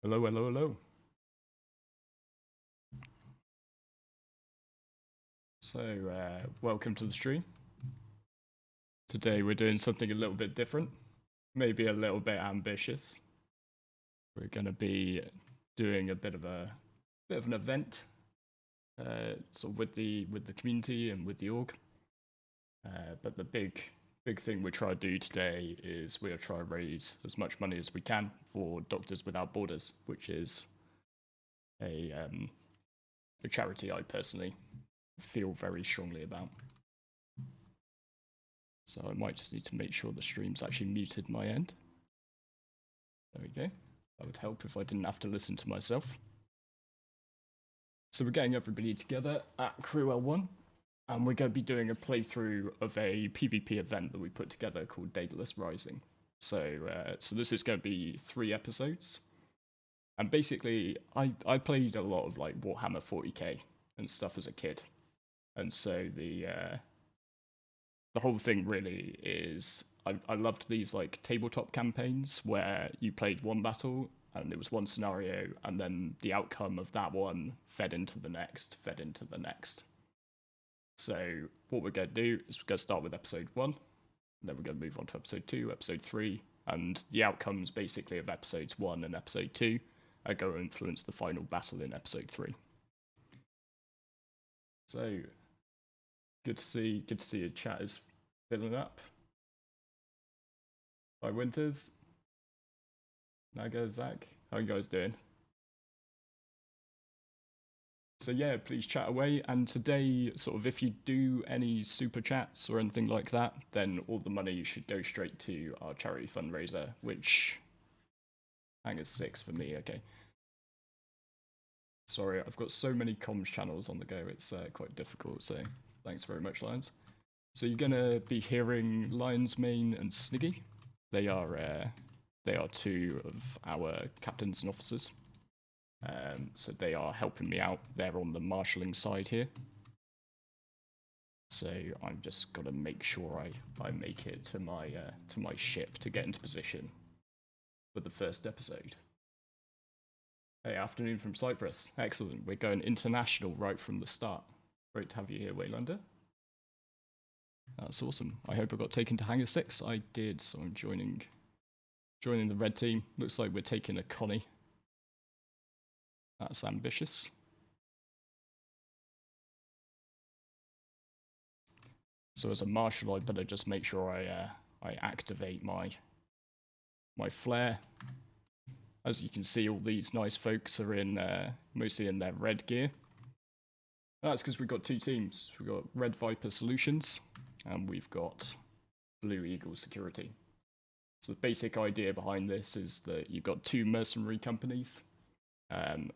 Hello, hello, hello. So, welcome to the stream. Today we're doing something a little bit different, maybe a little bit ambitious. We're going to be doing a bit of an event, sort of with the community and with the org. But the big thing we try to do today is we'll try to raise as much money as we can for Doctors Without Borders, which is a charity I personally feel very strongly about. So I might just need to make sure the stream's actually muted my end. There we go. That would help if I didn't have to listen to myself. So we're getting everybody together at Crew L1, and we're going to be doing a playthrough of a PvP event that we put together called Daedalus Rising. So this is going to be 3 episodes. And basically, I played a lot of like Warhammer 40k and stuff as a kid. And so the whole thing really is I loved these like tabletop campaigns where you played one battle and it was one scenario, and then the outcome of that one fed into the next. So what we're going to do is we're going to start with episode 1, then we're going to move on to episode 2, episode 3, and the outcomes basically of episodes 1 and episode 2 are going to influence the final battle in episode 3. So good to see your chat is filling up. Hi Winters, Naga, Zach, how you guys doing? So yeah, please chat away. And today, sort of, if you do any super chats or anything like that, then all the money should go straight to our charity fundraiser, which hang is 6 for me. Okay. Sorry, I've got so many comms channels on the go. It's quite difficult. So thanks very much, Lions. So you're gonna be hearing Lion's Mane and Sniggy. They are 2 of our captains and officers. So they are helping me out. They're on the marshalling side here. So I'm just got to make sure I make it to my ship to get into position for the first episode. Hey, afternoon from Cyprus. Excellent. We're going international right from the start. Great to have you here, Waylander. That's awesome. I hope I got taken to Hangar 6. I did, so I'm joining the red team. Looks like we're taking a Connie. That's ambitious. So as a marshal, I better just make sure I activate my flare. As you can see, all these nice folks are in mostly in their red gear. That's because we've got 2 teams. We've got Red Viper Solutions, and we've got Blue Eagle Security. So the basic idea behind this is that you've got 2 mercenary companies, and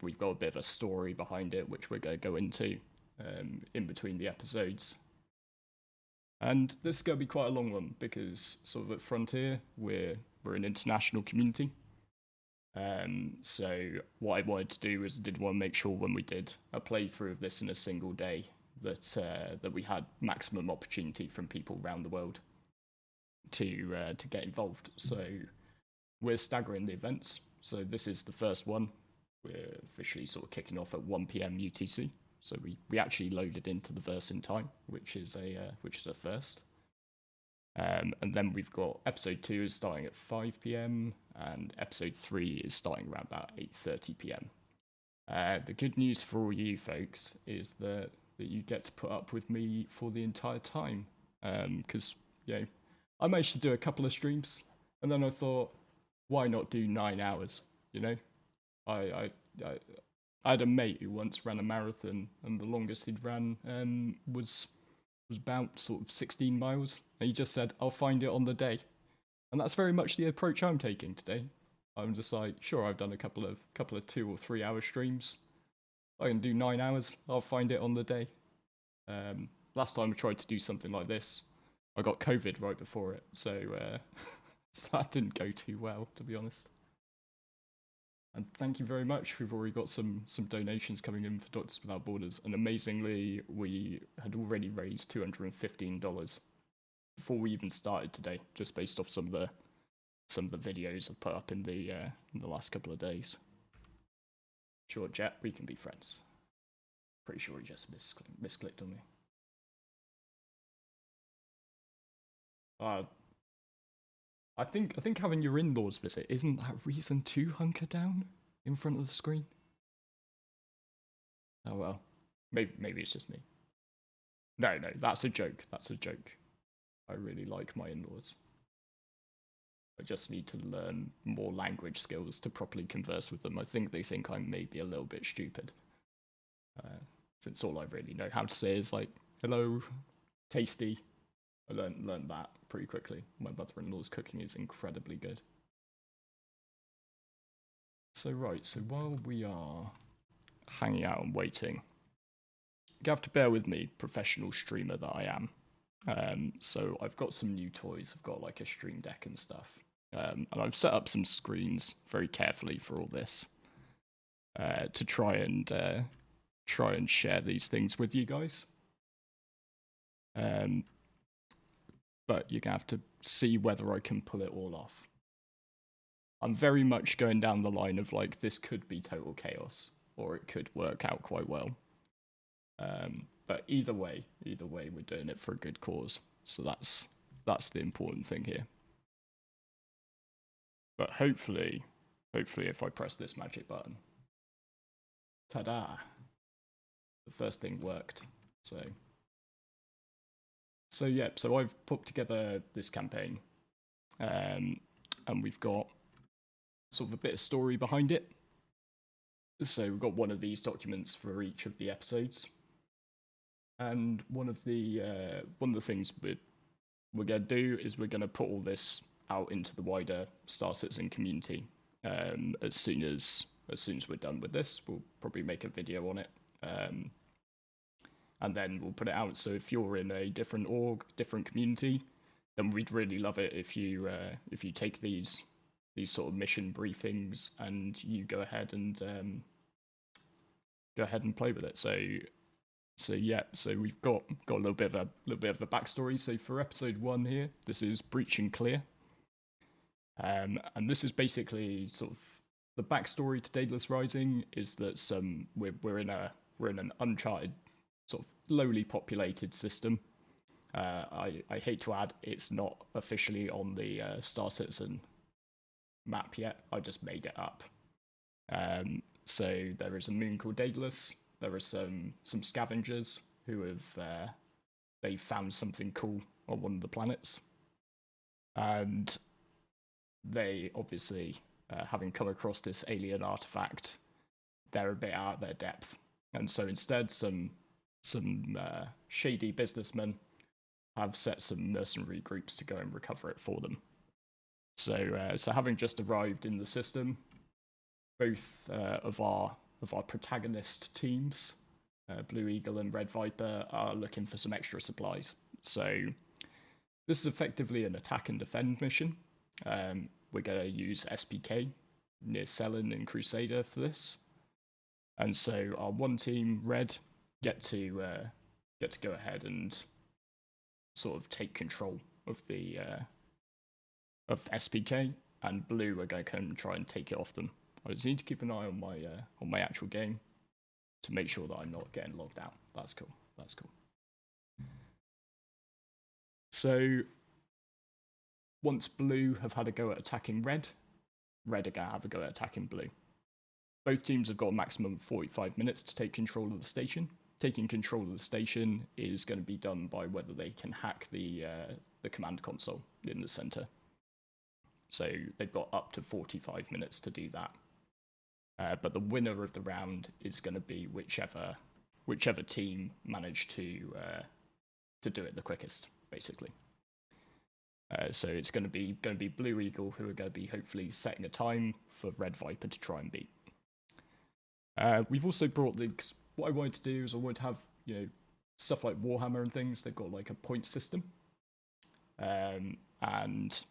we've got a bit of a story behind it, which we're going to go into in between the episodes. And this is going to be quite a long one because sort of at Frontier we're an international community. So what I wanted to do is I did want to make sure when we did a playthrough of this in a single day that we had maximum opportunity from people around the world to get involved. So we're staggering the events. So this is the first one. We're officially sort of kicking off at 1 p.m. UTC. So we actually loaded into the verse in time, which is a first. And then we've got episode 2 is starting at 5 p.m. and episode 3 is starting around about 8:30 p.m. The good news for all you folks is that you get to put up with me for the entire time. Because I managed to do a couple of streams, and then I thought, why not do 9 hours? I had a mate who once ran a marathon, and the longest he'd ran was about sort of 16 miles. And he just said, I'll find it on the day. And that's very much the approach I'm taking today. I'm just like, sure, I've done a couple of 2 or 3 hour streams. I can do 9 hours. I'll find it on the day. Last time I tried to do something like this, I got COVID right before it. So, so that didn't go too well, to be honest. And thank you very much. We've already got some donations coming in for Doctors Without Borders. And amazingly, we had already raised $215 before we even started today, just based off some of some of the videos I've put up in the last couple of days. Sure, Jet, we can be friends. Pretty sure he just misclicked on me. I think having your in-laws visit isn't that reason to hunker down in front of the screen. Oh well, maybe it's just me. No, that's a joke. That's a joke. I really like my in-laws. I just need to learn more language skills to properly converse with them. I think they think I'm maybe a little bit stupid. Since all I really know how to say is like, hello, tasty. I learned that pretty quickly. My mother-in-law's cooking is incredibly good. So while we are hanging out and waiting, you have to bear with me, professional streamer that I am. So I've got some new toys. I've got like a stream deck and stuff. And I've set up some screens very carefully for all this to try and share these things with you guys. But you're gonna have to see whether I can pull it all off. I'm very much going down the line of like, this could be total chaos, or it could work out quite well. But either way, we're doing it for a good cause. So that's the important thing here. But hopefully if I press this magic button, ta-da! The first thing worked. So yeah, so I've put together this campaign, and we've got sort of a bit of story behind it. So we've got one of these documents for each of the episodes, and one of the things we're gonna do is we're gonna put all this out into the wider Star Citizen community. As soon as we're done with this, we'll probably make a video on it. And then we'll put it out. So if you're in a different org, different community, then we'd really love it if you take these sort of mission briefings and you go ahead and play with it. So yeah, so we've got a little bit of a backstory. So for episode 1 here, this is Breach and Clear, and this is basically sort of the backstory to Daedalus Rising is that we're in an uncharted, sort of lowly populated system. I hate to add, it's not officially on the Star Citizen map yet. I just made it up. So there is a moon called Daedalus. There are some scavengers who have they've found something cool on one of the planets, and they obviously, having come across this alien artifact, they're a bit out of their depth, and so instead some shady businessmen have set some mercenary groups to go and recover it for them. So having just arrived in the system, both of our protagonist teams, Blue Eagle and Red Viper, are looking for some extra supplies. So this is effectively an attack and defend mission. We're going to use SPK, near Selin and Crusader for this. And so our one team, Red, get to go ahead and sort of take control of the of SPK, and Blue are going to come and try and take it off them. I just need to keep an eye on my actual game to make sure that I'm not getting logged out. That's cool. So once Blue have had a go at attacking Red are going to have a go at attacking Blue. Both teams have got a maximum of 45 minutes to take control of the station. Taking control of the station is going to be done by whether they can hack the command console in the center. So they've got up to 45 minutes to do that. But the winner of the round is going to be whichever team managed to do it the quickest, basically. So it's going to be Blue Eagle who are going to be hopefully setting a time for Red Viper to try and beat. We've also brought what I wanted to do is I wanted to have, stuff like Warhammer and things. They've got like a point system, and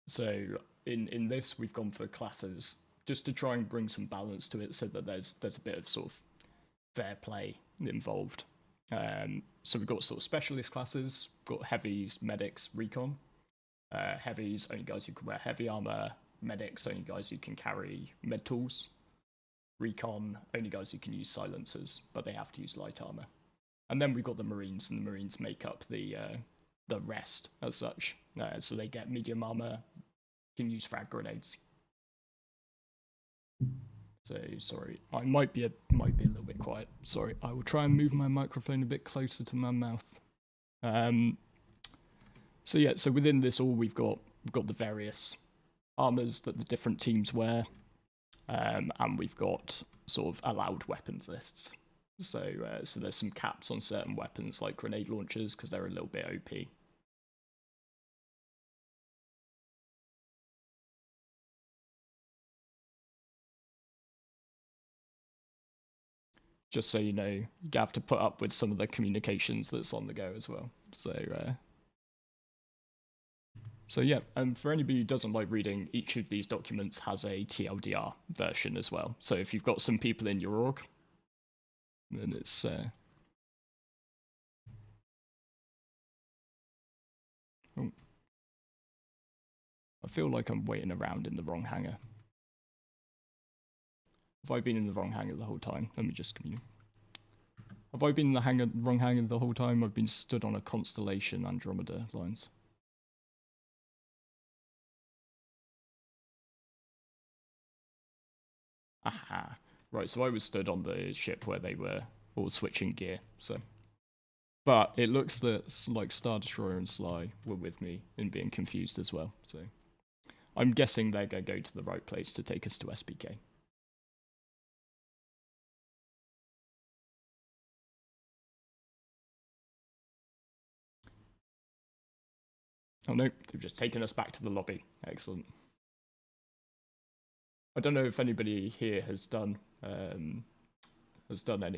so in this we've gone for classes just to try and bring some balance to it, so that there's a bit of sort of fair play involved. So we've got sort of specialist classes, got heavies, medics, recon, Heavies, only guys who can wear heavy armor. Medics, only guys who can carry med tools. Recon, only guys who can use silencers, but they have to use light armor. And then we've got the Marines, and the Marines make up the rest as such. So they get medium armor, can use frag grenades. So sorry, I might be a little bit quiet. Sorry, I will try and move my microphone a bit closer to my mouth. So yeah, so within this all we've got the various armors that the different teams wear, and we've got sort of allowed weapons lists. So there's some caps on certain weapons like grenade launchers because they're a little bit OP. Just so you know, you have to put up with some of the communications that's on the go as well. So yeah, and for anybody who doesn't like reading, each of these documents has a TLDR version as well. So if you've got some people in your org, then it's... Oh. I feel like I'm waiting around in the wrong hangar. Have I been in the wrong hangar the whole time? Let me just communicate. Have I been in the wrong hangar the whole time? I've been stood on a Constellation Andromeda lines. Aha. Right, so I was stood on the ship where they were all switching gear, so... But it looks that like Star Destroyer and Sly were with me in being confused as well, so... I'm guessing they're going to go to the right place to take us to SPK. Oh no, they've just taken us back to the lobby. Excellent. I don't know if anybody here has done any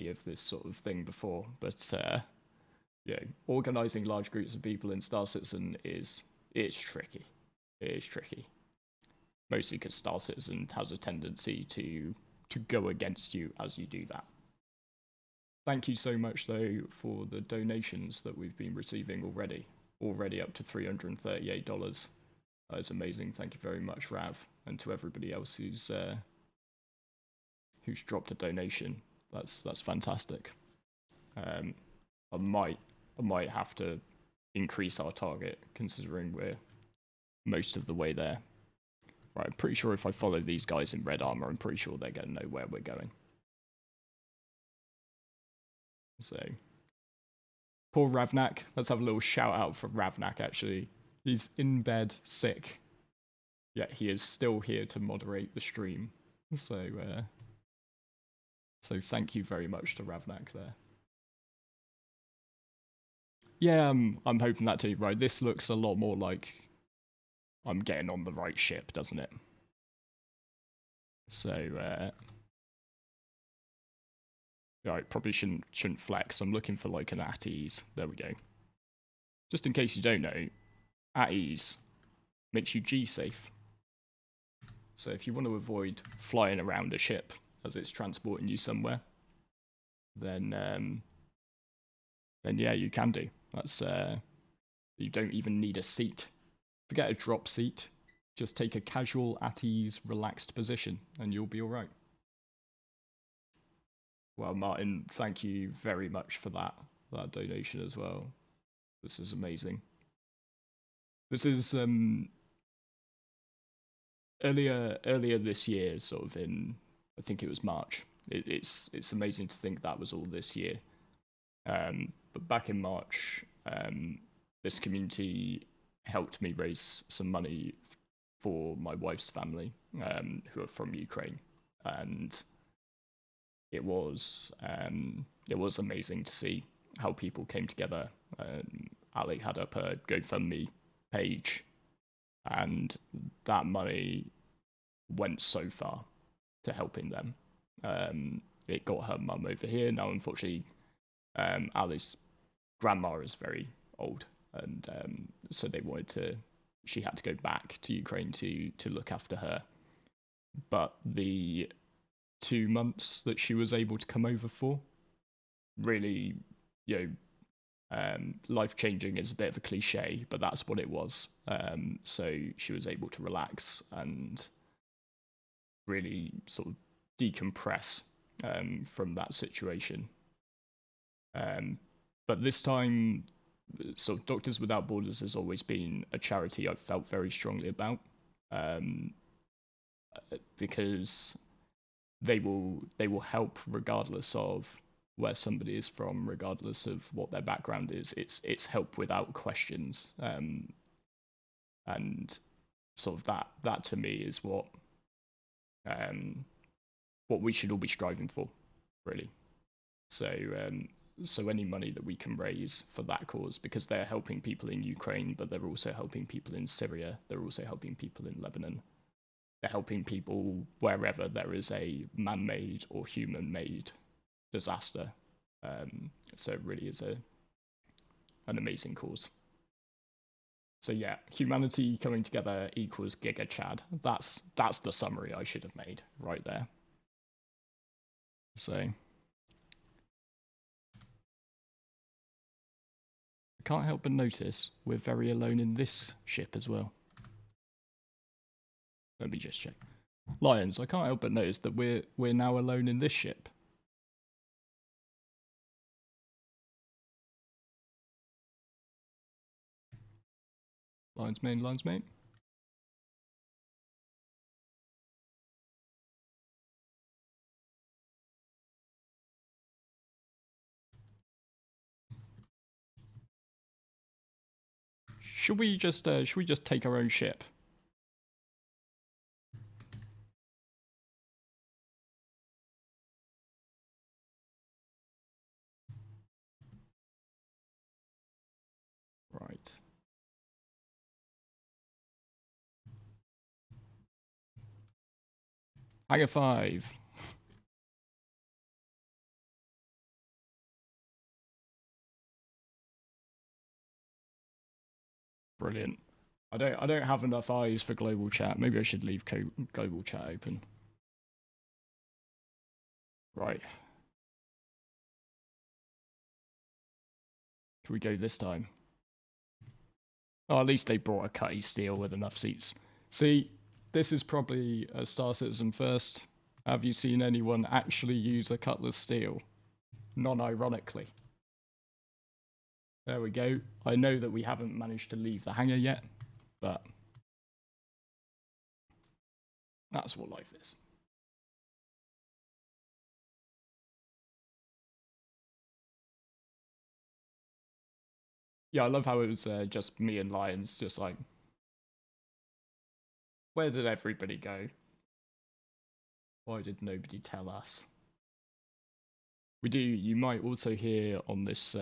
of this sort of thing before, but yeah, organizing large groups of people in Star Citizen is tricky. It is tricky. Mostly because Star Citizen has a tendency to go against you as you do that. Thank you so much though for the donations that we've been receiving already. Already up to $338. That is amazing. Thank you very much, Rav, and to everybody else who's dropped a donation. That's fantastic. I might have to increase our target considering we're most of the way there. Right, I'm pretty sure if I follow these guys in red armor, I'm pretty sure they're going to know where we're going. So, poor Ravnak. Let's have a little shout out for Ravnak, actually. He's in bed, sick. Yet he is still here to moderate the stream. So thank you very much to Ravnak there. Yeah, I'm hoping that too. Right, this looks a lot more like I'm getting on the right ship, doesn't it? So, right, probably shouldn't flex. I'm looking for like an at ease. There we go. Just in case you don't know, at ease makes you G safe. So if you want to avoid flying around a ship as it's transporting you somewhere, then yeah, you can do. That's you don't even need a seat. Forget a drop seat. Just take a casual, at ease, relaxed position, and you'll be all right. Well, Martin, thank you very much for that donation as well. This is amazing. This is earlier this year, sort of in, I think it was March. It's amazing to think that was all this year. But back in March, this community helped me raise some money for my wife's family, who are from Ukraine, and it was amazing to see how people came together. Ali had up a GoFundMe page, and that money went so far to helping them. It got her mum over here. Now, unfortunately, Ali's grandma is very old, and so she had to go back to Ukraine to look after her. But the 2 months that she was able to come over for really, Life-changing is a bit of a cliche, but that's what it was. So she was able to relax and really sort of decompress from that situation. But this time, so Doctors Without Borders has always been a charity I've felt very strongly about, because they will help regardless of where somebody is from, regardless of what their background is. It's help without questions, and sort of that to me is what we should all be striving for, really. So any money that we can raise for that cause, because they're helping people in Ukraine, but they're also helping people in Syria, they're also helping people in Lebanon, they're helping people wherever there is a man-made or human-made disaster. So it really is an amazing cause. So yeah, humanity coming together equals Giga Chad. That's the summary I should have made right there. So I can't help but notice we're very alone in this ship as well. Let me just check. Lions, I can't help but notice that we're now alone in this ship. Lions main, Lions main. Should we just take our own ship? Right. Hangar 5. Brilliant. I don't have enough eyes for global chat. Maybe I should leave global chat open. Right. Can we go this time? Oh, at least they brought a cutty steel with enough seats. See, this is probably a Star Citizen first. Have you seen anyone actually use a cutlass steel? Non-ironically. There we go. I know that we haven't managed to leave the hangar yet, but that's what life is. Yeah, I love how it was just me and Lions, just like, where did everybody go? Why did nobody tell us? You might also hear on this...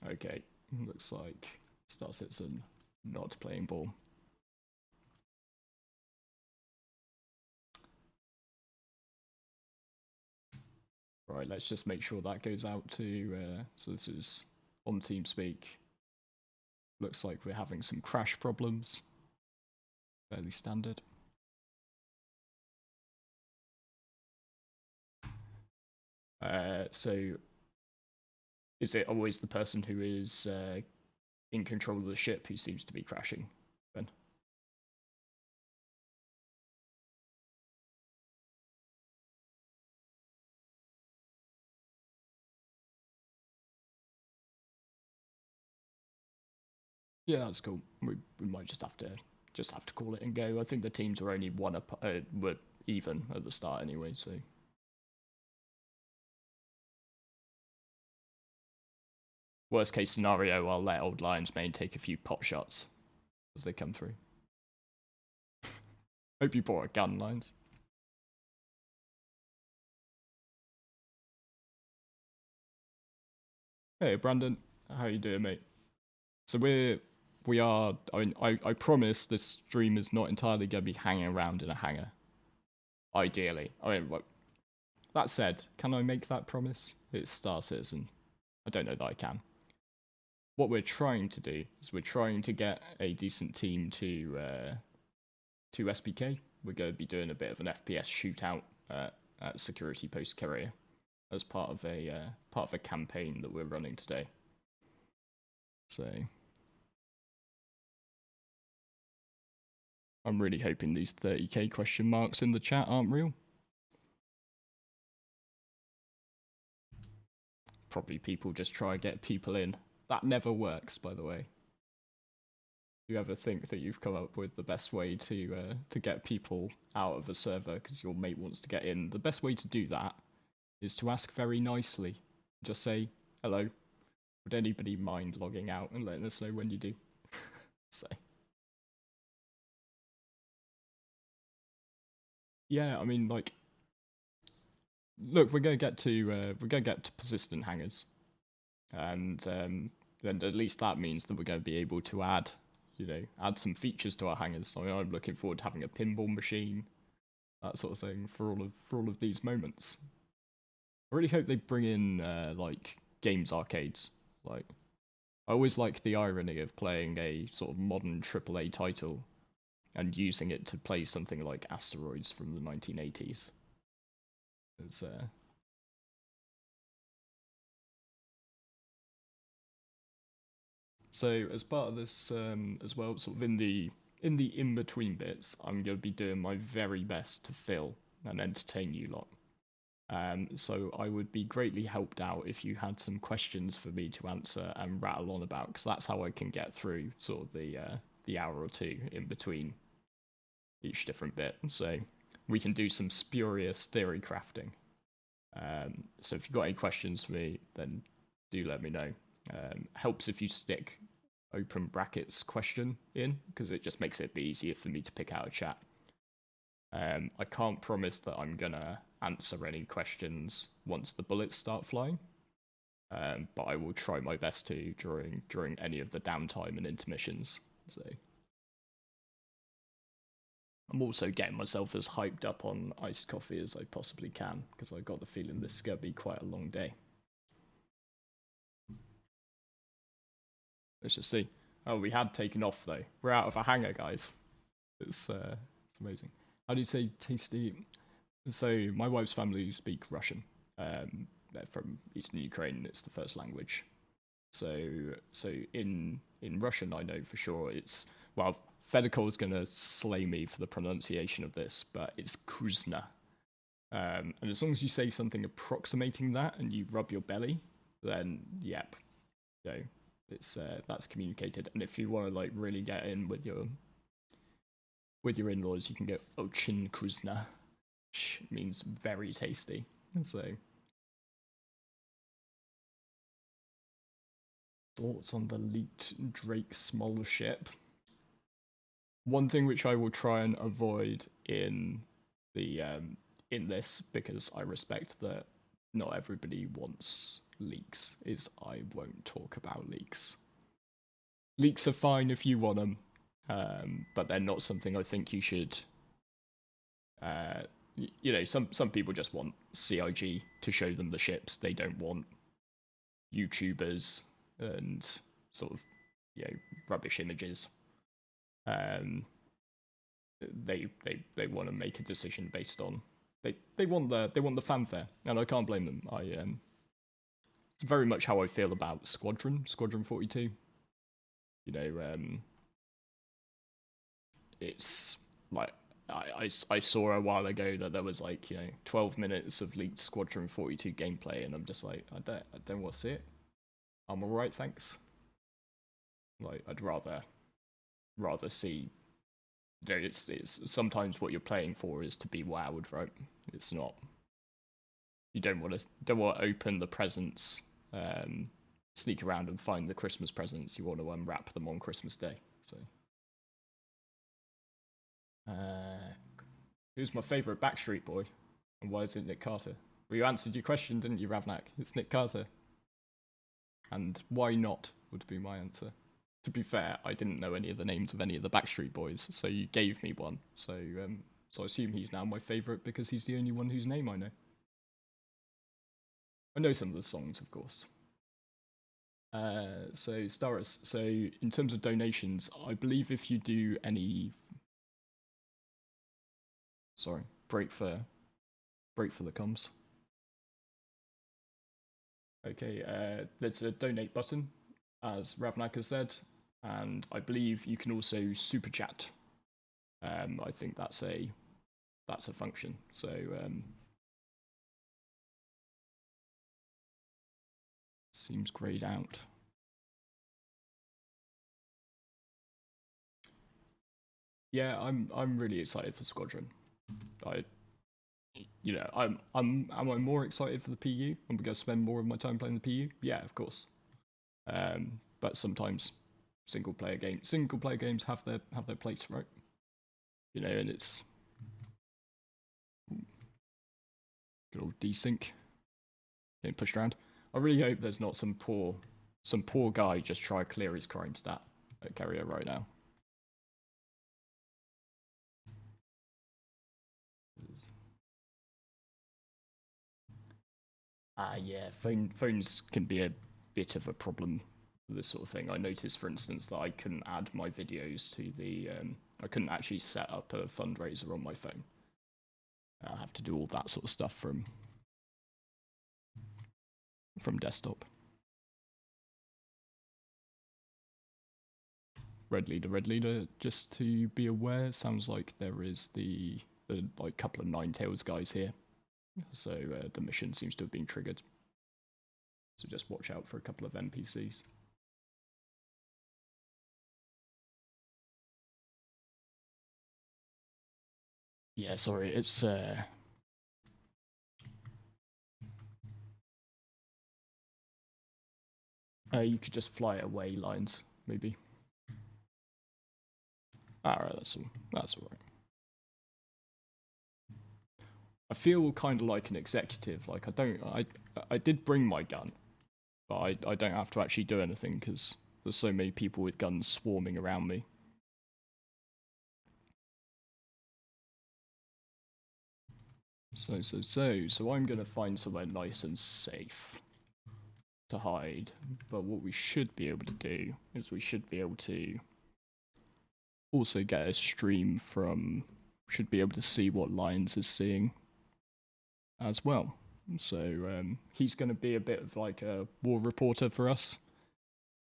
Okay, looks like Star Citizen not playing ball. Right, let's just make sure that goes out to... so this is on TeamSpeak. Looks like we're having some crash problems. Fairly standard. So is it always the person who is in control of the ship who seems to be crashing, Ben? Yeah, that's cool. We might just have to call it and go. I think the teams were only were even at the start anyway, so. Worst case scenario, I'll let old Lions main take a few pot shots as they come through. Hope you bought a gun, Lions. Hey, Brandon. How you doing, mate? So we are... I mean, I promise this stream is not entirely going to be hanging around in a hangar. Ideally. I mean, look, that said, can I make that promise? It's Star Citizen. I don't know that I can. What we're trying to do is we're trying to get a decent team to SPK. we're going to be doing a bit of an FPS shootout at Security Post Carrier as part of a campaign that we're running today. So I'm really hoping these 30k question marks in the chat aren't real. Probably people just try to get people in. That never works, by the way. You ever think that you've come up with the best way to get people out of a server because your mate wants to get in? The best way to do that is to ask very nicely. Just say, hello, would anybody mind logging out and letting us know when you do? So yeah, I mean, like, look, we're going to get to persistent hangers, and then at least that means that we're going to be able to add some features to our hangers. I mean, I'm looking forward to having a pinball machine, that sort of thing, for all of these moments. I really hope they bring in like games arcades. Like, I always like the irony of playing a sort of modern AAA title and using it to play something like Asteroids from the 1980s. It's So as part of this as well, sort of in the in-between bits, I'm going to be doing my very best to fill and entertain you lot. So I would be greatly helped out if you had some questions for me to answer and rattle on about, because that's how I can get through sort of the hour or two in between each different bit. So we can do some spurious theory crafting. So if you've got any questions for me, then do let me know. Helps if you stick open brackets question in, because it just makes it a bit easier for me to pick out a chat. I can't promise that I'm gonna answer any questions once the bullets start flying, but I will try my best to during any of the downtime and intermissions. So I'm also getting myself as hyped up on iced coffee as I possibly can, because I got the feeling this is gonna be quite a long day. Let's just see. Oh, we had taken off though. We're out of a hangar, guys. It's amazing. How do you say tasty? So my wife's family speak Russian. They're from Eastern Ukraine. It's the first language. So in Russian, I know for sure it's, well, Fedekol's gonna slay me for the pronunciation of this, but it's kuzna. And as long as you say something approximating that and you rub your belly, then yep, it's that's communicated. And if you want to like really get in with your in-laws, you can get Ochin Kuzna, which means very tasty. So thoughts on the leaked Drake small ship. One thing which I will try and avoid in the in this, because I respect that not everybody wants leaks, is I won't talk about leaks. Leaks are fine if you want them, but they're not something I think you should. Some people just want CIG to show them the ships. They don't want YouTubers and sort of rubbish images. They want to make a decision based on they want the fanfare, and I can't blame them. It's very much how I feel about Squadron 42. It's like I saw a while ago that there was like 12 minutes of leaked Squadron 42 gameplay, and I'm just like I don't want to see it. I'm alright, thanks. Like I'd rather see. It's sometimes what you're playing for is to be wowed, right? It's not. You don't want to open the presents, sneak around and find the Christmas presents. You want to unwrap them on Christmas Day. So, who's my favourite Backstreet Boy, and why is it Nick Carter? Well, you answered your question, didn't you, Ravnak? It's Nick Carter. And why not would be my answer. To be fair, I didn't know any of the names of any of the Backstreet Boys, so you gave me one. So I assume he's now my favourite because he's the only one whose name I know. I know some of the songs, of course. So Staris, so in terms of donations, I believe if you do any Sorry, break for the comms. Okay, there's a donate button, as Ravnak has said, and I believe you can also super chat. I think that's a function. So seems grayed out. Yeah, I'm really excited for Squadron. Am I more excited for the PU? I'm going to spend more of my time playing the PU? Yeah, of course. But sometimes single player games have their place, right? You know, and it's good old desync getting pushed around. I really hope there's not some poor guy just try to clear his crime stat at Carrier right now. Yeah, phones can be a bit of a problem for this sort of thing. I noticed, for instance, that I couldn't add my videos to the. I couldn't actually set up a fundraiser on my phone. I have to do all that sort of stuff from desktop. Red leader. Just to be aware, sounds like there is the like couple of Ninetales guys here, so the mission seems to have been triggered. So just watch out for a couple of NPCs. Yeah, sorry, it's you could just fly away lines, maybe. Alright, that's alright. I feel kind of like an executive. Like I did bring my gun, but I don't have to actually do anything because there's so many people with guns swarming around me. So I'm gonna find somewhere nice and safe to hide. But what we should be able to do is we should be able to also get a stream from. Should be able to see what Lions is seeing as well. So he's going to be a bit of like a war reporter for us.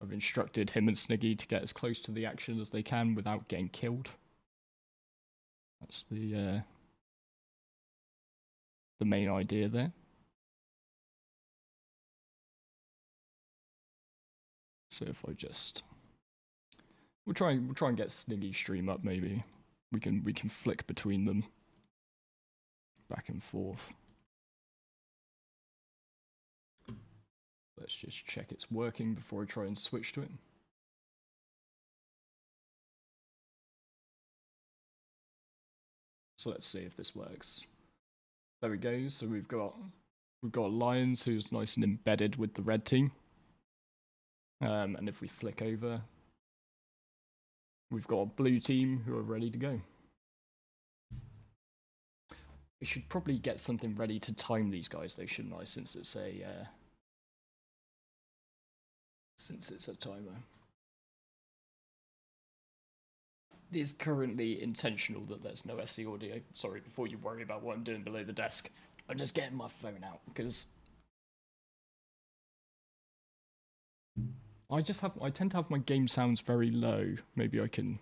I've instructed him and Sniggy to get as close to the action as they can without getting killed. That's the main idea there. So if I just we'll try and get Sniggy stream up. Maybe we can flick between them back and forth. Let's just check it's working before I try and switch to it. So let's see if this works. There we go. So we've got Lions, who's nice and embedded with the red team. And if we flick over, we've got a blue team who are ready to go. We should probably get something ready to time these guys, though, shouldn't I? Since it's a timer. It is currently intentional that there's no SC audio. Sorry, before you worry about what I'm doing below the desk, I'm just getting my phone out because I tend to have my game sounds very low. Maybe I can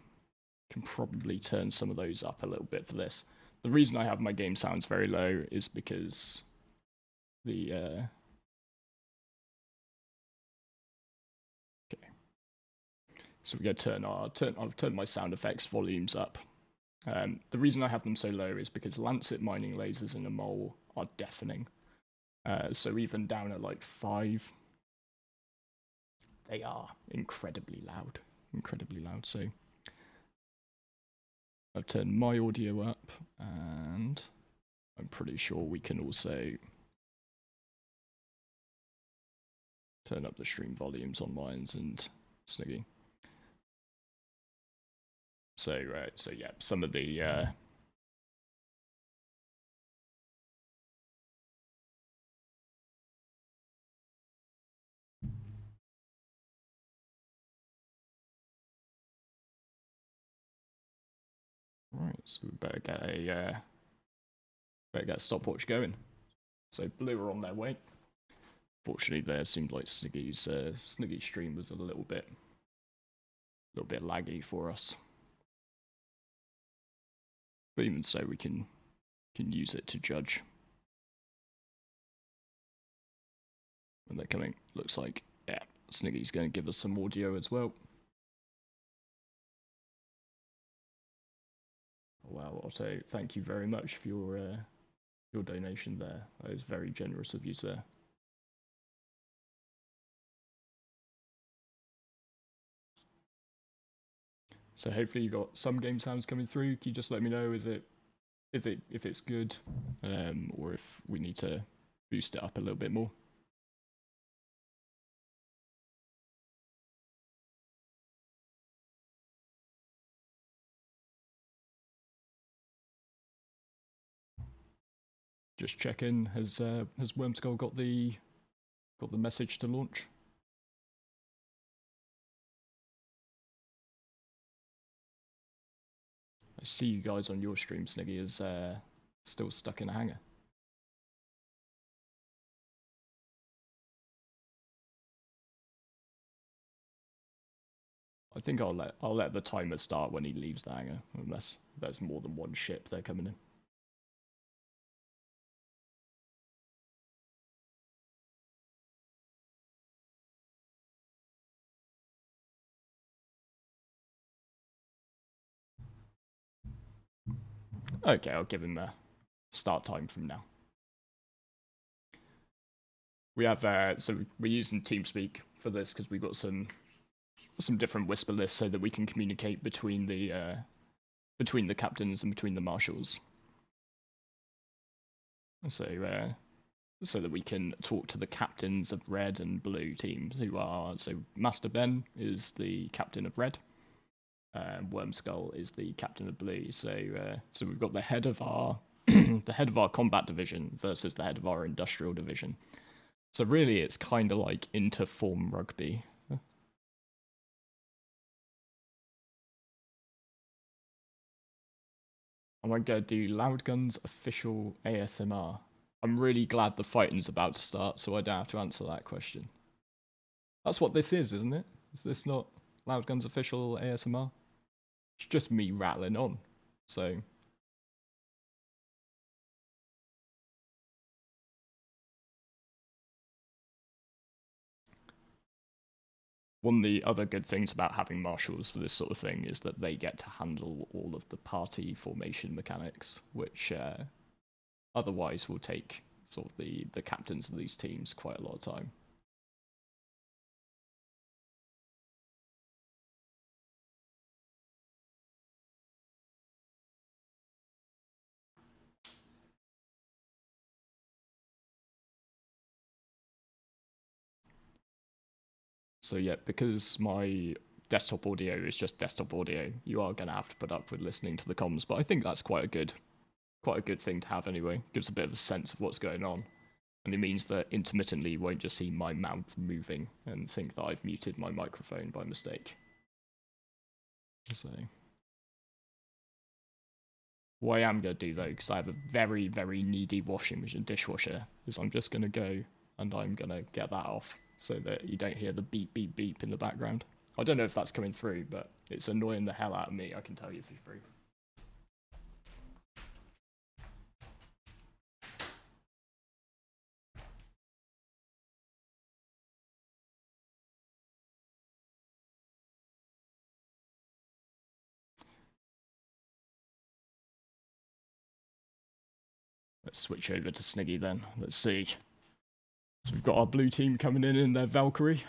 probably turn some of those up a little bit for this. The reason I have my game sounds very low is because the okay. So we're gonna I've turned my sound effects volumes up. The reason I have them so low is because Lancet mining lasers in a mole are deafening. So even down at like 5, they are incredibly loud. So I've turned my audio up, and I'm pretty sure we can also turn up the stream volumes on Lions and Sniggy. So yeah, some of the right, so we better get better get a stopwatch going. So Blue are on their way. Fortunately, there seemed like Sniggy's stream was a little bit laggy for us. But even so, we can use it to judge when they're coming. Looks like, yeah, Sniggy's going to give us some audio as well. Wow, Otto, thank you very much for your donation there. That is very generous of you, sir. So hopefully you got some game sounds coming through. Can you just let me know, is it if it's good, or if we need to boost it up a little bit more? Just check in. Has Wormskull got the message to launch? I see you guys on your stream, Sniggy, is still stuck in a hangar. I think I'll let the timer start when he leaves the hangar, unless there's more than one ship they're coming in. Okay, I'll give him a start time from now. We have so we're using TeamSpeak for this because we've got some different whisper lists so that we can communicate between the captains and between the marshals. So that we can talk to the captains of red and blue teams, who are, so Master Ben is the captain of red, Wormskull is the captain of blue. So we've got the head of our the head of our combat division versus the head of our industrial division. So really, it's kind of like interform rugby. I'm going to do Loudgun's official ASMR. I'm really glad the fighting's about to start, so I don't have to answer that question. That's what this is, isn't it? Is this not Loudgun's official ASMR? It's just me rattling on, so... One of the other good things about having marshals for this sort of thing is that they get to handle all of the party formation mechanics, which otherwise will take sort of the captains of these teams quite a lot of time. So yeah, because my desktop audio is just desktop audio, you are going to have to put up with listening to the comms, but I think that's quite a good thing to have anyway. Gives a bit of a sense of what's going on, and it means that intermittently you won't just see my mouth moving and think that I've muted my microphone by mistake. So what I am going to do though, because I have a very, very needy washing machine dishwasher, is I'm just going to go and I'm going to get that off so that you don't hear the beep, beep, beep in the background. I don't know if that's coming through, but it's annoying the hell out of me, I can tell you for free. Let's switch over to Sniggy then. Let's see. So we've got our blue team coming in their Valkyrie.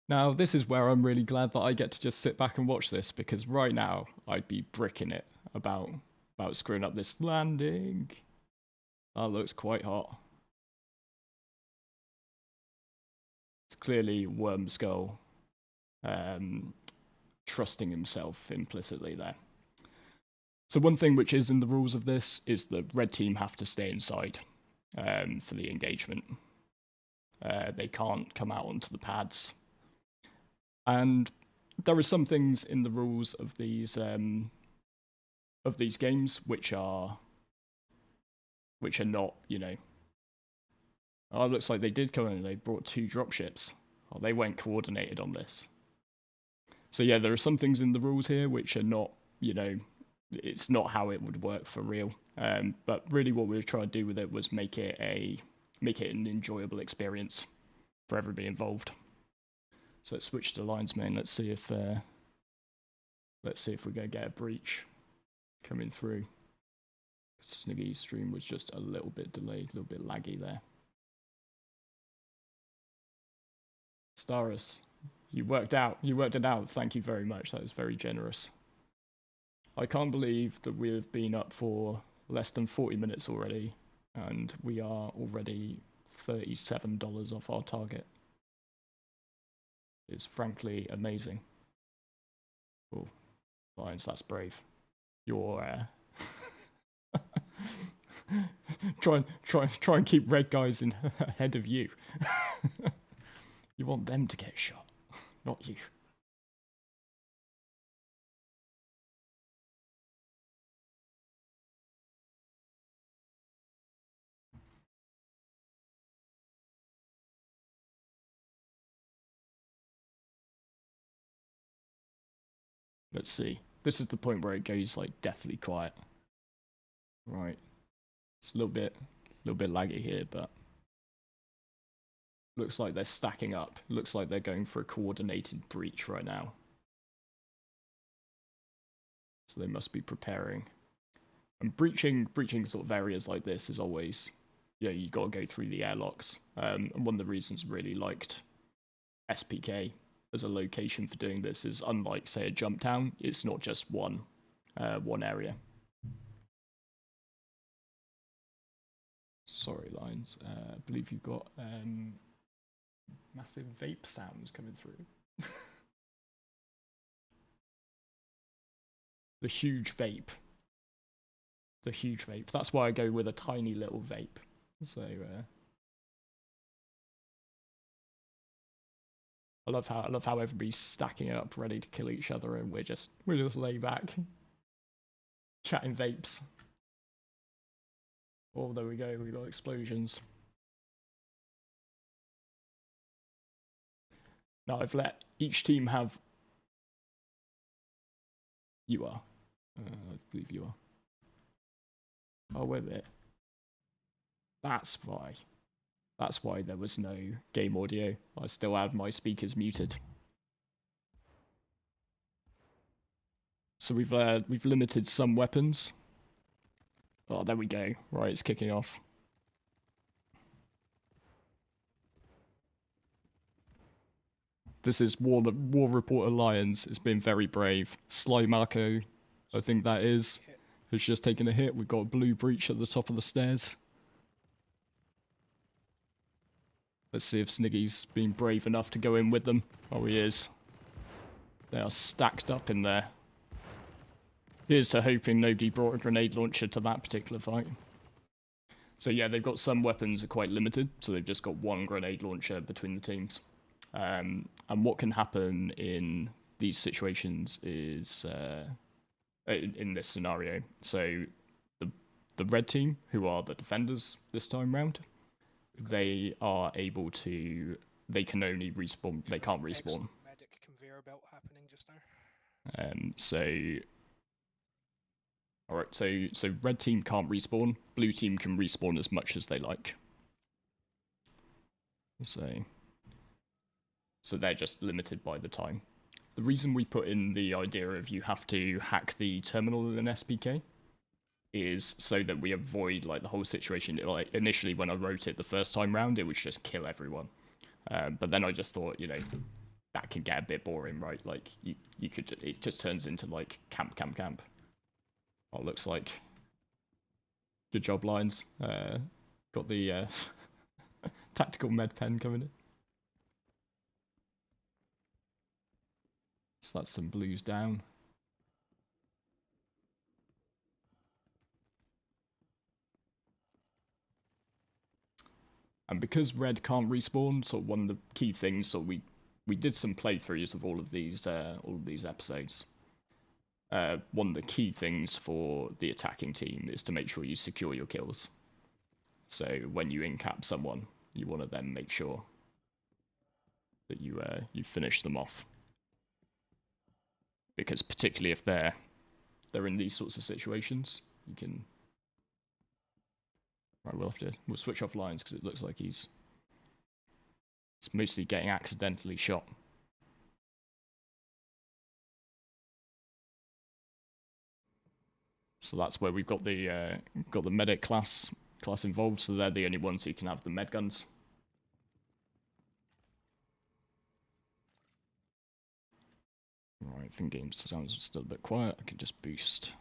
Now, this is where I'm really glad that I get to just sit back and watch this, because right now I'd be bricking it about screwing up this landing. That looks quite hot. It's clearly Wormskull trusting himself implicitly there. So one thing which is in the rules of this is the red team have to stay inside for the engagement. They can't come out onto the pads. And there are some things in the rules of these of these games which are not, you know. Oh, it looks like they did come in and they brought 2 dropships. Oh, they weren't coordinated on this. So yeah, there are some things in the rules here which are not, you know, it's not how it would work for real. But really what we were trying to do with it was make it an enjoyable experience for everybody involved. So let's switch to lines main. Let's see if we're gonna get a breach coming through. Sniggy's stream was just a little bit delayed, a little bit laggy there. Starus, you worked it out. Thank you very much. That was very generous. I can't believe that we have been up for less than 40 minutes already, and we are already $37 off our target. It's frankly amazing. Oh, Lions, that's brave. You're try and keep red guys in ahead of you. You want them to get shot, not you. Let's see. This is the point where it goes like deathly quiet. Right. It's a little bit laggy here, but looks like they're stacking up. Looks like they're going for a coordinated breach right now. So they must be preparing. And breaching sort of areas like this is always, you know, you got to go through the airlocks. And one of the reasons I really liked SPK as a location for doing this is, unlike say a jump town, it's not just one area. Sorry, Lines. I believe you've got massive vape sounds coming through. The huge vape. The huge vape. That's why I go with a tiny little vape. So I love how everybody's stacking up, ready to kill each other, and we're just laid back, chatting vapes. Oh, there we go. We got explosions. Now I've let each team have. You are. I believe you are. Oh, wait a minute. That's why. That's why there was no game audio. I still have my speakers muted. So we've limited some weapons. Oh, there we go. Right, it's kicking off. This is War Report Alliance. It's been very brave. Sly Marco, I think that is, has just taken a hit. We've got a blue breach at the top of the stairs. Let's see if Sniggy's been brave enough to go in with them. Oh, he is. They are stacked up in there. Here's to hoping nobody brought a grenade launcher to that particular fight. So yeah, they've got some weapons are quite limited, so they've just got one grenade launcher between the teams. And what can happen in these situations is, in this scenario, so the red team, who are the defenders this time round, they are able to, they can only respawn, they can't respawn. Medic conveyor belt happening just now. Alright, so red team can't respawn, blue team can respawn as much as they like. So they're just limited by the time. The reason we put in the idea of you have to hack the terminal in SPK is so that we avoid like the whole situation. Like initially when I wrote it the first time round, it would just kill everyone. But then I just thought, you know, that can get a bit boring, right? Like you could, it just turns into like camp. Oh, looks like. Good job, Lines. Got the tactical med pen coming in. So that's some blues down. And because red can't respawn, so one of the key things, so we did some playthroughs of all of these episodes. one of the key things for the attacking team is to make sure you secure your kills. So when you incap someone, you want to then make sure that you finish them off. Because particularly if they're in these sorts of situations, you can. Right, we'll switch off lines because it looks like it's mostly getting accidentally shot. So that's where we've got the medic class involved. So they're the only ones who can have the med guns. Right, I think games sounds still a bit quiet. I can just boost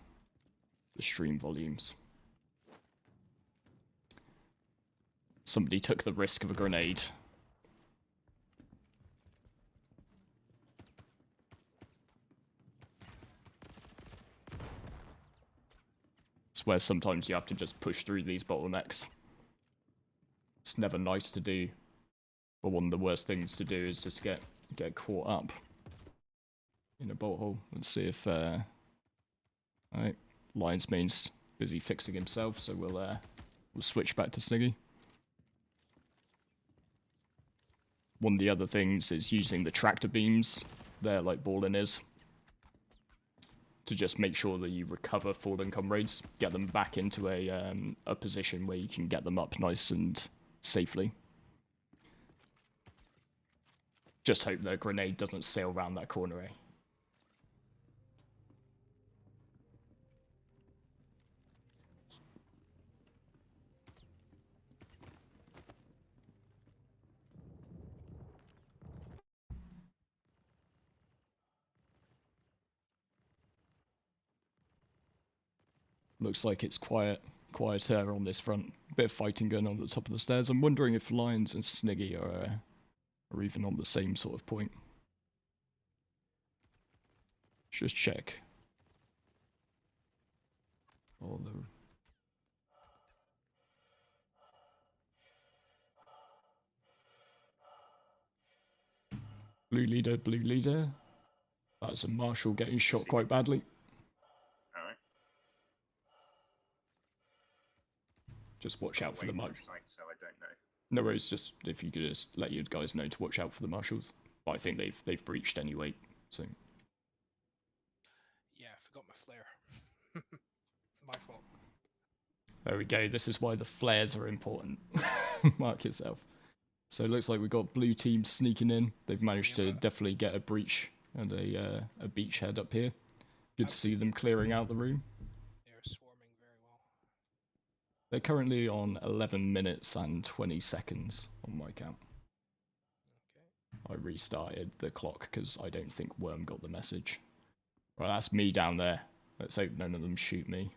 the stream volumes. Somebody took the risk of a grenade. It's where sometimes you have to just push through these bottlenecks. It's never nice to do, but one of the worst things to do is just get caught up in a bolt hole. Let's see if alright, Lion's Mane's busy fixing himself, so we'll switch back to Sniggy. One of the other things is using the tractor beams there, like Ballin is, to just make sure that you recover fallen comrades, get them back into a position where you can get them up nice and safely. Just hope the grenade doesn't sail around that corner, eh? Looks like it's quieter on this front. Bit of fighting going on at the top of the stairs. I'm wondering if Lions and Sniggy are even on the same sort of point. Just check. Oh, the... Blue leader. That's a marshal getting shot quite badly. Alright. Just watch out for the marshals. So I don't know. No worries, just if you could just let you guys know to watch out for the marshals. But I think they've breached anyway, so. Yeah, I forgot my flare. My fault. There we go. This is why the flares are important. Mark yourself. So it looks like we've got blue team sneaking in. They've managed to definitely get a breach and a beachhead up here. Good to see them clearing out the room. They're swarming very well. They're currently on 11 minutes and 20 seconds on my count. Okay. I restarted the clock because I don't think Worm got the message. Right, that's me down there. Let's hope none of them shoot me.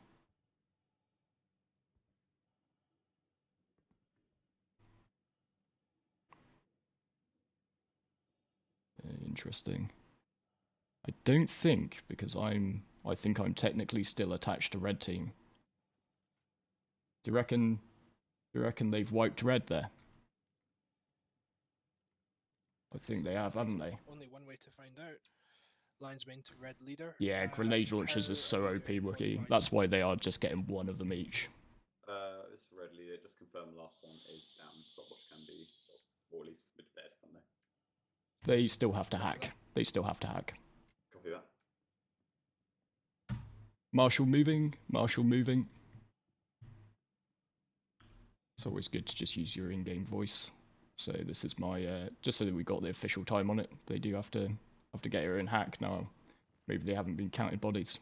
Interesting. I don't think, because I think I'm technically still attached to red team. Do you reckon they've wiped red there? I think they have, haven't they? Only one way to find out. Lines main to red leader. Yeah, grenade launchers are so OP, Wookie. That's why they are just getting one of them each. This red leader, just confirm the last one is down. Stopwatch can be, or at least with bed, can't they? They still have to hack. They still have to hack. Copy that. Marshal moving. Marshal moving. It's always good to just use your in-game voice. So this is my just so that we got the official time on it. They do have to get her in hack now. Maybe they haven't been counted bodies.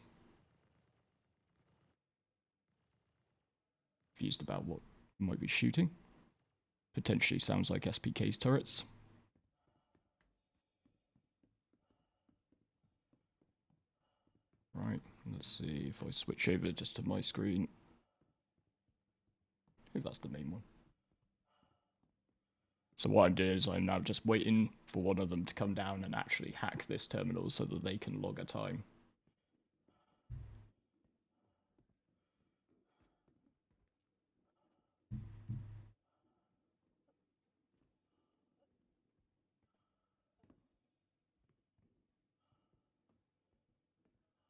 Confused about what might be shooting. Potentially sounds like SPK's turrets. Right, let's see if I switch over just to my screen. Oh, that's the main one. So what I'm doing is I'm now just waiting for one of them to come down and actually hack this terminal so that they can log a time.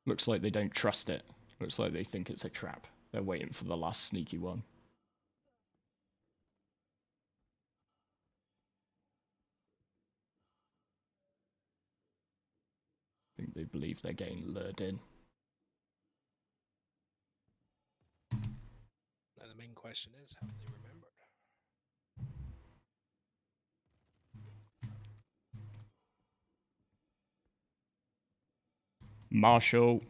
Looks like they don't trust it. Looks like they think it's a trap. They're waiting for the last sneaky one. I think they believe they're getting lured in. Now the main question is, have they remembered? Marshall.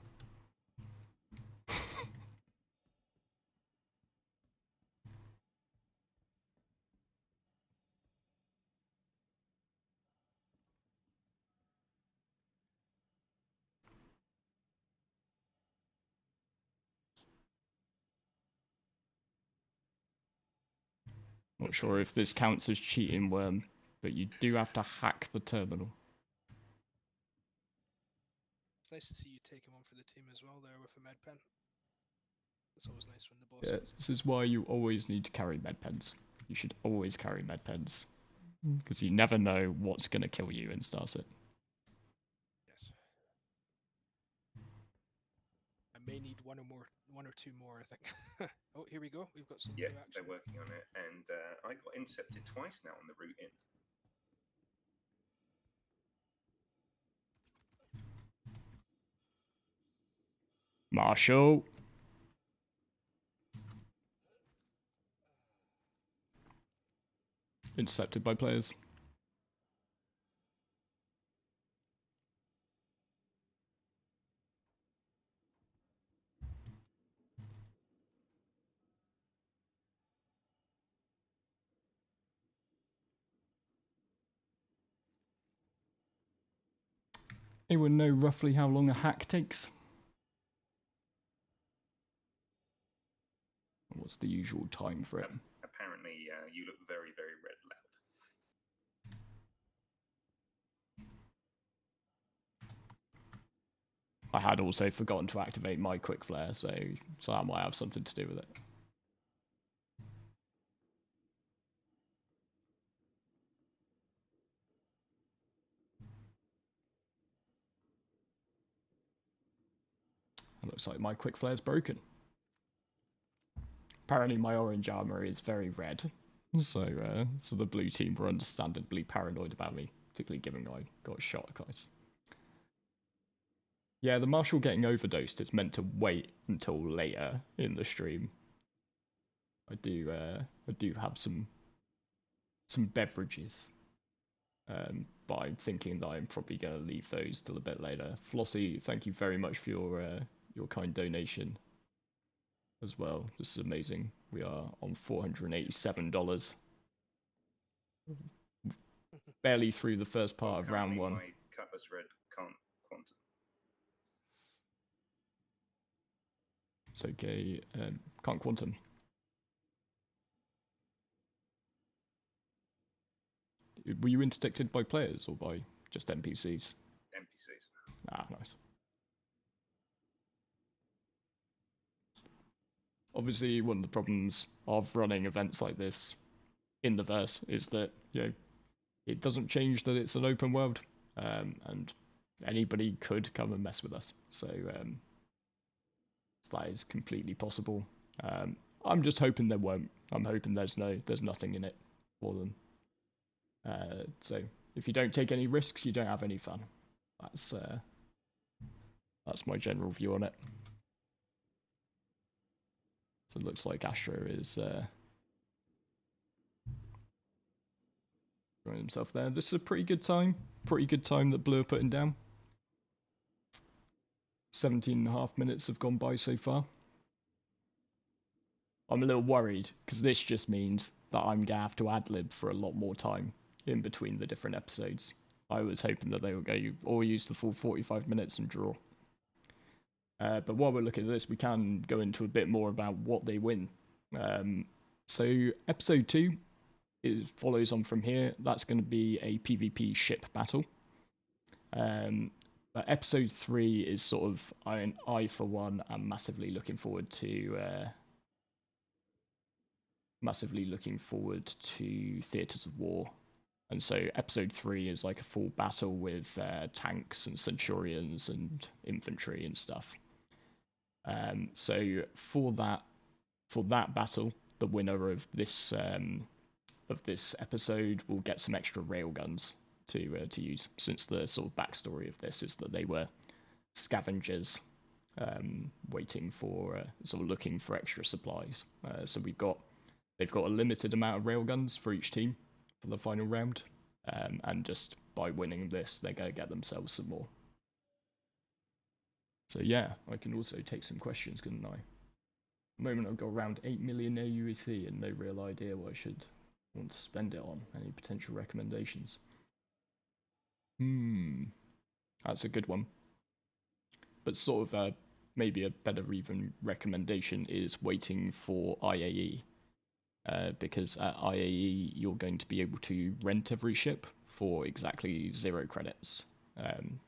Not sure if this counts as cheating, Worm, but you do have to hack the terminal. It's nice to see you taking one for the team as well there with a med pen. It's always nice when the boss Yeah, this is why you always need to carry med pens. You should always carry med pens. Because you never know what's going to kill you in Starset. Yes. I may need one or two more, I think. Oh, here we go. We've got some Yeah, new action. they're working on it, and I got intercepted twice now on the route in. Marshall. Intercepted by players. Anyone know roughly how long a hack takes? What's the usual time for it? Apparently, you look very, very red loud. I had also forgotten to activate my quick flare, so that might have something to do with it. It looks like my quick flare's broken. Apparently my orange armor is very red, so the blue team were understandably paranoid about me, particularly given I got shot twice. Yeah, the Marshal getting overdosed is meant to wait until later in the stream. I do have some beverages, but I'm thinking that I'm probably going to leave those till a bit later. Flossie, thank you very much for your kind donation as well. This is amazing. We are on $487. Barely through the first part of round one. My Cutlass Red can't quantum. It's okay. Can't quantum. Were you interdicted by players or by just NPCs? NPCs. Ah, nice. Obviously, one of the problems of running events like this in the verse is that, you know, it doesn't change that it's an open world, and anybody could come and mess with us. So that is completely possible. I'm just hoping there won't. I'm hoping there's nothing in it for them. So if you don't take any risks, you don't have any fun. That's my general view on it. So it looks like Astro is throwing himself there. This is a pretty good time. Pretty good time that Blue are putting down. 17.5 minutes have gone by so far. I'm a little worried, because this just means that I'm going to have to ad-lib for a lot more time in between the different episodes. I was hoping that they would go or use the full 45 minutes and draw. But while we're looking at this, we can go into a bit more about what they win. So episode 2 follows on from here. That's going to be a PvP ship battle. But episode 3 is sort of, I for one, am massively looking forward to Theatres of War. And so episode 3 is like a full battle with tanks and centurions and infantry and stuff. So for that battle, the winner of this episode will get some extra railguns to use, since the sort of backstory of this is that they were scavengers waiting for sort of looking for extra supplies. So they've got a limited amount of railguns for each team for the final round, and just by winning this, they're going to get themselves some more. So yeah, I can also take some questions, couldn't I? At the moment I've got around 8 million AUEC and no real idea what I should want to spend it on. Any potential recommendations? That's a good one. But sort of maybe a better even recommendation is waiting for IAE. Because at IAE you're going to be able to rent every ship for exactly 0 credits.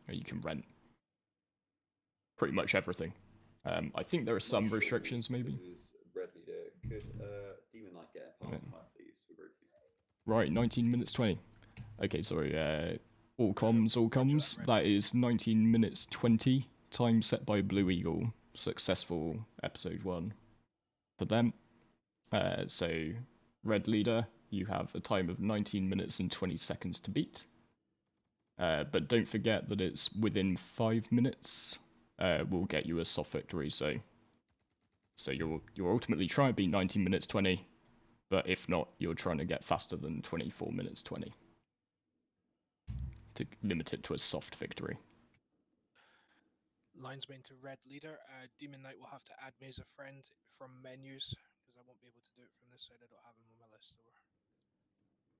You can rent pretty much everything. I think there are some restrictions, maybe. This is Red Leader. Could Demon Knight get a passing height, please, for group? Right, 19 minutes 20. Okay, sorry. All comms. That is 19 minutes 20. Time set by Blue Eagle. Successful episode 1 for them. So, Red Leader, you have a time of 19 minutes and 20 seconds to beat. But don't forget that it's within 5 minutes. Will get you a soft victory. So you're ultimately trying to beat 19 minutes 20, but if not, you're trying to get faster than 24 minutes 20 to limit it to a soft victory. Linesman to Red Leader. Demon Knight will have to add me as a friend from menus, because I won't be able to do it from this side. I don't have him on my list.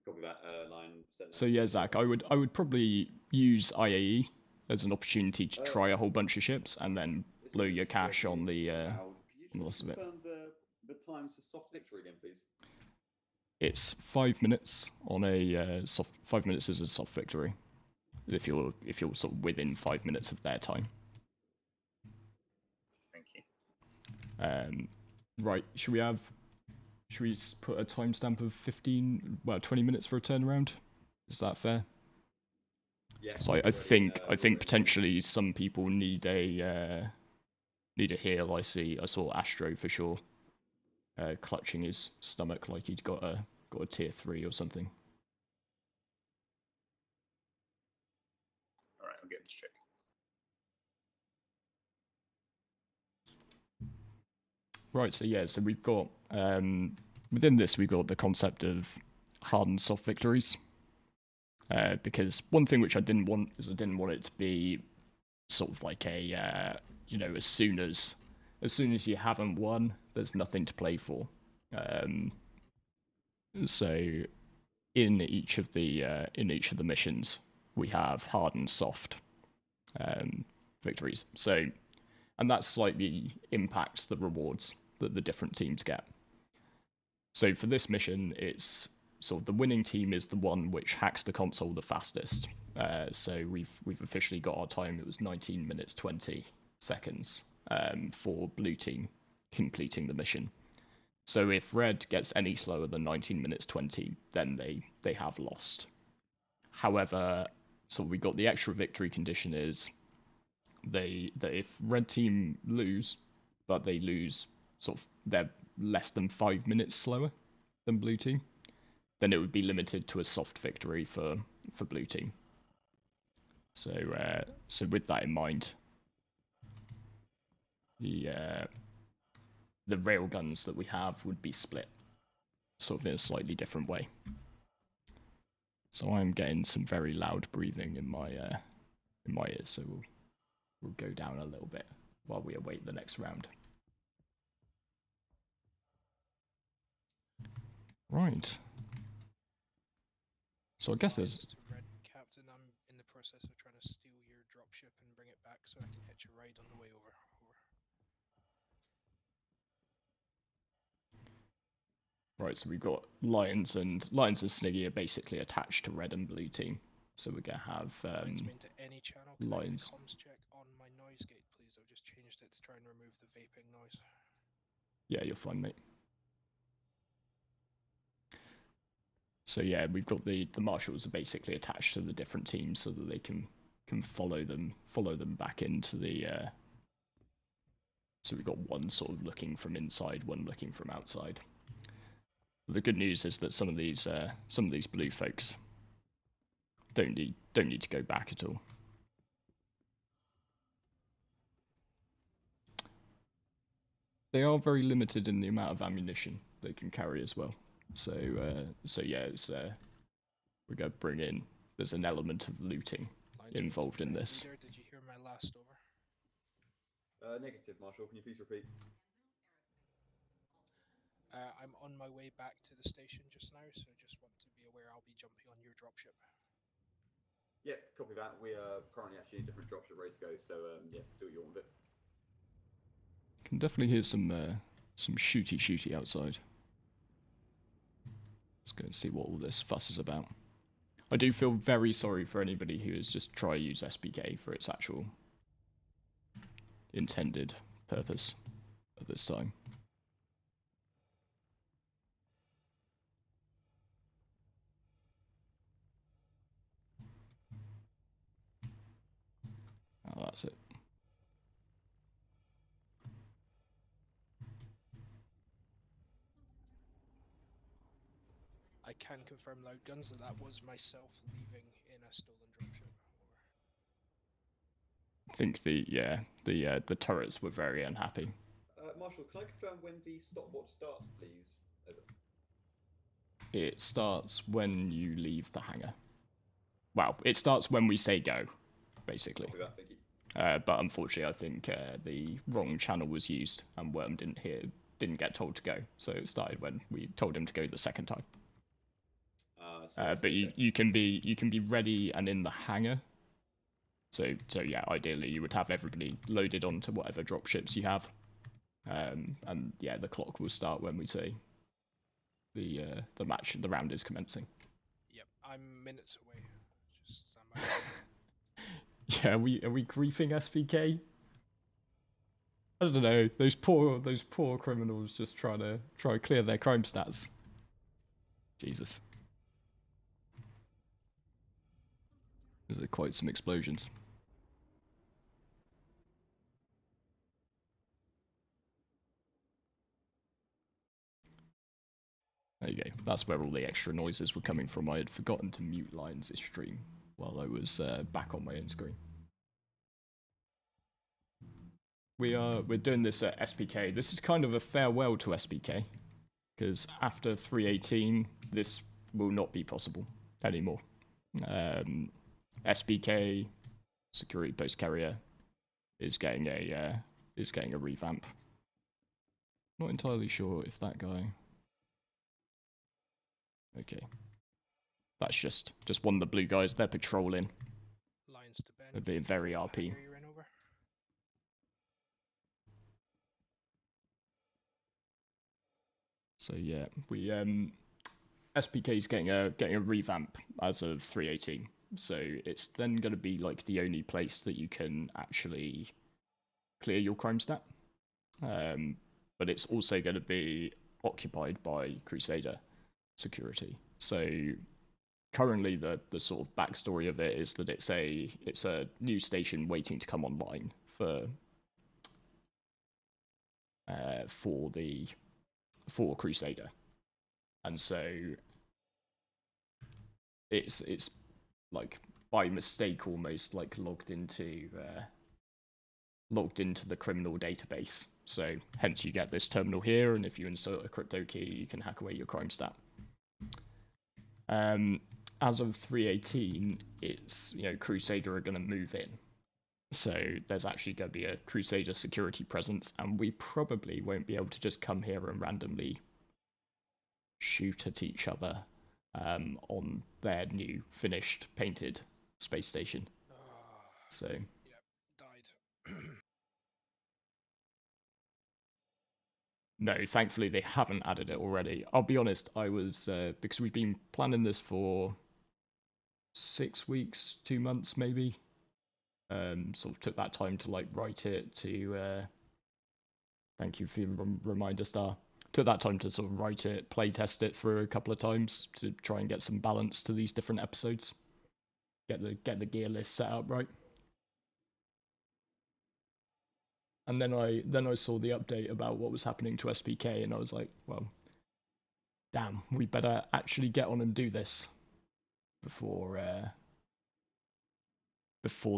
Copy that line. So yeah, Zach, I would probably use IAE as an opportunity to try a whole bunch of ships and then blow your cash on the rest of it. Confirm the times for soft victory again, please? It's 5 minutes on a 5 minutes is a soft victory. If you're sort of within 5 minutes of their time. Thank you. Right, should we put a timestamp of 20 minutes for a turnaround? Is that fair? Yeah. So I think potentially some people need a heal. I saw Astro for sure, clutching his stomach like he'd got a tier 3 or something. All right, I'll get this check. Right, so yeah, so we've got within this we've got the concept of hard and soft victories. Because one thing which I didn't want is I didn't want it to be sort of like a as soon as you haven't won, there's nothing to play for. So in each of the missions we have hard and soft victories. So, and that slightly impacts the rewards that the different teams get. So for this mission, it's sort of the winning team is the one which hacks the console the fastest. So we've officially got our time. It was 19 minutes 20 seconds for blue team completing the mission. So if red gets any slower than 19 minutes 20, then they have lost. However, so we got the extra victory condition is that if red team lose, but they lose they're less than 5 minutes slower than blue team, then it would be limited to a soft victory for blue team. So with that in mind, the railguns that we have would be split, sort of in a slightly different way. So I'm getting some very loud breathing in my ears, so we'll go down a little bit while we await the next round. Right. So I guess there's... Red Captain, I'm in the process of trying to steal your dropship and bring it back so I can hitch a ride on the way over. Right, so we've got Lions and Sniggy are basically attached to red and blue team. So we're gonna have to any channel. Lions. Comms check on my noise gate, please. I've just changed it to try and remove the vaping noise. Yeah, you're fine, mate. So yeah, we've got the marshals are basically attached to the different teams so that they can follow them back into the. So we've got one sort of looking from inside, one looking from outside. The good news is that some of these blue folks don't need to go back at all. They are very limited in the amount of ammunition they can carry as well. So yeah, it's we're gonna bring in. There's an element of looting involved in this. Leader, did you hear my last over? Negative, Marshall. Can you please repeat? I'm on my way back to the station just now, so just want to be aware I'll be jumping on your dropship. Yeah, copy that. We are currently actually in a different dropship ready to go, so yeah, do what you want with it. Can definitely hear some shooty outside. Let's go and see what all this fuss is about. I do feel very sorry for anybody who has just tried to use SPK for its actual intended purpose at this time. Oh, that's it. I can confirm, Loud Guns, that was myself leaving in a stolen dropship. I think the turrets were very unhappy. Marshall, can I confirm when the stopwatch starts, please? Over. It starts when you leave the hangar. Well, it starts when we say go, basically. Copy that, thank you. But unfortunately, I think the wrong channel was used, and Worm didn't get told to go. So it started when we told him to go the second time. But you can be ready and in the hangar. So yeah, ideally you would have everybody loaded onto whatever dropships you have, and yeah, the clock will start when we say the round is commencing. Yep, I'm minutes away. Just stand by. Yeah, are we griefing SPK? I don't know. Those poor criminals just trying to clear their crime stats. Jesus. Those are quite some explosions. There you go. That's where all the extra noises were coming from. I had forgotten to mute Lions' stream while I was back on my own screen. We're doing this at SPK. This is kind of a farewell to SPK, because after 3.18, this will not be possible anymore. SPK, Security Post Carrier, is getting a revamp. Not entirely sure if that guy. Okay, that's just one of the blue guys. They're patrolling. Lions to Ben. They're being very RP. So yeah, we SPK is getting a revamp as of 3.18. So it's then going to be like the only place that you can actually clear your crime stat. But it's also going to be occupied by Crusader security. So currently the sort of backstory of it is that it's a new station waiting to come online for Crusader. And so it's like by mistake almost like logged into the criminal database. So hence you get this terminal here, and if you insert a crypto key, you can hack away your crime stat. As of 3.18, it's, Crusader are going to move in. So there's actually going to be a Crusader security presence, and we probably won't be able to just come here and randomly shoot at each other on their new finished painted space station. So yep, died. No, thankfully they haven't added it already. I'll be honest, I was because we've been planning this for 6 weeks, 2 months maybe. Sort of took that time to like write it to thank you for your reminder, Star. took that time to sort of write it, play test it for a couple of times to try and get some balance to these different episodes. Get the gear list set up right. And then I saw the update about what was happening to SPK, and I was like, well, damn, we better actually get on and do this before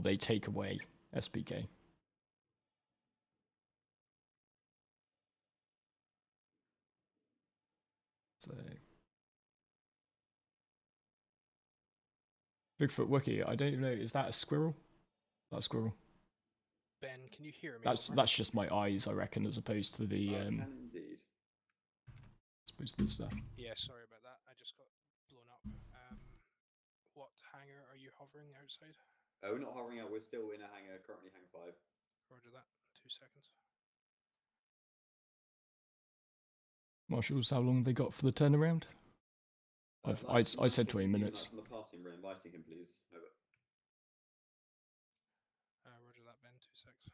they take away SPK. So Bigfoot Wookie, I don't even know, is that a squirrel? That squirrel? Ben, can you hear me? That's just my eyes, I reckon, as opposed to the indeed. as opposed to the stuff. Yeah, sorry about that. I just got blown up. What hangar are you hovering outside? We're not hovering out. We're still in a hangar, currently hangar 5. Roger that. 2 seconds. Marshals, how long have they got for the turnaround? I said 20 minutes. From the party, we're inviting him, please. Over. Roger that, Ben. 2 seconds.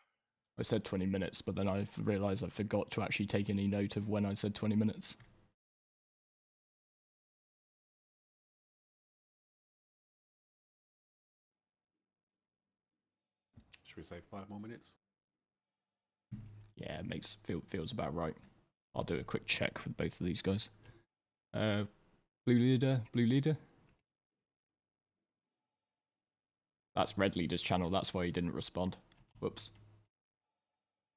I said 20 minutes, but then I realised I forgot to actually take any note of when I said 20 minutes. Should we say 5 more minutes? Yeah, it feels about right. I'll do a quick check with both of these guys. Blue leader. That's red leader's channel. That's why he didn't respond. Whoops.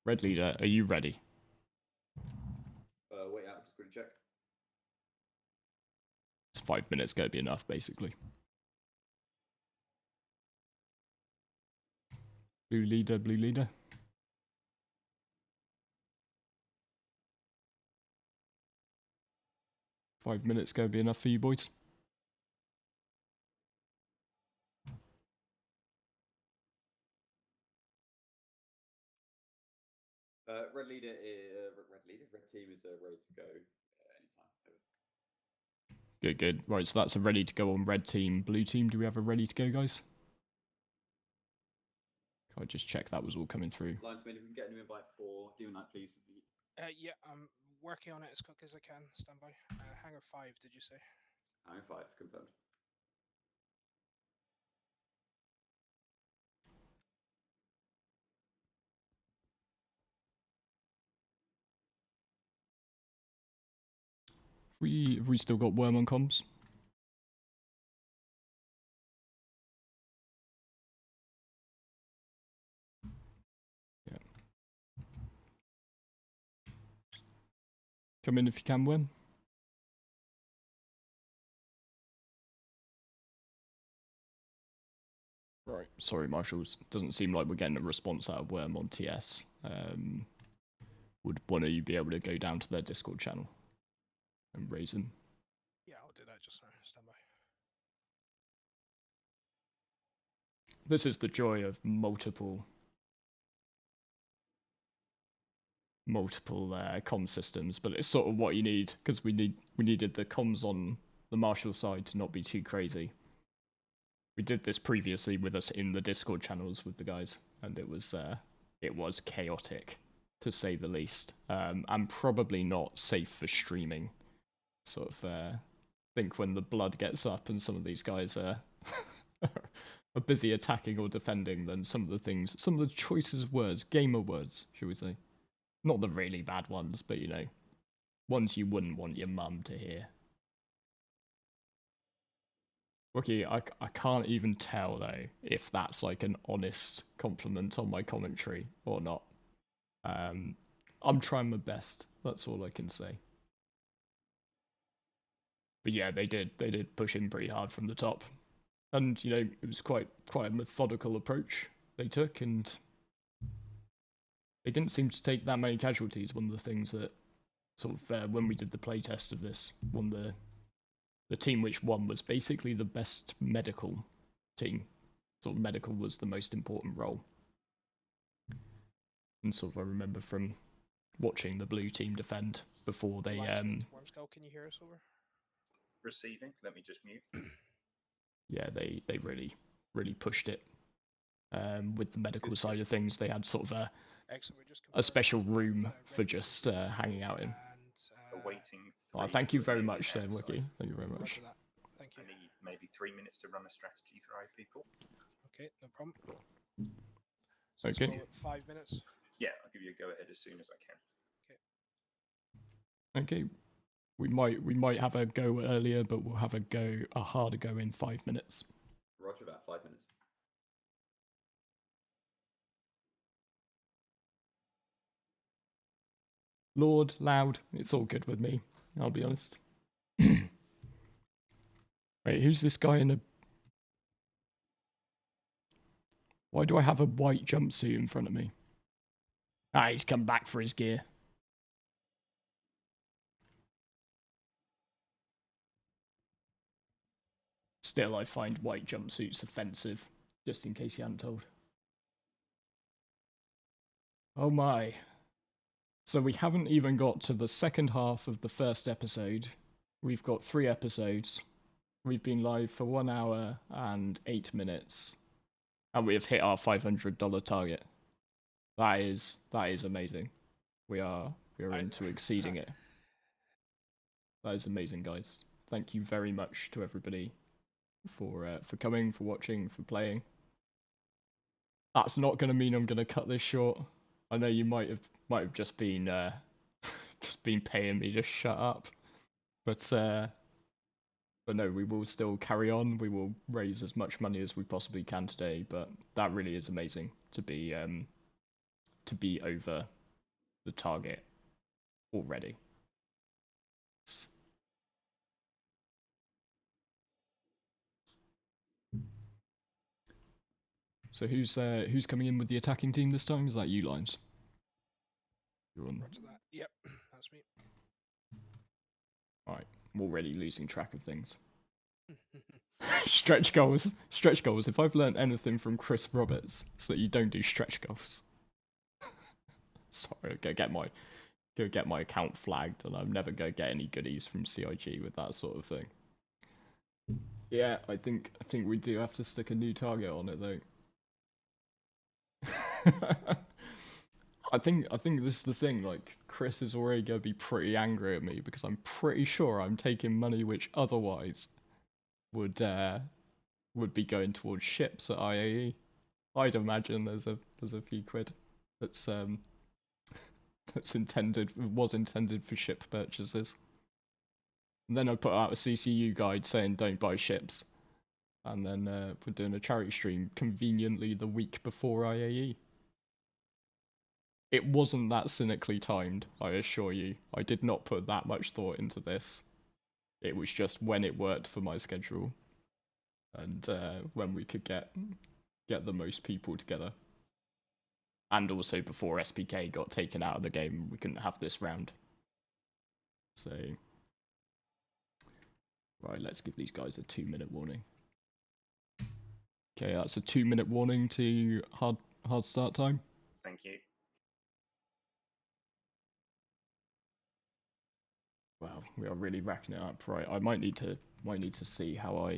Red leader, are you ready? Wait out, just quickly check. It's 5 minutes, gonna be enough, basically. Blue leader. Five minutes gonna be enough for you boys? Red team is ready to go anytime. Over. Good. Right, so that's a ready to go on red team. Blue team, do we have a ready to go, guys? Can I just check that was all coming through? Linesman, if we can get a new invite for Demon Knight, please. Yeah, I'm working on it as quick as I can. Stand by. Hangar 5, did you say? Hangar 5, confirmed. Have we still got Worm on comms? Yeah. Come in if you can, Worm. Right, sorry, Marshals. Doesn't seem like we're getting a response out of Worm on TS. Would one of you be able to go down to their Discord channel and raise them? Yeah, I'll do that just now. Stand by. This is the joy of multiple comm systems, but it's sort of what you need, because we needed the comms on the Marshal side to not be too crazy. We did this previously with us in the Discord channels with the guys, and it was chaotic, to say the least, and probably not safe for streaming. Sort of think when the blood gets up and some of these guys are busy attacking or defending, then some of the choices of words, gamer words, shall we say, not the really bad ones, but you know, ones you wouldn't want your mum to hear. Okay, I can't even tell though if that's like an honest compliment on my commentary or not. I'm trying my best. That's all I can say. But yeah, they did push in pretty hard from the top, and you know, it was quite a methodical approach they took, and they didn't seem to take that many casualties. One of the things that sort of when we did the playtest of this, the team which won was basically the best medical team. Sort of medical was the most important role. And sort of I remember from watching the blue team defend before they Wormskull, can you hear us over? Receiving. Let me just mute. Yeah, they really pushed it. With the medical side of things, they had sort of a special room for just hanging out in. And waiting. Oh, thank you very maybe much, then, outside. Wiki. Thank you very much. Roger that. Thank you. I need maybe 3 minutes to run a strategy through people. Okay, no problem. So let's Okay. call it 5 minutes. Yeah, I'll give you a go ahead as soon as I can. Okay. We might have a go earlier, but we'll have a harder go in 5 minutes. Roger that, 5 minutes. Lord, loud, it's all good with me, I'll be honest. Wait, who's this guy in a... Why do I have a white jumpsuit in front of me? Ah, he's come back for his gear. Still, I find white jumpsuits offensive, just in case you hadn't told. Oh my. So we haven't even got to the second half of the first episode. We've got 3 episodes. We've been live for 1 hour and 8 minutes. And we have hit our $500 target. That is amazing. We are into exceeding it. That is amazing, guys. Thank you very much to everybody for coming, for watching, for playing. That's not going to mean I'm going to cut this short. I know you might have just been paying me to shut up, but no, we will still carry on. We will raise as much money as we possibly can today. But that really is amazing to be over the target already. So who's coming in with the attacking team this time? Is that you, Limes? You're on. Roger that. Yep, that's me. Alright, I'm already losing track of things. Stretch goals. Stretch goals. If I've learned anything from Chris Roberts, it's that you don't do stretch goals. Sorry, go get my account flagged, and I'm never gonna get any goodies from CIG with that sort of thing. Yeah, I think we do have to stick a new target on it though. I think this is the thing, like, Chris is already going to be pretty angry at me because I'm pretty sure I'm taking money which otherwise would be going towards ships at IAE. I'd imagine there's a few quid that's was intended for ship purchases. And then I put out a CCU guide saying don't buy ships. And then we're doing a charity stream conveniently the week before IAE. It wasn't that cynically timed, I assure you. I did not put that much thought into this. It was just when it worked for my schedule. And when we could get the most people together. And also before SPK got taken out of the game, we couldn't have this round. So... Right, let's give these guys a 2-minute warning. Okay, that's a 2-minute warning to hard start time. Thank you. Wow, we are really racking it up. Right, I might need to see how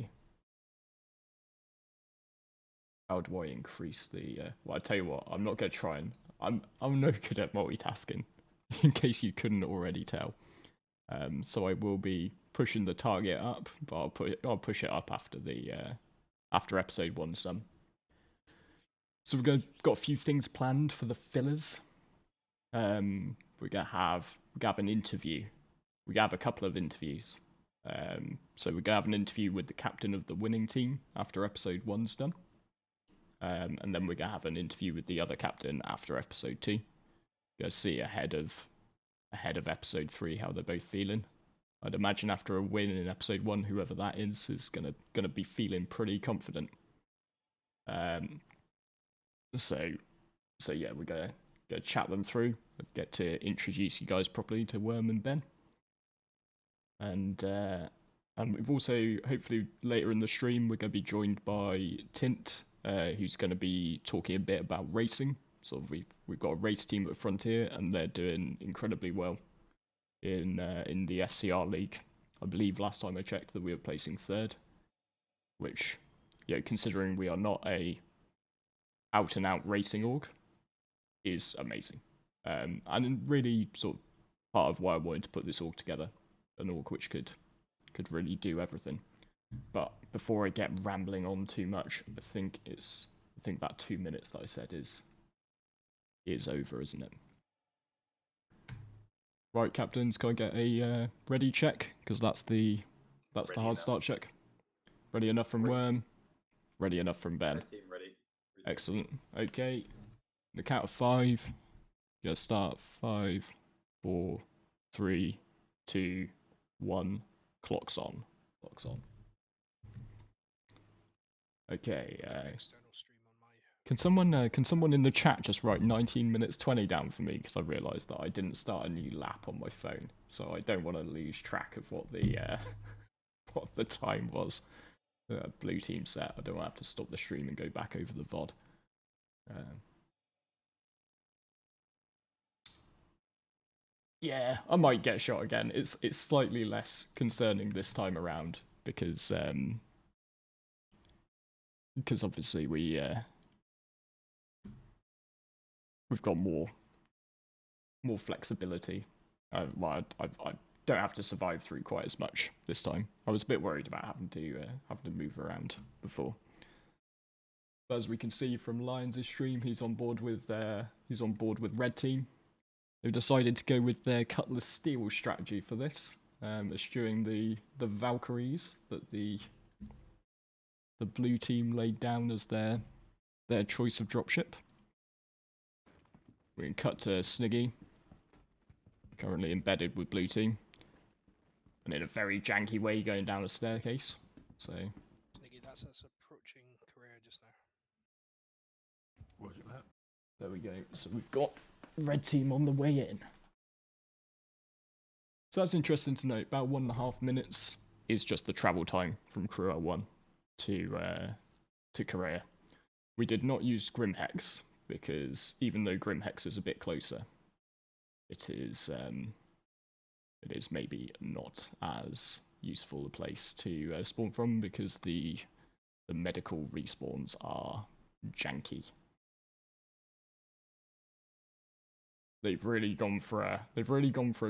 do I increase the well, I tell you what, I'm not gonna try and I'm no good at multitasking, in case you couldn't already tell. So I will be pushing the target up, but I'll push it up after the after episode 1's done. So got a few things planned for the fillers. We're gonna have an interview. We're gonna have a couple of interviews. So we're gonna have an interview with the captain of the winning team after episode 1's done. And then we're gonna have an interview with the other captain after episode 2. Gonna see ahead of episode 3 how they're both feeling. I'd imagine after a win in episode 1, whoever that is gonna be feeling pretty confident. So yeah, we're gonna chat them through, get to introduce you guys properly to Worm and Ben. And we've also, hopefully later in the stream, we're gonna be joined by Tint, who's gonna be talking a bit about racing. So we've got a race team at Frontier, and they're doing incredibly well in the SCR League. I believe last time I checked that we were placing 3rd, which, you know, considering we are not a out-and-out racing org, is amazing. And really sort of part of why I wanted to put this org together, an org which could really do everything. But before I get rambling on too much, I think that 2 minutes that I said is over, isn't it? Right, captains, can I get a ready check? Because that's the hard start check. Ready enough from Worm. Ready enough from Ben. Red team ready. Excellent. Okay. The count of 5. You're gonna start 5, 4, 3, 2, 1. Clock's on. Clock's on. Okay. External stream on my. Can someone in the chat just write 19 minutes 20 down for me? Because I realised that I didn't start a new lap on my phone, so I don't want to lose track of what the what the time was. Blue team set. I don't want to have to stop the stream and go back over the VOD. Yeah, I might get shot again. It's slightly less concerning this time around because obviously we've got more flexibility. I don't have to survive through quite as much this time. I was a bit worried about having to move around before. But as we can see from Lions' stream, he's on board with red team. They've decided to go with their Cutlass Steel strategy for this, eschewing the Valkyries that the blue team laid down as their choice of dropship. We can cut to Sniggy, currently embedded with blue team, and in a very janky way going down a staircase. So Sniggy, that's us approaching career just now. Roger that. there we go. So we've got red team on the way in. So that's interesting to note. About 1.5 minutes is just the travel time from Crew 1 to Korea. We did not use Grimhex because even though Grimhex is a bit closer, it is maybe not as useful a place to spawn from because the medical respawns are janky. They've really gone for a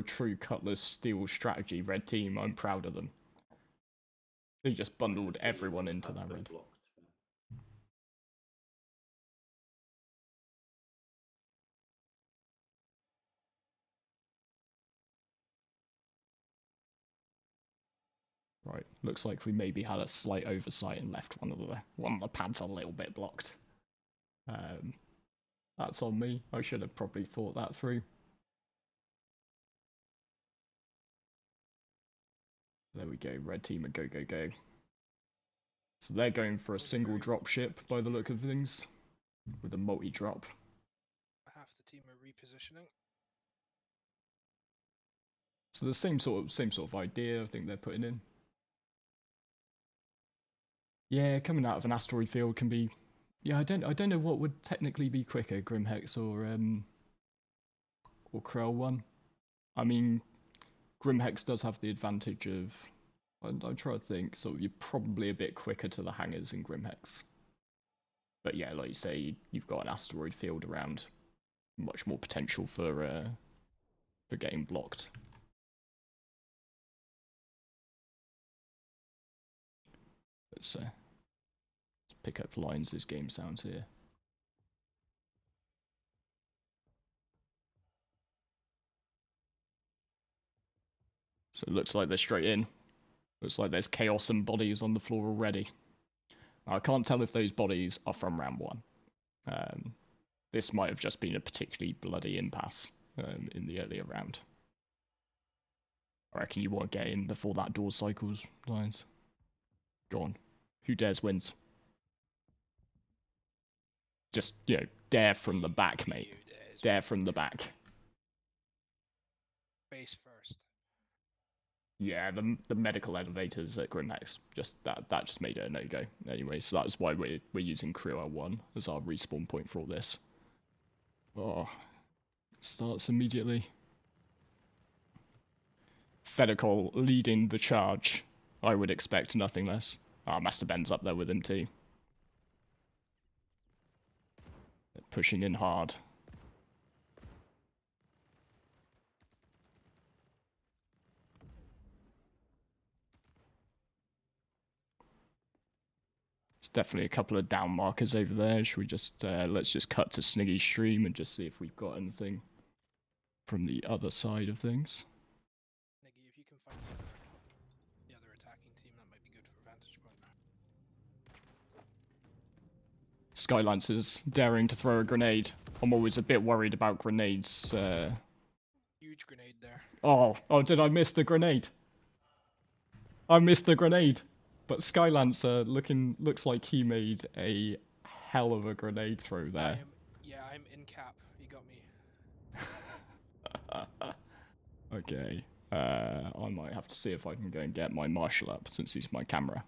true Cutlass Steel strategy, red team. I'm proud of them. They just bundled everyone into that red. Blocked. Right, looks like we maybe had a slight oversight and left one of the pads a little bit blocked. That's on me. I should have probably thought that through. There we go, red team and go. So they're going for a single drop ship by the look of things, with a multi-drop. Half the team are repositioning. So the same sort of idea I think they're putting in. Yeah, coming out of an asteroid field can be. Yeah, I don't know what would technically be quicker, Grimhex or Krell 1. I mean, Grimhex does have the advantage of. I'm trying to think. So you're probably a bit quicker to the hangars in Grimhex. But yeah, like you say, you've got an asteroid field around. Much more potential for getting blocked. Let's pick up Lions' game sounds here. So it looks like they're straight in. Looks like there's chaos and bodies on the floor already. Now, I can't tell if those bodies are from round 1. This might have just been a particularly bloody impasse in the earlier round. I reckon you want to get in before that door cycles, Lions. Go on. Who dares wins? Just, dare from the back, mate. Dare from the back. Base first. Yeah, the medical elevators at Grimhex, just that just made it a no-go. Anyway, so that's why we're using Crew 1 as our respawn point for all this. Oh, starts immediately. Fedicol leading the charge. I would expect nothing less. Master Ben's up there with him too. They're pushing in hard. definitely a couple of down markers over there. Should we just let's just cut to Sniggy's stream and just see if we've got anything from the other side of things. Niggy, if you can find the other attacking team, that might be good for vantage point. Skylancer's daring to throw a grenade. I'm always a bit worried about grenades. Huge grenade there. Oh, did I miss the grenade? I missed the grenade. But Skylancer looks like he made a hell of a grenade throw there. I'm in cap. You got me. Okay. I might have to see if I can go and get my Marshal up since he's my camera.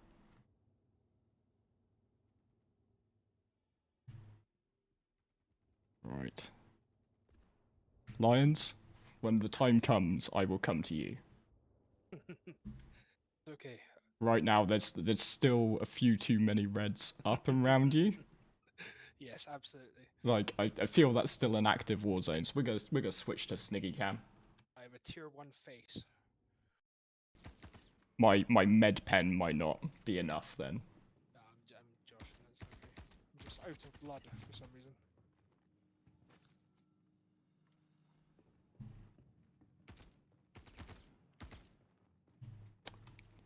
Right. Lions, when the time comes, I will come to you. Okay. Right now, there's still a few too many reds up and around you. Yes, absolutely. Like, I feel that's still an active war zone, so we're gonna switch to Sniggy Cam. I have a tier 1 face. My med pen might not be enough then. I'm Josh. That's okay. I'm just out of blood for some reason.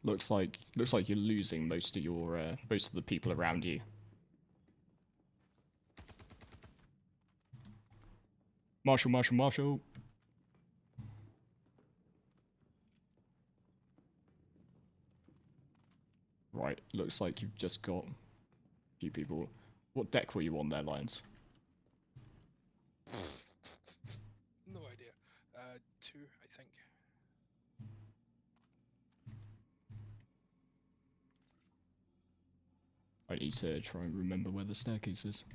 Looks like you're losing most of the people around you. Marshal. Right, looks like you've just got a few people. What deck were you on there, Lions? No idea. 2, I think. I need to try and remember where the staircase is.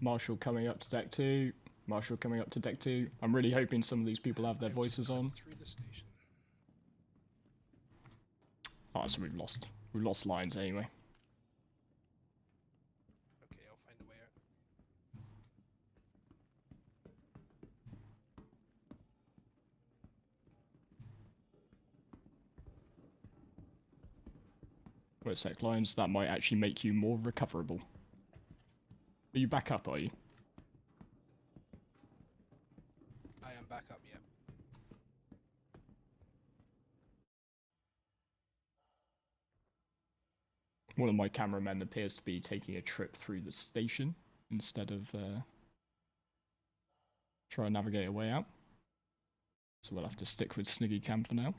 Marshal coming up to deck 2. Marshal coming up to deck 2. I'm really hoping some of these people have their voices on. Through the station. Oh, so we've lost Lions anyway. Okay, I'll find a way out. Wait a sec, Lions, that might actually make you more recoverable. Are you back up, are you? I am back up, yeah. One of my cameramen appears to be taking a trip through the station instead of try and navigate a way out. So we'll have to stick with Sniggy Cam for now.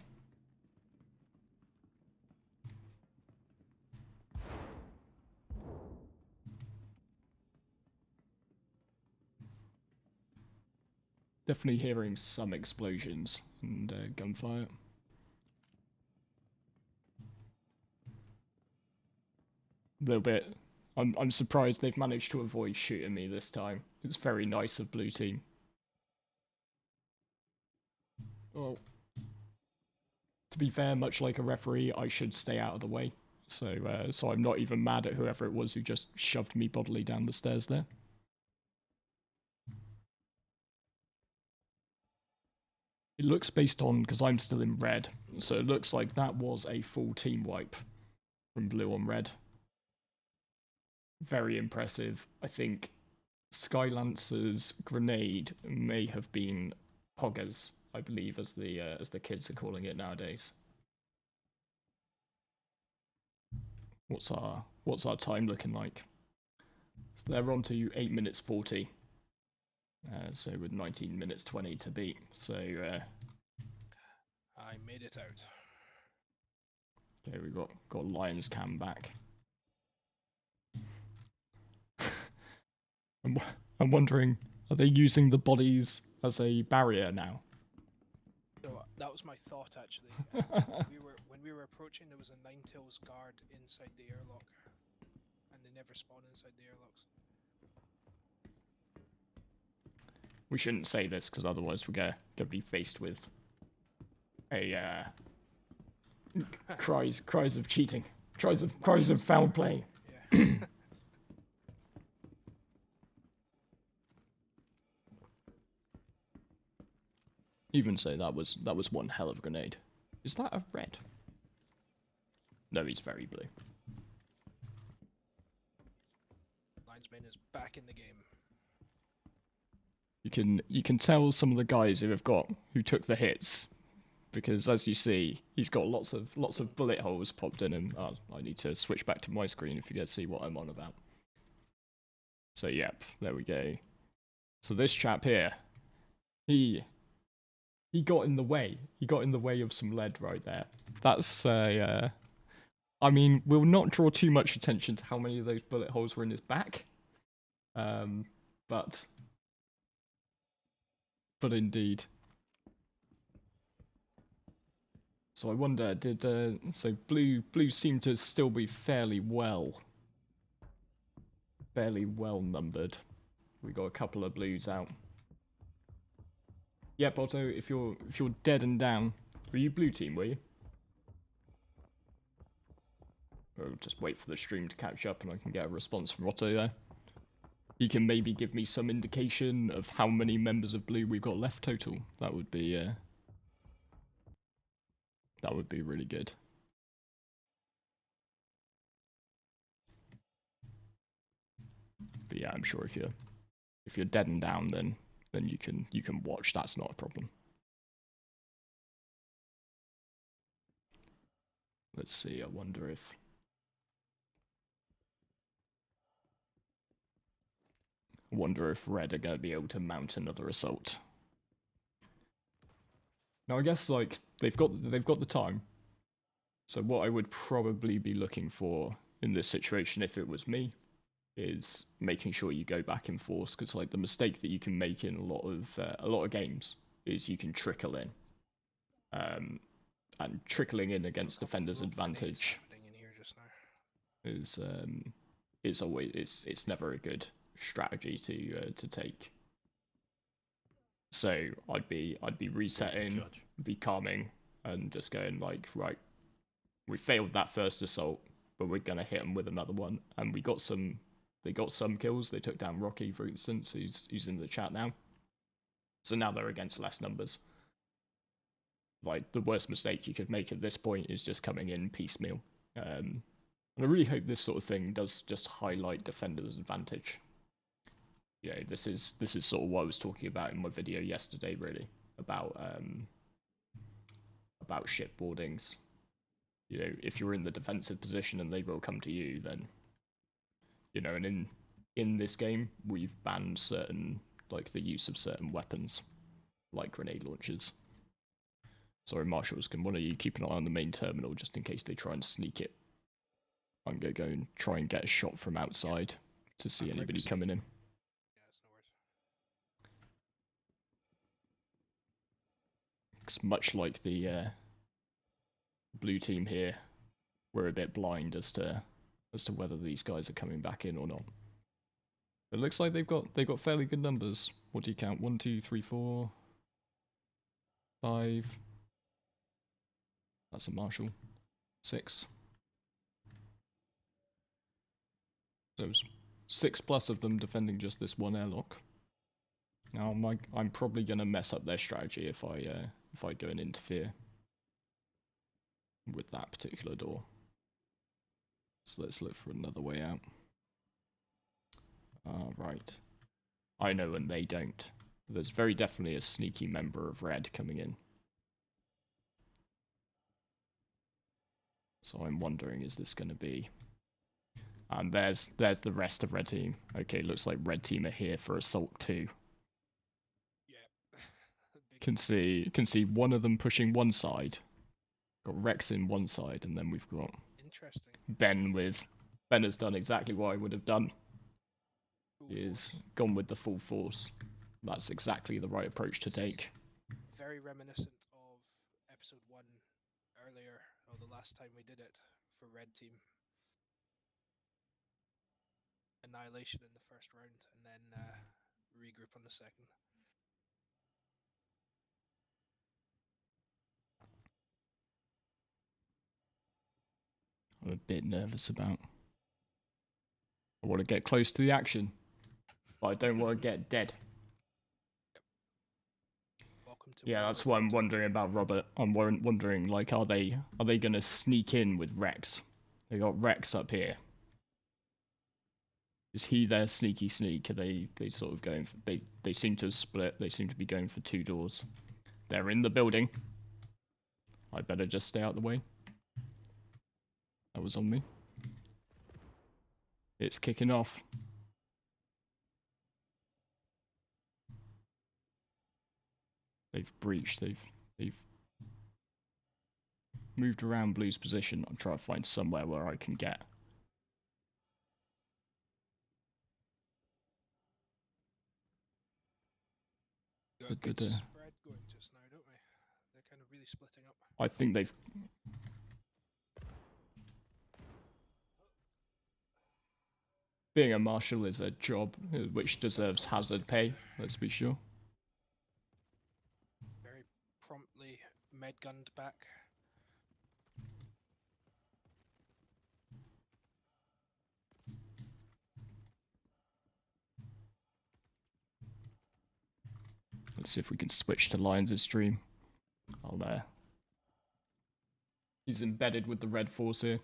Definitely hearing some explosions and gunfire. A little bit. I'm surprised they've managed to avoid shooting me this time. It's very nice of blue team. Well, to be fair, much like a referee, I should stay out of the way. So I'm not even mad at whoever it was who just shoved me bodily down the stairs there. It looks based on, because I'm still in red, so it looks like that was a full team wipe from blue on red. Very impressive. I think Skylancer's grenade may have been Poggers, I believe, as the kids are calling it nowadays. What's our time looking like? So they're on to 8 minutes 40. So with 19 minutes 20 to beat. So I made it out. Okay, we've got Lions Cam back. I'm wondering, are they using the bodies as a barrier now? So that was my thought actually. When we were approaching, there was a Ninetales guard inside the airlock, and they never spawn inside the airlocks. We shouldn't say this because otherwise we're gonna be faced with a cries of cheating, cries of foul play. Yeah. Even so, that was one hell of a grenade. Is that a red? No, he's very blue. Linesman is back in the game. You can tell some of the guys who took the hits, because as you see, he's got lots of bullet holes popped in him. Oh, I need to switch back to my screen if you guys see what I'm on about. So yep, there we go. So this chap here, he got in the way. He got in the way of some lead right there. That's I mean, we'll not draw too much attention to how many of those bullet holes were in his back. But indeed. So I wonder, so blue seemed to still be fairly well numbered. We got a couple of blues out. Yep, Otto, if you're dead and down, were you blue team, were you? I'll just wait for the stream to catch up and I can get a response from Otto there. He can maybe give me some indication of how many members of blue we've got left total. That would be really good. But yeah, I'm sure if you're dead and down, then you can watch. That's not a problem. Let's see. I wonder if red are going to be able to mount another assault. Now I guess like they've got the time. So what I would probably be looking for in this situation, if it was me, is making sure you go back in force, because like the mistake that you can make in a lot of games is you can trickle in, and trickling in against defenders' advantage is always it's never a good strategy to take. So I'd be resetting, be calming, and just going like, right, we failed that first assault, but we're gonna hit them with another one, and they got some kills. They took down Rocky, for instance, who's in the chat now. So now they're against less numbers. Like, the worst mistake you could make at this point is just coming in piecemeal. And I really hope this sort of thing does just highlight defenders' advantage. You know, this is sort of what I was talking about in my video yesterday, really, about shipboardings. You know, if you're in the defensive position and they will come to you, then, you know, and in this game, we've banned certain, like, the use of certain weapons, like grenade launchers. Sorry, Marshals, can one of you keep an eye on the main terminal just in case they try and sneak it? I'm going to go and try and get a shot from outside to see anybody coming in. Yeah, it's no worries. It's much like the blue team here, we're a bit blind as to whether these guys are coming back in or not. It looks like they've got fairly good numbers. What do you count? 1, 2, 3, 4, 5. That's a Marshal. 6. So there's 6+ of them defending just this one airlock. Now I'm probably gonna mess up their strategy if I go and interfere with that particular door. So let's look for another way out. Right. I know and they don't. There's very definitely a sneaky member of red coming in. So I'm wondering, is this going to be... And there's the rest of red team. Okay, looks like red team are here for assault 2. Yeah. Can see one of them pushing one side. Got Rex in one side, and then we've got Interesting. Ben has done exactly what I would have done. Full He has force. gone with the full force. That's exactly the right approach to take. Very reminiscent of episode 1 earlier, or the last time we did it for red team. Annihilation in the first round, and then regroup on the second. I'm a bit nervous about. I want to get close to the action, but I don't want to get dead. Welcome welcome to. Yeah, whatever that's what I'm route. wondering about, Robert. I'm wondering, like, are they gonna sneak in with Rex? They got Rex up here. Is he their sneaky sneak? Are they sort of going for, they seem to have split. They seem to be going for 2 doors. They're in the building. I better just stay out the way. That was on me. It's kicking off. They've breached. They've moved around Blue's position. I'm trying to find somewhere where I can get. We got a good spread going just now, don't we? They're kind of really splitting up. I think they've. Being a marshal is a job which deserves hazard pay, let's be sure. Very promptly med-gunned back. Let's see if we can switch to Lions' stream. Oh, there. He's embedded with the red force here.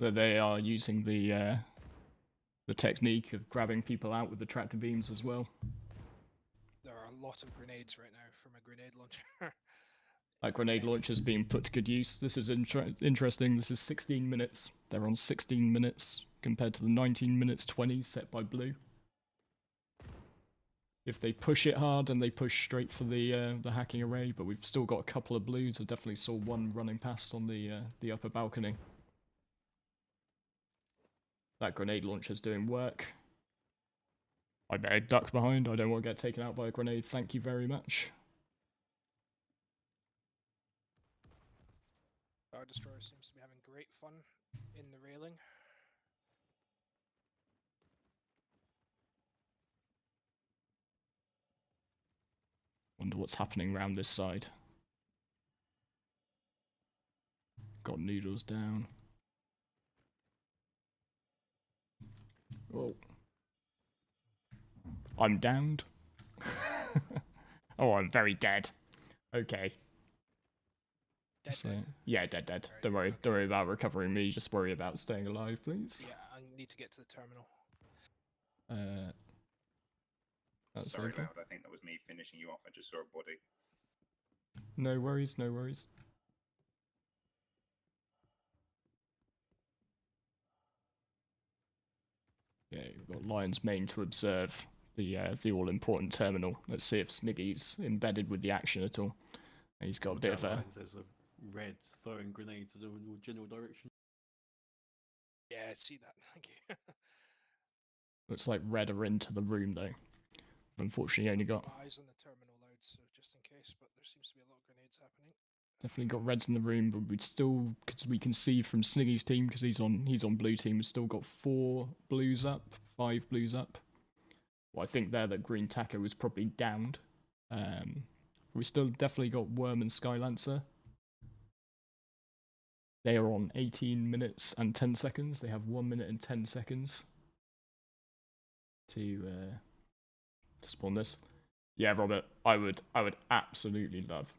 They are using the technique of grabbing people out with the tractor beams as well. There are a lot of grenades right now from a grenade launcher. That grenade launcher is being put to good use. This is interesting. This is 16 minutes. They're on 16 minutes compared to the 19 minutes 20 set by Blue. If they push it hard and they push straight for the hacking array, but we've still got a couple of Blues. I definitely saw one running past on the upper balcony. That grenade launcher's doing work. I better duck behind. I don't want to get taken out by a grenade. Thank you very much. Our destroyer seems to be having great fun in the railing. Wonder what's happening around this side. Got noodles down. Oh. I'm downed. Oh, I'm very dead. Okay. Dead, So, dead. yeah, dead. Right, Don't worry. okay. Don't worry about recovering me. Just worry about staying alive, please. Yeah, I need to get to the terminal. That's Sorry, okay. Loud. I think that was me finishing you off. I just saw a body. No worries, no worries. Yeah, we've got Lion's Mane to observe the all-important terminal. Let's see if Sniggy's embedded with the action at all. He's got a bit of a... There's a red throwing grenades in the general direction. Yeah, I see that. Thank you. Looks like red are into the room, though. Unfortunately, only got... Eyes on the terminal loud, so just in case, but there seems to be a lot of grenades happening. Definitely got reds in the room, but we'd still, because we can see from Sniggy's team, because he's on blue team, we've still got 4 blues up, 5 blues up. Well, I think there that Green Tacker was probably downed. We still definitely got Worm and Skylancer. They are on 18 minutes and 10 seconds. They have 1 minute and 10 seconds to spawn this. Yeah, Robert, I would absolutely love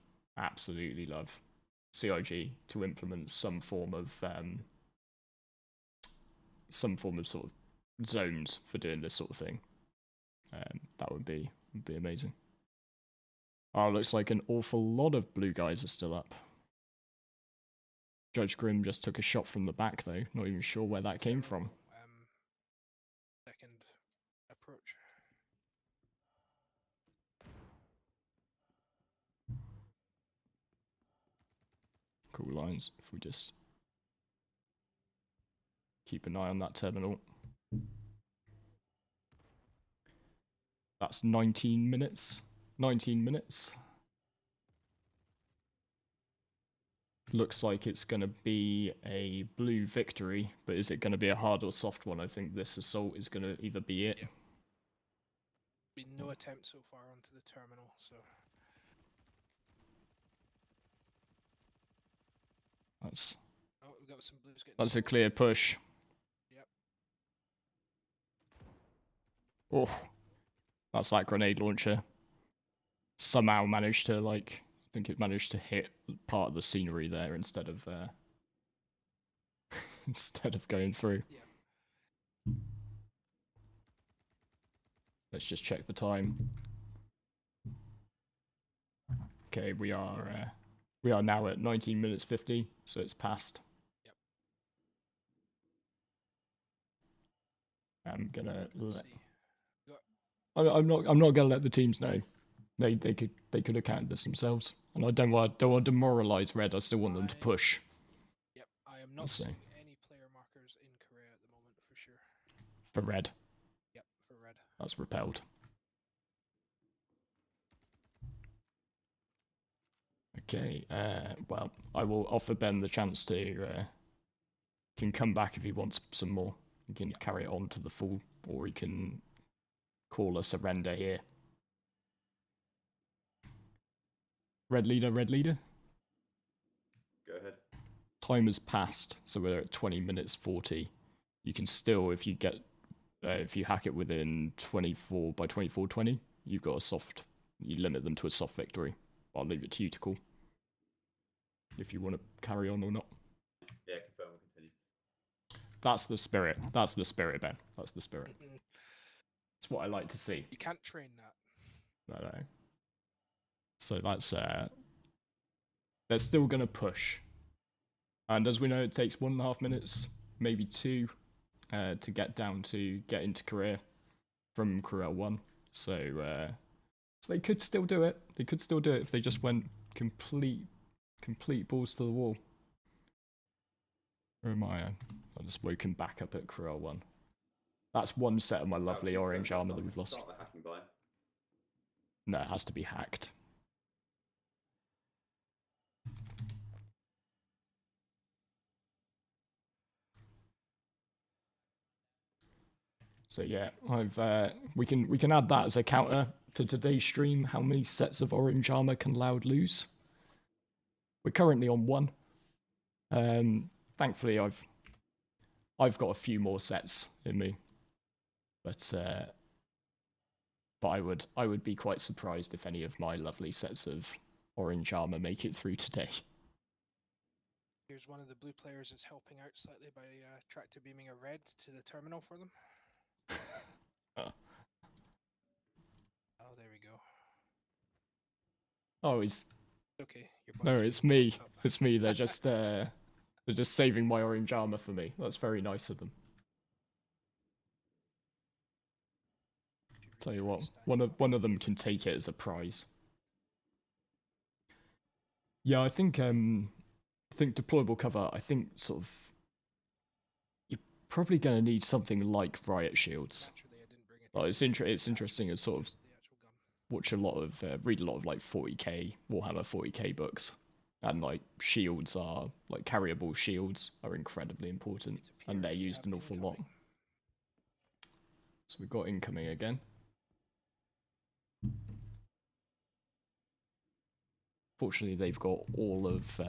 CIG to implement some form of sort of zones for doing this sort of thing. That would be amazing. Oh, looks like an awful lot of blue guys are still up. Judge Grimm just took a shot from the back, though. Not even sure where that came from. Second approach. Cool lines. If we just keep an eye on that terminal. That's 19 minutes. 19 minutes. Looks like it's going to be a blue victory, but is it going to be a hard or soft one? I think this assault is going to either be it. Yeah. Been no attempt so far onto the terminal, so... That's... Oh, we've got some blues getting... That's a clear push. Yep. Oh, that's that grenade launcher. somehow managed to like, I think it managed to hit part of the scenery there instead of instead of going through. Yeah. Let's just check the time. Okay, we are now at 19 minutes 50, so it's past. Yep. I'm gonna let. See. I'm not gonna let the teams know. They could have counted this themselves, and I don't want to demoralize Red. I still want them to push. Yep, I am not Let's see. seeing any player markers in Korea at the moment for sure. For Red, Yep, for Red. that's repelled. Okay. Well, I will offer Ben the chance to can come back if he wants some more. He can carry it on to the full, or he can call a surrender here. Red leader, red leader. Go ahead. Time has passed, so we're at 20 minutes 40. You can still, if you get, if you hack it within 24 by 24:20, you've got a soft. You limit them to a soft victory. I'll leave it to you to call if you want to carry on or not. Yeah, confirm. Continue. That's the spirit. That's the spirit, Ben. That's the spirit. It's what I like to see. You can't train that. No. So that's they're still gonna push, and as we know, it takes 1.5 minutes, maybe 2, to get into Korea from Korea 1. So they could still do it. They could still do it if they just went complete balls to the wall. Where am I? I just woken back up at Korea 1. That's one set of my lovely orange armor that we've lost. Start the hacking by. No, it has to be hacked. So yeah, we can add that as a counter to today's stream. How many sets of orange armor can Loud lose? We're currently on 1. Thankfully, I've got a few more sets in me, but I would be quite surprised if any of my lovely sets of orange armor make it through today. Here's one of the blue players is helping out slightly by tractor beaming a red to the terminal for them. Oh, there we go. Oh, he's Okay. no, it's me. It's me. They're just saving my orange armor for me. That's very nice of them. Tell you what, one of them can take it as a prize. Yeah, I think deployable cover. I think sort of you're probably going to need something like riot shields. Like, it's interesting to sort of watch read a lot of like 40k Warhammer 40k books, and like shields are like carryable shields are incredibly important, and they're used an awful lot. So we've got incoming again. Fortunately, they've got all of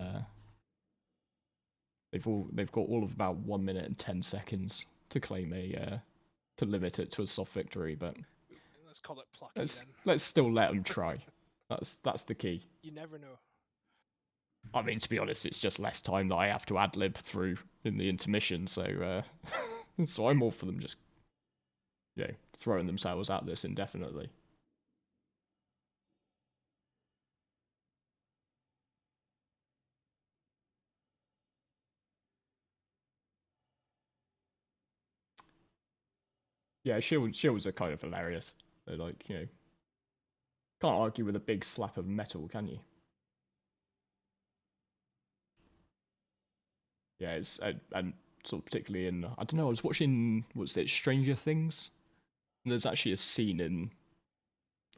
they've got all of about 1 minute and 10 seconds to claim a to limit it to a soft victory, but let's call it plucky let's still let them try. That's the key. You never know. I mean, to be honest, it's just less time that I have to ad-lib through in the intermission, so so I'm all for them just throwing themselves at this indefinitely. Yeah, shields are kind of hilarious. They're like, can't argue with a big slap of metal, can you? Yeah, it's and sort of particularly in, I don't know, I was watching, what's it, Stranger Things? And there's actually a scene in,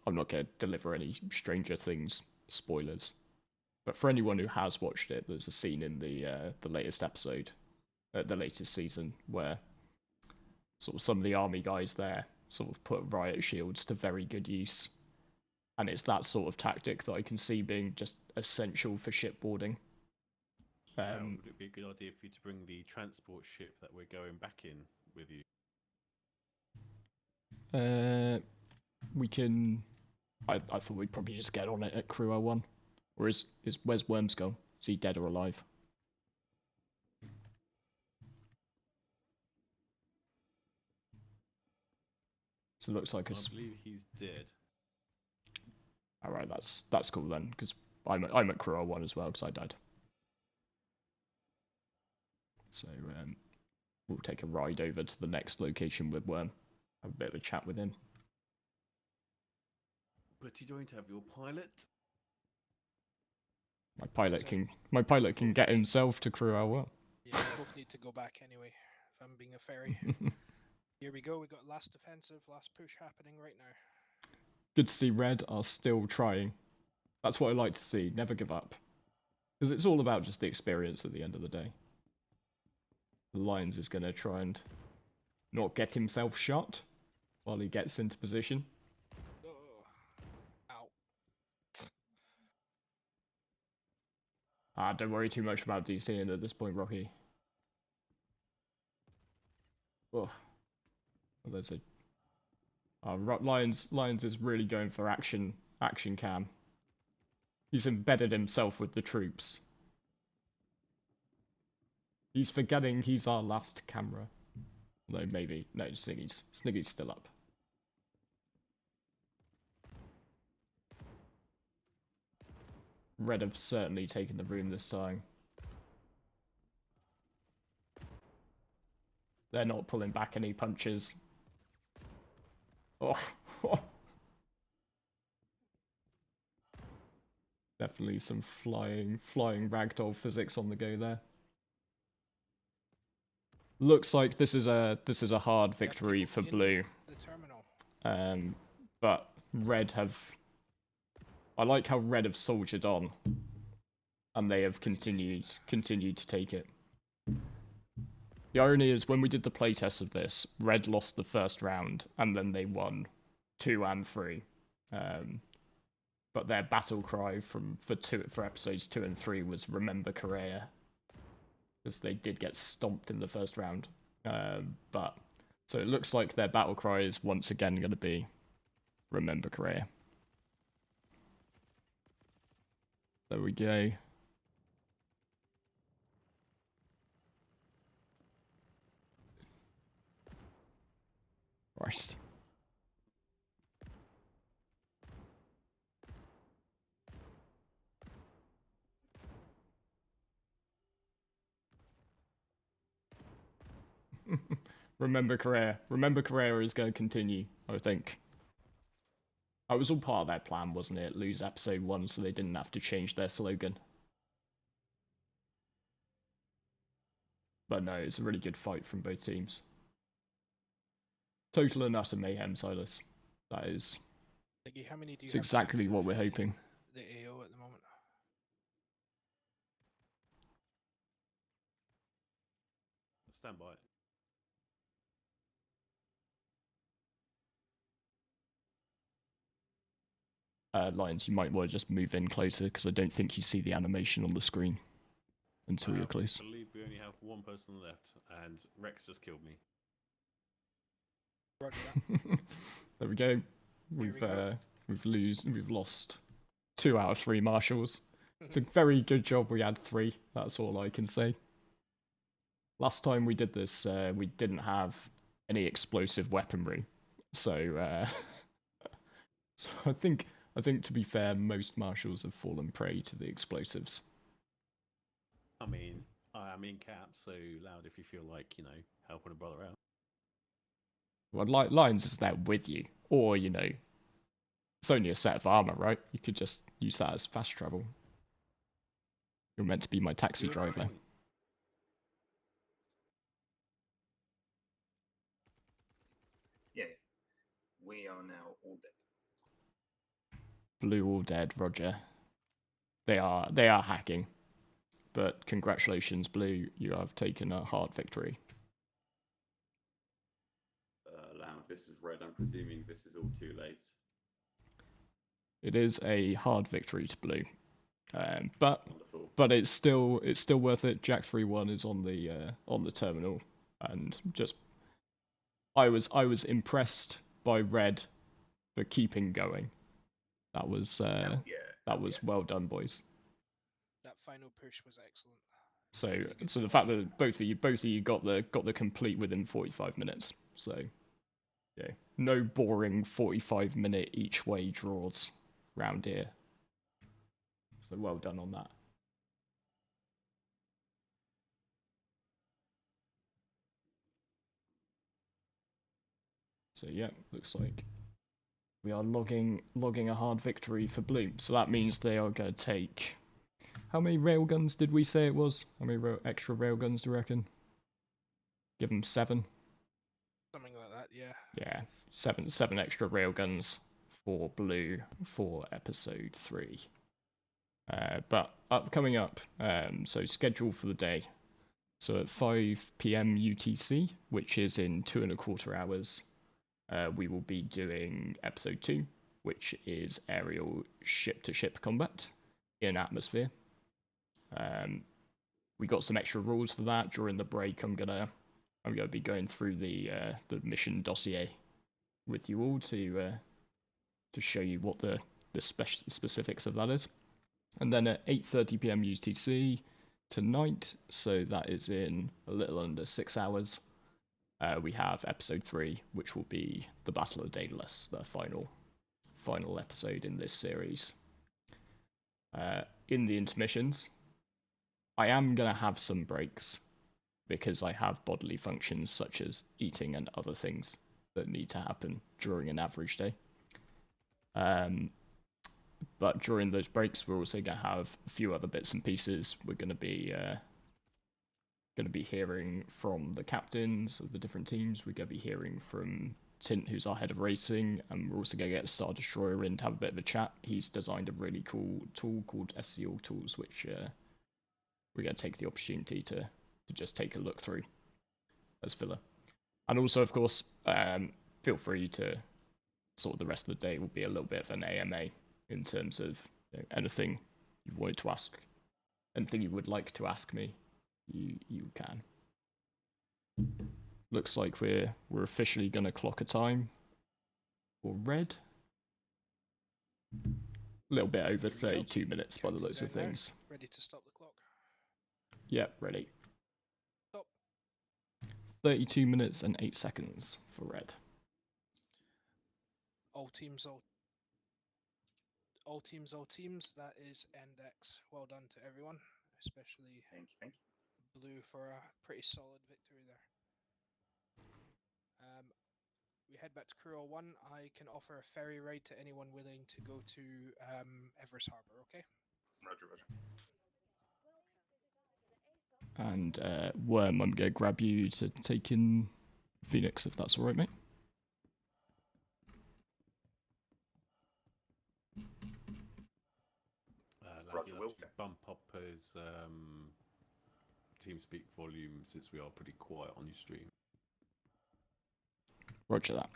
I'm not going to deliver any Stranger Things spoilers, but for anyone who has watched it, there's a scene in the latest episode, the latest season, where sort of some of the army guys there sort of put riot shields to very good use. And it's that sort of tactic that I can see being just essential for shipboarding. Would it be a good idea for you to bring the transport ship that we're going back in with you? We can I thought we'd probably just get on it at Crew 01. Or where's Worm's gone? Is he dead or alive? So it looks like I believe he's dead. Alright, that's cool then, because I'm at Crew 01 as well, because I died. So we'll take a ride over to the next location with Worm. Have a bit of a chat with him. But you don't have your pilot. My pilot can get himself to Crew 01. Yeah, we both need to go back anyway. If I'm being a fairy. Here we go. We got last defensive, last push happening right now. Good to see Red are still trying. That's what I like to see. Never give up. Because it's all about just the experience at the end of the day. The Lions is going to try and not get himself shot while he gets into position. Ow. Don't worry too much about DCing at this point, Rocky. Oh, there's a... Lions is really going for action cam. He's embedded himself with the troops. He's forgetting he's our last camera. Although maybe, no, Sniggy's still up. Red have certainly taken the room this time. They're not pulling back any punches. Oh. Definitely some flying ragdoll physics on the go there. Looks like this is a hard victory for Blue. The terminal. But Red have... I like how Red have soldiered on. And they have continued to take it. The irony is, when we did the playtest of this, Red lost the first round, and then they won 2 and 3. But their battle cry for episodes 2 and 3 was "Remember Korea," because they did get stomped in the first round. But so it looks like their battle cry is once again going to be "Remember Korea." There we go. Christ. Remember Korea. Remember Korea is going to continue, I think. That was all part of their plan, wasn't it? Lose episode 1 so they didn't have to change their slogan. But no, it's a really good fight from both teams. Total and utter mayhem, Silas. That is... Nikki, how many do you it's have exactly what we're hoping. The AO at the moment. Stand by. Lions, you might want to just move in closer, because I don't think you see the animation on the screen until you're close. I believe we only have one person left, and Rex just killed me. Roger that. There we go. We've lost 2 out of 3 marshals. It's a very good job we had 3. That's all I can say. Last time we did this, we didn't have any explosive weaponry, so so I think to be fair, most marshals have fallen prey to the explosives. I mean, I am in cap, so loud if you feel like, helping a brother out. Well, Lions is there with you, or it's only a set of armor, right? You could just use that as fast travel. You're meant to be my taxi driver. Yeah, we are now all dead. Blue all dead, Roger. They are hacking. But congratulations, Blue, you have taken a hard victory. Loud, this is Red. I'm presuming this is all too late. It is a hard victory to Blue. But Wonderful. But it's still worth it. Jack 3-1 is on the terminal, and just I was impressed by Red for keeping going. That was Yeah. that was well done, boys. That final push was excellent. So the fact that both of you got the complete within 45 minutes. So yeah, no boring 45-minute each way draws round here. So well done on that. So yeah, looks like we are logging a hard victory for Blue. So that means they are going to take. How many railguns did we say it was? How many extra railguns do you reckon? Give them 7. Something like that, yeah. Yeah, seven extra railguns for Blue for episode 3. But coming up, so schedule for the day. So at 5 p.m. UTC, which is in 2.25 hours, we will be doing episode 2, which is aerial ship-to-ship combat in atmosphere. We got some extra rules for that during the break. I'm gonna be going through the mission dossier with you all to show you what the specifics of that is. And then at 8:30 p.m. UTC tonight, so that is in a little under 6 hours, we have episode 3, which will be the Battle of Daedalus, the final episode in this series. In the intermissions, I am going to have some breaks because I have bodily functions such as eating and other things that need to happen during an average day. But during those breaks, we're also going to have a few other bits and pieces. We're going to be hearing from the captains of the different teams. We're going to be hearing from Tint, who's our head of racing, and we're also going to get Star Destroyer in to have a bit of a chat. He's designed a really cool tool called SCL Tools, which we're going to take the opportunity to just take a look through as filler. And also, of course, feel free to sort of the rest of the day will be a little bit of an AMA in terms of anything you wanted to ask, anything you would like to ask me, you can. Looks like we're officially going to clock a time for red. A little bit over 32 minutes by the looks of things. Ready to stop the clock? Yep, ready. Stop. 32 minutes and 8 seconds for red. All teams. That is Index. Well done to everyone, especially Thank you. Blue for a pretty solid victory there. We head back to Crew 01. I can offer a ferry ride to anyone willing to go to Everest Harbour, okay? Roger. And Worm, I'm going to grab you to take in Phoenix, if that's alright, mate. Roger, will bump up his TeamSpeak volume since we are pretty quiet on your stream. Roger that.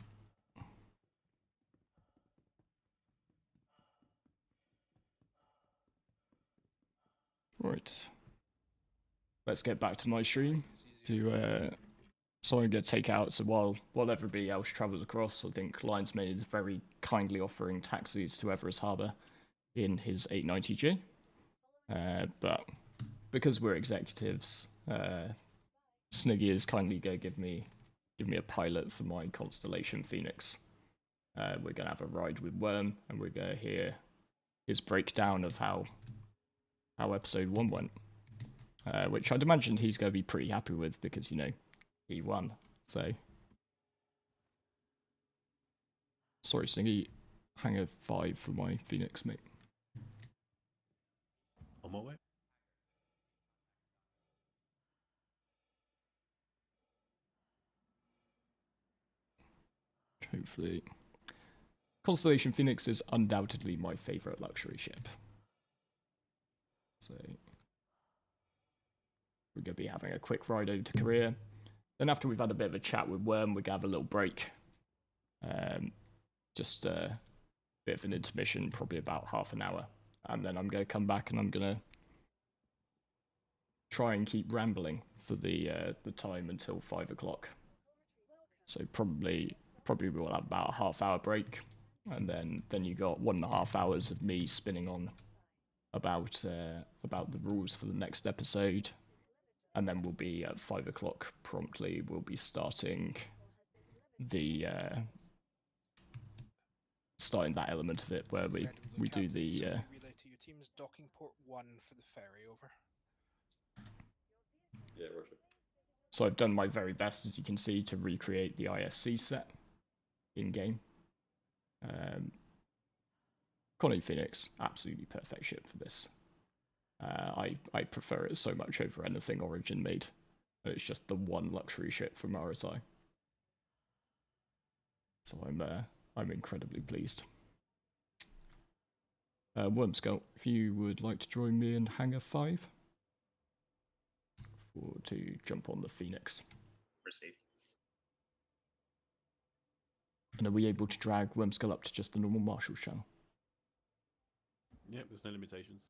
Right. Let's get back to my stream. So I'm going to take out, so while everybody else travels across, I think Lionsman is very kindly offering taxis to Everest Harbour in his 890G. But because we're executives, Sniggy is kindly going to give me a pilot for my Constellation Phoenix. We're going to have a ride with Worm, and we're going to hear his breakdown of how episode 1 went. Which I'd imagine he's going to be pretty happy with because, he won. So, sorry, Sniggy, hang a 5 for my Phoenix, mate. On my way. Hopefully. Constellation Phoenix is undoubtedly my favourite luxury ship. So, we're going to be having a quick ride over to Korea. Then after we've had a bit of a chat with Worm, we're going to have a little break. Just a bit of an intermission, probably about half an hour. And then I'm going to come back and I'm going to try and keep rambling for the time until 5 o'clock. So probably we'll have about a half-hour break. and then you got 1.5 hours of me spinning on about the rules for the next episode, and then we'll be at 5 o'clock promptly. We'll be starting that element of it where we do the relay to your team's docking port 1 for the ferry, over. Yeah, roger. So I've done my very best, as you can see, to recreate the ISC set in game. Connie Phoenix, absolutely perfect ship for this. I prefer it so much over anything Origin made. It's just the one luxury ship from RSI. So I'm incredibly pleased. Wormskull, if you would like to join me in Hangar 5 to jump on the Phoenix. Received. And are we able to drag Wormskull up to just the normal Marshall channel? Yep, there's no limitations.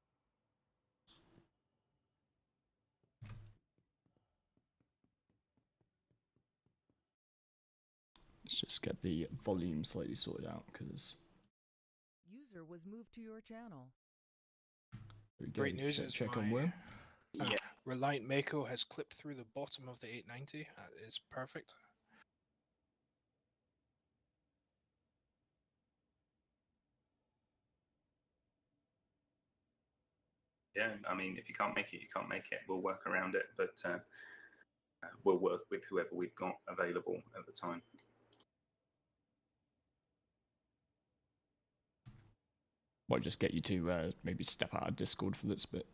Let's just get the volume slightly sorted out, because... User was moved to your channel. Great news is check my, on Worm. Yeah. Reliant Mako has clipped through the bottom of the 890. That is perfect. Yeah, I mean, if you can't make it, you can't make it. We'll work around it, but we'll work with whoever we've got available at the time. Might just get you to maybe step out of Discord for this bit.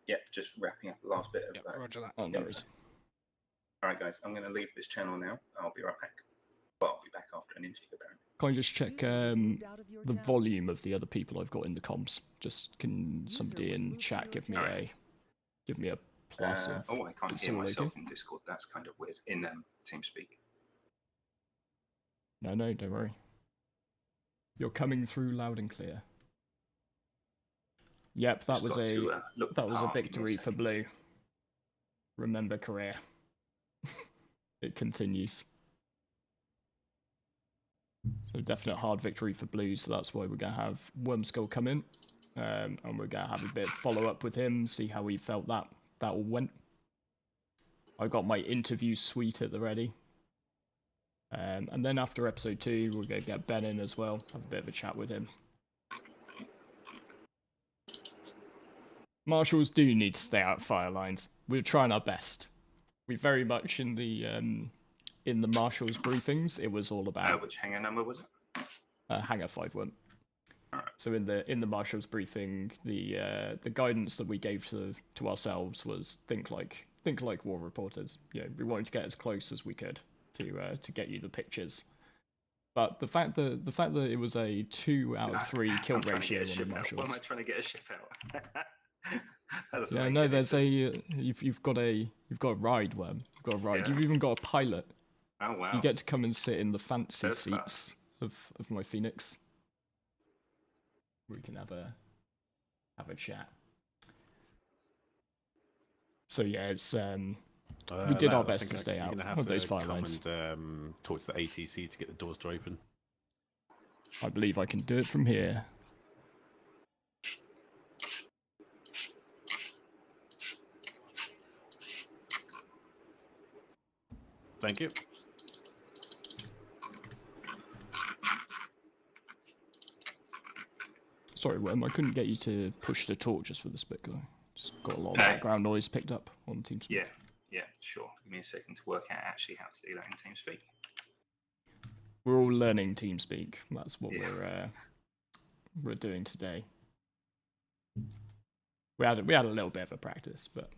Yep, just wrapping up the last bit of Yep, that. roger that. Oh, no worries. All right, guys, I'm going to leave this channel now. I'll be right back. Well, I'll be back after an interview, apparently. Can I just check User was moved out of your the channel. volume of the other people I've got in the comms? Just can somebody was in moved to chat your give me channel. a plus of Oh, I can't it's hear all myself okay? in Discord. That's kind of weird. In TeamSpeak. No, don't worry. You're coming through loud and clear. Yep, that Just was got a to, look that was a apart. Give me victory for second. blue. Remember career. It continues. So definite hard victory for blue, so that's why we're going to have Wormskull come in. And we're going to have a bit of follow-up with him, see how he felt that all went. I got my interview suite at the ready. And then after episode 2, we're going to get Ben in as well, have a bit of a chat with him. Marshals do need to stay out of fire lines. We're trying our best. We very much in the Marshals briefings, it was all about Which hangar number was it? Hangar 5-1. Alright. So in the Marshals briefing, the guidance that we gave to ourselves was think like war reporters. You know, we wanted to get as close as we could to get you the pictures. But the fact that it was a 2 out of 3 kill I'm trying to ratio get a on the ship out. Marshals. Why am I trying to get a ship out? That doesn't Yeah, make no, any there's sense. you've got a ride, Worm. You've got a ride. Yeah. You've even got a pilot. Oh wow. You get to come and sit in the fancy First class. seats of my Phoenix. We can have a chat. So yeah, it's we did our best to stay out of those fire lines. And, talk to the ATC to get the doors to open. I believe I can do it from here. Thank you. Sorry, Worm, I couldn't get you to push the talk just for this bit, guy. Just got a lot of background noise picked up on TeamSpeak. Yeah, sure. Give me a second to work out actually how to do that in TeamSpeak. We're all learning TeamSpeak. That's what Yeah. we're doing today. We had a little bit of a practice, but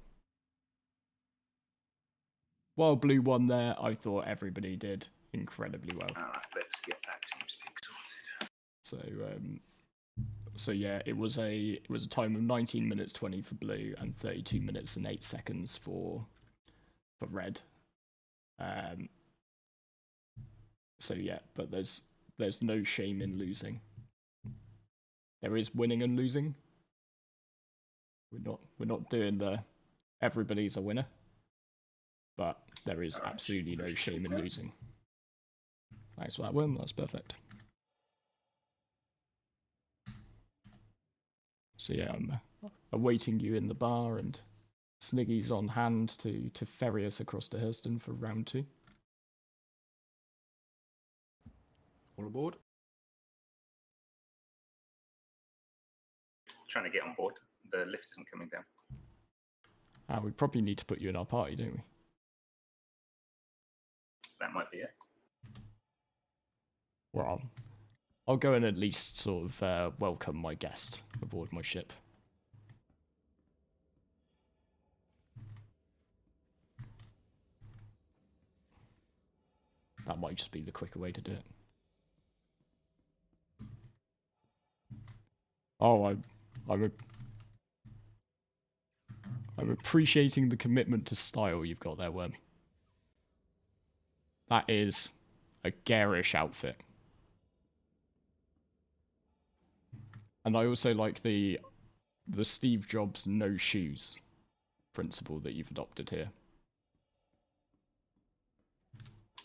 while blue won there, I thought everybody did incredibly well. All right, let's get that TeamSpeak sorted. So yeah, it was a time of 19 minutes 20 for blue and 32 minutes and 8 seconds for red. So yeah, but there's no shame in losing. There is winning and losing. We're not doing the everybody's a winner, but there is absolutely no shame in losing. Thanks for that, Worm. That's perfect. So yeah, I'm awaiting you in the bar, and Sniggy's on hand to ferry us across to Hurston for round 2. All aboard. Trying to get on board. The lift isn't coming down. We probably need to put you in our party, don't we? That might be it. Well, I'll go and at least sort of welcome my guest aboard my ship. That might just be the quicker way to do it. Oh, I'm appreciating the commitment to style you've got there, Worm. That is a garish outfit. And I also like the Steve Jobs no shoes principle that you've adopted here.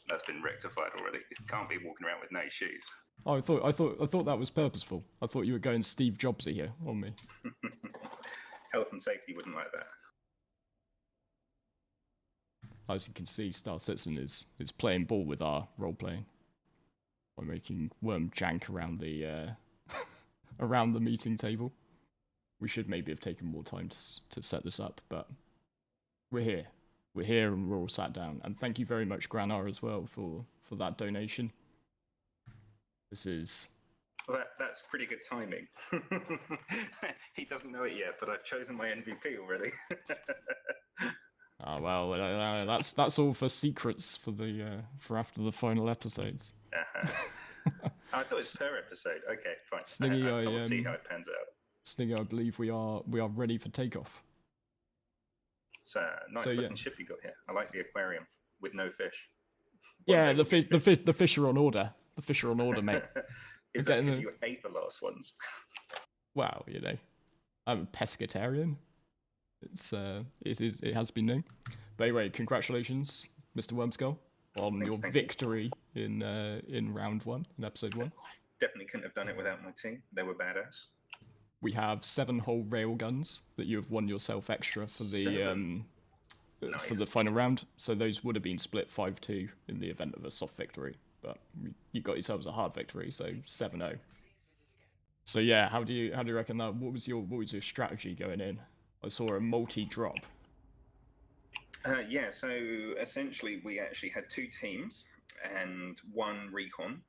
That's been rectified already. You can't be walking around with no shoes. Oh, I thought that was purposeful. I thought you were going Steve Jobsy here on me. Health and safety wouldn't like that. As you can see, Star Citizen is playing ball with our role playing by making Worm jank around the around the meeting table. We should maybe have taken more time to set this up, but we're here. We're here and we're all sat down. And thank you very much, Granar, as well, for that donation. This is... Well, that's pretty good timing. He doesn't know it yet, but I've chosen my MVP already. Oh, well, that's all for secrets for after the final episodes. I thought it was per episode. Okay, fine. Sniggy, I will see how it pans out. Sniggy, I believe we are ready for takeoff. It's a nice looking ship you got here. I like the aquarium with no fish. Yeah, the fish are on order. The fish are on order, mate. Is that because you ate the last ones? Well, you know, I'm a pescatarian. It has been known. But anyway, congratulations, Mr. Wormskull, on your victory in round 1, in episode 1. Definitely couldn't have done it without my team. They were badass. We have 7 whole railguns that you have won yourself extra for the for the final round. So those would have been split 5-2 in the event of a soft victory, but you got yourselves a hard victory, so 7-0. So yeah, how do you reckon that? What was your strategy going in? I saw a multi-drop. Yeah, so essentially we actually had 2 teams and 1 recon.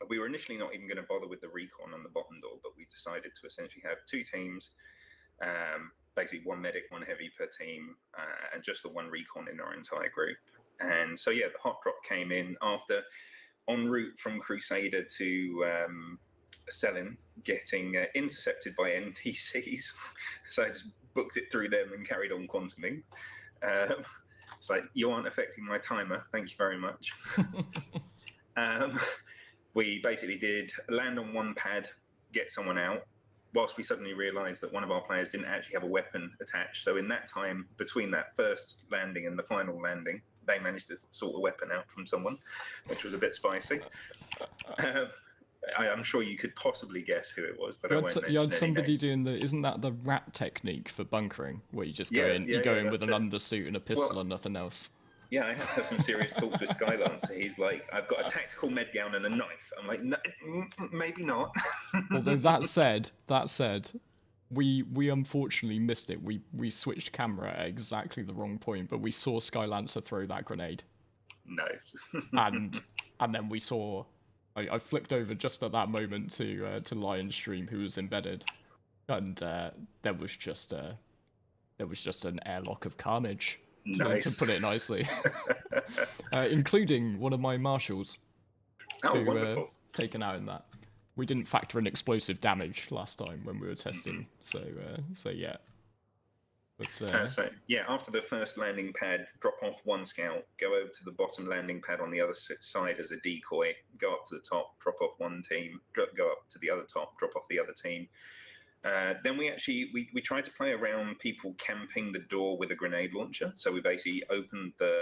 We were initially not even going to bother with the recon on the bottom door, but we decided to essentially have 2 teams, basically 1 medic, 1 heavy per team, and just the 1 recon in our entire group. And so yeah, the hot drop came in after en route from Crusader to Selin, getting intercepted by NPCs. So I just booked it through them and carried on quantuming. It's like, you aren't affecting my timer, thank you very much. We basically did land on 1 pad, get someone out, whilst we suddenly realised that one of our players didn't actually have a weapon attached. So in that time, between that first landing and the final landing, they managed to sort a weapon out from someone, which was a bit spicy. I'm sure you could possibly guess who it was, but I won't mention you had any somebody names. doing isn't that the rat technique for bunkering, where you just go in with an undersuit and a pistol and nothing else? Yeah, I had to have some serious talks with Skylancer. He's like, I've got a tactical med gown and a knife. I'm like, no, maybe not. Although that said, we unfortunately missed it. We switched camera at exactly the wrong point, but we saw Skylancer throw that grenade. Nice. and then we saw, I flicked over just at that moment to Livestream, who was embedded, and there was just an airlock of carnage. Nice. To put it nicely. Including one of my marshals who were taken out in that. We didn't factor in explosive damage last time when we were testing, so yeah. But, so yeah, after the first landing pad, drop off 1 scout, go over to the bottom landing pad on the other side as a decoy, go up to the top, drop off 1 team, go up to the other top, drop off the other team. Then we tried to play around people camping the door with a grenade launcher. So we basically opened the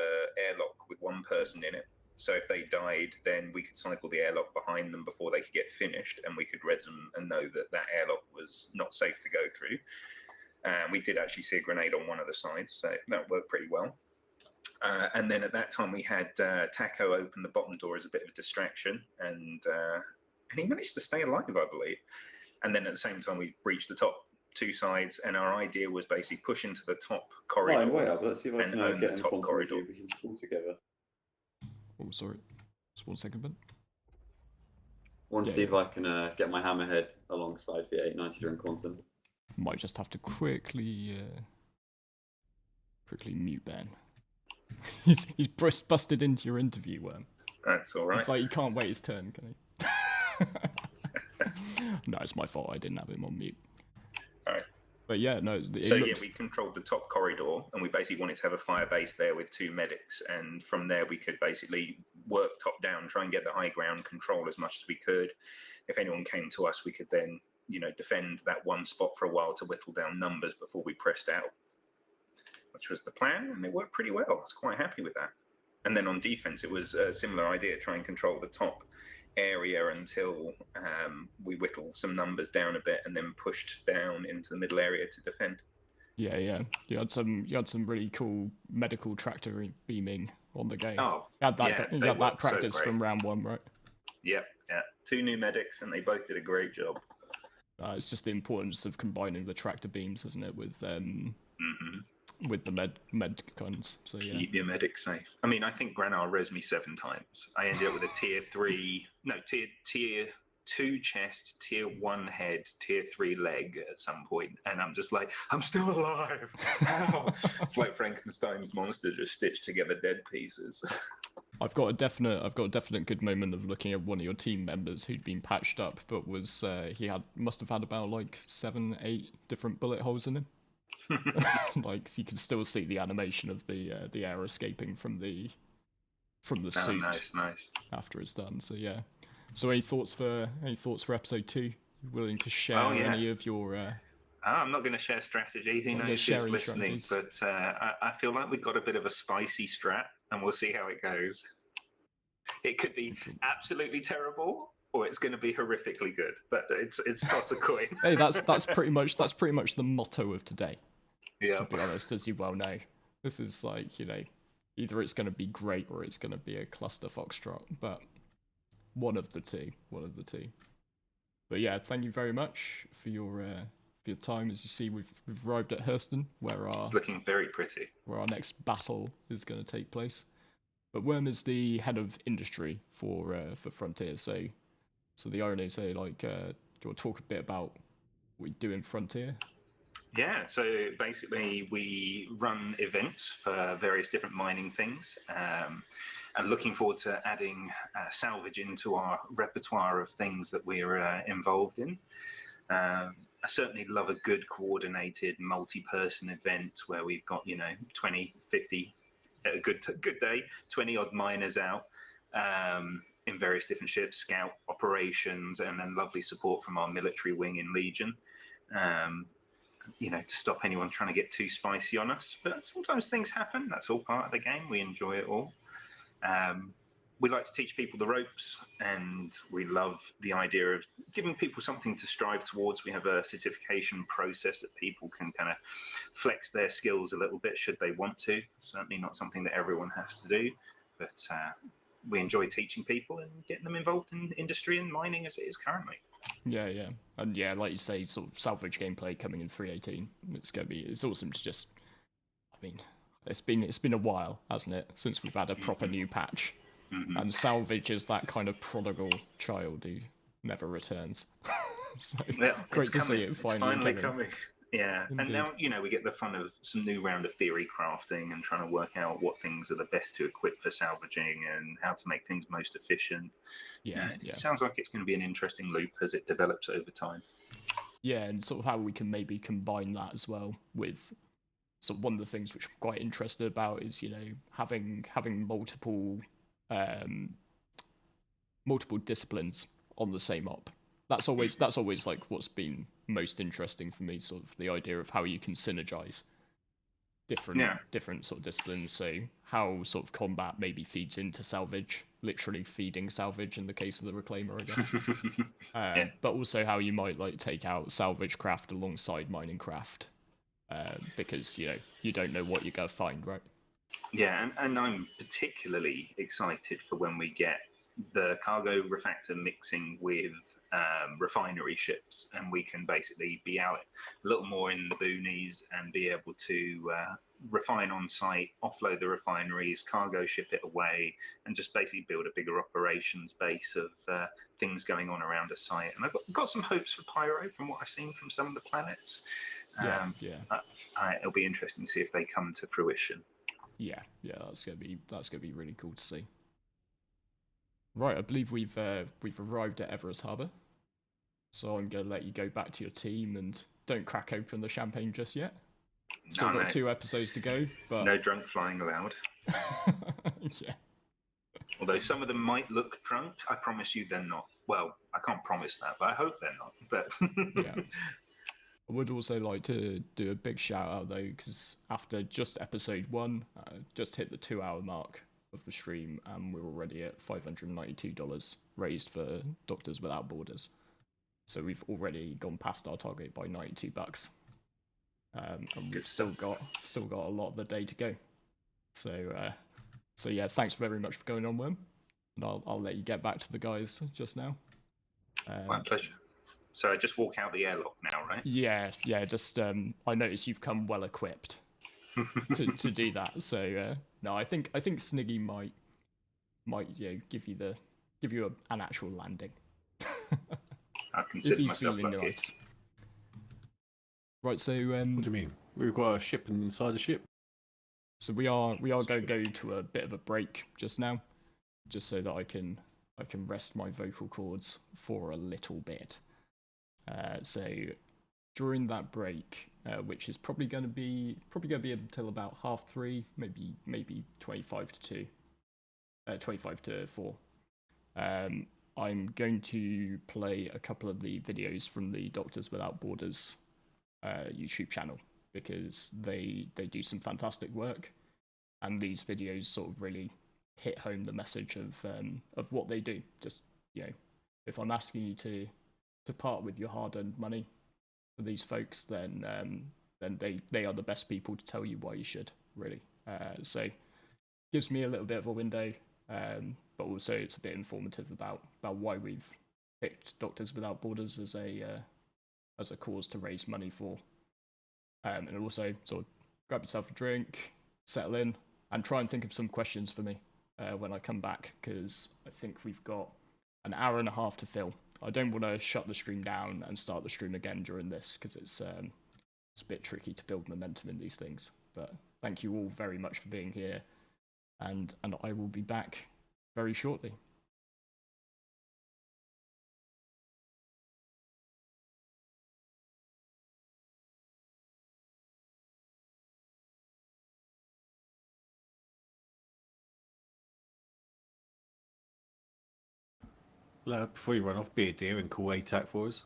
airlock with 1 person in it, So if they died, then we could cycle the airlock behind them before they could get finished, and we could res them and know that that airlock was not safe to go through. We did actually see a grenade on one of the sides, so that worked pretty well. And then at that time, we had Taco open the bottom door as a bit of a distraction, and he managed to stay alive, I believe. And then at the same time, we breached the top two sides, and our idea was basically push into the top corridor. Line way up. Let's see if I can get in the corridor. We can school together. Oh, sorry. Just 1 second, Ben. I want to see if I can get my hammerhead alongside the 890 during quantum. Might just have to quickly mute Ben. he's busted into your interview, Worm. That's all right. It's like you can't wait his turn, can he? No, it's my fault. I didn't have him on mute. All right. But yeah, no. Yeah, we controlled the top corridor, and we basically wanted to have a fire base there with 2 medics, and from there we could basically work top down, try and get the high ground, control as much as we could. If anyone came to us, we could then, defend that one spot for a while to whittle down numbers before we pressed out, which was the plan, and it worked pretty well. I was quite happy with that. And then on defense, it was a similar idea, try and control the top area until we whittled some numbers down a bit and then pushed down into the middle area to defend. Yeah. You had some really cool medical tractor beaming on the game. Oh, you had that practice so from round 1, right? Yeah. 2 new medics, and they both did a great job. It's just the importance of combining the tractor beams, isn't it, with with the med guns. So yeah. Keep your medics safe. I mean, I think Granar res me 7 times. I ended up with a tier 2 chest, tier 1 head, tier 3 leg at some point, and I'm just like, I'm still alive. How? It's like Frankenstein's monster just stitched together dead pieces. I've got a definite good moment of looking at one of your team members who'd been patched up, but was must have had about like 7, 8 different bullet holes in him. Like, so you can still see the animation of the air escaping from the suit. Nice. After it's done. So yeah. So any thoughts for episode 2? You willing to share any of your? I'm not going to share strategy. Who knows who's listening? But I feel like we've got a bit of a spicy strat, and we'll see how it goes. It could be absolutely terrible, or it's going to be horrifically good. But it's toss a coin. Hey, that's pretty much the motto of today. Yeah. To be honest, as you well know, this is like, either it's going to be great or it's going to be a cluster foxtrot, but one of the two. But yeah, thank you very much for your time. As you see, we've arrived at Hurston, it's looking very pretty, where our next battle is going to take place. But Worm is the head of industry for Frontier, so the irony, do you want to talk a bit about what we do in Frontier? Yeah, so basically we run events for various different mining things, and looking forward to adding salvage into our repertoire of things that we're involved in. I certainly love a good coordinated multi-person event where we've got 20, 50, a good day, 20 odd miners out in various different ships, scout operations, and then lovely support from our military wing in Legion. To stop anyone trying to get too spicy on us. But sometimes things happen. That's all part of the game. We enjoy it all. We like to teach people the ropes, and we love the idea of giving people something to strive towards. We have a certification process that people can kind of flex their skills a little bit should they want to. Certainly not something that everyone has to do, but we enjoy teaching people and getting them involved in industry and mining as it is currently. Yeah, and yeah, like you say, sort of salvage gameplay coming in 3.18. It's awesome to just. I mean, it's been a while, hasn't it, since we've had a proper new patch, and salvage is that kind of prodigal child who never returns. So great to see it finally coming. Yeah, indeed. And now we get the fun of some new round of theory crafting and trying to work out what things are the best to equip for salvaging and how to make things most efficient. Yeah. It sounds like it's going to be an interesting loop as it develops over time. Yeah, and sort of how we can maybe combine that as well with sort of one of the things which I'm quite interested about is having multiple disciplines on the same op. That's always like what's been most interesting for me, sort of the idea of how you can synergize different sort of disciplines. So how sort of combat maybe feeds into salvage, literally feeding salvage in the case of the reclaimer, I guess. Yeah. But also how you might like take out salvage craft alongside mining craft, because you don't know what you're gonna find, right? Yeah, and I'm particularly excited for when we get the cargo refactor mixing with refinery ships, and we can basically be out a little more in the boonies and be able to refine on site, offload the refineries, cargo ship it away, and just basically build a bigger operations base of things going on around a site. And I've got some hopes for Pyro from what I've seen from some of the planets. Yeah. It'll be interesting to see if they come to fruition. Yeah, that's gonna be really cool to see. Right, I believe we've arrived at Everest Harbour, so I'm gonna let you go back to your team and don't crack open the champagne just yet. Still got 2 episodes to go, but no drunk flying allowed. Yeah. Although some of them might look drunk, I promise you they're not. Well, I can't promise that, but I hope they're not. But yeah. I would also like to do a big shout out though, because after just episode 1, just hit the 2-hour mark of the stream, and we're already at $592 raised for Doctors Without Borders. So we've already gone past our target by $92, and we've still got a lot of the day to go. So yeah, thanks very much for going on, Worm, and I'll let you get back to the guys just now. My pleasure. So I just walk out the airlock now, right? Yeah. Just I noticed you've come well equipped to do that. So no, I think Sniggy might give you an actual landing. I consider if he's myself feeling lucky. nice. Right. So what do you mean? We've got a ship inside the ship. So we are going to go to a bit of a break just now, just so that I can rest my vocal cords for a little bit. So during that break, which is probably going to be until about 3:30, maybe 25 to 4. I'm going to play a couple of the videos from the Doctors Without Borders YouTube channel, because they do some fantastic work, and these videos sort of really hit home the message of what they do. Just, if I'm asking you to part with your hard-earned money for these folks, then they are the best people to tell you why you should, really. So gives me a little bit of a window, but also it's a bit informative about why we've picked Doctors Without Borders as a cause to raise money for. And also sort of grab yourself a drink, settle in, and try and think of some questions for me when I come back, because I think we've got an hour and a half to fill. I don't want to shut the stream down and start the stream again during this, because it's a bit tricky to build momentum in these things. But thank you all very much for being here, and I will be back very shortly. Before you run off, be a dear and call ATAC for us.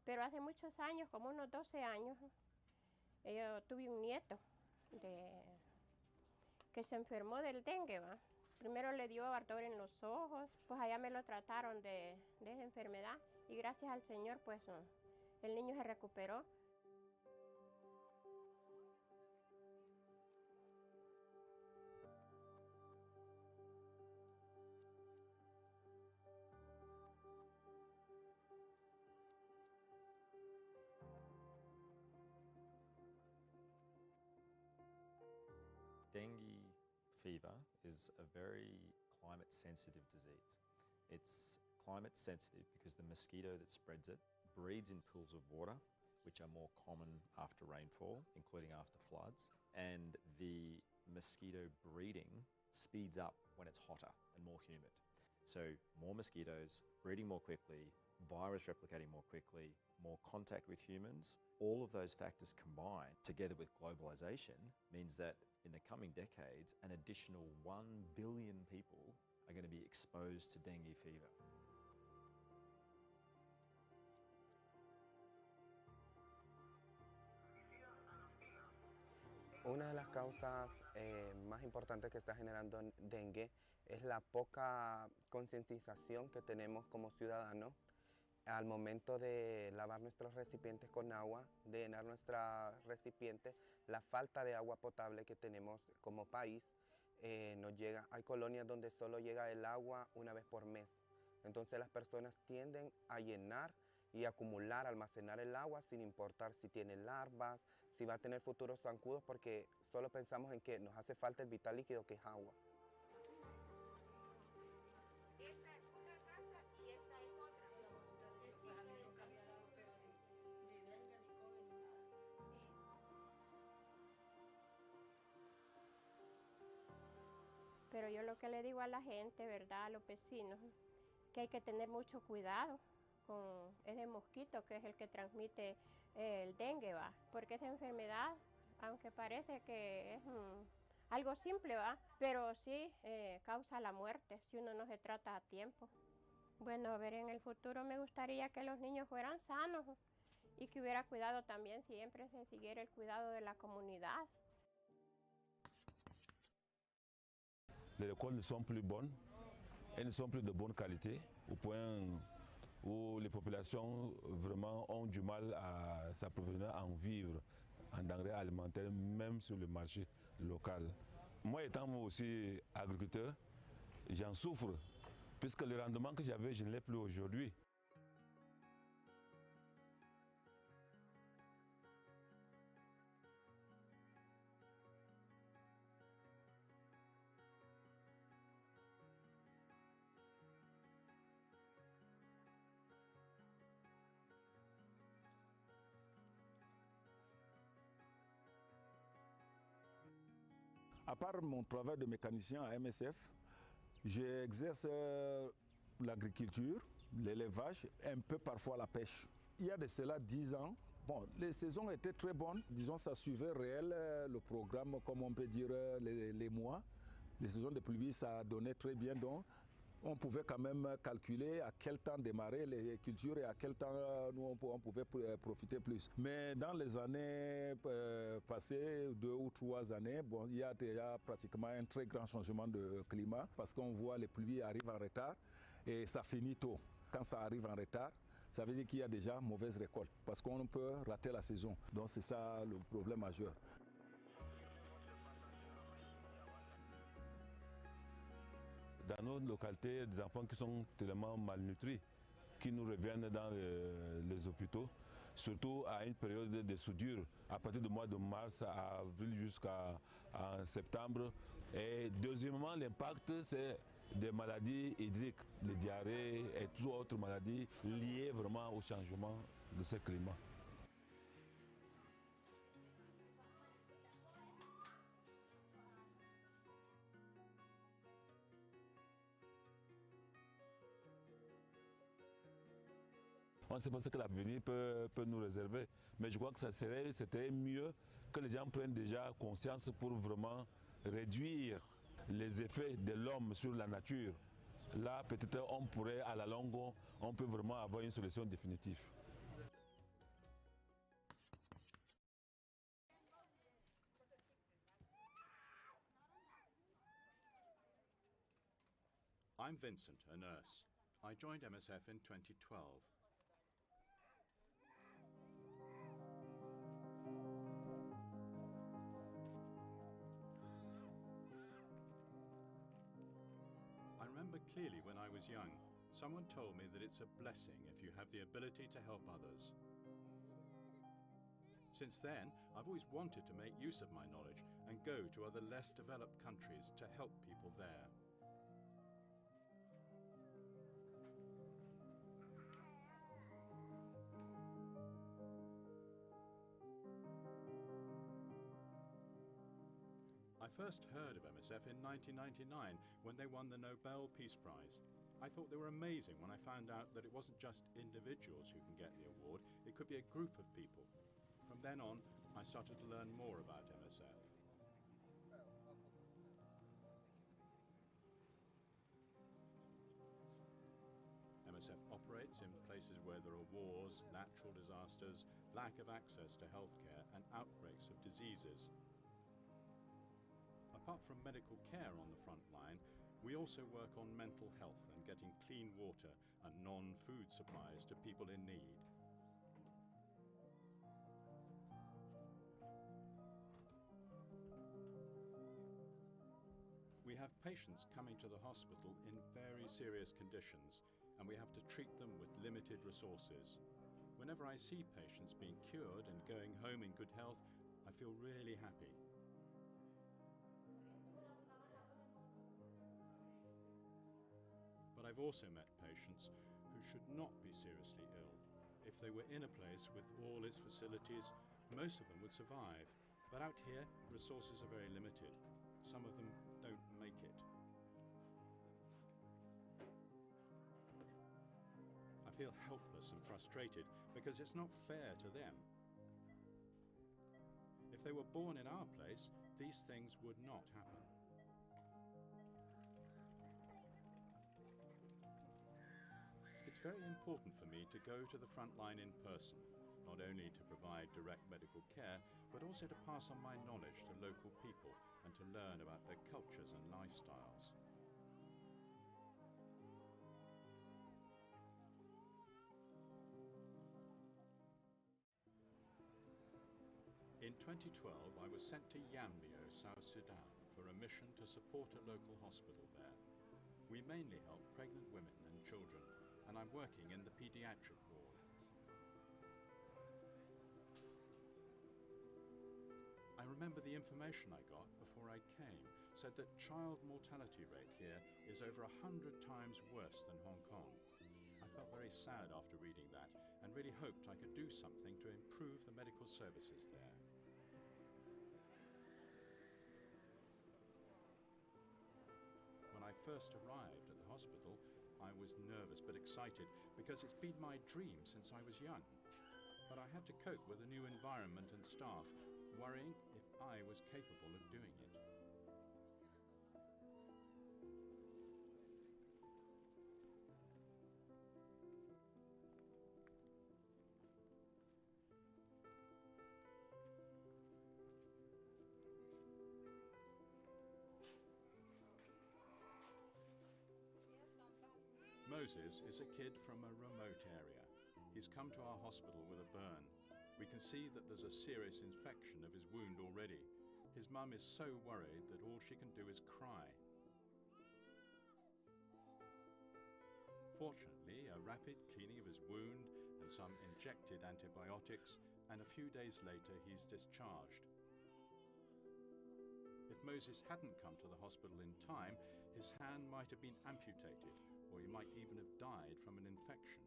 Pero hace muchos años, como unos 12 años, yo tuve un nieto que se enfermó del dengue, ¿va? Primero le dio ardor en los ojos, pues allá me lo trataron de esa enfermedad, y gracias al Señor, pues el niño se recuperó. Dengue fever is a very climate sensitive disease. It's climate sensitive because the mosquito that spreads it breeds in pools of water, which are more common after rainfall, including after floods. And the mosquito breeding speeds up when it's hotter and more humid. So more mosquitoes, breeding more quickly, virus replicating more quickly, more contact with humans, all of those factors combined together with globalization means that in the coming decades, an additional 1 billion people are going to be exposed to dengue fever. Una de las causas más importantes que está generando dengue es la poca concientización que tenemos como ciudadanos al momento de lavar nuestros recipientes con agua, de llenar nuestra recipiente, la falta de agua potable que tenemos como país. Hay colonias donde solo llega el agua una vez por mes. Entonces las personas tienden a llenar y acumular, almacenar el agua sin importar si tiene larvas, si va a tener futuros zancudos, porque solo pensamos en que nos hace falta el vital líquido que es agua. Esa es una casa y esta es otra. Pero yo lo que le digo a la gente, ¿verdad? A los vecinos, que hay que tener mucho cuidado con ese mosquito que es el que transmite el dengue, ¿va? Porque esa enfermedad, aunque parece que es algo simple, ¿va? Pero sí causa la muerte si uno no se trata a tiempo. Bueno, a ver, en el futuro me gustaría que los niños fueran sanos y que hubiera cuidado también, siempre se siguiera el cuidado de la comunidad. Les écoles ne sont plus bonnes, elles ne sont plus de bonne qualité, au point où les populations vraiment ont du mal à s'approvisionner, à en vivre en denrées alimentaires, même sur le marché local. Moi étant moi aussi agriculteur, j'en souffre, puisque le rendement que j'avais, je ne l'ai plus aujourd'hui. À part mon travail de mécanicien à MSF, j'exerce l'agriculture, l'élevage, un peu parfois la pêche. Il y a de cela 10 ans, bon, les saisons étaient très bonnes. Disons, ça suivait réel le programme, comme on peut dire, les mois. Les saisons de pluie, ça donnait très bien. Donc, on pouvait quand même calculer à quel temps démarrer les cultures et à quel temps nous on pouvait profiter plus. Mais dans les années passées, 2 ou 3 années, bon, il y a déjà pratiquement un très grand changement de climat parce qu'on voit les pluies arrivent en retard et ça finit tôt. Quand ça arrive en retard, ça veut dire qu'il y a déjà mauvaise récolte parce qu'on peut rater la saison. Donc c'est ça le problème majeur. Dans nos localités, des enfants qui sont tellement malnutris, qui nous reviennent dans les hôpitaux, surtout à une période de soudure, à partir du mois de mars à avril jusqu'à septembre. Et deuxièmement, l'impact, c'est des maladies hydriques, les diarrhées et toutes autres maladies liées vraiment au changement de ce climat. On ne sait pas ce que l'avenir peut nous réserver, mais je crois que c'était mieux que les gens prennent déjà conscience pour vraiment réduire les effets de l'homme sur la nature. Là, peut-être on pourrait, à la longue, on peut vraiment avoir une solution définitive. I'm Vincent, a nurse. I joined MSF in 2012. I remember clearly when I was young, someone told me that it's a blessing if you have the ability to help others. Since then, I've always wanted to make use of my knowledge and go to other less developed countries to help people there. first heard of MSF in 1999 when they won the Nobel Peace Prize. I thought they were amazing when I found out that it wasn't just individuals who can get the award, it could be a group of people. From then on, I started to learn more about MSF. MSF operates in places where there are wars, natural disasters, lack of access to healthcare, and outbreaks of diseases. Apart from medical care on the front line, we also work on mental health and getting clean water and non-food supplies to people in need. We have patients coming to the hospital in very serious conditions, and we have to treat them with limited resources. Whenever I see patients being cured and going home in good health, I feel really happy. But I've also met patients who should not be seriously ill. If they were in a place with all its facilities, most of them would survive. But out here, resources are very limited. Some of them don't make it. I feel helpless and frustrated because it's not fair to them. If they were born in our place, these things would not happen. It's very important for me to go to the front line in person, not only to provide direct medical care, but also to pass on my knowledge to local people and to learn about their cultures and lifestyles. In 2012, I was sent to Yambio, South Sudan, for a mission to support a local hospital there. We mainly help pregnant women and children, and I'm working in the pediatric ward. I remember the information I got before I came said that child mortality rate here is over 100 times worse than Hong Kong. I felt very sad after reading that and really hoped I could do something to improve the medical services there. When I first arrived at the hospital, I was nervous but excited because it's been my dream since I was young. But I had to cope with a new environment and staff, worrying if I was capable of doing it. Moses is a kid from a remote area. He's come to our hospital with a burn. We can see that there's a serious infection of his wound already. His mum is so worried that all she can do is cry. Fortunately, a rapid cleaning of his wound and some injected antibiotics, and a few days later he's discharged. If Moses hadn't come to the hospital in time, his hand might have been amputated, or he might even have died from an infection.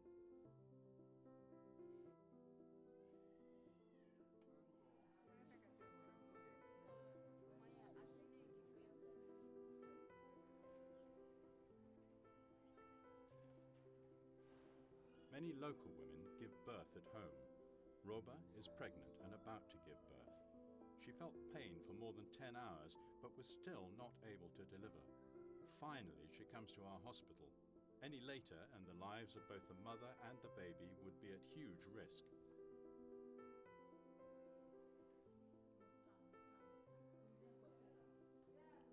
Many local women give birth at home. Roba is pregnant and about to give birth. She felt pain for more than 10 hours, but was still not able to deliver. Finally, she comes to our hospital. Any later, and the lives of both the mother and the baby would be at huge risk.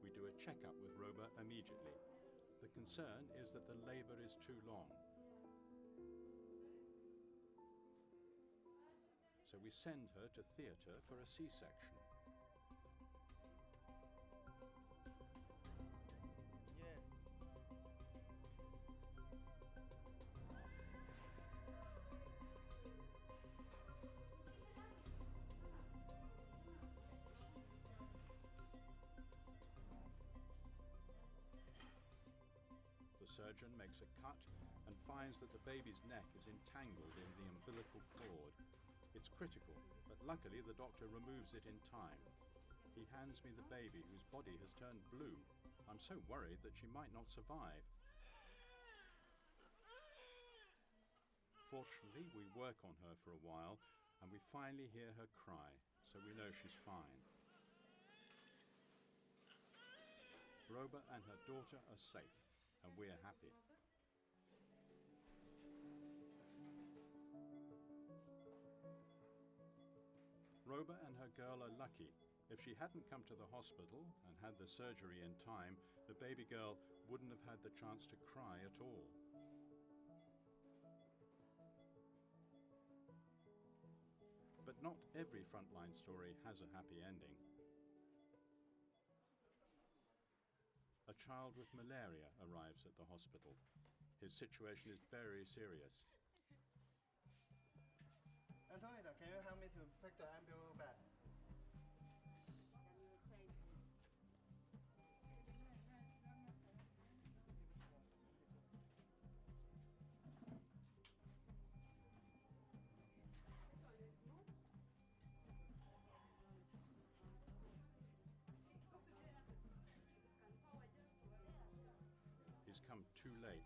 We do a checkup with Roba immediately. The concern is that the labor is too long. So we send her to theatre for a C-section. The surgeon makes a cut and finds that the baby's neck is entangled in the umbilical cord. It's critical, but luckily the doctor removes it in time. He hands me the baby whose body has turned blue. I'm so worried that she might not survive. Fortunately, we work on her for a while and we finally hear her cry, so we know she's fine. Roba and her daughter are safe, and we're happy. Roba and her girl are lucky. If she hadn't come to the hospital and had the surgery in time, the baby girl wouldn't have had the chance to cry at all. But not every frontline story has a happy ending. A child with malaria arrives at the hospital. His situation is very serious. Antonita, can you help me to pick the ambulance bag? He's come too late.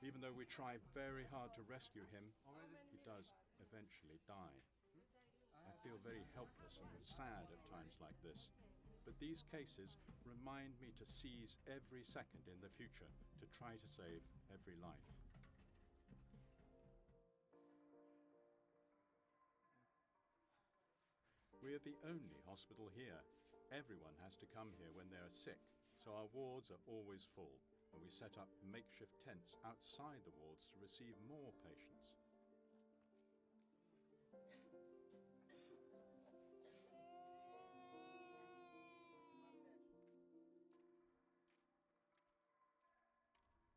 Even though we try very hard to rescue him, he does eventually die. I feel very helpless and sad at times like this, but these cases remind me to seize every second in the future to try to save every life. We are the only hospital here. Everyone has to come here when they are sick, so our wards are always full, and we set up makeshift tents outside the wards to receive more patients.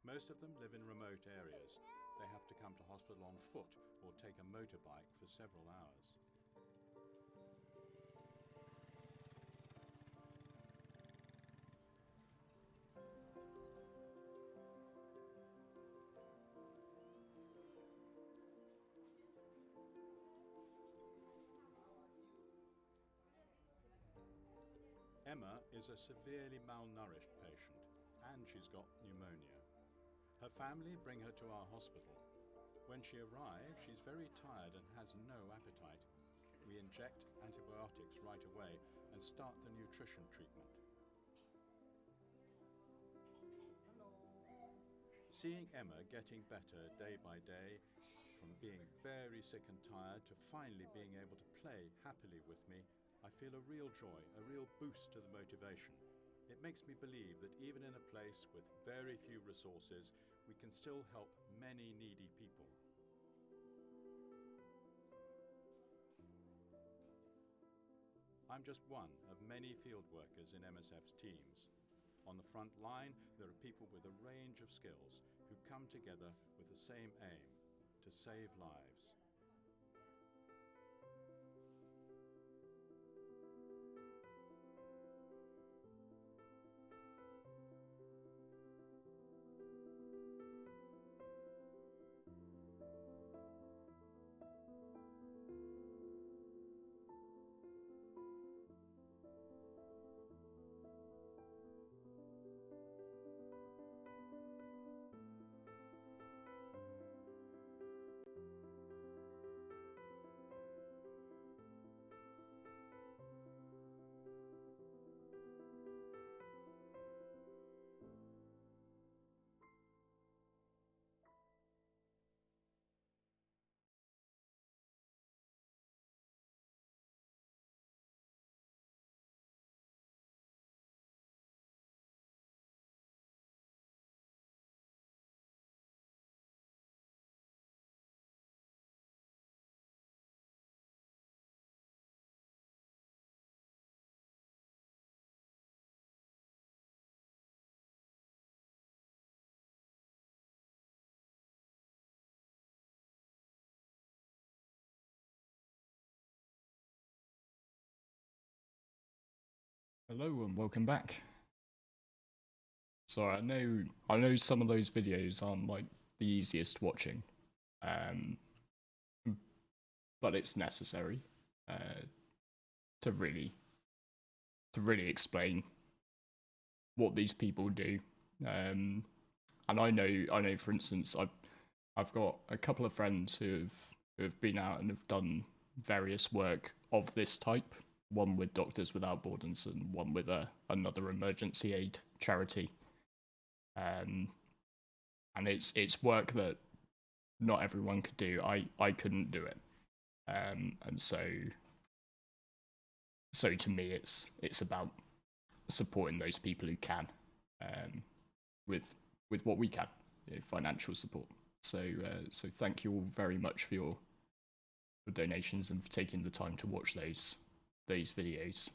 Most of them live in remote areas. They have to come to hospital on foot or take a motorbike for several hours. Emma is a severely malnourished patient, and she's got pneumonia. Her family bring her to our hospital. When she arrives, she's very tired and has no appetite. We inject antibiotics right away and start the nutrition treatment. Seeing Emma getting better day by day, from being very sick and tired to finally being able to play happily with me, I feel a real joy, a real boost to the motivation. It makes me believe that even in a place with very few resources, we can still help many needy people. I'm just one of many field workers in MSF's teams. On the front line, there are people with a range of skills who come together with the same aim, to save lives. Hello and welcome back. So I know some of those videos aren't like the easiest watching, but it's necessary to really really explain what these people do. And I know, for instance, I've got a couple of friends who have been out and have done various work of this type. One with Doctors Without Borders and one with another emergency aid charity. And it's work that not everyone could do. I couldn't do it. And so to me, it's about supporting those people who can, with what we can, financial support. So thank you all very much for your donations and for taking the time to watch those videos.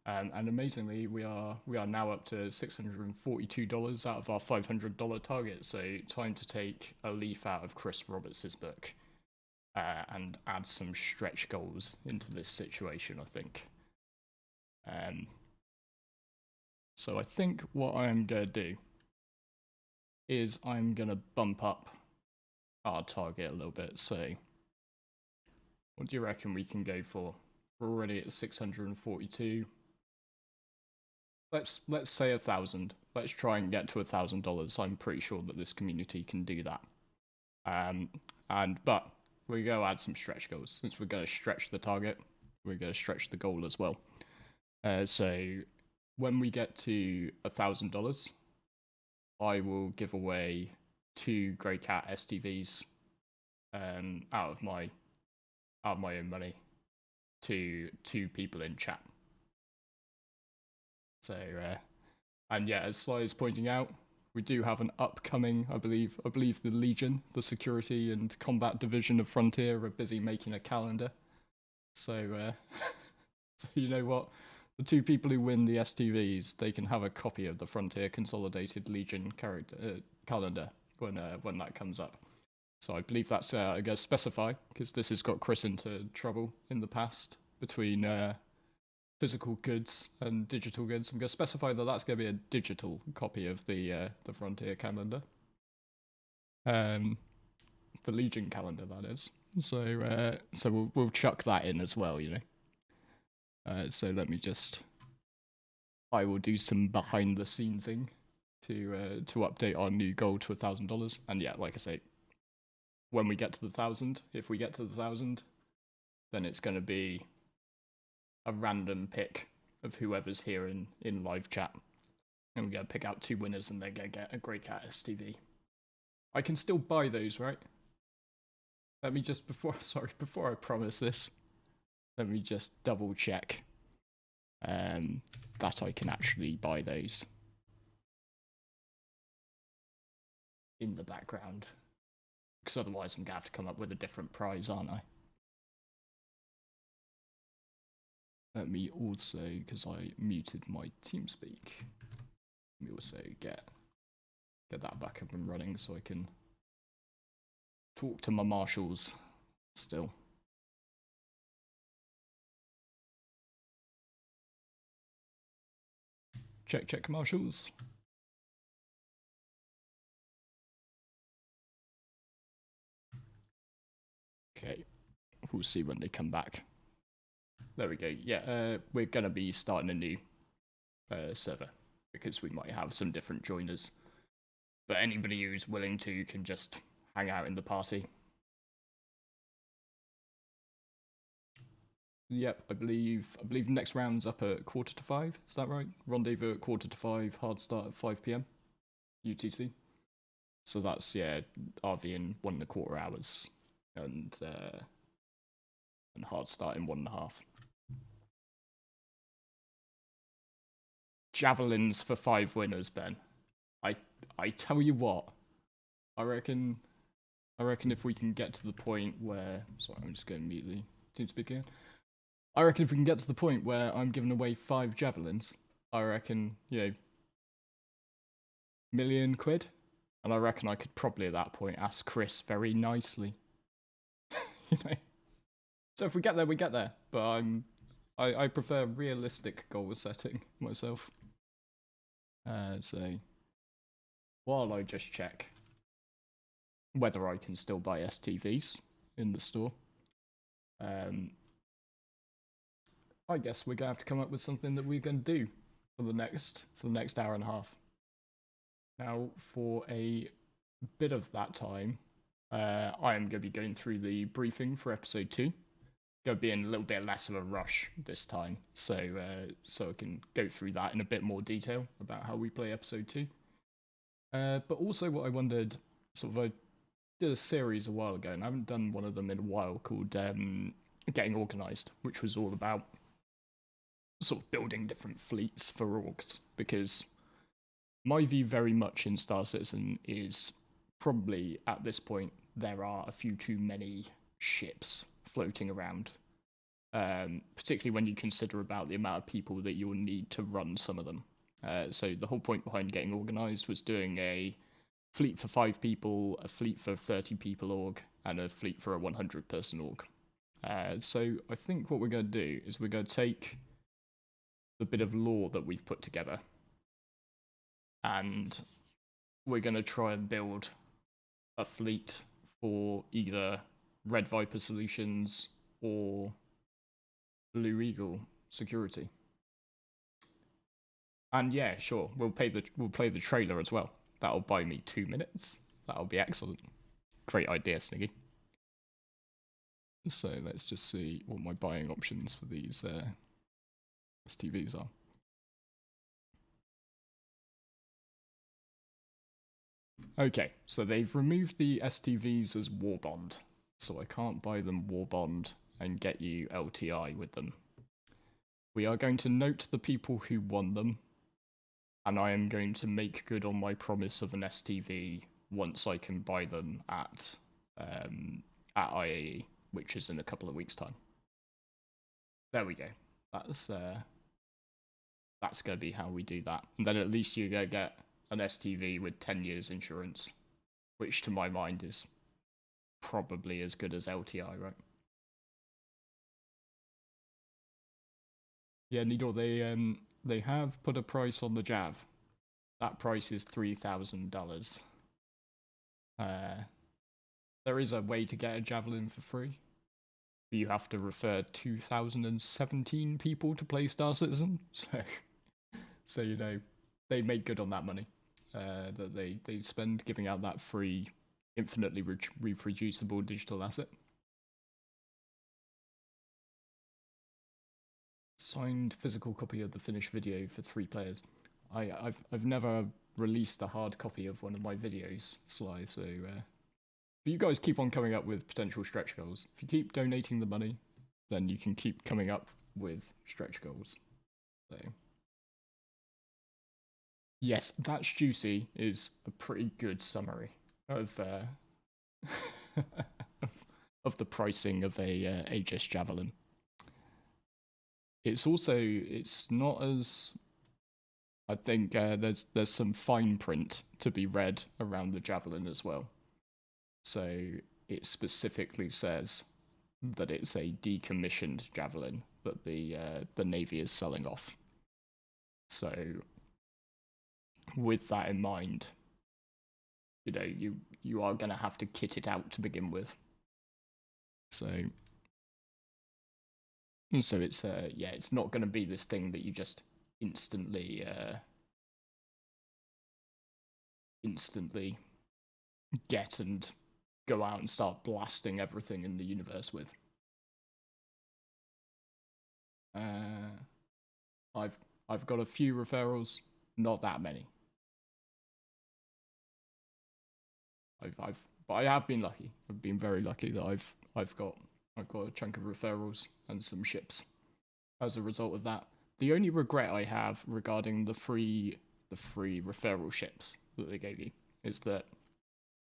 And amazingly, we are now up to $642 out of our $500 target. So time to take a leaf out of Chris Roberts' book and add some stretch goals into this situation, I think. So I think what I'm going to do is I'm going to bump up our target a little bit. So what do you reckon we can go for? We're already at 642. Let's say 1,000. Let's try and get to $1,000. I'm pretty sure that this community can do that. But we're going to add some stretch goals. Since we're going to stretch the target, we're going to stretch the goal as well. So when we get to $1,000, I will give away 2 Grey Cat STVs out of my own money to 2 people in chat. So and yeah, as Sly is pointing out, we do have an upcoming, I believe the Legion, the security and combat division of Frontier, are busy making a calendar. So so you know what? The 2 people who win the STVs, they can have a copy of the Frontier Consolidated Legion calendar when that comes up. So I believe that's I'm going to specify, because this has got Chris into trouble in the past between physical goods and digital goods. I'm going to specify that that's going to be a digital copy of the Frontier calendar. The Legion calendar, that is. So we'll chuck that in as well, you know. So let me just, I will do some behind the scenesing to update our new goal to $1,000. And yeah, like I say, when we get to the 1,000, if we get to the 1,000, then it's going to be a random pick of whoever's here in live chat. And we're going to pick out 2 winners and they're going to get a Grey Cat STV. I can still buy those, right? Let me just, before I promise this, let me just double check that I can actually buy those in the background. Because otherwise I'm going to have to come up with a different prize, aren't I? Let me also, because I muted my TeamSpeak, let me also get that back up and running so I can talk to my marshals still. Check marshals. Okay, we'll see when they come back. There we go. Yeah, we're gonna be starting a new server because we might have some different joiners. But anybody who's willing to can just hang out in the party. Yep, I believe next round's up at 4:45. Is that right? Rendezvous at 4:45. Hard start at 5 PM UTC. So that's, yeah, RV in 1.25 hours, and hard start in 1.5. Javelins for 5 winners, Ben. I tell you what, I reckon if we can get to the point where, sorry, I'm just going to mute the TeamSpeak again. I reckon if we can get to the point where I'm giving away 5 javelins, I reckon, you know, £1,000,000, and I reckon I could probably at that point ask Chris very nicely. You know. So if we get there, we get there. But I prefer realistic goal setting myself. So while I just check whether I can still buy STVs in the store. I guess we're gonna have to come up with something that we're gonna do for the next hour and a half. Now, for a bit of that time, I am going to be going through the briefing for episode 2. Going to be in a little bit less of a rush this time, so I can go through that in a bit more detail about how we play episode 2. But also, what I wondered, I did a series a while ago, and I haven't done one of them in a while, called Getting Organised, which was all about sort of building different fleets for orcs, because my view very much in Star Citizen is probably at this point there are a few too many ships floating around, particularly when you consider about the amount of people that you'll need to run some of them. So the whole point behind Getting Organised was doing a fleet for 5 people, a fleet for 30 people org, and a fleet for a 100 person org. So I think what we're going to do is we're going to take the bit of lore that we've put together, and we're going to try and build a fleet for either Red Viper Solutions or Blue Eagle Security. And yeah, sure, we'll play the trailer as well. That'll buy me 2 minutes. That'll be excellent. Great idea, Sniggy. So let's just see what my buying options for these STVs are. Okay, so they've removed the STVs as War Bond, so I can't buy them War Bond and get you LTI with them. We are going to note the people who won them, and I am going to make good on my promise of an STV once I can buy them at IAE, which is in a couple of weeks' time. There we go. That's going to be how we do that. And then at least you're going to get an STV with 10 years insurance, which to my mind is probably as good as LTI, right? Yeah, Nidor, they have put a price on the Jav. That price is $3,000. There is a way to get a Javelin for free. You have to refer 2,017 people to play Star Citizen, so you know, they make good on that money that they spend giving out that free, infinitely reproducible digital asset. Signed physical copy of the finished video for 3 players. I've never released a hard copy of one of my videos, Sly, so but you guys keep on coming up with potential stretch goals. If you keep donating the money, then you can keep coming up with stretch goals. So yes, That's Juicy is a pretty good summary of of the pricing of a Aegis Javelin. It's not as, I think there's some fine print to be read around the Javelin as well. So it specifically says that it's a decommissioned Javelin that the Navy is selling off. So with that in mind, you know, you are going to have to kit it out to begin with. So it's yeah, it's not going to be this thing that you just instantly get and go out and start blasting everything in the universe with. I've got a few referrals, not that many. But I have been lucky. I've been very lucky that I've got a chunk of referrals and some ships as a result of that. The only regret I have regarding the free referral ships that they gave you is that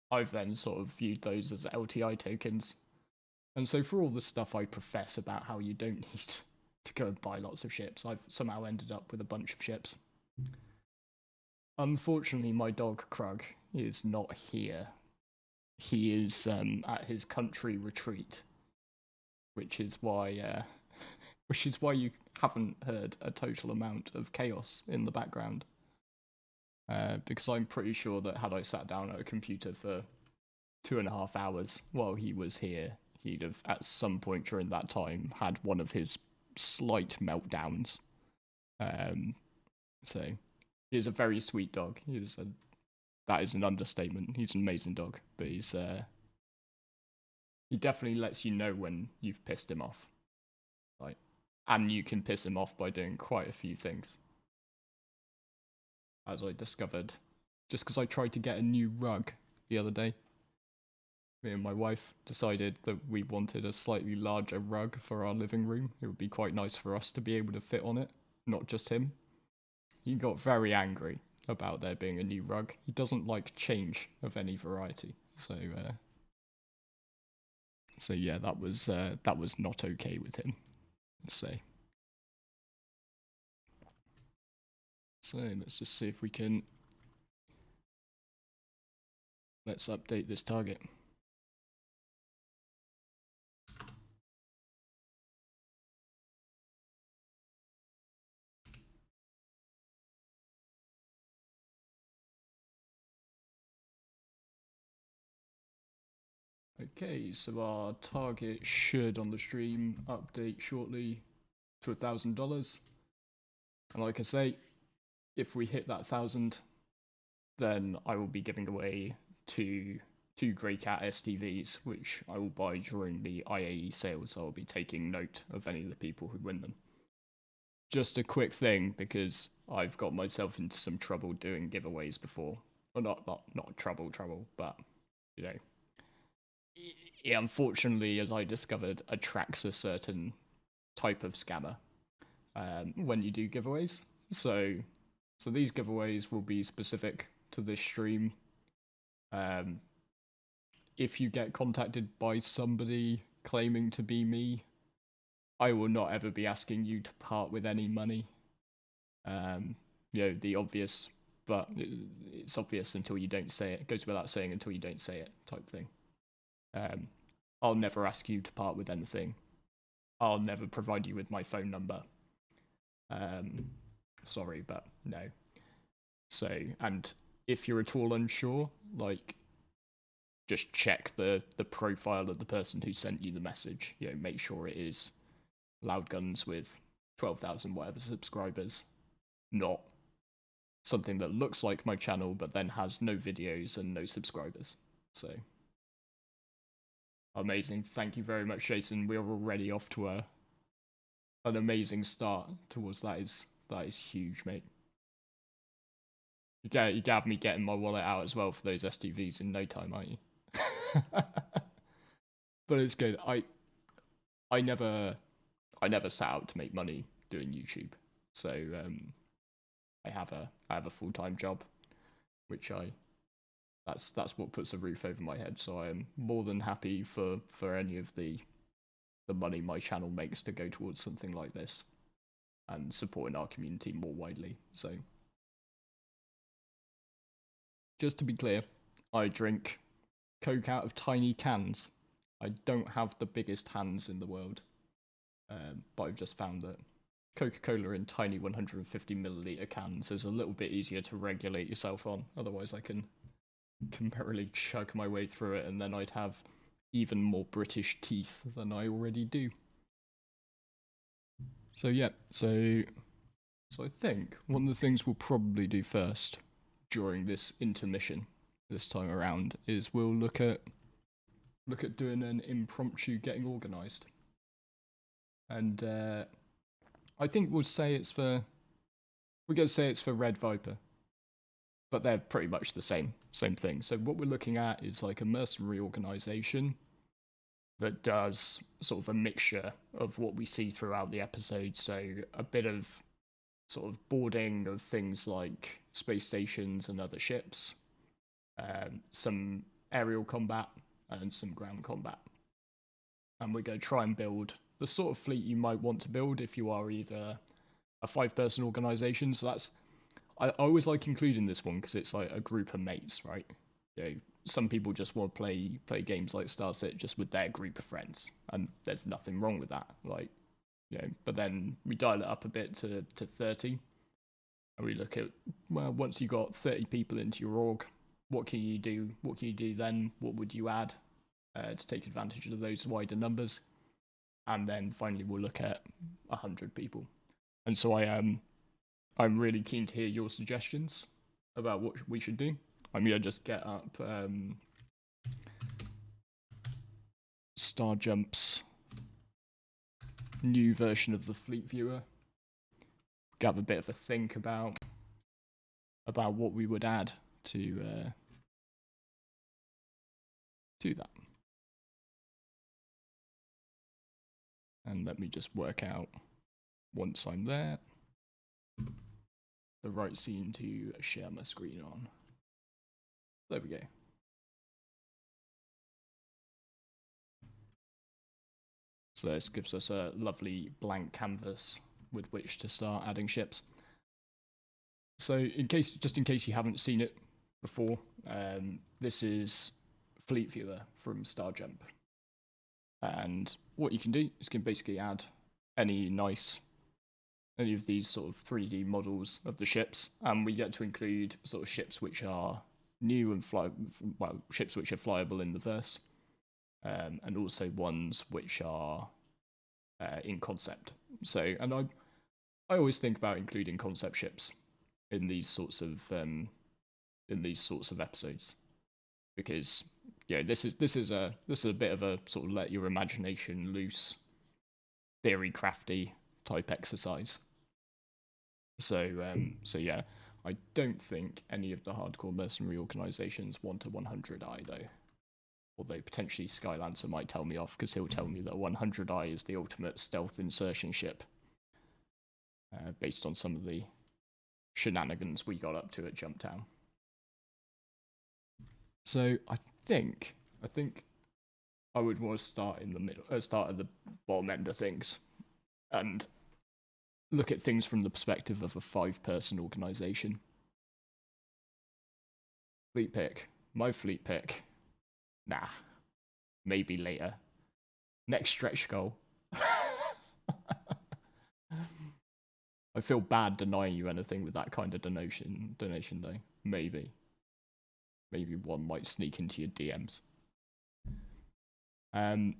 I've then sort of viewed those as LTI tokens. And so for all the stuff I profess about how you don't need to go and buy lots of ships, I've somehow ended up with a bunch of ships. Unfortunately, my dog Krug is not here. He is at his country retreat, which is why you haven't heard a total amount of chaos in the background. Because I'm pretty sure that had I sat down at a computer for 2.5 hours while he was here, he'd have at some point during that time had one of his slight meltdowns. So he's a very sweet dog. That is an understatement. He's an amazing dog, but he definitely lets you know when you've pissed him off. Like, and you can piss him off by doing quite a few things. As I discovered, just because I tried to get a new rug the other day. Me and my wife decided that we wanted a slightly larger rug for our living room. It would be quite nice for us to be able to fit on it, not just him. He got very angry about there being a new rug. He doesn't like change of any variety. So yeah, that was not okay with him, let's say. So let's just see if we can. Let's update this target. Okay, so our target should on the stream update shortly to $1,000. And like I say, if we hit that 1,000, then I will be giving away two Greycat STVs, which I will buy during the IAE sales. So I'll be taking note of any of the people who win them. Just a quick thing, because I've got myself into some trouble doing giveaways before. Well, not trouble, but, you know, it unfortunately, as I discovered, attracts a certain type of scammer when you do giveaways. So these giveaways will be specific to this stream. If you get contacted by somebody claiming to be me, I will not ever be asking you to part with any money. You know, the obvious, but it's obvious until you don't say it. It goes without saying until you don't say it, type thing. I'll never ask you to part with anything. I'll never provide you with my phone number. Sorry, but no. So, and if you're at all unsure, like, just check the profile of the person who sent you the message. You know, make sure it is Loudguns with 12,000 whatever subscribers, not something that looks like my channel but then has no videos and no subscribers. So amazing. Thank you very much, Jason. We are already off to an amazing start towards that. That is huge, mate. You have me getting my wallet out as well for those STVs in no time, aren't you? But it's good. I never set out to make money doing YouTube. So I have a full-time job, which that's what puts a roof over my head. So I am more than happy for any of the money my channel makes to go towards something like this and supporting our community more widely. So just to be clear, I drink Coke out of tiny cans. I don't have the biggest hands in the world, but I've just found that Coca-Cola in tiny 150 milliliter cans is a little bit easier to regulate yourself on. Otherwise I can barely chug my way through it, and then I'd have even more British teeth than I already do. So yeah, so I think one of the things we'll probably do first during this intermission this time around is we'll look at doing an impromptu getting organised. And I think we're gonna say it's for Red Viper, but they're pretty much the same thing. So what we're looking at is like a mercenary organisation that does sort of a mixture of what we see throughout the episode. So a bit of sort of boarding of things like space stations and other ships, some aerial combat and some ground combat. And we're going to try and build the sort of fleet you might want to build if you are either a 5-person organisation. So that's, I always like including this one because it's like a group of mates, right? You know, some people just want to play games like Starset just with their group of friends, and there's nothing wrong with that. Like, you know, but then we dial it up a bit to 30, and we look at, well, once you got 30 people into your org, what can you do? What can you do then? What would you add to take advantage of those wider numbers? and then finally we'll look at 100 people. And so I'm really keen to hear your suggestions about what we should do. I'm gonna just get up Starjump's new version of the Fleet Viewer. Have a bit of a think about what we would add to that. And let me just work out, once I'm there, the right scene to share my screen on. There we go. So this gives us a lovely blank canvas with which to start adding ships. So just in case you haven't seen it before, this is Fleet Viewer from Starjump. And what you can do is you can basically add any of these sort of 3D models of the ships, and we get to include sort of ships which are new and ships which are flyable in the verse, and also ones which are in concept. So, and I always think about including concept ships in these sorts of episodes, because this is a bit of a sort of let your imagination loose, theory crafty type exercise. So yeah, I don't think any of the hardcore mercenary organizations want a 100i though. Although potentially Skylancer might tell me off, because he'll tell me that 100i is the ultimate stealth insertion ship, based on some of the shenanigans we got up to at Jumptown. So I think I would want to start in the middle, start at the bottom end of things, and look at things from the perspective of a 5-person organization. Fleet pick, my fleet pick. Nah, maybe later. Next stretch goal. I feel bad denying you anything with that kind of donation though. Maybe one might sneak into your DMs. But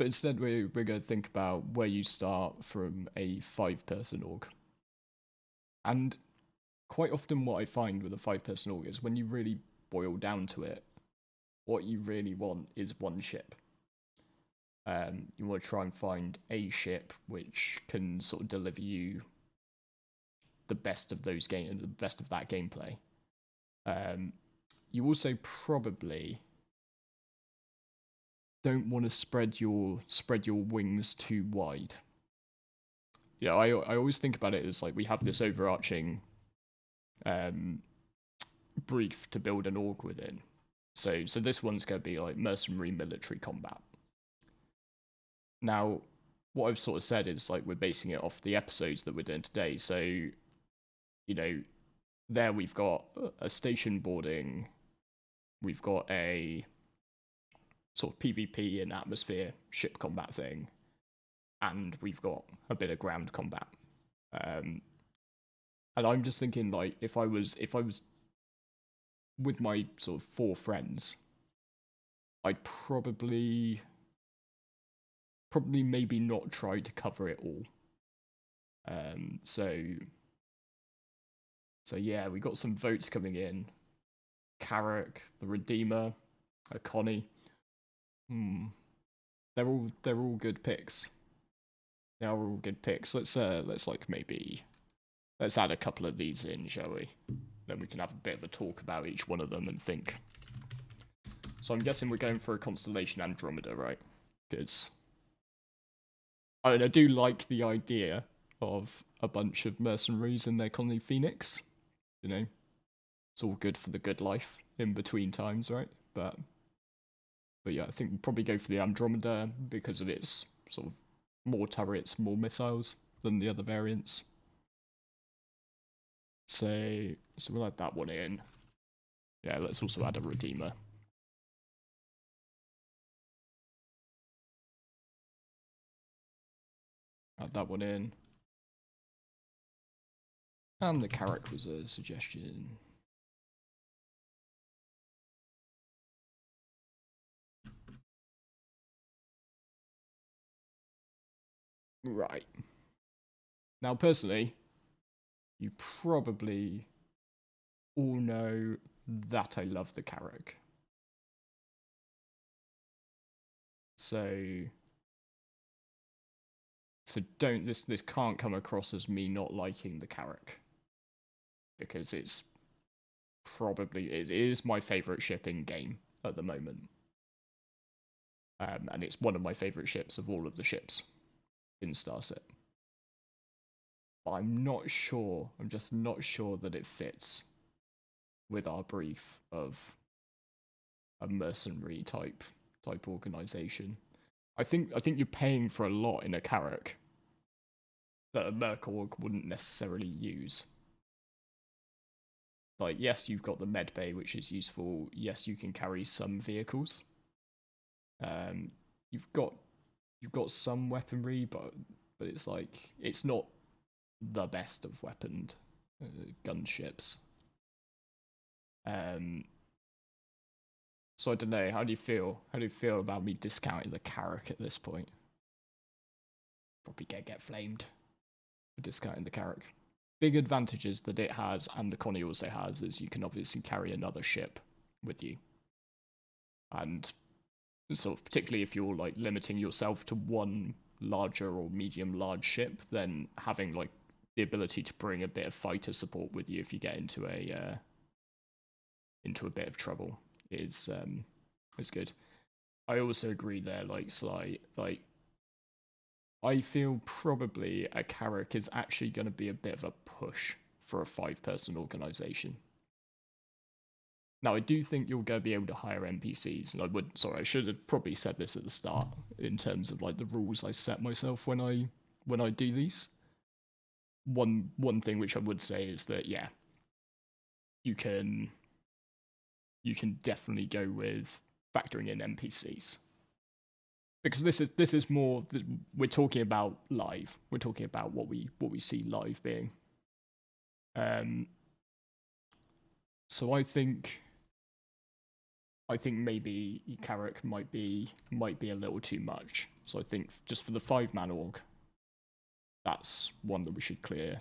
instead we're going to think about where you start from a 5-person org. And quite often what I find with a 5-person org is when you really boil down to it, what you really want is one ship. You want to try and find a ship which can sort of deliver you the best of that gameplay. You also probably don't want to spread your wings too wide. Yeah, I always think about it as like we have this overarching brief to build an org within. So this one's going to be like mercenary military combat. Now, what I've sort of said is like we're basing it off the episodes that we're doing today. So, there we've got a station boarding, we've got a sort of PvP and atmosphere ship combat thing, and we've got a bit of ground combat. And I'm just thinking, like, if I was with my sort of 4 friends, I'd probably maybe not try to cover it all. So yeah, we got some votes coming in. Carrick, the Redeemer, Connie. They're all good picks. They are all good picks. Let's add a couple of these in, shall we? Then we can have a bit of a talk about each one of them and think. So I'm guessing we're going for a constellation Andromeda, right? Because I do like the idea of a bunch of mercenaries in their colony Phoenix. It's all good for the good life in between times, right? But yeah, I think we'll probably go for the Andromeda because of its sort of more turrets, more missiles than the other variants. So we'll add that one in. Yeah, let's also add a Redeemer. Add that one in. And the Carrick was a suggestion. Right. Now, personally, you probably all know that I love the Carrack. So don't this can't come across as me not liking the Carrack, because it is my favorite ship in game at the moment, and it's one of my favorite ships of all of the ships in Starset. But I'm just not sure that it fits with our brief of a mercenary type organization. I think you're paying for a lot in a Carrack that a Merc-Org wouldn't necessarily use. Like, yes, you've got the med bay, which is useful. Yes, you can carry some vehicles. You've got some weaponry, but it's like, it's not the best of weaponed gunships. So I don't know. How do you feel? How do you feel about me discounting the Carrack at this point? Probably get flamed for discounting the Carrack. Big advantages that it has, and the Connie also has, is you can obviously carry another ship with you. And sort of, particularly if you're like limiting yourself to one larger or medium-large ship, then having like the ability to bring a bit of fighter support with you if you get into a bit of trouble is good. I also agree there, like Sly, like I feel probably a Carrack is actually going to be a bit of a push for a 5-person organization. Now, I do think you're going to be able to hire NPCs, and I should have probably said this at the start in terms of like the rules I set myself when I do these. One thing which I would say is that, yeah, you can definitely go with factoring in NPCs, because this is more, we're talking about live. We're talking about what we see live being. So I think maybe Carrack might be a little too much. So I think just for the 5-man org, that's one that we should clear.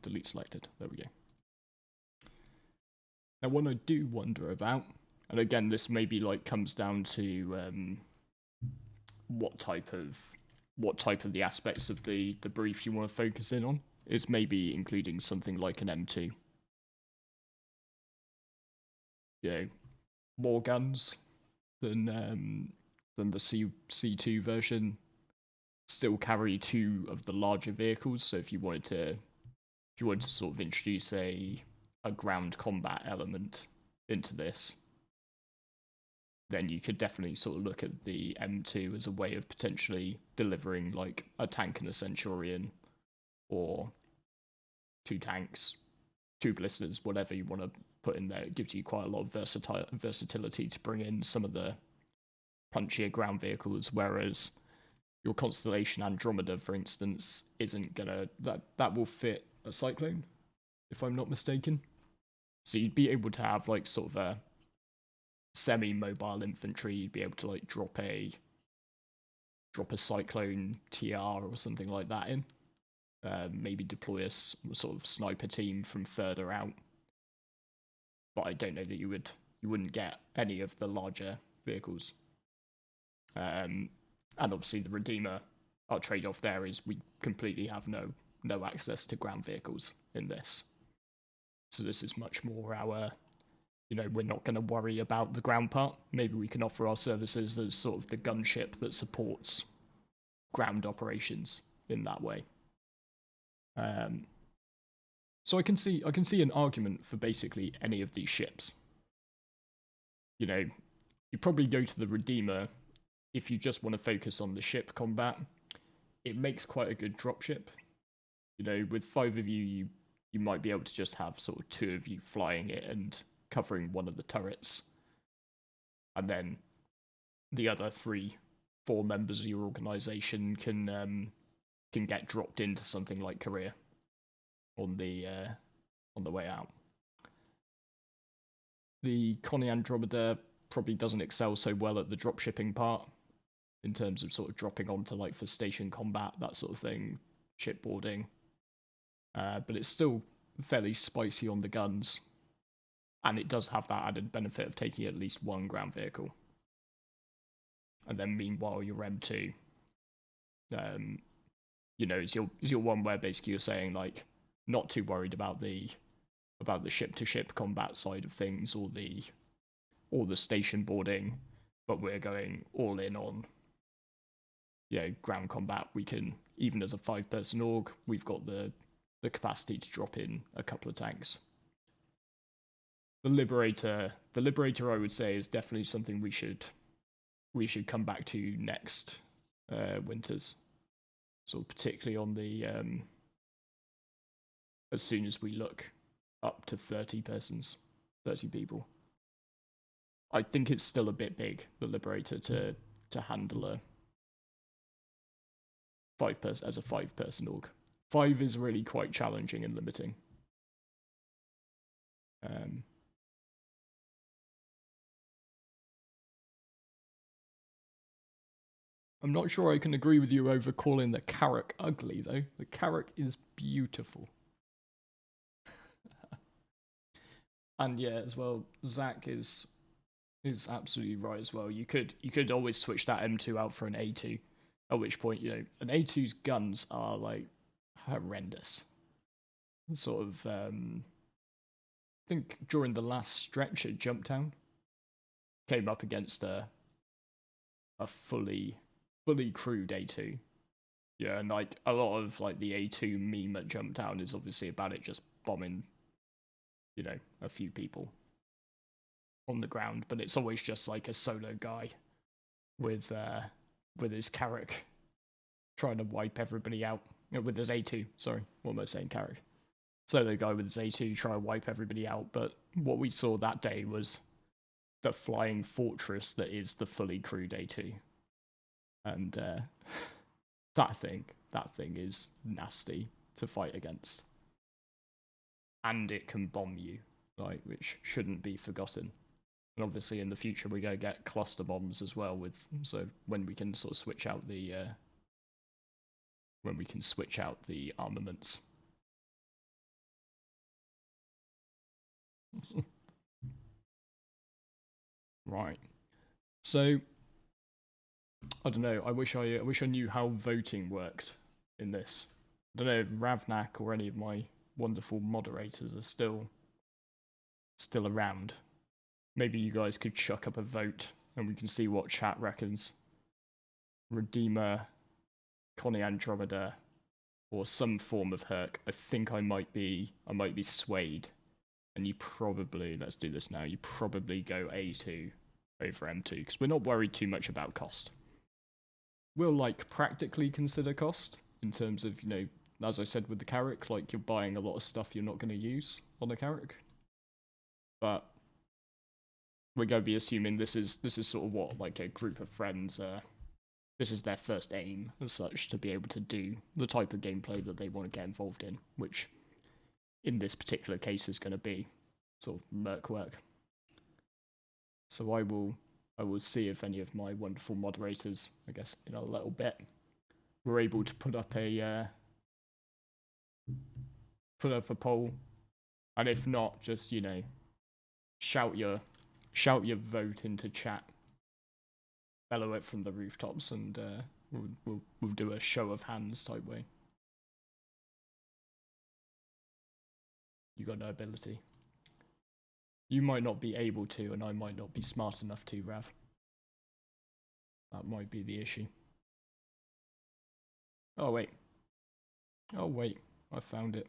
Delete selected. There we go. Now, one I do wonder about, and again, this maybe like comes down to what type of the aspects of the brief you want to focus in on, is maybe including something like an M2. You know, more guns than the C2 version. Still carry 2 of the larger vehicles. So if you wanted to sort of introduce a ground combat element into this, then you could definitely sort of look at the M2 as a way of potentially delivering like a tank and a Centurion, or 2 tanks, 2 blisters, whatever you want to put in there. It gives you quite a lot of versatility to bring in some of the punchier ground vehicles, whereas your Constellation Andromeda, for instance, isn't gonna, that will fit a Cyclone, if I'm not mistaken. So you'd be able to have like sort of a semi-mobile infantry. You'd be able to like drop a Cyclone TR or something like that in. Maybe deploy a sort of sniper team from further out. But I don't know that you wouldn't get any of the larger vehicles. And obviously the Redeemer, our trade-off there is we completely have no access to ground vehicles in this. So this is much more our, you know, we're not going to worry about the ground part. Maybe we can offer our services as sort of the gunship that supports ground operations in that way. So I can see an argument for basically any of these ships. You know, you probably go to the Redeemer if you just want to focus on the ship combat. It makes quite a good dropship. You know, with 5 of you might be able to just have sort of 2 of you flying it and covering one of the turrets, and then the other 4 members of your organization can get dropped into something like Korea on the way out. The Connie Andromeda probably doesn't excel so well at the dropshipping part. in terms of sort of dropping onto like for station combat, that sort of thing, shipboarding. But it's still fairly spicy on the guns, and it does have that added benefit of taking at least one ground vehicle. And then meanwhile your M2, you know, is your one where basically you're saying like not too worried about the ship to ship combat side of things or the station boarding, but we're going all in on, you know, ground combat. We can, even as a 5-person org, we've got the capacity to drop in a couple of tanks. The Liberator I would say is definitely something we should come back to next winters. So particularly on the as soon as we look up to 30 people. I think it's still a bit big, the Liberator, to handle a 5-person org. 5 is really quite challenging and limiting. I'm not sure I can agree with you over calling the Carrack ugly, though. The Carrack is beautiful. And yeah, as well, Zach is absolutely right as well. You could always switch that M2 out for an A2, at which point, you know, an A2's guns are like horrendous. Sort of, I think during the last stretch at Jumptown, came up against a fully crewed A2. Yeah, and like a lot of like the A2 meme at Jumptown is obviously about it just bombing, you know, a few people on the ground, but it's always just like a solo guy with his Carrack trying to wipe everybody out. With his A2, sorry, what am I saying, Carrack? Solo guy with his A2 trying to wipe everybody out, but what we saw that day was the flying fortress that is the fully crewed A2. And that thing is nasty to fight against. And it can bomb you, like, which shouldn't be forgotten. And obviously in the future we're going to get cluster bombs as well, so when we can sort of switch out the armaments. Right. So I don't know. I wish I knew how voting worked in this. I don't know if Ravnak or any of my wonderful moderators are still around. Maybe you guys could chuck up a vote and we can see what chat reckons. Redeemer, Connie Andromeda, or some form of Herc. I think I might be swayed. And you probably, let's do this now, you probably go A2 over M2, because we're not worried too much about cost. We'll, like, practically consider cost, in terms of, you know, as I said with the Carrack, like, you're buying a lot of stuff you're not going to use on the Carrack. But we're going to be assuming this is sort of what, like, a group of friends, this is their first aim, as such, to be able to do the type of gameplay that they want to get involved in, which in this particular case is going to be sort of merc work. So I will see if any of my wonderful moderators, I guess in a little bit, were able to put up a poll, and if not, just, you know, shout your vote into chat, bellow it from the rooftops, and we'll do a show of hands type way. You got no ability. You might not be able to, and I might not be smart enough to, Rav. That might be the issue. Oh wait. Oh wait, I found it.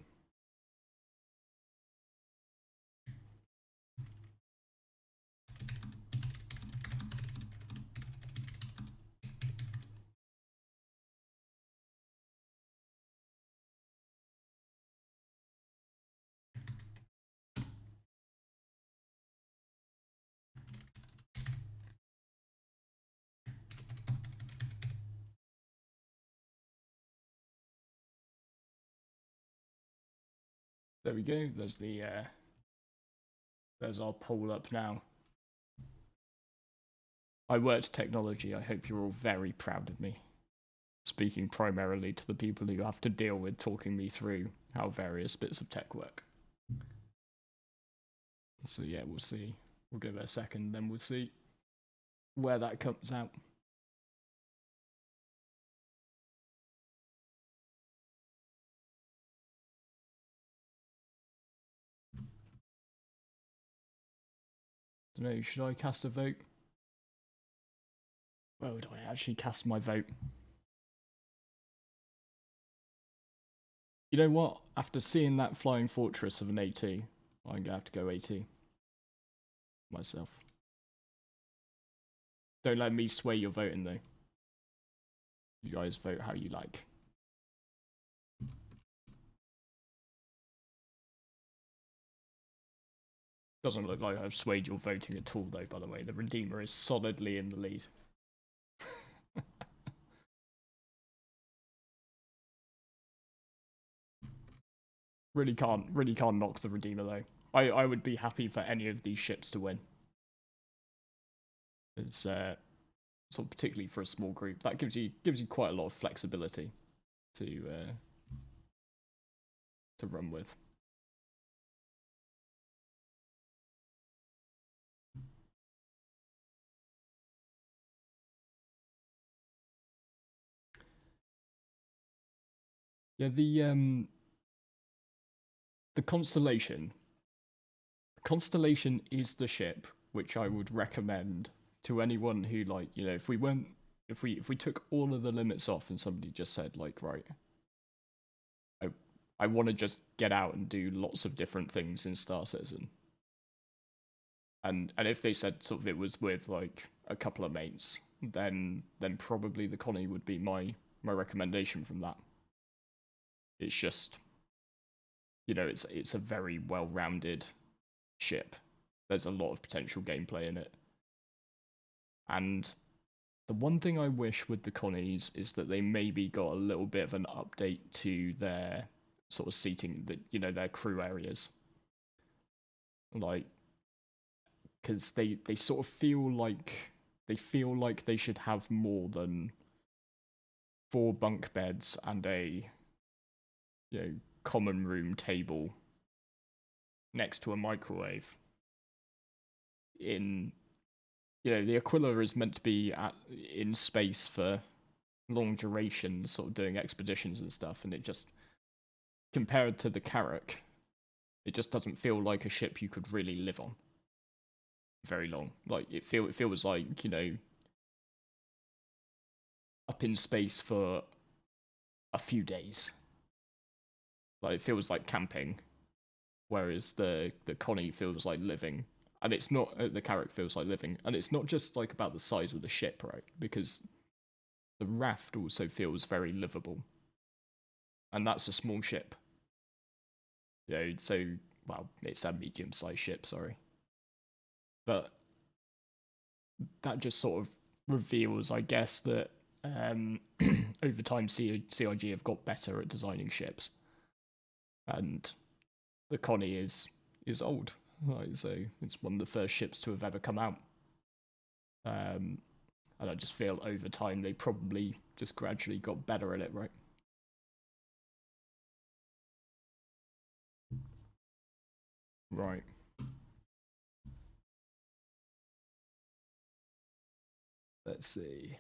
There we go. There's the there's our poll up now. I worked technology. I hope you're all very proud of me. Speaking primarily to the people who have to deal with talking me through how various bits of tech work. So yeah, we'll see. We'll give it a second, then we'll see where that comes out. Don't know, should I cast a vote? Oh, do I actually cast my vote? You know what? After seeing that flying fortress of an A2, I'm gonna have to go A2 myself. Don't let me sway your voting though. You guys vote how you like. Doesn't look like I've swayed your voting at all though, by the way. The Redeemer is solidly in the lead. Really can't knock the Redeemer though. I would be happy for any of these ships to win. It's sort of particularly for a small group, that gives you quite a lot of flexibility to run with. Yeah, the Constellation. Constellation is the ship which I would recommend to anyone who, like, you know, if we took all of the limits off and somebody just said, like, right, I want to just get out and do lots of different things in Star Citizen. And if they said sort of it was with like a couple of mates, then probably the Connie would be my recommendation from that. It's just, you know, it's a very well-rounded ship. There's a lot of potential gameplay in it. And the one thing I wish with the Connies is that they maybe got a little bit of an update to their sort of seating, that, you know, their crew areas. Like, because they sort of feel like they should have more than 4 bunk beds and a, you know, common room table next to a microwave. In, you know, the Aquila is meant to be in space for long duration, sort of doing expeditions and stuff, and it just, compared to the Carrack, it just doesn't feel like a ship you could really live on very long. Like, it feels like, you know, up in space for a few days. Like, it feels like camping, whereas the Connie feels like living. And it's not, the Carrack feels like living. And it's not just like about the size of the ship, right? Because the raft also feels very livable. And that's a small ship. You know, so, well, it's a medium-sized ship, sorry. But that just sort of reveals, I guess, that over time CIG have got better at designing ships. And the Connie is old. Like, so it's one of the first ships to have ever come out. And I just feel over time they probably just gradually got better at it, right? Right. Let's see.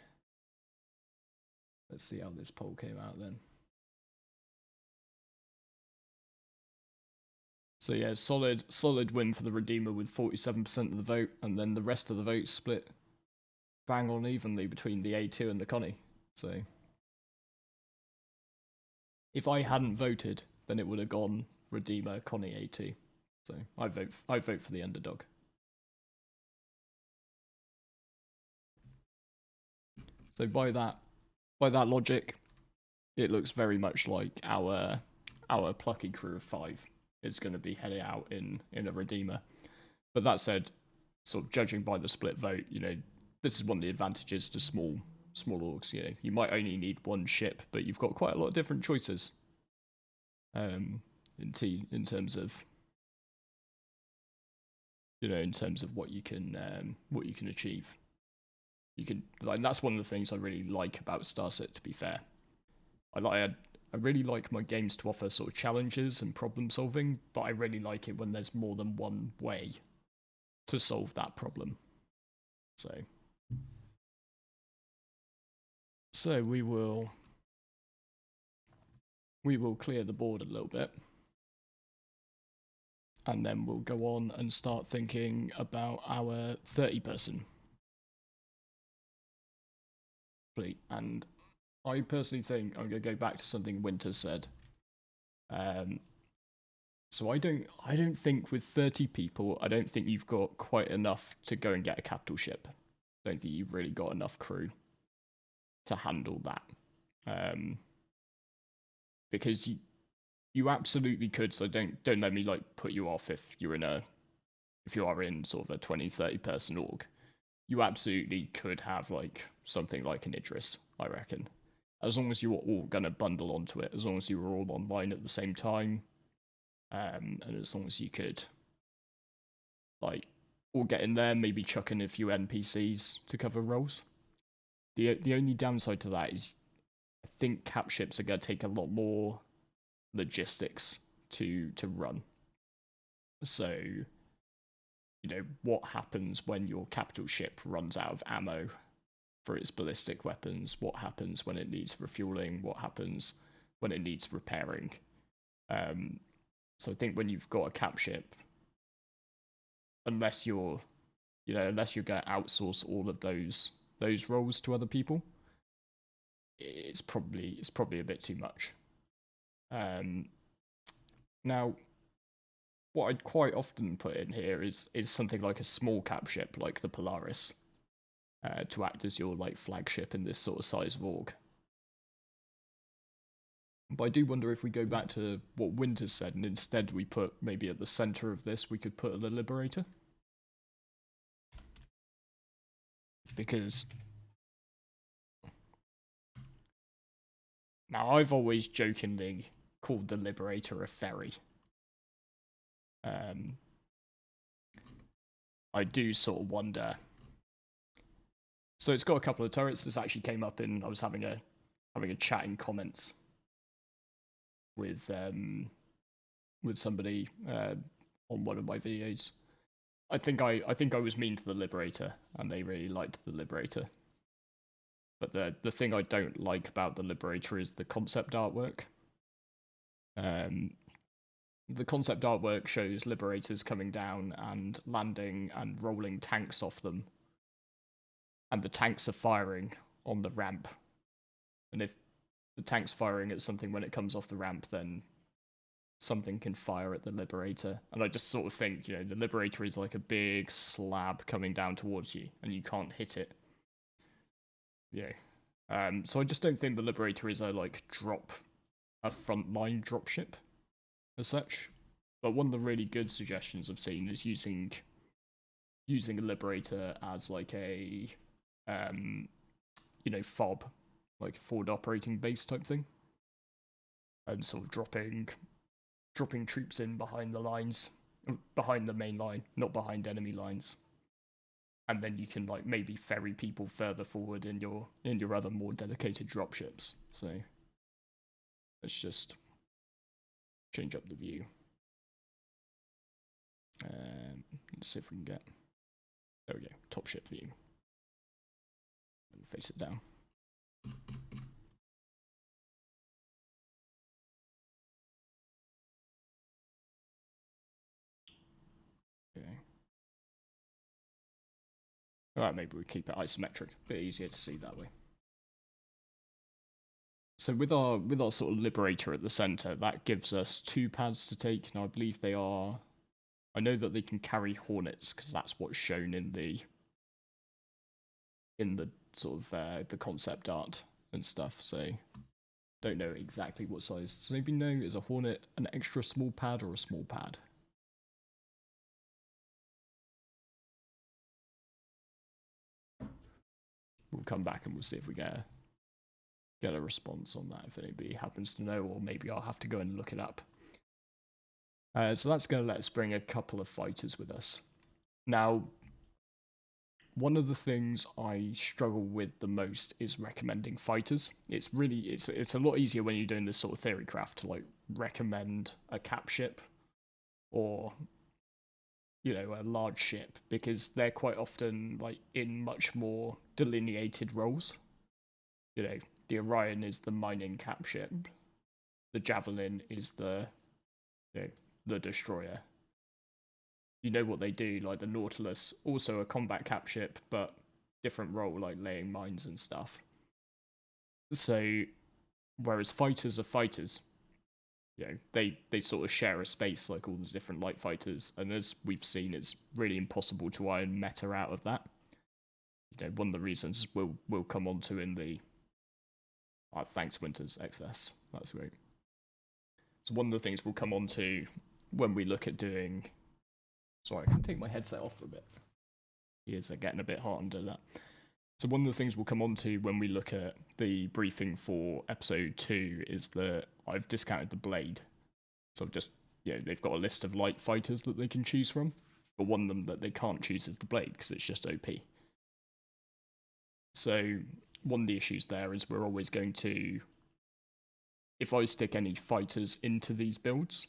Let's see how this poll came out then. So yeah, solid win for the Redeemer with 47% of the vote, and then the rest of the votes split bang on evenly between the A2 and the Connie. So if I hadn't voted, then it would have gone Redeemer, Connie, A2. So I vote for the underdog. So by that logic, it looks very much like our plucky crew of 5 is going to be heading out in a Redeemer. But that said, sort of judging by the split vote, you know, this is one of the advantages to small orgs. You know, you might only need one ship, but you've got quite a lot of different choices. In terms of, you know, in terms of what you can achieve. You could, like, that's one of the things I really like about Starset, to be fair. I really like my games to offer sort of challenges and problem solving, but I really like it when there's more than one way to solve that problem. So we will clear the board a little bit, and then we'll go on and start thinking about our 30-person fleet. And I personally think I'm going to go back to something Winter said. So I don't think with 30 people, I don't think you've got quite enough to go and get a capital ship. I don't think you've really got enough crew to handle that. Because you absolutely could, so don't let me like put you off if you are in sort of a 20-30 person org. You absolutely could have like something like an Idris, I reckon. As long as you were all gonna bundle onto it, as long as you were all online at the same time, and as long as you could like all get in there, maybe chuck in a few NPCs to cover roles. The only downside to that is I think cap ships are gonna take a lot more logistics to run. So, you know, what happens when your capital ship runs out of ammo for its ballistic weapons? What happens when it needs refueling? What happens when it needs repairing? So I think when you've got a cap ship, unless you're going to outsource all of those roles to other people, it's probably a bit too much. Now, what I'd quite often put in here is something like a small cap ship, like the Polaris, to act as your like flagship in this sort of size of org. But I do wonder if we go back to what Winters said, and instead we put maybe at the center of this we could put the Liberator, because now I've always jokingly called the Liberator a ferry. I do sort of wonder. So it's got a couple of turrets. This actually came up in, I was having a chat in comments with somebody on one of my videos. I think I was mean to the Liberator, and they really liked the Liberator. But the thing I don't like about the Liberator is the concept artwork. The concept artwork shows Liberators coming down and landing and rolling tanks off them. And the tanks are firing on the ramp. And if the tank's firing at something when it comes off the ramp, then something can fire at the Liberator. And I just sort of think, you know, the Liberator is like a big slab coming down towards you, and you can't hit it. Yeah. So I just don't think the Liberator is a frontline dropship as such. But one of the really good suggestions I've seen is using a Liberator as like a FOB, like forward operating base type thing, and sort of dropping troops in behind the lines, behind the main line, not behind enemy lines, and then you can like maybe ferry people further forward in your other more dedicated dropships. So let's just change up the view. Let's see if we can get, there we go, top ship view, and face it down. Okay. Alright, maybe we keep it isometric, a bit easier to see that way. So with our sort of Liberator at the center, that gives us 2 pads to take. Now I believe they are, I know that they can carry Hornets because that's what's shown in the sort of the concept art and stuff. So don't know exactly what size. Does anybody know, is a Hornet an extra small pad or a small pad? We'll come back and we'll see if we get a response on that, if anybody happens to know, or maybe I'll have to go and look it up. So that's going to let us bring a couple of fighters with us. Now, one of the things I struggle with the most is recommending fighters. It's really, it's a lot easier when you're doing this sort of theory craft to like recommend a cap ship or, you know, a large ship, because they're quite often like in much more delineated roles. You know, the Orion is the mining cap ship, the Javelin is the, you know, the destroyer. You know what they do, like the Nautilus, also a combat cap ship, but different role, like laying mines and stuff. So, whereas fighters are fighters, you know, they sort of share a space like all the different light fighters, and as we've seen, it's really impossible to iron meta out of that. You know, one of the reasons we'll come on to in the thanks Winters XS, that's great. So one of the things we'll come on to when we look at doing, sorry, I can take my headset off for a bit. Ears are getting a bit hot under that. So one of the things we'll come on to when we look at the briefing for episode 2 is that I've discounted the blade. So just, you know, they've got a list of light fighters that they can choose from, but one of them that they can't choose is the blade because it's just OP. So one of the issues there is we're always going to, if I stick any fighters into these builds,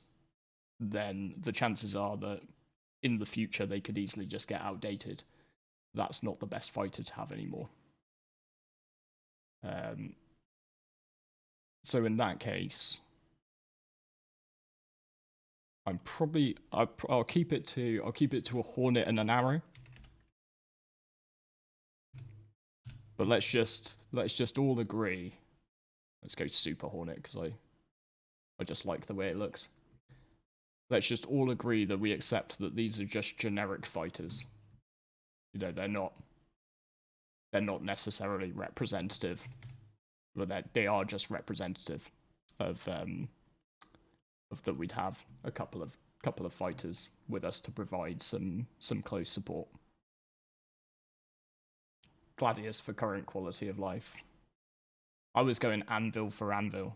then the chances are that in the future they could easily just get outdated. That's not the best fighter to have anymore. So in that case, I'm probably I'll keep it to a Hornet and an Arrow. But let's just all agree. Let's go Super Hornet because I just like the way it looks. Let's just all agree that we accept that these are just generic fighters. You know, they're not necessarily representative, but they are just representative of that we'd have a couple of fighters with us to provide some close support. Gladius for current quality of life. I was going Anvil for Anvil.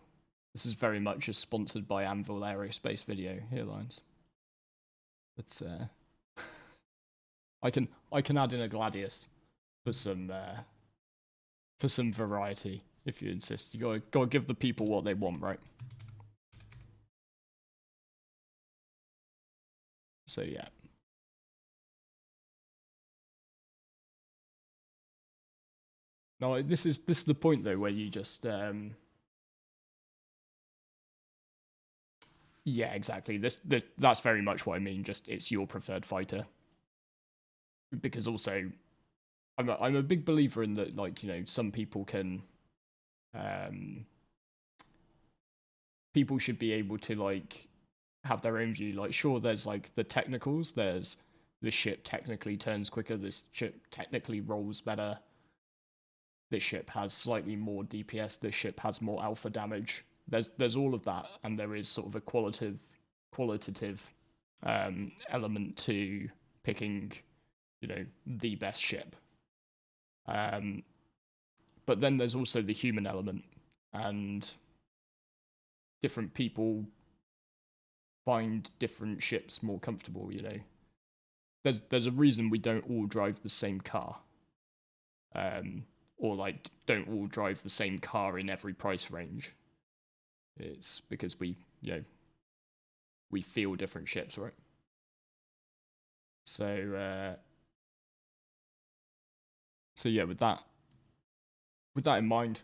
This is very much a sponsored by Anvil Aerospace video here, Lines. But I can add in a Gladius for some variety if you insist. You gotta give the people what they want, right? So yeah. No, this is the point though where you just yeah, exactly. That's very much what I mean. Just it's your preferred fighter. Because also, I'm a big believer in that. Like, you know, some people can, people should be able to like have their own view. Like, sure, there's like the technicals. There's this ship technically turns quicker. This ship technically rolls better. This ship has slightly more DPS. This ship has more alpha damage. There's all of that, and there is sort of a qualitative element to picking, you know, the best ship. But then there's also the human element, and different people find different ships more comfortable. You know, there's a reason we don't all drive the same car. Or like don't all drive the same car in every price range. It's because we feel different ships, right? So yeah, with that in mind,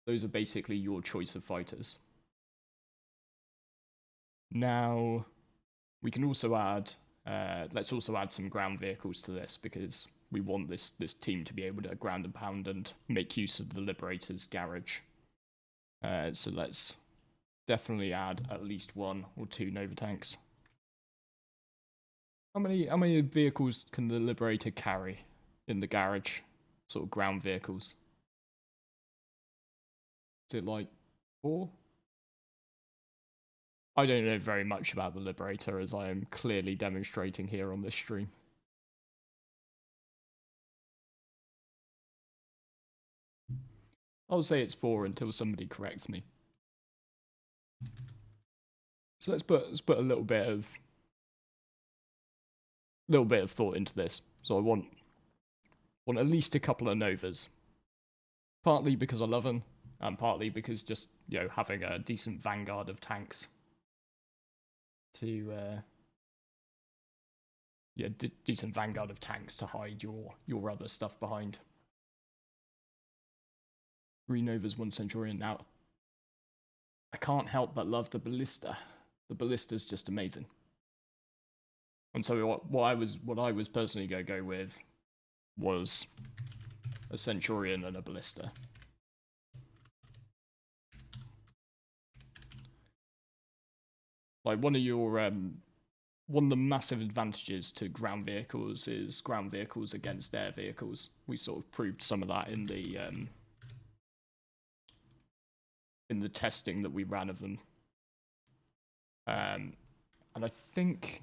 those are basically your choice of fighters. Now, we can also add, let's also add some ground vehicles to this because we want this team to be able to ground and pound and make use of the Liberator's garage. So let's definitely add at least 1 or 2 Nova tanks. How many vehicles can the Liberator carry in the garage? Sort of ground vehicles. Is it like 4? I don't know very much about the Liberator, as I am clearly demonstrating here on this stream. I'll say it's 4 until somebody corrects me. So let's put a little bit of thought into this. So I want want at least a couple of Novas. Partly because I love them, and partly because just, you know, having a decent vanguard of tanks to, decent vanguard of tanks to hide your other stuff behind. 3 Novas, 1 Centurion. Now, I can't help but love the Ballista. The Ballista's just amazing. And so what I was personally going to go with was a Centurion and a Ballista. Like, one of the massive advantages to ground vehicles is ground vehicles against air vehicles. We sort of proved some of that in the testing that we ran of them. And I think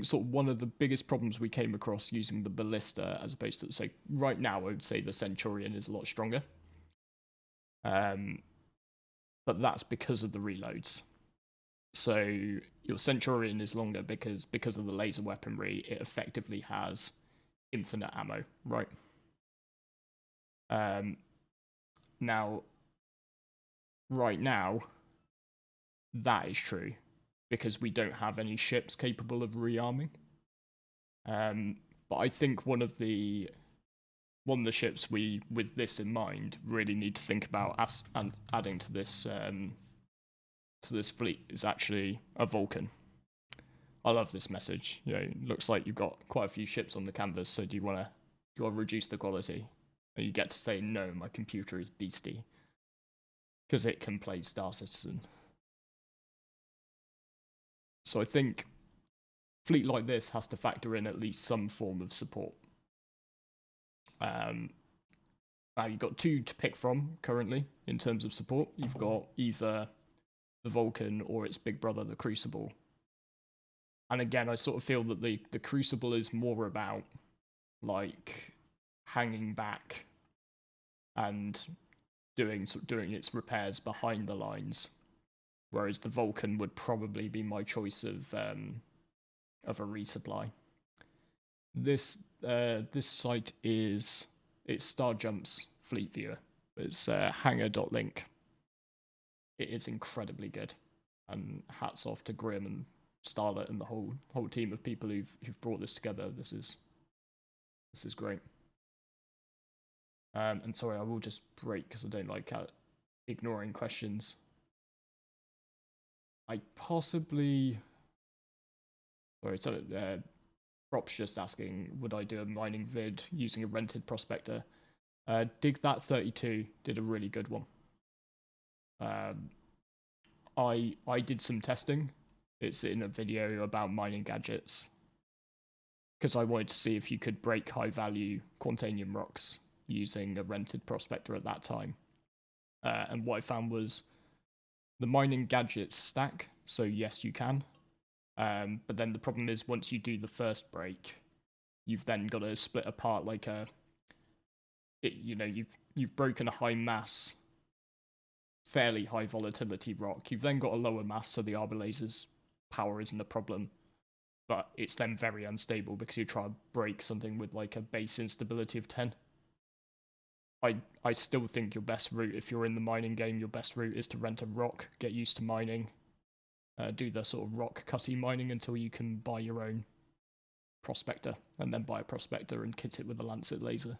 sort of one of the biggest problems we came across using the Ballista as opposed to, so right now I would say the Centurion is a lot stronger. But that's because of the reloads. So your Centurion is longer because of the laser weaponry, it effectively has infinite ammo, right? Now, right now, that is true because we don't have any ships capable of rearming. But I think one of the ships we, with this in mind, really need to think about adding to this fleet is actually a Vulcan. I love this message. You know, looks like you've got quite a few ships on the canvas, so do you want to reduce the quality? And you get to say, no, my computer is beastie. Because it can play Star Citizen. So I think a fleet like this has to factor in at least some form of support. Now you've got 2 to pick from currently in terms of support. You've got either the Vulcan or its big brother, the Crucible. And again, I sort of feel that the Crucible is more about, like, hanging back and doing its repairs behind the lines, whereas the Vulcan would probably be my choice of a resupply. This site it's Starjump's fleet viewer. It's hangar.link. It is incredibly good, and hats off to Grim and Starlet and the whole team of people who've brought this together. This is great. And sorry, I will just break because I don't like ignoring questions. I possibly... Sorry, so Prop's just asking, would I do a mining vid using a rented prospector? Dig That 32 did a really good one. I did some testing. It's in a video about mining gadgets. Because I wanted to see if you could break high-value Quantanium rocks using a rented prospector at that time. And what I found was the mining gadgets stack, so yes, you can. But then the problem is once you do the first break, you've then got to split apart like you've broken a high mass, fairly high volatility rock. You've then got a lower mass, so the Arbor Laser's power isn't a problem. But it's then very unstable because you try to break something with like a base instability of 10. I still think your best route, if you're in the mining game, your best route is to rent a rock, get used to mining, do the sort of rock cutty mining until you can buy your own prospector, and then buy a prospector and kit it with a Lancet laser.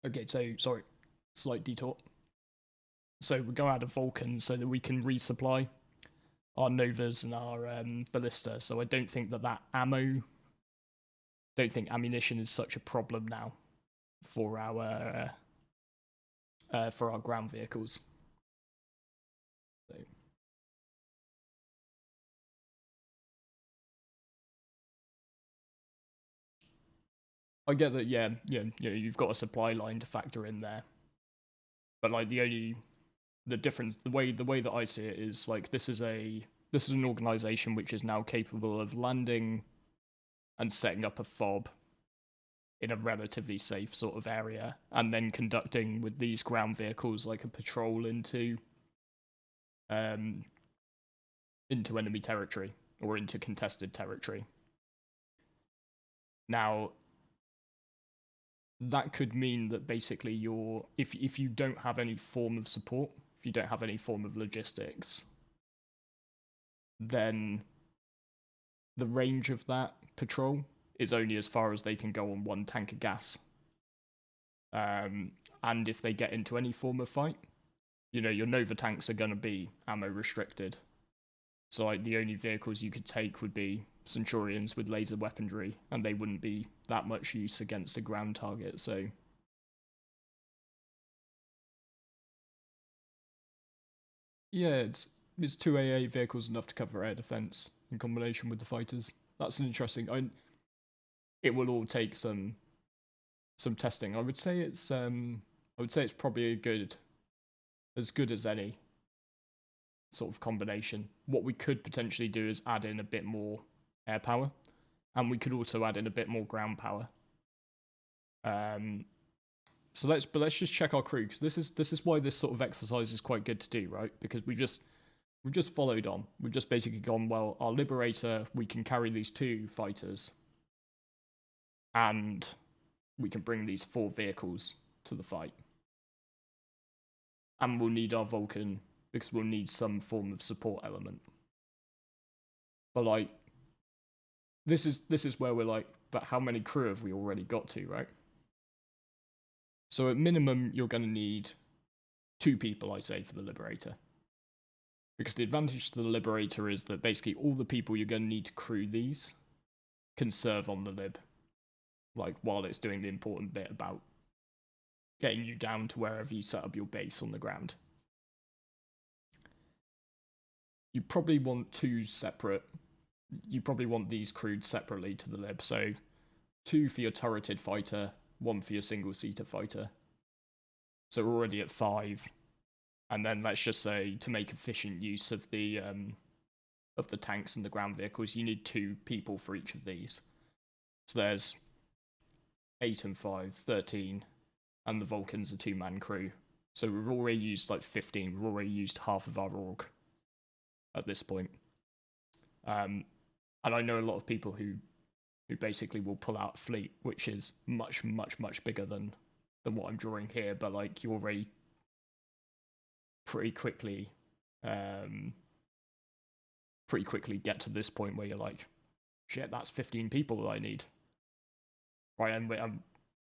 Okay, so, sorry, slight detour. So we go out of Vulcan so that we can resupply our Novas and our Ballista, so I don't think that ammunition is such a problem now for our ground vehicles. So. I get that, yeah, you've got a supply line to factor in there, but like the difference, the way that I see it is like this is an organization which is now capable of landing and setting up a FOB in a relatively safe sort of area, and then conducting with these ground vehicles like a patrol into enemy territory. or into contested territory. Now, that could mean that basically if you don't have any form of support, if you don't have any form of logistics, then the range of that patrol is only as far as they can go on one tank of gas. And if they get into any form of fight, you know, your Nova tanks are going to be ammo restricted. So like the only vehicles you could take would be Centurions with laser weaponry, and they wouldn't be that much use against a ground target, so... Yeah, it's 2 AA vehicles enough to cover air defense in combination with the fighters. That's an interesting... It will all take some testing. I would say it's probably as good as any sort of combination. What we could potentially do is add in a bit more air power, and we could also add in a bit more ground power. So let's just check our crew, because this is why this sort of exercise is quite good to do, right? Because we've just followed on. We've just basically gone, well, our Liberator, we can carry these 2 fighters, and we can bring these 4 vehicles to the fight. And we'll need our Vulcan, because we'll need some form of support element. But like, this is where we're like, but how many crew have we already got to, right? So at minimum, you're going to need 2 people, I say, for the Liberator. Because the advantage to the Liberator is that basically all the people you're going to need to crew these can serve on the Lib. Like, while it's doing the important bit about getting you down to wherever you set up your base on the ground. You probably want 2 separate... You probably want these crewed separately to the Lib. So 2 for your turreted fighter, 1 for your single-seater fighter. So we're already at 5. And then let's just say, to make efficient use of the tanks and the ground vehicles, you need 2 people for each of these. So there's 8 and 5, 13, and the Vulcan's a 2-man crew. So we've already used like 15, we've already used half of our org at this point. And I know a lot of people who basically will pull out a fleet, which is much, much, much bigger than what I'm drawing here, but like you already pretty quickly get to this point where you're like, shit, that's 15 people that I need. Right, and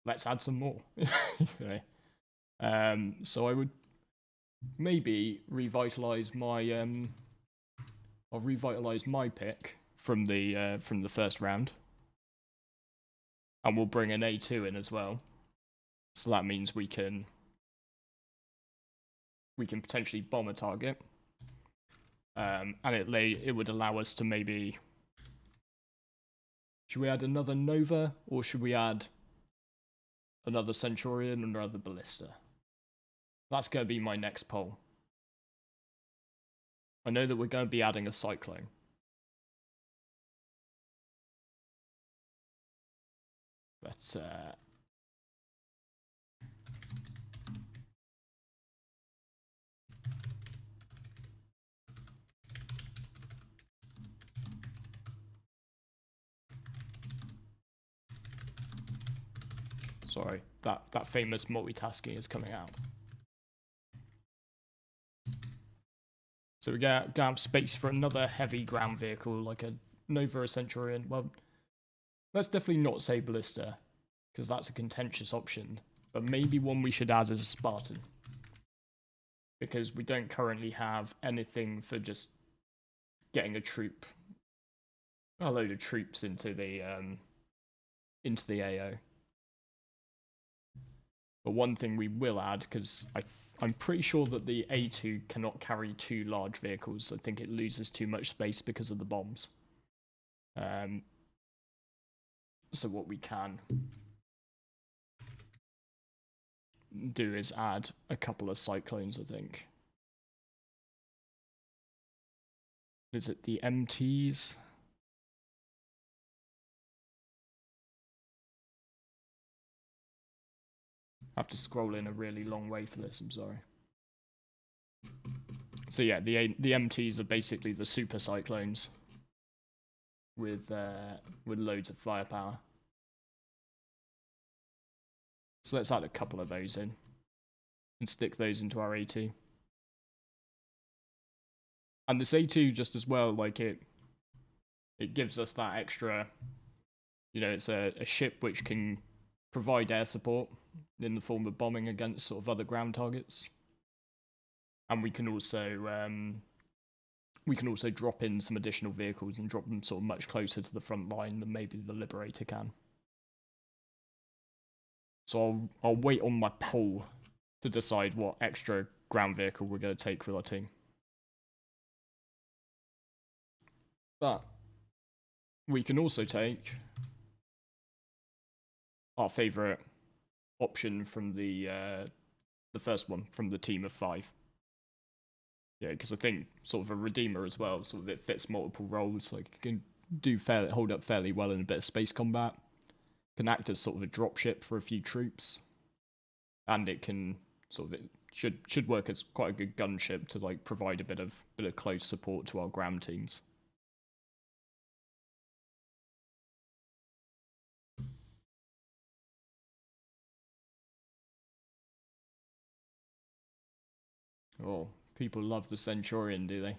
let's add some more. Okay. So I would maybe revitalize my I'll revitalize my pick from the first round, and we'll bring an A2 in as well. So that means we can potentially bomb a target, and it would allow us to maybe. Should we add another Nova, or should we add another Centurion and another Ballista? That's going to be my next poll. I know that we're going to be adding a Cyclone. But, sorry, that famous multitasking is coming out. So we're going to have space for another heavy ground vehicle, like a Nova or Centurion. Well, let's definitely not say Ballista, because that's a contentious option. But maybe one we should add as a Spartan. Because we don't currently have anything for just getting a load of troops into the AO. But one thing we will add, because I'm pretty sure that the A2 cannot carry 2 large vehicles. I think it loses too much space because of the bombs. So what we can do is add a couple of Cyclones, I think. Is it the MTs? I have to scroll in a really long way for this, I'm sorry. So yeah, the MTs are basically the super Cyclones. with loads of firepower. So let's add a couple of those in and stick those into our A2. And this A2 just as well, like it gives us that extra, you know, it's a ship which can provide air support in the form of bombing against sort of other ground targets. And we can also drop in some additional vehicles and drop them sort of much closer to the front line than maybe the Liberator can. So I'll wait on my poll to decide what extra ground vehicle we're going to take with our team. But we can also take our favourite option from the first one, from the team of 5. Yeah, because I think sort of a Redeemer as well, sort of it fits multiple roles, like it can hold up fairly well in a bit of space combat, can act as sort of a dropship for a few troops, and it can sort of, it should work as quite a good gunship to like provide a bit of close support to our ground teams. Oh, people love the Centurion, do they?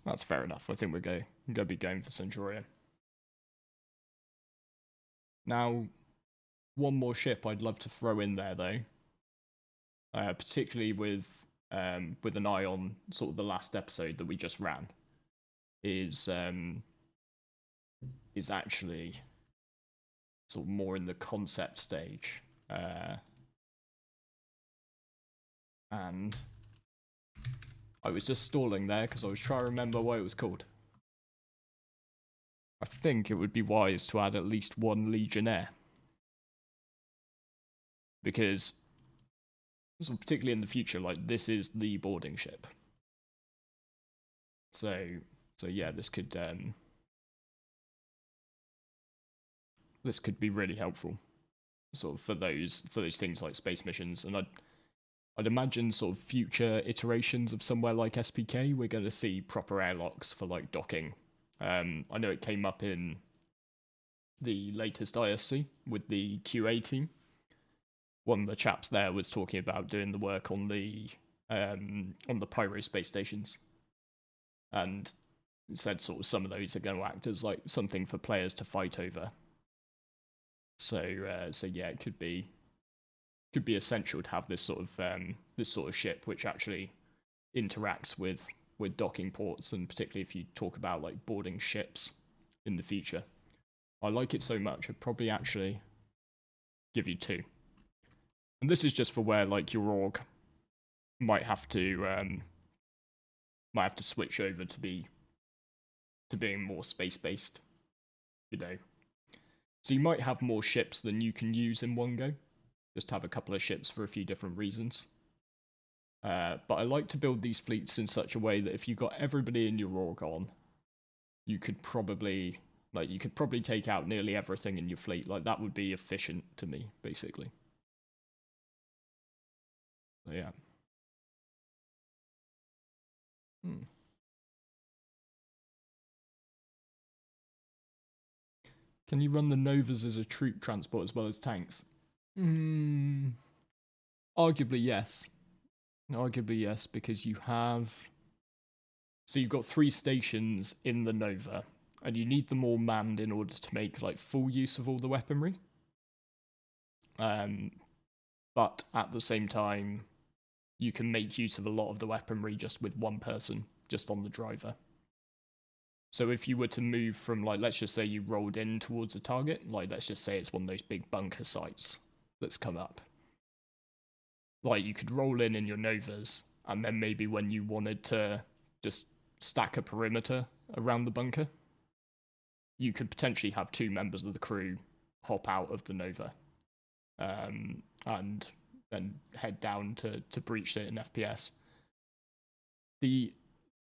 That's fair enough. I think we're going to be going for Centurion. Now, one more ship I'd love to throw in there, though, particularly with an eye on sort of the last episode that we just ran, is actually sort of more in the concept stage. And I was just stalling there because I was trying to remember what it was called. I think it would be wise to add at least one Legionnaire. Because, so particularly in the future, like, this is the boarding ship. So yeah, this could be really helpful, sort of for those things like space missions. And I'd imagine sort of future iterations of somewhere like SPK, we're going to see proper airlocks for like docking. I know it came up in the latest ISC with the QA team. One of the chaps there was talking about doing the work on the Pyro space stations, and said sort of some of those are going to act as like something for players to fight over. So yeah, it could be essential to have this sort of ship which actually interacts with docking ports, and particularly if you talk about like boarding ships in the future. I like it so much, I'd probably actually give you 2. And this is just for where like your org might have to switch over to being more space based, you know. So you might have more ships than you can use in one go. Just have a couple of ships for a few different reasons. But I like to build these fleets in such a way that if you got everybody in your org on, you could probably take out nearly everything in your fleet. Like, that would be efficient to me, basically. So yeah. Can you run the Novas as a troop transport as well as tanks? Arguably yes. Arguably yes, because you've got 3 stations in the Nova, and you need them all manned in order to make like full use of all the weaponry. But at the same time, you can make use of a lot of the weaponry just with one person, just on the driver. So if you were to move from, like, let's just say you rolled in towards a target, like, let's just say it's one of those big bunker sites that's come up. Like, you could roll in your Novas, and then maybe when you wanted to just stack a perimeter around the bunker, you could potentially have 2 members of the crew hop out of the Nova, and then head down to breach it in FPS.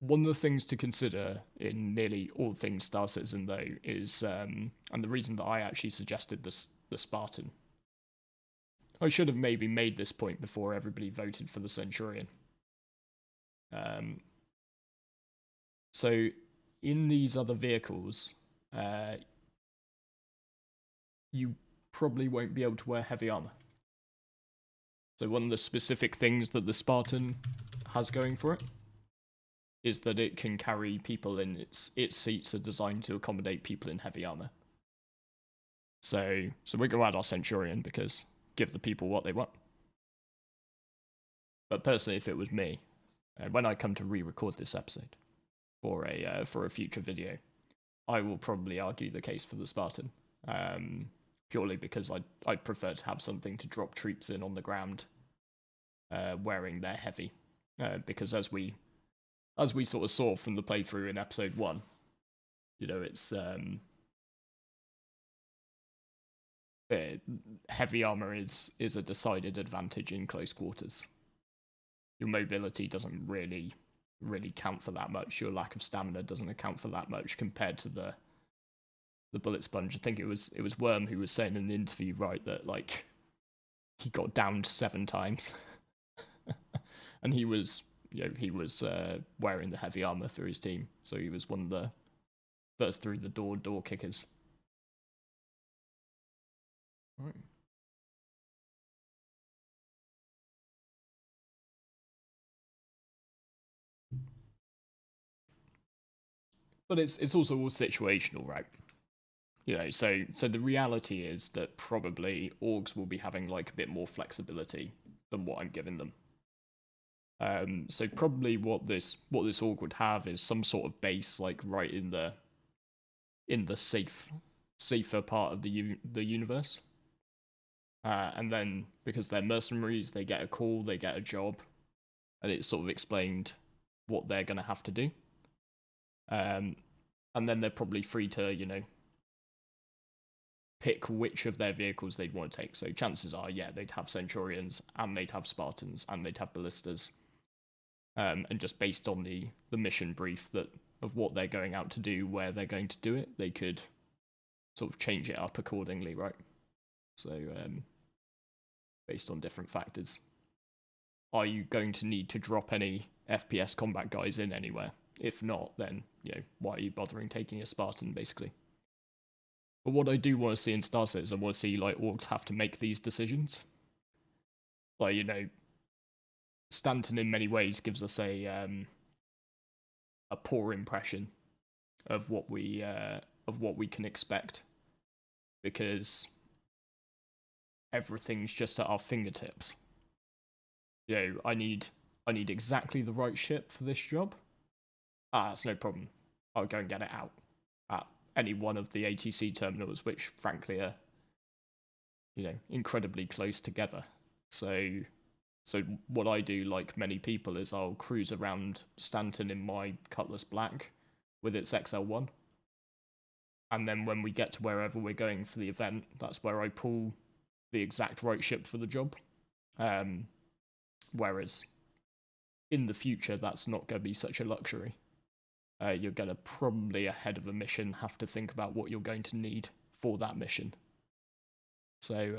One of the things to consider in nearly all things Star Citizen, though, is, and the reason that I actually suggested the Spartan. I should have maybe made this point before everybody voted for the Centurion. So in these other vehicles, you probably won't be able to wear heavy armor. So one of the specific things that the Spartan has going for it is that it can carry people in its seats are designed to accommodate people in heavy armor. So we're going to add our Centurion because give the people what they want. But personally, if it was me, when I come to re-record this episode for a future video, I will probably argue the case for the Spartan. Purely because I'd prefer to have something to drop troops in on the ground wearing their heavy. Because as we sort of saw from the playthrough in episode 1, you know, it's heavy armor is a decided advantage in close quarters. Your mobility doesn't really count for that much. Your lack of stamina doesn't account for that much compared to the bullet sponge. I think it was Worm who was saying in the interview, right, that like he got downed 7 times, and he was wearing the heavy armor through his team, so he was one of the first through the door kickers. Right. But it's also all situational, right? You know, so the reality is that probably orgs will be having like a bit more flexibility than what I'm giving them. So probably what this org would have is some sort of base like right in the safer part of the universe. And then because they're mercenaries, they get a call, they get a job, and it's sort of explained what they're going to have to do. And then they're probably free to, you know, pick which of their vehicles they'd want to take. So chances are, yeah, they'd have Centurions, and they'd have Spartans, and they'd have Ballistas. And just based on the mission brief of what they're going out to do, where they're going to do it, they could sort of change it up accordingly, right? So, based on different factors. Are you going to need to drop any FPS combat guys in anywhere? If not, then, you know, why are you bothering taking a Spartan, basically? But what I do want to see in Star Citizen, I want to see, like, orgs have to make these decisions. Like, you know, Stanton in many ways gives us a poor impression of what we can expect, because everything's just at our fingertips. You know, I need exactly the right ship for this job. That's no problem. I'll go and get it out at any one of the ATC terminals, which frankly are, you know, incredibly close together. So what I do, like many people, is I'll cruise around Stanton in my Cutlass Black with its XL1. And then when we get to wherever we're going for the event, that's where I pull the exact right ship for the job. Whereas in the future, that's not going to be such a luxury. You're going to probably, ahead of a mission, have to think about what you're going to need for that mission. So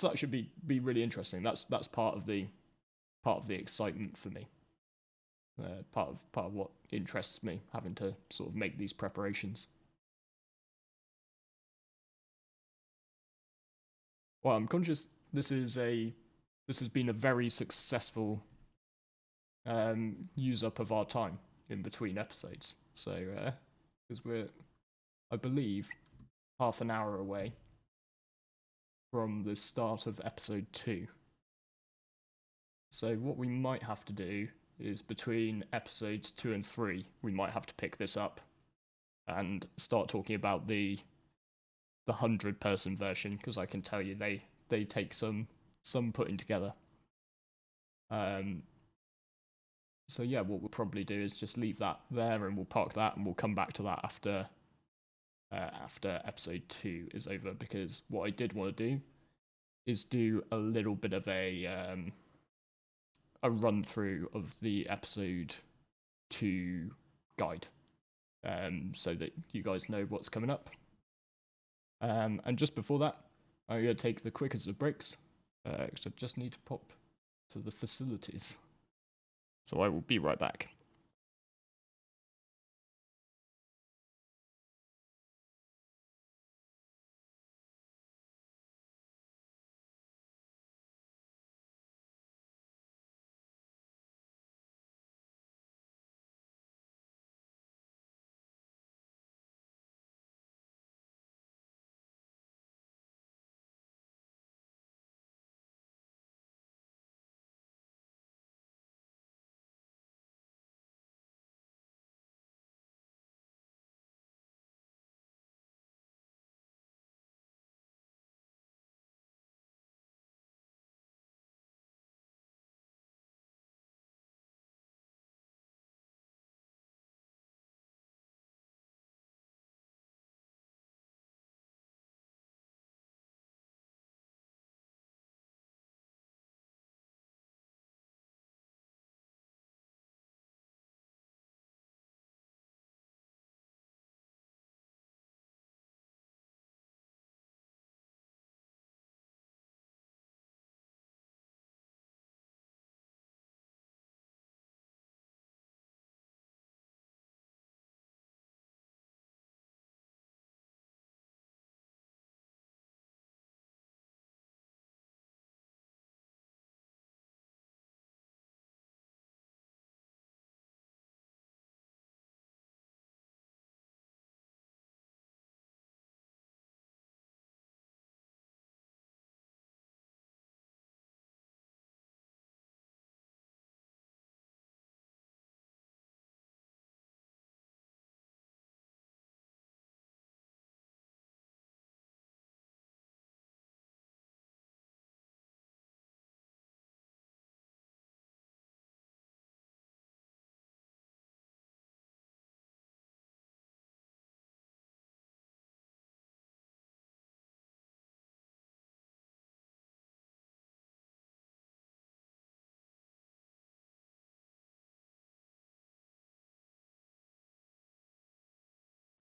that should be really interesting. That's part of the excitement for me. Part of what interests me, having to sort of make these preparations. Well, I'm conscious this has been a very successful use up of our time in between episodes. So because we're, I believe, half an hour away from the start of episode 2. So what we might have to do is between episodes 2 and 3, we might have to pick this up and start talking about the 100-person version, because I can tell you they take some putting together. So yeah, what we'll probably do is just leave that there, and we'll park that, and we'll come back to that after episode 2 is over, because what I did want to do is do a little bit of a run through of the episode 2 guide, so that you guys know what's coming up. And just before that, I'm going to take the quickest of breaks, because I just need to pop to the facilities. So I will be right back.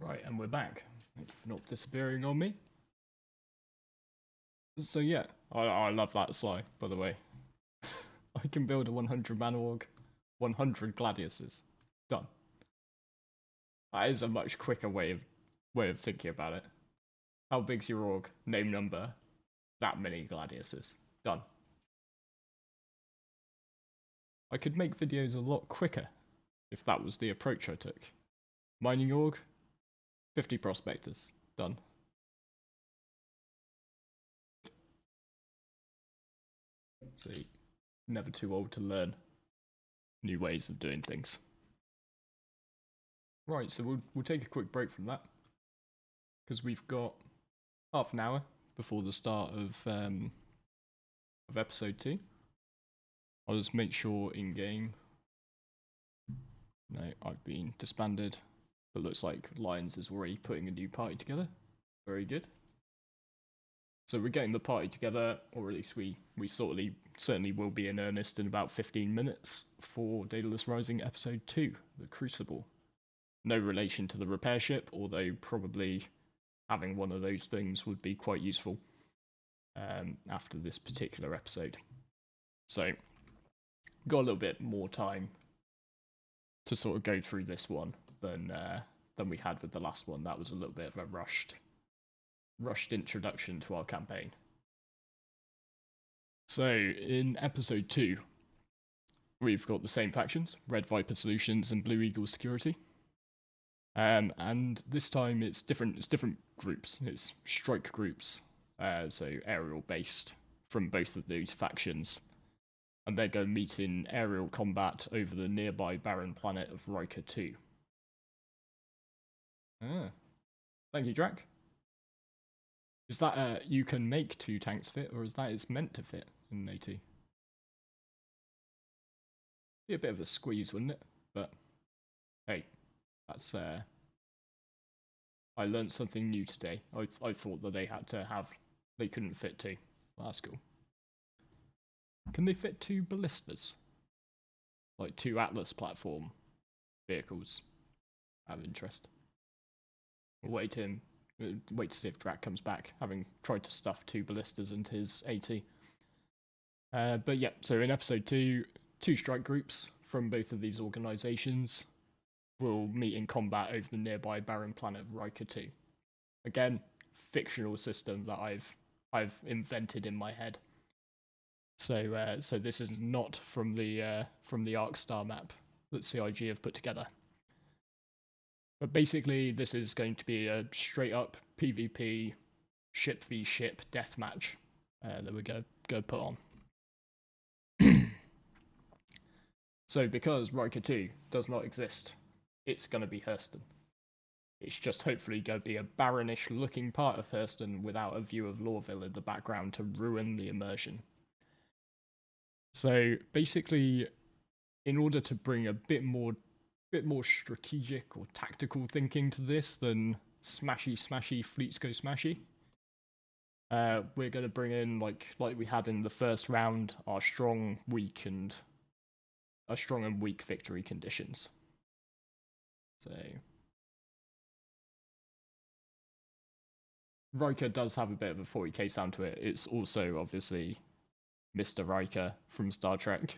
Right, and we're back. Thank you for not disappearing on me. So yeah, I love that Psy, by the way. I can build a 100-man org, 100 gladiuses. Done. That is a much quicker way of thinking about it. How big's your org? Name number. That many gladiuses. Done. I could make videos a lot quicker if that was the approach I took. Mining org, 50 prospectors. Done. So, never too old to learn new ways of doing things. Right, so we'll take a quick break from that, because we've got half an hour before the start of episode 2. I'll just make sure in game. No, I've been disbanded, but looks like Lions is already putting a new party together. Very good. So we're getting the party together, or at least we certainly will be in earnest in about 15 minutes for Daedalus Rising episode 2, the Crucible. No relation to the repair ship, although probably having one of those things would be quite useful after this particular episode. So, got a little bit more time to sort of go through this one than we had with the last one. That was a little bit of a rushed introduction to our campaign. So, in episode 2, we've got the same factions, Red Viper Solutions and Blue Eagle Security. And this time it's different groups. It's strike groups, so aerial based from both of those factions. And they're going to meet in aerial combat over the nearby barren planet of Riker 2. Ah. Thank you, Drac. Is that you can make 2 tanks fit, or is that it's meant to fit in AT? Be a bit of a squeeze, wouldn't it? But hey, that's I learned something new today. I thought that they couldn't fit 2. Well, that's cool. Can they fit 2 ballistas? Like 2 Atlas platform vehicles? Out of interest. We'll wait to see if Drac comes back, having tried to stuff 2 ballistas into his AT. But yeah, so in episode 2, 2 strike groups from both of these organisations will meet in combat over the nearby barren planet of Riker 2. Again, fictional system that I've invented in my head. So this is not from the Arc Star map that CIG have put together. But basically, this is going to be a straight up PvP ship v ship deathmatch that we're going to put on. So because Riker 2 does not exist, it's going to be Hurston. It's just hopefully going to be a barrenish looking part of Hurston without a view of Lorville in the background to ruin the immersion. So basically, in order to bring a bit more strategic or tactical thinking to this than smashy fleets go smashy, we're going to bring in like we had in the first round our strong and weak victory conditions. So Riker does have a bit of a 40k sound to it. It's also obviously Mr. Riker from Star Trek,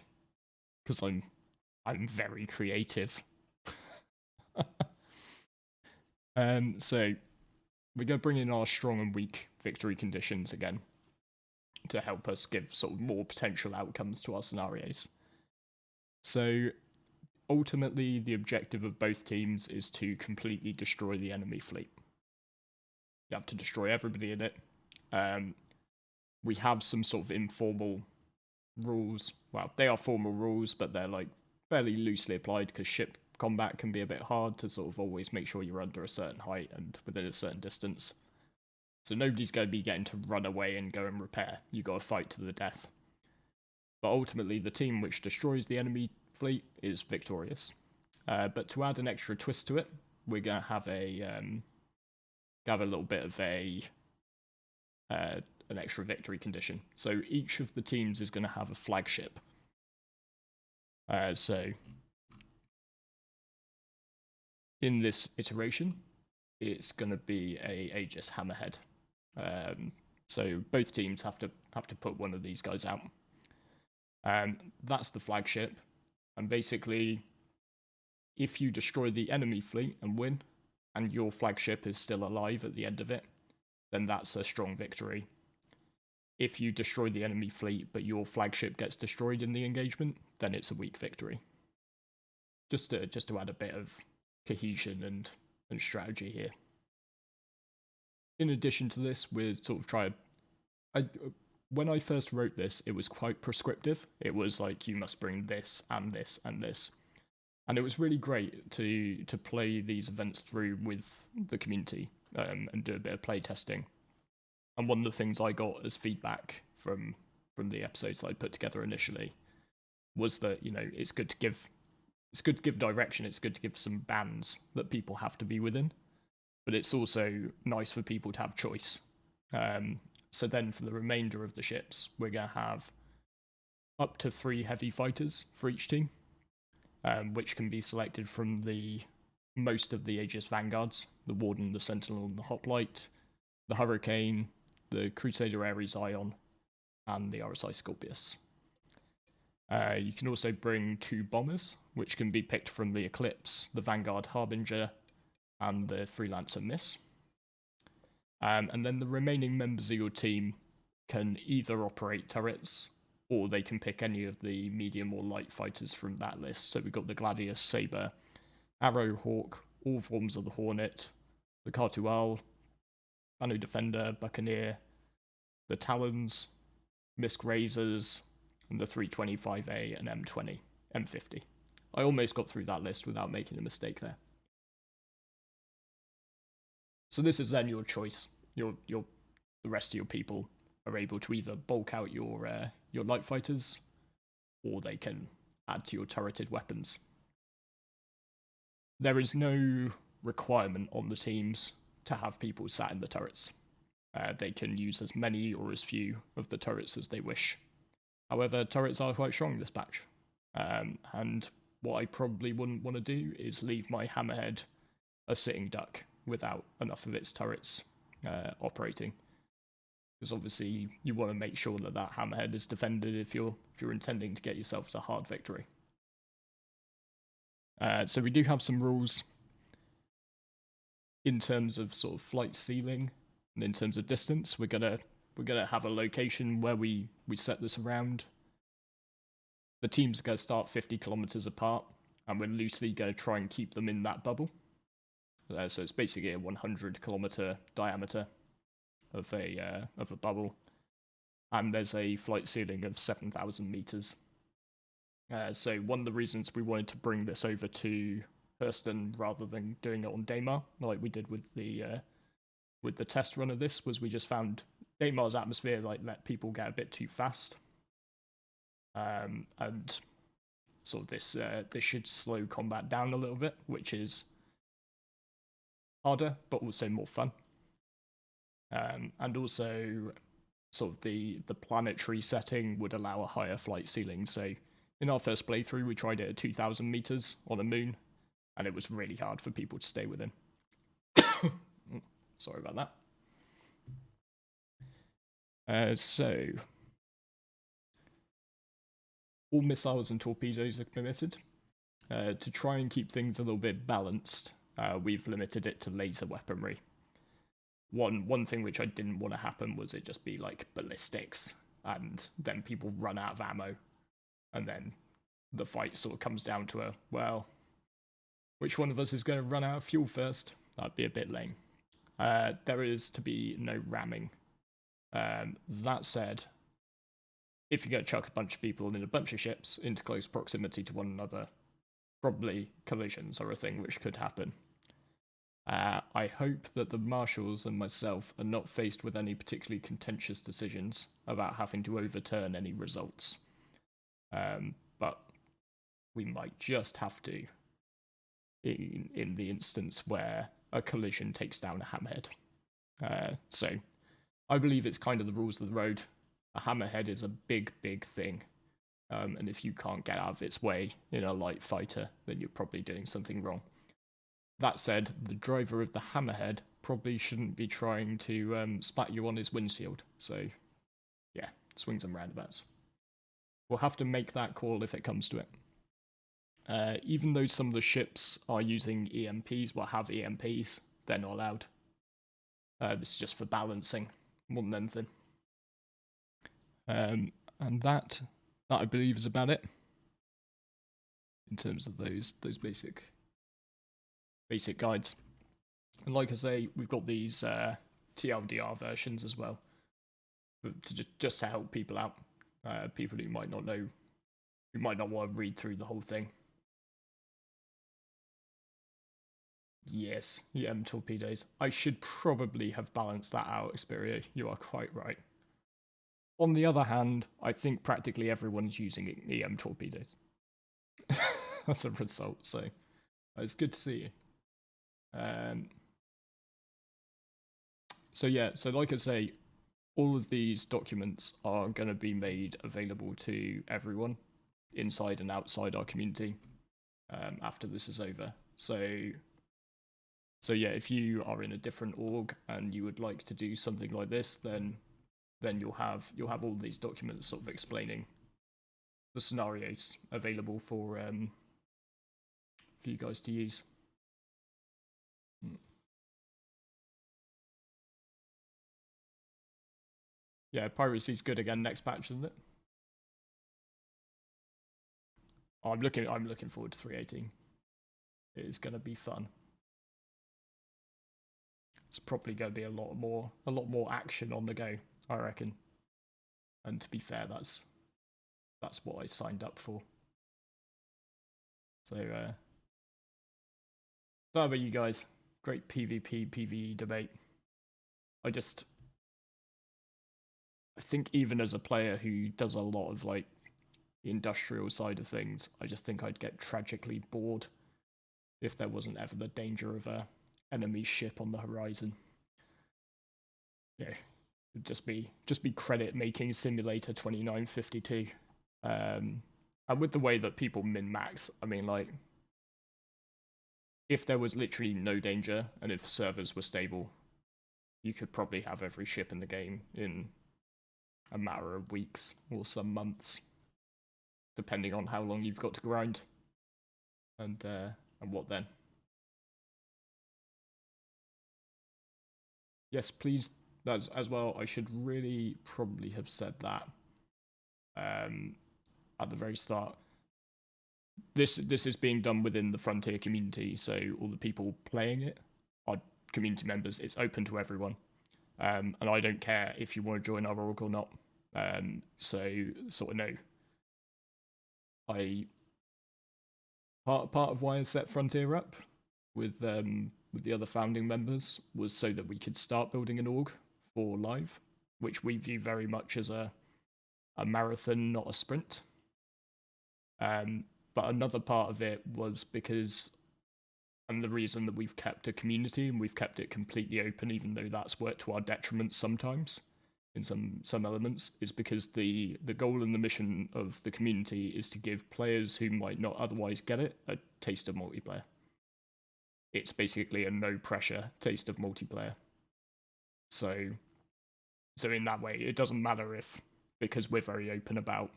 because I'm very creative. So we're going to bring in our strong and weak victory conditions again to help us give sort of more potential outcomes to our scenarios. So ultimately, the objective of both teams is to completely destroy the enemy fleet. You have to destroy everybody in it. We have some sort of informal rules. Well, they are formal rules, but they're like fairly loosely applied because ship combat can be a bit hard to sort of always make sure you're under a certain height and within a certain distance. So nobody's going to be getting to run away and go and repair. You got to fight to the death. But ultimately, the team which destroys the enemy fleet is victorious. But to add an extra twist to it, we're going to have a little bit of an extra victory condition. So each of the teams is going to have a flagship. So in this iteration, it's going to be a Aegis Hammerhead. So both teams have to put one of these guys out. That's the flagship, and basically, if you destroy the enemy fleet and win, and your flagship is still alive at the end of it, then that's a strong victory. If you destroy the enemy fleet but your flagship gets destroyed in the engagement, then it's a weak victory. Just to add a bit of cohesion and strategy here. In addition to this, we're sort of trying. When I first wrote this, it was quite prescriptive. It was like, you must bring this and this and this. And it was really great to play these events through with the community and do a bit of play testing. And one of the things I got as feedback from the episodes I put together initially was that, you know, it's good to give direction, it's good to give some bands that people have to be within, but it's also nice for people to have choice. So then for the remainder of the ships, we're going to have up to 3 heavy fighters for each team, which can be selected from most of the Aegis Vanguards, the Warden, the Sentinel, and the Hoplite, the Hurricane, the Crusader Ares Ion, and the RSI Scorpius. You can also bring 2 bombers, which can be picked from the Eclipse, the Vanguard Harbinger, and the Freelancer Miss. And then the remaining members of your team can either operate turrets, or they can pick any of the medium or light fighters from that list. So we've got the Gladius, Saber, Arrow, Hawk, all forms of the Hornet, the Cartual, Banu Defender, Buccaneer, the Talons, Misk Razors, and the 325A and M20, M50. I almost got through that list without making a mistake there. So this is then your choice. The rest of your people are able to either bulk out your light fighters, or they can add to your turreted weapons. There is no requirement on the teams to have people sat in the turrets. They can use as many or as few of the turrets as they wish. However, turrets are quite strong this patch, and what I probably wouldn't want to do is leave my Hammerhead a sitting duck without enough of its turrets operating, because obviously you want to make sure that Hammerhead is defended if you're intending to get yourself a hard victory. So we do have some rules in terms of sort of flight ceiling and in terms of distance. We're gonna have a location where we set this around. The teams are going to start 50 kilometers apart, and we're loosely going to try and keep them in that bubble. So it's basically a 100-kilometer diameter of a bubble, and there's a flight ceiling of 7,000 meters. So one of the reasons we wanted to bring this over to Hurston rather than doing it on Daymar, like we did with the test run of this, was we just found Daymar's atmosphere let people get a bit too fast, and sort of this should slow combat down a little bit, which is harder but also more fun. And also sort of the planetary setting would allow a higher flight ceiling. So in our first playthrough, we tried it at 2,000 meters on a moon, and it was really hard for people to stay within. Sorry about that. So all missiles and torpedoes are permitted. To try and keep things a little bit balanced, we've limited it to laser weaponry. One thing which I didn't want to happen was it just be like ballistics, and then people run out of ammo, and then the fight sort of comes down to which one of us is going to run out of fuel first? That'd be a bit lame. There is to be no ramming. That said, if you're going to chuck a bunch of people in a bunch of ships into close proximity to one another, probably collisions are a thing which could happen. I hope that the marshals and myself are not faced with any particularly contentious decisions about having to overturn any results. But we might just have to in the instance where a collision takes down a Hammerhead. So I believe it's kind of the rules of the road. A Hammerhead is a big, big thing. And if you can't get out of its way in a light fighter, then you're probably doing something wrong. That said, the driver of the Hammerhead probably shouldn't be trying to spat you on his windshield. So, yeah, swings and roundabouts. We'll have to make that call if it comes to it. Even though some of the ships are using EMPs, well, have EMPs, they're not allowed. This is just for balancing, more than anything. And that I believe is about it in terms of those basic guides. And like I say, we've got these TLDR versions as well, just to help people out, people who might not know, who might not want to read through the whole thing. Yes, EM torpedoes. I should probably have balanced that out, Xperia. You are quite right. On the other hand, I think practically everyone's using EM torpedoes as a result, so it's good to see you. So yeah, so like I say, all of these documents are going to be made available to everyone inside and outside our community after this is over. So yeah, if you are in a different org and you would like to do something like this, then you'll have all these documents sort of explaining the scenarios available for you guys to use. Yeah, piracy's good again next patch, isn't it? I'm looking forward to 3.18. It is going to be fun. It's probably going to be a lot more action on the go, I reckon. And to be fair, that's what I signed up for. So, how about you guys? Great PvP, PvE debate. I think even as a player who does a lot of like the industrial side of things, I just think I'd get tragically bored if there wasn't ever the danger of a enemy ship on the horizon. Yeah, it'd just be credit making simulator 2952. And with the way that people min-max, I mean, like, if there was literally no danger and if servers were stable, you could probably have every ship in the game in a matter of weeks or some months, depending on how long you've got to grind and what then. Yes, please. That's as well. I should really probably have said that at the very start. This is being done within the Frontier community, so all the people playing it are community members. It's open to everyone, and I don't care if you want to join our org or not. So sort of no. Part of why I set Frontier up with the other founding members was so that we could start building an org for live, which we view very much as a marathon, not a sprint. But another part of it was because, and the reason that we've kept a community and we've kept it completely open, even though that's worked to our detriment sometimes in some elements, is because the goal and the mission of the community is to give players who might not otherwise get it a taste of multiplayer. It's basically a no pressure taste of multiplayer. So in that way, it doesn't matter if, because we're very open about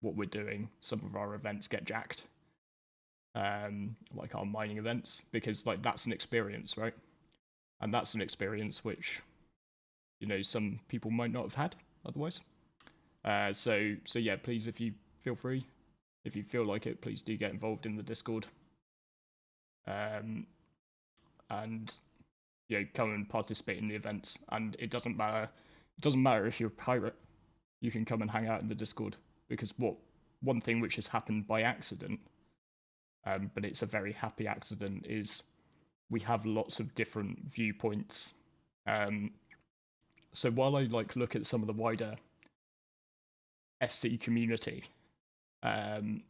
what we're doing, some of our events get jacked, like our mining events, because like that's an experience, right? And that's an experience which, you know, some people might not have had otherwise. So yeah, please, if you feel free, if you feel like it, please do get involved in the Discord. And you know, come and participate in the events. And it doesn't matter if you're a pirate, you can come and hang out in the Discord, because one thing which has happened by accident, but it's a very happy accident, is we have lots of different viewpoints. So while I like look at some of the wider SC community, and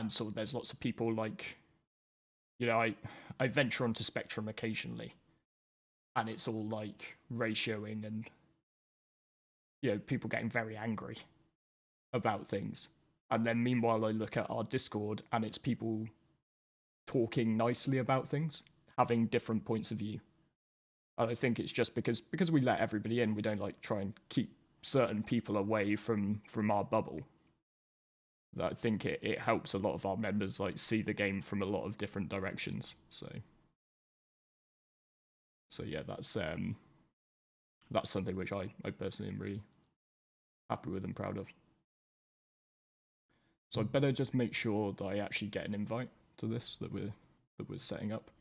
so there's lots of people like, you know, I venture onto Spectrum occasionally, and it's all like ratioing and, you know, people getting very angry about things. And then meanwhile I look at our Discord and it's people talking nicely about things, having different points of view. And I think it's just because we let everybody in, we don't like try and keep certain people away from our bubble. I think it helps a lot of our members like see the game from a lot of different directions. So yeah, that's something which I personally am really happy with and proud of. So I better just make sure that I actually get an invite to this that we're setting up.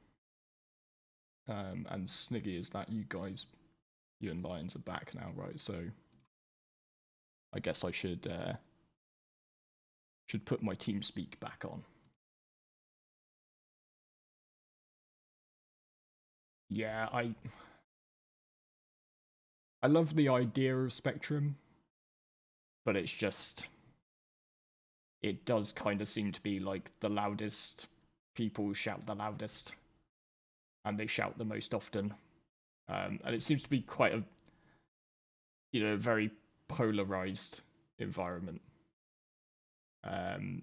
And Sniggy, is that you guys, you and Lions are back now, right? So I guess I should put my TeamSpeak back on. Yeah, I love the idea of Spectrum, but it's just, it does kind of seem to be like the loudest people shout the loudest, and they shout the most often, and it seems to be quite a, you know, very polarized environment, and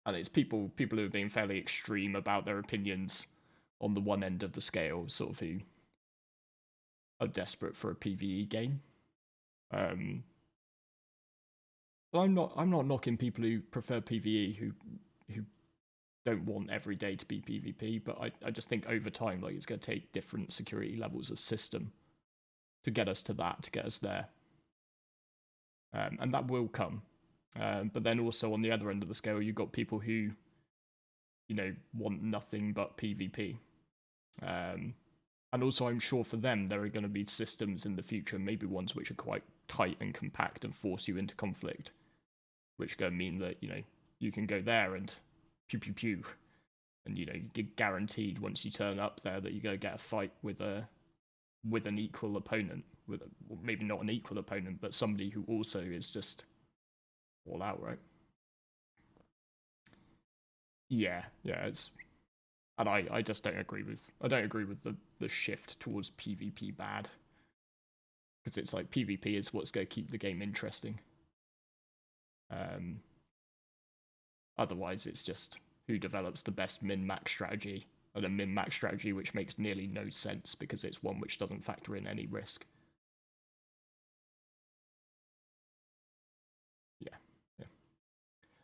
it's people who are being fairly extreme about their opinions on the one end of the scale, sort of who are desperate for a PvE game. I'm not knocking people who prefer PvE who don't want every day to be PvP, but I just think over time, like, it's going to take different security levels of system to get us to that, to get us there. And that will come. But then also on the other end of the scale, you've got people who, you know, want nothing but PvP. And also I'm sure for them, there are going to be systems in the future, maybe ones which are quite tight and compact and force you into conflict, which are going to mean that, you know, you can go there and pew pew pew, and, you know, you're guaranteed once you turn up there that you're going to get a fight with an equal opponent, with well, maybe not an equal opponent, but somebody who also is just all out, right? Yeah, it's, and I just don't agree with the shift towards PvP bad, because it's like PvP is what's going to keep the game interesting. Otherwise, it's just who develops the best min-max strategy, and a min-max strategy which makes nearly no sense because it's one which doesn't factor in any risk. Yeah.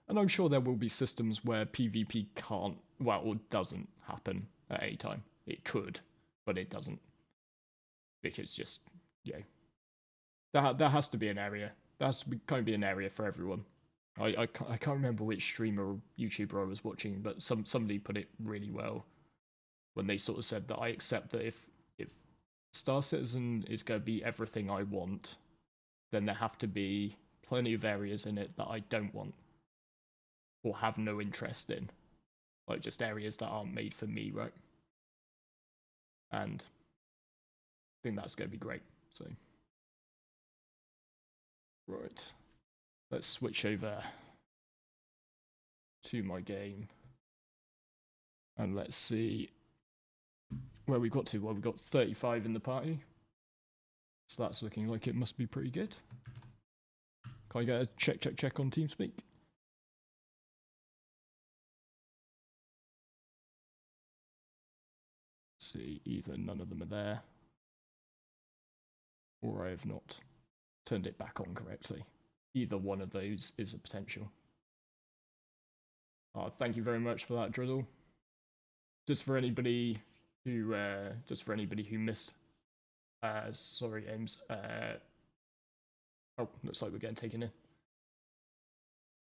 And I'm sure there will be systems where PvP can't, well, or doesn't happen at any time. It could, but it doesn't. Because just, yeah. There has to be an area. There has to be, kind of be an area for everyone. I can't remember which streamer or YouTuber I was watching, but somebody put it really well when they sort of said that I accept that if Star Citizen is going to be everything I want, then there have to be plenty of areas in it that I don't want or have no interest in, like just areas that aren't made for me, right? And I think that's going to be great. So, right. Let's switch over to my game. And let's see where we got to. Well, we got 35 in the party. So that's looking like it must be pretty good. Can I get a check on TeamSpeak? Let's see, either none of them are there, or I have not turned it back on correctly. Either one of those is a potential. Thank you very much for that, Drizzle. Just for anybody who missed, sorry, Ames. Oh, looks like we're getting taken in.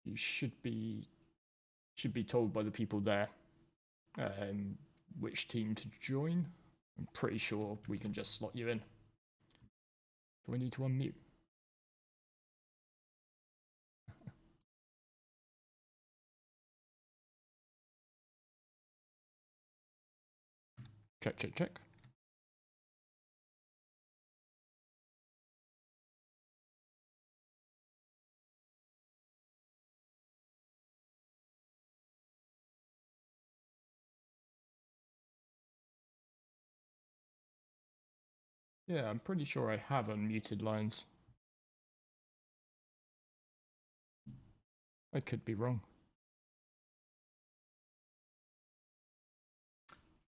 You should be told by the people there which team to join. I'm pretty sure we can just slot you in. Do I need to unmute? Check. Yeah, I'm pretty sure I have unmuted lines. I could be wrong.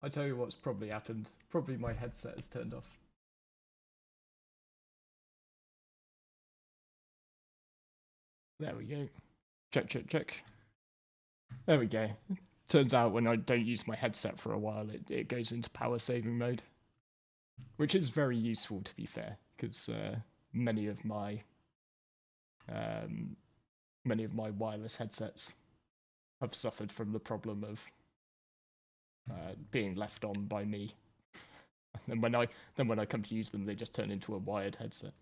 I tell you what's probably happened. Probably my headset is turned off. There we go. Check, check, check. There we go. Turns out when I don't use my headset for a while, it goes into power saving mode. Which is very useful, to be fair, because many of my wireless headsets have suffered from the problem of being left on by me. And when I come to use them, they just turn into a wired headset.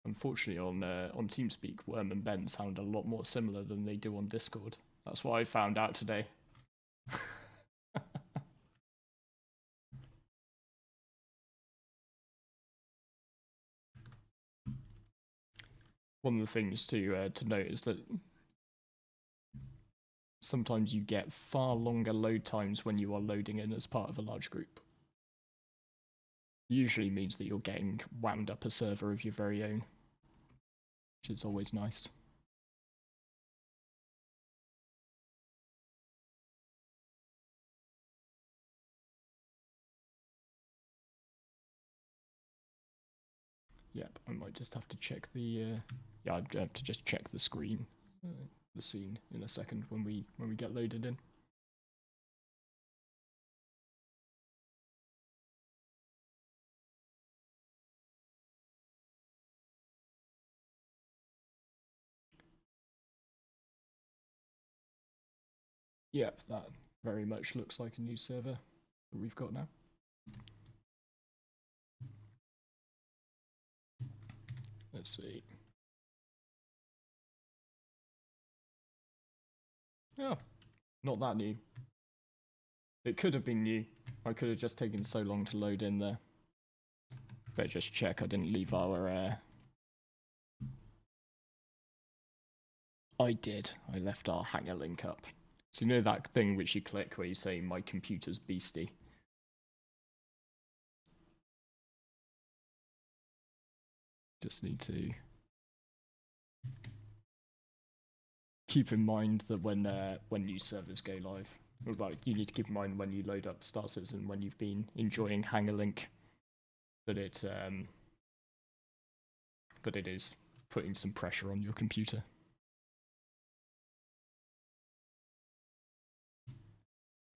Unfortunately, on TeamSpeak, Worm and Ben sound a lot more similar than they do on Discord. That's what I found out today. One of the things to note is that sometimes you get far longer load times when you are loading in as part of a large group. Usually means that you're getting wound up a server of your very own, which is always nice. Yep, I might just have to check the yeah, I'd have to just check the screen, the scene in a second when we get loaded in. Yep, that very much looks like a new server that we've got now. Let's see. Oh, not that new. It could have been new. I could have just taken so long to load in there. Better just check I didn't leave our... I did. I left our hanger link up. So you know that thing which you click where you say, my computer's beastie? Just need to keep in mind that when new servers go live, you need to keep in mind when you load up Star Citizen, when you've been enjoying hanger link, that it is putting some pressure on your computer.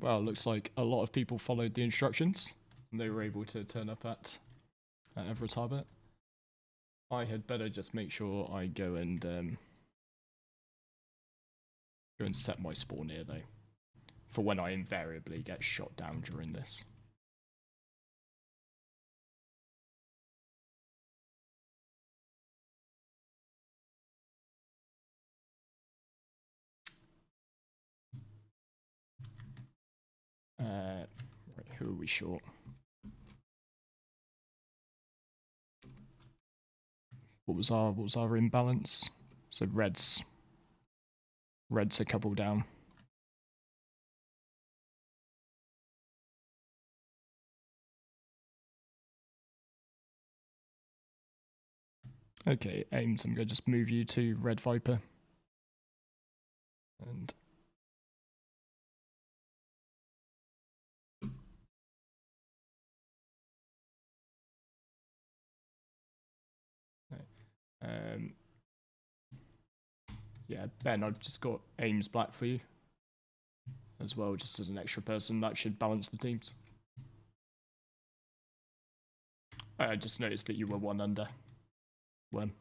Well, looks like a lot of people followed the instructions and they were able to turn up at Everett Harbour. I had better just make sure I go and set my spawn here though, for when I invariably get shot down during this. Right, who are we short? What was our imbalance? So Red's a couple down. Okay, Ames, I'm going to just move you to Red Viper. And yeah, Ben, I've just got Ames Black for you as well, just as an extra person. That should balance the teams. I just noticed that you were one under. Worm.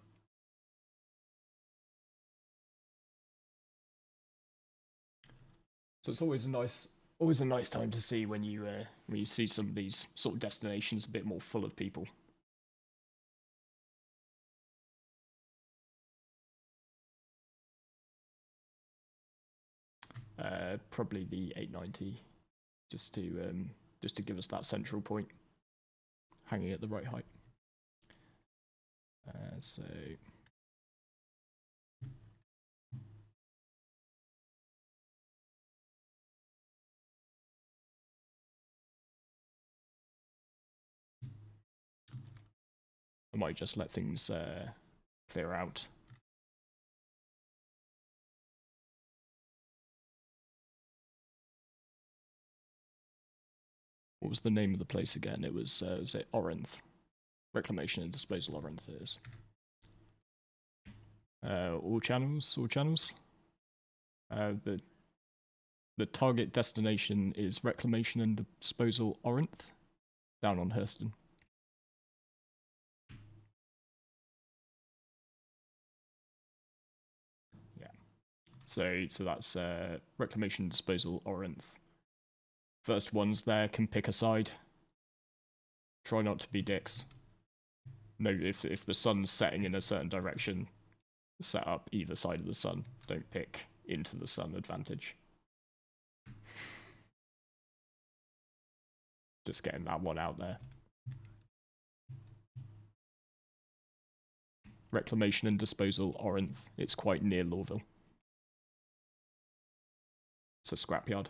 So it's always a nice time to see when you see some of these sort of destinations a bit more full of people. Probably the 890, just to give us that central point. hanging at the right height. So I might just let things clear out. What was the name of the place again? It was it Orinth? Reclamation and Disposal Orinth it is. All channels. The target destination is Reclamation and Disposal Orinth, down on Hurston. Yeah. So that's Reclamation and Disposal Orinth. First ones there can pick a side. Try not to be dicks. No, if the sun's setting in a certain direction, set up either side of the sun. Don't pick into the sun advantage. Just getting that one out there. Reclamation and Disposal Orinth. It's quite near Lorville. It's a scrapyard.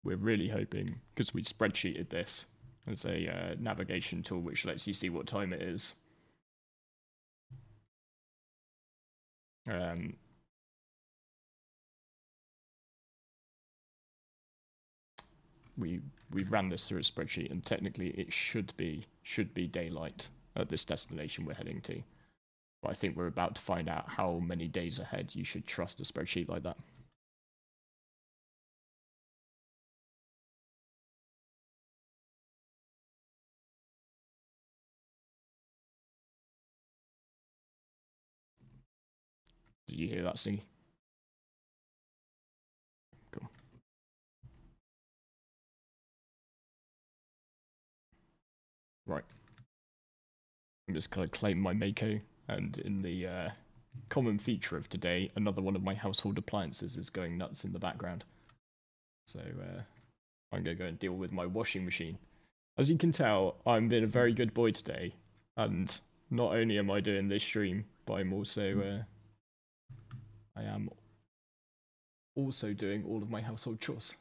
We're really hoping, because we spreadsheeted this as a navigation tool which lets you see what time it is. We ran this through a spreadsheet, and technically it should be daylight at this destination we're heading to. But I think we're about to find out how many days ahead you should trust a spreadsheet like that. Did you hear that, Stingy? Cool. Right. I'm just going to claim my Mako, and in the common feature of today, another one of my household appliances is going nuts in the background. So I'm going to go and deal with my washing machine. As you can tell, I'm being a very good boy today, and not only am I doing this stream, but I'm also I am also doing all of my household chores.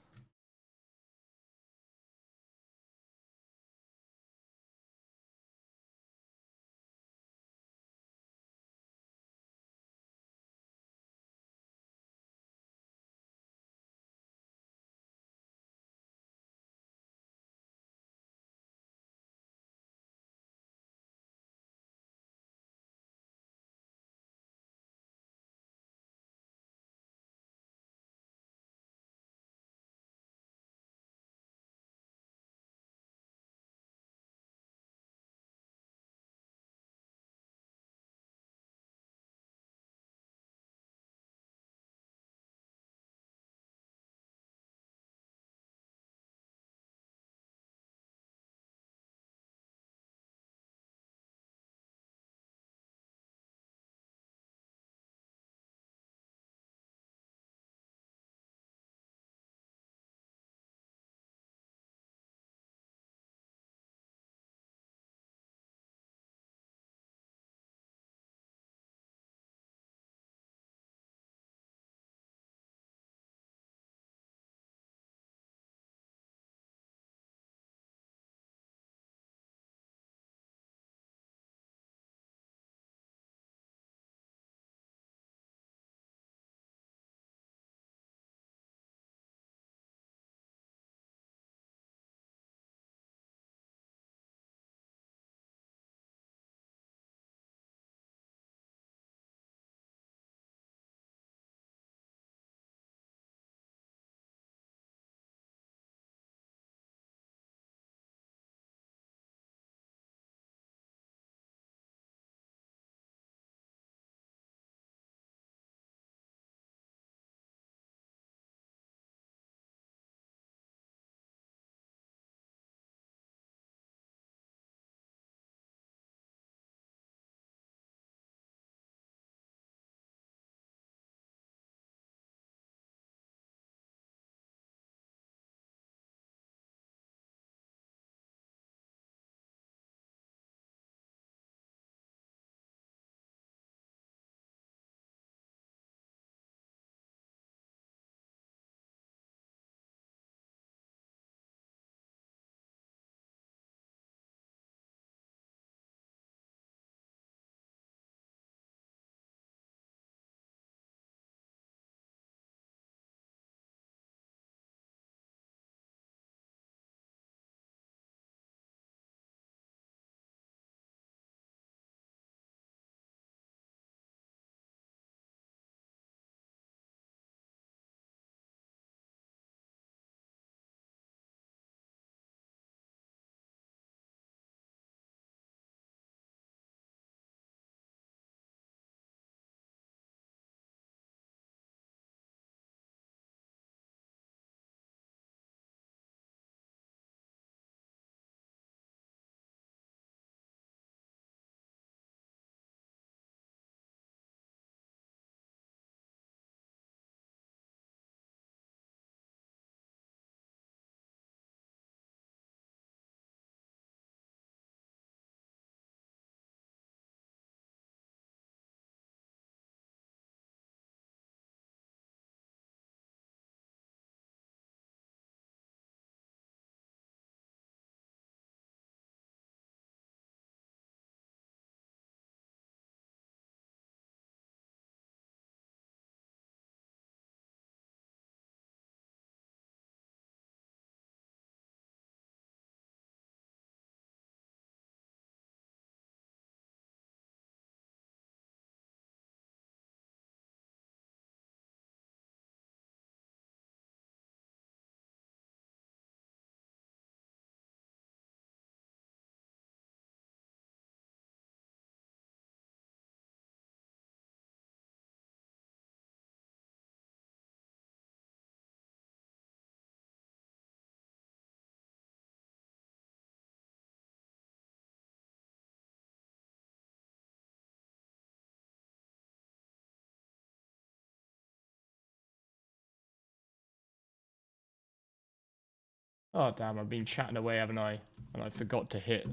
Oh damn, I've been chatting away, haven't I? And I forgot to hit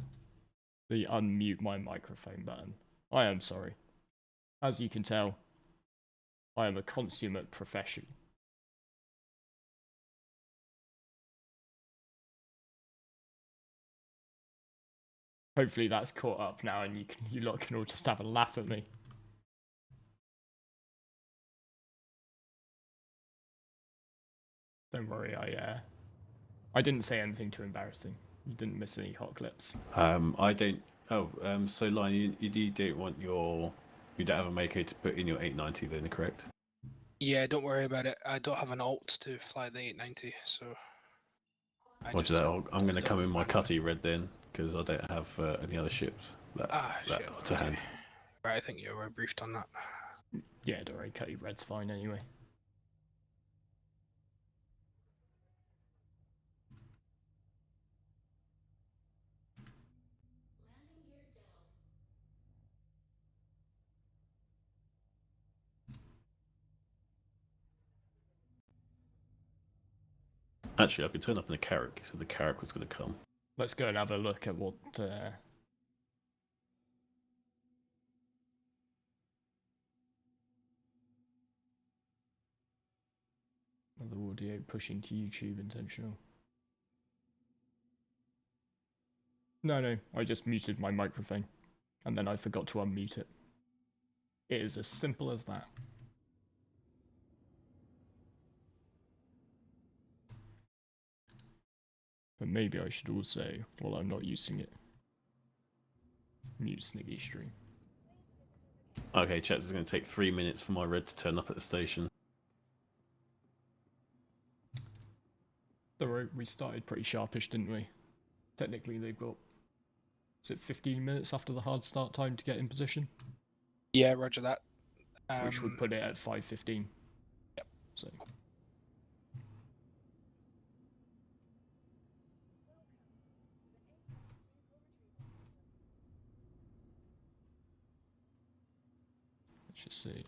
the unmute my microphone button. I am sorry. As you can tell, I am a consummate professional. Hopefully that's caught up now and you lot can all just have a laugh at me. Don't worry, I didn't say anything too embarrassing. You didn't miss any hot clips. I don't. Oh, so Lion, you don't want your. You don't have a Mako to put in your 890 then, correct? Yeah, don't worry about it. I don't have an alt to fly the 890, so. Roger that. I'm going to come in my Cutty Red then, because I don't have any other ships that to hand. Right, I think you were briefed on that. Yeah, don't worry, Cutty Red's fine anyway. Actually, I could turn up in a Carrack, so the Carrack was going to come. Let's go and have a look at what the audio pushing to YouTube intentional. No, I just muted my microphone, and then I forgot to unmute it. It is as simple as that. But maybe I should also, while I'm not using it, mute Sniggy stream. Okay, chat, it's going to take 3 minutes for my Red to turn up at the station. We started pretty sharpish, didn't we? Technically, they've got, is it 15 minutes after the hard start time to get in position? Yeah, roger that. Which would put it at 5:15. Yep. So. Let's just see.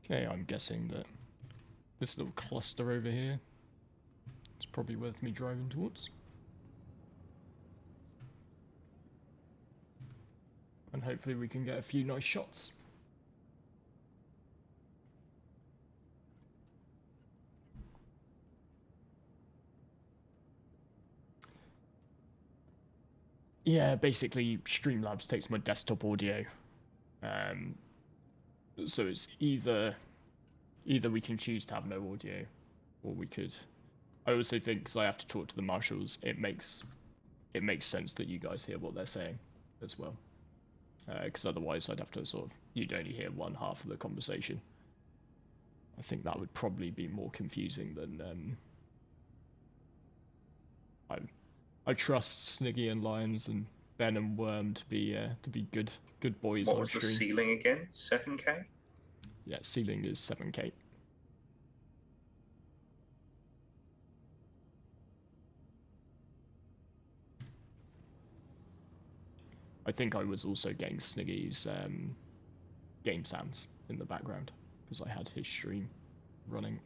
Okay, I'm guessing that this little cluster over here is probably worth me driving towards. And hopefully we can get a few nice shots. Yeah, basically Streamlabs takes my desktop audio. So it's either we can choose to have no audio, or we could. I also think, because I have to talk to the marshals, it makes sense that you guys hear what they're saying as well. Because otherwise I'd have to you'd only hear one half of the conversation. I think that would probably be more confusing than I trust Sniggy and Lions and Ben and Worm to be good boys What on was stream. the ceiling again? 7K? Yeah, ceiling is 7K. I think I was also getting Sniggy's game sounds in the background because I had his stream running.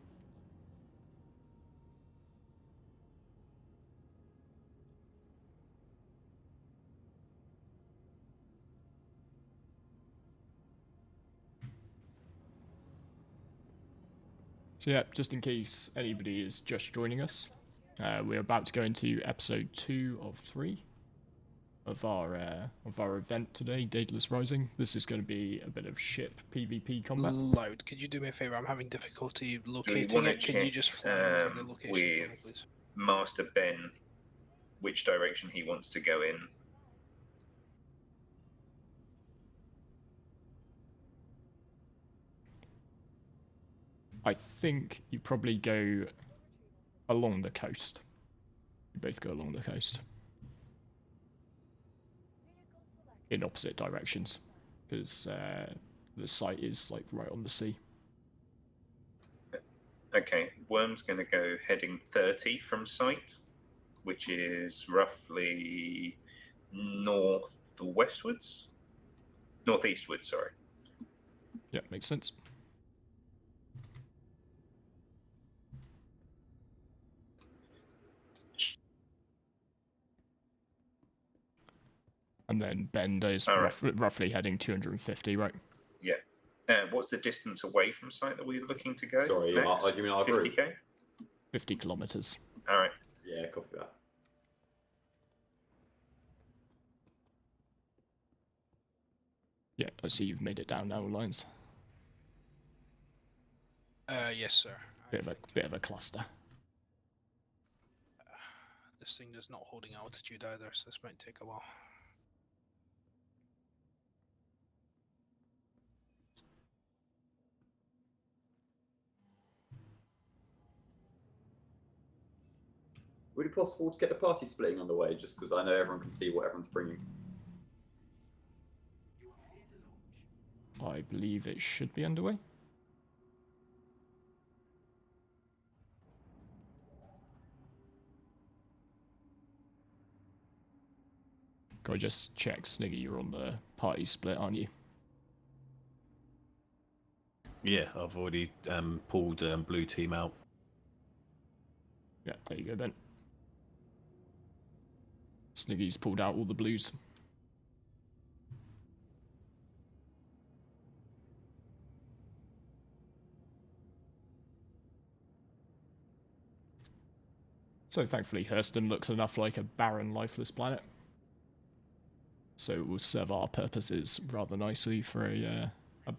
So yeah, just in case anybody is just joining us, we're about to go into episode 2 of 3 of our event today, Daedalus Rising. This is going to be a bit of ship PvP combat. Loud, could you do me a favour? I'm having difficulty locating Do we it. Can you just fly over the location for me, with please? Master Ben which direction he wants to go in? I think you probably go along the coast. You both go along the coast. In opposite directions, because the site is like right on the sea. Okay, Worm's going to go heading 30 from sight, which is roughly northwestwards? Northeastwards, sorry. Yeah, makes sense. And then Bendo's roughly heading 250, right? Yeah. What's the distance away from site that we're looking to go? Sorry, do you mean our group? 50k? 50 kilometers. All right. Yeah, copy that. Yeah, I see you've made it down now, Lines. Yes, sir. Bit of a cluster. This thing is not holding altitude either, so this might take a while. Would it be possible to get the party splitting on the way, just because I know everyone can see what everyone's bringing? I believe it should be underway. Go just check, Sniggy, you're on the party split, aren't you? Yeah, I've already pulled blue team out. Yeah, there you go, Ben. Sniggy's pulled out all the blues. So thankfully Hurston looks enough like a barren, lifeless planet. So it will serve our purposes rather nicely for a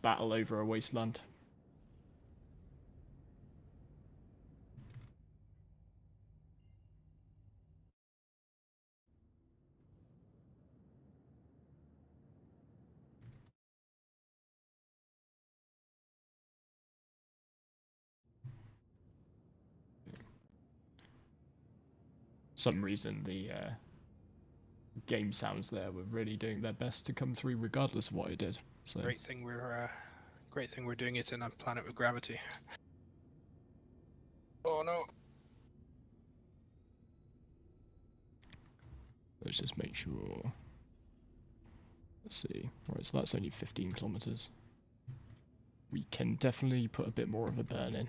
battle over a wasteland. Some reason the game sounds there were really doing their best to come through regardless of what I did. So Great thing we're doing it in a planet with gravity. Oh no. Let's just make sure. Let's see. Right, so that's only 15 kilometers. We can definitely put a bit more of a burn in.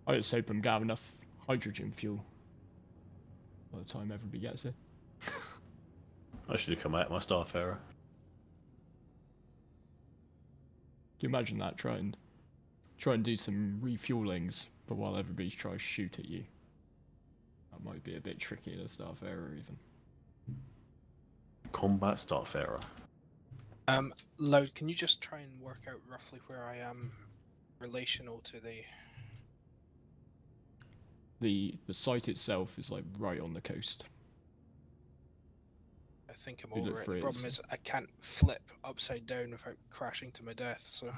I just hope I'm gonna have enough hydrogen fuel by the time everybody gets it. I should have come out my Starfarer. Can you imagine that? Try and do some refuelings, but while everybody's trying to shoot at you. That might be a bit tricky in a Starfarer even. Combat Starfarer. Loud, can you just try and work out roughly where I am relational to the... The site itself is like right on the coast. I think I'm over it. The problem is I can't flip upside down without crashing to my death, so...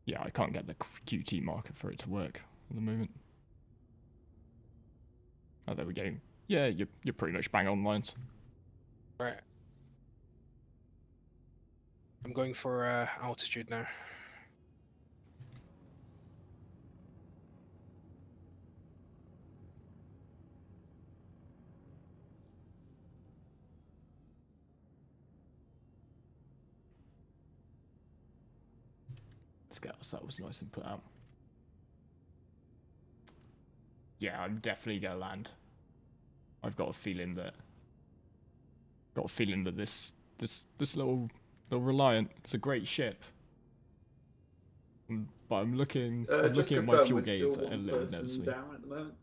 Yeah, I can't get the QT marker for it to work at the moment. Oh, there we go. Yeah, you're pretty much bang on lines. Right. I'm going for altitude now. Let's get ourselves nice and put out. Yeah, I'm definitely gonna land. I've got a feeling that this little Reliant, it's a great ship. But I'm looking at my fuel gauge a little nervously. Down at the moment.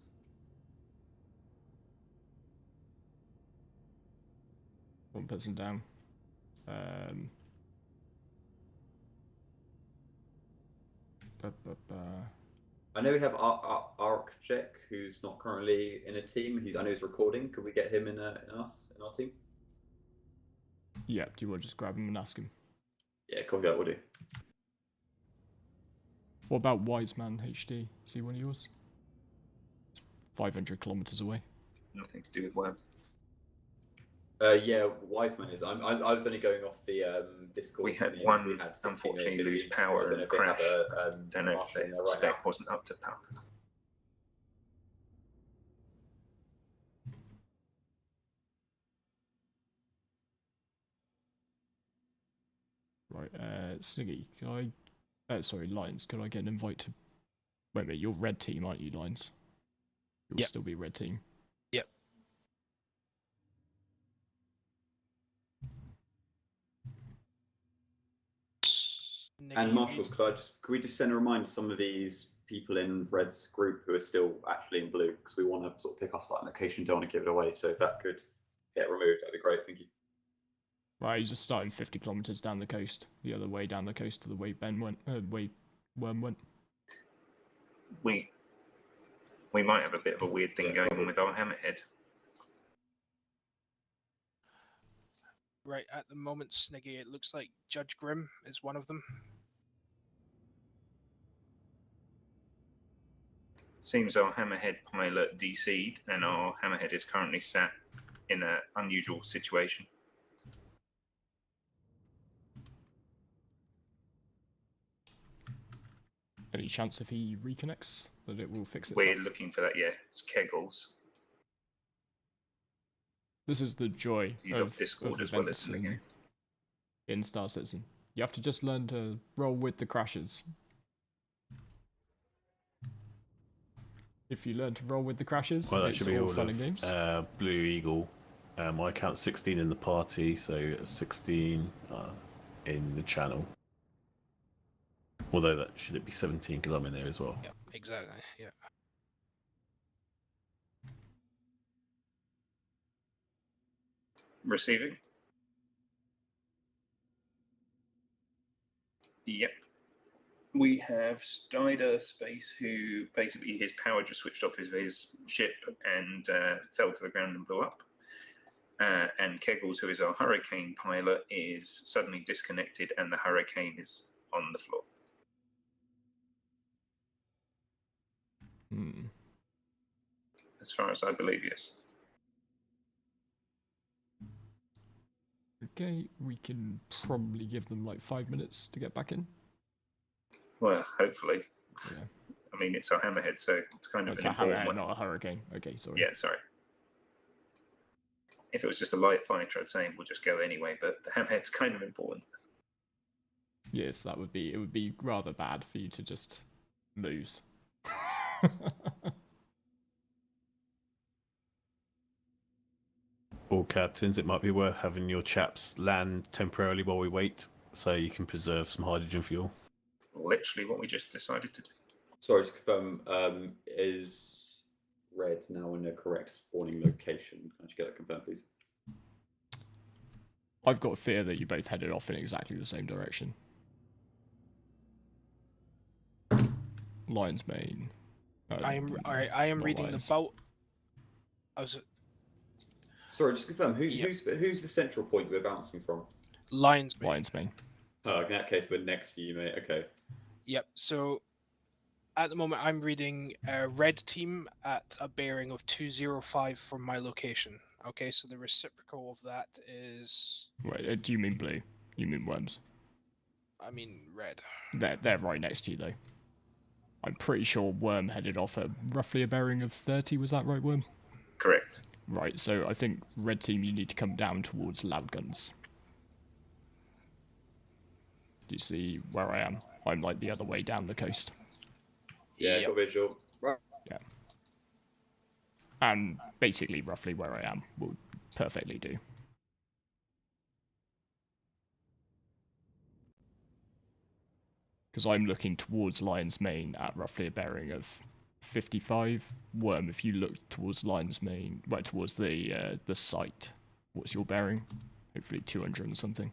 One person down. I know we have Arcjek, who's not currently in a team. I know he's recording. Could we get him in our team? Yeah. Do you want to just grab him and ask him? Yeah, cool. Yeah, we'll do. What about Wiseman HD? Is he one of yours? 500 kilometers away. Nothing to do with web. Yeah, Wiseman is. I was only going off the Discord. We had one unfortunately lose power and crash. Don't know if the spec wasn't up to par. Right, Siggy, can I... sorry, Lions, could I get an invite to... Wait a minute, you're red team, aren't you, Lions? You'll still be red team. Yep. And Marshals, could we just send a reminder to some of these people in Red's group who are still actually in blue, because we want to sort of pick our starting location, don't want to give it away. So if that could get removed, that'd be great. Thank you. Right, he's just starting 50 kilometers down the coast, the other way down the coast to the way Ben went, way Worm went. We might have a bit of a weird thing going on with our hammerhead. Right, at the moment, Sniggy, it looks like Judge Grimm is one of them. Seems our hammerhead pilot DC'd, and our hammerhead is currently sat in an unusual situation. Any chance if he reconnects that it will fix itself? We're looking for that, yeah. It's Kegels. This is the joy of Discord as well as in Star Citizen. You have to just learn to roll with the crashes. If you learn to roll with the crashes, well, that it's should be all all fun of, and games. Blue Eagle. I count 16 in the party, so 16 in the channel. Although that should it be 17 because I'm in there as well. Yeah, exactly. Yeah. Receiving. Yep. We have Strider Space, who basically his power just switched off his ship and fell to the ground and blew up. And Kegels, who is our Hurricane pilot, is suddenly disconnected and the Hurricane is on the floor. As far as I believe, yes. Okay, we can probably give them like 5 minutes to get back in. Well, hopefully. Yeah. I mean, it's our hammerhead, so it's kind of It's an a important hammerhead, one. not a hurricane. Okay, sorry. Yeah, sorry. If it was just a light fighter, I'd say we'll just go anyway, but the hammerhead's kind of important. Yes, it would be rather bad for you to just lose. All captains, it might be worth having your chaps land temporarily while we wait, so you can preserve some hydrogen fuel. Literally what we just decided to do. Sorry, just confirm, is Red now in the correct spawning location? Can I just get that confirmed, please? I've got a fear that you both headed off in exactly the same direction. Lion's Mane. I am reading Lions. the boat. Sorry, just confirm, who's the central point we're bouncing from? Lion's Mane. Lion's Mane. Oh, in that case, we're next to you, mate. Okay. Yep, so at the moment I'm reading Red Team at a bearing of 205 from my location. Okay, so the reciprocal of that is... Wait, do you mean blue? You mean worms? I mean red. They're right next to you, though. I'm pretty sure Worm headed off at roughly a bearing of 30, was that right, Worm? Correct. Right, so I think Red Team, you need to come down towards Loud Guns. Do you see where I am? I'm like the other way down the coast. Yeah, got visual. Right. Yeah. And basically roughly where I am will perfectly do. Because I'm looking towards Lion's Mane at roughly a bearing of 55. Worm, if you look towards Lion's Mane, well, towards the site, what's your bearing? Hopefully 200 and something.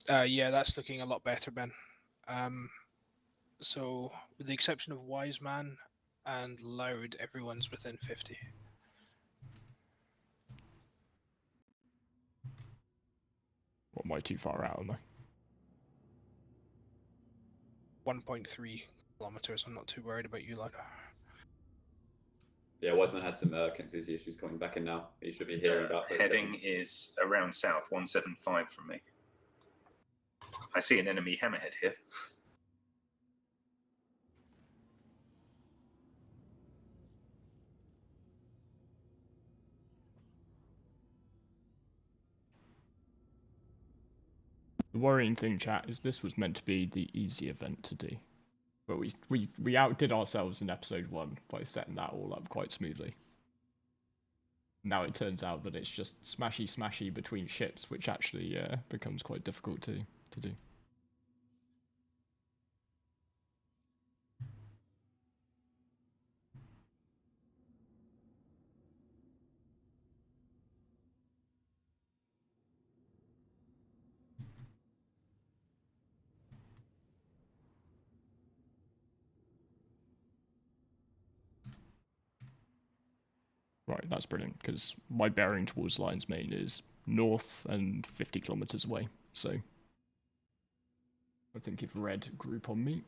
Yeah, that's looking a lot better, Ben. So, with the exception of Wise Man and Loud, everyone's within 50. What, am I too far out, am I? 1.3 kilometers. I'm not too worried about you, Loud. Yeah, Wiseman had some connectivity issues coming back in now. He should be hearing about 30 Heading seconds. is around south, 175 from me. I see an enemy hammerhead here. The worrying thing, chat, is this was meant to be the easy event to do. But we outdid ourselves in episode 1 by setting that all up quite smoothly. Now it turns out that it's just smashy between ships, which actually becomes quite difficult to do. Right, that's brilliant, because my bearing towards Lion's Mane is north and 50 kilometers away, so I think if Red group on me...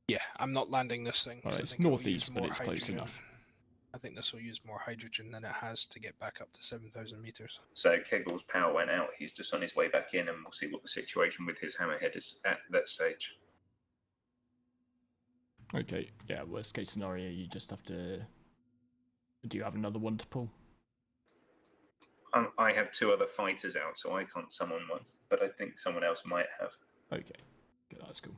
Yeah, I'm not landing this thing. Well, it's northeast, but it's close enough. I think this will use more hydrogen than it has to get back up to 7,000 meters. So Kegel's power went out. He's just on his way back in, and we'll see what the situation with his hammerhead is at that stage. Okay, yeah, worst case scenario, you just have to... Do you have another one to pull? I have 2 other fighters out, so I can't summon one, but I think someone else might have. Okay, that's cool.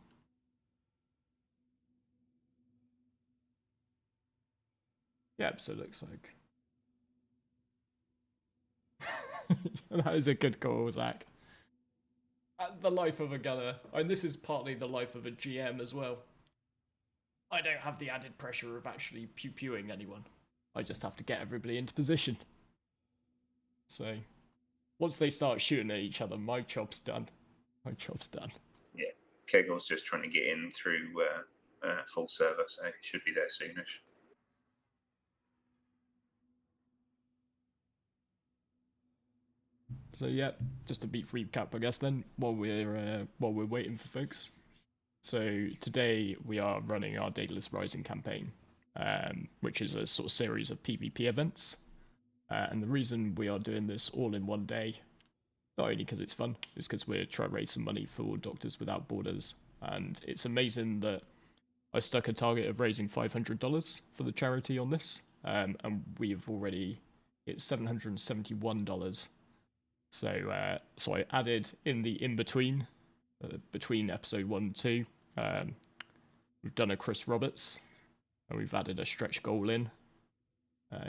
Yep, so it looks like... That is a good call, Zach. The life of a gunner. And this is partly the life of a GM as well. I don't have the added pressure of actually pew-pewing anyone. I just have to get everybody into position. So, once they start shooting at each other, my job's done. My job's done. Yeah, Kegel's just trying to get in through full server, so he should be there soonish. So yeah, just a brief recap, I guess. Then while we're waiting for folks. So today we are running our Daedalus Rising campaign, which is a sort of series of PvP events. And the reason we are doing this all in one day, not only because it's fun, is because we're trying to raise some money for Doctors Without Borders. And it's amazing that I stuck a target of raising $500 for the charity on this, and we've already hit $771. So so I added in the in-between, between episode 1 and 2, we've done a Chris Roberts, and we've added a stretch goal in,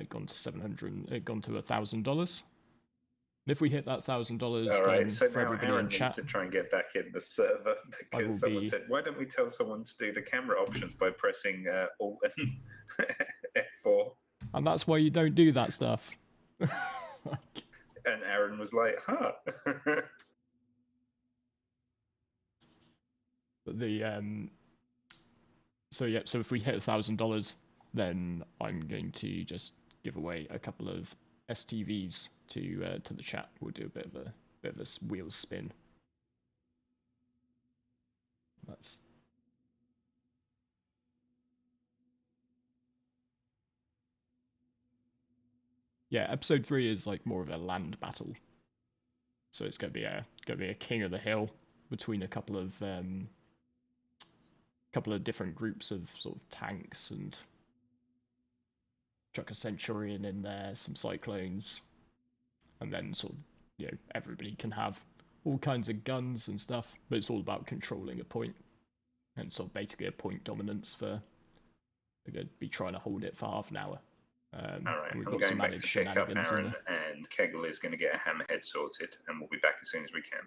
gone to $1,000. And if we hit that $1,000, Alright, so for now everybody Aaron in chat, needs to try and get back in the server, because someone said, why don't we tell someone to do the camera options by pressing Alt and F4? And that's why you don't do that stuff. And Aaron was like, huh. But the so yeah, so if we hit $1,000, then I'm going to just give away a couple of STVs to the chat. We'll do a bit of a wheel spin. That's yeah. Episode 3 is like more of a land battle, so it's gonna be a king of the hill between a couple of different groups of sort of tanks, and chuck a Centurion in there, some Cyclones, and then sort of, you know, everybody can have all kinds of guns and stuff, but it's all about controlling a point, and sort of basically a point dominance for, they're going to be trying to hold it for half an hour. Alright, we've I'm got going some back added to pick up shenanigans in Aaron, there. and Kegel is going to get a hammerhead sorted, and we'll be back as soon as we can.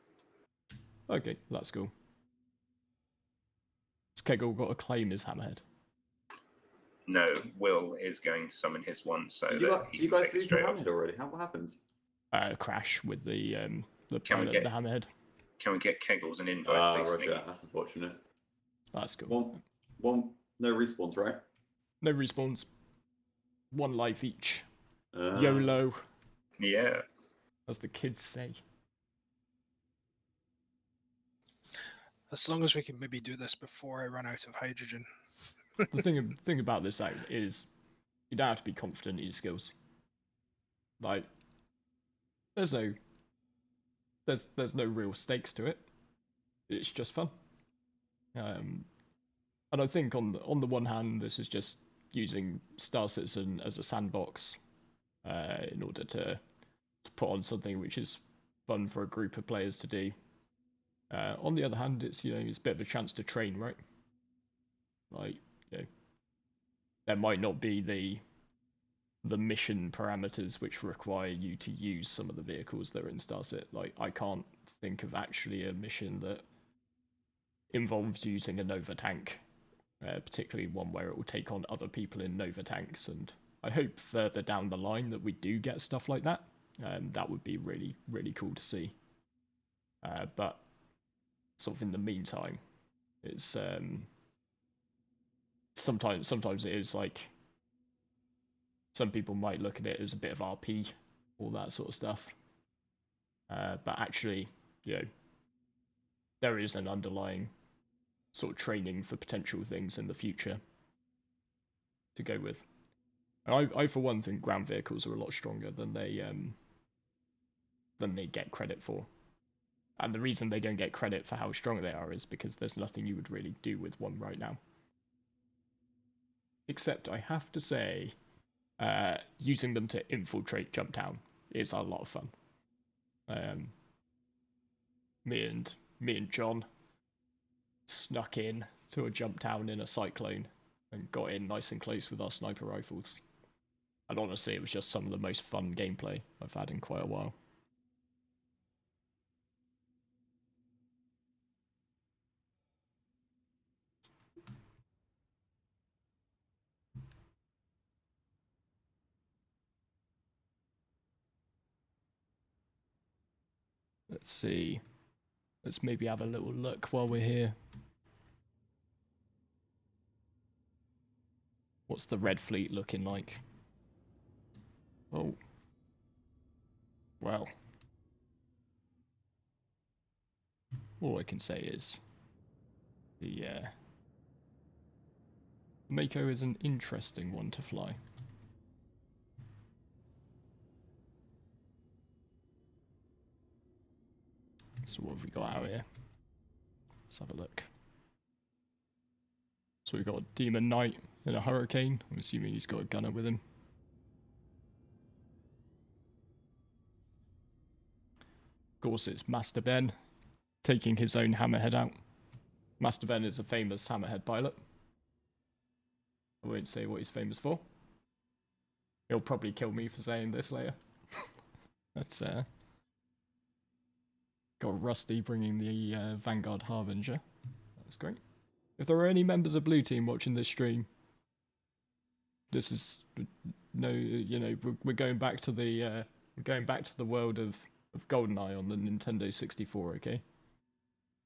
Okay, that's cool. Has Kegel got to claim his hammerhead? No, Will is going to summon his one, so do you guys lose the hammerhead already? What happened? Crash with the Can the hammerhead. Can we get Keggles an invite, please? Roger. That's unfortunate. That's cool. One, no respawns, right? No respawns. 1 life each. YOLO. Yeah. As the kids say. As long as we can maybe do this before I run out of hydrogen. The thing about this out is you don't have to be confident in your skills. Like, there's no real stakes to it. It's just fun. And I think on the one hand, this is just using Star Citizen as a sandbox in order to put on something which is fun for a group of players to do. On the other hand, it's it's a bit of a chance to train, right? Like, there might not be the mission parameters which require you to use some of the vehicles that are in Star Citizen. Like, I can't think of actually a mission that involves using a Nova tank, particularly one where it will take on other people in Nova tanks. And I hope further down the line that we do get stuff like that. That would be really, really cool to see. But sort of in the meantime, it's sometimes it is like, some people might look at it as a bit of RP, all that sort of stuff. But actually, there is an underlying sort of training for potential things in the future to go with. And I for one think ground vehicles are a lot stronger than they get credit for. And the reason they don't get credit for how strong they are is because there's nothing you would really do with one right now. Except I have to say, using them to infiltrate Jump Town is a lot of fun. Me and John snuck in to a Jump Town in a cyclone and got in nice and close with our sniper rifles. And honestly, it was just some of the most fun gameplay I've had in quite a while. Let's see. Let's maybe have a little look while we're here. What's the Red Fleet looking like? Oh. Well. All I can say is the Mako is an interesting one to fly. So what have we got out here? Let's have a look. So we've got a Demon Knight in a Hurricane. I'm assuming he's got a gunner with him. Of course, it's Master Ben taking his own hammerhead out. Master Ben is a famous hammerhead pilot. I won't say what he's famous for. He'll probably kill me for saying this later. That's got Rusty bringing the Vanguard Harbinger. That's great. If there are any members of Blue Team watching this stream, this is we're going back to the world of GoldenEye on the Nintendo 64. Okay.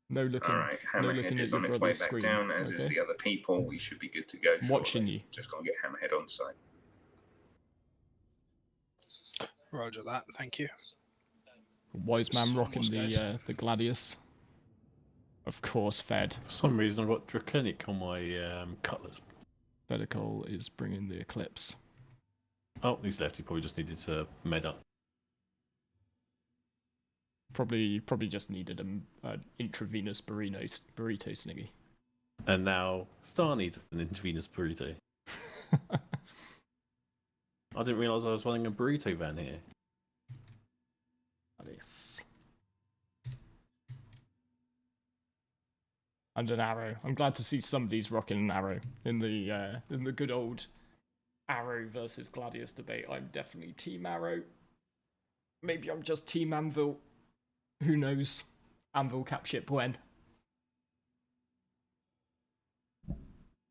No looking. All right, Hammerhead is on its way back down, as is the other people. We should be good to go. Watching you. Just gotta get Hammerhead on site. Roger that. Thank you. Wise man rocking the Gladius. Of course, Fed. For some reason, I've got Draconic on my Cutlass. Fedicol is bringing the Eclipse. Oh, he's left. He probably just needed to med up. Probably just needed an intravenous burrito sniggy. And now Star needs an intravenous burrito. I didn't realise I was running a burrito van here. Yes. And an arrow. I'm glad to see somebody's rocking an arrow in the good old Arrow versus Gladius debate. I'm definitely Team Arrow. Maybe I'm just Team Anvil. Who knows? Anvil cap ship when.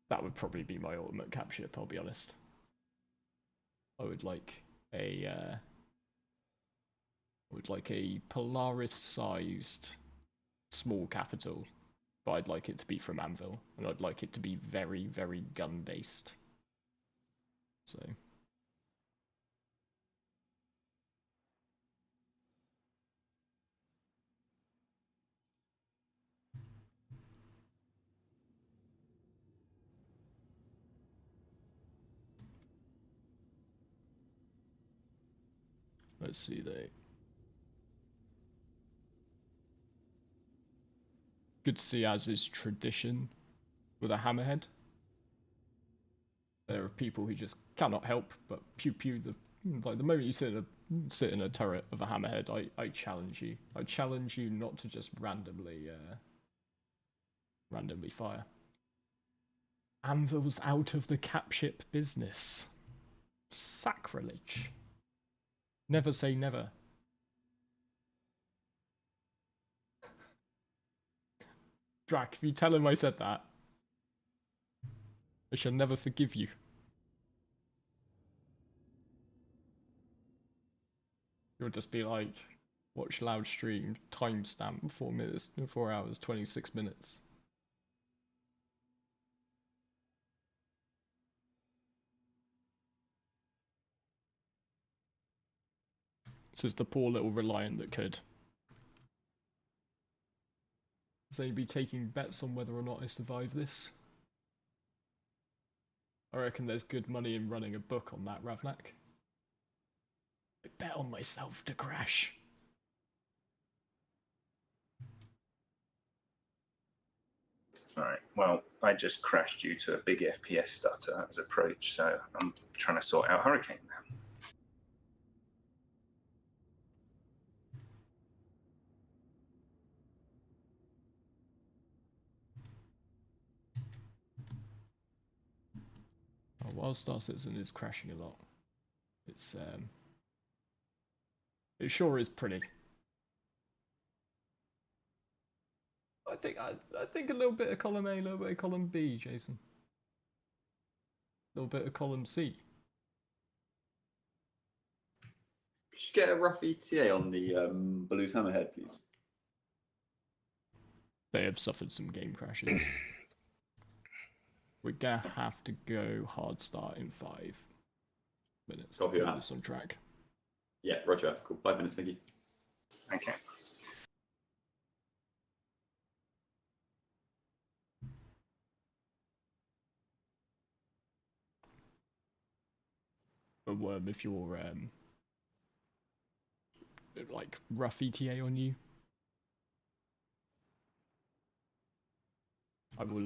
That would probably be my ultimate cap ship, I'll be honest. I would like a Polaris-sized small capital, but I'd like it to be from Anvil, and I'd like it to be very, very gun-based. So. Let's see, good to see, as is tradition with a hammerhead. There are people who just cannot help but pew pew the moment you sit in a turret of a hammerhead. I challenge you. I challenge you not to just randomly fire. Anvil's out of the capship business. Sacrilege. Never say never. Drac, if you tell him I said that, I shall never forgive you. You'll just be like, watch loud stream, timestamp 4 hours, 26 minutes. This is the poor little Reliant that could. So you'd be taking bets on whether or not I survive this. I reckon there's good money in running a book on that, Ravnak. I bet on myself to crash. Alright, well, I just crashed due to a big FPS stutter as approach, so I'm trying to sort out Hurricane now. Oh, while Star Citizen is crashing a lot, it sure is pretty. I think a little bit of column A, a little bit of column B, Jason. A little bit of column C. Could you get a rough ETA on the Baloo's Hammerhead, please? They have suffered some game crashes. We're gonna have to go hard start in 5 minutes to put this on track. Yeah, roger. Cool. 5 minutes, thank you. Okay. But Worm, if you're like rough ETA on you,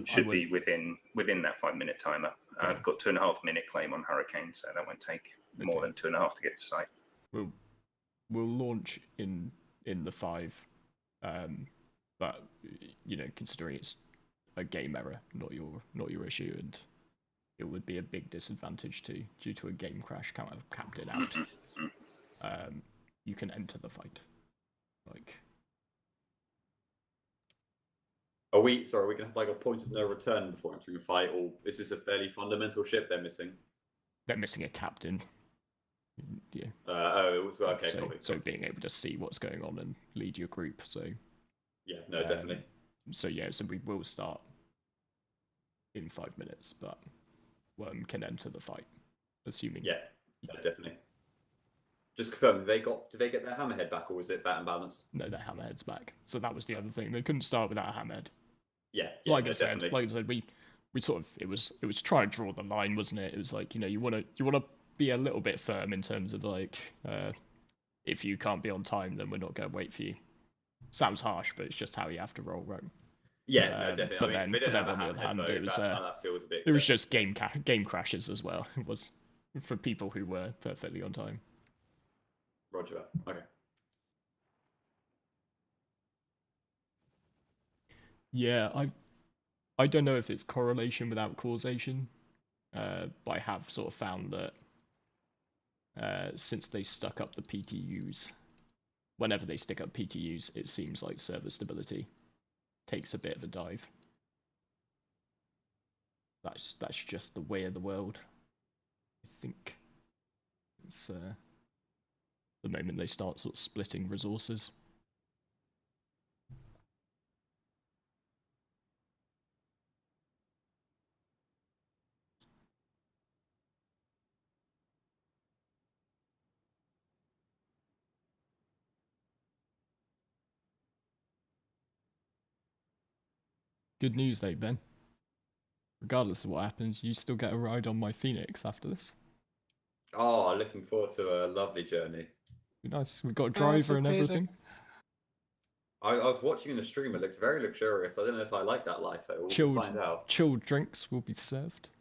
Should be within that 5 minute timer. Yeah. I've got 2.5 minute claim on Hurricane, so that won't take more than 2.5 to get to site. We'll launch in the 5, but you know, considering it's a game error, not your issue, and it would be a big disadvantage due to a game crash capped it out. You can enter the fight. Like, are we gonna have like a point of no return before entering a fight, or is this a fairly fundamental ship they're missing? They're missing a captain. Yeah. Okay. So being able to see what's going on and lead your group. So. Yeah. No, definitely. So yeah. So we will start in 5 minutes, but Worm can enter the fight, assuming. Yeah. Definitely. Just confirm, did they get their hammerhead back, or was it bat and balanced? No, their hammerhead's back. So that was the other thing. They couldn't start without a hammerhead. Yeah. Like I said, we sort of it was trying to draw the line, wasn't it? It was like, you know, you wanna be a little bit firm in terms of like, if you can't be on time, then we're not gonna wait for you. Sounds harsh, but it's just how you have to roll, right? Yeah, no, definitely. But then on the other hand, it was just game crashes as well. It was for people who were perfectly on time. Roger. Okay. Yeah, I don't know if it's correlation without causation, but I have sort of found that since they stuck up the PTUs, whenever they stick up PTUs, it seems like server stability takes a bit of a dive. that's just the way of the world. I think it's the moment they start sort of splitting resources. Good news though, Ben. Regardless of what happens, you still get a ride on my Phoenix after this. Oh, looking forward to a lovely journey. Be nice. We've got a driver and everything. I was watching the stream. It looks very luxurious. I don't know if I like that life though. We'll find out. Chilled drinks will be served.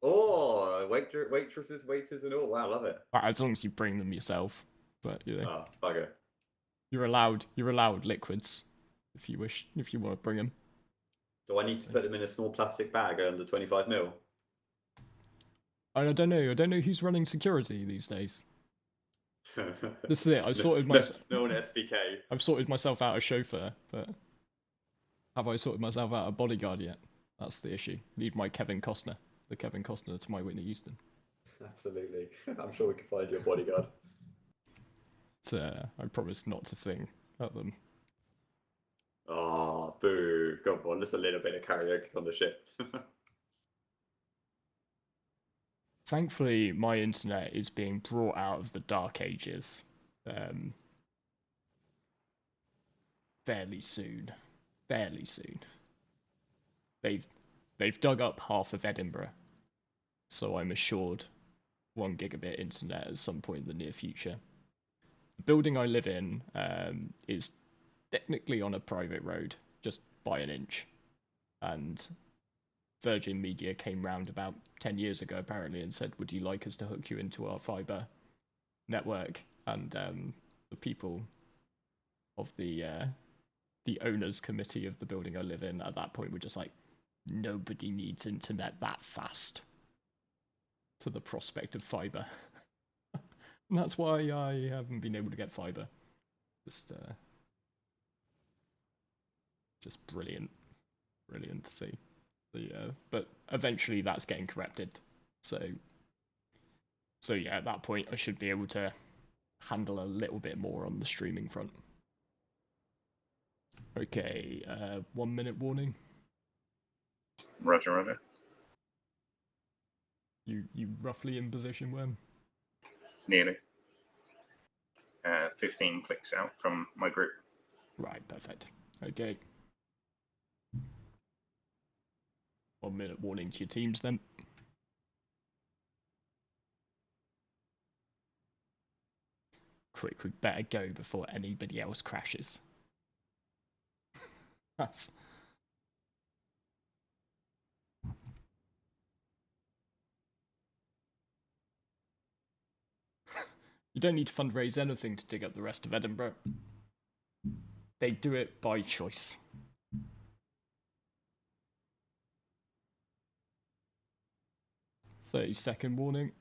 Oh, waitresses, waiters, and all. Wow, love it. As long as you bring them yourself, but you know. Oh, bugger. You're allowed liquids if you wish, if you want to bring them. Do I need to put them in a small plastic bag under 25 mil? I don't know. I don't know who's running security these days. This is it. I've sorted myself. No one SBK. I've sorted myself out a chauffeur, but have I sorted myself out a bodyguard yet? That's the issue. Need my Kevin Costner, the Kevin Costner to my Whitney Houston. Absolutely. I'm sure we can find you a bodyguard. I promise not to sing at them. Oh, boo. Come on, just a little bit of karaoke on the ship. Thankfully, my internet is being brought out of the dark ages fairly soon. Fairly soon. They've dug up half of Edinburgh, so I'm assured 1 gigabit internet at some point in the near future. The building I live in is technically on a private road, just by an inch, and Virgin Media came round about 10 years ago apparently and said, would you like us to hook you into our fibre network? And the people of the owners committee of the building I live in at that point were just like, nobody needs internet that fast, to the prospect of fibre. And that's why I haven't been able to get fibre. Just brilliant to see. But eventually that's getting corrected. So yeah, at that point I should be able to handle a little bit more on the streaming front. Okay, 1 minute warning. Roger. You roughly in position when? Nearly. 15 clicks out from my group. Right, perfect. Okay. 1 minute warning to your teams then. Quick, we better go before anybody else crashes. That's... You don't need to fundraise anything to dig up the rest of Edinburgh. They do it by choice. "30-second warning.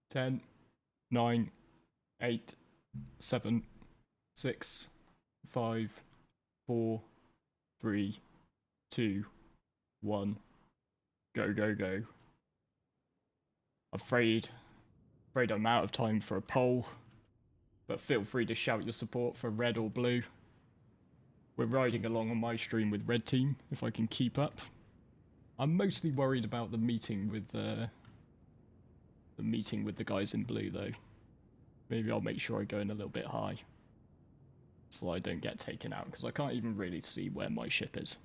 Ten, 9, 8, 7, 6, 5, 4, 3, 2, 1. Go. Afraid I'm out of time for a poll, but feel free to shout your support for red or blue. We're riding along on my stream with red team, if I can keep up. I'm mostly worried about the meeting with the guys in blue though. Maybe I'll make sure I go in a little bit high, so I don't get taken out, because I can't even really see where my ship is.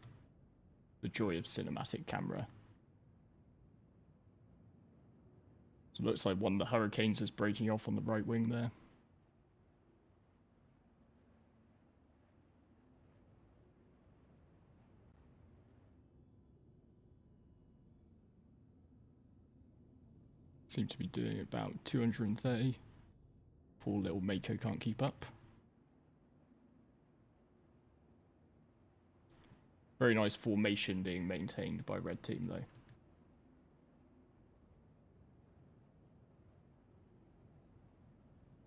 The joy of cinematic camera. So it looks like one of the Hurricanes is breaking off on the right wing there. Seem to be doing about 230. Poor little Mako can't keep up. Very nice formation being maintained by red team though.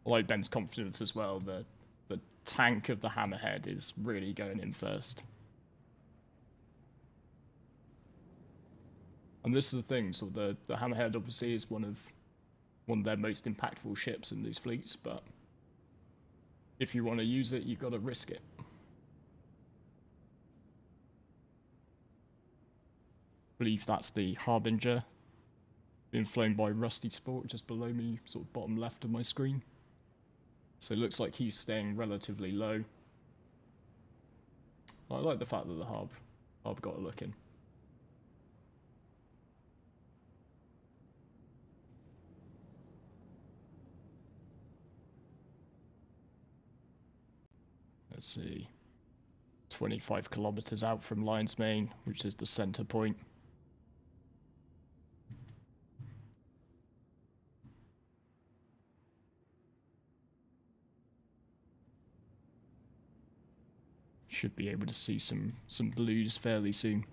I like Ben's confidence as well. The tank of the hammerhead is really going in first. And this is the thing, so the hammerhead obviously is one of their most impactful ships in these fleets, but if you want to use it, you've got to risk it. I believe that's the Harbinger, being flown by Rusty Sport just below me, sort of bottom left of my screen. So it looks like he's staying relatively low. I like the fact that the Harb got a look in. Let's see. 25 kilometers out from Lion's Mane, which is the center point. Should be able to see some blues fairly soon.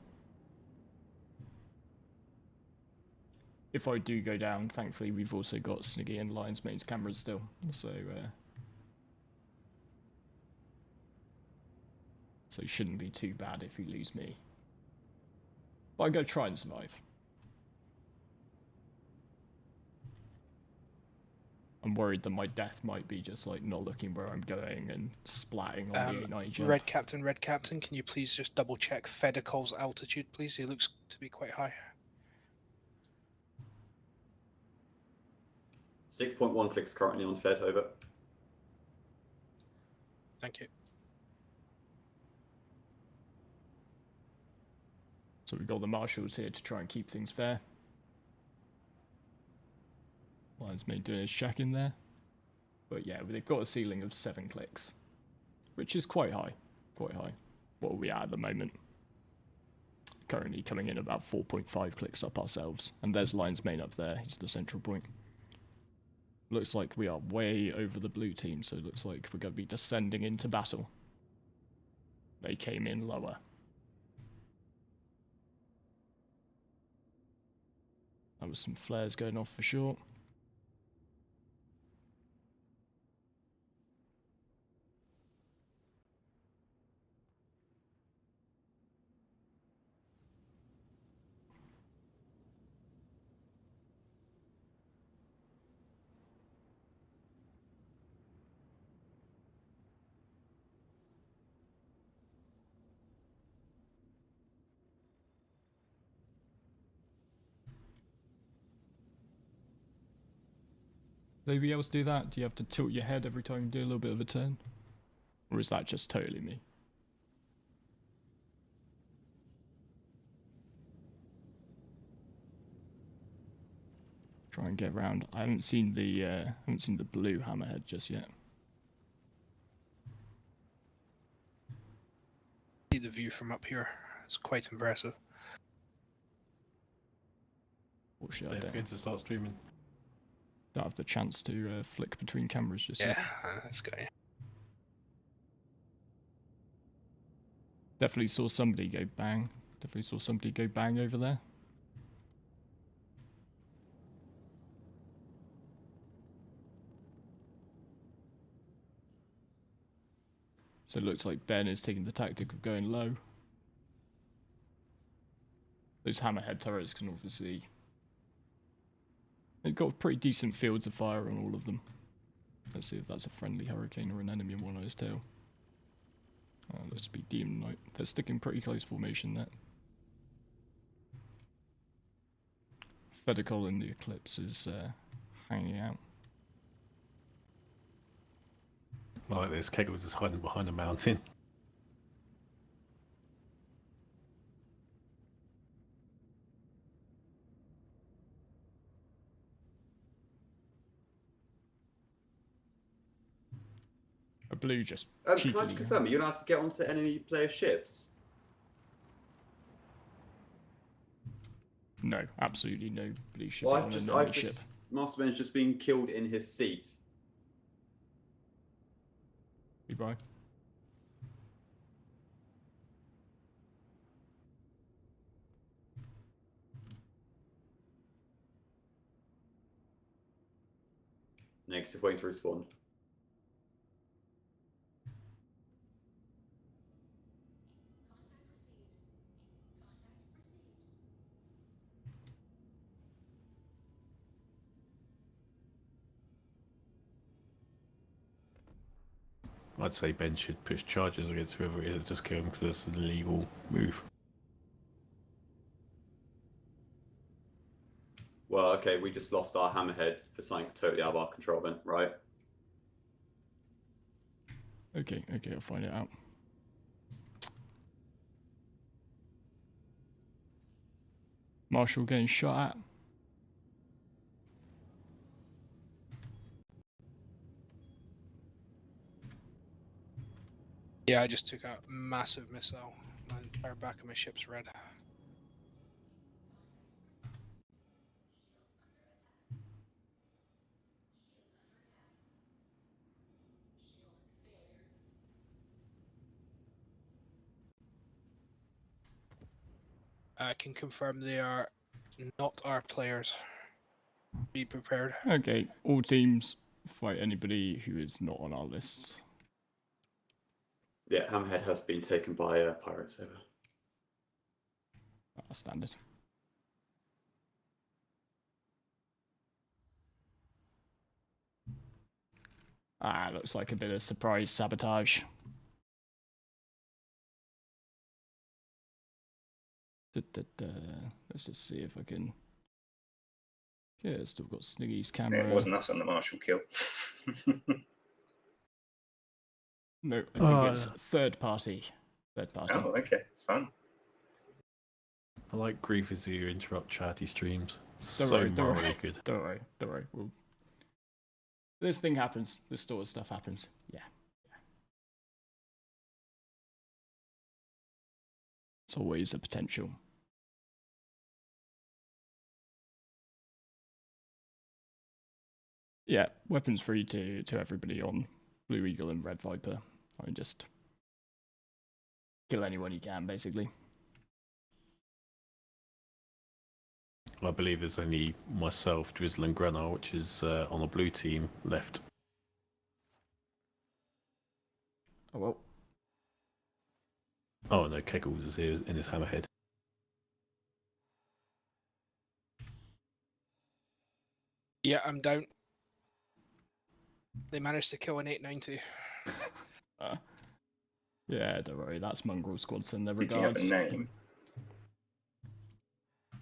If I do go down, thankfully we've also got Sniggy and Lion's Mane's cameras still, so it shouldn't be too bad if you lose me. But I'm going to try and survive. I'm worried that my death might be just like not looking where I'm going and splatting on the A90 jump. Red Captain, can you please just double check Fedicol's altitude, please? He looks to be quite high. 6.1 clicks currently on Fed, over. Thank you. So we've got the marshals here to try and keep things fair. Lion's Mane doing his check in there. But yeah, they've got a ceiling of 7 clicks, which is quite high. Quite high. What are we at the moment? Currently coming in about 4.5 clicks up ourselves. And there's Lion's Mane up there. He's the central point. Looks like we are way over the blue team, so it looks like we're going to be descending into battle. They came in lower. There was some flares going off for sure. Does anybody else do that? Do you have to tilt your head every time you do a little bit of a turn? Or is that just totally me? Try and get around. I haven't seen the blue hammerhead just yet. See the view from up here. It's quite impressive. What should I Don't do? forget to start streaming. Don't have the chance to flick between cameras just yet. Yeah, that's good. Definitely saw somebody go bang. Definitely saw somebody go bang over there. So it looks like Ben is taking the tactic of going low. Those hammerhead turrets can obviously... They've got pretty decent fields of fire on all of them. Let's see if that's a friendly hurricane or an enemy one on his tail. Let's be Demon Knight. They're sticking pretty close formation there. Fedicol in the Eclipse is hanging out. Like this, Kegel just hiding behind a mountain. A blue just Can I cheekily... just confirm, you're allowed to get onto enemy player ships? No, absolutely no blue ship Well, on an enemy ship. Masterman's just been killed in his seat. Goodbye. Negative, waiting to respawn. I'd say Ben should push charges against whoever it is just kill him because it's an illegal move. Well, okay, we just lost our hammerhead for something totally out of our control then, right? Okay, I'll find it out. Marshall getting shot at. Yeah, I just took a massive missile. My entire back of my ship's red. I can confirm they are not our players. Be prepared. Okay, all teams fight anybody who is not on our lists. Yeah, hammerhead has been taken by a pirate saver. Standard. Looks like a bit of surprise sabotage. Let's just see if I can. Yeah, still got Sniggy's camera. It wasn't us on the Marshall kill. No, I think it's third party. Oh, okay, fun. I like grief as you interrupt chatty streams. Don't So worry, morally good. Don't worry. This thing happens. This sort of stuff happens. Yeah. It's always a potential. Yeah, weapons free to everybody on Blue Eagle and Red Viper. I mean, just kill anyone you can, basically. I believe there's only myself, Drizzle, and Grenar, which is on the blue team left. Oh well. Oh no, Kegels is here in his hammerhead. Yeah, I'm down. They managed to kill an 890. Yeah, don't worry. That's Mongrel Squad. Send their Did regards. you have a name?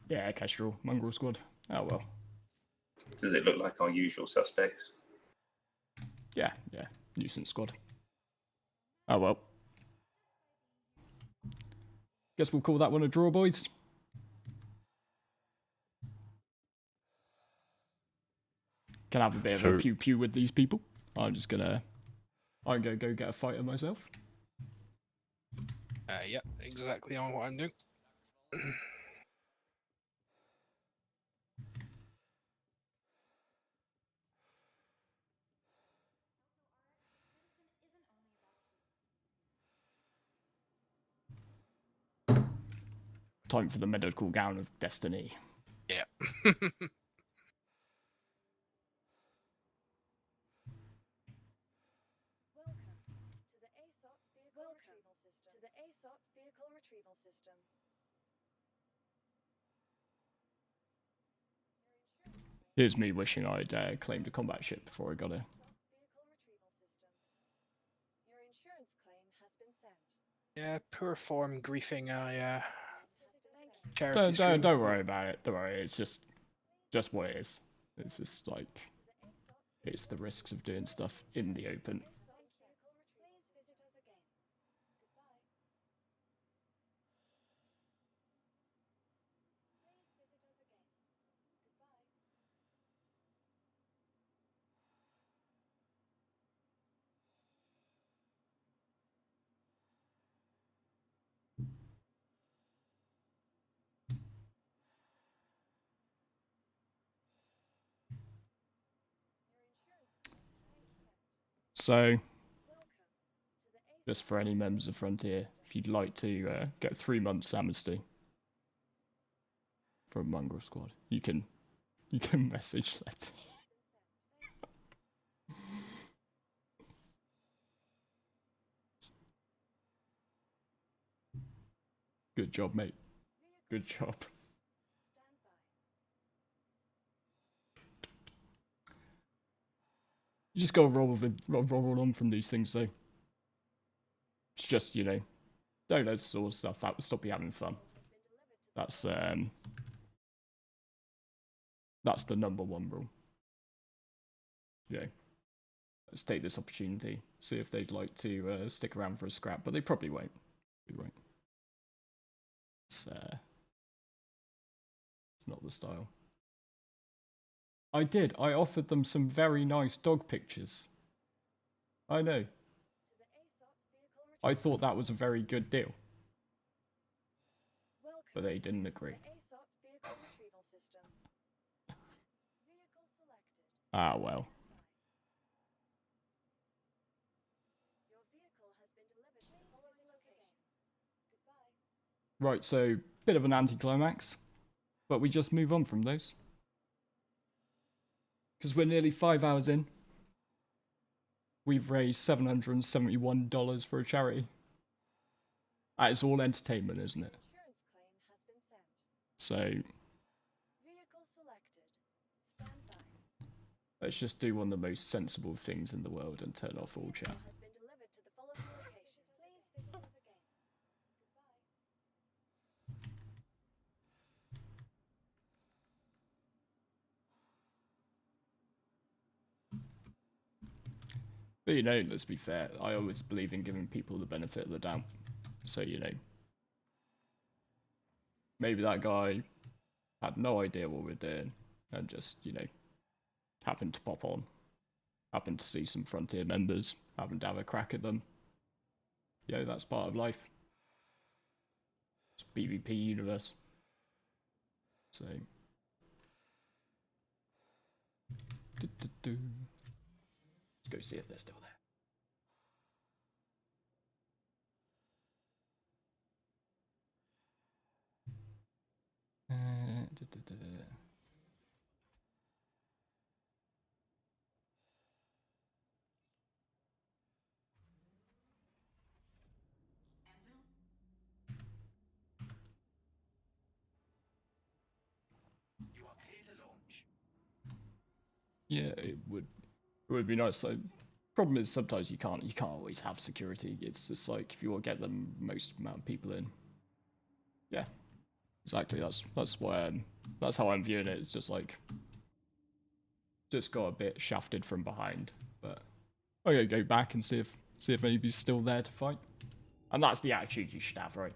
Yeah, Kestrel, Mongrel Squad. Oh well. Does it look like our usual suspects? Yeah, Nuisance Squad. Oh well. Guess we'll call that one a draw, boys. Can I have a bit of a pew pew with these people? I'm gonna go get a fighter myself. Yep, exactly on what I'm doing. Time for the medical gown of destiny. Yeah. Here's me wishing I'd claimed a combat ship before I got it. Yeah, poor form griefing Don't worry about it. Don't worry. It's just what it is. It's just like it's the risks of doing stuff in the open. So, just for any members of Frontier, if you'd like to get 3 months amnesty from Mongrel Squad, you can message Letty. Good job, mate. Good job. You just gotta roll on from these things, though. just, you know, don't let sort of stuff that will stop you having fun. That's the #1 rule. Yeah. Let's take this opportunity, see if they'd like to stick around for a scrap, but they probably won't. It's not the style. I offered them some very nice dog pictures. I know. I thought that was a very good deal. But they didn't agree. Ah, well. Right, so bit of an anticlimax, but we just move on from those. Because we're nearly 5 hours in. We've raised $771 for a charity. That is all entertainment, isn't it? So let's just do one of the most sensible things in the world and turn off all chat. But, you know, let's be fair, I always believe in giving people the benefit of the doubt. So, you know, maybe that guy had no idea what we're doing and just, you know, happened to pop on, happened to see some Frontier members, happened to have a crack at them. You know, that's part of life. It's PvP universe. So... Let's go see if they're still there. Yeah, it would be nice. So, problem is sometimes you can't always have security. It's just like if you want to get the most amount of people in. Yeah, exactly. That's why that's how I'm viewing it. It's just like just got a bit shafted from behind, but I'm gonna go back and see if anybody's still there to fight. And that's the attitude you should have, right?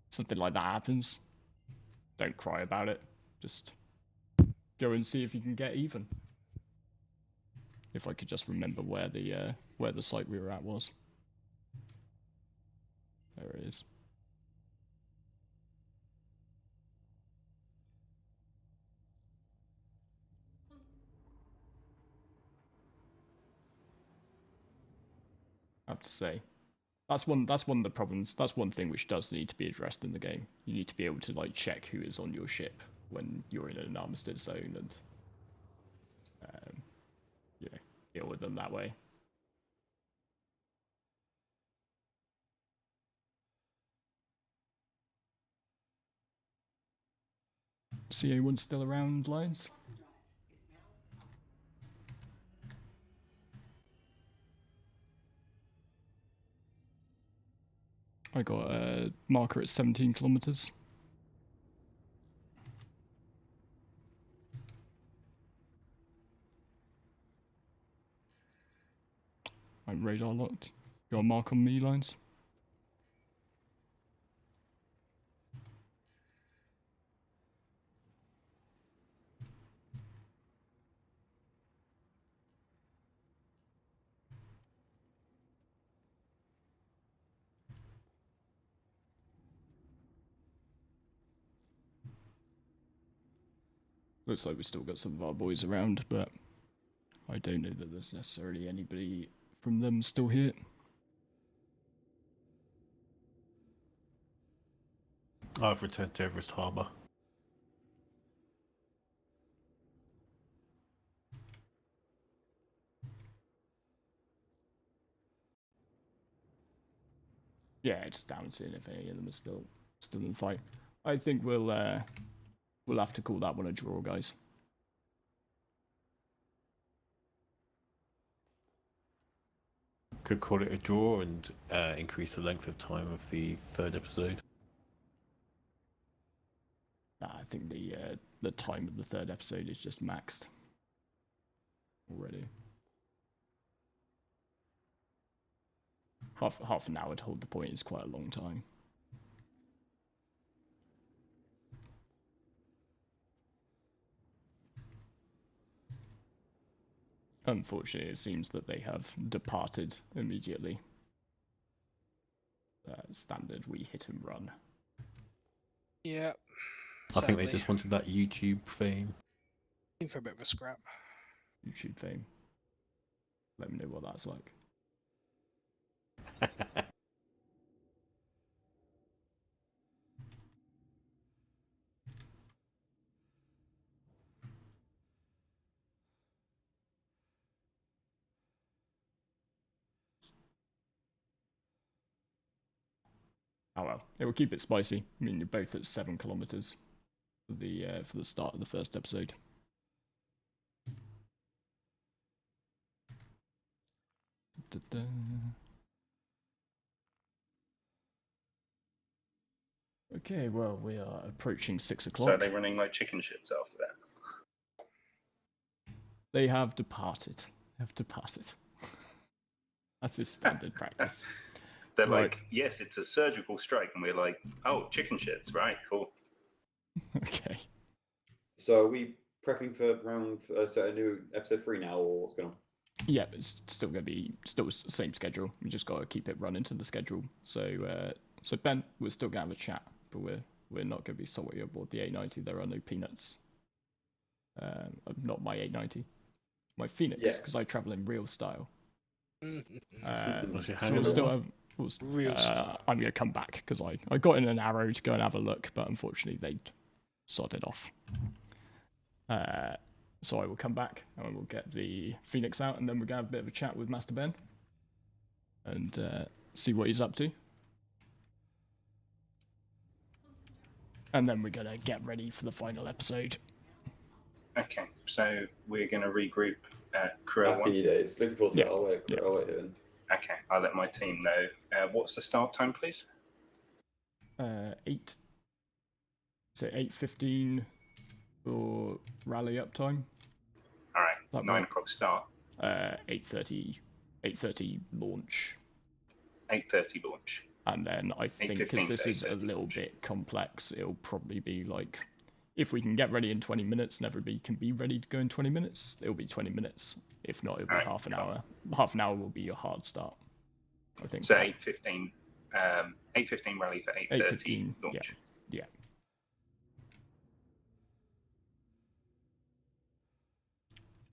Something like that happens, don't cry about it. Just go and see if you can get even. If I could just remember where the site we were at was. There it is. I have to say, that's one of the problems. That's one thing which does need to be addressed in the game. You need to be able to like check who is on your ship when you're in an armistice zone and you know, deal with them that way. See anyone still around, Lions? I got a marker at 17 kilometers. I'm radar locked. Got a mark on me, Lions? Looks like we've still got some of our boys around, but I don't know that there's necessarily anybody from them still here. I've returned to Everest Harbour. Yeah, just down seeing if any of them are still in the fight. I think we'll have to call that one a draw, guys. could call it a draw and increase the length of time of the third episode. I think the time of the third episode is just maxed already. Half an hour to hold the point is quite a long time. Unfortunately, it seems that they have departed immediately. Standard, we hit and run. Yeah. I think they just wanted that YouTube fame. For a bit of a scrap. YouTube fame. Let me know what that's like. Oh well, it will keep it spicy. I mean, you're both at 7 kilometers for the start of the first episode. Da-da. Okay, well, we are approaching 6 o'clock. So are they running like chicken shits after that? They have departed. That's his standard practice. They're like, yes, it's a surgical strike, and we're like, oh, chicken shits, right? Cool. Okay. So are we prepping for a new episode 3 now, or what's going on? Yeah, it's still going to be the same schedule. We just got to keep it running to the schedule. So, so Ben, we're still going to have a chat, but we're not going to be salty aboard the 890. There are no peanuts. Not my 890, my Phoenix, because I travel in real style. So we'll still have. I'm going to come back because I got in an arrow to go and have a look, but unfortunately they sodded off. So I will come back and we'll get the Phoenix out, and then we're going to have a bit of a chat with Master Ben and see what he's up to. And then we're going to get ready for the final episode. Okay, so we're going to regroup at Crew One. Happy days. Looking forward to that. I'll wait here. Okay, I'll let my team know. What's the start time, please? 8. So 8:15 for rally up time. All right, 9 o'clock start. 8:30 launch. 8:30 launch. And then I think, because this is a little bit complex, it'll probably be like, if we can get ready in 20 minutes and everybody can be ready to go in 20 minutes, it'll be 20 minutes. If not, it'll be half an hour. Half an hour will be your hard start, I think. So 8:15 rally for 8:30 launch. Yeah.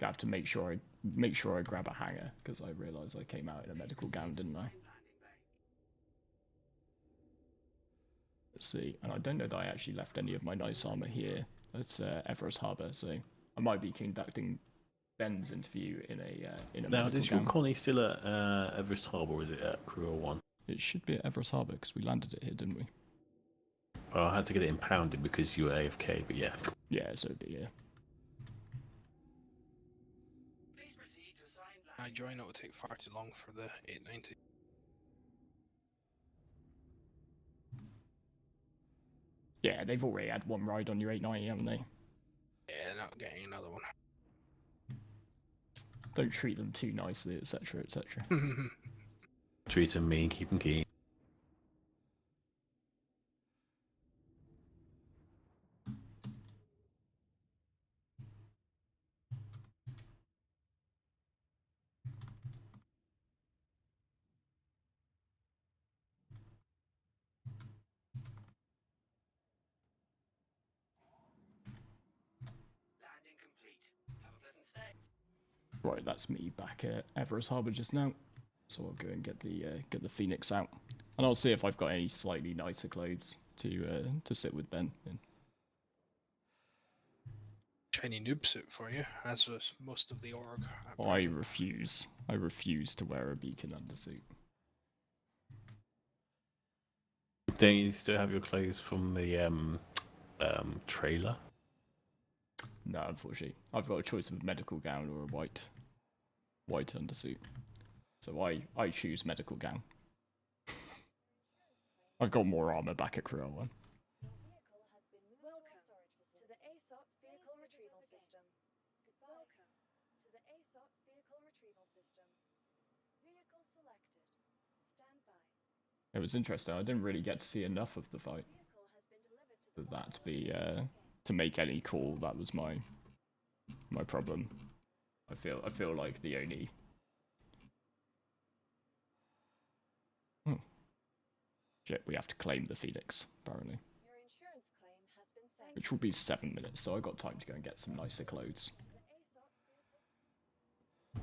I have to make sure I grab a hanger, because I realised I came out in a medical gown, didn't I? Let's see, and I don't know that I actually left any of my nice armour here at Everest Harbour, so I might be conducting Ben's interview in a Now, medical is your gown. Connie still at Everest Harbour, or is it at Crew 1? It should be at Everest Harbour, because we landed it here, didn't we? Well, I had to get it impounded because you were AFK, but yeah. Yeah, so it'd be here. I join, it will take far too long for the 890. Yeah, they've already had one ride on your 890, haven't they? Yeah, not getting another one. Don't treat them too nicely, etc., etc. Treat them mean, keep them keen. Right, that's me back at Everest Harbour just now. So I'll go and get the Phoenix out, and I'll see if I've got any slightly nicer clothes to sit with Ben in. Shiny noob suit for you, as was most of the org. I refuse. I refuse to wear a beacon undersuit. Don't you still have your clothes from the trailer? No, unfortunately, I've got a choice of a medical gown or a white undersuit. So I choose medical gown. I've got more armor back at Creole One. It was interesting. I didn't really get to see enough of the fight for that to be to make any call. That was my problem. I feel like the only. Shit, we have to claim the Phoenix apparently, which will be 7 minutes. So I got time to go and get some nicer clothes.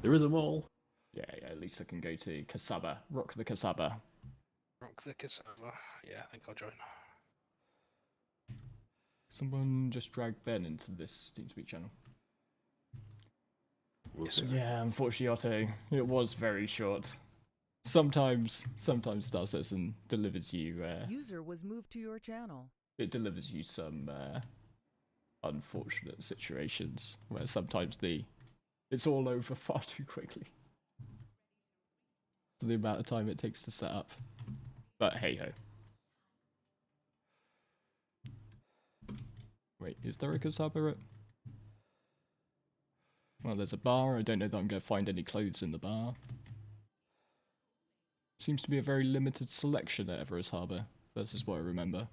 There is a mall. Yeah, at least I can go to Cassava, rock the Cassava. Rock the Cassava. Yeah, I think I'll join. Someone just dragged Ben into this TeamSpeak channel. Yes, yeah, unfortunately, Otto, it was very short. Sometimes Star Citizen delivers you. User was moved to your channel. It delivers you some unfortunate situations where sometimes it's all over far too quickly for the amount of time it takes to set up. But hey ho. Wait, is there a Kasaba? Well, there's a bar. I don't know that I'm going to find any clothes in the bar. Seems to be a very limited selection at Everest Harbour, versus what I remember.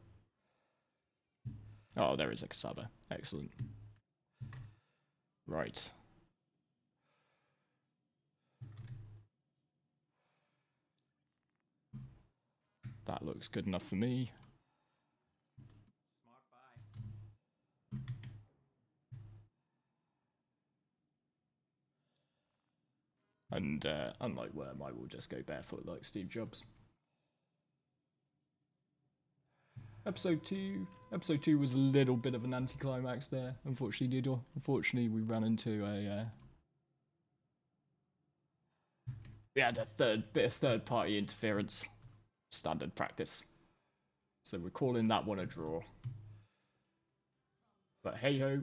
Oh, there is a Kasaba. Excellent. Right. That looks good enough for me. And unlike Worm, I will just go barefoot like Steve Jobs. Episode 2 was a little bit of an anticlimax there, unfortunately, Doodle. Unfortunately, we ran into a... we had a bit of third-party interference. Standard practice. So we're calling that one a draw. But hey-ho,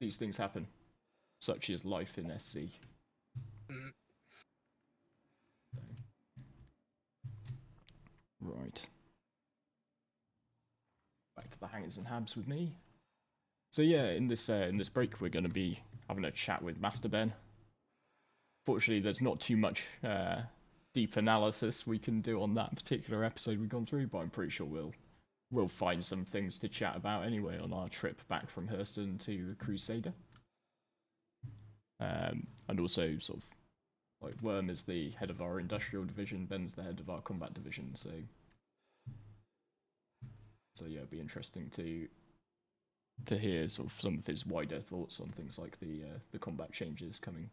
these things happen. Such is life in SC. Right. Back to the hangers and habs with me. So yeah, in this break we're going to be having a chat with Master Ben. Fortunately, there's not too much deep analysis we can do on that particular episode we've gone through, but I'm pretty sure we'll find some things to chat about anyway on our trip back from Hurston to Crusader. And also sort of like Worm is the head of our industrial division, Ben's the head of our combat division, so yeah, it'd be interesting to hear sort of some of his wider thoughts on things like the combat changes coming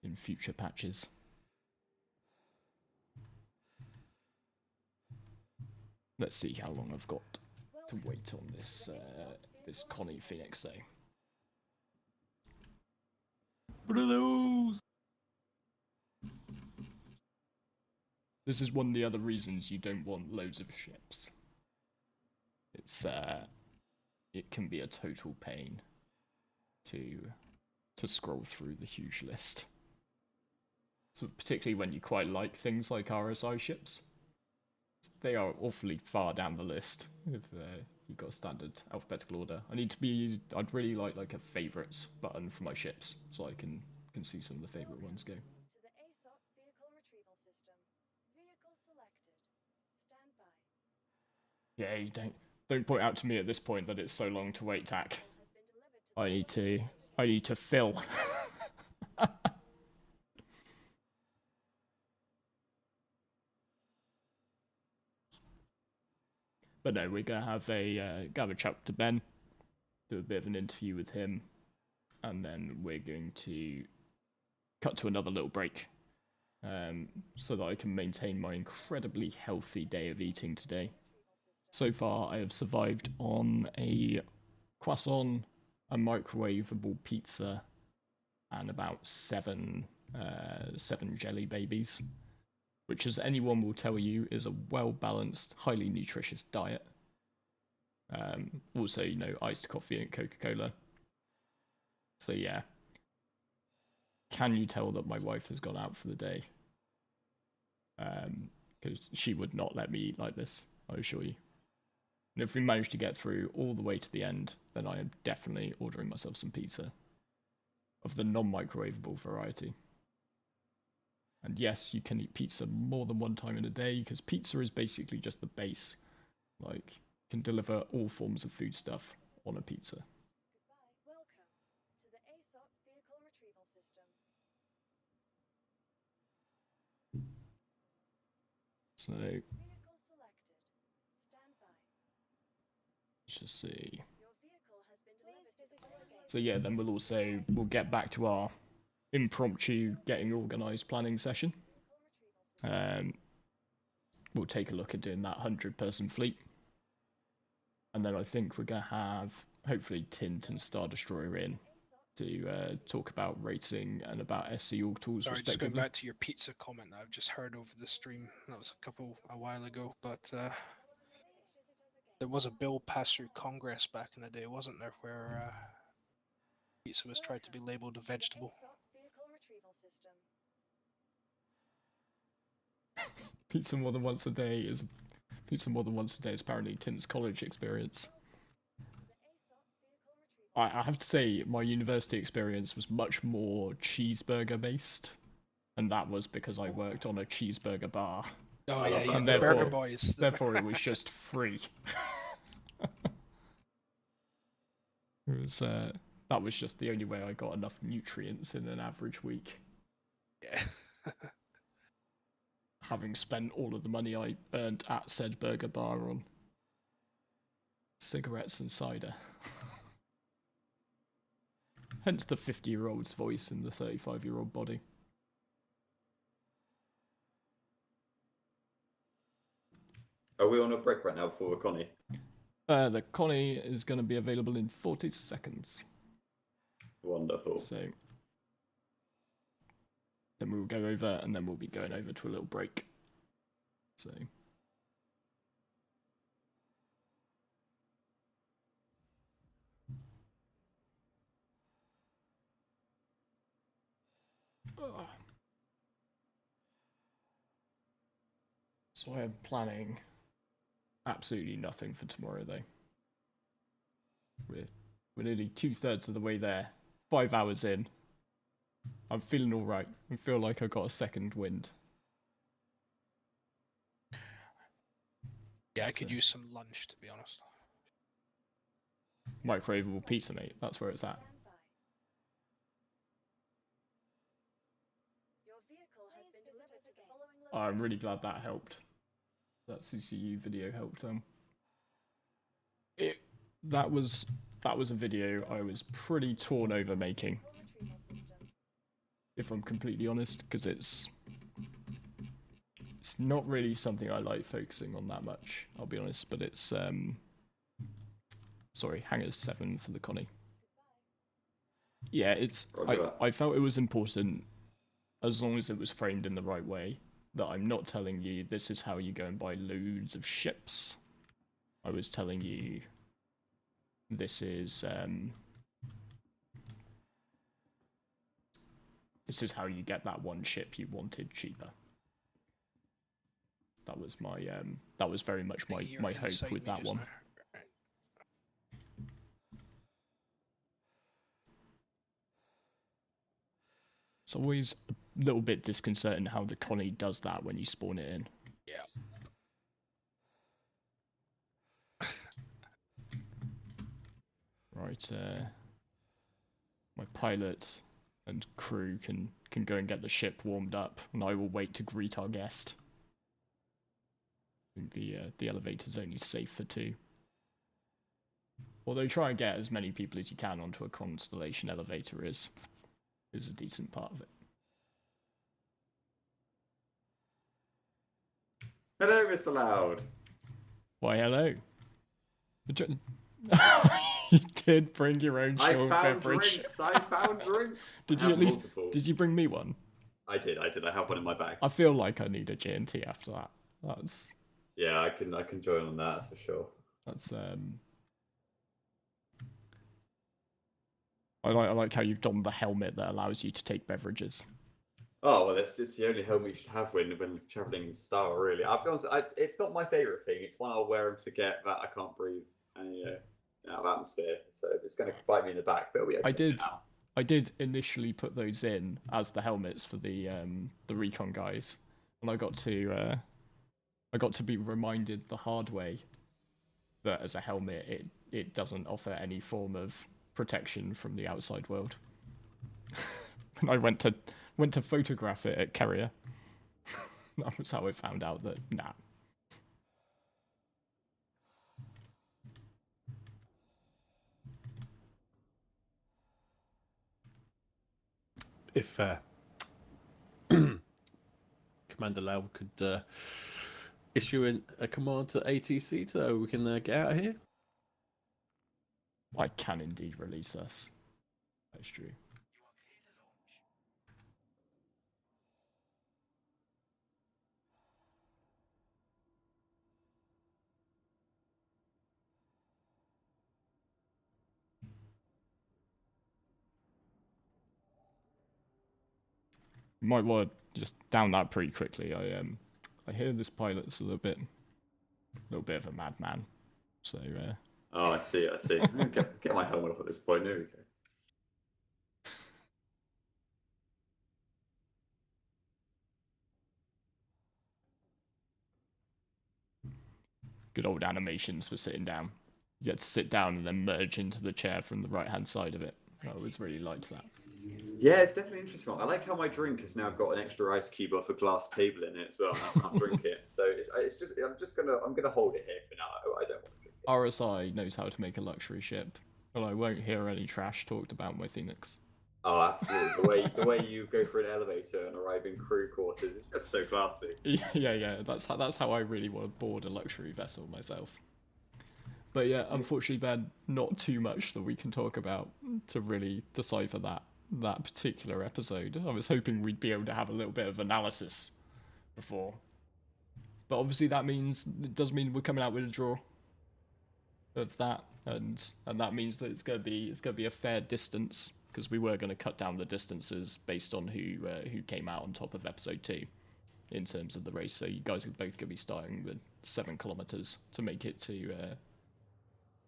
in future patches. Let's see how long I've got to wait on this this Connie Phoenix though. What are those? This is one of the other reasons you don't want loads of ships. It's it can be a total pain to scroll through the huge list. So particularly when you quite like things like RSI ships. They are awfully far down the list if you've got a standard alphabetical order. I'd really like a favourites button for my ships so I can see some of the favourite ones go. Yeah, you don't point out to me at this point that it's so long to wait, Tack. I need to fill. But no, we're gonna have a chat to Ben, do a bit of an interview with him, and then we're going to cut to another little break, so that I can maintain my incredibly healthy day of eating today. So far, I have survived on a croissant, a microwavable pizza, and about seven jelly babies, which, as anyone will tell you, is a well-balanced, highly nutritious diet. Also, iced coffee and Coca-Cola. So yeah. Can you tell that my wife has gone out for the day? because she would not let me eat like this, I assure you. And if we manage to get through all the way to the end, then I am definitely ordering myself some pizza of the non-microwavable variety. And yes, you can eat pizza more than one time in a day, because pizza is basically just the base. Like, can deliver all forms of food stuff on a pizza. Welcome to the ASOP vehicle retrieval system. So, Vehicle selected. Stand by. let's just see. Your vehicle has been delivered. So yeah, then we'll get back to our impromptu getting organised planning session. We'll take a look at doing that 100-person fleet. And then I think we're going to have, hopefully, Tint and Star Destroyer in to talk about racing and about SC org tools, Sorry, respectively. just going back to your pizza comment that I've just heard over the stream. That was a while ago, but there was a bill passed through Congress back in the day, wasn't there, where pizza was tried to be labelled a vegetable. Vehicle retrieval system. Pizza more than once a day is apparently Tint's college experience. I have to say, my university experience was much more cheeseburger based, and that was because I worked on a cheeseburger bar. Oh yeah, and the Burger Boys. Therefore, it was just free. It was that was just the only way I got enough nutrients in an average week. Yeah. Having spent all of the money I earned at said burger bar on cigarettes and cider. Hence the 50-year-old's voice in the 35-year-old body. Are we on a break right now before the Connie? The Connie is going to be available in 40 seconds. Wonderful. So then we'll go over, and then we'll be going over to a little break. So. So I am planning absolutely nothing for tomorrow, though. We're nearly 2/3 of the way there. 5 hours in. I'm feeling all right. I feel like I got a second wind. Yeah, I could use some lunch, to be honest. Microwavable pizza, mate. That's where it's at. Your vehicle has been delivered to the following location. I'm really glad that helped. That CCU video helped. That was a video I was pretty torn over making, if I'm completely honest, because it's not really something I like focusing on that much, I'll be honest, but it's sorry, hangers 7 for the Connie. Yeah, I felt it was important, as long as it was framed in the right way, that I'm not telling you this is how you go and buy loads of ships. I was telling you this is how you get that one ship you wanted cheaper. That was my that was very much my hope with that one. It's always a little bit disconcerting how the Connie does that when you spawn it in. Yeah. Right, my pilot and crew can go and get the ship warmed up, and I will wait to greet our guest. I think the elevator's only safe for 2. Although try and get as many people as you can onto a Constellation elevator is a decent part of it. Hello, Mr. Loud. Why, hello. You did bring your own chilled beverage. I found drinks. Did you bring me one? I did. I have one in my bag. I feel like I need a G&T after that. Yeah, I can join on that for sure. That's I like how you've donned the helmet that allows you to take beverages. Oh well, it's the only helmet you should have when traveling in Star. Really, I'll be honest. It's not my favorite thing. It's one I'll wear and forget that I can't breathe any out of atmosphere. So it's going to bite me in the back. But it'll be okay I did initially put those in as the helmets for the recon guys, and I got to be reminded the hard way that as a helmet it doesn't offer any form of protection from the outside world. When I went to photograph it at Carrier, that was how I found out that nah. If Commander Lau could issue a command to ATC so we can get out of here. I can indeed release us. That's true. You might want to just down that pretty quickly. I hear this pilot's a little bit of a madman. So Oh, I see. Get my helmet off at this point. There we go. Good old animations for sitting down. You get to sit down and then merge into the chair from the right-hand side of it. I always really liked that. Yeah, it's definitely interesting. I like how my drink has now got an extra ice cube off a glass table in it as well. I can't drink it, so I'm gonna hold it here for now. I don't want to drink it. RSI knows how to make a luxury ship, and I won't hear any trash talked about my Phoenix. Oh, absolutely. The way you go for an elevator and arrive in crew quarters is just so classy. Yeah. That's how I really want to board a luxury vessel myself. But yeah, unfortunately, Ben, not too much that we can talk about to really decipher that particular episode. I was hoping we'd be able to have a little bit of analysis before. But obviously it does mean we're coming out with a draw of that, and that means that it's gonna be a fair distance, because we were going to cut down the distances based on who came out on top of episode 2 in terms of the race. So you guys are both going to be starting with 7 kilometers to make it to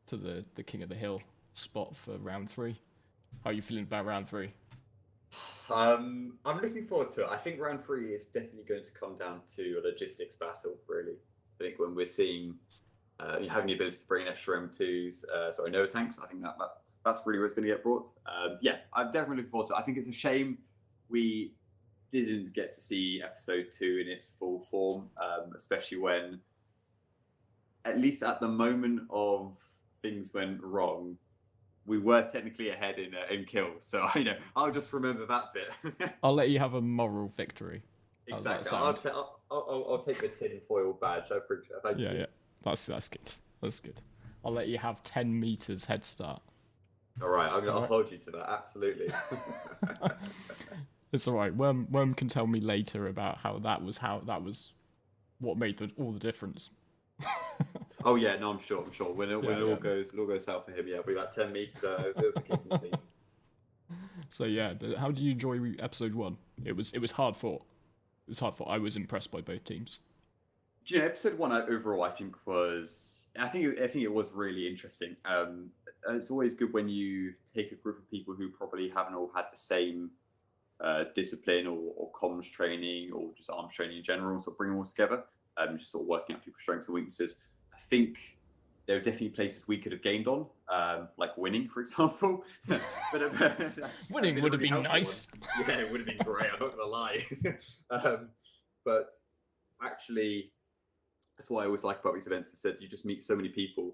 the King of the Hill spot for round 3. How are you feeling about round 3? I'm looking forward to it. I think round 3 is definitely going to come down to a logistics battle, really. I think when we're seeing having the ability to bring in extra M2s, Nova tanks, I think that's really where it's going to get brought. Yeah, I'm definitely looking forward to it. I think it's a shame we didn't get to see episode 2 in its full form, especially when, at least at the moment of things went wrong, we were technically ahead in kills. So I'll just remember that bit. I'll let you have a moral victory. Exactly. I'll take the tin foil badge. I appreciate it. Yeah. That's good. That's good. I'll let you have 10 meters head start. All right, I'll hold you to that. Absolutely. It's all right. Worm can tell me later about how that was what made all the difference. Oh yeah, no, I'm sure. When it all goes south for him, yeah, it'll be about 10 meters. It was a kick in the teeth. So yeah, how do you enjoy episode 1? It was hard fought. I was impressed by both teams. Do you know, episode 1 overall, I think it was really interesting. It's always good when you take a group of people who probably haven't all had the same discipline or comms training or just arms training in general, sort of bring them all together, just sort of working out people's strengths and weaknesses. I think there are definitely places we could have gained on, like winning, for example. Winning would have been nice. Yeah, it would have been great. I'm not gonna lie. But actually, that's what I always like about these events. Is that you just meet so many people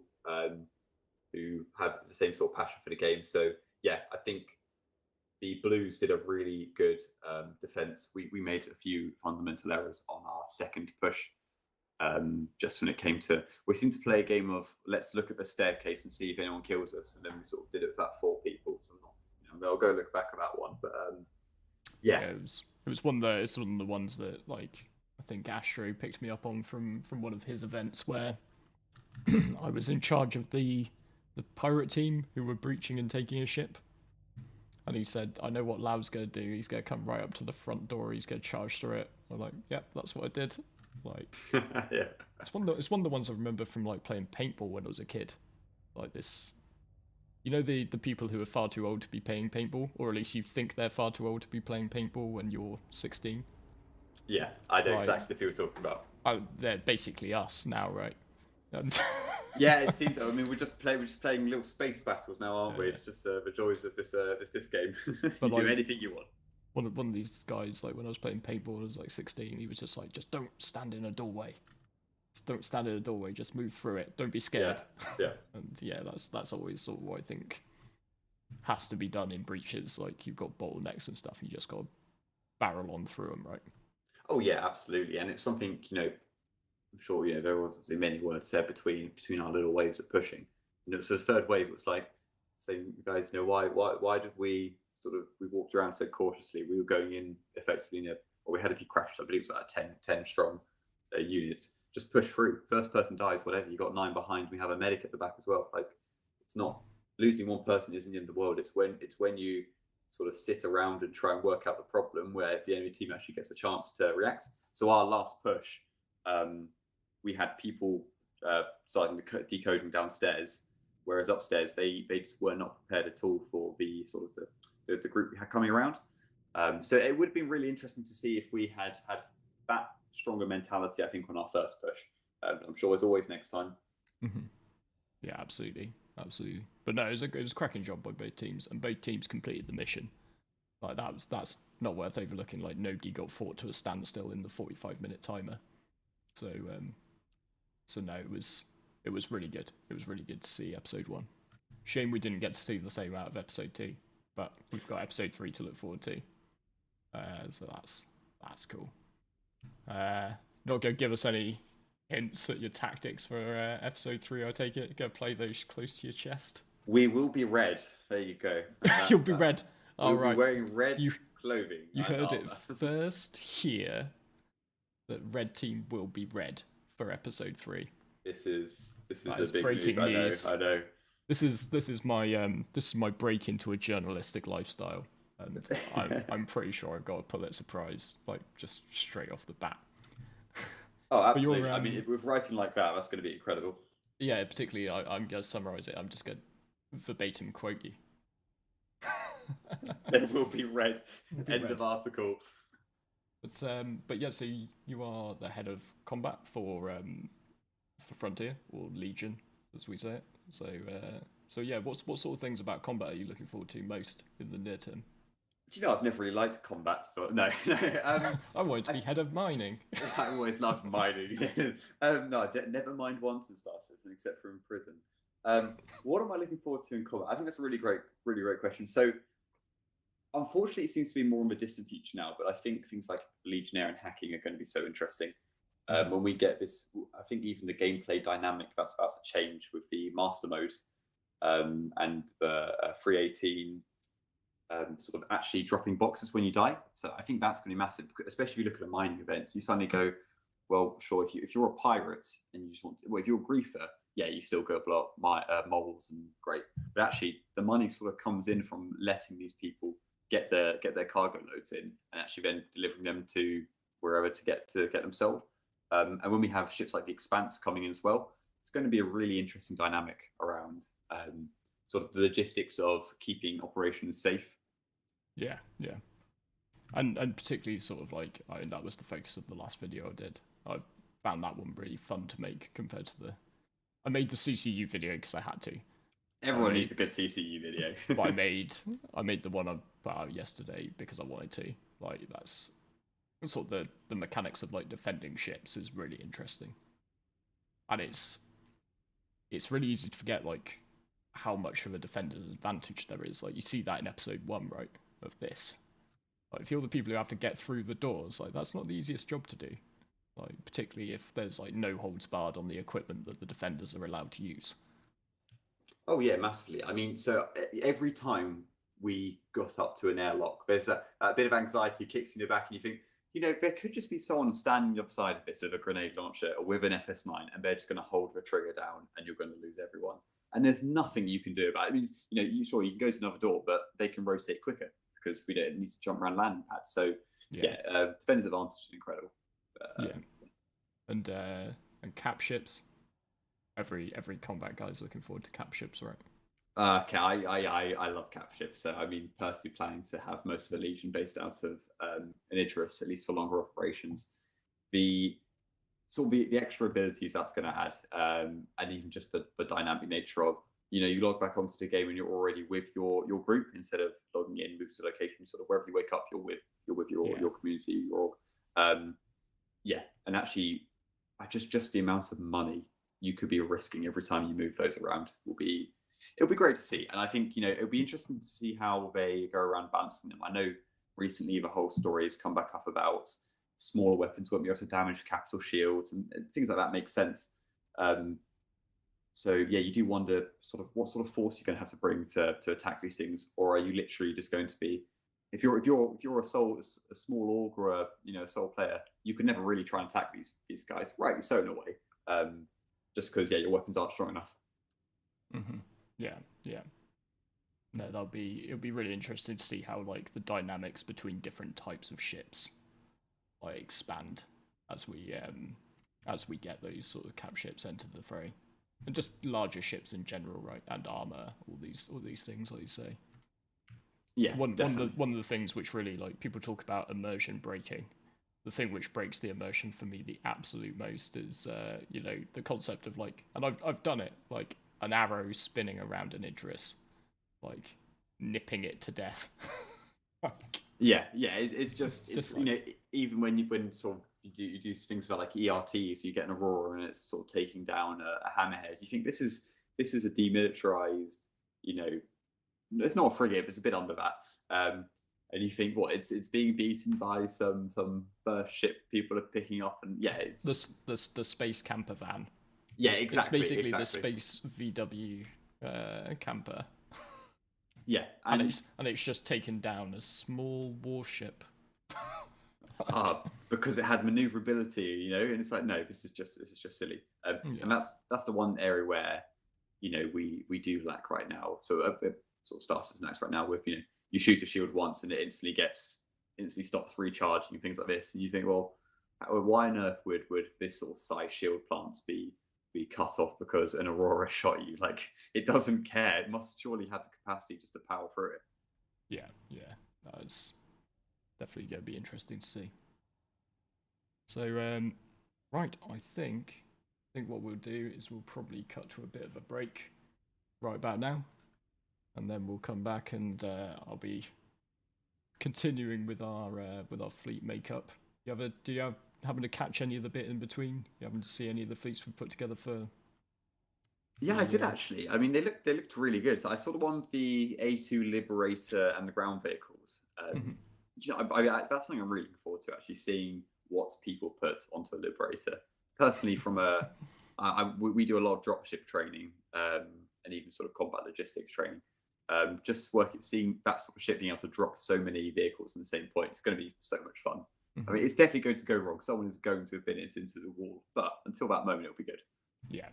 who have the same sort of passion for the game. So yeah, I think the Blues did a really good defense. We made a few fundamental errors on our second push. Just when it came to, we seemed to play a game of let's look at the staircase and see if anyone kills us, and then we sort of did it with about 4 people. So I'll go look back at that one, but yeah, it was one of the ones that, like, I think Astro picked me up on from one of his events where I was in charge of the pirate team who were breaching and taking a ship, And he said, I know what Lau's going to do. He's going to come right up to the front door. He's going to charge through it. I'm like, yep, that's what I did. Like, yeah. It's one of the ones I remember from like playing paintball when I was a kid. Like this, you know, the people who are far too old to be playing paintball, or at least you think they're far too old to be playing paintball when you're 16. Yeah, I know exactly the people talking about. They're basically us now, right? And yeah, it seems so. I mean, we're just playing little space battles now, aren't we? It's just the joys of this game. You do anything you want. One of these guys, like when I was playing paintball, I was like 16. He was just like, just don't stand in a doorway. Just don't stand in a doorway. Just move through it. Don't be scared. Yeah. And yeah, that's always sort of what I think has to be done in breaches. Like you've got bottlenecks and stuff. You just got to barrel on through them, right? Oh yeah, absolutely. And it's something, you know, I'm sure, you know, there was many words said between our little waves of pushing. You know, so the third wave was like saying, guys, you know, why did we walked around so cautiously? We were going in effectively or we had a few crashes. I believe it was about 10 strong units. Just push through. First person dies, whatever. You got 9 behind. We have a medic at the back as well. Like, it's not losing one person isn't the end of the world. It's when you sort of sit around and try and work out the problem where the enemy team actually gets a chance to react. So our last push, we had people starting to decoding downstairs, whereas upstairs they just were not prepared at all for the sort of the group we had coming around. So it would have been really interesting to see if we had that stronger mentality, I think, on our first push. I'm sure there's always next time. Mm-hmm. Yeah, absolutely. But no, it was a cracking job by both teams, and both teams completed the mission. Like that's not worth overlooking. Like nobody got fought to a standstill in the 45-minute timer. So no, it was really good. It was really good to see episode 1. Shame we didn't get to see the same out of episode 2, but we've got episode 3 to look forward to. So that's cool. Not gonna give us any hints at your tactics for episode 3, I take it. Go play those close to your chest. We will be red. There you go. You'll be red. All right. We'll be wearing red clothing. You heard it first here that red team will be red for episode 3. This is a big breaking news. I know. This is my break into a journalistic lifestyle, and I'm pretty sure I've got a Pulitzer Prize, like just straight off the bat. Oh, absolutely. I mean, with writing like that, that's going to be incredible. Yeah, particularly I'm going to summarize it. I'm just going to verbatim quote you. It will be red. End of article. But yeah, so you are the head of combat for Frontier, or Legion, as we say it. So yeah, what sort of things about combat are you looking forward to most in the near term? Do you know, I've never really liked combat, but no. I wanted to be head of mining. I always loved mining. No, never mind once in Star Citizen, except for in prison. What am I looking forward to in combat? I think that's a really great question. So, unfortunately, it seems to be more of a distant future now, but I think things like Legionnaire and hacking are going to be so interesting. When we get this, I think even the gameplay dynamic that's about to change with the master mode and the 318 sort of actually dropping boxes when you die. So I think that's going to be massive, especially if you look at a mining event. You suddenly go, well, sure, if you're a pirate and you just want to, well, if you're a griefer, yeah, you still go blow up moles and great. But actually, the money sort of comes in from letting these people get their cargo loads in and actually then delivering them to wherever to get them sold. And when we have ships like the Expanse coming in as well, it's going to be a really interesting dynamic around sort of the logistics of keeping operations safe. Yeah. And particularly sort of like, that was the focus of the last video I did. I found that one really fun to make compared to I made the CCU video because I had to. Everyone needs a good CCU video. But I made the one I put out yesterday because I wanted to. Like, that's sort of the mechanics of like defending ships is really interesting. And it's really easy to forget like how much of a defender's advantage there is. Like, you see that in episode 1, right, of this. Like, if you're the people who have to get through the doors, like, that's not the easiest job to do. Like, particularly if there's like no holds barred on the equipment that the defenders are allowed to use. Oh yeah, massively. I mean, so every time we got up to an airlock, there's a bit of anxiety kicks in your back, and you think, you know, there could just be someone standing on the other side of this with a grenade launcher or with an FS9, and they're just going to hold the trigger down, and you're going to lose everyone. and there's nothing you can do about it. It means, you can go to another door, but they can rotate quicker because we don't need to jump around landing pads. So defender's advantage is incredible. And cap ships. Every combat guy's looking forward to cap ships, right? Okay, I love cap ships. So I mean, personally planning to have most of the Legion based out of an Idris, at least for longer operations. The extra abilities that's going to add, and even just the dynamic nature of, you log back onto the game and you're already with your group instead of logging in, move to location, sort of wherever you wake up, you're with your community, your org. And actually, just the amount of money you could be risking every time you move those around it'll be great to see. And I think it'll be interesting to see how they go around balancing them. I know recently the whole story has come back up about smaller weapons won't be able to damage capital shields and things like that. Makes sense. So you do wonder sort of what sort of force you're going to have to bring to attack these things, or are you literally just going to be, if you're a small org or a soul player, you can never really try and attack these guys, rightly so in a way, just because your weapons aren't strong enough. Mm-hmm. Yeah. No, it'll be really interesting to see how like the dynamics between different types of ships like expand as we get those sort of cap ships enter the fray, and just larger ships in general, right? And armor, all these things, like you say. Yeah, one of the things which really, like, people talk about immersion breaking. The thing which breaks the immersion for me the absolute most is the concept of like, and I've done it, like an arrow spinning around an Idris, like nipping it to death. It's just like, even when sort of you do things about like ERTs, you get an Aurora and it's sort of taking down a hammerhead. You think this is a demilitarized, it's not a frigate, but it's a bit under that. And you think, it's being beaten by some first ship people are picking up, and it's the space camper van. Yeah, exactly. It's basically the space VW camper. Yeah, and it's just taken down a small warship. Because it had maneuverability, and it's like, no, this is just silly. And that's the one area where we do lack right now. So it sort of starts as nice right now with you shoot a shield once and it instantly stops recharging and things like this, and you think, well, why on earth would this sort of size shield plants be cut off because an Aurora shot you? Like, it doesn't care. It must surely have the capacity just to power through it. Yeah, that's definitely going to be interesting to see. So, right, I think what we'll do is we'll probably cut to a bit of a break right about now, and then we'll come back and I'll be continuing with our fleet makeup. Do you happen to catch any of the bit in between? You happen to see any of the fleets we've put together for? Yeah, I did actually. I mean, they looked really good. So I saw the one with the A2 Liberator and the ground vehicles. That's something I'm really looking forward to, actually seeing what people put onto a Liberator. Personally, we do a lot of dropship training and even sort of combat logistics training. Just seeing that sort of ship being able to drop so many vehicles in the same point, it's going to be so much fun. Mm-hmm. I mean, it's definitely going to go wrong. Someone is going to have been into the wall, but until that moment, it'll be good. Yeah.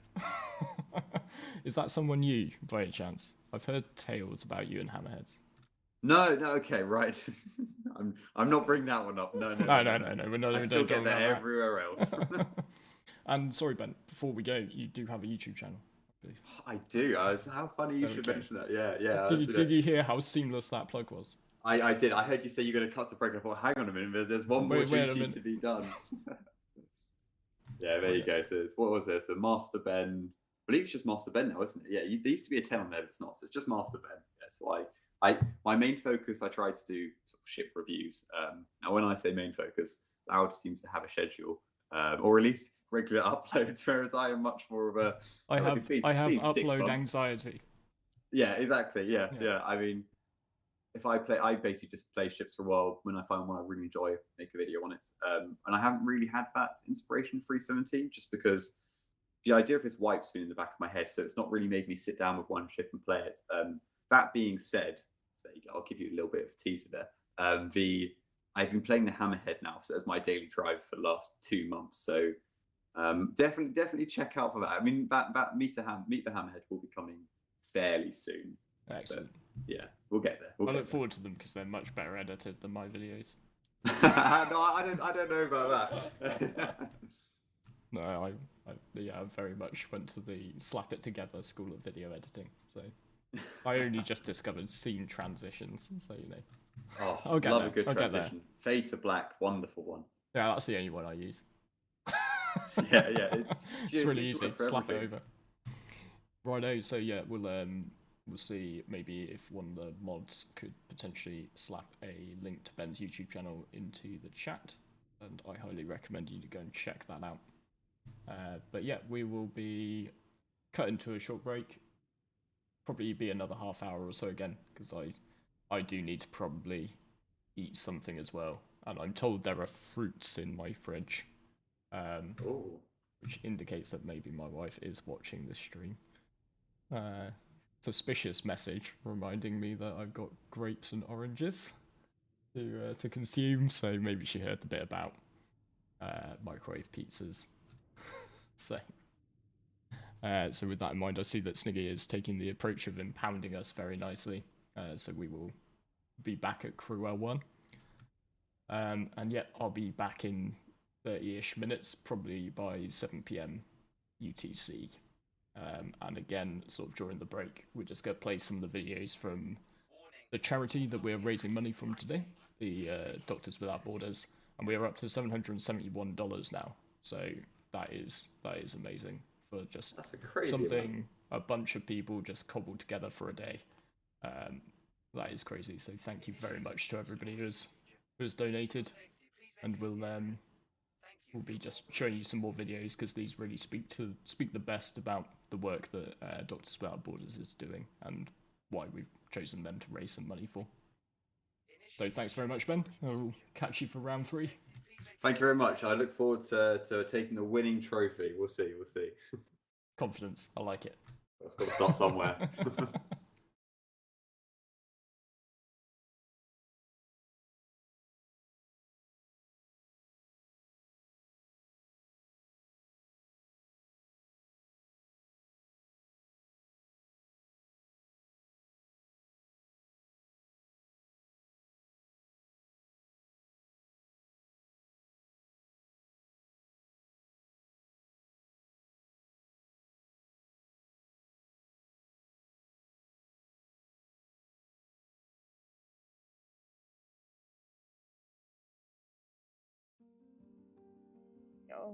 Is that someone new, by any chance? I've heard tales about you and Hammerheads. No, okay, right. I'm not bringing that one up. No. We're not. I still get that everywhere else. And sorry, Ben, before we go, you do have a YouTube channel. I do. How funny you should mention that. Yeah. Did you hear how seamless that plug was? I did. I heard you say you're going to cut to break. I thought, hang on a minute, there's one more duty to be done. Yeah, there you go. So what was there? So Master Ben. I believe it's just Master Ben now, isn't it? Yeah, there used to be a 10 on there, but it's not. So it's just Master Ben. Yeah, so my main focus, I try to do sort of ship reviews. Now, when I say main focus, Loud seems to have a schedule, or at least regular uploads, whereas I am much more of a. I have upload anxiety. Yeah, exactly. Yeah. I mean, if I basically just play ships for a while. When I find one I really enjoy, make a video on it. And I haven't really had that inspiration 317, just because the idea of this wipe's been in the back of my head, so it's not really made me sit down with one ship and play it. That being said, so I'll give you a little bit of a teaser there. I've been playing the Hammerhead now, so that's my daily drive for the last 2 months. So definitely check out for that. I mean, Meet the Hammerhead will be coming fairly soon. Excellent. But, yeah, we'll get there. I look forward to them because they're much better edited than my videos. No, I don't know about that. No, I very much went to the slap it together school of video editing. So I only just discovered scene transitions. So you know. Oh, I'll get love there. a good I'll transition. Fade to black, wonderful one. Yeah, that's the only one I use. yeah, it's really easy. Slap it over. Righto. So yeah, we'll see maybe if one of the mods could potentially slap a link to Ben's YouTube channel into the chat, and I highly recommend you to go and check that out. But yeah, we will be cutting to a short break. Probably be another half hour or so again, because I do need to probably eat something as well. And I'm told there are fruits in my fridge, which indicates that maybe my wife is watching this stream. Suspicious message reminding me that I've got grapes and oranges to consume, so maybe she heard the bit about microwave pizzas. So with that in mind, I see that Sniggy is taking the approach of impounding us very nicely, so we will be back at Cruel 1. And yeah, I'll be back in 30-ish minutes, probably by 7 PM UTC. And again, sort of during the break, we're just going to play some of the videos from the charity that we're raising money from today, the Doctors Without Borders, and we are up to $771 now. So that is amazing for just something a bunch of people just cobbled together for a day. That is crazy. So thank you very much to everybody who has donated, and we'll be just showing you some more videos because these really speak the best about the work that Doctors Without Borders is doing and why we've chosen them to raise some money for. So thanks very much, Ben. I'll catch you for round 3. Thank you very much. I look forward to taking the winning trophy. We'll see. Confidence. I like it. It's got to start somewhere.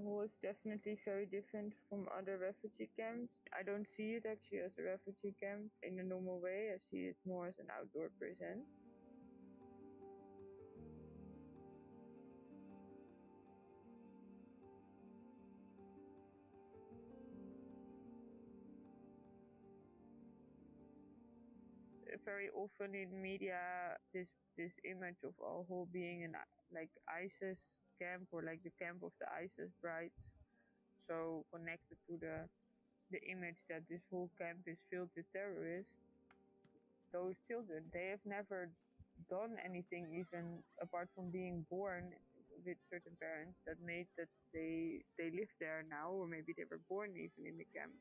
Who is definitely very different from other refugee camps. I don't see it actually as a refugee camp in a normal way. I see it more as an outdoor prison. Very often in media, this image of Al-Hol being an like ISIS camp or like the camp of the ISIS brides, so connected to the image that this whole camp is filled with terrorists. Those children, they have never done anything even apart from being born with certain parents that made that they live there now, or maybe they were born even in the camp.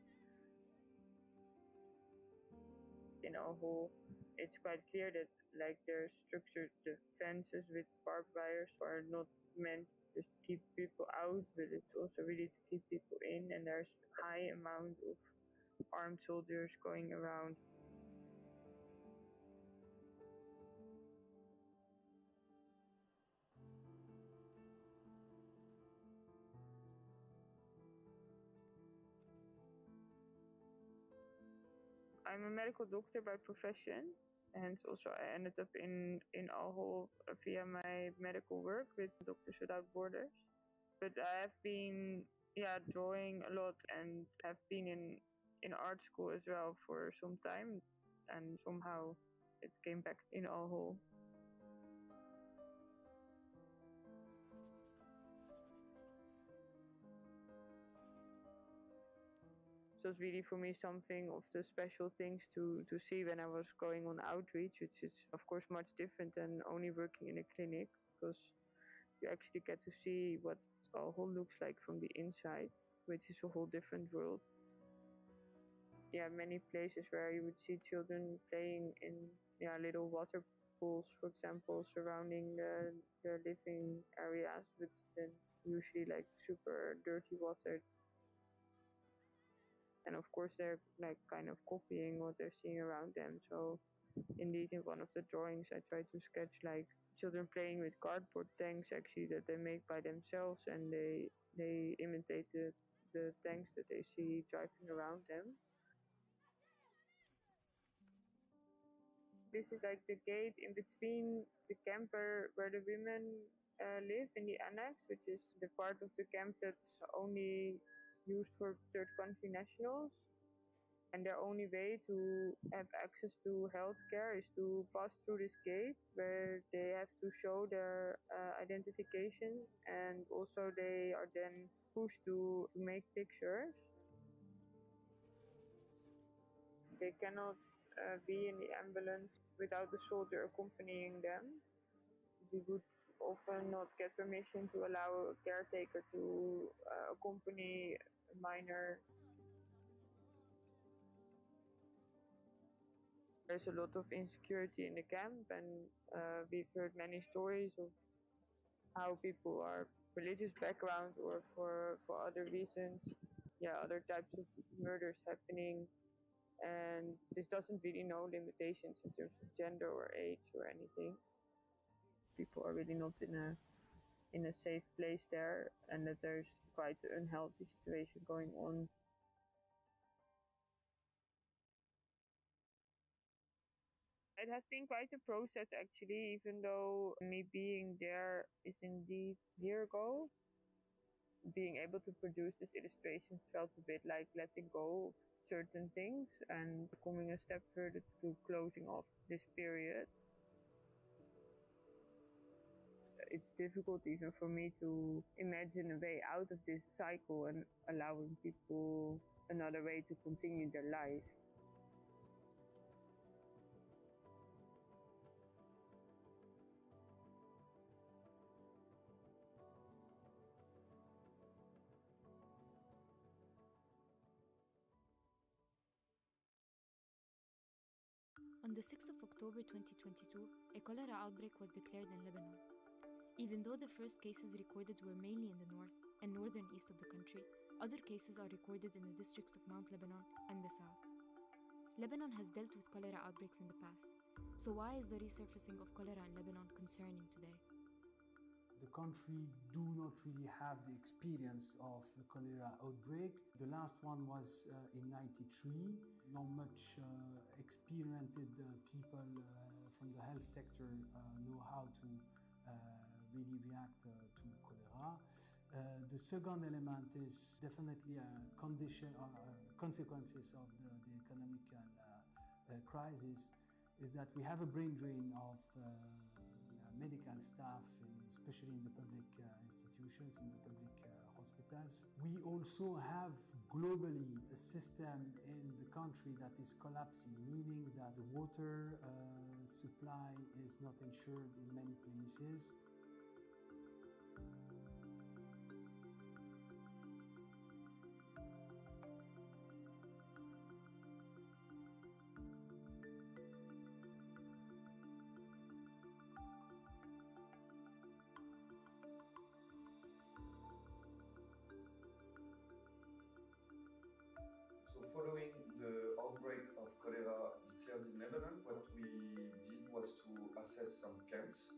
In Al-Hol, it's quite clear that like they're structured, the fences with barbed wires are not meant just to keep people out, but it's also really to keep people in, and there's high amount of armed soldiers going around. I'm a medical doctor by profession, and also I ended up in Al-Hol via my medical work with Doctors Without Borders. But I have been drawing a lot and have been in art school as well for some time, and somehow it came back in Al-Hol. So it's really for me something of the special things to see when I was going on outreach, which is of course much different than only working in a clinic, because you actually get to see what Al-Hol looks like from the inside, which is a whole different world. many places where you would see children playing in little water pools, for example, surrounding the living areas, but then usually like super dirty water. And of course they're like kind of copying what they're seeing around them. So indeed, in one of the drawings I tried to sketch like children playing with cardboard tanks actually that they make by themselves, and they imitate the tanks that they see driving around them. This is like the gate in between the camp where the women live in the annex, which is the part of the camp that's only used for third country nationals. And their only way to have access to healthcare is to pass through this gate where they have to show their identification, and also they are then pushed to make pictures. They cannot be in the ambulance without the soldier accompanying them. We would often not get permission to allow a caretaker to accompany a minor. There's a lot of insecurity in the camp, and we've heard many stories of how people are religious background or for other reasons, other types of murders happening. And this doesn't really know limitations in terms of gender or age or anything. People are really not in a safe place there, and that there's quite an unhealthy situation going on. It has been quite a process actually, even though me being there is indeed a year ago. Being able to produce this illustration felt a bit like letting go of certain things and coming a step further to closing off this period. It's difficult even for me to imagine a way out of this cycle and allowing people another way to continue their life. On the 6th of October 2022, a cholera outbreak was declared in Lebanon. Even though the first cases recorded were mainly in the north and northern east of the country, other cases are recorded in the districts of Mount Lebanon and the south. Lebanon has dealt with cholera outbreaks in the past, so why is the resurfacing of cholera in Lebanon concerning today? The country do not really have the experience of a cholera outbreak. The last one was in '93. Not much experienced people from the health sector know how to really react to cholera. The second element is definitely a condition or consequences of the economic crisis, is that we have a brain drain of medical staff, especially in the public institutions, in the public hospitals. We also have globally a system in the country that is collapsing, meaning that the water supply is not ensured in many places. Following the outbreak of cholera declared in Lebanon, what we did was to assess some camps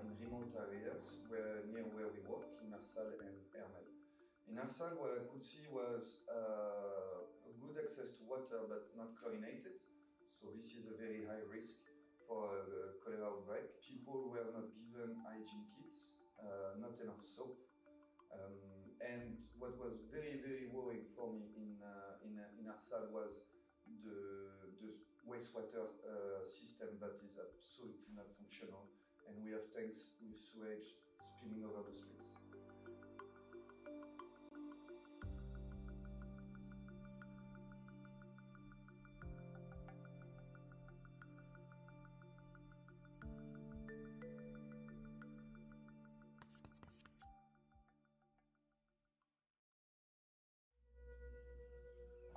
in remote areas near where we work, in Arsal and Ermel. In Arsal, what I could see was a good access to water but not chlorinated, so this is a very high risk for a cholera outbreak. People were not given hygiene kits, not enough soap. And what was very, very worrying for me in Arsal was the wastewater system that is absolutely not functional, and we have tanks with sewage spilling over the streets.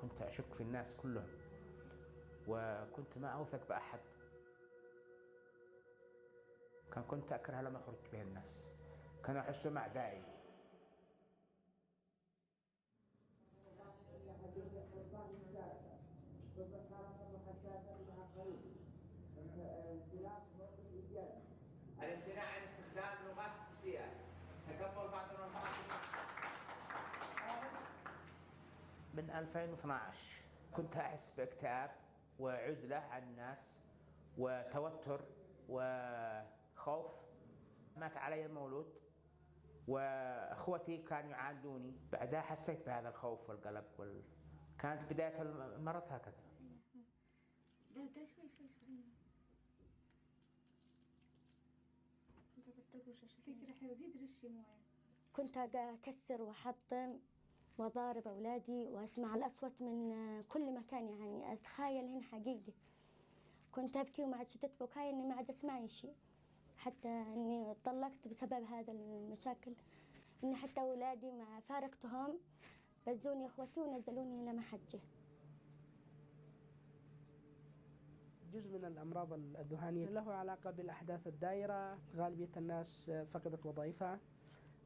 كنت أشك في الناس كلهم وكنت ما أوثق بأحد. كنت أكره لما أخرج به الناس، كان أحس مع أعدائي. الامتناع عن استخدام لغة سيئة، تقبل بعض المفاهيم. من 2012 كنت أحس باكتئاب وعزلة عن الناس وتوتر وخوف. مات علي المولود وأخوتي كانوا يعاندوني، بعدها حسيت بهذا الخوف والقلق كانت بداية المرض هكذا. ده شوي فكرة حلوة، زيد رشي موية. كنت أكسر وأحطم وأضارب أولادي وأسمع الأصوات من كل مكان، يعني أتخيل هنا حقيقي. كنت أبكي وما عاد شتت بكاي إني ما عاد أسمع شيء، حتى إني طلقت بسبب هذا المشاكل. إني حتى أولادي مع فارقتهم بزوني إخوتي ونزلوني إلى محجة. جزء من الأمراض الذهانية له علاقة بالأحداث الدائرة. غالبية الناس فقدت وظائفها،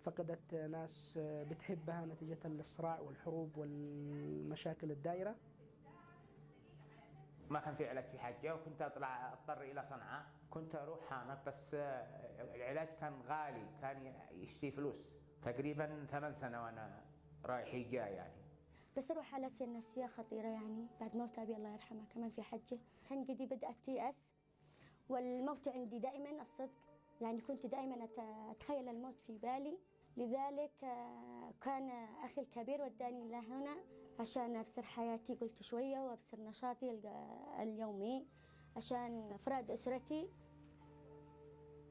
فقدت ناس بتحبها نتيجة الصراع والحروب والمشاكل الدائرة. ما كان في علاج في حجة وكنت أضطر إلى صنعاء. كنت أروح هناك بس العلاج كان غالي، كان يشتري فلوس. تقريبا 8 سنة وأنا رايح جاي يعني. بس أروح حالتي النفسية خطيرة، يعني بعد موت أبي الله يرحمه كمان في حجة كان قدي بدأت تيأس، والموت عندي دائما الصدق، يعني كنت دائما أتخيل الموت في بالي. لذلك كان أخي الكبير وداني لهنا عشان أبصر حياتي، قلت شوية وأبصر نشاطي اليومي عشان أفراد أسرتي.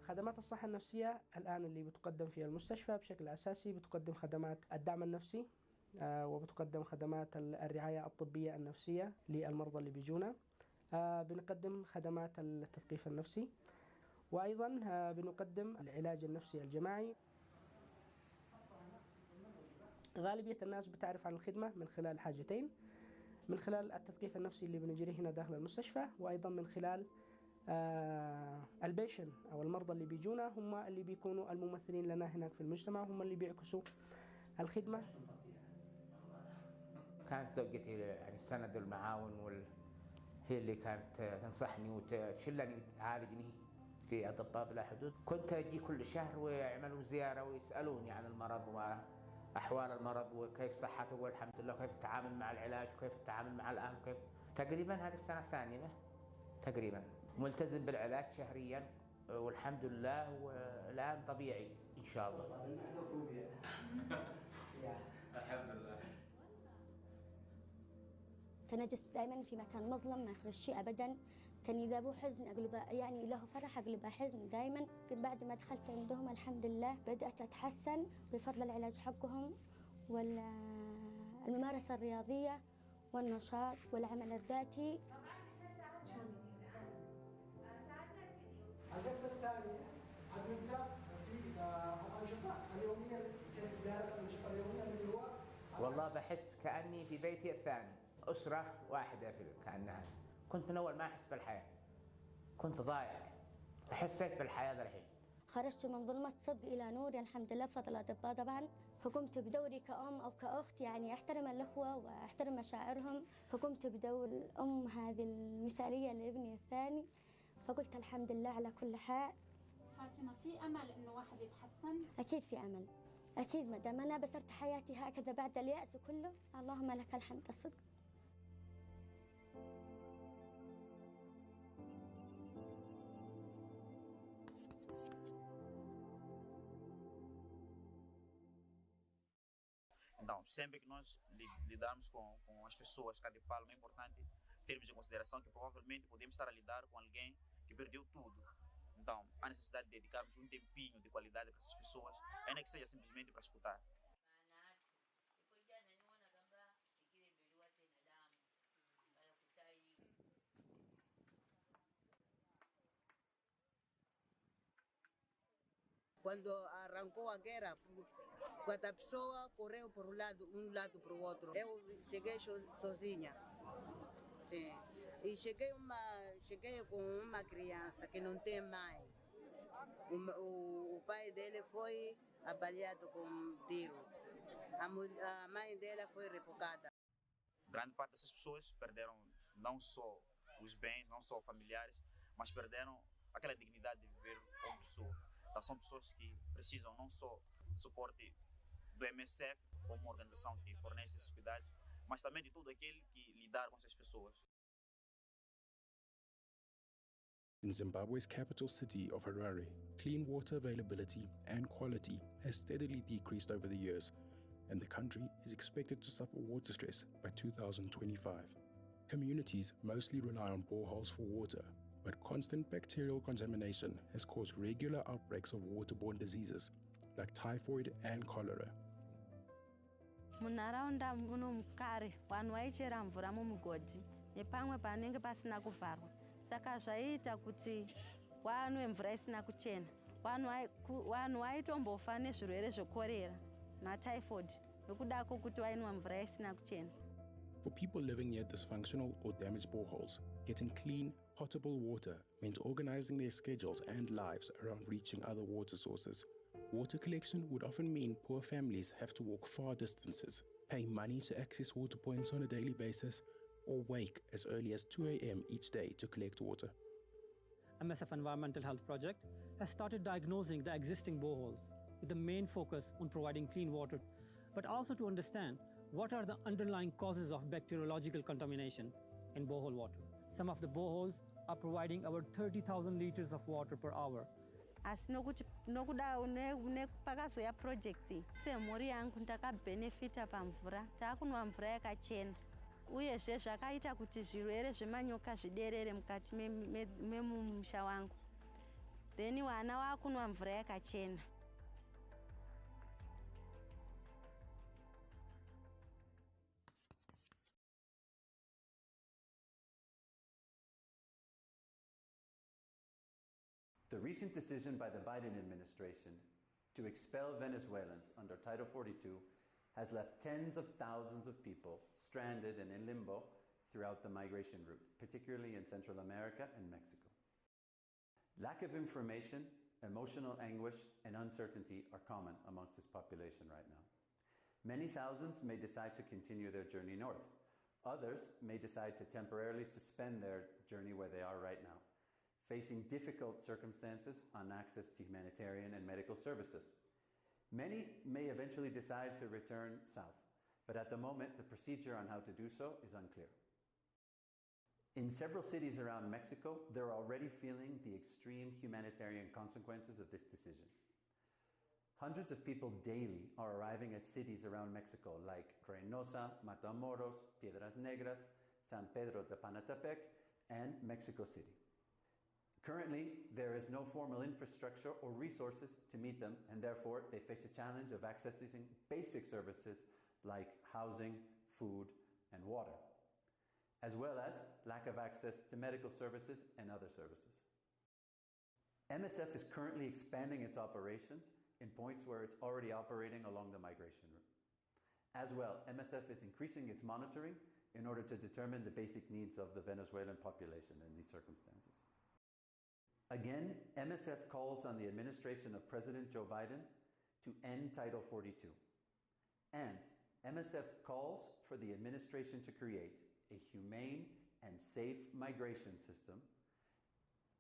خدمات الصحة النفسية الآن اللي بتقدم في المستشفى بشكل أساسي بتقدم خدمات الدعم النفسي، وبتقدم خدمات الرعاية الطبية النفسية للمرضى اللي بيجونا. بنقدم خدمات التثقيف النفسي، وأيضا بنقدم العلاج النفسي الجماعي. غالبية الناس بتعرف عن الخدمة من خلال حاجتين: من خلال التثقيف النفسي اللي بنجريه هنا داخل المستشفى، وأيضا من خلال البيشن أو المرضى اللي بيجونا هم اللي بيكونوا الممثلين لنا هناك في المجتمع، هم اللي بيعكسوا الخدمة. كانت زوجتي يعني السند والمعاون هي اللي كانت تنصحني وتشلني وتعالجني في أطباء بلا حدود. كنت أجي كل شهر ويعملوا زيارة ويسألوني عن المرض وأحوال المرض وكيف صحته والحمد لله، وكيف التعامل مع العلاج وكيف التعامل مع الأهل وكيف. تقريبا هذه السنة الثانية تقريبا ملتزم بالعلاج شهريا والحمد لله، والآن طبيعي إن شاء الله. الحمد لله. كان أجلس دائما في مكان مظلم ما أخرج شيء أبدا. كان إذا أبو حزن أقلبه، يعني له فرح أقلبه حزن دائما. بعد ما دخلت عندهم الحمد لله بدأت أتحسن بفضل العلاج حقهم والممارسة الرياضية والنشاط والعمل الذاتي. الجلسة الثانية عاد نبدأ في الأنشطة اليومية، كيف دائرة الأنشطة اليومية اللي هو. والله بحس كأني في بيتي الثاني، أسرة واحدة كأنها. كنت من أول ما أحس بالحياة، كنت ضايع، حسيت بالحياة ذا الحين. خرجت من ظلمة صدق إلى نور الحمد لله بفضل الأطباء طبعا. فقمت بدوري كأم أو كأخت، يعني أحترم الأخوة وأحترم مشاعرهم. فقمت بدور الأم هذه المثالية لابني الثاني. فقلت الحمد لله على كل حال. فاطمة، في أمل إنه واحد يتحسن؟ أكيد في أمل، أكيد ما دام أنا بصرت حياتي هكذا بعد اليأس كله، اللهم لك الحمد الصدق. Então, sempre que nós lidarmos com as pessoas cá de Palma, é importante termos em consideração que provavelmente podemos estar a lidar com alguém que perdeu tudo. Então, há necessidade de dedicarmos um tempinho de qualidade para essas pessoas, ainda que seja simplesmente para escutar. Cuando arrancó la guerra, Enquanto a pessoa correu por um lado para o outro. Eu cheguei sozinha. Sim. E cheguei com uma criança que não tem mãe. O pai dele foi abaleado com um tiro. A mãe dela foi repocada. Grande parte dessas pessoas perderam não só os bens, não só familiares, mas perderam aquela dignidade de viver como pessoa. Então são pessoas que precisam não só do suporte do MSF, como uma organização que fornece esses cuidados, mas também de tudo aquele que lidar com essas pessoas. In Zimbabwe's capital city of Harare, clean water availability and quality has steadily decreased over the years, and the country is expected to suffer water stress by 2025. Communities mostly rely on boreholes for water, but constant bacterial contamination has caused regular outbreaks of waterborne diseases like typhoid and cholera. Munharaunda muno mukare vanhu vaichera mvura mumugodhi nepamwe panenge pasina kuvharwa, saka zvaiita kuti wanwe mvura isina kuchena. Vanhu vaitombofa nezvirwere zvekorera natyphoid nokuda kwokuti vainwa mvura isina kuchena. For people living near dysfunctional or damaged boreholes, getting clean, potable water means organizing their schedules and lives around reaching other water sources. Water collection would often mean poor families have to walk far distances, pay money to access water points on a daily basis, or wake as early as 2 a.m. each day to collect water. MSF Environmental Health Project has started diagnosing the existing boreholes with the main focus on providing clean water, but also to understand what are the underlying causes of bacteriological contamination in borehole water. Some of the boreholes are providing about 30,000 liters of water per hour. Asi nokuda pakazoya project semhuri yangu ndakabenefita pamvura, taakunwa mvura yakachena, uyezve zvakaita kuti zvirwere zvemanyoka zviderere mukati memusha wangu. Then vana vakunwa mvura yakachena. The recent decision by the Biden administration to expel Venezuelans under Title 42 has left tens of thousands of people stranded and in limbo throughout the migration route, particularly in Central America and Mexico. Lack of information, emotional anguish, and uncertainty are common amongst this population right now. Many thousands may decide to continue their journey north. Others may decide to temporarily suspend their journey where they are right now, facing difficult circumstances on access to humanitarian and medical services. Many may eventually decide to return south, but at the moment, the procedure on how to do so is unclear. In several cities around Mexico, they're already feeling the extreme humanitarian consequences of this decision. Hundreds of people daily are arriving at cities around Mexico like Reynosa, Matamoros, Piedras Negras, San Pedro de Panatepec, and Mexico City. Currently, there is no formal infrastructure or resources to meet them, and therefore they face a challenge of accessing basic services like housing, food, and water, as well as lack of access to medical services and other services. MSF is currently expanding its operations in points where it's already operating along the migration route. As well, MSF is increasing its monitoring in order to determine the basic needs of the Venezuelan population in these circumstances. Again, MSF calls on the administration of President Joe Biden to end Title 42. And MSF calls for the administration to create a humane and safe migration system,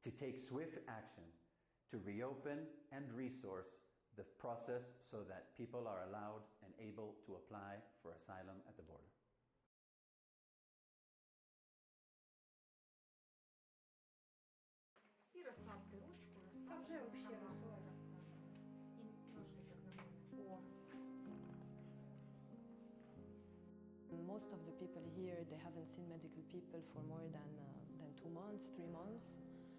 to take swift action to reopen and resource the process so that people are allowed and able to apply for asylum at the border. Most of the people here, they haven't seen medical people for more than 2 months, 3 months.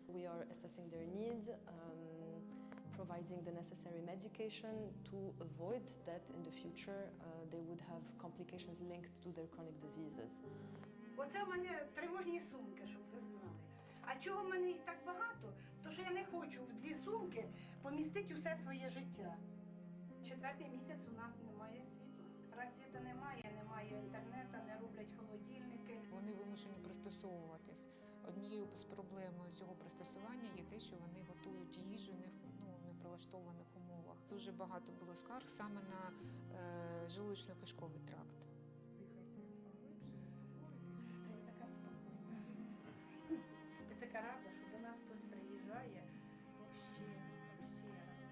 We are assessing their needs, providing the necessary medication to avoid that in the future they would have complications linked to their chronic diseases. Оце в мене тривожні сумки, щоб ви знали. А чого в мене їх так багато? То що я не хочу в 2 сумки помістити усе своє життя. Четвертий місяць у нас немає світла. Раз світла немає, немає інтернету, не роблять холодильники. Вони вимушені пристосовуватись. Однією з проблем цього пристосування є те, що вони готують їжу в неприлаштованих умовах. Дуже багато було скарг саме на желудочно-кишковий тракт. Це така спокійна. Я така рада, що до нас хтось приїжджає. Взагалі.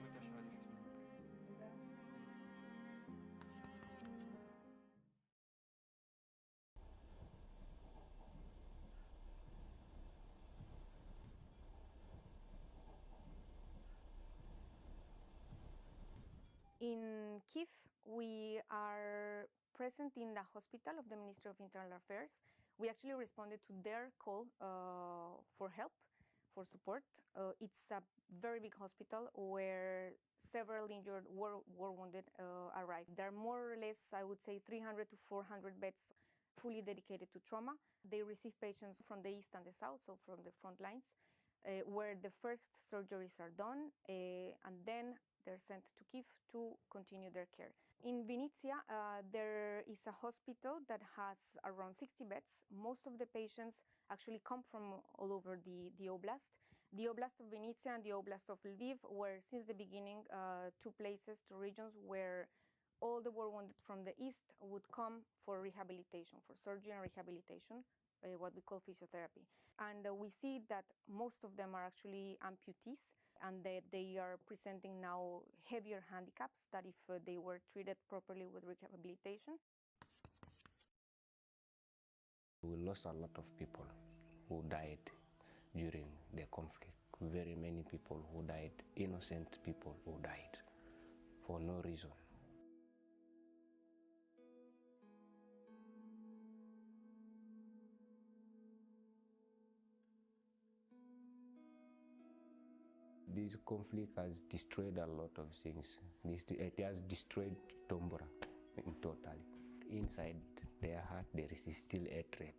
Ми теж раді, що In Kyiv, we are present in the hospital of the Ministry of Internal Affairs. We actually responded to their call for help, for support. It's a very big hospital where several injured war wounded arrived. There are more or less, I would say, 300 to 400 beds fully dedicated to trauma. They receive patients from the east and the south, so from the front lines, where the first surgeries are done, and then they're sent to Kyiv to continue their care. In Vinnytsia, there is a hospital that has around 60 beds. Most of the patients actually come from all over the oblast. The oblast of Vinnytsia and the oblast of Lviv were, since the beginning, two regions where all the war wounded from the east would come for rehabilitation, for surgery and rehabilitation, what we call physiotherapy. And we see that most of them are actually amputees, and that they are presenting now heavier handicaps that if they were treated properly with rehabilitation. We lost a lot of people who died during the conflict. Very many people who died, innocent people who died for no reason. This conflict has destroyed a lot of things. It has destroyed Tombora in total. Inside their heart, there is still hatred.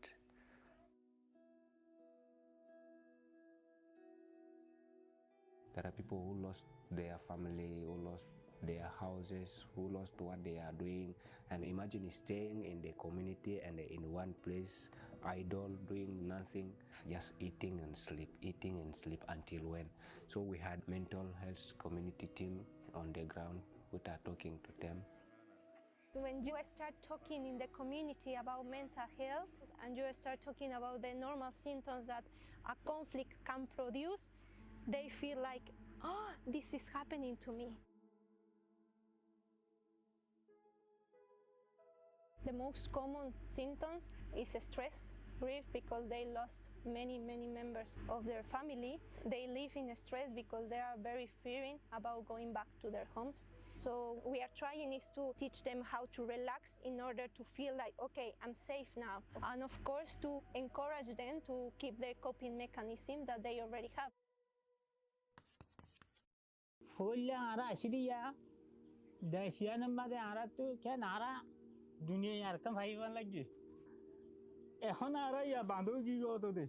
There are people who lost their family, who lost their houses, who lost what they are doing. And imagine staying in the community and in one place, idle, doing nothing, just eating and sleep until when. So we had mental health community team on the ground. We are talking to them. When you start talking in the community about mental health and you start talking about the normal symptoms that a conflict can produce, they feel like, oh, this is happening to me. The most common symptoms is stress, grief, because they lost many members of their family. They live in stress because they are very fearing about going back to their homes. So we are trying is to teach them how to relax in order to feel like, okay, I'm safe now. And of course, to encourage them to keep the coping mechanism that they already have. दुनिया यार कम भाई बन लगी এখন আর ইয়া বাঁধো কি গো তো দে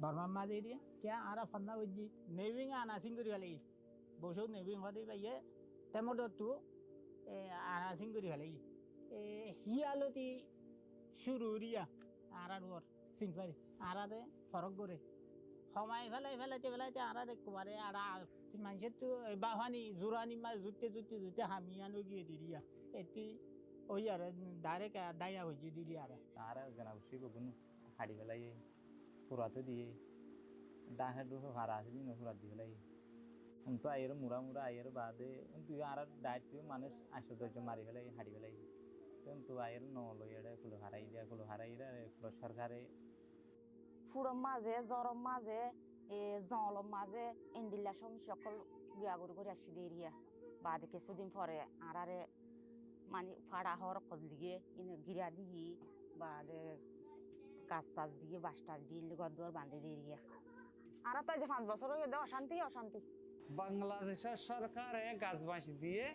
Burma मा दे दिया क्या आरा फन्ना वजी नेविंग आना सिंगरी वाली बोशो नेविंग होती भाई है तेमोडो तू आना सिंगरी वाली ही आलोती शुरूरिया आरा डोर सिंगफारी आरा दे फरक करे हमाय फेलाते आरा दे कुमारे आरा मानसे तो बाहानी जुरानी मा जुते हामियानो गे दिरिया एती ओ यार डायरेक्ट दाया हो जी दिरिया आरा जना उसी को बुन हाडी फेलाई पूरा तो दिए दाहे दो हारा से नो पूरा दी फेलाई हम तो आयर मुरा आयर बादे हम तो आरा डाइट तो माने आसो तो मारी फेलाई हाडी फेलाई तो आयर नो लयडे कुलो हाराइरा कुलो सरकारे পুরো মাঝে জরম মাঝে জলম মাঝে ইন্দিলা সকল গিয়াগুড়ি করে আসি দেরিয়া বাদে কিছুদিন পরে আরারে মানে ফাড়া হওয়ার কল দিয়ে ইনে গিরা দিয়ে বাদে গাছ টাছ দিয়ে বাঁশ টাছ দিয়ে গদুয়ার বাঁধে দেরিয়া আরা তো যে 5 বছর হয়ে অশান্তি বাংলাদেশের সরকারে গাছ বাঁশ দিয়ে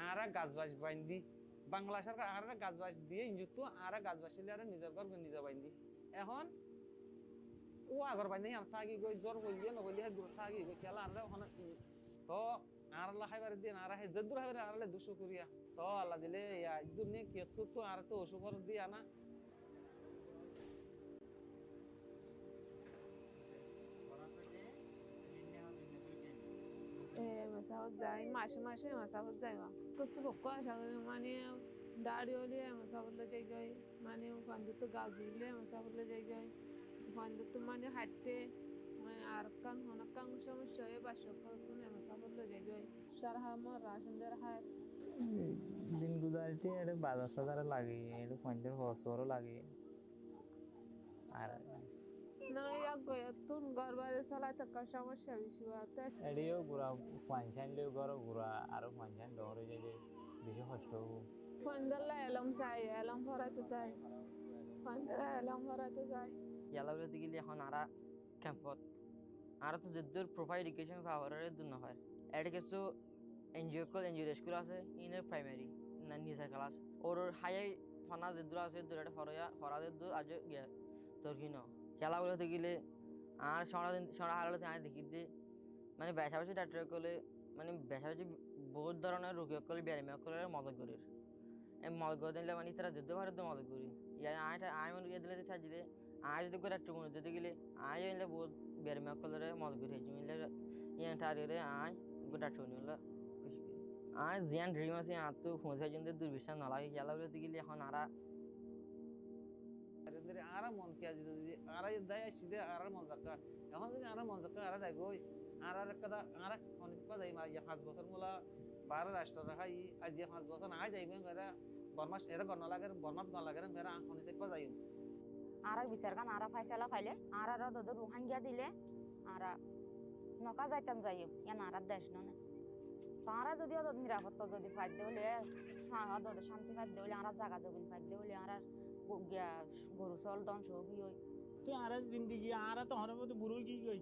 আরা গাছ বাঁশ বাঁধি বাংলা সরকার আর গাছ বাস দিয়ে ইঞ্জুত আর গাছ বাসিলে আর নিজের ঘর নিজে বাইন্দি এখন ও আগর বাইন্দি আর থাকি গই জ্বর হইলে নহইলে দূর থাকি গই খেলা আর ওখানে তো আর আল্লাহ হাইবার দিন আর হে জদ্দুর হাইবার আর দুশো করিয়া তো আল্লাহ দিলে দুনিয়া কেছু তো আর তো অসুখর দিয়া না مسافت زای ماشه مسافت زای و کسی بکو شاید مانی داریولی مسافت لجای گای مانی فاندو تو گازولی مسافت لجای گای فاندو تو مانی حتی مانی آرکان هنکان شما شای باشه کنه مسافت لجای گای شرح ما راشن در های দিন গুজারতে এটা বাজার সাজারে লাগে এটা পঞ্চাশ বছরও লাগে আর না এক গয়তুন গরবারে সালা টাকা সমস্যা বেশি হতে এডিও গুড়া ফাংশন লিও গরো গুড়া আর ফাংশন ডরে যায় বেশি কষ্ট ফন্দলা এলম চাই এলম ভরাতে চাই ফন্দলা এলম ভরাতে চাই ইয়ালাবলে দিগিলি এখন আরা ক্যাম্পত আর তো যদ্দুর প্রোফাইল এডুকেশন পাওয়ারের দুন হয় এটা কিছু এনজিও স্কুল আছে ইনের প্রাইমারি না নিচা ক্লাস ওর হাই ফানা যদ্দুর আছে দুরাটা ফরাদের দূর আজ গিয়া তর্কিন খেলা বলতে গেলে আর সোনা হারালে আমি দেখি দিই মানে বেশাবেশি ডাক্তার করলে মানে বেশাবেশি বহুত ধরনের রোগী করলে ব্যায়াম করলে মদত করি মদত করে দিলে মানে তারা যুদ্ধ ভারত মদত করি আমি মনে ইয়ে দিলে দিলে আমি যদি করে একটু মনে দিতে গেলে আমি এলে বহুত ব্যায়াম করলে মদত করি মিলে ইয়ে ঠারে আয় ডাক্তার নিলে খুশি করি আর জিয়ান ড্রিম আছে আর তো পৌঁছে জন্য দুর্বিশ্বাস না লাগে খেলা বলতে গেলে এখন আর মন কি আজি যদি আর দায় আসিদে আর মন জাকা এখন যদি আর মন জাকা আর যাই গই আর একটা আর খনিজ পা যাই মা 5 বছর মুলা 12 রাষ্ট্র রাখাই আজ 5 বছর না যাইবে গরা বর্মাস এর গণ লাগে বর্মাত গণ লাগে গরা খনিজ পা যাই আর বিচার গান আর ফাইসালা ফাইলে আর দদ রুহাঙ্গিয়া দিলে আর নকা যাইতাম যাই ইয়ান আর দেশ ননে তারা যদি ওদের নিরাপত্তা যদি ফাইদ দেলে হ্যাঁ ওদের শান্তি ফাইদ দেলে আর জায়গা জমিন ফাইদ দেলে আর গরু চল ধ্বংস হবি ওই তুই আর জিন্দগি আর তো হরে মতো বুড়ো কি গই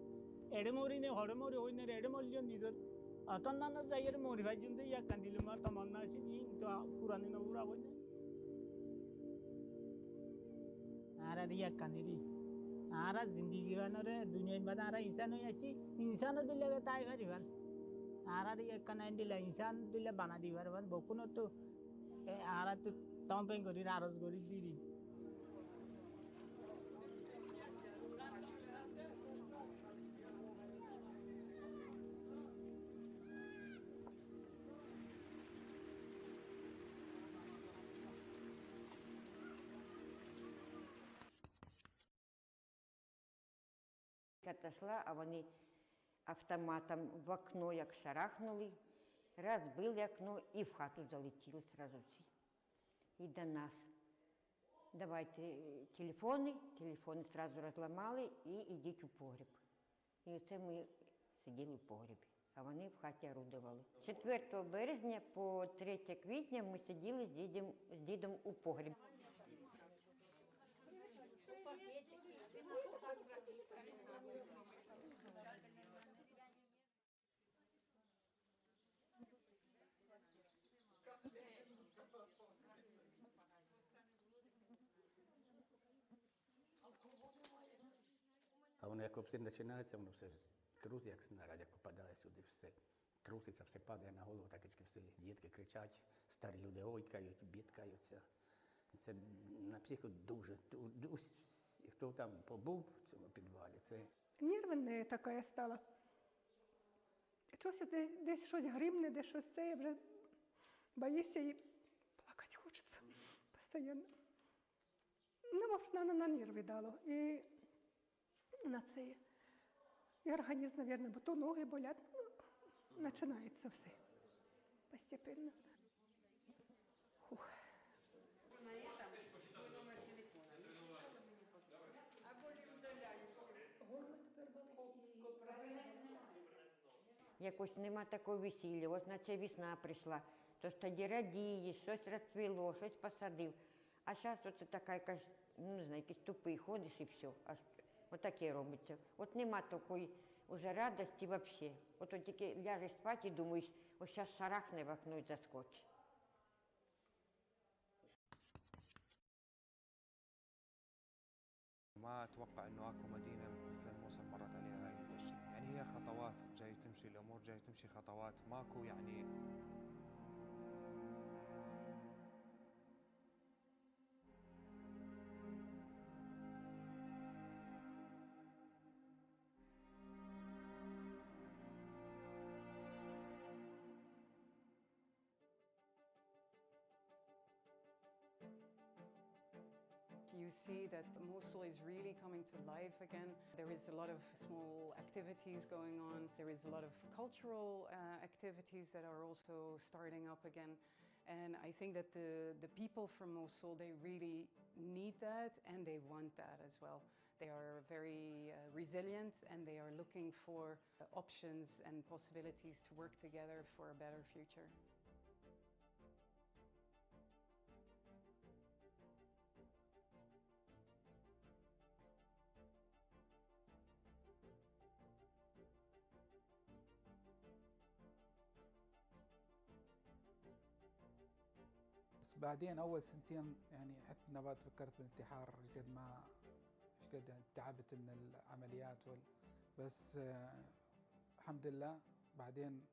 এড়ে মরি নে হরে মরি হই না এড়ে মরিও নিজের অতন না যাইয়ের মরি ভাই জুন্দে ইয়া কান্দিলে মা তমন্না আছে ই তো পুরানি না পুরা হই না আর ইয়া কান্দিলি আর জিন্দগি গানরে দুনিয়ার মধ্যে আর ইনসান হই আছি ইনসান দিলে তাই পারিবান আর ইয়া কানাই দিলে ইনসান দিলে বানা দিবার বান বকুন তো আর তো টম্পিং করি আরজ করি দিদি Отошла, а вони автоматом в окно, як шарахнули, розбили окно і в хату залетіли сразу всі. І до нас. Давайте телефони сразу розламали і йдіть у погріб. І оце ми сиділи в погрібі, а вони в хаті орудували. 4 березня по 3 квітня ми сиділи з дідом у погрібі. А воно як обстріл починається, воно все крутить, як снаряд, як попадає сюди, все крутиться, все падає на голову, так і всі дітки кричать, старі люди ойкають, бідкаються. Це на психіку дуже, хто там побув в цьому підвалі, це... Нервна така я стала. Щось десь щось гримне, десь щось це, я вже боюся і плакати хочеться постійно. Ну, вообще, на нерви дало. І на це. І організм, мабуть, бо то ноги болять. Ну, починається все. Постепенно. Фух. Якось нема такого весілля, ось наче весна прийшла, то ж тоді радієш, щось розцвіло, щось посадив. А зараз оце така якась, ну не знаю, якийсь тупий ходиш і все, аж отаке робиться. От нема такої уже радості взагалі. От тільки ляжеш спати і думаєш, ось зараз шарахне в окно і заскочить. وما أتوقع إنه أكو مدينة مثل الموصل مرت عليها هاي الشيء. يعني هي خطوات جاي تمشي الأمور، جاي تمشي خطوات، ماكو يعني You see that Mosul is really coming to life again. There is a lot of small activities going on. There is a lot of cultural activities that are also starting up again. And I think that the people from Mosul, they really need that and they want that as well. They are very resilient and they are looking for options and possibilities to work together for a better future. بس بعدين أول سنتين يعني حتى نبات فكرت بالانتحار قد ما قد يعني تعبت من العمليات بس الحمد لله بعدين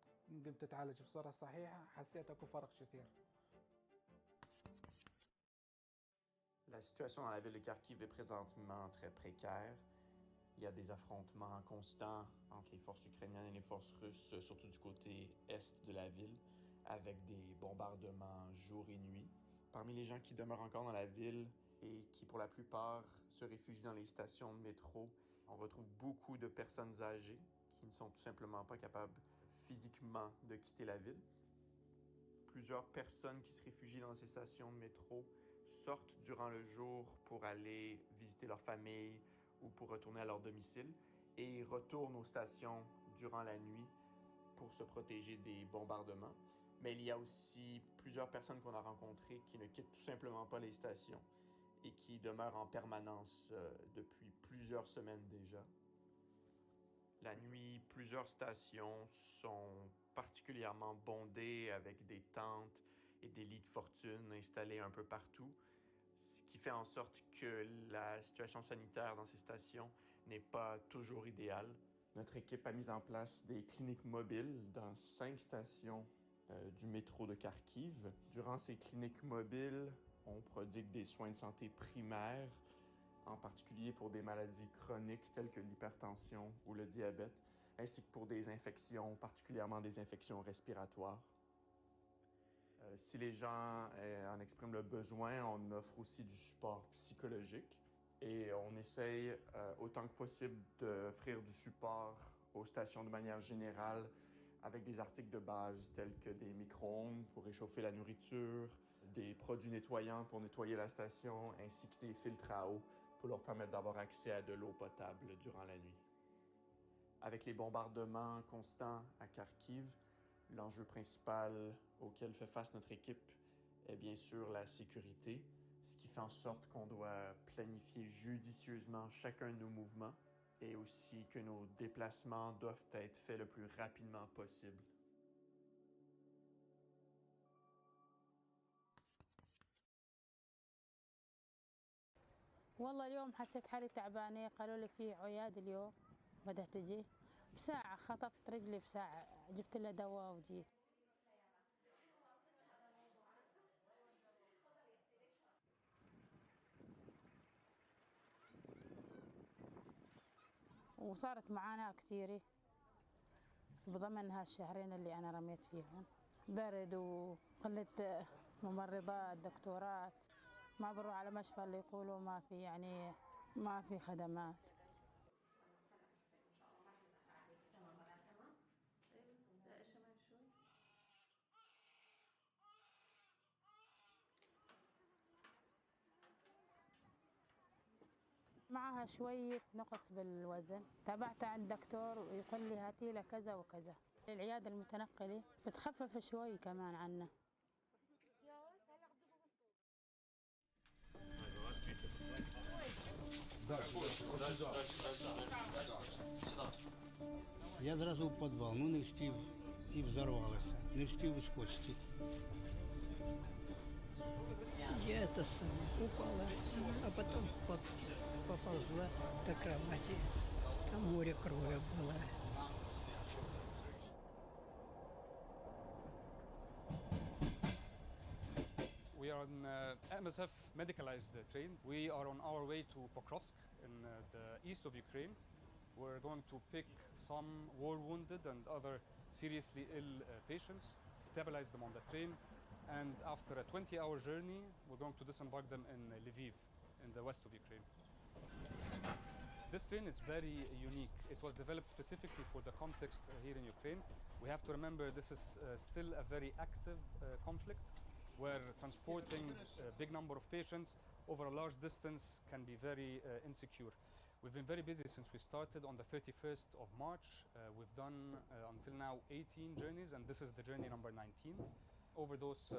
قمت أتعالج بصورة صحيحة حسيت أكو فرق كثير. La situation dans la ville de Kharkiv est présentement très précaire. Il y a des affrontements constants entre les forces ukrainiennes et les forces russes, surtout du côté est de la ville, avec des bombardements jour et nuit. Parmi les gens qui demeurent encore dans la ville et qui, pour la plupart, se réfugient dans les stations de métro, on retrouve beaucoup de personnes âgées qui ne sont tout simplement pas capables physiquement de quitter la ville. Plusieurs personnes qui se réfugient dans ces stations de métro sortent durant le jour pour aller visiter leur famille ou pour retourner à leur domicile et retournent aux stations durant la nuit pour se protéger des bombardements. Mais il y a aussi plusieurs personnes qu'on a rencontrées qui ne quittent tout simplement pas les stations et qui demeurent en permanence depuis plusieurs semaines déjà. La nuit, plusieurs stations sont particulièrement bondées avec des tentes et des lits de fortune installés un peu partout, ce qui fait en sorte que la situation sanitaire dans ces stations n'est pas toujours idéale. Notre équipe a mis en place des cliniques mobiles dans 5 stations du métro de Kharkiv. Durant ces cliniques mobiles, on prodigue des soins de santé primaires, en particulier pour des maladies chroniques telles que l'hypertension ou le diabète, ainsi que pour des infections, particulièrement des infections respiratoires. Si les gens en expriment le besoin, on offre aussi du support psychologique et on essaye autant que possible d'offrir du support aux stations de manière générale avec des articles de base tels que des micro-ondes pour réchauffer la nourriture, des produits nettoyants pour nettoyer la station, ainsi que des filtres à eau pour leur permettre d'avoir accès à de l'eau potable durant la nuit. Avec les bombardements constants à Kharkiv, l'enjeu principal auquel fait face notre équipe est bien sûr la sécurité, ce qui fait en sorte qu'on doit planifier judicieusement chacun de nos mouvements et aussi que nos déplacements doivent être faits le plus rapidement possible. والله اليوم حسيت حالي تعبانة قالوا لي في عياد اليوم بدها تجي بساعة خطفت رجلي بساعة جبت لها دواء وجيت وصارت معاناة كثيرة بضمن هالشهرين اللي أنا رميت فيهم برد وقلة ممرضات دكتورات ما بروح على مشفى اللي يقولوا ما في يعني ما في خدمات معها شوية نقص بالوزن تابعت عند الدكتور ويقول لي هاتي له كذا وكذا العيادة المتنقلة بتخفف شوي كمان عنا Я зразу в підвал, ну не встиг і взорвалося, не встиг вискочити. Я это самое упала, а потом поползла до кровати. Там море крови было. We are on MSF medicalized train. We are on our way to Pokrovsk in the east of Ukraine. We're going to pick some war wounded and other seriously ill patients, stabilize them on the train, and after a 20-hour journey, we're going to disembark them in Lviv, in the west of Ukraine. This train is very unique. It was developed specifically for the context here in Ukraine. We have to remember this is still a very active conflict, where transporting a big number of patients over a large distance can be very insecure. We've been very busy since we started on the 31st of March. We've done until now 18 journeys, and this is the journey number 19. Over those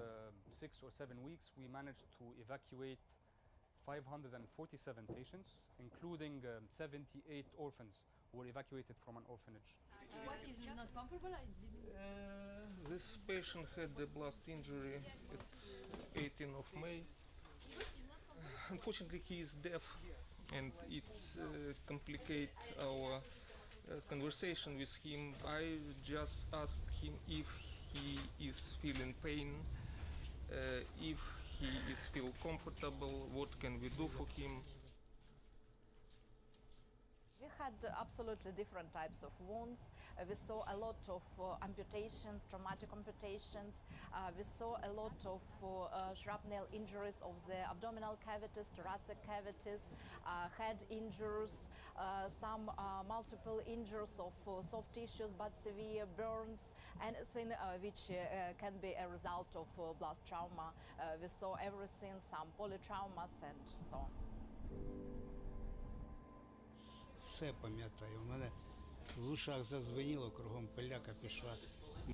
6 or 7 weeks, we managed to evacuate 547 patients, including 78 orphans who were evacuated from an orphanage. What is not comfortable? I didn't. This patient had a blast injury at 18th of May. Unfortunately, he is deaf, and it complicates our conversation with him. I just asked him if he is feeling pain, if he is feel comfortable, what can we do for him. We had absolutely different types of wounds. We saw a lot of amputations, traumatic amputations. We saw a lot of shrapnel injuries of the abdominal cavities, thoracic cavities, head injuries, some multiple injuries of soft tissues but severe burns, anything which can be a result of blast trauma. We saw everything, some polytraumas and so on. Все пам'ятаю, у мене в ушах задзвеніло, кругом пиляка пішла.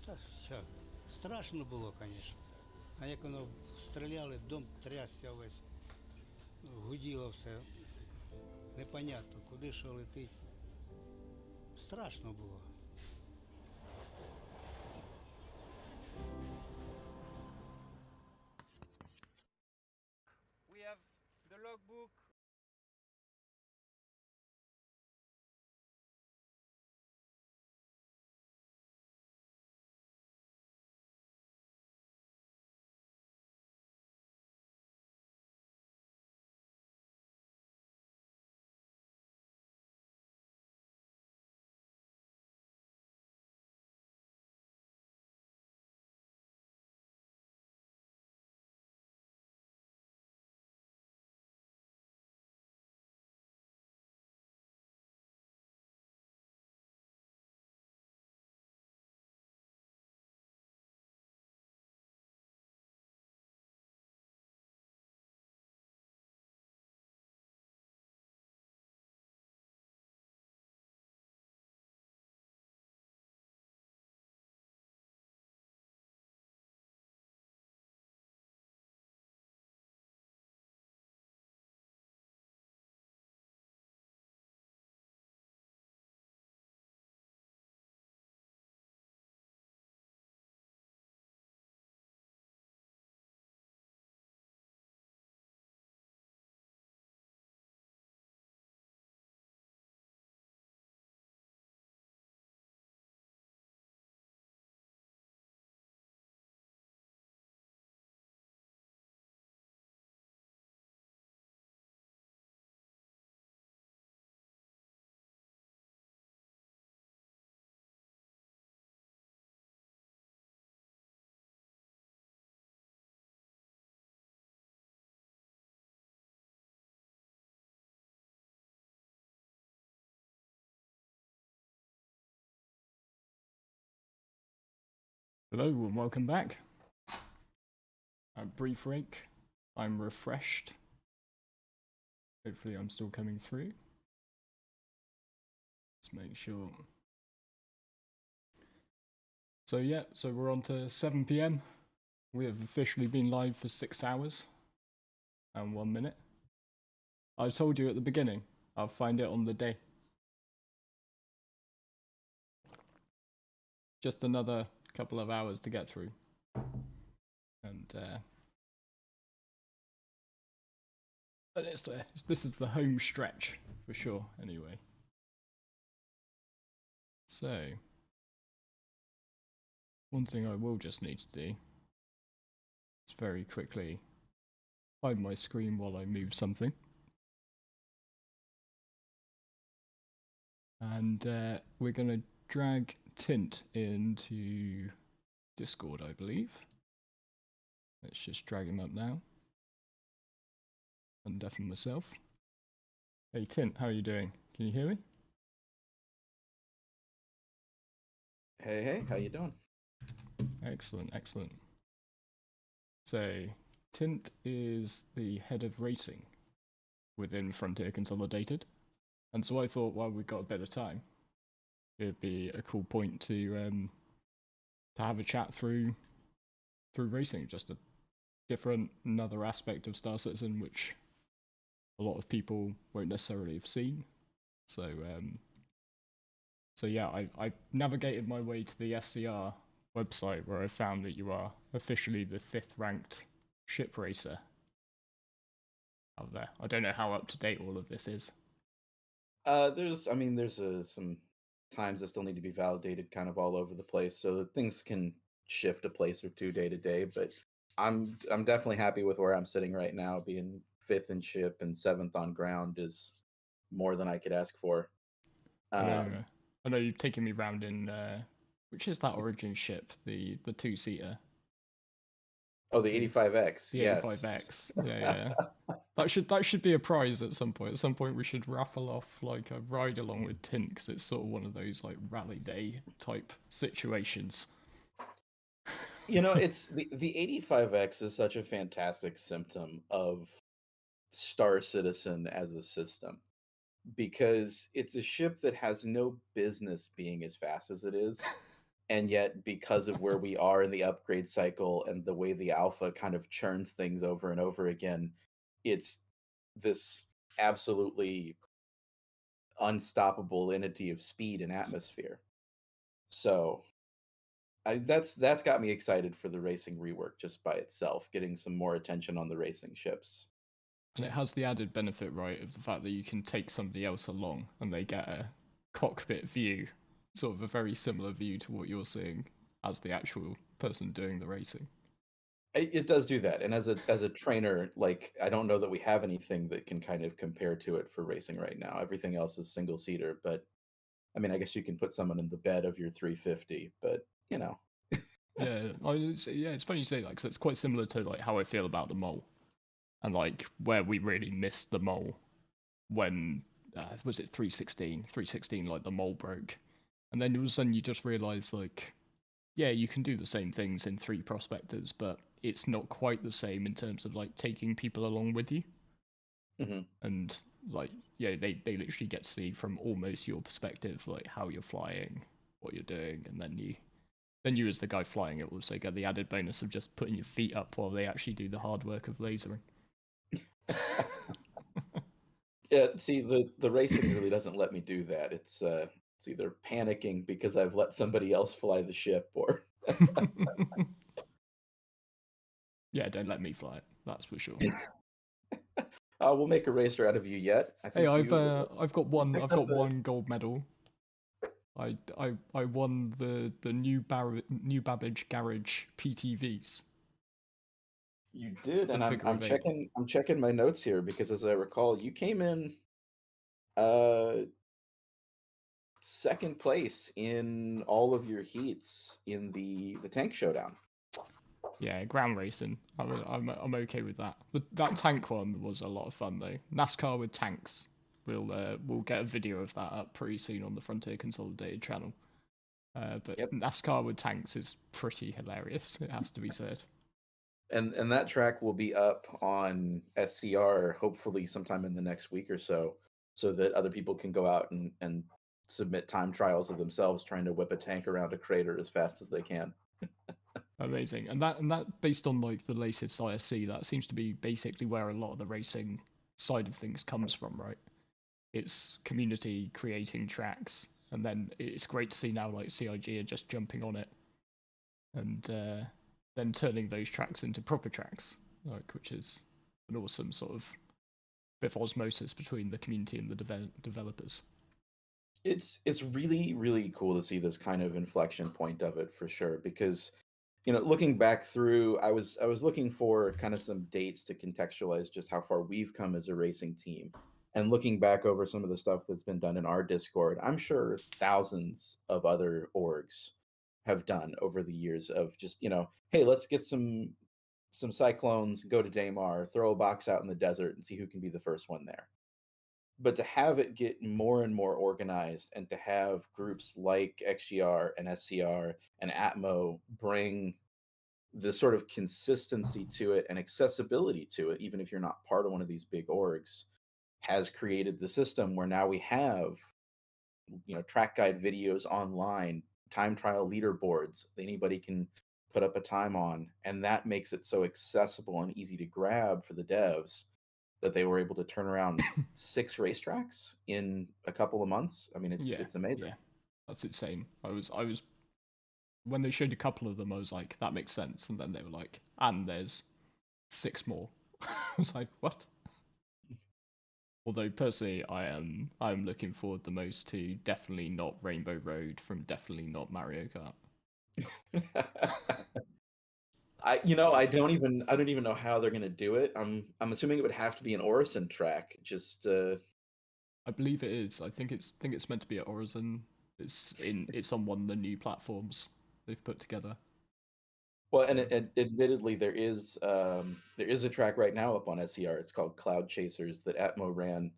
Та все, страшно було, звісно. А як воно стріляли, дом трясся весь, гуділо все. Непонятно, куди що летить. Страшно було. We have the logbook. Hello and welcome back. A brief break. I'm refreshed. Hopefully I'm still coming through. Let's make sure. So yeah, so we're on to 7 PM. We have officially been live for 6 hours and 1 minute. I told you at the beginning, I'll find it on the day. Just another couple of hours to get through. And But this is the home stretch for sure. Anyway, so one thing I will just need to do is very quickly hide my screen while I move something. And we're going to drag Tint into Discord, I believe. Let's just drag him up now. Undeafen myself. Hey Tint, how are you doing? Can you hear me? Hey, how you doing? Excellent, excellent. So, Tint is the head of racing within Frontier Consolidated. And so I thought, while we've got a bit of time, it'd be a cool point to have a chat through racing, just a another aspect of Star Citizen, which a lot of people won't necessarily have seen. So, so yeah, I navigated my way to the SCR website where I found that you are officially the 5th ranked ship racer out there. I don't know how up to date all of this is. There's some times that still need to be validated kind of all over the place, so things can shift a place or two day to day, but I'm definitely happy with where I'm sitting right now. Being 5th in ship and 7th on ground is more than I could ask for. I know you've taken me round in which is that Origin ship, the 2-seater. Oh, the 85X. The yes. 85X. Yeah. That should be a prize at some point. At some point, we should raffle off like a ride along with Tint, because it's sort of one of those like rally day type situations. You know, it's the 85X is such a fantastic symptom of Star Citizen as a system, because it's a ship that has no business being as fast as it is. And yet, because of where we are in the upgrade cycle and the way the alpha kind of churns things over and over again, it's this absolutely unstoppable entity of speed and atmosphere. So that's got me excited for the racing rework just by itself, getting some more attention on the racing ships. And it has the added benefit, right, of the fact that you can take somebody else along and they get a cockpit view, sort of a very similar view to what you're seeing as the actual person doing the racing. It does do that, and as a trainer, like, I don't know that we have anything that can kind of compare to it for racing right now. Everything else is single seater, but I mean, I guess you can put someone in the bed of your 350, but you know. It's funny you say that, because it's quite similar to like how I feel about the mole, and where we really missed the mole when was it 316, like the mole broke, and then all of a sudden you just realise you can do the same things in 3 prospectors, but it's not quite the same in terms of like taking people along with you. Mm-hmm. And they literally get to see from almost your perspective like how you're flying, what you're doing, and then you as the guy flying it also get the added bonus of just putting your feet up while they actually do the hard work of lasering. Yeah, see, the racing really doesn't let me do that. It's either panicking because I've let somebody else fly the ship, or yeah, don't let me fly it. That's for sure. We'll make a racer out of you yet. I think I've got one gold medal. I won the new Babbage Garage PTVs. You did, and I'm checking my notes here, because as I recall, you came in 2nd place in all of your heats in the tank showdown. Yeah, ground racing. I'm okay with that. That tank one was a lot of fun though. NASCAR with tanks. We'll get a video of that up pretty soon on the Frontier Consolidated channel. But NASCAR with tanks is pretty hilarious, it has to be said. And that track will be up on SCR hopefully sometime in the next week or so that other people can go out and submit time trials of themselves trying to whip a tank around a crater as fast as they can. Amazing. And that based on like the latest ISC, that seems to be basically where a lot of the racing side of things comes from, right? It's community creating tracks, and then it's great to see now like CIG are just jumping on it and then turning those tracks into proper tracks, which is an awesome sort of bit of osmosis between the community and the developers. It's really, really cool to see this kind of inflection point of it for sure, because looking back through, I was looking for kind of some dates to contextualize just how far we've come as a racing team. And looking back over some of the stuff that's been done in our Discord, I'm sure thousands of other orgs have done over the years of just, hey, let's get some cyclones, go to Daymar, throw a box out in the desert and see who can be the first one there. But to have it get more and more organized, and to have groups like XGR and SCR and Atmo bring the sort of consistency to it and accessibility to it, even if you're not part of one of these big orgs, has created the system where now we have, track guide videos online, time trial leaderboards anybody can put up a time on, and that makes it so accessible and easy to grab for the devs that they were able to turn around 6 racetracks in a couple of months. I mean, it's amazing. Yeah, that's insane. I was when they showed a couple of them, I was like, that makes sense, and then they were like, and there's 6 more. I was like, what? Although personally, I'm looking forward the most to definitely not Rainbow Road from definitely not Mario Kart. I don't even know how they're gonna do it. I'm assuming it would have to be an Orison track. Just I believe it is. I think it's meant to be at Orison. It's on one of the new platforms they've put together. Well, and admittedly, there is a track right now up on SCR. It's called Cloud Chasers that Atmo ran.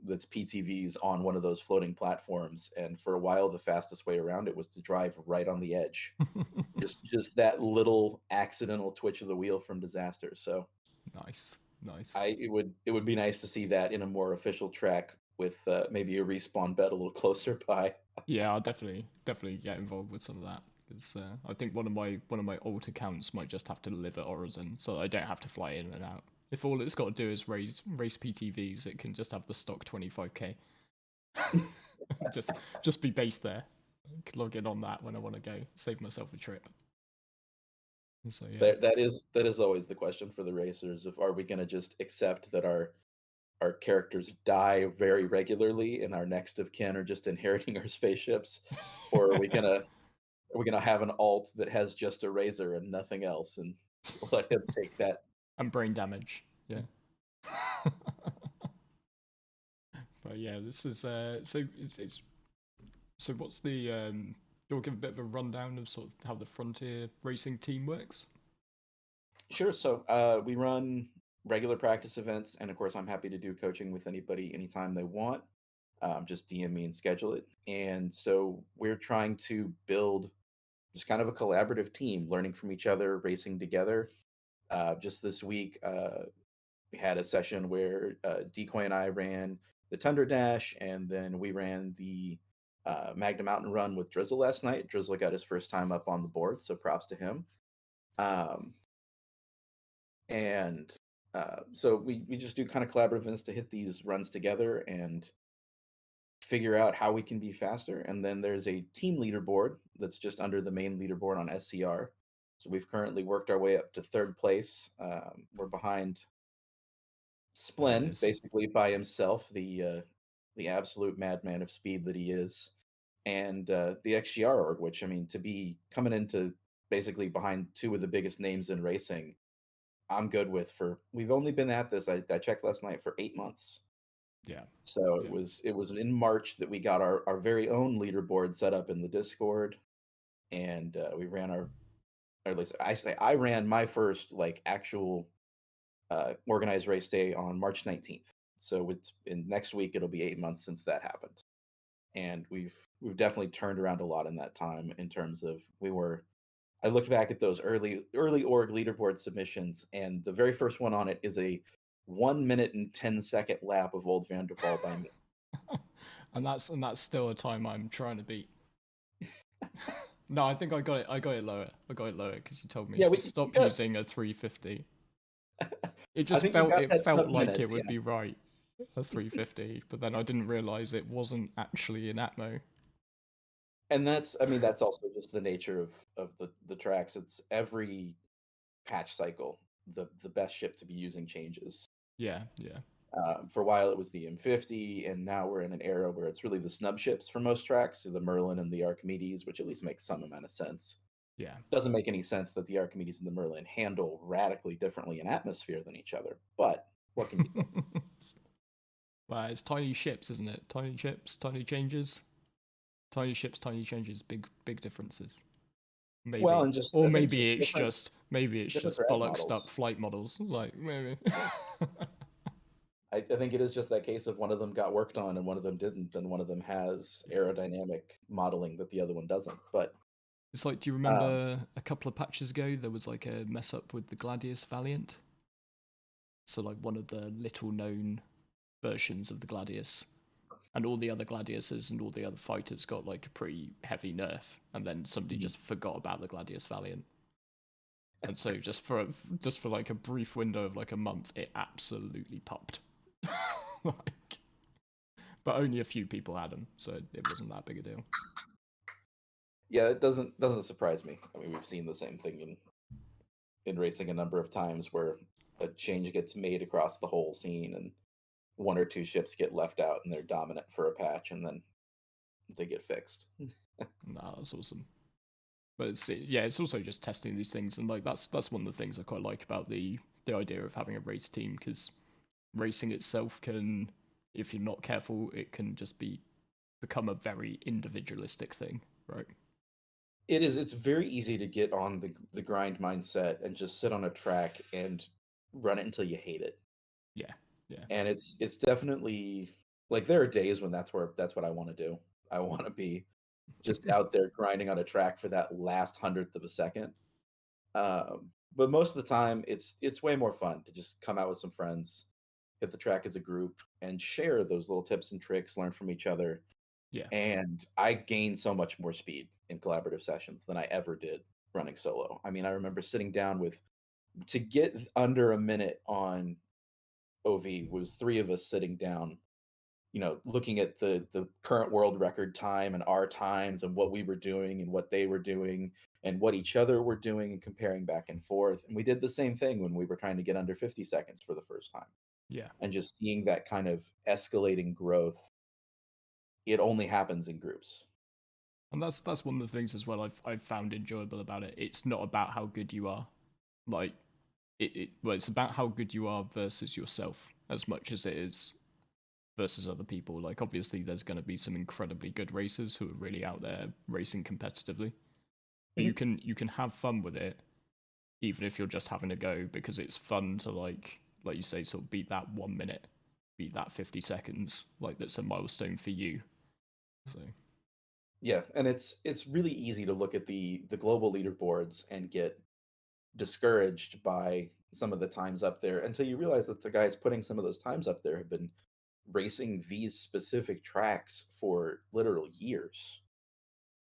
That's PTVs on one of those floating platforms, and for a while, the fastest way around it was to drive right on the edge. just that little accidental twitch of the wheel from disaster. So nice. It would be nice to see that in a more official track with maybe a respawn bed a little closer by. Yeah, I'll definitely get involved with some of that, because I think one of my old accounts might just have to live at Orison, so I don't have to fly in and out. If all it's got to do is race PTVs, it can just have the stock 25k. just be based there. Log in on that when I want to go. Save myself a trip. So yeah. That is always the question for the racers: are we going to just accept that our characters die very regularly and our next of kin are just inheriting our spaceships, or are we gonna have an alt that has just a razor and nothing else, and let him take that and brain damage? Yeah. But yeah, this is so what's the you'll give a bit of a rundown of sort of how the Frontier racing team works? Sure. So we run regular practice events, and of course I'm happy to do coaching with anybody anytime they want. Just DM me and schedule it. And so we're trying to build just kind of a collaborative team, learning from each other, racing together. Just this week, we had a session where Decoy and I ran the Tundra Dash, and then we ran the Magna Mountain Run with Drizzle last night. Drizzle got his first time up on the board, so props to him. So we just do kind of collaborative events to hit these runs together and figure out how we can be faster. And then there's a team leaderboard that's just under the main leaderboard on SCR. So we've currently worked our way up to 3rd place. We're behind Splen, basically by himself, the absolute madman of speed that he is, and the XGR org, which, I mean, to be coming into basically behind 2 of the biggest names in racing, I'm good with. We've only been at this, I checked last night, for 8 months. Yeah. So it was in March that we got our very own leaderboard set up in the Discord, and we ran or at least I ran my first actual organized race day on March 19th. So next week it'll be 8 months since that happened, and we've definitely turned around a lot in that time. In terms of I looked back at those early org leaderboard submissions, and the very first one on it is a 1 minute and 10-second lap of Old Van der Waal by me. and that's still a time I'm trying to beat. No, I think I got it lower. I got it lower because you told me to stop using a 350. It just felt like it would be right, a 350, but then I didn't realize it wasn't actually in Atmo. And that's also just the nature of the tracks. It's every patch cycle, the best ship to be using changes. Yeah. For a while, it was the M50, and now we're in an era where it's really the snub ships for most tracks, so the Merlin and the Archimedes, which at least makes some amount of sense. Yeah. Doesn't make any sense that the Archimedes and the Merlin handle radically differently in atmosphere than each other, but what can you do? Well, it's tiny ships, isn't it? Tiny ships, tiny changes. Tiny ships, tiny changes. Big differences. Maybe. Well, and just or I think maybe it's just different bollocksed up models. flight models. Like maybe. I think it is just that case of one of them got worked on and one of them didn't, and one of them has aerodynamic modeling that the other one doesn't. But it's like, do you remember a couple of patches ago there was like a mess up with the Gladius Valiant? So like one of the little known versions of the Gladius, and all the other Gladiuses and all the other fighters got like a pretty heavy nerf, and then somebody just forgot about the Gladius Valiant. And so just for like a brief window of like a month, it absolutely popped. Like, but only a few people had them, so it wasn't that big a deal. Yeah, it doesn't surprise me. I mean, we've seen the same thing in racing a number of times where a change gets made across the whole scene, and one or two ships get left out, and they're dominant for a patch, and then they get fixed. Nah, that's awesome. But it's also just testing these things, and like that's one of the things I quite like about the idea of having a race team, because racing itself can, if you're not careful, it can just become a very individualistic thing, right? It is. It's very easy to get on the grind mindset and just sit on a track and run it until you hate it. Yeah. And it's definitely like there are days when that's what I want to do. I want to be just out there grinding on a track for that last 100th of a second. But most of the time, it's way more fun to just come out with some friends, hit the track as a group, and share those little tips and tricks, learn from each other. Yeah. And I gained so much more speed in collaborative sessions than I ever did running solo. I mean, I remember sitting down to get under a minute on OV was 3 of us sitting down, looking at the current world record time and our times and what we were doing and what they were doing and what each other were doing and comparing back and forth. And we did the same thing when we were trying to get under 50 seconds for the first time. Yeah. And just seeing that kind of escalating growth, it only happens in groups. And that's one of the things as well I've found enjoyable about it. It's not about how good you are. Like it's about how good you are versus yourself as much as it is versus other people. Like obviously there's going to be some incredibly good racers who are really out there racing competitively. But you can have fun with it even if you're just having a go, because it's fun to like you say, sort of beat that 1 minute, beat that 50 seconds, like that's a milestone for you. So yeah, and it's really easy to look at the global leaderboards and get discouraged by some of the times up there until you realize that the guys putting some of those times up there have been racing these specific tracks for literal years.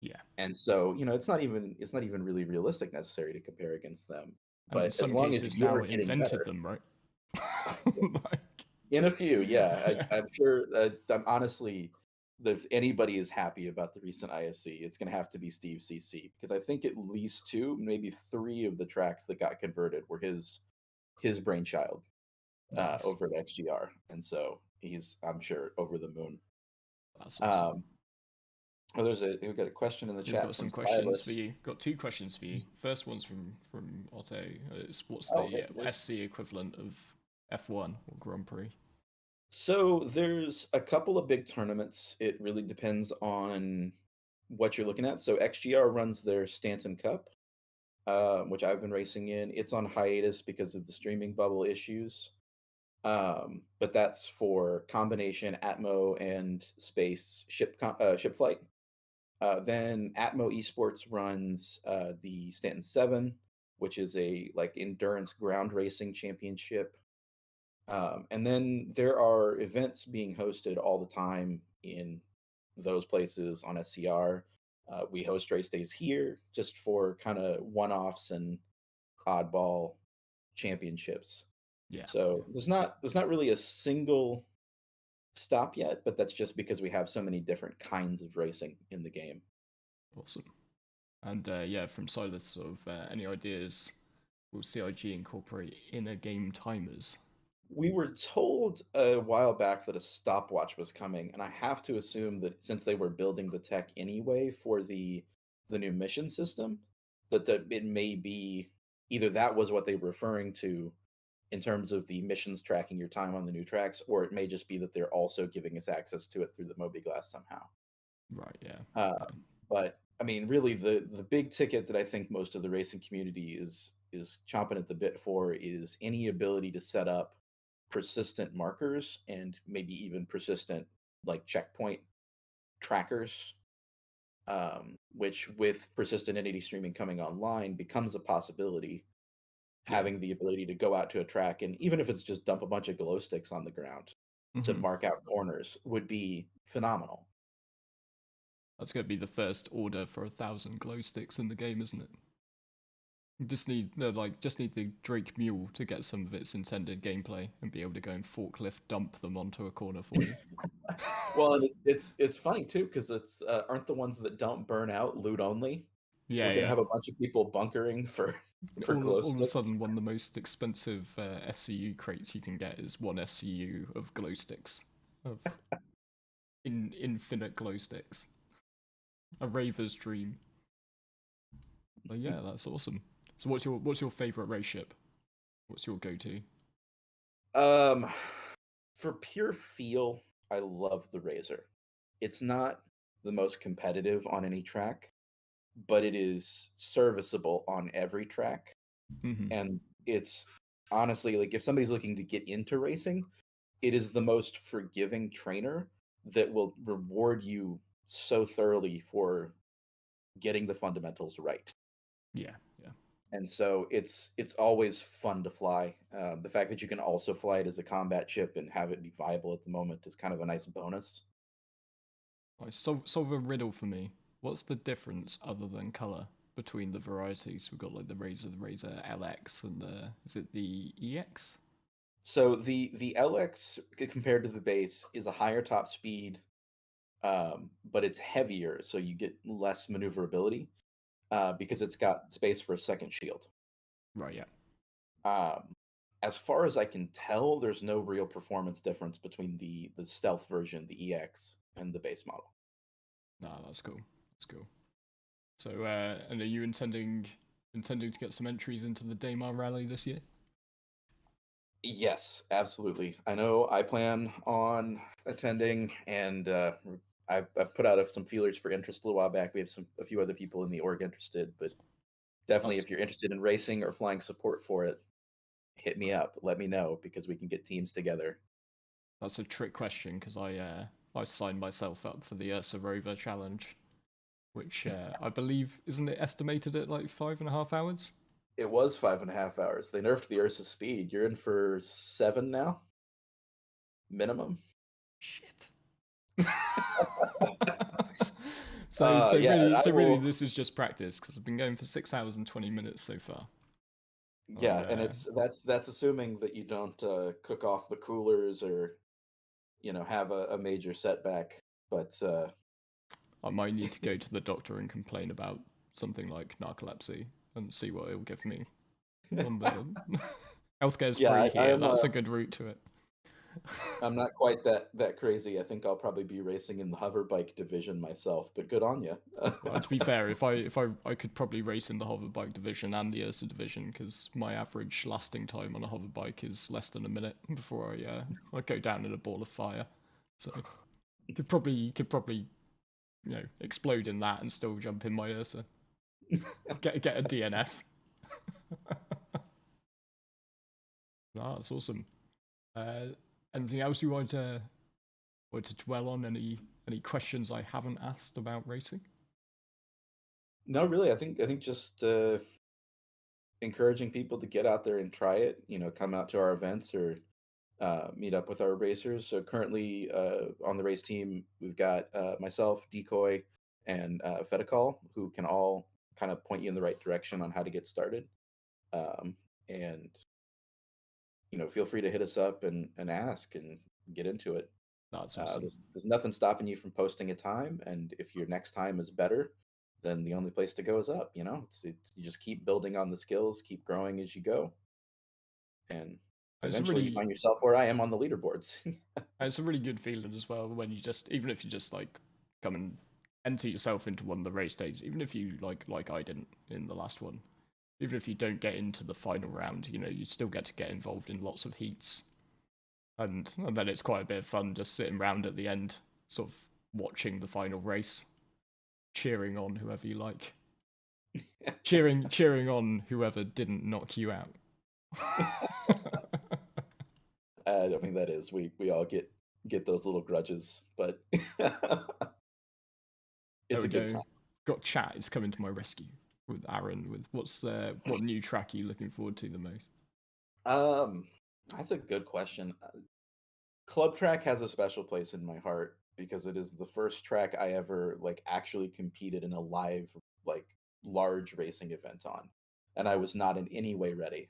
Yeah. And so, it's not even really realistic necessary to compare against them. And but in some as long cases as you're now invented better, them, right? in a few, yeah. I'm sure I'm honestly, if anybody is happy about the recent ISC, it's going to have to be Steve CC, because I think at least 2, maybe 3 of the tracks that got converted were his brainchild. Nice. Over at XGR, and so he's, I'm sure, over the moon. That's awesome. We've got a question in the We've chat. got some questions for you. Got 2 questions for you. First one's from Otto. It's what's the SC equivalent of F1 or Grand Prix? So there's a couple of big tournaments. It really depends on what you're looking at. So XGR runs their Stanton Cup, which I've been racing in. It's on hiatus because of the streaming bubble issues. But that's for combination Atmo and space ship flight. Then Atmo Esports runs the Stanton 7, which is a endurance ground racing championship. And then there are events being hosted all the time in those places on SCR. We host race days here just for kind of one-offs and oddball championships. Yeah. So there's not really a single stop yet, but that's just because we have so many different kinds of racing in the game. Awesome. And from Silas, sort of any ideas will CIG incorporate inner game timers We were told a while back that a stopwatch was coming, and I have to assume that since they were building the tech anyway for the new mission system, that it may be either that was what they were referring to in terms of the missions tracking your time on the new tracks, or it may just be that they're also giving us access to it through the mobiGlass somehow. Right, yeah. But I mean, really, the big ticket that I think most of the racing community is chomping at the bit for is any ability to set up persistent markers and maybe even persistent like checkpoint trackers, which with persistent entity streaming coming online becomes a possibility. Having the ability to go out to a track and even if it's just dump a bunch of glow sticks on the ground to mark out corners would be phenomenal. That's going to be the first order for 1,000 glow sticks in the game, isn't it? You just need the Drake Mule to get some of its intended gameplay and be able to go and forklift dump them onto a corner for you. Well, and it's funny too because it's aren't the ones that don't burn out loot only? So Yeah, we're gonna yeah. have a bunch of people bunkering for glow all of a sticks. sudden, one of the most expensive SCU crates you can get is one SCU of glow sticks, of infinite glow sticks. A raver's dream. But yeah, that's awesome. So what's your favorite race ship? What's your go-to? For pure feel, I love the Razor. It's not the most competitive on any track, but it is serviceable on every track. And it's honestly like if somebody's looking to get into racing, it is the most forgiving trainer that will reward you so thoroughly for getting the fundamentals right. Yeah. And so it's always fun to fly. The fact that you can also fly it as a combat ship and have it be viable at the moment is kind of a nice bonus. Right, solve a riddle for me. What's the difference other than color between the varieties? We've got like the Razor LX, and is it the EX? So the LX compared to the base is a higher top speed, but it's heavier, so you get less maneuverability because it's got space for a second shield. Right. Yeah. As far as I can tell, there's no real performance difference between the stealth version, the EX, and the base model. Nah, that's cool. That's cool. So, and are you intending to get some entries into the Daymar Rally this year? Yes, absolutely. I know I plan on attending, and I've put out some feelers for interest a little while back. We have a few other people in the org interested, but definitely if you're interested in racing or flying support for it, hit me up. Let me know because we can get teams together. That's a trick question because I signed myself up for the Ursa Rover challenge, which I believe isn't it estimated at like 5.5 hours? It was 5.5 hours. They nerfed the Ursa speed. You're in for 7 now, minimum. Shit. So really, this is just practice because I've been going for 6 hours and 20 minutes so far. Yeah, and that's assuming that you don't cook off the coolers or have a major setback. But I might need to go to the doctor and complain about something like narcolepsy and see what it'll give me. Healthcare's free here. That's a good route to it. I'm not quite that crazy. I think I'll probably be racing in the hover bike division myself, but good on you. Well, to be fair, if I could probably race in the hover bike division and the Ursa division because my average lasting time on a hover bike is less than a minute before I go down in a ball of fire. So you could probably explode in that and still jump in my Ursa. get a DNF. No, that's awesome. Anything else you want to dwell on? Any questions I haven't asked about racing? No, really. I think just encouraging people to get out there and try it. Come out to our events or meet up with our racers. So currently on the race team, we've got myself, Decoy, and Fedicall, who can all kind of point you in the right direction on how to get started. And feel free to hit us up and ask and get into it. That's awesome. There's nothing stopping you from posting a time, and if your next time is better, then the only place to go is up. It's you just keep building on the skills, keep growing as you go, and Eventually, really, you find yourself where I am on the leaderboards. it's a really good feeling as well when you just, even if you just like come and enter yourself into one of the race days, even if you like I didn't in the last one, even if you don't get into the final round, you know, you still get to get involved in lots of heats, and then it's quite a bit of fun just sitting around at the end, sort of watching the final race, cheering on whoever you like, cheering on whoever didn't knock you out. I mean, that is, we all get those little grudges, but it's a good time. Got chat is coming to my rescue with Aaron. With what new track are you looking forward to the most? That's a good question. Club track has a special place in my heart because it is the first track I ever like actually competed in a live like large racing event on, and I was not in any way ready.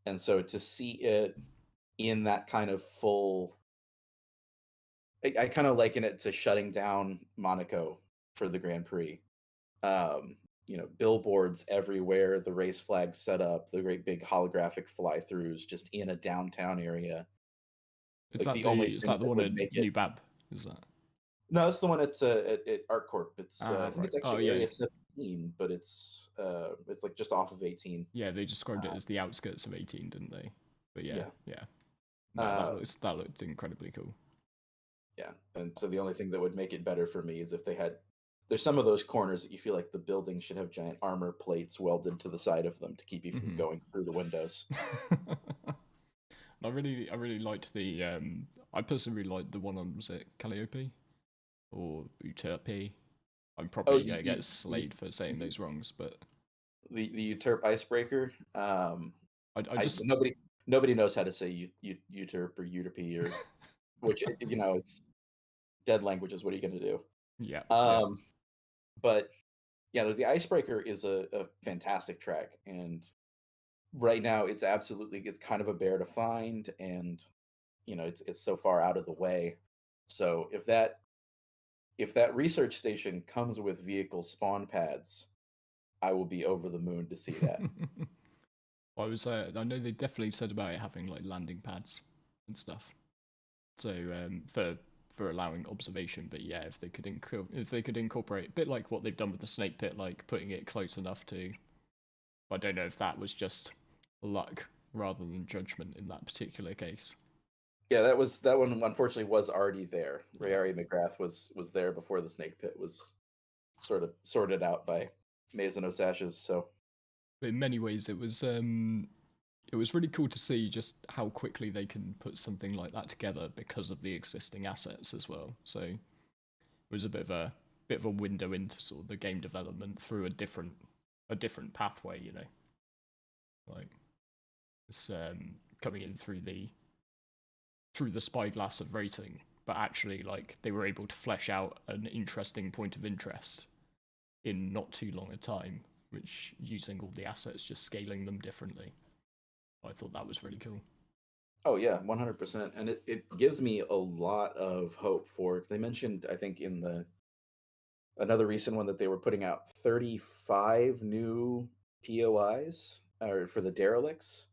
And so to see it in that kind of full, I kind of liken it to shutting down Monaco for the Grand Prix. You know, billboards everywhere, the race flags set up, the great big holographic fly-throughs just in a downtown area. Is Like, that the one at New Bab? Is that? No, that's the one at ArtCorp. It's I think right. it's actually Area 17, but it's like just off of 18. Yeah, they described it as the outskirts of 18, didn't they? But yeah. No, that looked incredibly cool. Yeah, and so the only thing that would make it better for me is if they had. There's some of those corners that you feel like the building should have giant armor plates welded to the side of them to keep you from going through the windows. I really liked the. I personally really liked the one on, was it Calliope or Uterpe? I'm probably gonna get slayed for saying those wrongs, but the Uterp icebreaker. Nobody knows how to say Uterp or Uterpe or which, you know, it's dead languages. What are you going to do? Yeah. But yeah, the icebreaker is a fantastic track, and right now it's kind of a bear to find, and you know it's so far out of the way. So if that research station comes with vehicle spawn pads, I will be over the moon to see that. I know they definitely said about it having like landing pads and stuff. So for allowing observation, but yeah, if they could incorporate a bit like what they've done with the snake pit, like putting it close enough to. I don't know if that was just luck rather than judgment in that particular case. Yeah, that one unfortunately was already there. Rayari McGrath was there before the snake pit was sort of sorted out by Mason Osashes. So, but in many ways, it was really cool to see just how quickly they can put something like that together because of the existing assets as well. So it was a bit of a window into sort of the game development through a different pathway, you know. Like it's coming in through the spyglass of rating, but actually like they were able to flesh out an interesting point of interest in not too long a time, which using all the assets, just scaling them differently. I thought that was really cool. Oh yeah, 100%, and it gives me a lot of hope for. They mentioned, I think, in another recent one that they were putting out 35 new POIs for the derelicts,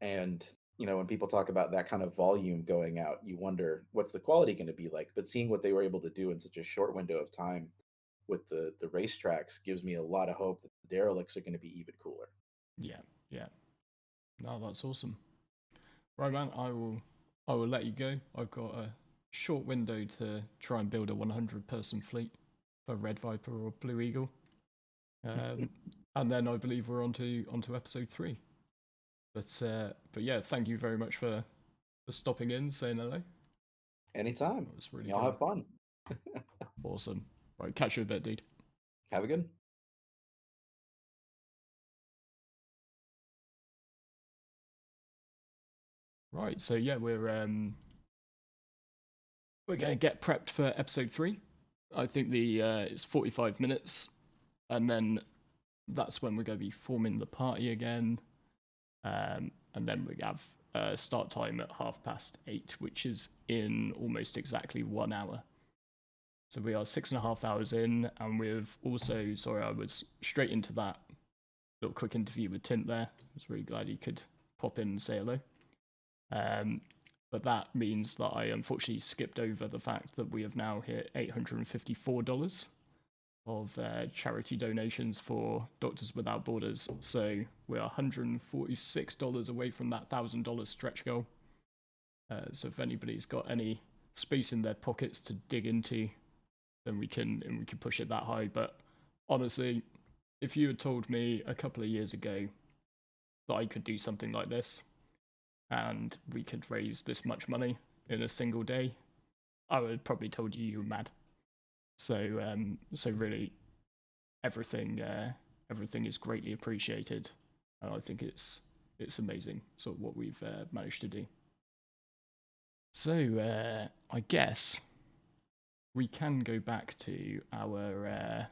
and you know when people talk about that kind of volume going out, you wonder what's the quality going to be like. But seeing what they were able to do in such a short window of time with the racetracks gives me a lot of hope that the derelicts are going to be even cooler. Yeah. No, that's awesome. Right, man, I will let you go. I've got a short window to try and build a 100-person fleet for Red Viper or Blue Eagle, and then I believe we're onto episode 3. But yeah, thank you very much for stopping in, saying hello. Anytime. It was really Y'all have fun. Awesome. Right, catch you in a bit, dude. Have a good. Right, so yeah, we're gonna get prepped for episode 3. I think it's 45 minutes, and then that's when we're gonna be forming the party again, and then we have start time at 8:30, which is in almost exactly 1 hour. So we are 6.5 hours in, and we've also, sorry, I was straight into that little quick interview with Tint there. I was really glad he could pop in and say hello. But that means that I unfortunately skipped over the fact that we have now hit $854 of charity donations for Doctors Without Borders. So we're $146 away from that $1,000 stretch goal. So if anybody's got any space in their pockets to dig into, then we can push it that high. But honestly, if you had told me a couple of years ago that I could do something like this and we could raise this much money in a single day, I would have probably told you were mad. So really, everything is greatly appreciated, and I think it's amazing sort of what we've managed to do. So I guess we can go back to our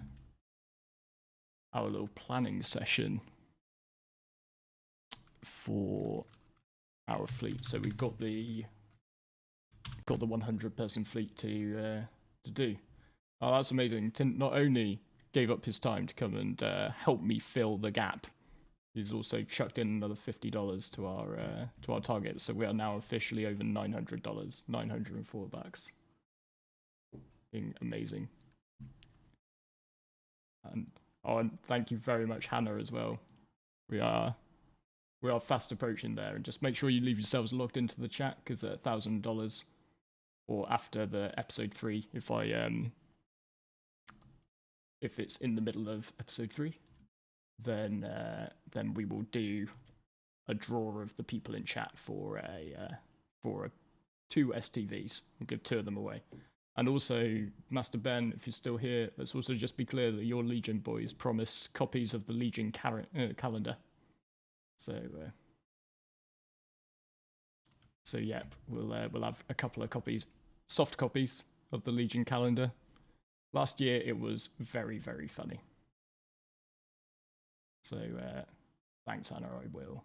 little planning session for our fleet. So we've got the 100-person fleet to do. Oh, that's amazing. Tint not only gave up his time to come and help me fill the gap, he's also chucked in another $50 to our target. So we are now officially over $900, $904. Being amazing. And thank you very much, Hannah, as well. We are fast approaching there, and just make sure you leave yourselves logged into the chat, because at $1,000 or after the episode 3, if it's in the middle of episode 3, then we will do a draw of the people in chat for 2 STVs. We'll give 2 of them away. And also, Master Ben, if you're still here, let's also just be clear that your Legion boys promised copies of the Legion calendar. So yeah, we'll have a couple of copies, soft copies of the Legion calendar. Last year it was very, very funny. So thanks, Anna. I will.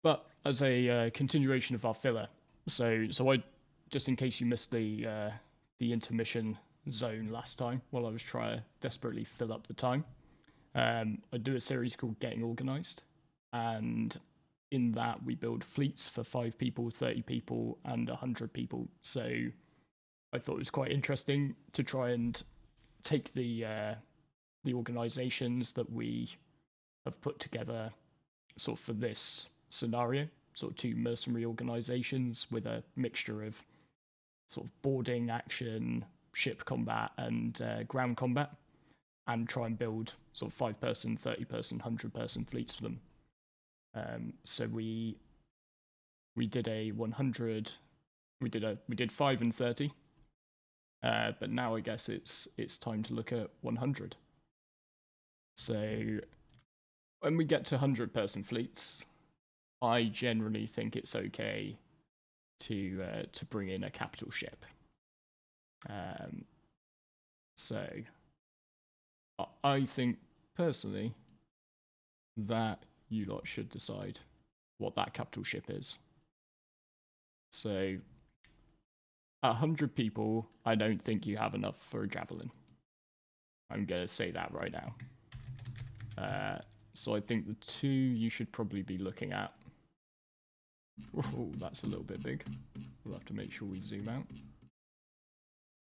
But as a continuation of our filler, so I, just in case you missed the intermission zone last time, while I was trying to desperately fill up the time, I do a series called Getting Organised, and in that we build fleets for 5 people, 30 people, and 100 people. So I thought it was quite interesting to try and take the organisations that we have put together sort of for this scenario, sort of 2 mercenary organisations with a mixture of sort of boarding action, ship combat, and ground combat, and try and build sort of 5-person, 30-person, 100-person fleets for them. So we did a 100, we did 5 and 30, but now I guess it's time to look at 100. So when we get to 100-person fleets, I generally think it's okay to bring in a capital ship. So I think personally that you lot should decide what that capital ship is. So at 100 people, I don't think you have enough for a javelin. I'm gonna say that right now. So I think the 2 you should probably be looking at. Oh, that's a little bit big. We'll have to make sure we zoom out.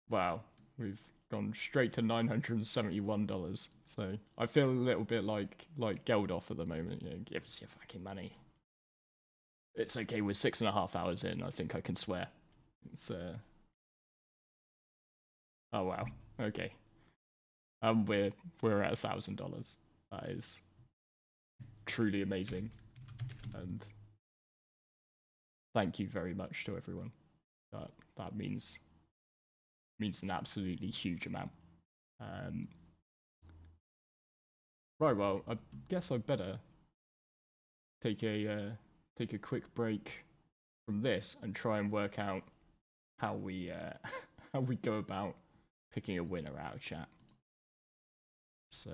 Wow, we've gone straight to $971. So I feel a little bit like Geldof at the moment. You know, give us your fucking money. It's okay, we're 6.5 hours in. I think I can swear. It's oh wow, okay. We're at $1,000. That is truly amazing, and thank you very much to everyone. That means an absolutely huge amount. Right, well, I guess I better take a quick break from this and try and work out how we go about picking a winner out of chat. So,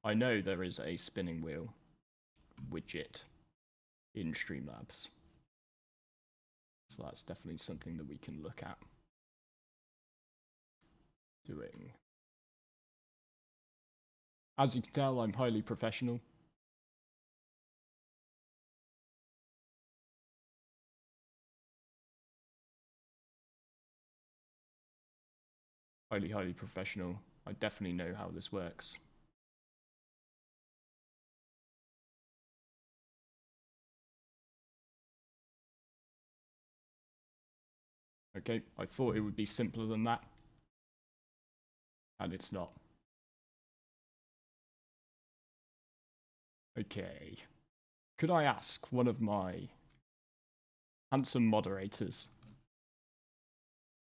I know there is a spinning wheel widget in Streamlabs. So that's definitely something that we can look at doing. As you can tell, I'm highly professional. Highly professional. I definitely know how this works. Okay, I thought it would be simpler than that. And it's not. Okay. Could I ask one of my handsome moderators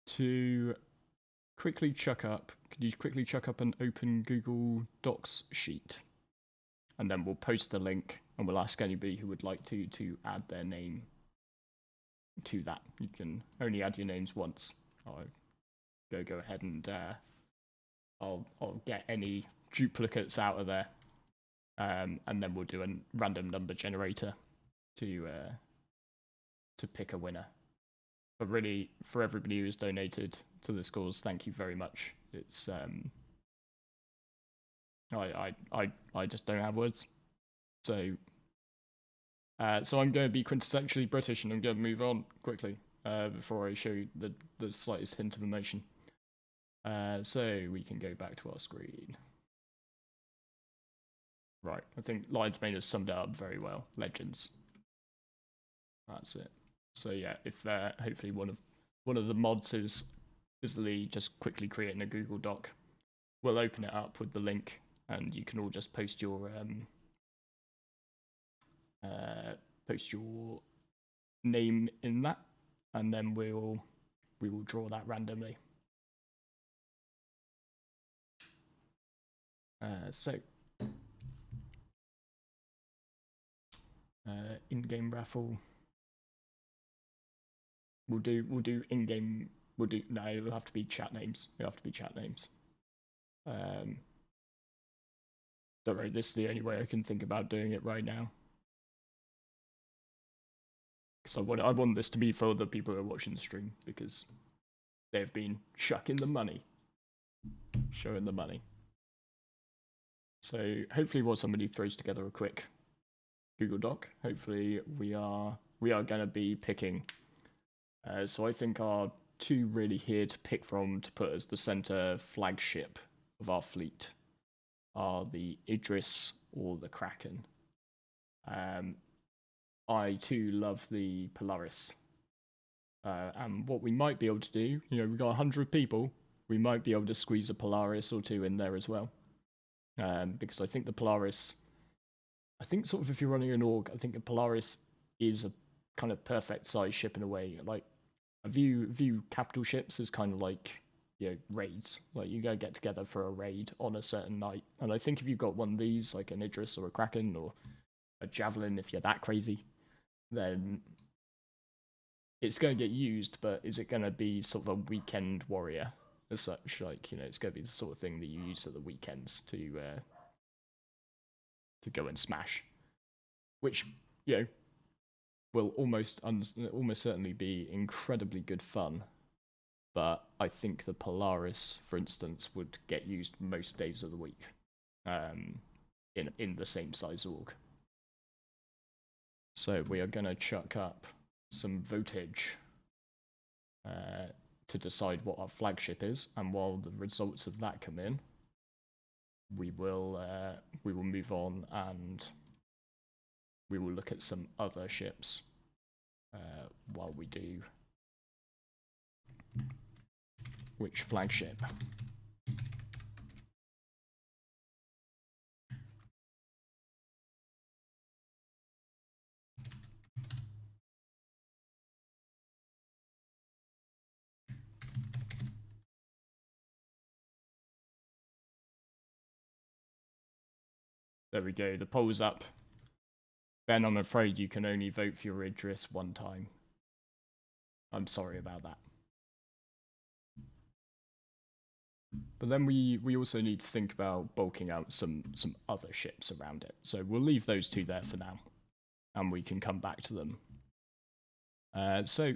to quickly chuck up, could you quickly chuck up an open Google Docs sheet? And then we'll post the link and we'll ask anybody who would like to add their name to that. You can only add your names once. I'll go ahead and I'll get any duplicates out of there. And then we'll do a random number generator to pick a winner. But really, for everybody who's donated to this cause, thank you very much. It's I just don't have words. So so I'm going to be quintessentially British, and I'm going to move on quickly before I show you the slightest hint of emotion. So we can go back to our screen. Right, I think Lion's Mane has summed it up very well. Legends. That's it. So yeah, if hopefully one of the mods is Lee just quickly creating a Google Doc, we'll open it up with the link, and you can all just post your name in that, and then we will draw that randomly. So in-game raffle. We'll do in-game. No, it'll have to be chat names. It'll have to be chat names. Don't worry, this is the only way I can think about doing it right now. So I want this to be for the people who are watching the stream, because they've been shucking the money, showing the money. So hopefully, while somebody throws together a quick Google Doc, hopefully we are going to be picking. So I think our two really here to pick from to put as the center flagship of our fleet are the Idris or the Kraken. I too love the Polaris. And what we might be able to do, we've got 100 people, we might be able to squeeze a Polaris or two in there as well. Because I think the Polaris, sort of if you're running an org, I think a Polaris is a kind of perfect size ship in a way. Like, I view capital ships as kind of like, raids. Like, you go get together for a raid on a certain night. And I think if you've got one of these, like an Idris or a Kraken or a Javelin, if you're that crazy, then it's going to get used, but is it going to be sort of a weekend warrior as such? Like, it's going to be the sort of thing that you use at the weekends to go and smash, which, will almost certainly be incredibly good fun. But I think the Polaris, for instance, would get used most days of the week in the same size org. So we are going to chuck up some votage to decide what our flagship is, and while the results of that come in, we will move on and we will look at some other ships while we do which flagship. There we go, the poll's up. Ben, I'm afraid you can only vote for your Idris one time. I'm sorry about that. But then we also need to think about bulking out some other ships around it. So we'll leave those two there for now, and we can come back to them. So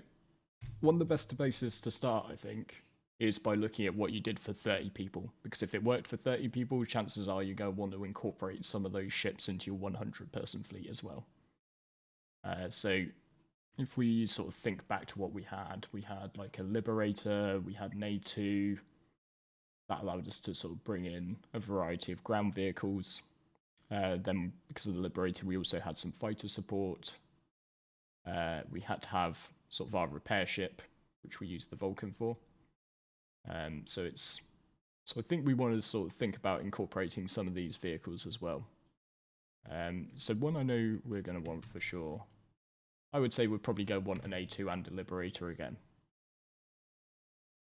one of the best places to start, I think, is by looking at what you did for 30 people. Because if it worked for 30 people, chances are you're going to want to incorporate some of those ships into your 100-person fleet as well. So if we sort of think back to what we had like a Liberator, we had an A2. That allowed us to sort of bring in a variety of ground vehicles. Then, because of the Liberator, we also had some fighter support. We had to have sort of our repair ship, which we used the Vulcan for. So I think we wanted to sort of think about incorporating some of these vehicles as well. So one I know we're going to want for sure, I would say we're probably going to want an A2 and a Liberator again.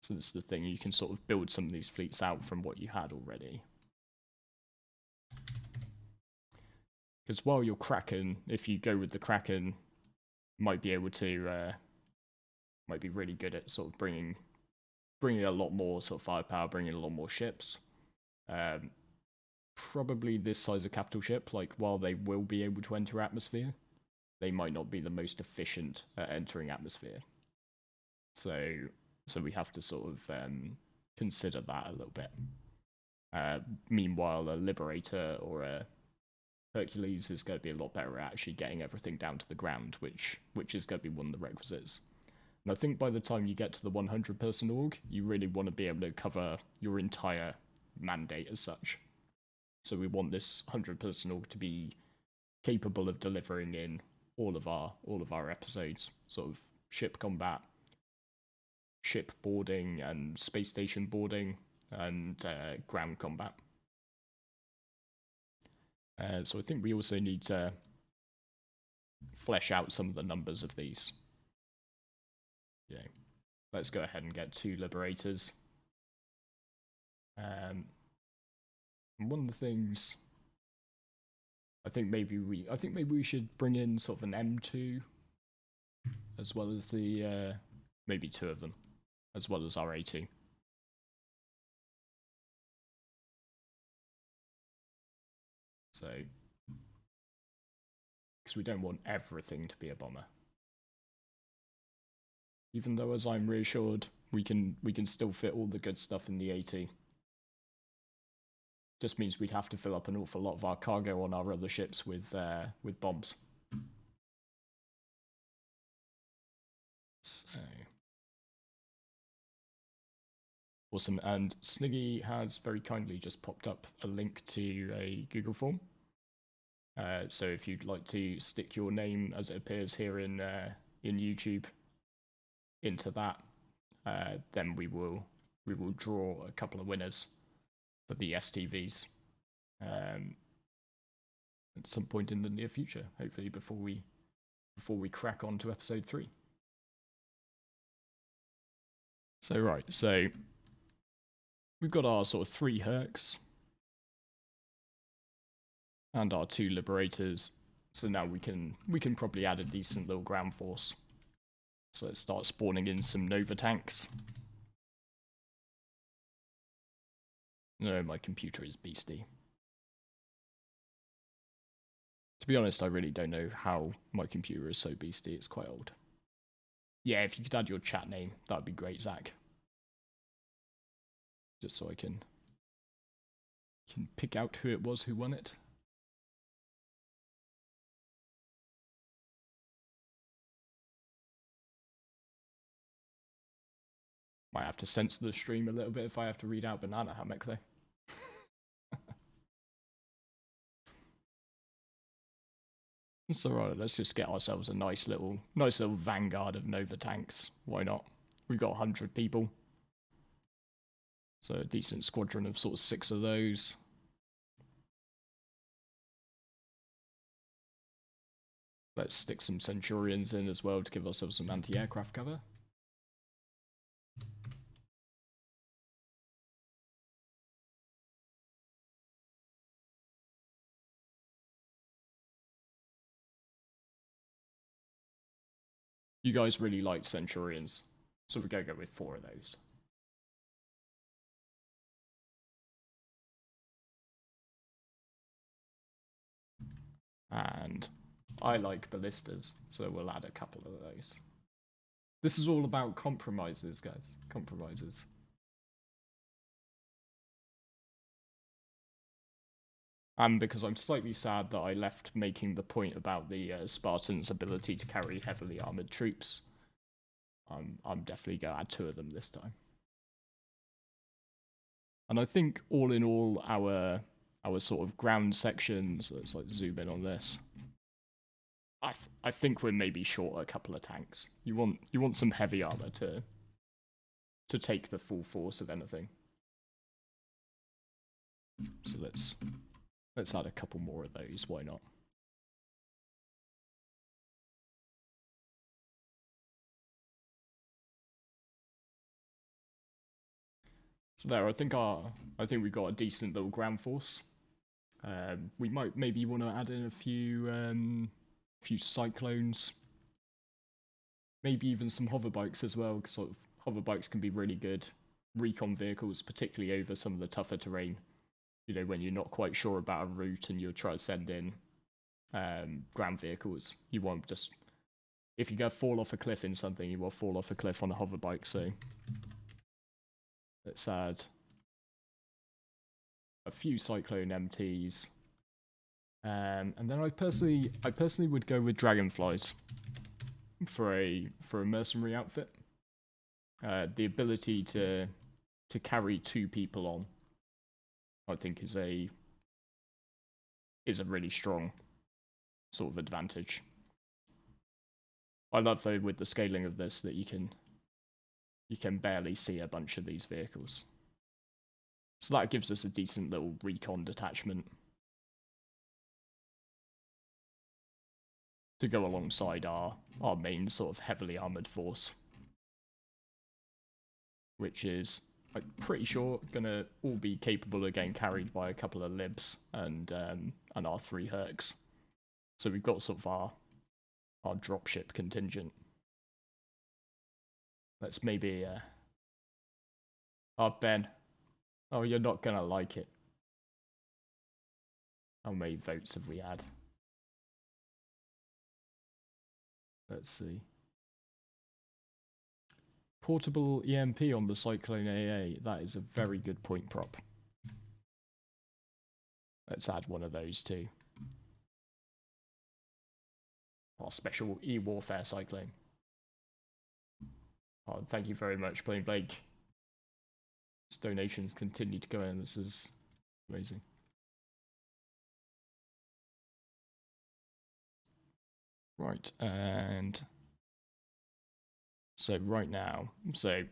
So this is the thing, you can sort of build some of these fleets out from what you had already. Because while you're Kraken, if you go with the Kraken, might be able to, might be really good at sort of bringing a lot more sort of firepower, bringing a lot more ships. Probably this size of capital ship, like while they will be able to enter atmosphere, they might not be the most efficient at entering atmosphere. So we have to sort of consider that a little bit. Meanwhile, a Liberator or a Hercules is going to be a lot better at actually getting everything down to the ground, which is going to be one of the requisites. And I think by the time you get to the 100-person org, you really want to be able to cover your entire mandate as such. So we want this 100-person org to be capable of delivering in all of our episodes, sort of ship combat, ship boarding and space station boarding, and ground combat. So I think we also need to flesh out some of the numbers of these. Yeah, let's go ahead and get 2 Liberators. One of the things I think maybe we should bring in sort of an M2 as well as the maybe 2 of them as well as our A2. So, because we don't want everything to be a bomber. Even though, as I'm reassured, we can still fit all the good stuff in the AT. Just means we'd have to fill up an awful lot of our cargo on our other ships with bombs. So awesome, and Sniggy has very kindly just popped up a link to a Google form. So if you'd like to stick your name as it appears here in YouTube into that, then we will draw a couple of winners for the STVs at some point in the near future, hopefully before we crack on to episode 3. So right, so we've got our sort of 3 Hercs and our 2 Liberators. So now we can probably add a decent little ground force. So let's start spawning in some Nova tanks. No, my computer is beastie. To be honest, I really don't know how my computer is so beastie. It's quite old. Yeah, if you could add your chat name, that would be great, Zach. Just so I can pick out who it was who won it. Might have to censor the stream a little bit if I have to read out Banana Hammock though. It's alright, let's just get ourselves a nice little vanguard of Nova tanks. Why not? We've got 100 people. So a decent squadron of sort of 6 of those. Let's stick some Centurions in as well to give ourselves some anti-aircraft cover. You guys really like Centurions, so we're going to go with 4 of those. And I like ballistas, so we'll add a couple of those. This is all about compromises, guys. Compromises. and because I'm slightly sad that I left making the point about the Spartans' ability to carry heavily armored troops, I'm definitely going to add 2 of them this time. And I think all in all, our sort of ground sections, let's like zoom in on this, I think we're maybe short a couple of tanks. You want some heavy armor to take the full force of anything. So let's add a couple more of those, why not? So there, I think we've got a decent little ground force. We might maybe want to add in a few cyclones, maybe even some hover bikes as well, because sort of hover bikes can be really good recon vehicles, particularly over some of the tougher terrain. You know, when you're not quite sure about a route and you're trying to send in ground vehicles, you won't just, if you go fall off a cliff in something, you will fall off a cliff on a hover bike. So let's add a few cyclone MTs, and then I personally would go with dragonflies for a mercenary outfit. The ability to carry 2 people on, I think, is a really strong sort of advantage. I love though with the scaling of this that you can barely see a bunch of these vehicles. So that gives us a decent little recon detachment to go alongside our main sort of heavily armoured force, which is, I'm pretty sure, gonna all be capable of getting carried by a couple of libs and our 3 Hercs. So we've got sort of our dropship contingent. Let's maybe oh, Ben. Oh, you're not gonna like it. How many votes have we had? Let's see. Portable EMP on the Cyclone AA. That is a very good point prop. Let's add one of those too. Our special E-Warfare Cyclone. Oh, thank you very much, Plain Blake. These donations continue to go in. This is amazing. Right, and so right now, so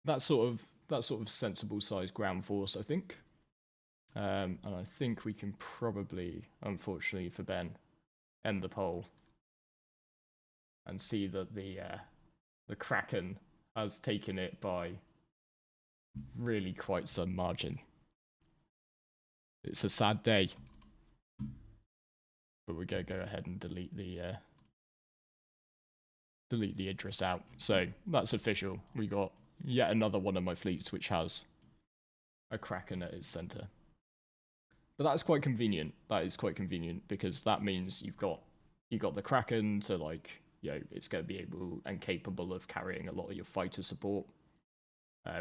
that sort of sensible sized ground force, I think. And I think we can probably, unfortunately for Ben, end the poll and see that the Kraken has taken it by really quite some margin. It's a sad day, but we're gonna go ahead and delete the Idris out. So that's official. We got yet another one of my fleets which has a Kraken at its center. But that's quite convenient. That is quite convenient because that means you got the Kraken to, like, you know, it's going to be able and capable of carrying a lot of your fighter support,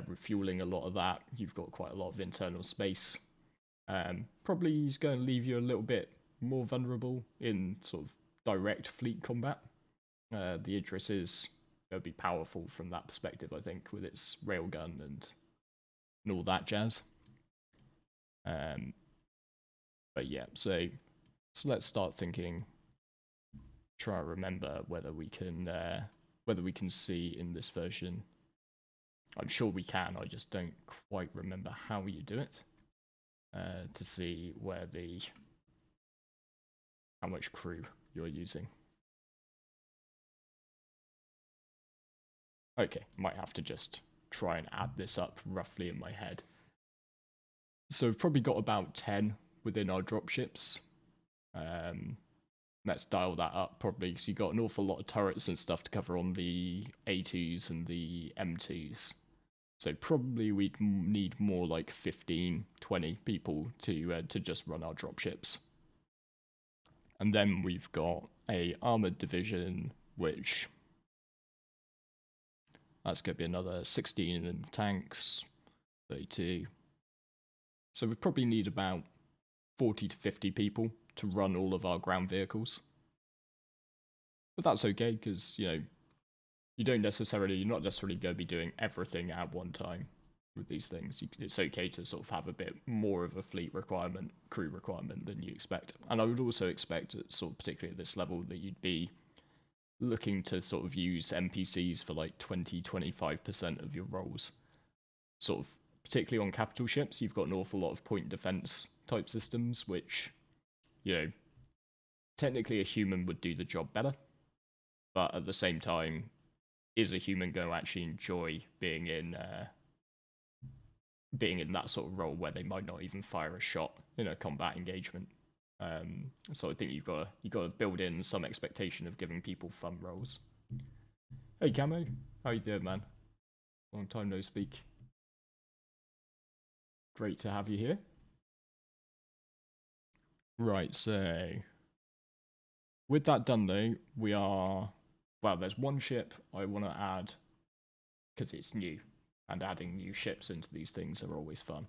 refueling a lot of that. You've got quite a lot of internal space. Probably is going to leave you a little bit more vulnerable in sort of direct fleet combat. The Idris is going to be powerful from that perspective, I think, with its railgun and all that jazz. But yeah, so let's start thinking. Try to remember whether we can see in this version. I'm sure we can. I just don't quite remember how you do it. To see where how much crew you're using. Okay, might have to just try and add this up roughly in my head. So we've probably got about 10 within our dropships. Let's dial that up probably because you've got an awful lot of turrets and stuff to cover on the A2s and the M2s. So probably we'd need more like 15, 20 people to just run our dropships. And then we've got a armored division, which that's going to be another 16 in the tanks, 32. So we probably need about 40 to 50 people to run all of our ground vehicles. But that's okay, because, you know, you're not necessarily going to be doing everything at one time with these things. It's okay to sort of have a bit more of a fleet requirement, crew requirement than you expect. And I would also expect, sort of particularly at this level, that you'd be looking to sort of use NPCs for like 20-25% of your roles. Sort of, particularly on capital ships, you've got an awful lot of point defense type systems, which, you know, technically a human would do the job better. But at the same time, is a human going to actually enjoy being in that sort of role where they might not even fire a shot in a combat engagement? So I think you've got to build in some expectation of giving people fun roles. Hey Camo, how you doing, man? Long time no speak. Great to have you here. Right, so with that done though, there's one ship I want to add because it's new, and adding new ships into these things are always fun.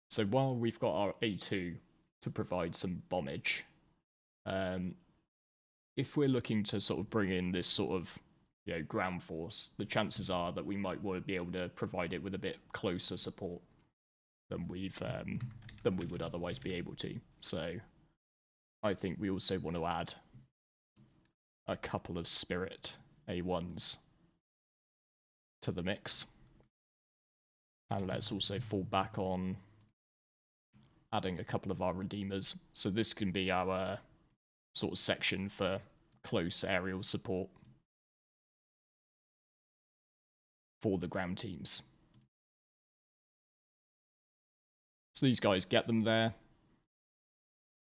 So while we've got our A2 to provide some bombage, if we're looking to sort of bring in this sort of, you know, ground force, the chances are that we might want to be able to provide it with a bit closer support than we would otherwise be able to. So I think we also want to add a couple of Spirit A1s to the mix. And let's also fall back on adding a couple of our Redeemers. So this can be our sort of section for close aerial support for the ground teams. So these guys get them there.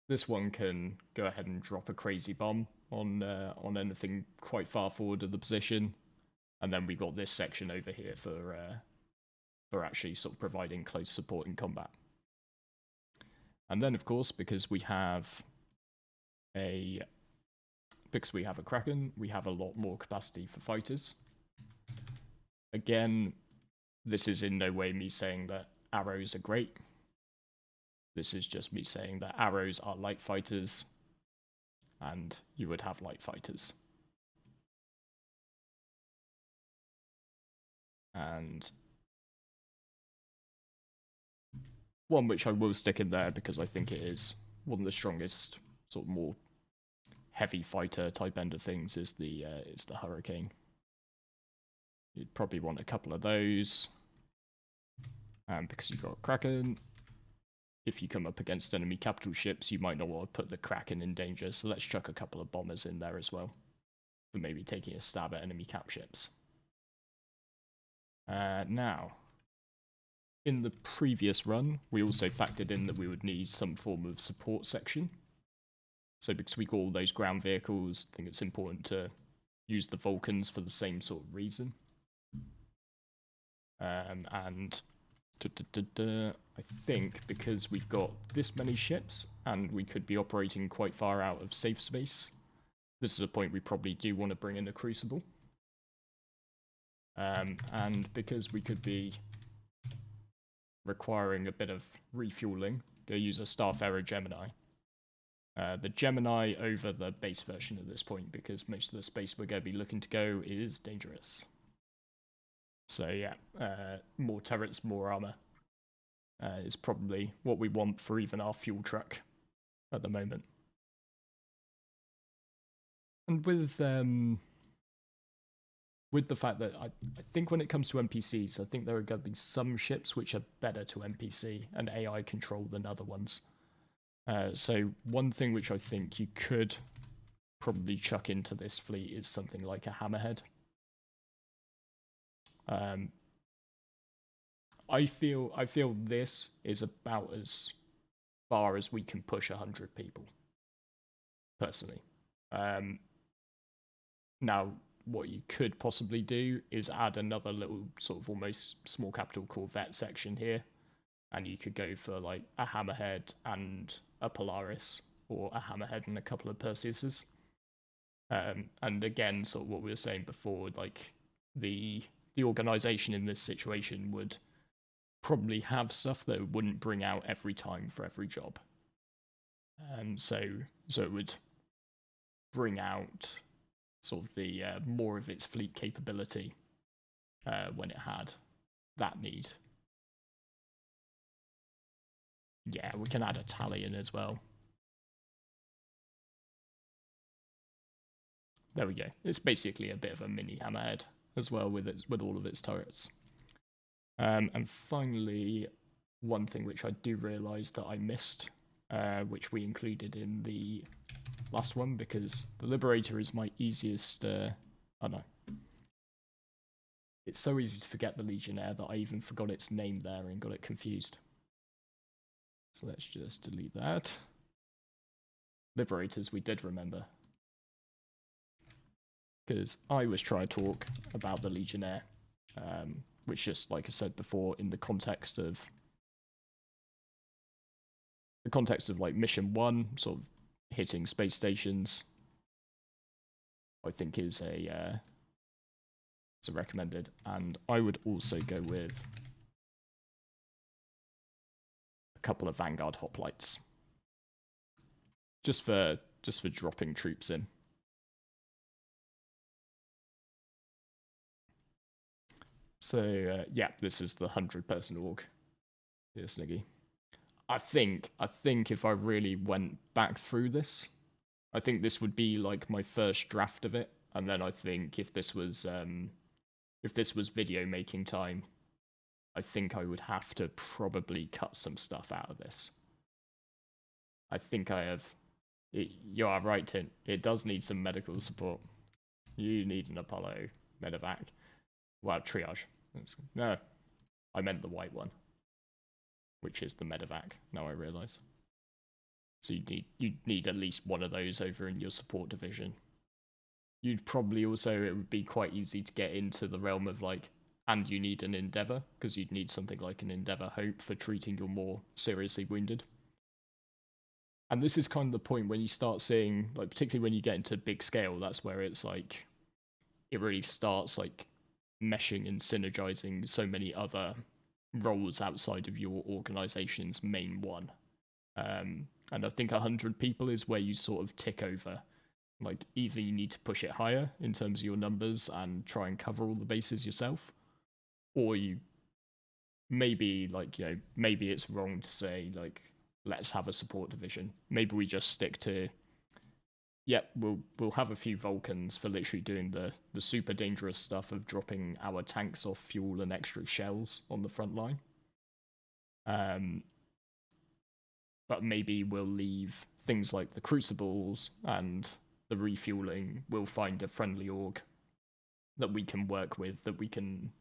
This one can go ahead and drop a crazy bomb on anything quite far forward of the position, and then we got this section over here for actually sort of providing close support in combat. And then, of course, because we have a Kraken, we have a lot more capacity for fighters. Again, this is in no way me saying that arrows are great. This is just me saying that arrows are light fighters, and you would have light fighters. And one which I will stick in there because I think it is one of the strongest, sort of more heavy fighter type end of things, is the Hurricane. You'd probably want a couple of those, and because you've got Kraken, if you come up against enemy capital ships, you might not want to put the Kraken in danger, so let's chuck a couple of bombers in there as well, for maybe taking a stab at enemy cap ships. Now, in the previous run, we also factored in that we would need some form of support section. So because we got all those ground vehicles, I think it's important to use the Vulcans for the same sort of reason. And I think because we've got this many ships and we could be operating quite far out of safe space, this is a point we probably do want to bring in a Crucible. And because we could be requiring a bit of refueling, go use a Starfarer Gemini. The Gemini over the base version at this point, because most of the space we're going to be looking to go is dangerous. So yeah, more turrets, more armor is probably what we want for even our fuel truck at the moment. And with the fact that I think when it comes to NPCs, I think there are going to be some ships which are better to NPC and AI control than other ones. So one thing which I think you could probably chuck into this fleet is something like a Hammerhead. I feel this is about as far as we can push 100 people, personally. Now, what you could possibly do is add another little sort of almost small capital Corvette section here, and you could go for like a Hammerhead and a Polaris, or a Hammerhead and a couple of Perseuses. And again, sort of what we were saying before, like the organization in this situation would probably have stuff that it wouldn't bring out every time for every job. So it would bring out sort of the more of its fleet capability when it had that need. Yeah, we can add Italian as well. There we go. It's basically a bit of a mini hammerhead as well with all of its turrets. And finally, one thing which I do realise that I missed, which we included in the last one, because the Liberator is my easiest... oh no. It's so easy to forget the Legionnaire that I even forgot its name there and got it confused. So let's just delete that. Liberators we did remember. Because I was trying to talk about the Legionnaire, which just, like I said before, in the context of like Mission 1, sort of hitting space stations, I think is a recommended. And I would also go with a couple of Vanguard hoplites, just for dropping troops in. So yeah, this is the 100-person org. Here, Sniggy. I think if I really went back through this, I think this would be like my first draft of it, and then I think if this was video making time, I think I would have to probably cut some stuff out of this. I think I have. You are right, Tint. It does need some medical support. You need an Apollo medevac. Well, triage. No, I meant the white one, which is the medevac. Now I realise. So you'd need at least one of those over in your support division. You'd probably also, it would be quite easy to get into the realm of like, and you need an Endeavour, because you'd need something like an Endeavour Hope for treating your more seriously wounded. And this is kind of the point when you start seeing, like, particularly when you get into big scale, that's where it's like, it really starts like meshing and synergizing so many other roles outside of your organization's main one. And I think 100 people is where you sort of tick over. Like, either you need to push it higher in terms of your numbers and try and cover all the bases yourself, or you maybe, like, you know, maybe it's wrong to say, like, let's have a support division. Maybe we just stick to, yep, we'll have a few Vulcans for literally doing the super dangerous stuff of dropping our tanks off fuel and extra shells on the front line. But maybe we'll leave things like the crucibles and the refueling. We'll find a friendly org that we can work with, that we can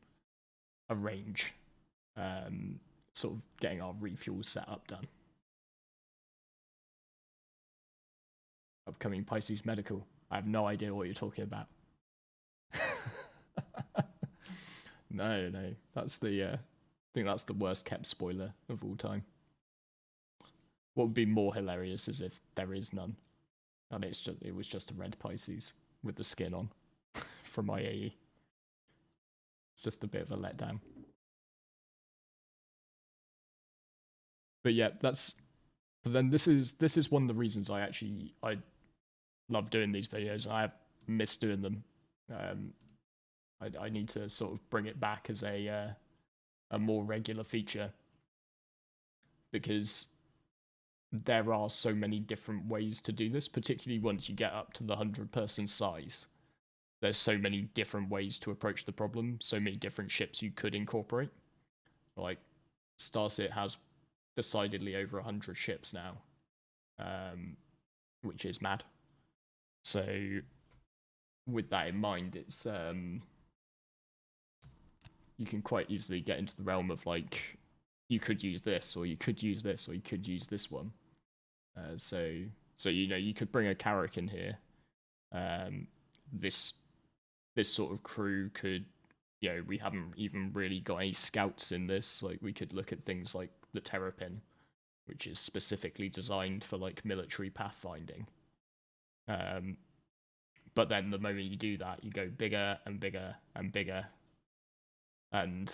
arrange, sort of getting our refuel setup done. Upcoming Pisces Medical. I have no idea what you're talking about. No. That's the, I think that's the worst kept spoiler of all time. What would be more hilarious is if there is none. And it was just a red Pisces with the skin on from IAE. It's just a bit of a letdown. But yeah, but then this is one of the reasons I love doing these videos. I have missed doing them. I need to sort of bring it back as a more regular feature, because there are so many different ways to do this, particularly once you get up to the 100-person size. There's so many different ways to approach the problem, so many different ships you could incorporate. Like, Starset has decidedly over 100 ships now, which is mad. So, with that in mind, it's you can quite easily get into the realm of, like, you could use this, or you could use this, or you could use this one. So you know, you could bring a Carrack in here. This sort of crew could, you know, we haven't even really got any scouts in this. Like, we could look at things like the Terrapin, which is specifically designed for, like, military pathfinding. But then the moment you do that, you go bigger and bigger and bigger, and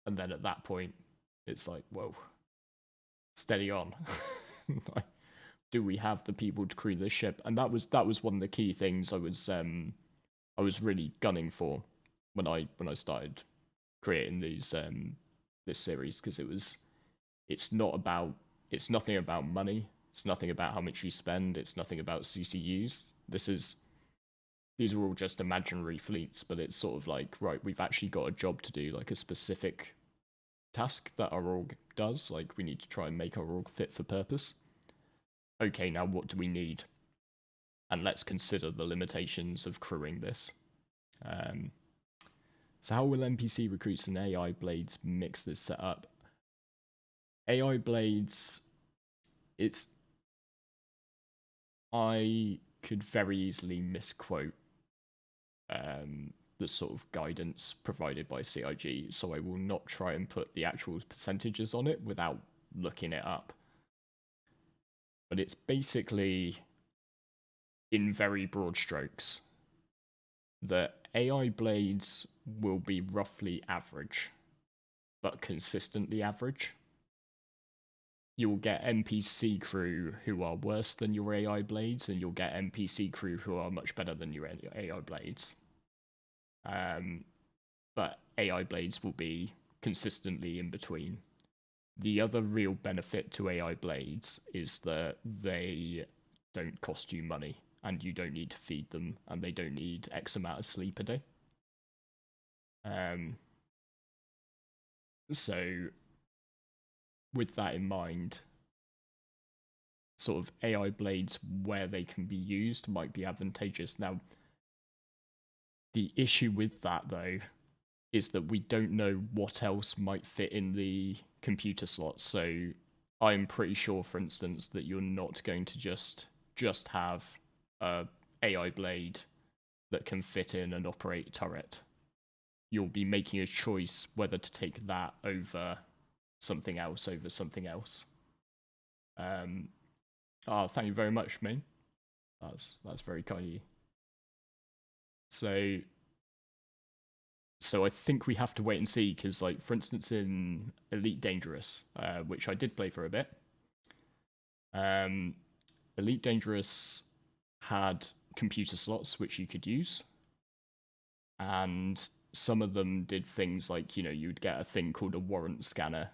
then at that point, it's like, whoa, steady on. do we have the people to crew this ship? And that was one of the key things I was really gunning for when I started creating these this series, because it's nothing about money, it's nothing about how much you spend, it's nothing about CCUs. These are all just imaginary fleets, but it's sort of like, right, we've actually got a job to do, like a specific task that our org does. Like, we need to try and make our org fit for purpose. Okay, now what do we need? And let's consider the limitations of crewing this. So how will NPC recruits and AI blades mix this setup? AI blades, I could very easily misquote the sort of guidance provided by CIG, so I will not try and put the actual percentages on it without looking it up. But it's basically, in very broad strokes, that AI blades will be roughly average, but consistently average. You'll get NPC crew who are worse than your AI blades, and you'll get NPC crew who are much better than your AI blades. But AI blades will be consistently in between. The other real benefit to AI blades is that they don't cost you money, and you don't need to feed them, and they don't need X amount of sleep a day. So with that in mind, sort of AI blades where they can be used might be advantageous. Now, the issue with that, though, is that we don't know what else might fit in the computer slots. So I'm pretty sure, for instance, that you're not going to just have a AI blade that can fit in and operate a turret. You'll be making a choice whether to take that over something else. Thank you very much, Main. That's very kind of you. So I think we have to wait and see, because, like, for instance, in Elite Dangerous, which I did play for a bit, Elite Dangerous had computer slots which you could use, and some of them did things like, you know, you'd get a thing called a warrant scanner,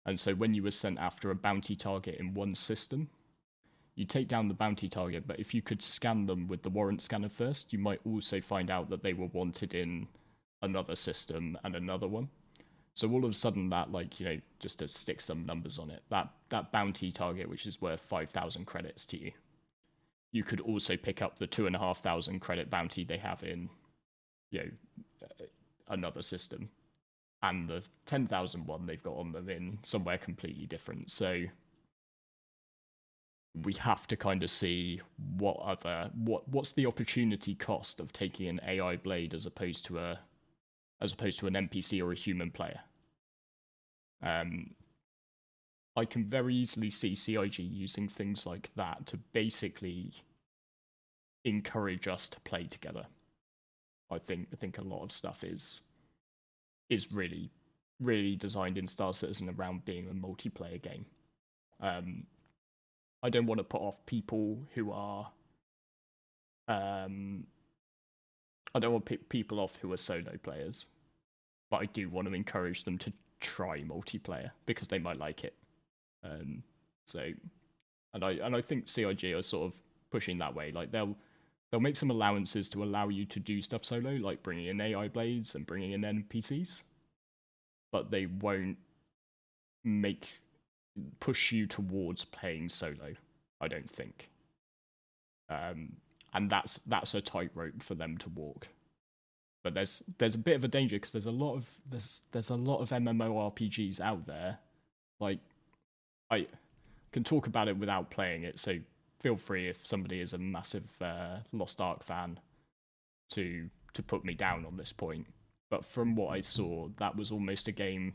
and so when you were sent after a bounty target in one system, you take down the bounty target, but if you could scan them with the warrant scanner first, you might also find out that they were wanted in another system and another one. So all of a sudden that, like, you know, just to stick some numbers on it, that bounty target, which is worth 5,000 credits to you, you could also pick up the 2,500 credit bounty they have in, you know, another system, and the 10,000 one they've got on them in somewhere completely different. So we have to kind of see what's the opportunity cost of taking an AI blade as opposed to an NPC or a human player. I can very easily see CIG using things like that to basically encourage us to play together. I think a lot of stuff is really, really designed in Star Citizen around being a multiplayer game. I don't want to put off people who are I don't want people off who are solo players, but I do want to encourage them to try multiplayer because they might like it. I think CIG are sort of pushing that way. Like they'll make some allowances to allow you to do stuff solo, like bringing in AI blades and bringing in NPCs, but they won't push you towards playing solo, I don't think. And that's a tightrope for them to walk. But there's a bit of a danger because there's a lot of MMORPGs out there. Like, I can talk about it without playing it, so feel free if somebody is a massive Lost Ark fan to put me down on this point. But from what I saw, that was almost a game.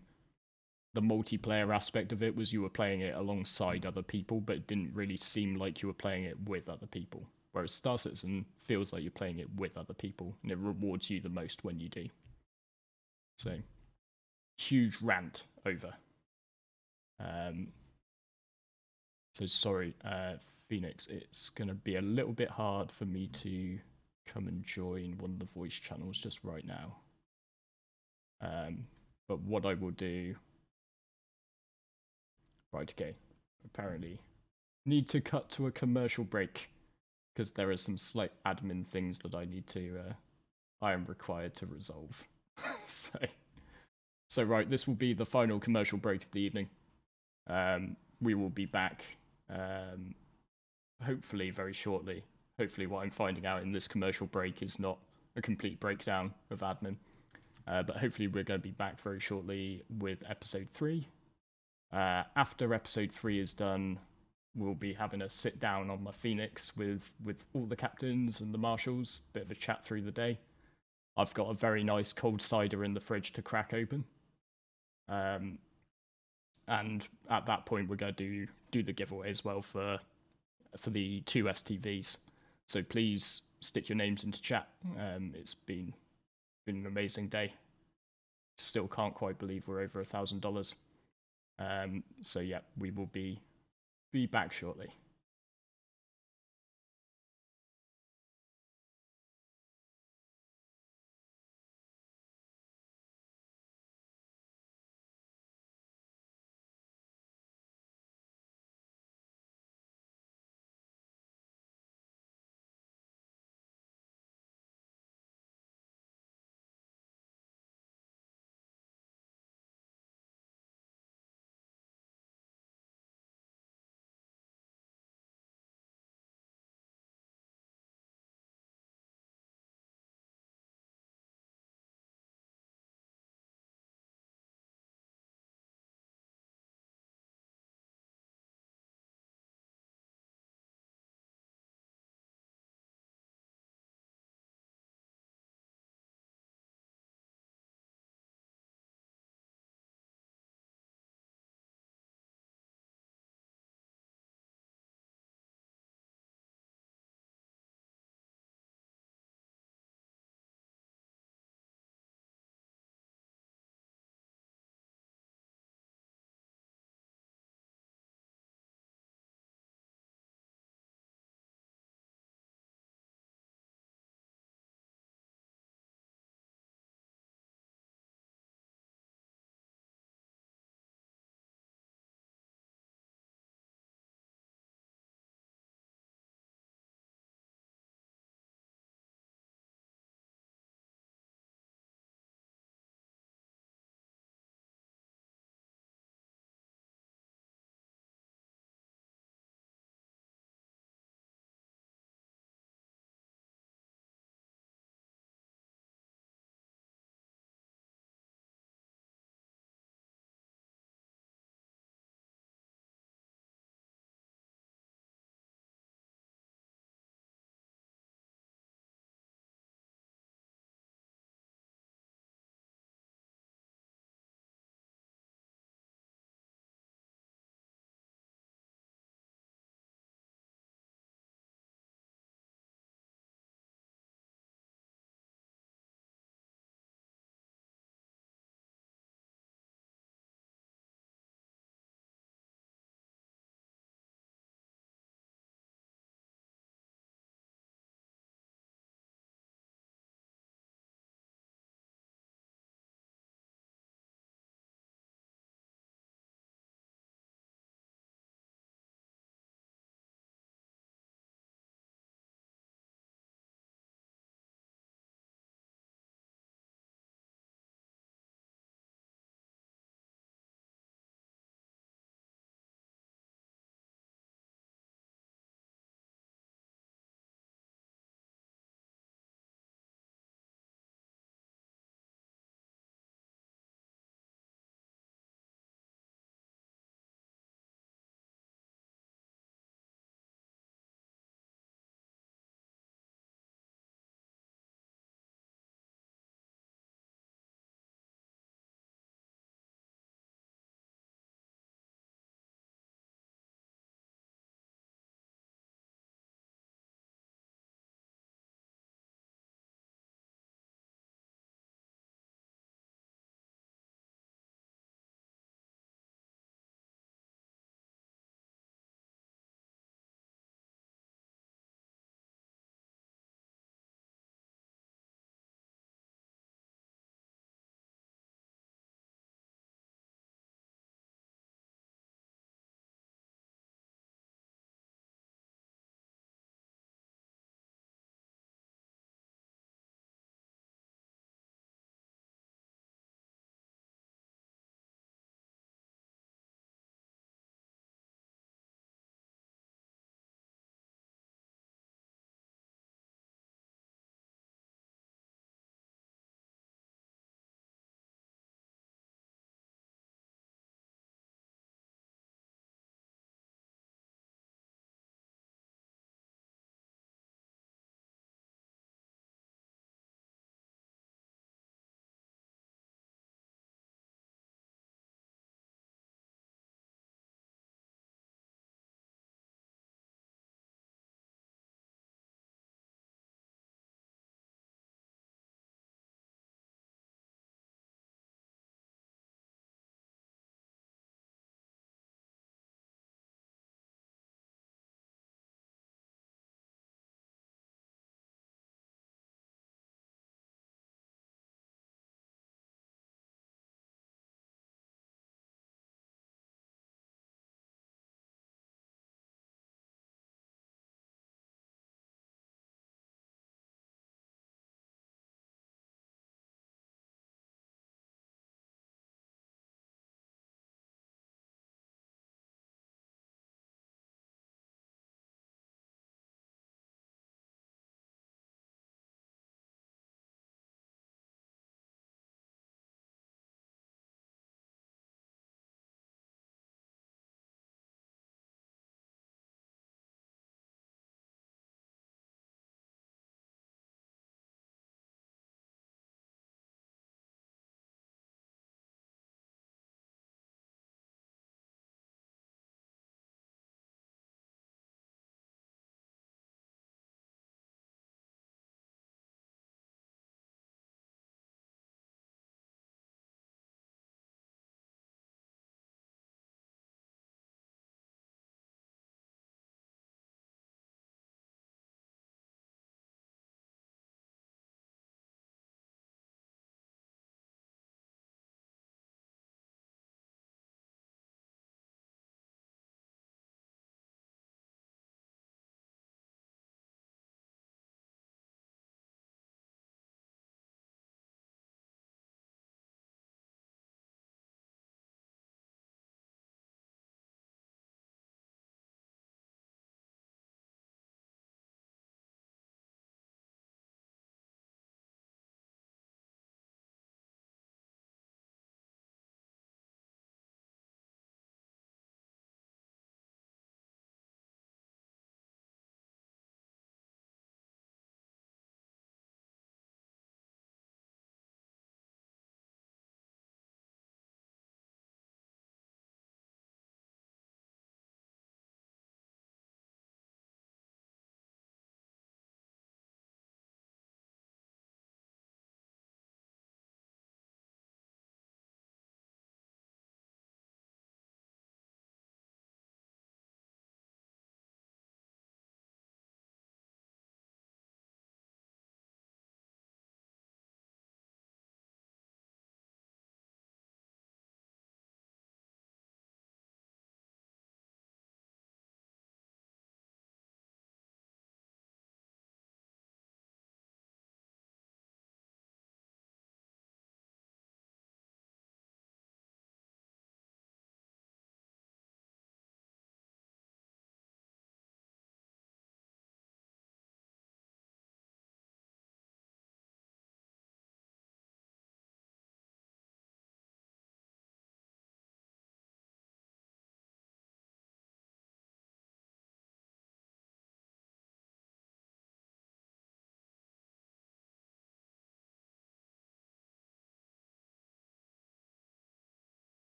The multiplayer aspect of it was you were playing it alongside other people, but it didn't really seem like you were playing it with other people. Whereas Star Citizen feels like you're playing it with other people, and it rewards you the most when you do. So, huge rant over. So sorry, Phoenix, it's going to be a little bit hard for me to come and join one of the voice channels just right now. But what I will do... Right, okay. Apparently need to cut to a commercial break because there are some slight admin things that I need to... I am required to resolve. So right, this will be the final commercial break of the evening. We will be back, hopefully very shortly. Hopefully what I'm finding out in this commercial break is not a complete breakdown of admin. But hopefully we're going to be back very shortly with episode 3. After episode 3 is done, we'll be having a sit down on my Phoenix with all the captains and the marshals, bit of a chat through the day. I've got a very nice cold cider in the fridge to crack open. And at that point, we're going to do the giveaway as well for the 2 STVs. So please stick your names into chat. It's been an amazing day. Still can't quite believe we're over $1,000. So yeah, we will be back shortly.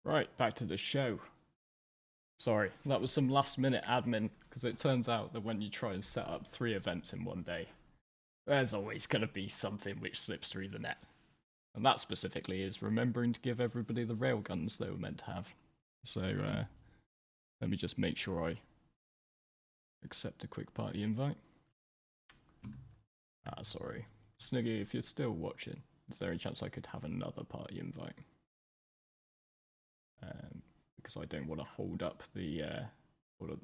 Right, back to the show. Sorry, that was some last minute admin, because it turns out that when you try and set up 3 events in one day, there's always going to be something which slips through the net. And that specifically is remembering to give everybody the railguns they were meant to have. So, let me just make sure I accept a quick party invite. Ah, sorry. Sniggy, if you're still watching, is there any chance I could have another party invite? Because I don't want to hold up the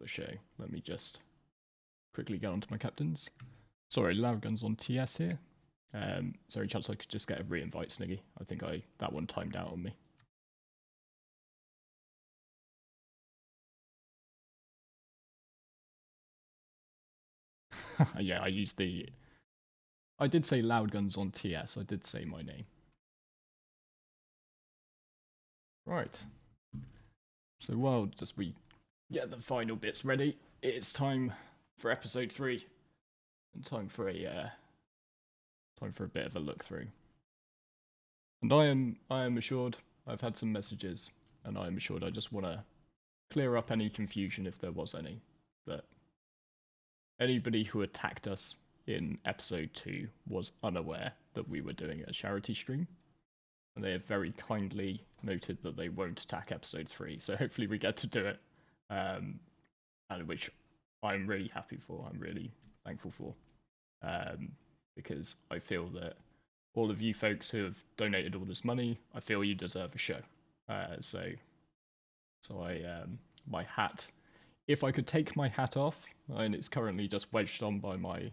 show. Let me just quickly get onto my captains. Sorry, Loudgun's on TS here. Is there any chance I could just get a re-invite, Sniggy? I think that one timed out on me. Yeah, I used the... I did say Loudgun's on TS. I did say my name. Right. So while just we get the final bits ready, it's time for episode 3, and time for a bit of a look through. And I am assured I've had some messages, and I am assured I just want to clear up any confusion if there was any. That anybody who attacked us in episode 2 was unaware that we were doing a charity stream. And they have very kindly noted that they won't attack episode 3, so hopefully we get to do it, and which I'm really happy for, I'm really thankful for, because I feel that all of you folks who have donated all this money, I feel you deserve a show. So my hat, if I could take my hat off, and it's currently just wedged on by my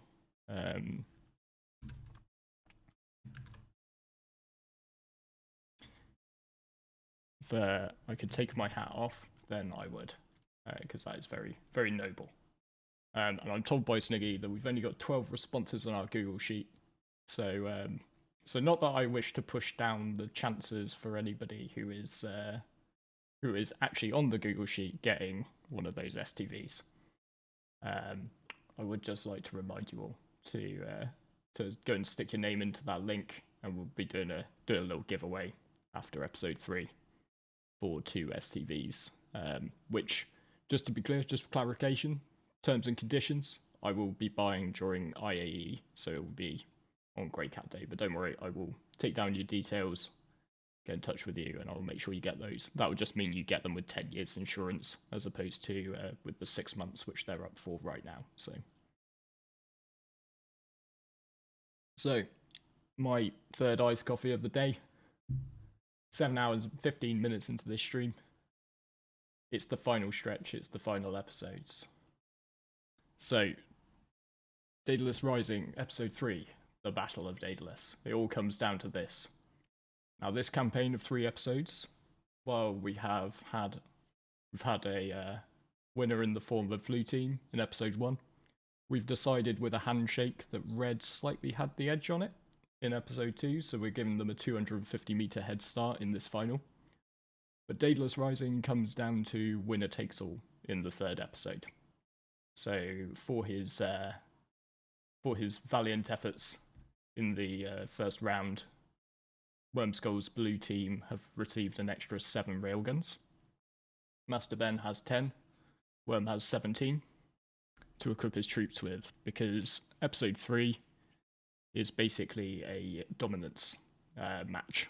if I could take my hat off, then I would, because that is very, very noble. And I'm told by Sniggy that we've only got 12 responses on our Google Sheet, so not that I wish to push down the chances for anybody who is actually on the Google Sheet getting one of those STVs. I would just like to remind you all to go and stick your name into that link, and we'll be doing a little giveaway after episode 3. For 2 STVs, which, just to be clear, just for clarification, terms and conditions, I will be buying during IAE, so it will be on Grey Cat Day, but don't worry, I will take down your details, get in touch with you, and I'll make sure you get those. That would just mean you get them with 10 years insurance, as opposed to with the 6 months, which they're up for right now, So, my third iced coffee of the day. 7 hours and 15 minutes into this stream. It's the final stretch, it's the final episodes. So, Daedalus Rising, episode 3, the Battle of Daedalus. It all comes down to this. Now, this campaign of 3 episodes, while we've had a winner in the form of Blue Team in episode 1, we've decided with a handshake that Red slightly had the edge on it in episode 2, so we're giving them a 250 meter head start in this final. But Daedalus Rising comes down to winner takes all in the 3rd episode. So for his valiant efforts in the first round, Wormskull's blue team have received an extra 7 railguns. Master Ben has 10, Worm has 17 to equip his troops with, because episode 3 is basically a dominance match.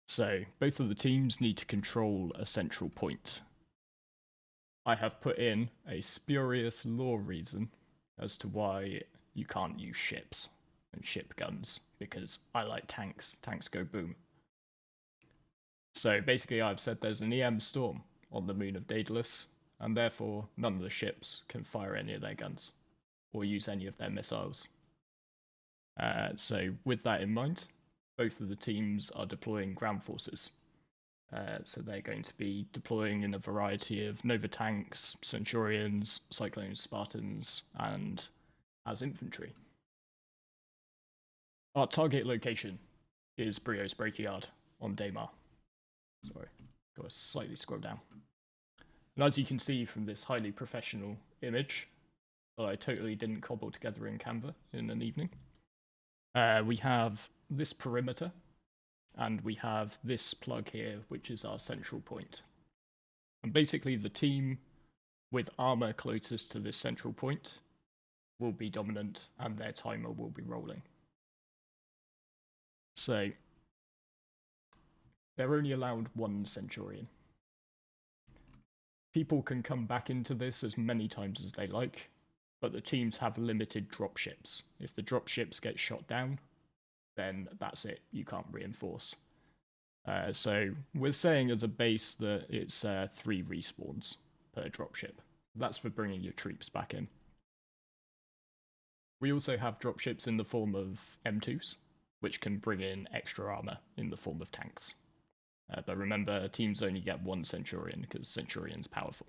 So both of the teams need to control a central point. I have put in a spurious lore reason as to why you can't use ships and ship guns, because I like tanks. Tanks go boom. So basically I've said there's an EM storm on the moon of Daedalus, and therefore none of the ships can fire any of their guns or use any of their missiles. So with that in mind, both of the teams are deploying ground forces. So they're going to be deploying in a variety of Nova tanks, Centurions, Cyclone Spartans, and as infantry. Our target location is Brio's Breakyard on Daymar. Sorry, got to slightly scroll down. And as you can see from this highly professional image that I totally didn't cobble together in Canva in an evening, we have this perimeter, and we have this plug here, which is our central point. And basically the team with armor closest to this central point will be dominant, and their timer will be rolling. So they're only allowed one Centurion. People can come back into this as many times as they like, but the teams have limited dropships. If the dropships get shot down, then that's it. You can't reinforce. So we're saying as a base that it's 3 respawns per dropship. That's for bringing your troops back in. We also have dropships in the form of M2s, which can bring in extra armor in the form of tanks. But remember, teams only get 1 Centurion because Centurion's powerful.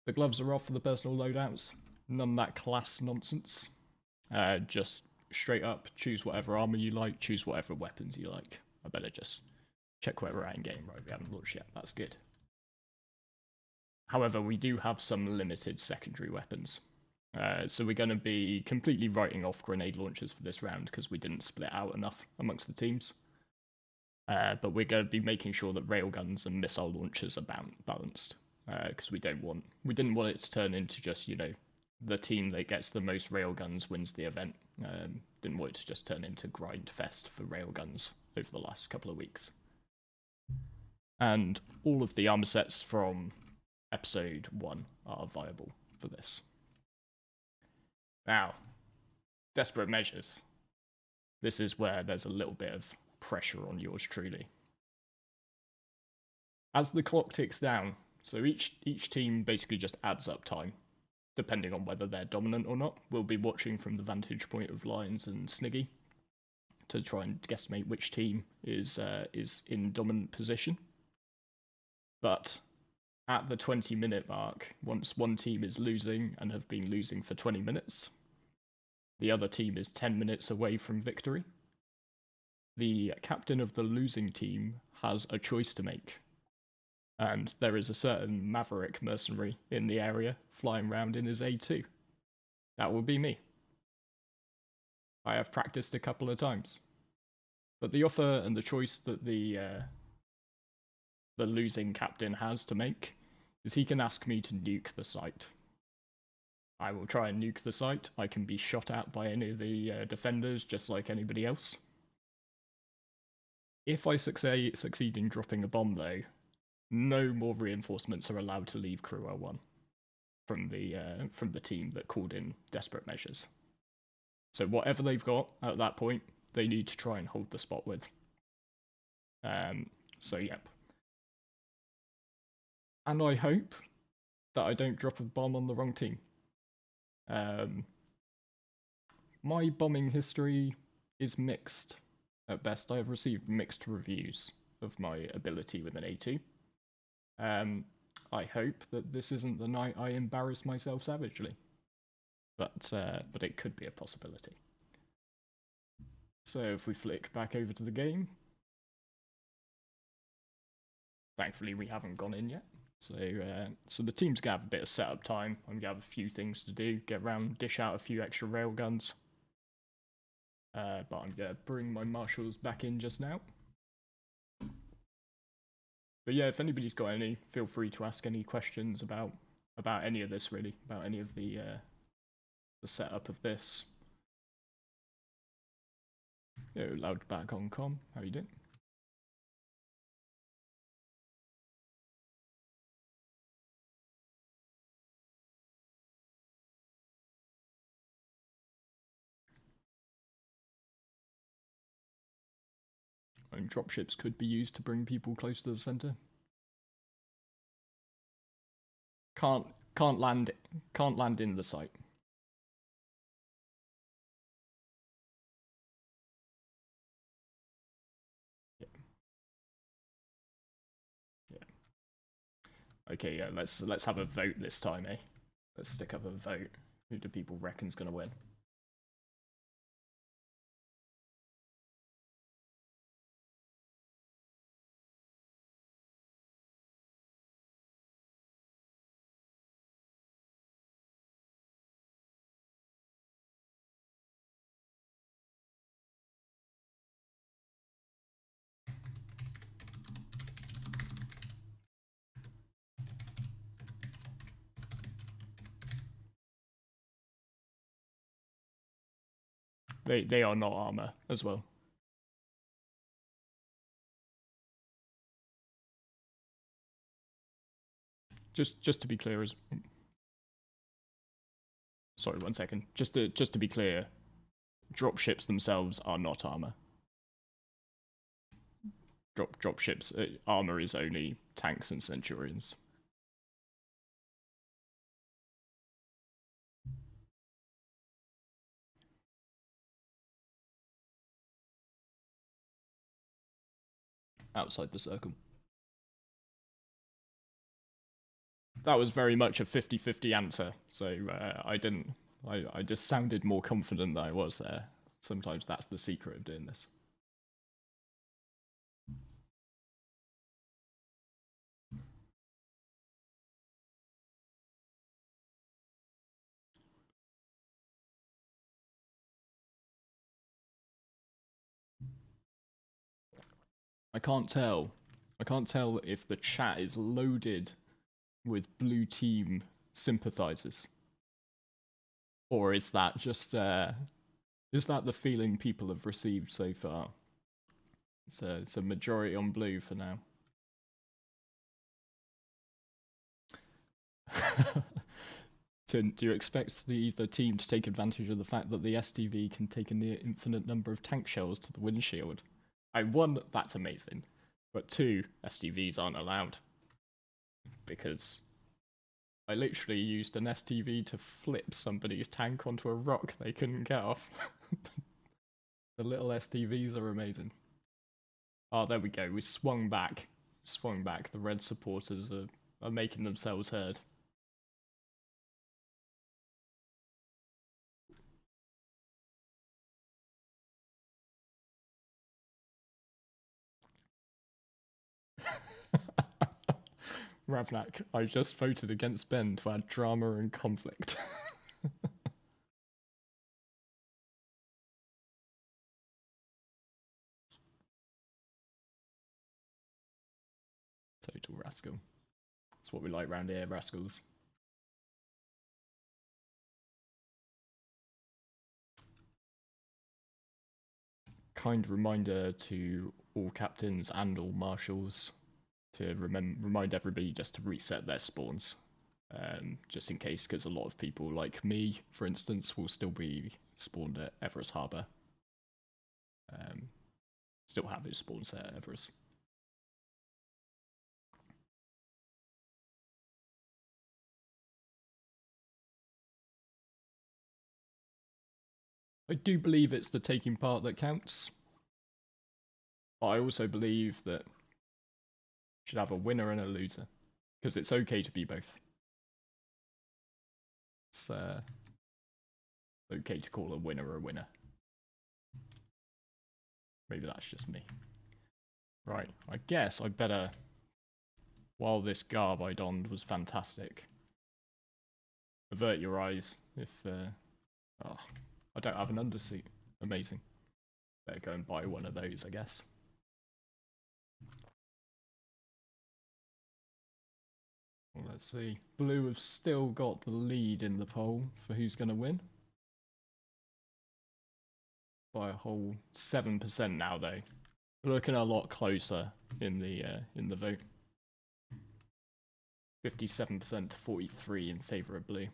The gloves are off for the personal loadouts. None of that class nonsense. Just straight up, choose whatever armor you like, choose whatever weapons you like. I better just check where we're at in game. Right, we haven't launched yet. That's good. However, we do have some limited secondary weapons. So we're going to be completely writing off grenade launchers for this round because we didn't split out enough amongst the teams. But we're going to be making sure that railguns and missile launchers are balanced. Because we didn't want it to turn into just, you know, the team that gets the most railguns wins the event. Didn't want it to just turn into grind fest for railguns over the last couple of weeks. And all of the armor sets from episode 1 are viable for this. Now, desperate measures. This is where there's a little bit of pressure on yours truly. As the clock ticks down, so each team basically just adds up time, depending on whether they're dominant or not. We'll be watching from the vantage point of Lions and Sniggy to try and guesstimate which team is in dominant position. But at the 20-minute mark, once one team is losing and have been losing for 20 minutes, the other team is 10 minutes away from victory. The captain of the losing team has a choice to make. And there is a certain maverick mercenary in the area flying around in his A2. That will be me. I have practiced a couple of times. But the offer and the choice that the losing captain has to make is he can ask me to nuke the site. I will try and nuke the site. I can be shot at by any of the defenders just like anybody else. If I succeed in dropping a bomb though, no more reinforcements are allowed to leave Crew L1 from the team that called in desperate measures. So whatever they've got at that point, they need to try and hold the spot with. So yep. And I hope that I don't drop a bomb on the wrong team. My bombing history is mixed. At best, I have received mixed reviews of my ability with an A2. I hope that this isn't the night I embarrass myself savagely. But it could be a possibility. So if we flick back over to the game, thankfully we haven't gone in yet. So the team's gonna have a bit of setup time. I'm gonna have a few things to do, get around, dish out a few extra railguns. But I'm gonna bring my marshals back in just now. But yeah, if anybody's got any, feel free to ask any questions about any of this really, about any of the setup of this. Yo, loud back on com. How you doing? And dropships could be used to bring people close to the center. Can't land in the site. Yeah. Okay, yeah, let's have a vote this time, eh? Let's stick up a vote. Who do people reckon's gonna win? they are not armor as well. Just to be clear, as sorry, 1 second. Just to be clear, dropships themselves are not armor. Dropships armor is only tanks and centurions. Outside the circle. That was very much a 50-50 answer, so I just sounded more confident than I was there. Sometimes that's the secret of doing this. I can't tell if the chat is loaded with blue team sympathizers. Or is that just is that the feeling people have received so far? It's a majority on blue for now. Do you expect the team to take advantage of the fact that the STV can take a near infinite number of tank shells to the windshield? One, that's amazing. But two, STVs aren't allowed. Because I literally used an STV to flip somebody's tank onto a rock they couldn't get off. The little STVs are amazing. Oh, there we go. We swung back. The red supporters are making themselves heard. Ravnak, I just voted against Ben to add drama and conflict. Total rascal. That's what we like round here, rascals. Kind reminder to all captains and all marshals to remind everybody just to reset their spawns, just in case, because a lot of people like me, for instance, will still be spawned at Everest Harbour. Still have his spawn set at Everest. I do believe it's the taking part that counts. But I also believe that you should have a winner and a loser. Because it's okay to be both. It's okay to call a winner a winner. Maybe that's just me. Right, I guess I better... While this garb I donned was fantastic. Avert your eyes if... Oh, I don't have an undersuit. Amazing. Better go and buy one of those, I guess. Well, let's see. Blue have still got the lead in the poll for who's going to win. By a whole 7% now, though. We're looking a lot closer in the vote. 57% to 43 in favour of blue.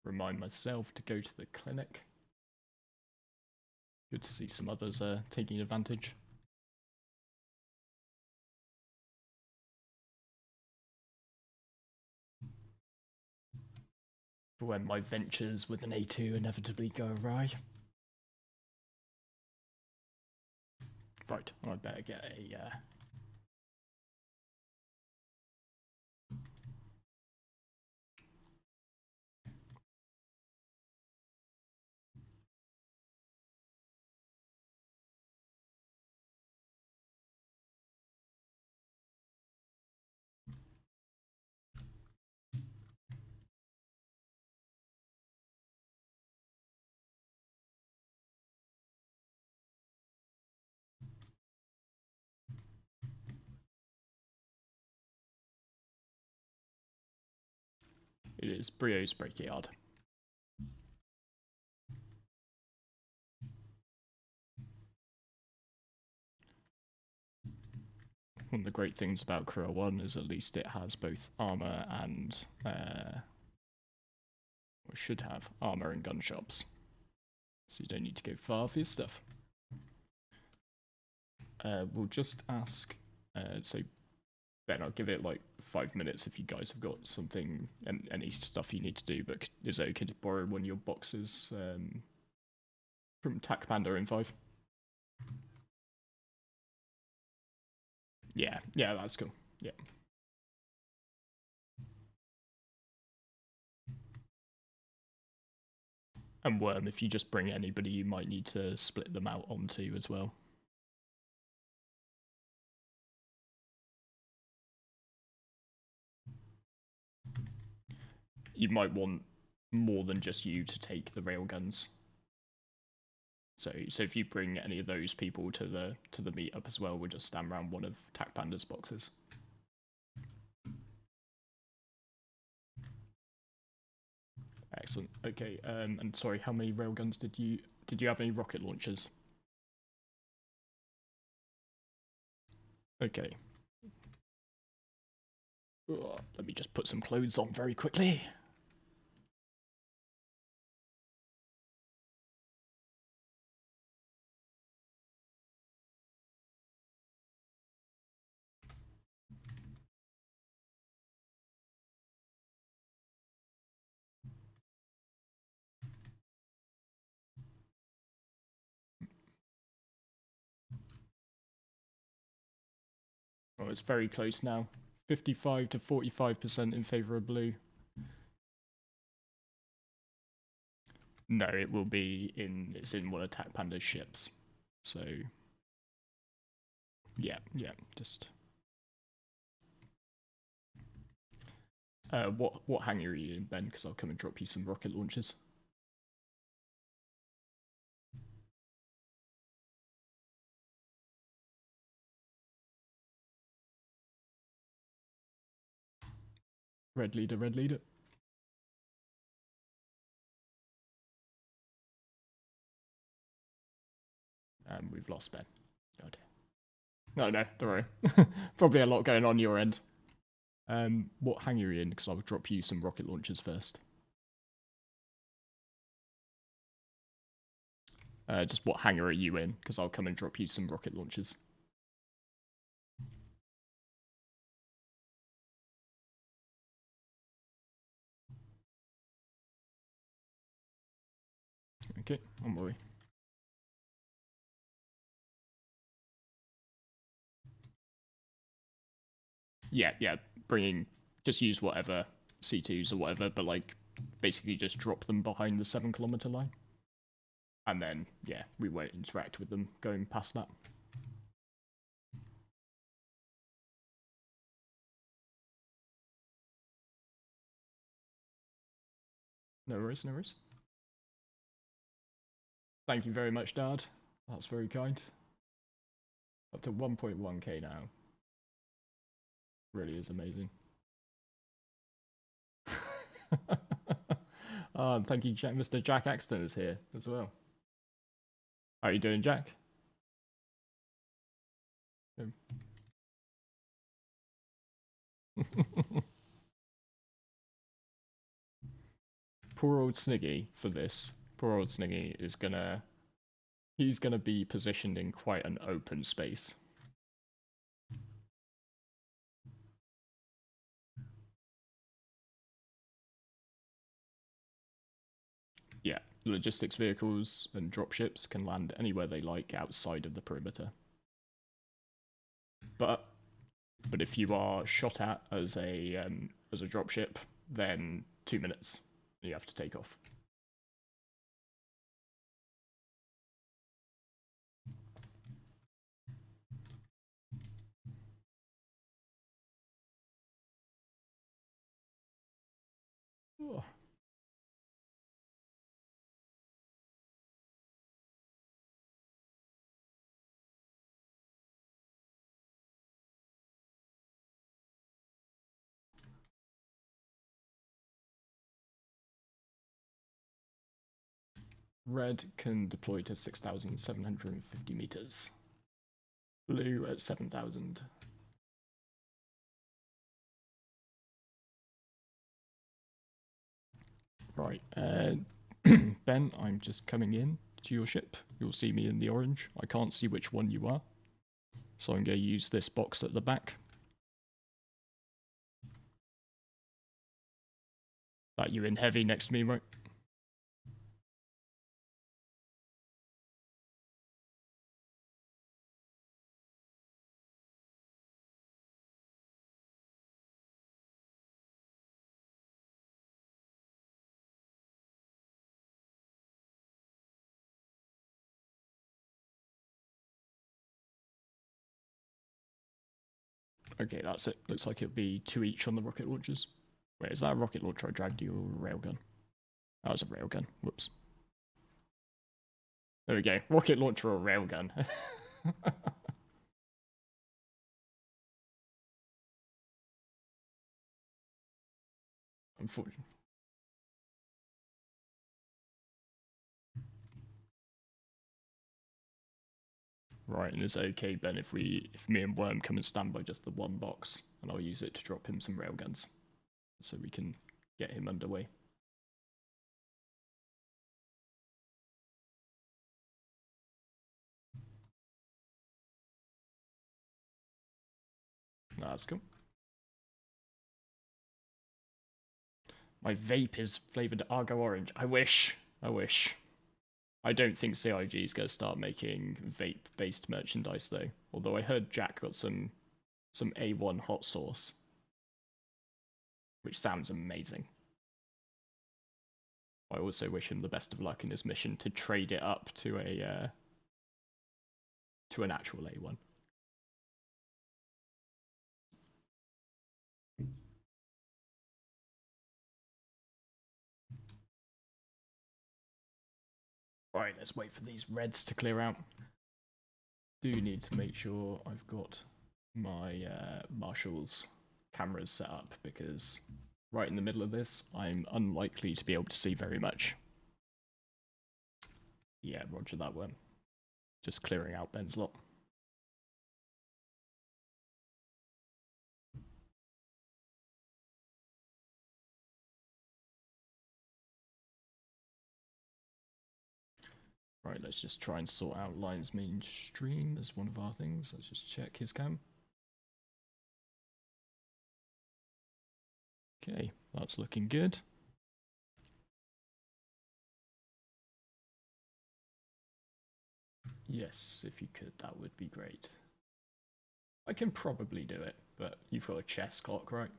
Remind myself to go to the clinic. Good to see some others taking advantage. For when my ventures with an A2 inevitably go awry. Right, I better get a It is Brio's Brickyard. One of the great things about Crew 1 is at least it has both armor and or should have armor and gun shops, so you don't need to go far for your stuff. We'll just ask. So Ben, I'll give it like 5 minutes if you guys have got something and any stuff you need to do. But is it okay to borrow one of your boxes from Tac Panda in 5? Yeah, that's cool. Yeah. And Worm, if you just bring anybody you might need to split them out onto as well. You might want more than just you to take the railguns. So if you bring any of those people to the meetup as well, we'll just stand around one of Tac Panda's boxes. Excellent. Okay. And sorry, how many railguns did you have? Any rocket launchers? Okay. Let me just put some clothes on very quickly. Oh, it's very close now. 55 to 45% in favor of blue. No, it will be it's in one of Tac Panda's ships. So yeah, just what hangar are you in, Ben? Because I'll come and drop you some rocket launchers. Red leader, red leader. We've lost Ben. Oh dear. No, don't worry. Probably a lot going on your end. What hangar are you in? Because I'll drop you some rocket launchers first. Just what hangar are you in? Because I'll come and drop you some rocket launchers. Okay, on my way. Yeah, just use whatever C2s or whatever, but like basically just drop them behind the 7-kilometer line. And then, yeah, we won't interact with them going past that. No worries, no worries. Thank you very much, Dad. That's very kind. Up to 1.1k now. Really is amazing. Thank you, Jack. Mr. Jack Axton is here as well. How are you doing, Jack? Poor old Sniggy for this. Poor old Sniggy is he's gonna be positioned in quite an open space. Yeah, logistics vehicles and dropships can land anywhere they like outside of the perimeter. But if you are shot at as a dropship, then 2 minutes you have to take off. Oh. Red can deploy to 6,750 meters. Blue at 7,000. Right, Ben, I'm just coming in to your ship. You'll see me in the orange. I can't see which one you are, so I'm going to use this box at the back. That you in heavy next to me, right? Okay, that's it. Looks like it'll be 2 each on the rocket launchers. Wait, is that a rocket launcher I dragged you, or a railgun? That was a railgun. Whoops. There we go. Rocket launcher or railgun. Unfortunately. Right, and it's okay, Ben, if me and Worm come and stand by just the one box, and I'll use it to drop him some railguns, so we can get him underway. That's cool. My vape is flavoured Argo Orange. I wish. I wish. I don't think CIG is going to start making vape-based merchandise, though. Although I heard Jack got some A1 hot sauce, which sounds amazing. I also wish him the best of luck in his mission to trade it up to an actual A1. Right, let's wait for these reds to clear out. Do need to make sure I've got my Marshall's cameras set up, because right in the middle of this, I'm unlikely to be able to see very much. Yeah, roger that one. Just clearing out Ben's lot. Right, let's just try and sort out Lion's mainstream as one of our things. Let's just check his cam. Okay, that's looking good. Yes, if you could, that would be great. I can probably do it, but you've got a chess clock, right?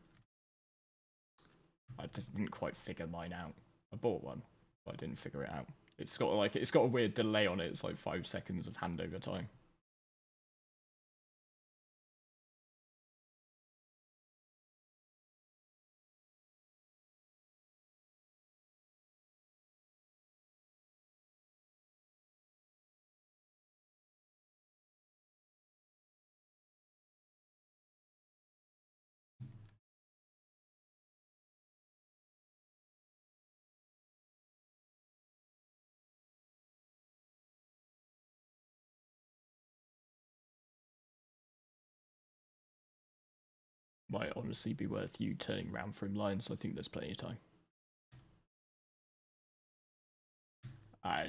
I just didn't quite figure mine out. I bought one, but I didn't figure it out. It's got a weird delay on it. It's like 5 seconds of handover time. Might honestly be worth you turning around for him, Lions. I think there's plenty of time.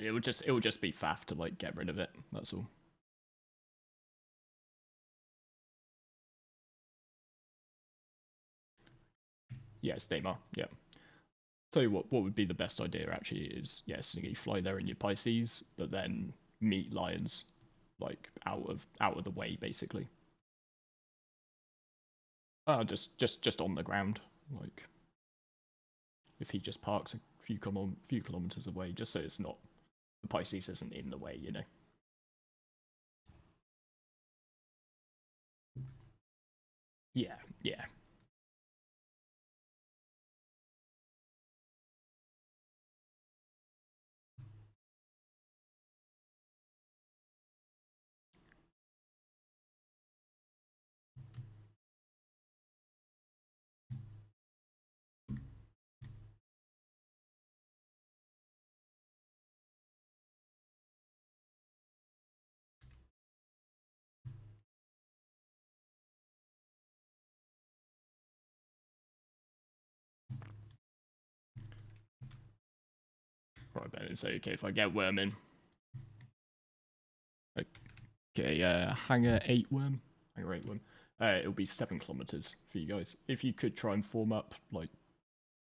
It would just be faff to like get rid of it. That's all. Yes, Neymar. Yeah. Tell you what would be the best idea actually is, yes, you fly there in your Pisces, but then meet Lions like out of the way basically. Just on the ground, like if he just parks a few kilometers away, just so it's not, the Pisces isn't in the way, you know. Yeah, yeah. then it's okay if I get worm in. Okay, hangar 8 worm. Hangar 8 worm. It'll be 7 kilometers for you guys. If you could try and form up, like,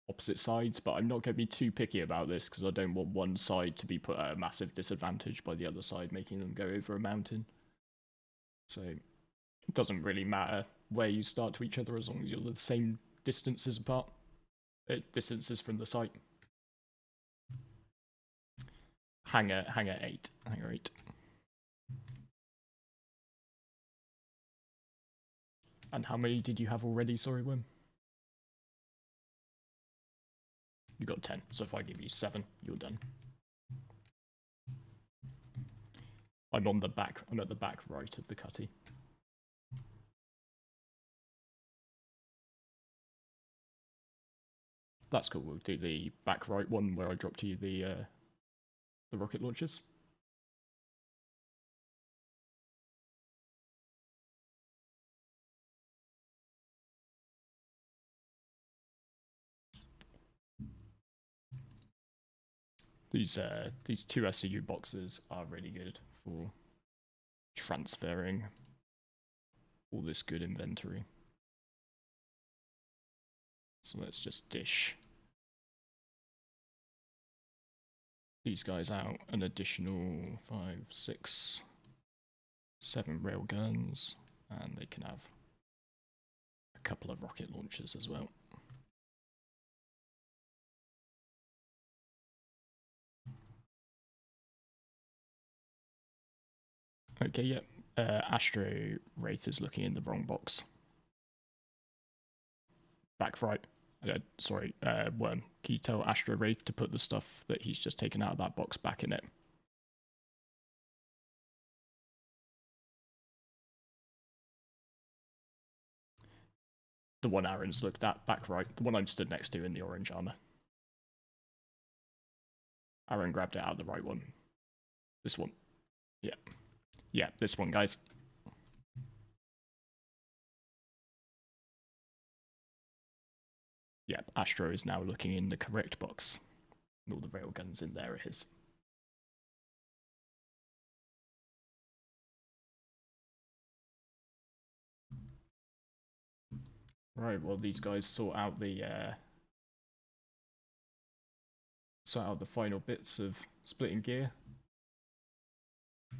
opposite sides, but I'm not going to be too picky about this because I don't want one side to be put at a massive disadvantage by the other side, making them go over a mountain. So, it doesn't really matter where you start to each other as long as you're the same distances apart. Distances from the site. Hangar 8. Hangar 8. And how many did you have already, sorry, Wim? You got 10, so if I give you 7, you're done. I'm on the back, I'm at the back right of the cutty. That's cool, we'll do the back right one where I dropped you the rocket launchers. These 2 SCU boxes are really good for transferring all this good inventory. So let's just dish these guys out an additional 5, 6, 7 railguns, and they can have a couple of rocket launchers as well. Okay, yep. Astro Wraith is looking in the wrong box. Back right. Sorry, Worm. Can you tell Astro Wraith to put the stuff that he's just taken out of that box back in it? The one Aaron's looked at, back right. The one I'm stood next to in the orange armor. Aaron grabbed it out of the right one. This one. Yeah. Yeah, this one, guys. Yeah, Astro is now looking in the correct box. And all the railguns in there are his. Right, well, these guys sort out the final bits of splitting gear.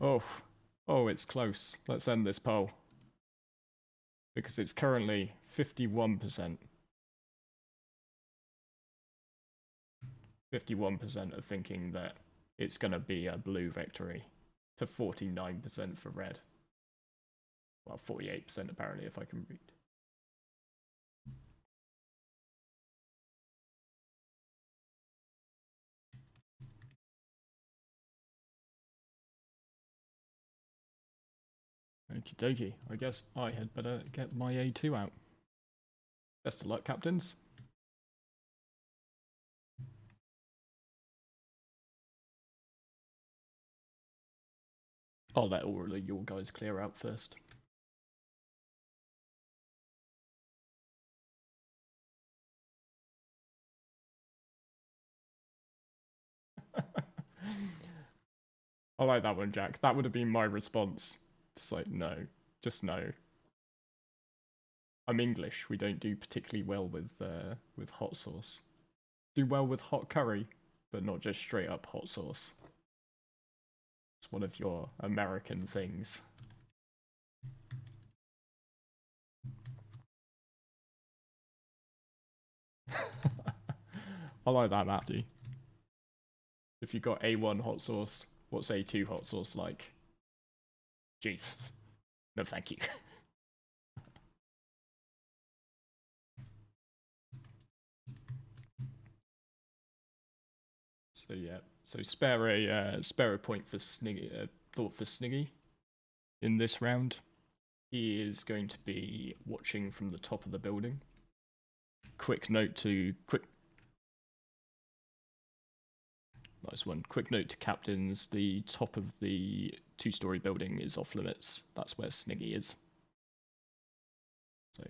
Oh, it's close. Let's end this poll. Because it's currently 51%. 51% are thinking that it's going to be a blue victory to 49% for red. Well, 48% apparently, if I can read. Okie dokie, I guess I had better get my A2 out. Best of luck, captains. I'll let all of your guys clear out first. I like that one, Jack. That would have been my response. Just like, no. Just no. I'm English. We don't do particularly well with hot sauce. Do well with hot curry, but not just straight up hot sauce. It's one of your American things. I like that, Matthew. If you got A1 hot sauce, what's A2 hot sauce like? Jesus. No, thank you. So yeah, so spare a point for Sniggy, thought for Sniggy in this round. He is going to be watching from the top of the building. Quick note to nice one. Quick note to captains: the top of the 2-story building is off limits. That's where Sniggy is. So.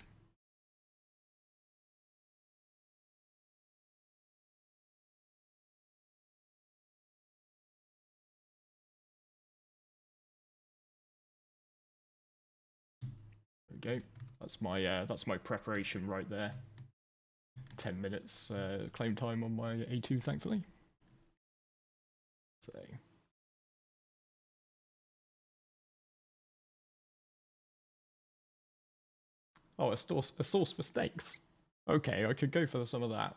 we go. That's my preparation right there. 10 minutes claim time on my A2, thankfully. So. Oh, a source for steaks. Okay, I could go for some of that.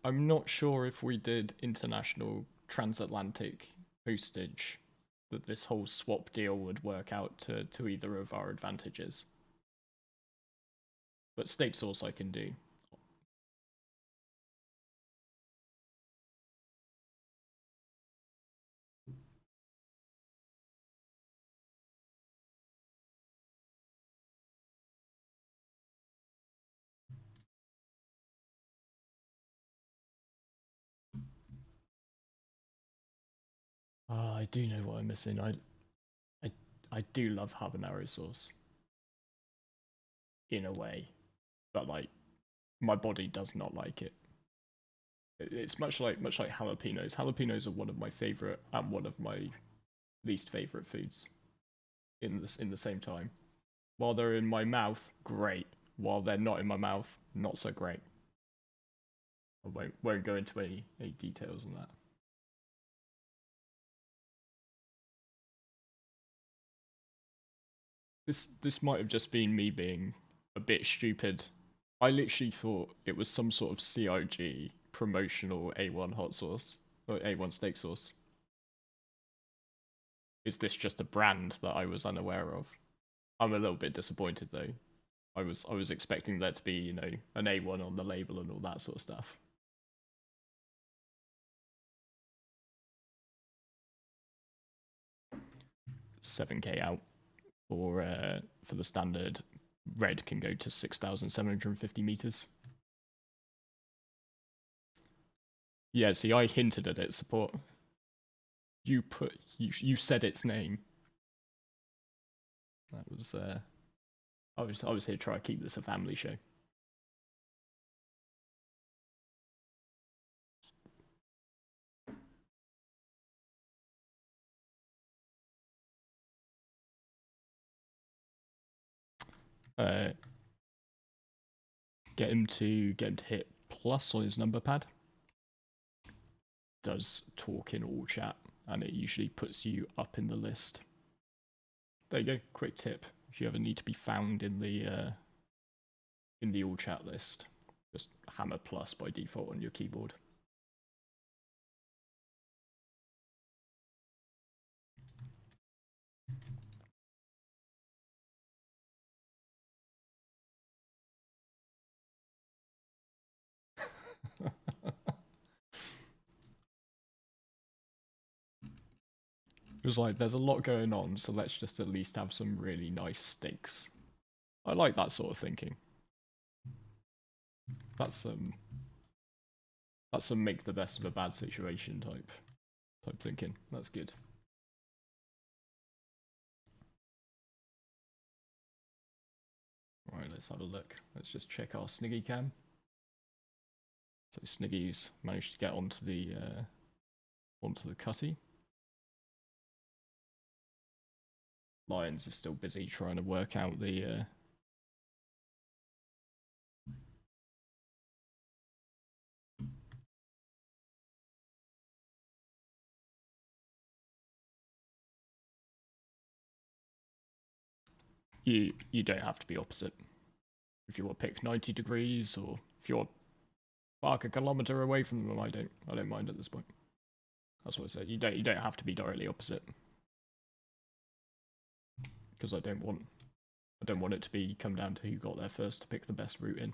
I'm not sure if we did international transatlantic postage that this whole swap deal would work out to either of our advantages. But steak sauce I can do. Oh, I do know what I'm missing. I do love habanero sauce. In a way. But like my body does not like it. It's much like jalapenos. Jalapenos are one of my favorite and one of my least favorite foods in the same time. While they're in my mouth, great. While they're not in my mouth, not so great. I won't go into any details on that. This might have just been me being a bit stupid. I literally thought it was some sort of CIG promotional A1 hot sauce or A1 steak sauce. Is this just a brand that I was unaware of? I'm a little bit disappointed though. I was expecting there to be, you know, an A1 on the label and all that sort of stuff. $7K out for the standard. Red can go to 6,750 meters. Yeah, see, I hinted at its support. You said its name. That was I was here to try to keep this a family show. Get him to hit plus on his number pad. Does talk in all chat, and it usually puts you up in the list. There you go. Quick tip: if you ever need to be found in the all chat list, just hammer plus by default on your keyboard. It was like, there's a lot going on, so let's just at least have some really nice steaks. I like that sort of thinking. That's some make the best of a bad situation type thinking. That's good. Right, let's have a look. Let's just check our Sniggy cam. So Sniggy's managed to get onto the cutty. Lions is still busy trying to work out the you don't have to be opposite. If you want to pick 90 degrees, or if you're park a kilometer away from them, I don't mind at this point. That's what I said. You don't have to be directly opposite. Because I don't want it to be come down to who got there first to pick the best route in.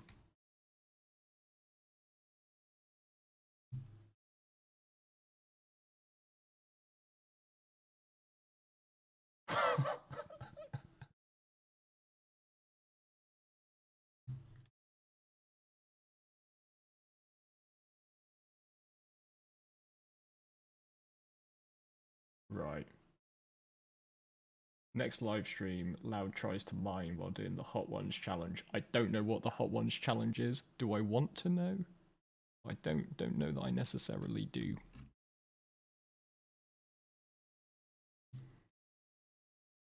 Right. Next live stream, Loud tries to mine while doing the Hot Ones challenge. I don't know what the Hot Ones challenge is. Do I want to know? I don't know that I necessarily do.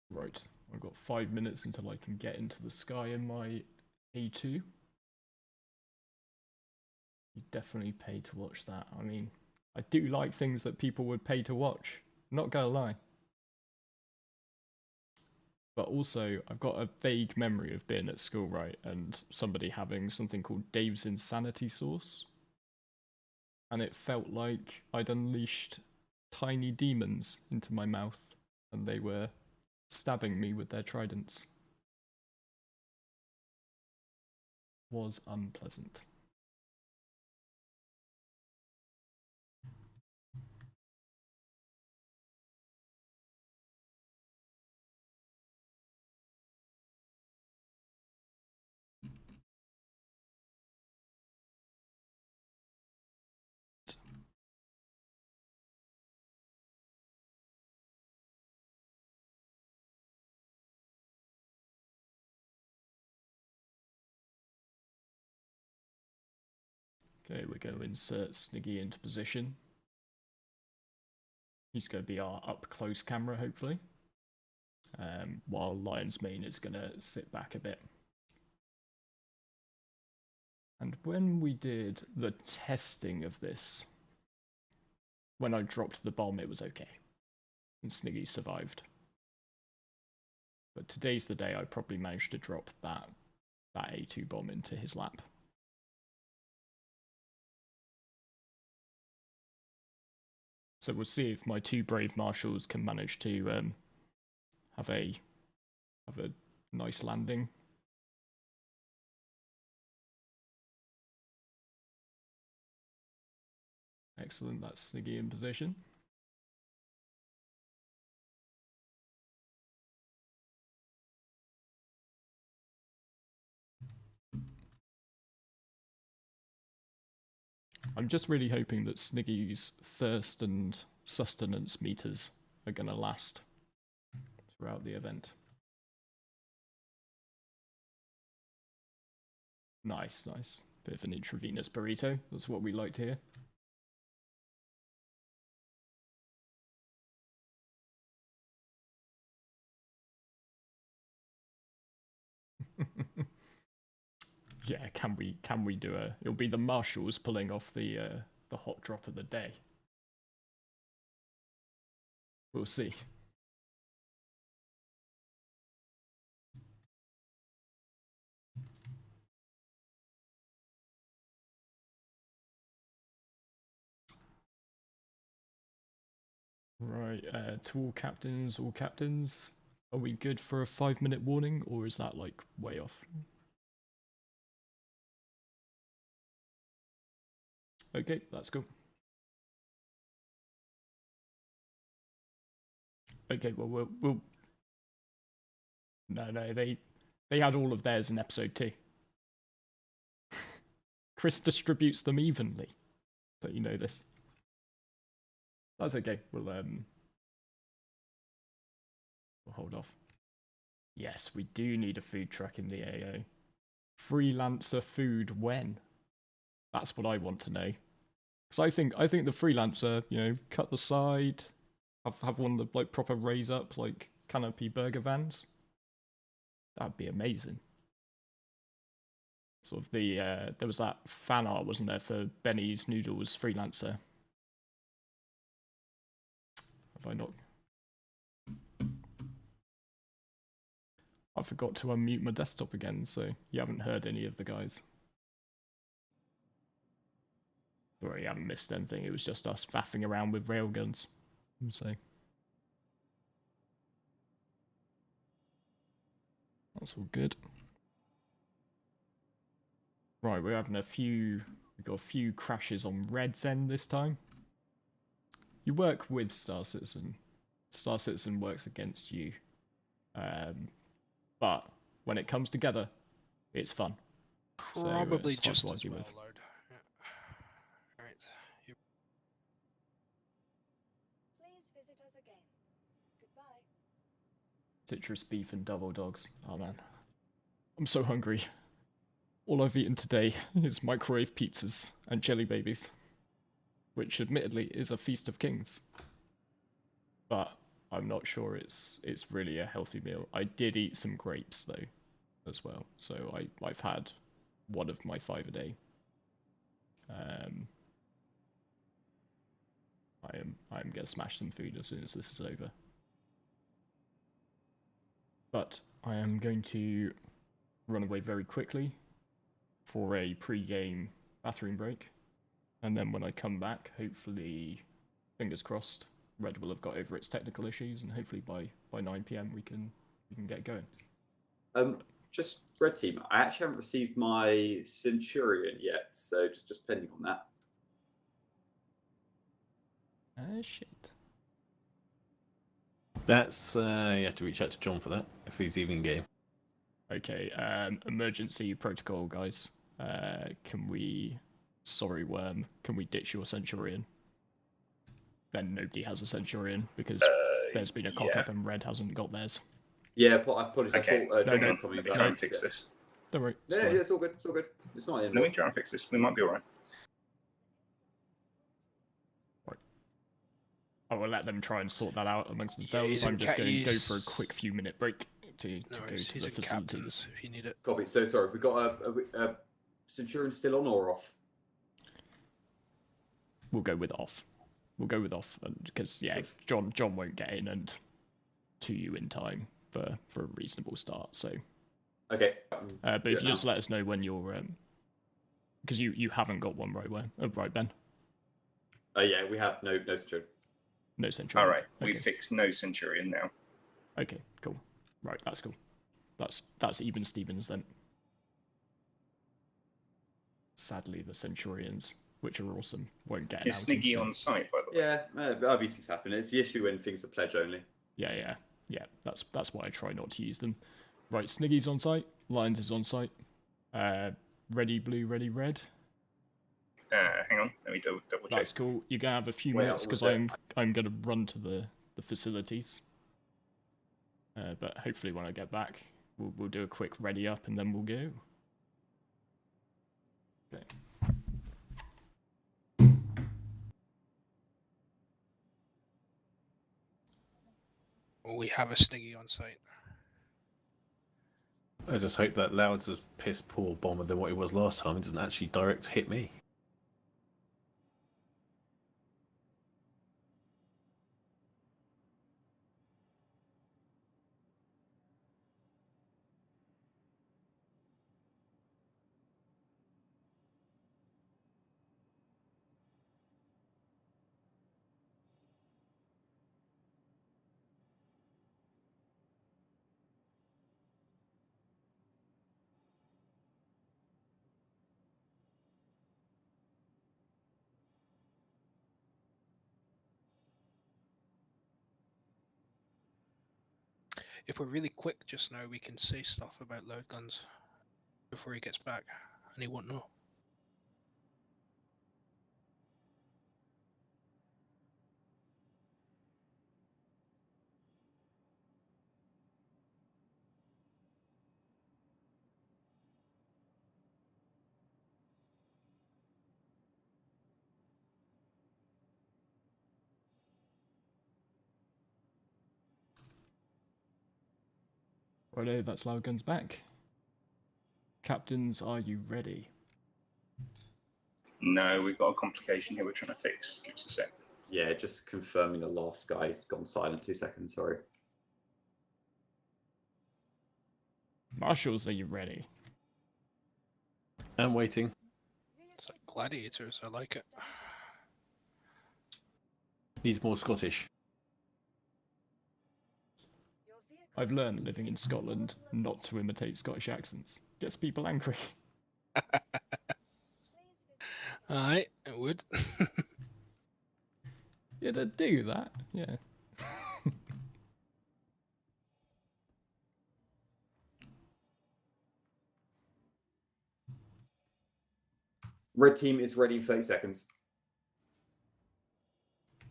Right. I've got 5 minutes until I can get into the sky in my A2. You definitely pay to watch that. I mean, I do like things that people would pay to watch. Not gonna lie. But also, I've got a vague memory of being at school, right, and somebody having something called Dave's Insanity Sauce. And it felt like I'd unleashed tiny demons into my mouth, and they were stabbing me with their tridents. Was unpleasant. Okay, we're going to insert Sniggy into position. He's going to be our up-close camera, hopefully. While Lion's Mane is going to sit back a bit. And when we did the testing of this, when I dropped the bomb, it was okay. And Sniggy survived. But today's the day I probably managed to drop that A2 bomb into his lap. So we'll see if my two brave marshals can manage to have a nice landing. Excellent, that's Sniggy in position. I'm just really hoping that Sniggy's thirst and sustenance meters are going to last throughout the event. Nice, nice. Bit of an intravenous burrito. That's what we like to hear. Yeah, can we do a... It'll be the marshals pulling off the hot drop of the day. We'll see. Right, to all captains, are we good for a 5-minute warning, or is that like way off? Okay, that's cool. Okay, well, we'll... No, they had all of theirs in episode 2. Chris distributes them evenly, but you know this. That's okay, we'll hold off. Yes, we do need a food truck in the AO. Freelancer food when? That's what I want to know. Because I think the freelancer, you know, cut the side, have one of the like proper raise up like canopy burger vans. That'd be amazing. Sort of the there was that fan art, wasn't there, for Benny's Noodles freelancer. Have I not? I forgot to unmute my desktop again, so you haven't heard any of the guys. Sorry, you haven't missed anything. It was just us faffing around with railguns. So that's all good. Right, we're having we've got a few crashes on Red's end this time. You work with Star Citizen. Star Citizen works against you. But when it comes together, it's fun. Probably so, just as well, Lord. Yeah. Alright. Please visit us again. Goodbye. Citrus beef and double dogs. Oh man. I'm so hungry. All I've eaten today is microwave pizzas and jelly babies. Which admittedly is a feast of kings. But I'm not sure it's really a healthy meal. I did eat some grapes though, as well. So I've had one of my 5 a day. I'm gonna smash some food as soon as this is over. But I am going to run away very quickly for a pre-game bathroom break, and then when I come back, hopefully, fingers crossed, Red will have got over its technical issues, and hopefully by 9 PM we can get going. Just Red Team, I actually haven't received my Centurion yet, so just pending on that. Shit. That's you have to reach out to John for that if he's even in game. Okay, emergency protocol, guys. Can we... Sorry, Worm. Can we ditch your Centurion? Then nobody has a Centurion, because there's been a cock-up and Red hasn't got theirs. Yeah, I apologize. Okay. I thought John No, was coming. Let me try and fix this. Don't worry. Yeah, it's all good. It's all good. It's not in. Let me try and fix this. We might be alright. I will let them try and sort that out amongst themselves. I'm just going to go for a quick few-minute break to go to the facilities. If you need it. Copy. So sorry, we got a Centurion still on or off? We'll go with off. We'll go with off, because yeah, John won't get in and to you in time for a reasonable start. So okay. But if you just let us know when you're because you haven't got one, right? Right, Ben? Yeah, we have no Centurion. No Centurion. Alright, Okay. we've fixed no Centurion now. Okay, cool. Right, that's cool. That's even Stevens then. Sadly, the Centurions, which are awesome, won't get an Is outing Sniggy today. on site, by the way? Yeah, obviously it's happening. It's the issue when things are pledge only. Yeah. That's why I try not to use them. Right, Sniggy's on site. Lions is on site. Ready blue, ready red. Hang on, let me double check. That's cool. You're gonna have a few Wait, minutes because I'm gonna run to the facilities. But hopefully when I get back, we'll do a quick ready up and then we'll go. Okay. We have a Sniggy on site. I just hope that Loud's a piss poor bomber than what he was last time. He doesn't actually direct hit me. If we're really quick just now, we can say stuff about loud guns before he gets back, and he won't know. Righto, that's Loud Guns back. Captains, are you ready? No, we've got a complication here we're trying to fix. Give us a sec. Yeah, just confirming the last guy's gone silent. 2 seconds, sorry. Marshals, are you ready? I'm waiting. It's like gladiators, I like it. Needs more Scottish. I've learned living in Scotland not to imitate Scottish accents. Gets people angry. Aye, it would. Yeah, they do that. Yeah. Red team is ready in 30 seconds.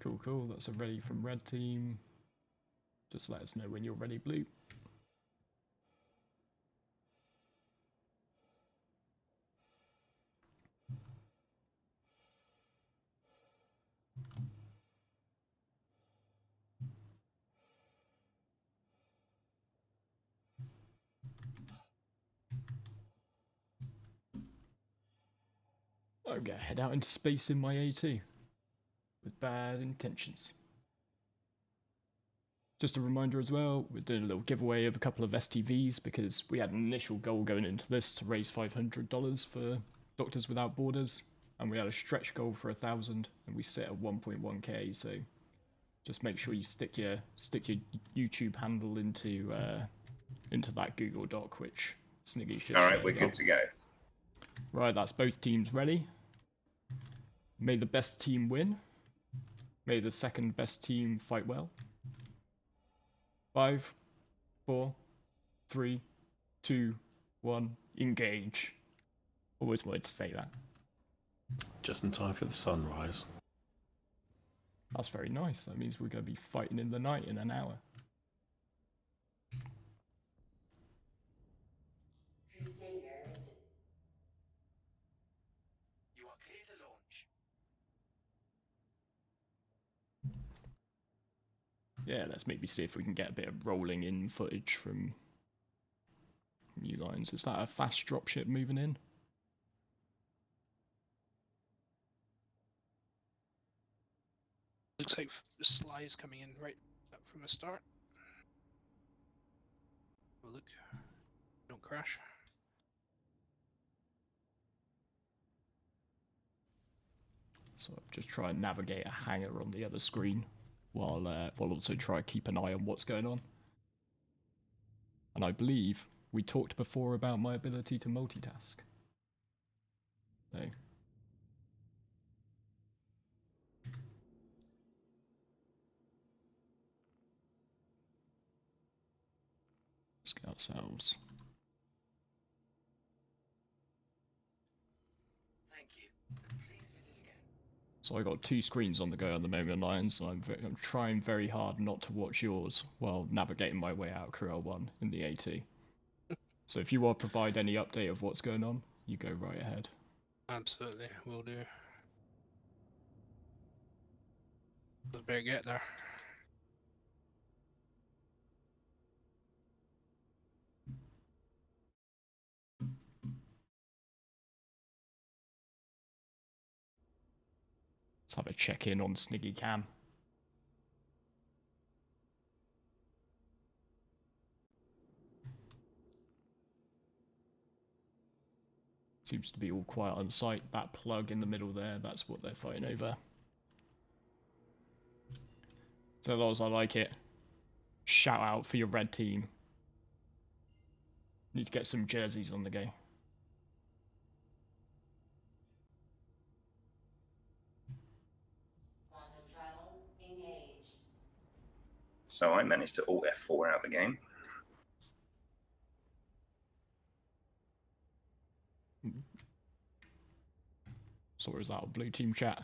Cool. That's a ready from red team. Just let us know when you're ready, blue. I'm gonna head out into space in my A2 with bad intentions. Just a reminder as well, we're doing a little giveaway of a couple of STVs because we had an initial goal going into this to raise $500 for Doctors Without Borders, and we had a stretch goal for 1,000, and we sit at 1.1k. So just make sure you stick your YouTube handle into that Google Doc, which Sniggy's just. All right, we're good to go. Right, that's both teams ready. May the best team win. May the second best team fight well. 5, 4, 3, 2, 1, engage. Always wanted to say that. Just in time for the sunrise. That's very nice. That means we're going to be fighting in the night in an hour. You are clear to launch. Yeah, let's maybe see if we can get a bit of rolling in footage from you lines. Is that a fast dropship moving in? Looks like the Sly's coming in right up from the start. Oh, look. Don't crash. So I'll just try and navigate a hangar on the other screen while also try to keep an eye on what's going on. And I believe we talked before about my ability to multitask. So let's get ourselves. Thank you. Please visit again. So I got 2 screens on the go at the moment, Lions, and I'm trying very hard not to watch yours while navigating my way out Crew L1 in the AT. So if you want to provide any update of what's going on, you go right ahead. Absolutely, will do. Let's better get there. Let's have a check-in on Sniggy Cam. Seems to be all quiet on site. That plug in the middle there, that's what they're fighting over. So those, I like it. Shout out for your red team. Need to get some jerseys on the go. Quantum travel, engage. So I managed to Alt F4 out of the game. So is that a blue team chat?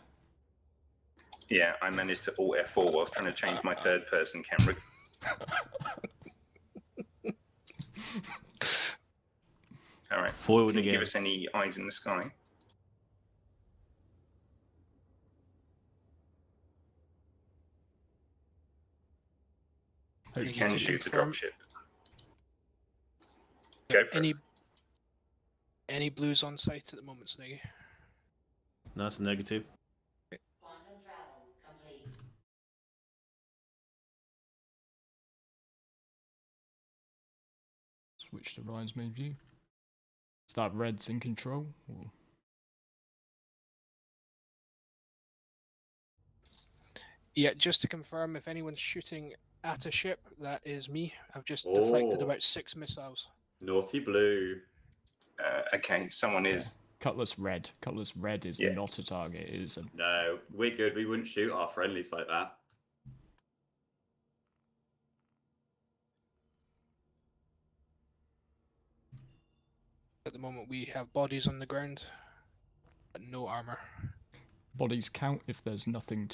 Yeah, I managed to Alt F4 whilst trying to change my third person camera. All right. Foiled Can you again. give us any eyes in the sky? You can shoot the dropship. Go for it. Any blues on site at the moment, Sniggy? No, that's a negative. Quantum travel complete. Switch to Ryan's main view. Is that red's in control? Or... Yeah, just to confirm, if anyone's shooting at a ship, that is me. I've just deflected about 6 missiles. Naughty blue. Okay, someone is. Cutlass red. Cutlass red is not a target. It is a... No, we're good. We wouldn't shoot our friendlies like that. At the moment, we have bodies on the ground, but no armor. Bodies count if there's nothing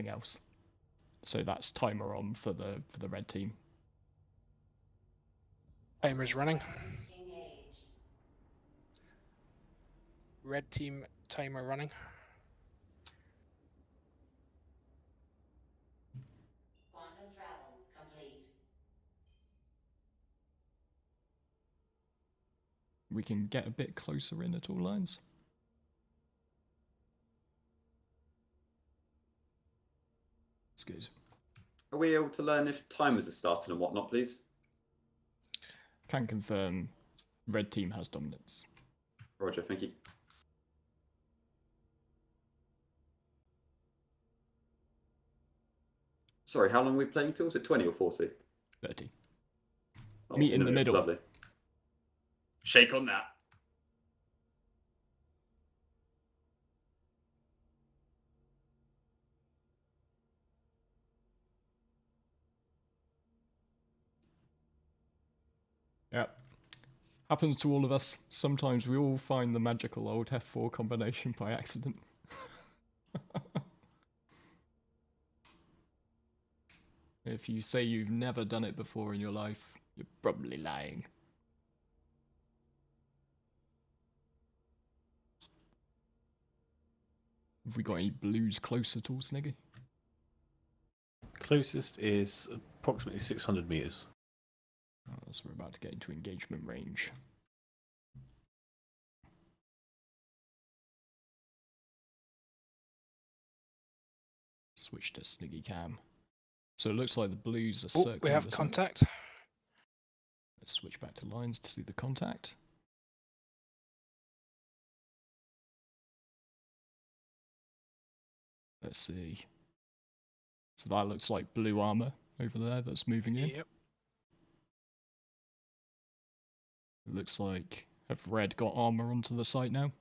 else. So that's timer on for the red team. Timer's running. Engage. Red team timer running. Quantum travel complete. We can get a bit closer in at all lines. good. Are we able to learn if timers are starting and whatnot, please? Can confirm red team has dominance. Roger, thank you. Sorry, how long are we playing till? Is it 20 or 40? 30. Oh, Meet in the middle. Lovely. Shake on that. Yep. Happens to all of us. Sometimes we all find the magical old F4 combination by accident. If you say you've never done it before in your life, you're probably lying. Have we got any blues close at all, Sniggy? Closest is approximately 600 meters. Oh, so we're about to get into engagement range. Switch to Sniggy Cam. So it looks like the blues are circling. We have the contact. sun. Let's switch back to lines to see the contact. Let's see. So that looks like blue armor over there that's moving in. Yep. It looks like have red got armor onto the site now?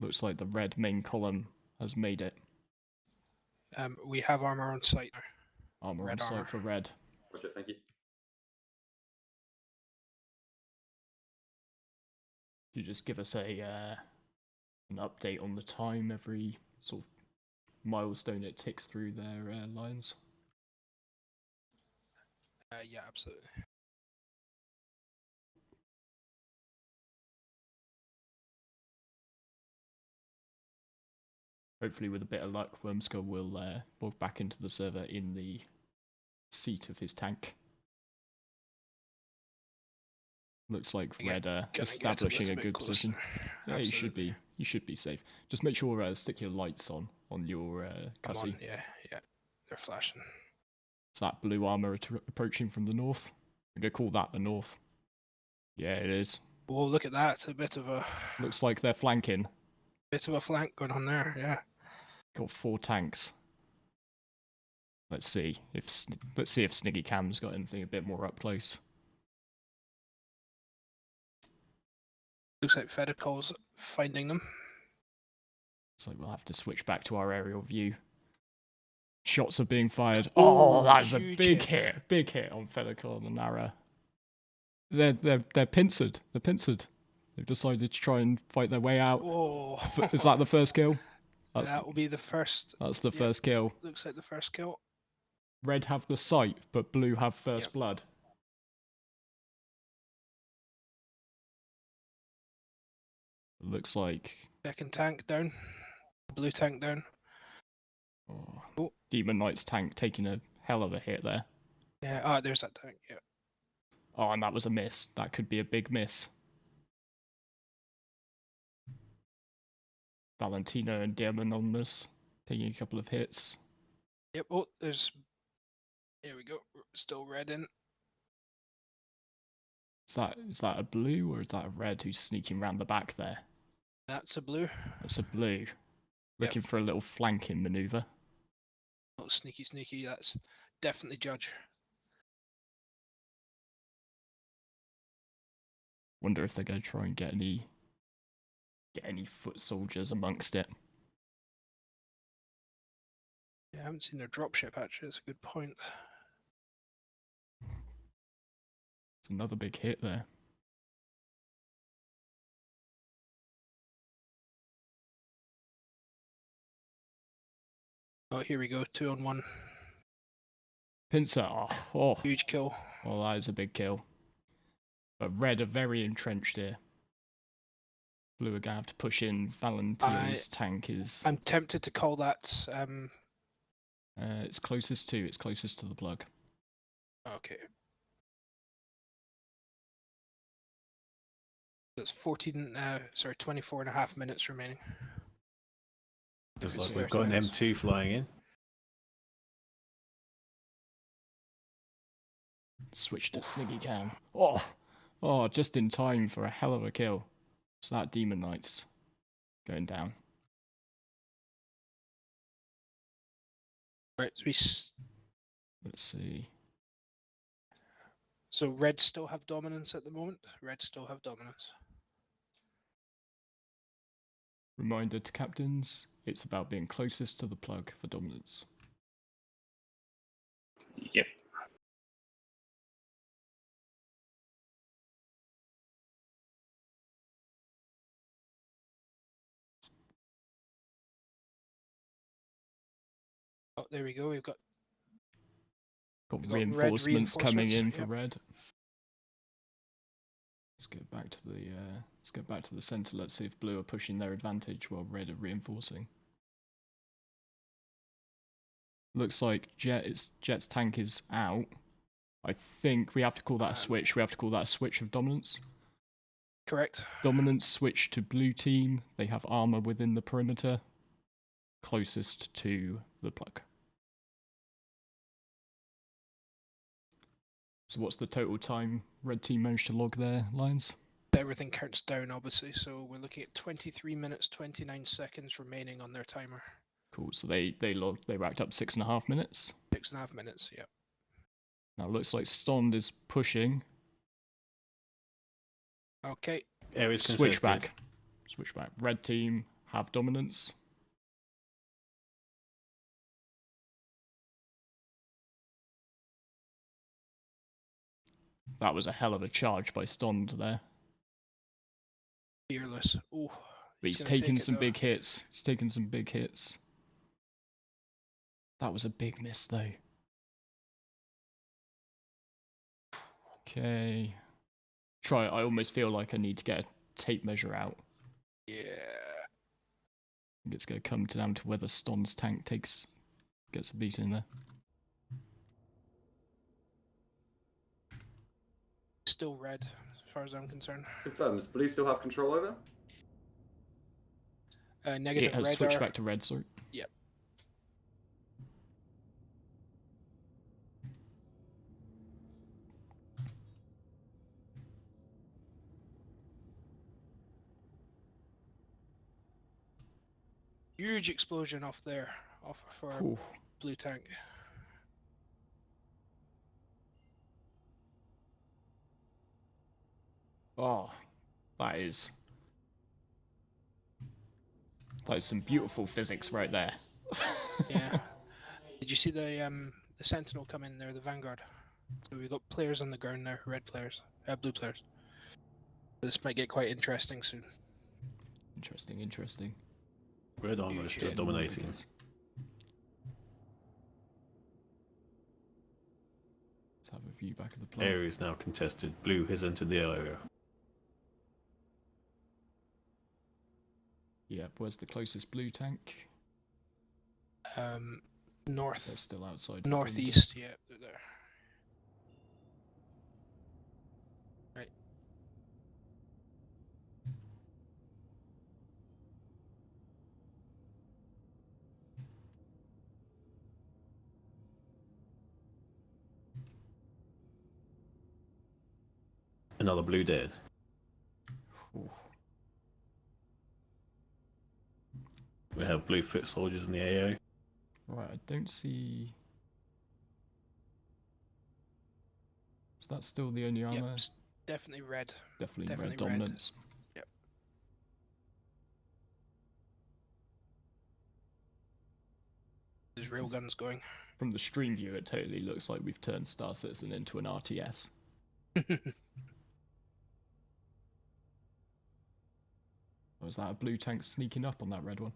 Looks like the red main column has made it. We have armor on site now. Armor Red on site armor. for red. Roger, thank you. Could you just give us a an update on the time every sort of milestone it ticks through their lines? Yeah, absolutely. Hopefully, with a bit of luck, Wormskull will log back into the server in the seat of his tank. Looks like red establishing a good position. Yeah, you should be. You should be safe. Just make sure stick your lights on your cutty. Yeah, they're flashing. Is that blue armor approaching from the north? I'm gonna call that the north. Yeah, it is. Oh, look at that! It's a bit of a. Looks like they're flanking. Bit of a flank going on there. Yeah. Got 4 tanks. Let's see if Sniggy Cam's got anything a bit more up close. Looks like Fedicol's finding them. So we'll have to switch back to our aerial view. Shots are being fired. Oh, that's a big hit. Big hit on Fedicol and Nara. They're pincered. They're pincered. They've decided to try and fight their way out. Whoa. Is that the first kill? That will be the first. That's the first kill. Looks like the first kill. Red have the sight, but blue have first blood. Looks like Second tank down. Blue tank down. Oh. Demon Knight's tank taking a hell of a hit there. Yeah, there's that tank, yeah. Oh, and that was a miss. That could be a big miss. Valentina and Diamononymous taking a couple of hits. Yep, there's... Here we go. Still red in. Is that a blue or is that a red who's sneaking round the back there? That's a blue. That's a blue. Looking for a little flanking manoeuvre. Oh, sneaky. That's definitely Judge. Wonder if they're going to try and get any foot soldiers amongst it. Yeah, I haven't seen their dropship actually. That's a good point. It's another big hit there. Oh, here we go. 2-on-1. Pincer. Oh. Huge kill. Oh, that is a big kill. But red are very entrenched here. Blue are going to have to push in. Valentina's tank is... I'm tempted to call that... It's closest to the plug. Okay. It's 24 and a half minutes remaining. Looks like we've got an M2 flying in. Switch to Sniggy Cam. Oh, just in time for a hell of a kill. It's that Demon Knights going down. Right, let's see. So red still have dominance at the moment. Red still have dominance. Reminder to captains, it's about being closest to the plug for dominance. Yep. Oh, there we go. We've got reinforcements coming in for red. Let's get back to the center. Let's see if blue are pushing their advantage while red are reinforcing. Looks like Jet's tank is out. I think we have to call that a switch. We have to call that a switch of dominance. Correct. Dominance switch to blue team. They have armor within the perimeter, closest to the plug. So what's the total time red team managed to log there, Lions? Everything counts down, obviously, so we're looking at 23 minutes, 29 seconds remaining on their timer. Cool, so they racked up 6.5 minutes. 6.5 minutes, yeah. Now it looks like Stond is pushing. Okay. Switch back. Red team have dominance. That was a hell of a charge by Stond there. Fearless. Ooh. But he's taken some big hits. He's taken some big hits. That was a big miss though. Okay. I almost feel like I need to get a tape measure out. Yeah. I think it's going to come down to whether Stond's tank gets a beat in there. Still red, as far as I'm concerned. Confirms. Blue still have control over? Negative. It has red switched back to red, sorry. Yep. Huge explosion off there, for blue tank. Oh, that is some beautiful physics right there. Yeah. Did you see the Sentinel come in there, the Vanguard? So we've got players on the ground now, red players, blue players. This might get quite interesting soon. Interesting. Red armor is still dominating. Let's have a view back of the play. Area is now contested. Blue has entered the area. Yep, where's the closest blue tank? North. They're still outside. Northeast, yeah, they're there. Right. Another blue dead. Ooh. We have blue foot soldiers in the AO. Right, I don't see. Is that still the only armor? Yep, definitely red. Definitely red dominance. Yep. There's rail guns going. From the stream view, it totally looks like we've turned Star Citizen into an RTS. Was that a blue tank sneaking up on that red one?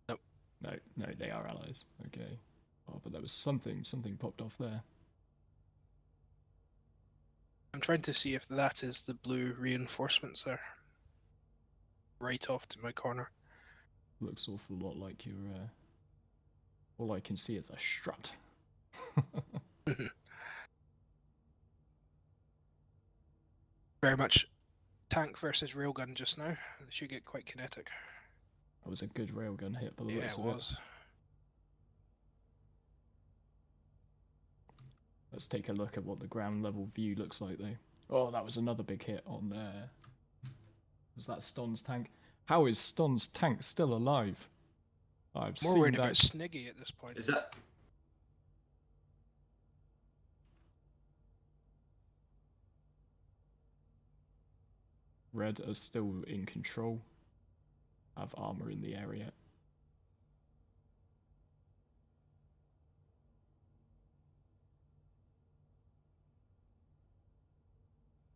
Nope. No, they are allies. Okay. Oh, but there was something popped off there. I'm trying to see if that is the blue reinforcements there. Right off to my corner. Looks awful lot like your. All I can see is a strut. Very much tank versus railgun just now. It should get quite kinetic. That was a good railgun hit by the Yeah, looks it of was. it. Let's take a look at what the ground level view looks like though. Oh, that was another big hit on there. Was that Ston's tank? How is Ston's tank still alive? I've More seen worried that. about Sniggy at this point. Is that? Red are still in control. Have armor in the area.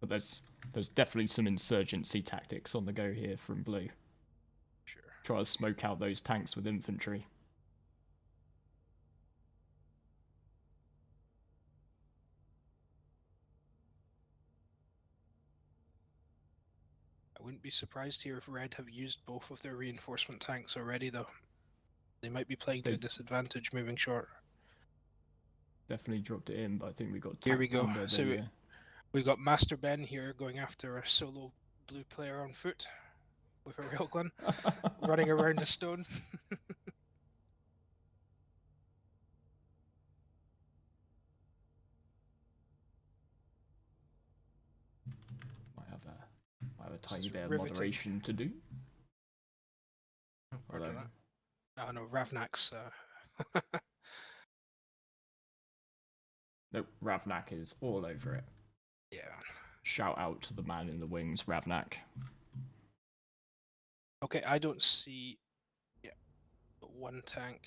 But there's definitely some insurgency tactics on the go here from blue. Sure. Try to smoke out those tanks with infantry. I wouldn't be surprised here if Red have used both of their reinforcement tanks already, though. They might be playing to a disadvantage moving short. Definitely dropped it in, but I think we got Here we tacked go. under So the, we got Master Ben here going after a solo blue player on foot with a railgun, running around a stone. might have a tiny bit of moderation to do. Oh no, Ravnak's. No, Ravnak is all over it. Yeah. Shout out to the man in the wings, Ravnak. Okay, I don't see. Yeah, one tank.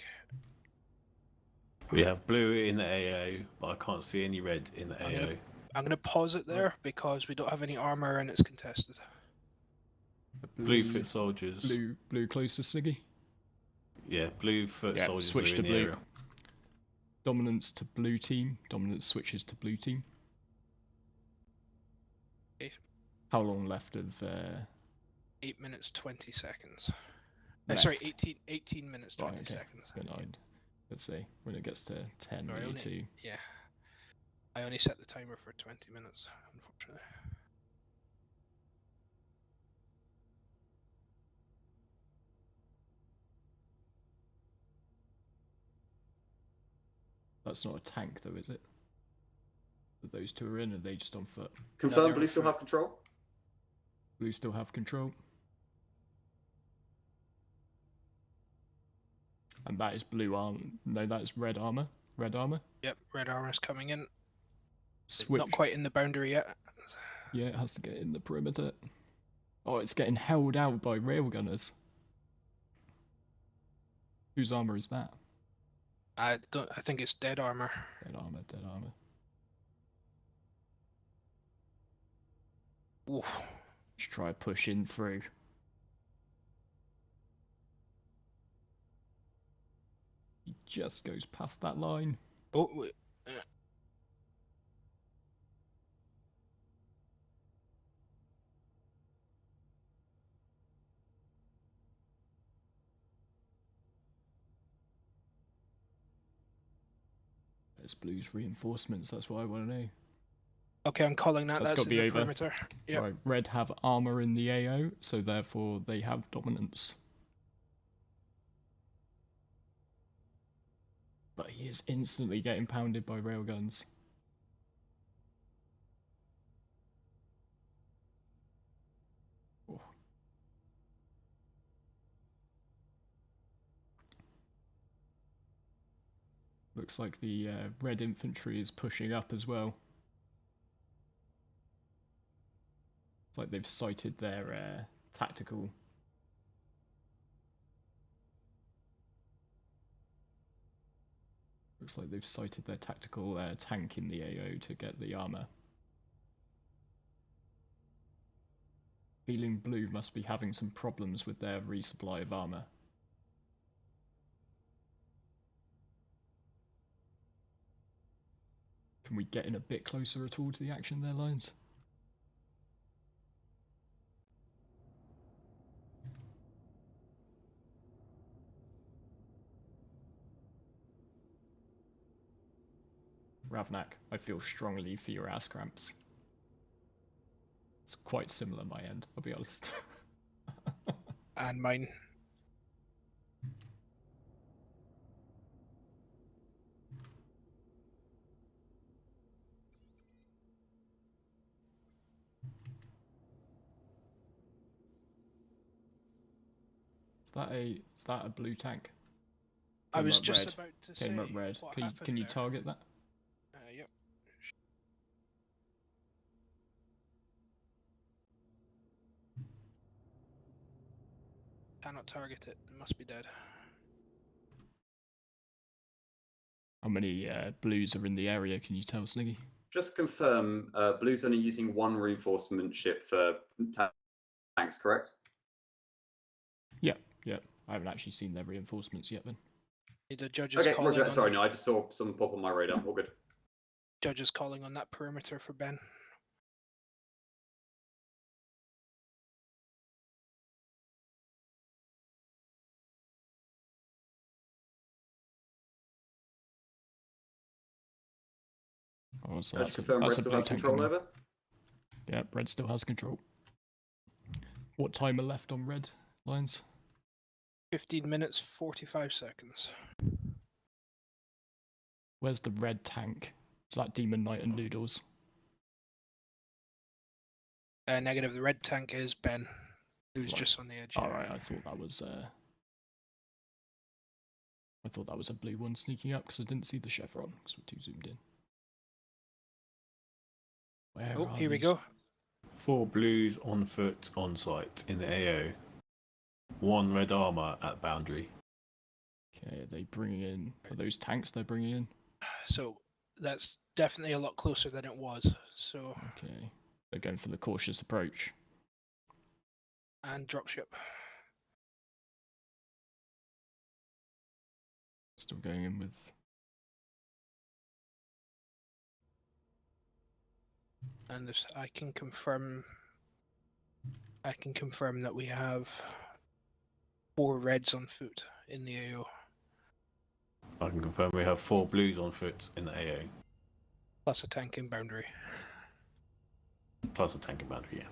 We have blue in the AO, but I can't see any red in the AO. I'm gonna pause it there because we don't have any armor and it's contested. Blue foot soldiers. Blue close to Siggy. Yeah, blue foot soldiers switch are to in the blue. area. Dominance to blue team. Dominance switches to blue team. Okay. How long left of 8 minutes 20 seconds. Left. Sorry, 18 minutes 20 seconds. Good night. Let's see when it gets to 10. Sorry, we need to. Yeah. I only set the timer for 20 minutes, unfortunately. That's not a tank though, is it? That those two are in, or are they just on foot? Confirm blue still have control? Blue still have control. And that is blue armor. No, that is red armor. Red armor. Yep, red armor's coming in. Switch. Not quite in the boundary yet. Yeah, it has to get in the perimeter. Oh, it's getting held out by railgunners. Whose armor is that? I think it's dead armor. Dead armor, dead armor. Oof. Let's try to push in through. He just goes past that line. Oh, wait. There's blue's reinforcements, that's what I want to know. Okay, I'm calling that. That's got to be in the over. perimeter. Yep. Right, red have armor in the AO, so therefore they have dominance. But he is instantly getting pounded by railguns. Oh. Looks like the red infantry is pushing up as well. It's like they've sighted their tactical. Looks like they've sighted their tactical tank in the AO to get the armor. Feeling blue must be having some problems with their resupply of armor. Can we get in a bit closer at all to the action there, Lions? Ravnak, I feel strongly for your ass cramps. It's quite similar my end, I'll be honest. And mine. Is that a blue tank? I was up just red. about to Came say up red. what Can happened you there. target that? Yep. Cannot target it. It must be dead. How many blues are in the area? Can you tell, Sniggy? Just confirm, Blue's only using one reinforcement ship for tanks, correct? Yeah, yeah. I haven't actually seen their reinforcements yet then. The judges Okay, calling Roger. on Sorry, no, I just saw something pop on my radar. All good. judges calling on that perimeter for Ben. Oh, so Just confirm Red still has control over? Yeah, red still has control. What timer left on red, Lions? 15 minutes, 45 seconds. Where's the red tank? Is that Demon Knight and Noodles? Negative. The red tank is Ben, who's just on the edge. Alright, I thought that was a blue one sneaking up because I didn't see the chevron because we're too zoomed in. Where Oh, are here we these? go. 4 blues on foot on site in the AO. 1 red armor at boundary. Okay, are they bringing in? Are those tanks they're bringing in? So that's definitely a lot closer than it was. So. Okay, they're going for the cautious approach. And dropship. Still going in with. And this, I can confirm that we have 4 reds on foot in the AO. I can confirm we have 4 blues on foot in the AO. Plus a tank in boundary. Plus a tank in boundary, yeah.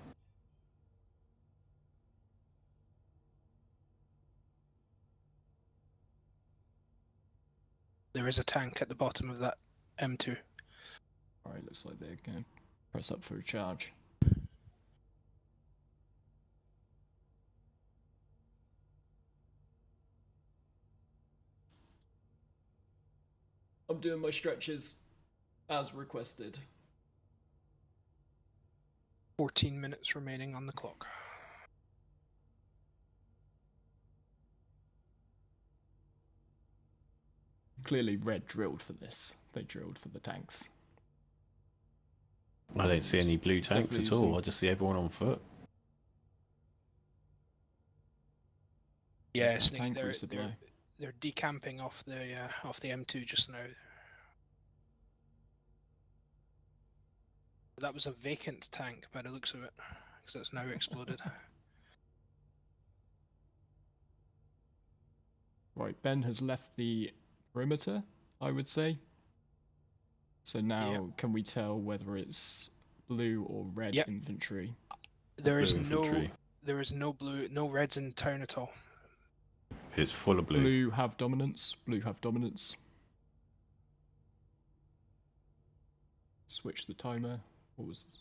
There is a tank at the bottom of that M2. Alright, looks like they're going to press up for a charge. I'm doing my stretches as requested. 14 minutes remaining on the clock. Clearly red drilled for this. They drilled for the tanks. I don't see any blue tanks at all. I just see everyone on foot. Yeah, tank they're decamping off the M2 just now. That was a vacant tank by the looks of it, because it's now exploded. Right, Ben has left the perimeter, I would say. So now, can we tell whether it's blue or red infantry? There is no blue, no reds in town at all. It's full of blue. Blue have dominance. Blue have dominance. Switch the timer. What was?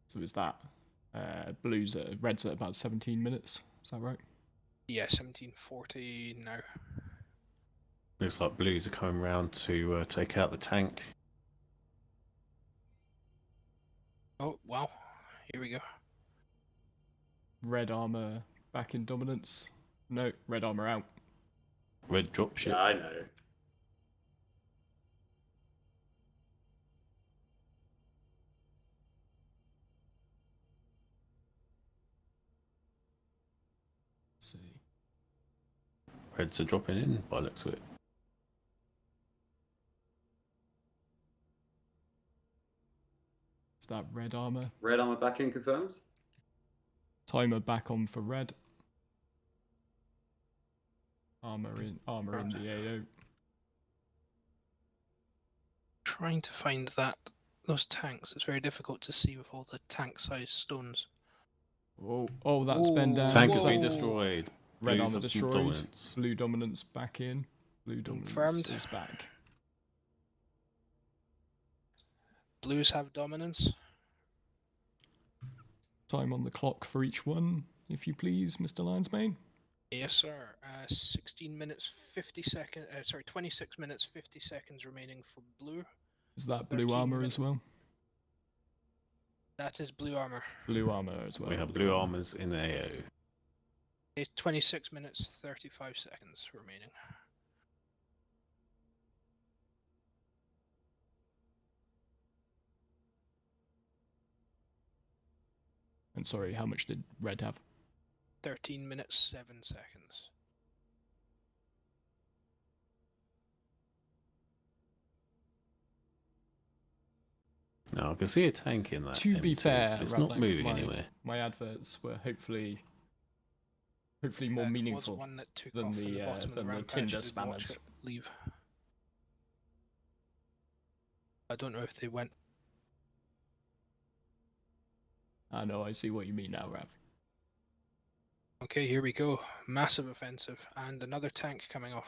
So is that reds at about 17 minutes? Is that right? Yeah, 1740 now. Looks like blues are coming round to take out the tank. Oh wow! Here we go. Red armor back in dominance. No, red armor out. Red dropship. Yeah, I know. Let's see. Reds are dropping in by the looks of it. Is that red armor? Red armor back in confirmed. Timer back on for red. Armor in the AO. Trying to find that those tanks. It's very difficult to see with all the tank-sized stones. Oh, that's been down. Tank has been destroyed. Red Blues armor have some destroyed. dominance. Blue dominance back in. Blue dominance Confirmed. is back. Blues have dominance. Time on the clock for each one, if you please, Mr. Lionsbane. Yes, sir. 16 minutes 50 seconds. Sorry, 26 minutes 50 seconds remaining for blue. Is that blue 13 armor minutes. as well? That is blue armor. Blue armor as well. We have blue armors in the AO. It's 26 minutes 35 seconds remaining. And sorry, how much did red have? 13 minutes 7 seconds. Now I can see a tank in that. To be M2, fair, but it's Radlek, not moving anywhere. My adverts were hopefully more meaningful one that took than off from the bottom of the Tinder rampage. I did watch spammers. it leave. I don't know if they went. I know, I see what you mean now, Rav. Okay, here we go. Massive offensive and another tank coming off.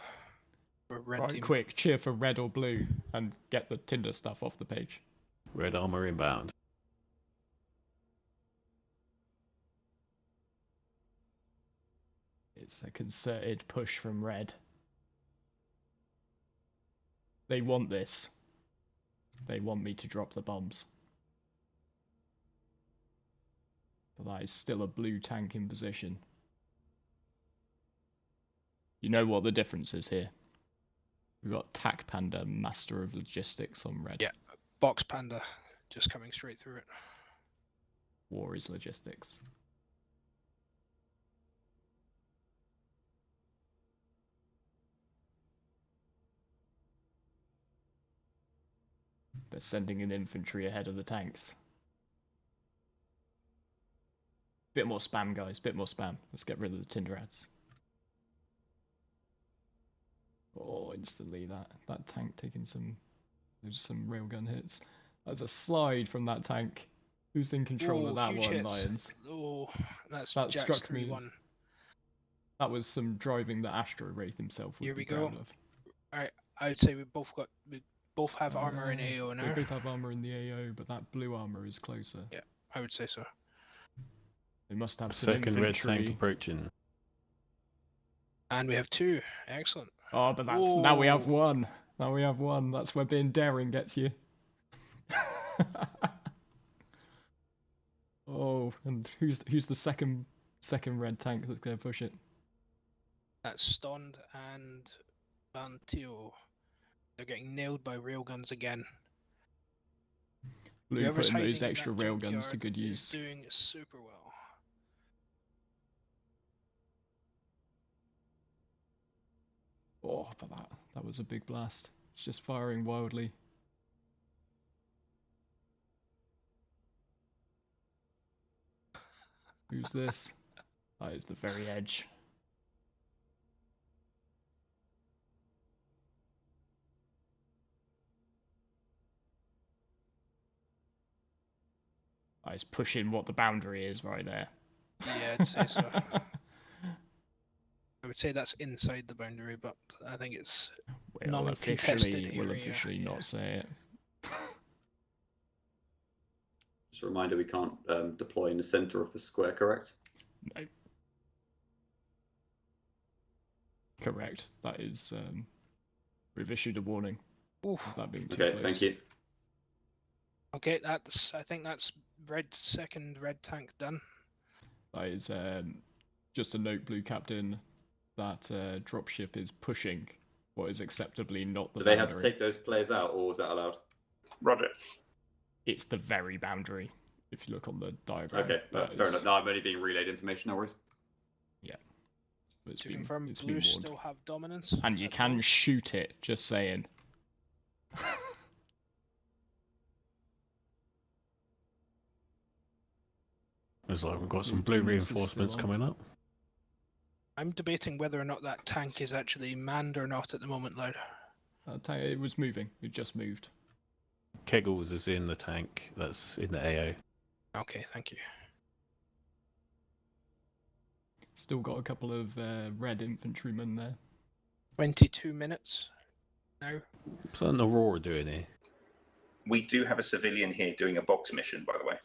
For red Right, team. quick, cheer for red or blue and get the Tinder stuff off the page. Red armor inbound. It's a concerted push from red. They want this. They want me to drop the bombs. But that is still a blue tank in position. You know what the difference is here? We've got Tac Panda, Master of Logistics on red. Yeah, Box Panda just coming straight through it. War is logistics. They're sending in infantry ahead of the tanks. Bit more spam, guys. Bit more spam. Let's get rid of the Tinder ads. Oh, instantly that tank taking some railgun hits. That's a slide from that tank. Who's in control of that huge one, hits. Lions? Oh, that That struck me. That was some driving that Astro Wraith himself would Here be we go. proud of. Alright, I would say we both have armor in AO now. They both have armor in the AO, but that blue armor is closer. Yeah, I would say so. They must have some Second red infantry. tank approaching. And we have two. Excellent. Oh, but that's now we have one. Now we have one. That's where being daring gets you. Oh, and who's the second red tank that's going to push it? That's Stond and Van Teo. They're getting nailed by railguns again. Blue Whoever's putting hiding those in extra that railguns junkyard to good use. is doing super well. Oh, but that was a big blast. It's just firing wildly. Who's this? That is the very edge. That is pushing what the boundary is right there. Yeah, I'd say so. I would say that's inside the boundary, but I think it's non-contested area. We'll officially not say it. Just a reminder, we can't deploy in the center of the square, correct? No. Correct. That is, we've issued a warning. Oof. Of that being too Okay, close. thank you. Okay, I think that's second red tank done. That is just a note, Blue Captain, that dropship is pushing what is acceptably not the Do they boundary. have to take those players out, or is that allowed? Roger. It's the very boundary, if you look on the diagram. Okay, fair enough. No, I'm only being relayed information, no worries. Yeah. It's To been, confirm, it's Blue been warned. still have dominance. And you can shoot it, just saying. Looks like we've got some blue reinforcements coming up. I'm debating whether or not that tank is actually manned or not at the moment, Loud. It was moving. It just moved. Kegels is in the tank. That's in the AO. Okay, thank you. Still got a couple of red infantrymen there. 22 minutes now. What's an Aurora doing here? We do have a civilian here doing a box mission, by the way.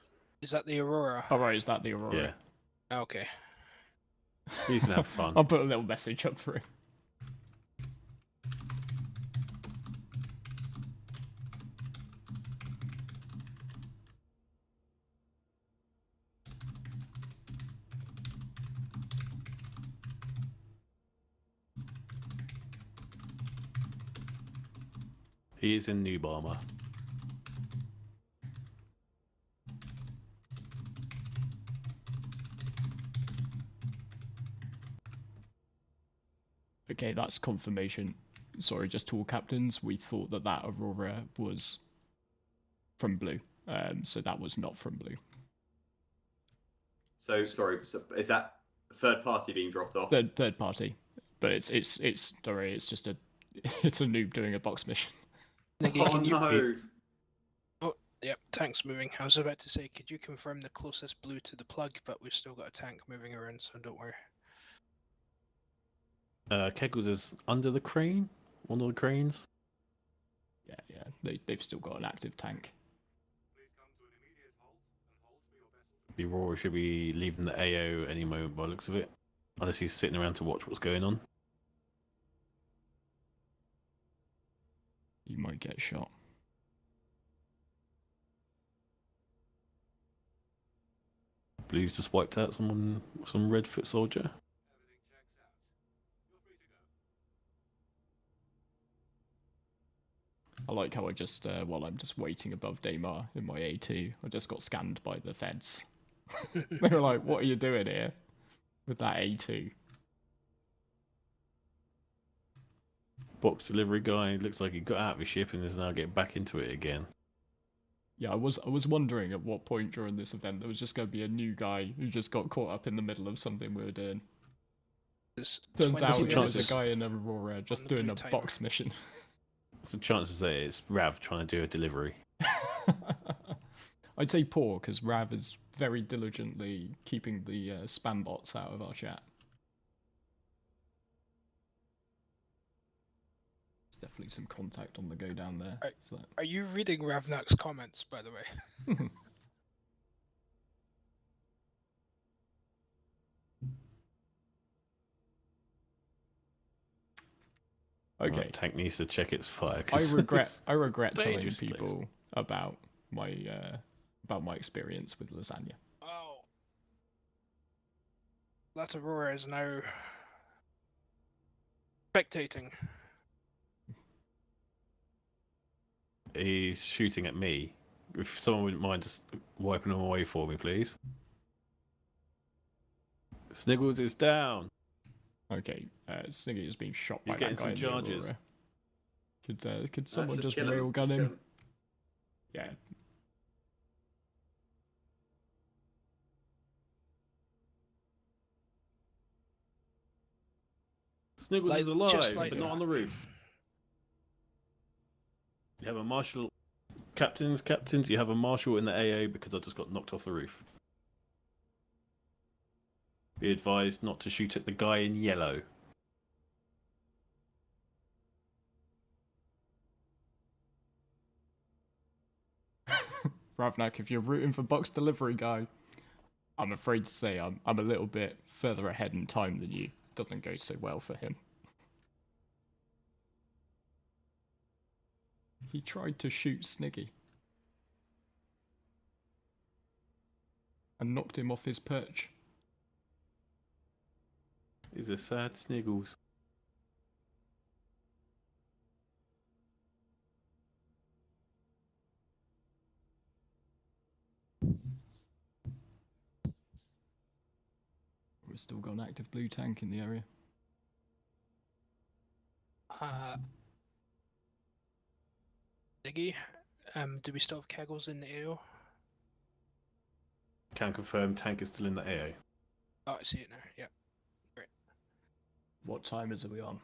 Is that the Aurora? Oh, right, is that the Aurora? Yeah. Okay. He's gonna have fun. I'll put a little message up for him. He is in noob armor. Okay, that's confirmation. Sorry, just to all captains, we thought that that Aurora was from blue. So that was not from blue. So sorry, so is that third party being dropped off? Third party, but it's sorry, it's just a it's a noob doing a box mission. Nikki, Oh can you... no! Oh, yep, tank's moving. I was about to say, could you confirm the closest blue to the plug? But we've still got a tank moving around, so don't worry. Kegels is under the crane. One of the cranes. Yeah. They've still got an active tank. The Aurora should be leaving the AO any moment by the looks of it. Unless he's sitting around to watch what's going on. You might get shot. Blue's just wiped out some red foot soldier. I like how I just, while I'm just waiting above Daymar in my A2, I just got scanned by the feds. They were like, what are you doing here with that A2? Box delivery guy looks like he got out of his ship and is now getting back into it again. Yeah, I was wondering at what point during this event there was just going to be a new guy who just got caught up in the middle of something we were doing. Turns out there was a guy in Aurora just doing a box mission. What's the chances that it's Rav trying to do a delivery? I'd say poor, because Rav is very diligently keeping the spam bots out of our chat. There's definitely some contact on the go down there. Are you reading Ravnak's comments, by the way? Okay. Right, tank needs to check its fire. I regret telling dangerous people place. about my experience with lasagna. Oh. That Aurora is now spectating. He's shooting at me. If someone wouldn't mind just wiping him away for me, please. Sniggles is down. Okay, Sniggy has been shot He's by getting that guy some in the charges. Aurora. Could someone just kill him, railgun just him? kill him. Yeah. Sniggles is alive, just like but not on the roof. You have a marshal. Captains, you have a marshal in the AO because I just got knocked off the roof. Be advised not to shoot at the guy in yellow. Ravnak, if you're rooting for box delivery guy, I'm afraid to say I'm a little bit further ahead in time than you. Doesn't go so well for him. He tried to shoot Sniggy and knocked him off his perch. He's a sad Sniggles. We've still got an active blue tank in the area. Diggy, do we still have Kegels in the AO? Can confirm tank is still in the AO. Oh, I see it now. Yep. Great. What time is we on?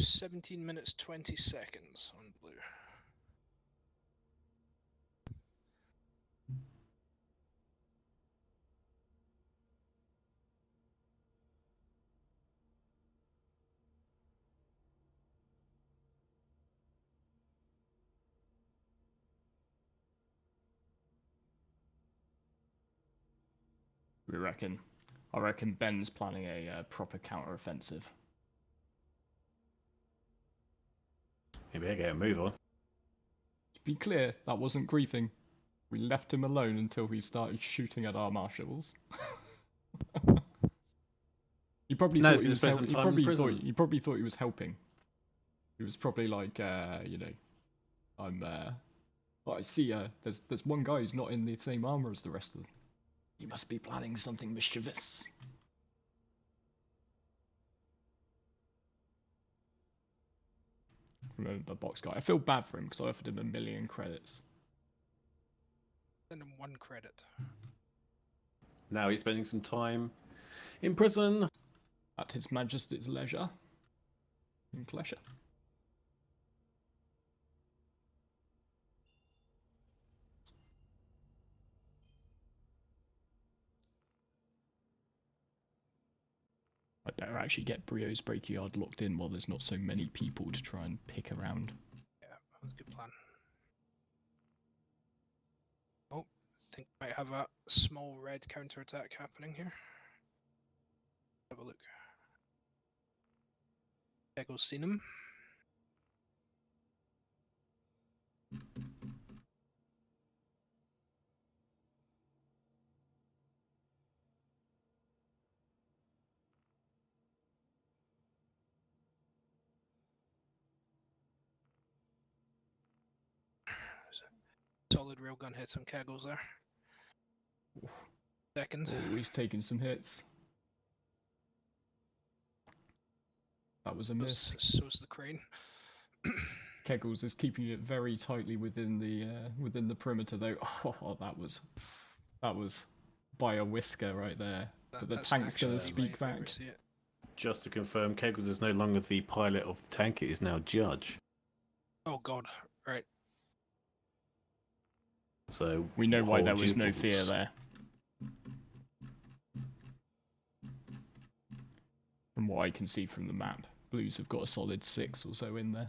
17 minutes 20 seconds on blue. We reckon. I reckon Ben's planning a proper counter-offensive. You better get a move on. To be clear, that wasn't griefing. We left him alone until he started shooting at our marshals. He probably thought he was helping. He probably thought he was helping. He was probably like, you know, I see. There's one guy who's not in the same armor as the rest of them. He must be planning something mischievous. Remember the box guy. I feel bad for him because I offered him 1 million credits. Send him 1 credit. Now he's spending some time in prison. At His Majesty's leisure. In pleasure. I'd better actually get Brio's Breakyard locked in while there's not so many people to try and pick around. Yeah, that was a good plan. Oh, I think we might have a small red counterattack happening here. Have a look. Ego's seen him. Solid railgun hit some Kegels there. Second. Oh, he's taking some hits. That was a miss. So's the crane. Kegels is keeping it very tightly within the perimeter though. Oh, that was by a whisker right there. But the tank's going to speak back. Just to confirm, Kegels is no longer the pilot of the tank, it is now Judge. Oh god, right. So we know why there was no fear there. From what I can see from the map, Blues have got a solid 6 or so in there.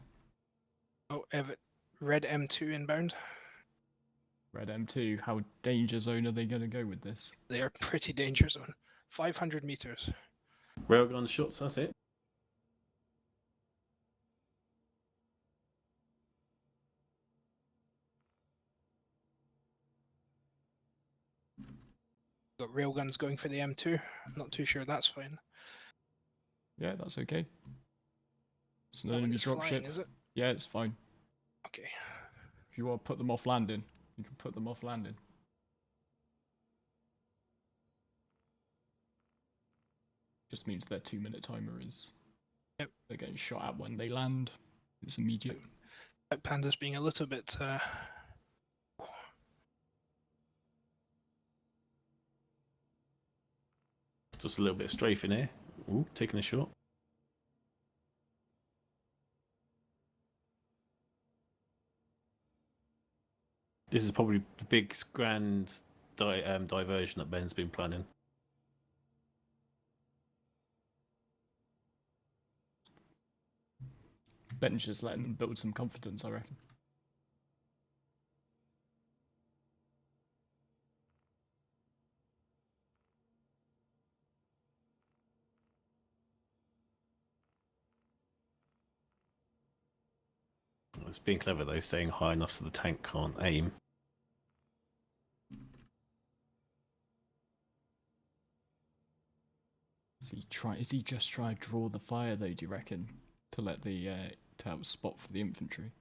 Oh, red M2 inbound. Red M2, how danger zone are they going to go with this? They are pretty danger zone. 500 meters. Railgun shots, that's it. Got railguns going for the M2. I'm not too sure that's fine. Yeah, that's okay. It's an enemy dropship. Is it? Yeah, it's fine. Okay. If you want to put them off landing, you can put them off landing. Just means their 2-minute timer is... Yep. They're getting shot at when they land. It's immediate. Panda's being a little bit... Just a little bit of strafe in here. Ooh, taking a shot. This is probably the big grand diversion that Ben's been planning. Ben's just letting them build some confidence, I reckon. It's being clever though, staying high enough so the tank can't aim. Is he just trying to draw the fire though, do you reckon? To let the to help spot for the infantry?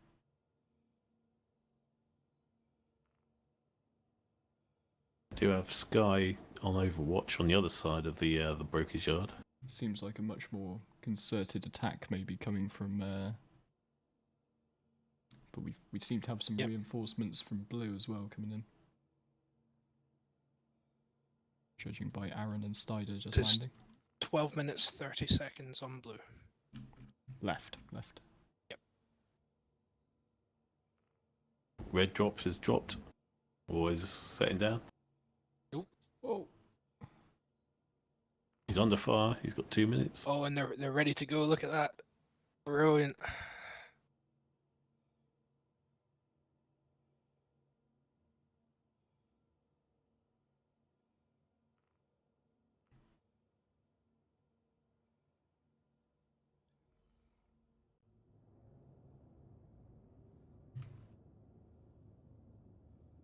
Do have Sky on Overwatch on the other side of the broker's yard. Seems like a much more concerted attack maybe coming from but we seem to have some reinforcements from Blue as well coming in. Judging by Aaron and Stider just landing. 12 minutes 30 seconds on Blue. Left. Yep. Red drops is dropped. Or is setting down. Nope. Oh. He's under fire, he's got 2 minutes. Oh, and they're ready to go, look at that. Brilliant.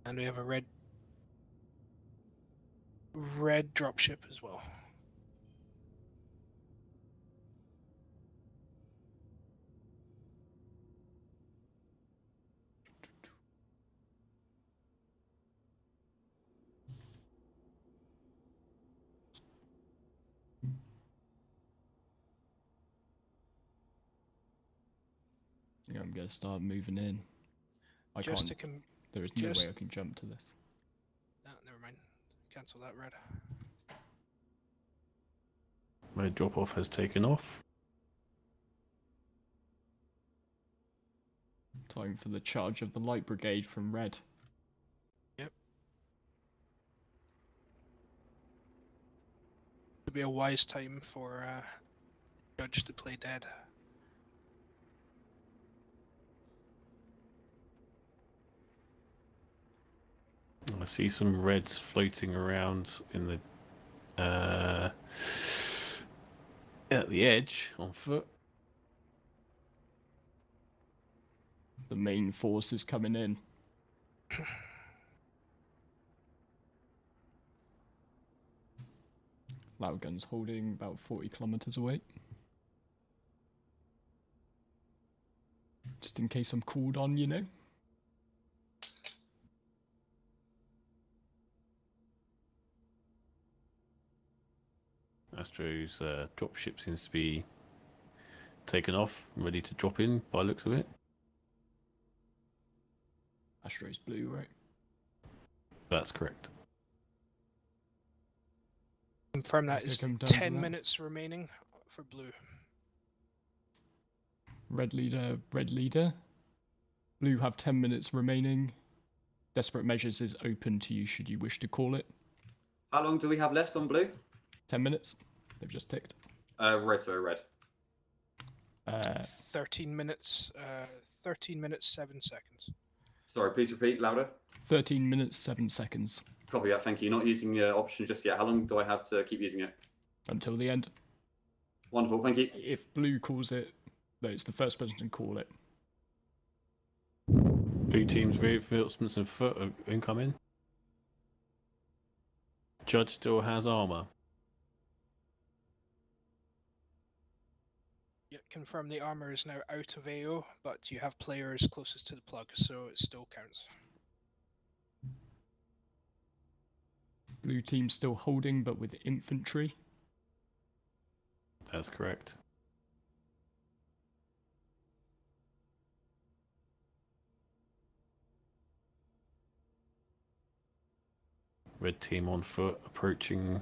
And we have a red dropship as well. Yeah, I'm gonna start moving in. I Just can't. There is no way I can jump to this. No, never mind. Cancel that red. My drop off has taken off. Time for the charge of the light brigade from red. Yep. Would be a wise time for Judge to play dead. I see some reds floating around in the at the edge on foot. The main force is coming in. Loudgun's holding about 40 kilometers away. Just in case I'm called on, you know. Astro's dropship seems to be taken off, ready to drop in by the looks of it. Astro's blue, right? That's correct. Confirm that is 10 minutes remaining for blue. Red leader, red leader. Blue have 10 minutes remaining. Desperate measures is open to you should you wish to call it. How long do we have left on blue? 10 minutes. They've just ticked. Red, sorry, red. 13 minutes. 13 minutes 7 seconds. Sorry, please repeat louder. 13 minutes 7 seconds. Copy that, thank you. Not using the option just yet. How long do I have to keep using it? Until the end. Wonderful, thank you. If blue calls it, no, it's the first person to call it. Blue team's reinforcements and foot are incoming. Judge still has armor. Yeah, confirm the armor is now out of AO, but you have players closest to the plug, so it still counts. Blue team still holding, but with infantry. That's correct. Red team on foot, approaching.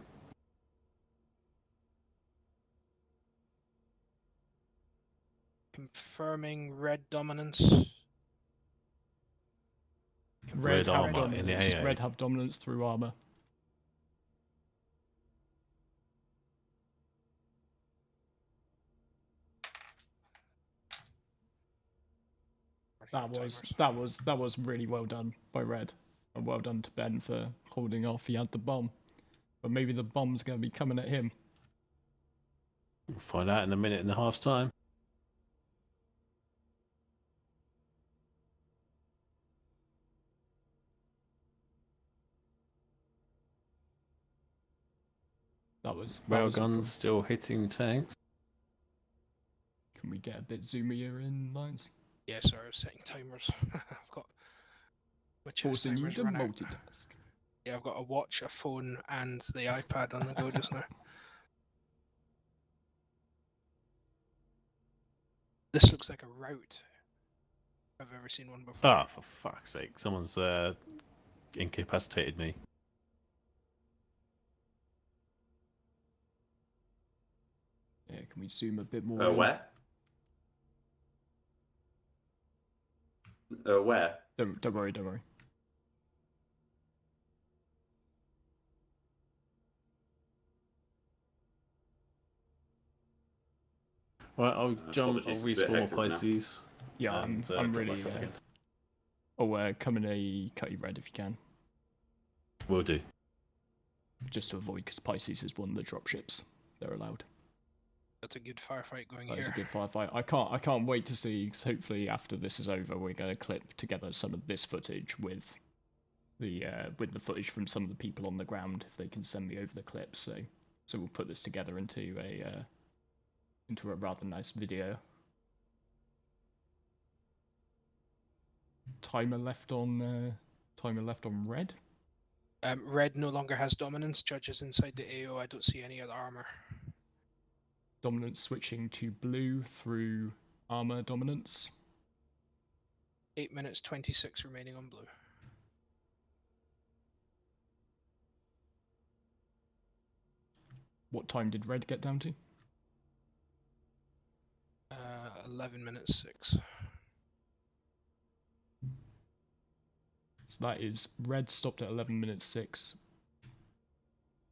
Confirming red dominance. Red have armor dominance. in the AA. Red have dominance through armor. That was really well done by Red, and well done to Ben for holding off. He had the bomb, but maybe the bomb's going to be coming at him. We'll find out in a minute and a half's time. That was Railguns still hitting tanks. Can we get a bit zoomier in lines? Yeah, sorry, I was setting timers. I've got my chess Forcing you timers to run out. multitask. Yeah, I've got a watch, a phone, and the iPad on the go just now. This looks like a route. I've ever seen one before. Ah, for fuck's sake! Someone's incapacitated me. Yeah, can we zoom a bit more? Where? Where? Don't worry, don't worry. Well, I'll Apologies, I'll it's a bit respawn hectic my now. Pisces. Yeah, and, I'm drop really. back off again. Come in a cutty red if you can. Will do. Just to avoid, because Pisces is one of the dropships. They're allowed. That's a good firefight going That here. is a good firefight. I can't wait to see. Cause hopefully, after this is over, we're going to clip together some of this footage with with the footage from some of the people on the ground if they can send me over the clips. So we'll put this together into a rather nice video. Timer left on red. Red no longer has dominance. Judges inside the AO. I don't see any other armor. Dominance switching to blue through armor dominance. 8 minutes 26 remaining on blue. What time did red get down to? 11 minutes 6. So that is red stopped at 11 minutes 6.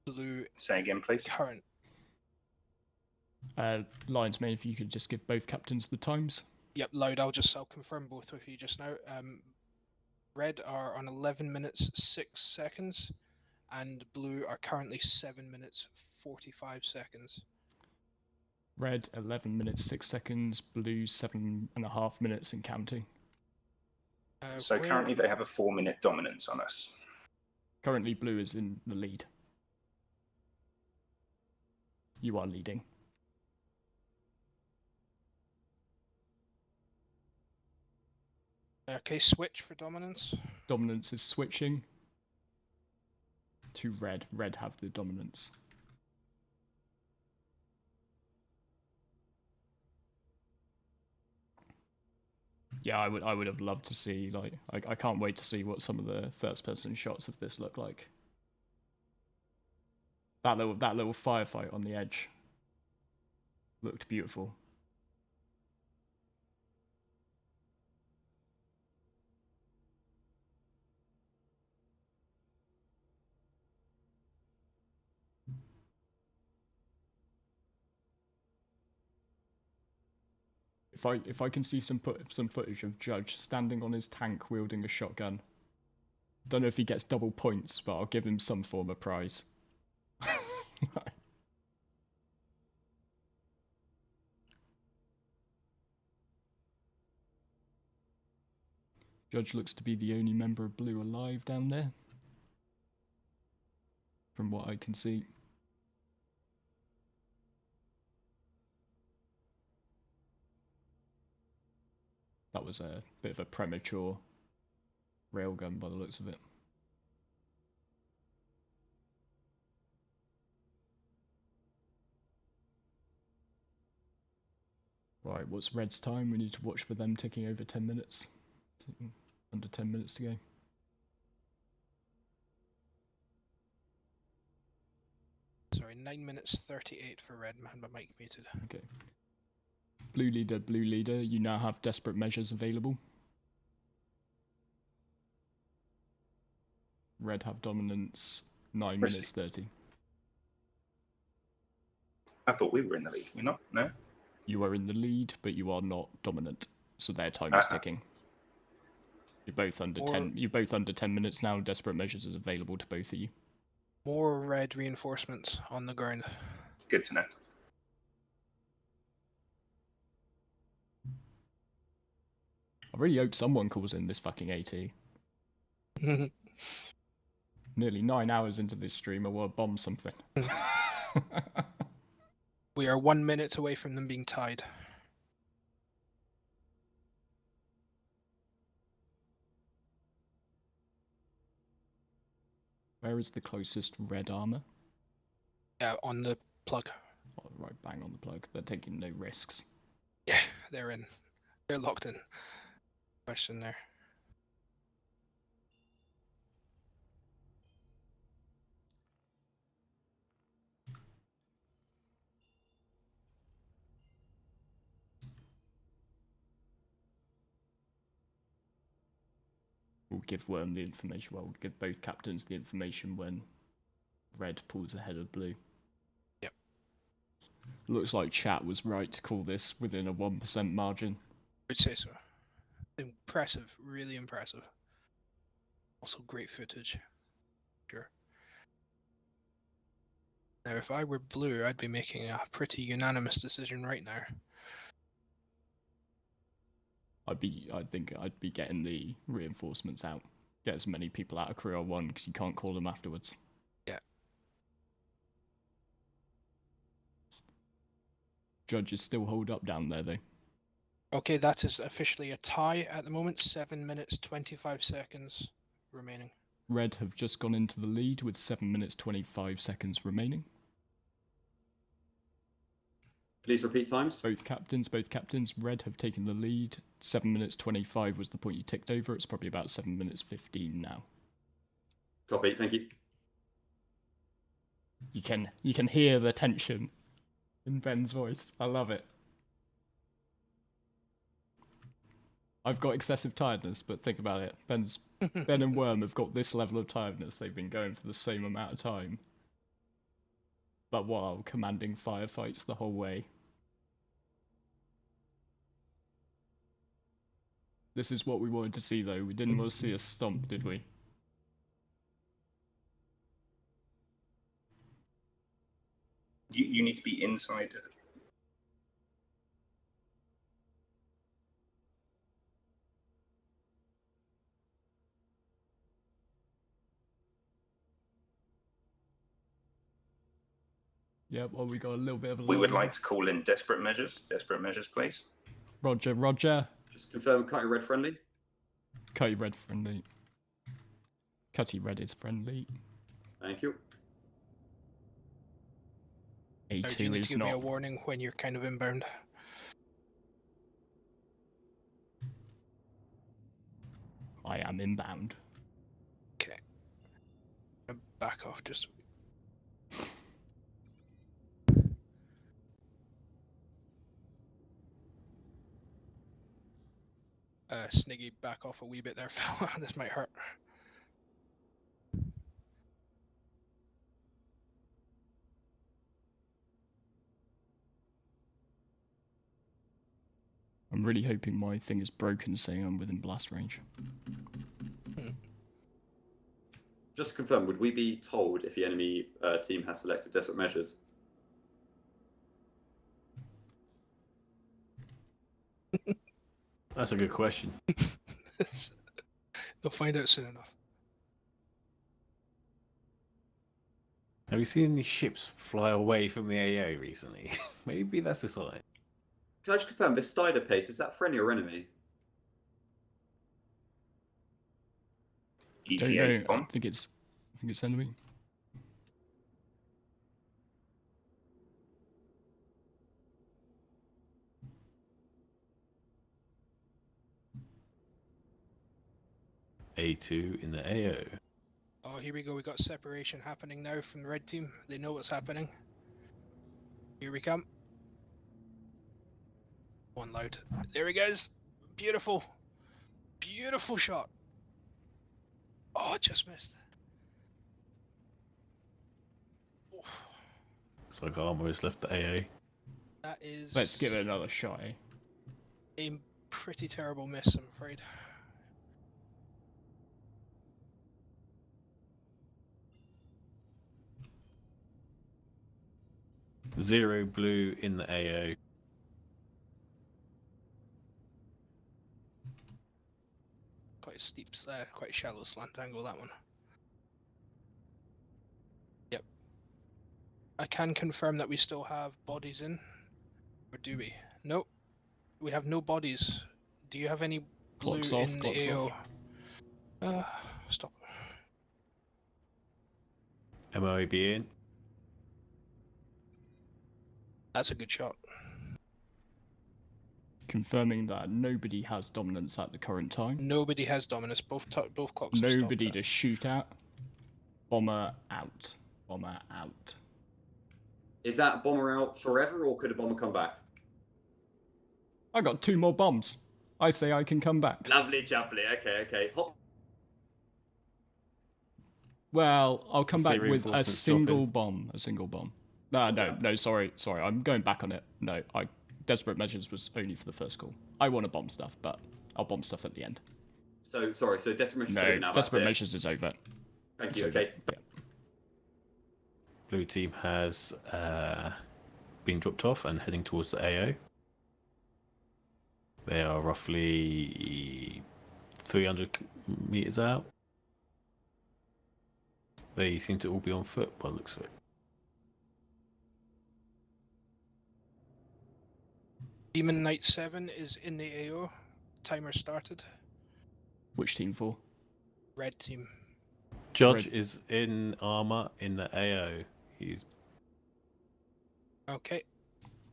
Blue. Say again, please. Current. Lions Mane, if you could just give both captains the times. Yep, loud. I'll confirm both with you just now. Red are on 11 minutes 6 seconds, and blue are currently 7 minutes 45 seconds. Red 11 minutes 6 seconds, blue 7.5 minutes and counting. So currently they have a 4-minute dominance on us. Currently blue is in the lead. You are leading. Okay, switch for dominance. Dominance is switching to red. Red have the dominance. Yeah, I would have loved to see, like, I can't wait to see what some of the first person shots of this look like. That little firefight on the edge looked beautiful. If I can see some footage of Judge standing on his tank wielding a shotgun. Don't know if he gets double points, but I'll give him some form of prize. Judge looks to be the only member of blue alive down there, from what I can see. That was a bit of a premature railgun by the looks of it. Right, what's Red's time? We need to watch for them ticking over 10 minutes. Under 10 minutes to go. Sorry, 9 minutes 38 for red. Man, my mic muted. Okay. Blue leader, you now have desperate measures available. Red have dominance, 9 minutes 30. I thought we were in the lead. We're not? No? You are in the lead, but you are not dominant, so their time is ticking. You're both under 10. You're both under 10 minutes now. Desperate measures is available to both of you. More red reinforcements on the ground. Good to know. I really hope someone calls in this fucking AT. Nearly 9 hours into this stream, I want to bomb something. We are 1 minute away from them being tied. Where is the closest red armor? On the plug. Oh, right, bang on the plug. They're taking no risks. Yeah, they're in. They're locked in. Question there. We'll give Worm the information. Well, we'll give both captains the information when red pulls ahead of blue. Yep. Looks like chat was right to call this within a 1% margin. I'd say so. Impressive, really impressive. Also great footage. Sure. Now, if I were blue, I'd be making a pretty unanimous decision right now. I think I'd be getting the reinforcements out get as many people out of Career 1 because you can't call them afterwards. Yeah. Judges still hold up down there, though. Okay, that is officially a tie at the moment. 7 minutes, 25 seconds remaining. Red have just gone into the lead with 7 minutes 25 seconds remaining. Please repeat times. Both captains. Red have taken the lead. 7 minutes 25 was the point you ticked over. It's probably about 7 minutes 15 now. Copy, thank you. You can hear the tension in Ben's voice. I love it. I've got excessive tiredness, but think about it. Ben and Worm have got this level of tiredness. They've been going for the same amount of time, but while commanding firefights the whole way. This is what we wanted to see, though. We didn't want to see a stomp, did we? You need to be inside. Yeah, well, we got a little bit of a... We would like to call in desperate measures. Desperate measures, please. Roger, roger. Just confirm Cutty Red friendly. Cutty Red friendly. Cutty Red is friendly. Thank you. A2 you need is to give not. me a warning when you're kind of inbound. I am inbound. Okay. Back off just... Sniggy, back off a wee bit there, fella. This might hurt. I'm really hoping my thing is broken, saying I'm within blast range. Just to confirm, would we be told if the enemy team has selected desperate measures? That's a good question. You'll find out soon enough. Have you seen any ships fly away from the AO recently? Maybe that's a sign. Can I just confirm, this Spider Pace, is that friendly or enemy? ETA I think it's enemy. A2 in the AO. Oh, here we go. We got separation happening now from the red team. They know what's happening. Here we come. One loud. There he goes. Beautiful. Beautiful shot. Oh, it just missed. Oof. Looks like Armour has left the AA. That is... Let's give it another shot, eh? A pretty terrible miss, I'm afraid. Zero blue in the AO. Quite a steep, quite a shallow slant angle, that one. Yep. I can confirm that we still have bodies in. Or do we? Nope. We have no bodies. Do you have any blue Clocks off, in clocks the AO? off. Stop. MOAB in. That's a good shot. Confirming that nobody has dominance at the current time. Nobody has dominance. Both clocks. Nobody to shoot at. Bomber out. Bomber out. Is that bomber out forever, or could a bomber come back? I got 2 more bombs. I say I can come back. Lovely jubbly. Okay. Hop. Well, I'll come back with a single bomb. A single bomb. No, sorry. I'm going back on it. No, Desperate Measures was only for the first call. I want to bomb stuff, but I'll bomb stuff at the end. So, sorry, so Desperate Measures is over now. No, Desperate Measures is over. Thank you, okay. Yeah. Blue team has been dropped off and heading towards the AO. They are roughly 300 meters out. They seem to all be on foot by the looks of it. Demon Knight 7 is in the AO. Timer started. Which team for? Red team. Judge is in armor in the AO. He's Okay.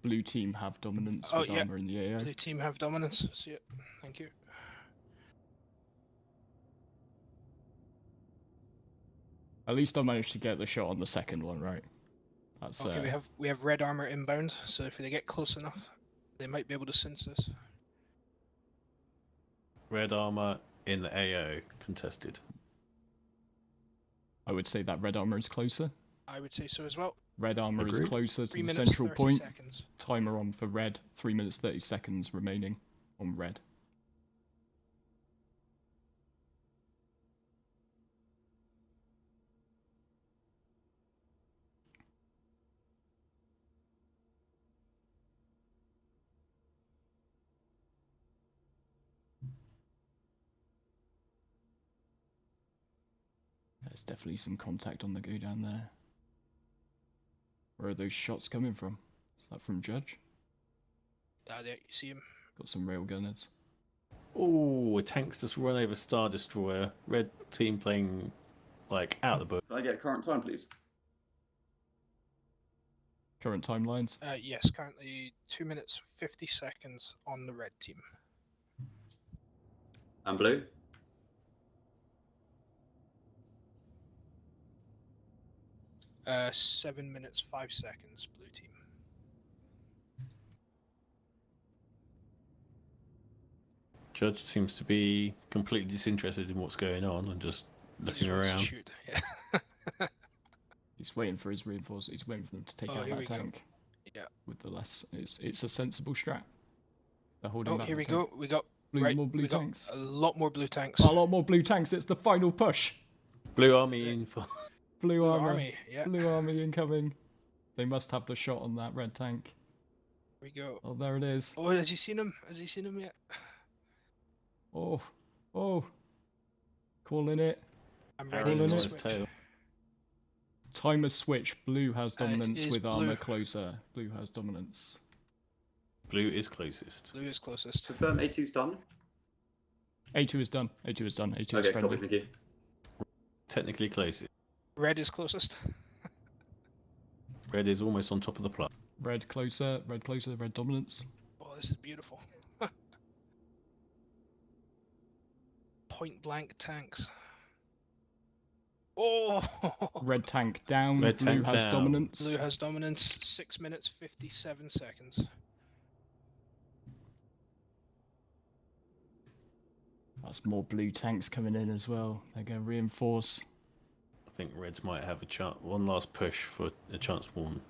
Blue team have dominance with armor in the AO. Blue team have dominance. See it. Thank you. At least I managed to get the shot on the second one, right? That's Okay, we have red armor inbound, so if they get close enough, they might be able to sense us. red armor in the AO contested. I would say that red armor is closer. I would say so as well. Red armor Agreed. is closer to 3 the minutes, central 30 point. seconds. Timer on for red. 3 minutes 30 seconds remaining on red. There's definitely some contact on the go down there. Where are those shots coming from? Is that from Judge? Ah, there, you see him. Got some rail gunners. Oh, a tank's just run over Star Destroyer. Red team playing like out of the book. Can I get current time, please? Current timelines? Yes, currently 2 minutes 50 seconds on the red team. And blue? Uh, 7 minutes 5 seconds, blue team. Judge seems to be completely disinterested in what's going on and just looking around. Shoot. Yeah. He's waiting for his reinforcements. He's waiting for them to take out here that we go. tank. Yeah. With the less, it's a sensible strat. They're holding back. Here we the go. tank. We got more blue we got tanks. a lot more blue tanks. A lot more blue tanks. It's the final push. Blue army in for Blue armor. army, yeah. Blue army incoming. They must have the shot on that red tank. Here we go. Oh, there it is. Oh, has he seen him? Has he seen him yet? Oh. Calling it. I'm ready to Calling switch. it. Timer switch. Blue has dominance is with blue. armor closer. Blue has dominance. Blue is closest. Blue is closest. Confirm A2's done. A2 is done. A2 is done. A2 is Okay, friendly. copy, thank you. Technically closest. Red is closest. Red is almost on top of the plot. Red closer. Red closer. Red dominance. Oh, this is beautiful. Point blank tanks. Oh! Red tank down. Red Blue tank has down. dominance. Blue has dominance. 6 minutes 57 seconds. That's more blue tanks coming in as well. They're going to reinforce. I think Reds might have a chance. One last push for a chance for one.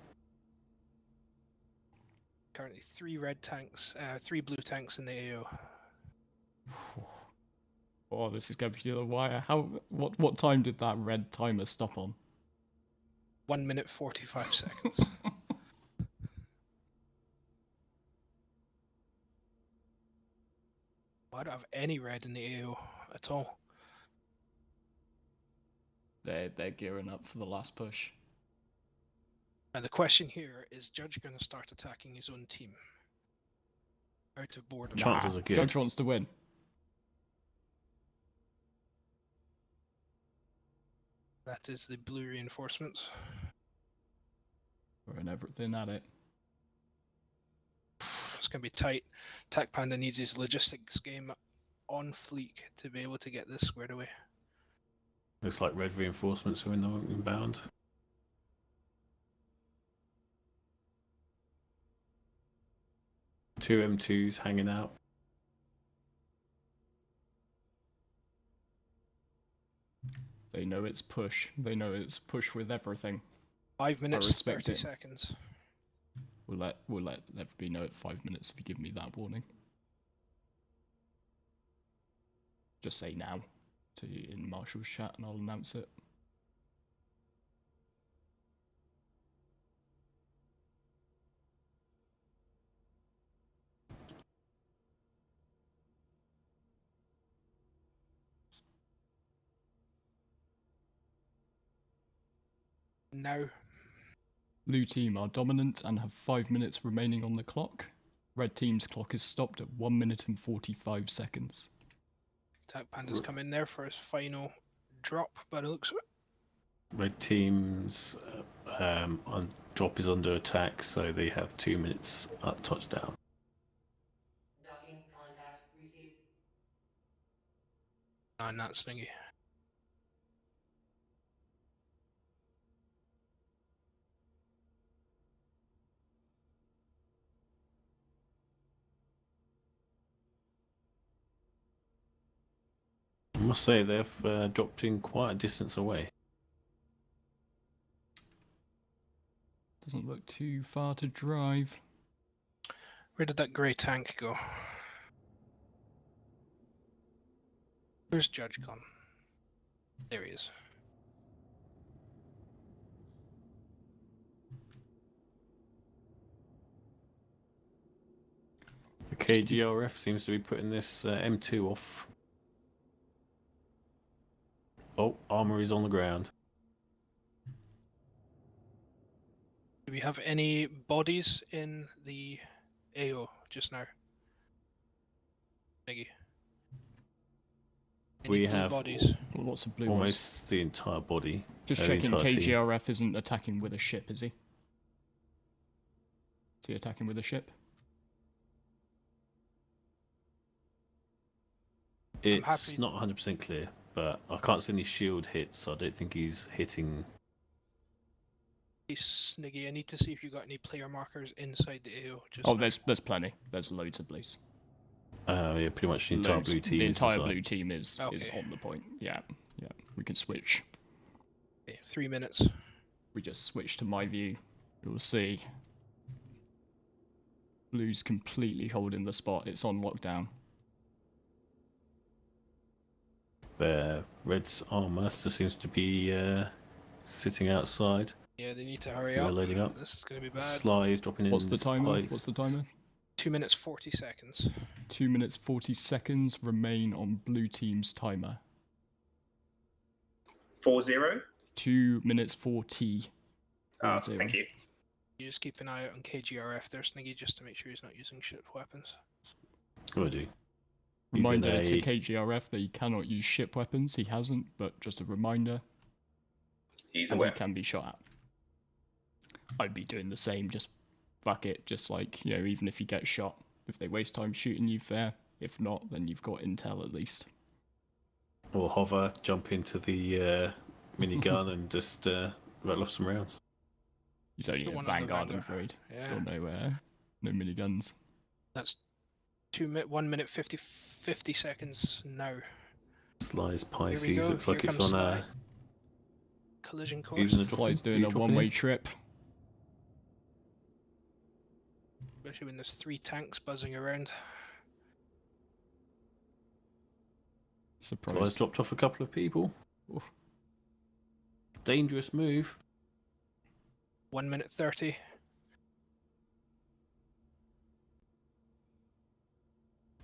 Currently 3 red tanks, 3 blue tanks in the AO. Oh, this is going to be the wire. What time did that red timer stop on? 1 minute 45 seconds. I don't have any red in the AO at all. They're gearing up for the last push. And the question here is Judge going to start attacking his own team? Out of boredom. Chances are good. Judge wants to win. That is the blue reinforcements. Throwing everything at it. It's going to be tight. Tac Panda needs his logistics game on fleek to be able to get this squared away. Looks like red reinforcements are in the inbound. Two M2s hanging out. They know it's push. They know it's push with everything. 5 minutes, respect 30 it. seconds. We'll let everybody know at 5 minutes if you give me that warning. Just say now in Marshall's chat and I'll announce it. now. Blue team are dominant and have 5 minutes remaining on the clock. Red team's clock is stopped at 1 minute and 45 seconds. Attack Panda's come in there for his final drop, but it looks. Red team's drop is under attack, so they have 2 minutes at touchdown. Docking contact received. Oh, not Sniggy. I must say they've dropped in quite a distance away. Doesn't look too far to drive. Where did that grey tank go? Where's Judge gone? There he is. The KGRF seems to be putting this M2 off. Oh, Armory's on the ground. Do we have any bodies in the AO just now? Miggy. We have bodies. Lots of blue almost ones. the entire body. Just the checking entire team. KGRF isn't attacking with a ship, is he? Is he attacking with a ship? It's not 100% clear, but I can't see any shield hits, so I don't think he's hitting. Hey, Sniggy, I need to see if you got any player markers inside the AO. Just Oh, now. there's plenty. There's loads of blues. Yeah, pretty much the entire Loads. blue team. The is entire inside. blue team is Okay. on the point. Yeah, yeah. We can switch. Okay, 3 minutes. We just switch to my view. You'll see. Blue's completely holding the spot. It's on lockdown. The Red's armor just seems to be sitting outside. Yeah, they need to hurry They're up. loading up. This is going to be bad. Sly is dropping in. What's the timer? supplies. What's the timer? 2 minutes 40 seconds. 2 minutes 40 seconds remain on blue team's timer. 4-0. 2 minutes 40. Oh, thank you. You just keep an eye out on KGRF there, Sniggy, just to make sure he's not using ship weapons. What do I do? Reminder Using to KGRF that he cannot use ship weapons. He hasn't, but just a reminder. He's and aware. he can be shot at. I'd be doing the same, just fuck it, just like, you know, even if you get shot, if they waste time shooting you, fair. If not, then you've got intel at least. Or hover, jump into the minigun and just rattle off some rounds. He's only The a one on the Vanguard, I'm Vanguard. afraid. Yeah. Got no miniguns. That's 1 minute 50 seconds now. Sly's Here we Pisces go. looks like Here it's comes on Sly. a. Collision Using course. the Sly's doing a dropping one-way in? trip. Especially when there's 3 tanks buzzing around. Sly's Surprise. dropped off a couple of people. Oof. Dangerous move. 1 minute 30.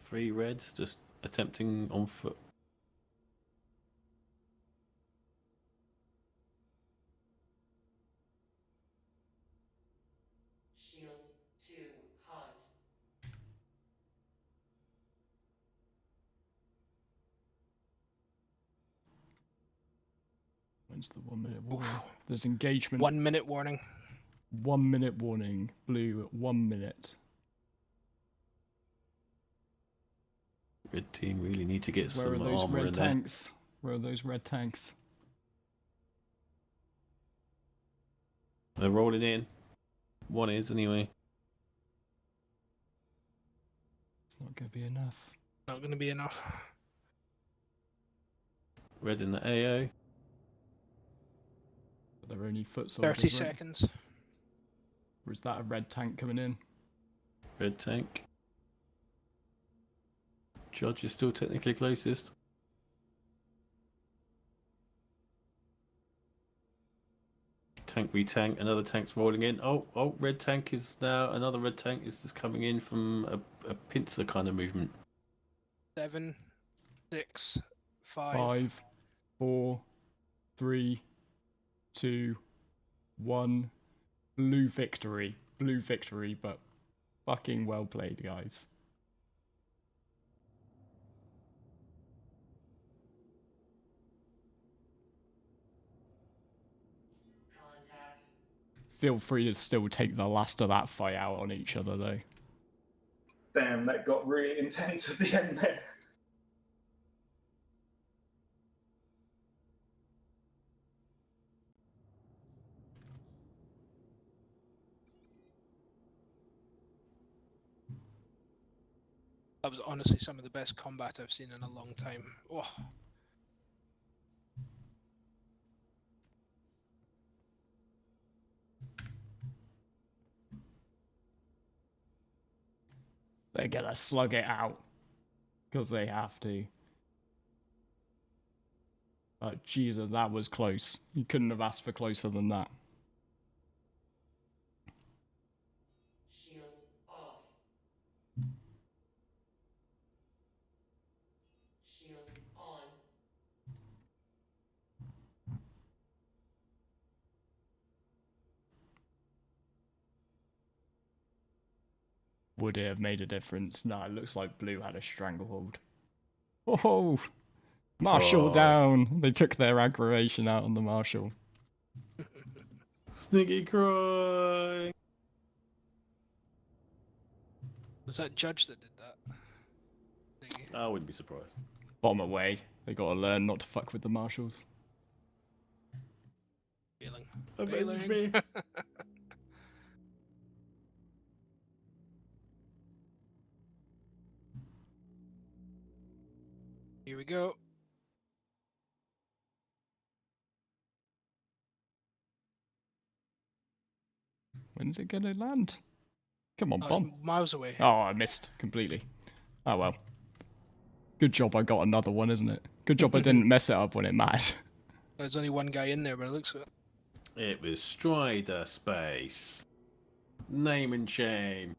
Three Reds just attempting on foot. Shields 2 hot. When's the 1 minute warning? There's engagement. 1 minute warning. 1 minute warning. Blue, 1 minute. Red team really need to get Where are some those armor in red there. tanks? Where are those red tanks? They're rolling in. One is anyway. It's not going to be enough. Not going to be enough. Red in the AO. But they're only foot soldiers. 30 right? seconds. Or is that a red tank coming in? Red tank. Judge is still technically closest. Tank v tank, another tank's rolling in. Oh, red tank is now, another red tank is just coming in from a pincer kind of movement. 7, 6, 5. 5, 4, 3, 2, 1. Blue victory. Blue victory, but fucking well played, guys. Contact. Feel free to still take the last of that fight out on each other, though. Damn, that got really intense at the end there. That was honestly some of the best combat I've seen in a long time. Oh. They're gonna slug it out. Because they have to. But Jesus, that was close. You couldn't have asked for closer than that. Shields off. Shields on. Would it have made a difference? No, it looks like blue had a stranglehold. Oh! Marshal down! They took their aggravation out on the Marshal. Sneaky cry! Was that Judge that did that? I wouldn't be surprised. Bomb away. They gotta learn not to fuck with the Marshals. Feeling. Avenge me! Here we go. When's it gonna land? Come on, bomb. Miles away. Oh, I missed completely. Oh well. Good job I got another one, isn't it? Good job I didn't mess it up when it mattered. There's only one guy in there, but it looks like It was Strider Space. Name and shame.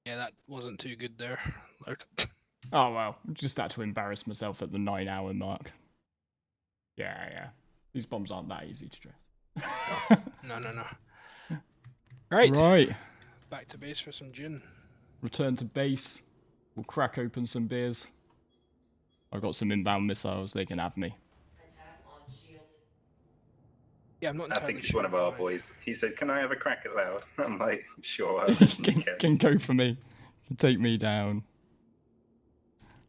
yeah, that wasn't too good there. Oh well, just had to embarrass myself at the 9-hour mark. Yeah. These bombs aren't that easy to dress. No. Right. Right. Back to base for some gin. Return to base. We'll crack open some beers. I've got some inbound missiles, they can have me. Attack on shields. Yeah, I'm not I entirely think it's sure one of our why. boys. He said, "Can I have a crack at loud?" I'm like, "Sure." Can go for me. Can take me down.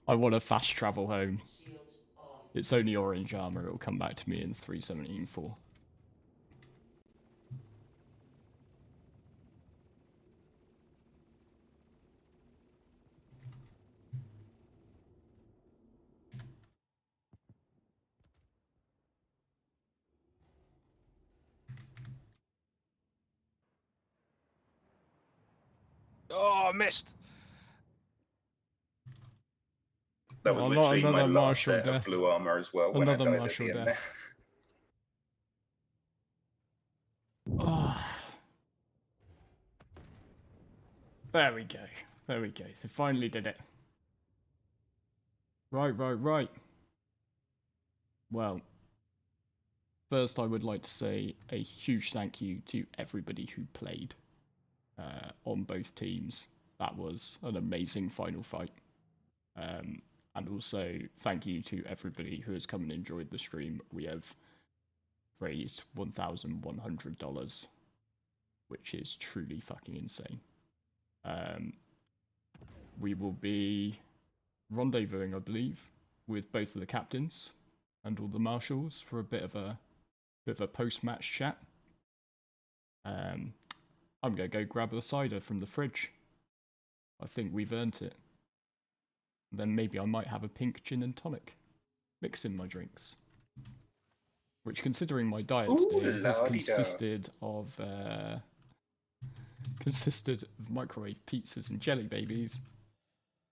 I want to fast travel home. Shields off. It's only orange armor, it'll come back to me in 3:17:4. Oh, missed. That was Oh, literally my another last Marshal set of death. blue armor as well when I Another died Marshal at the end death. Oh. There we go. There we go. They finally did it. Right. Well, first I would like to say a huge thank you to everybody who played on both teams. That was an amazing final fight. And also thank you to everybody who has come and enjoyed the stream. We have raised $1,100, which is truly fucking insane. We will be rendezvousing, I believe, with both of the captains and all the marshals for a bit of a post-match chat. I'm gonna go grab a cider from the fridge. I think we've earned it. Then maybe I might have a pink gin and tonic, mix in my drinks. Which, considering my diet today, has consisted of microwave pizzas and jelly babies.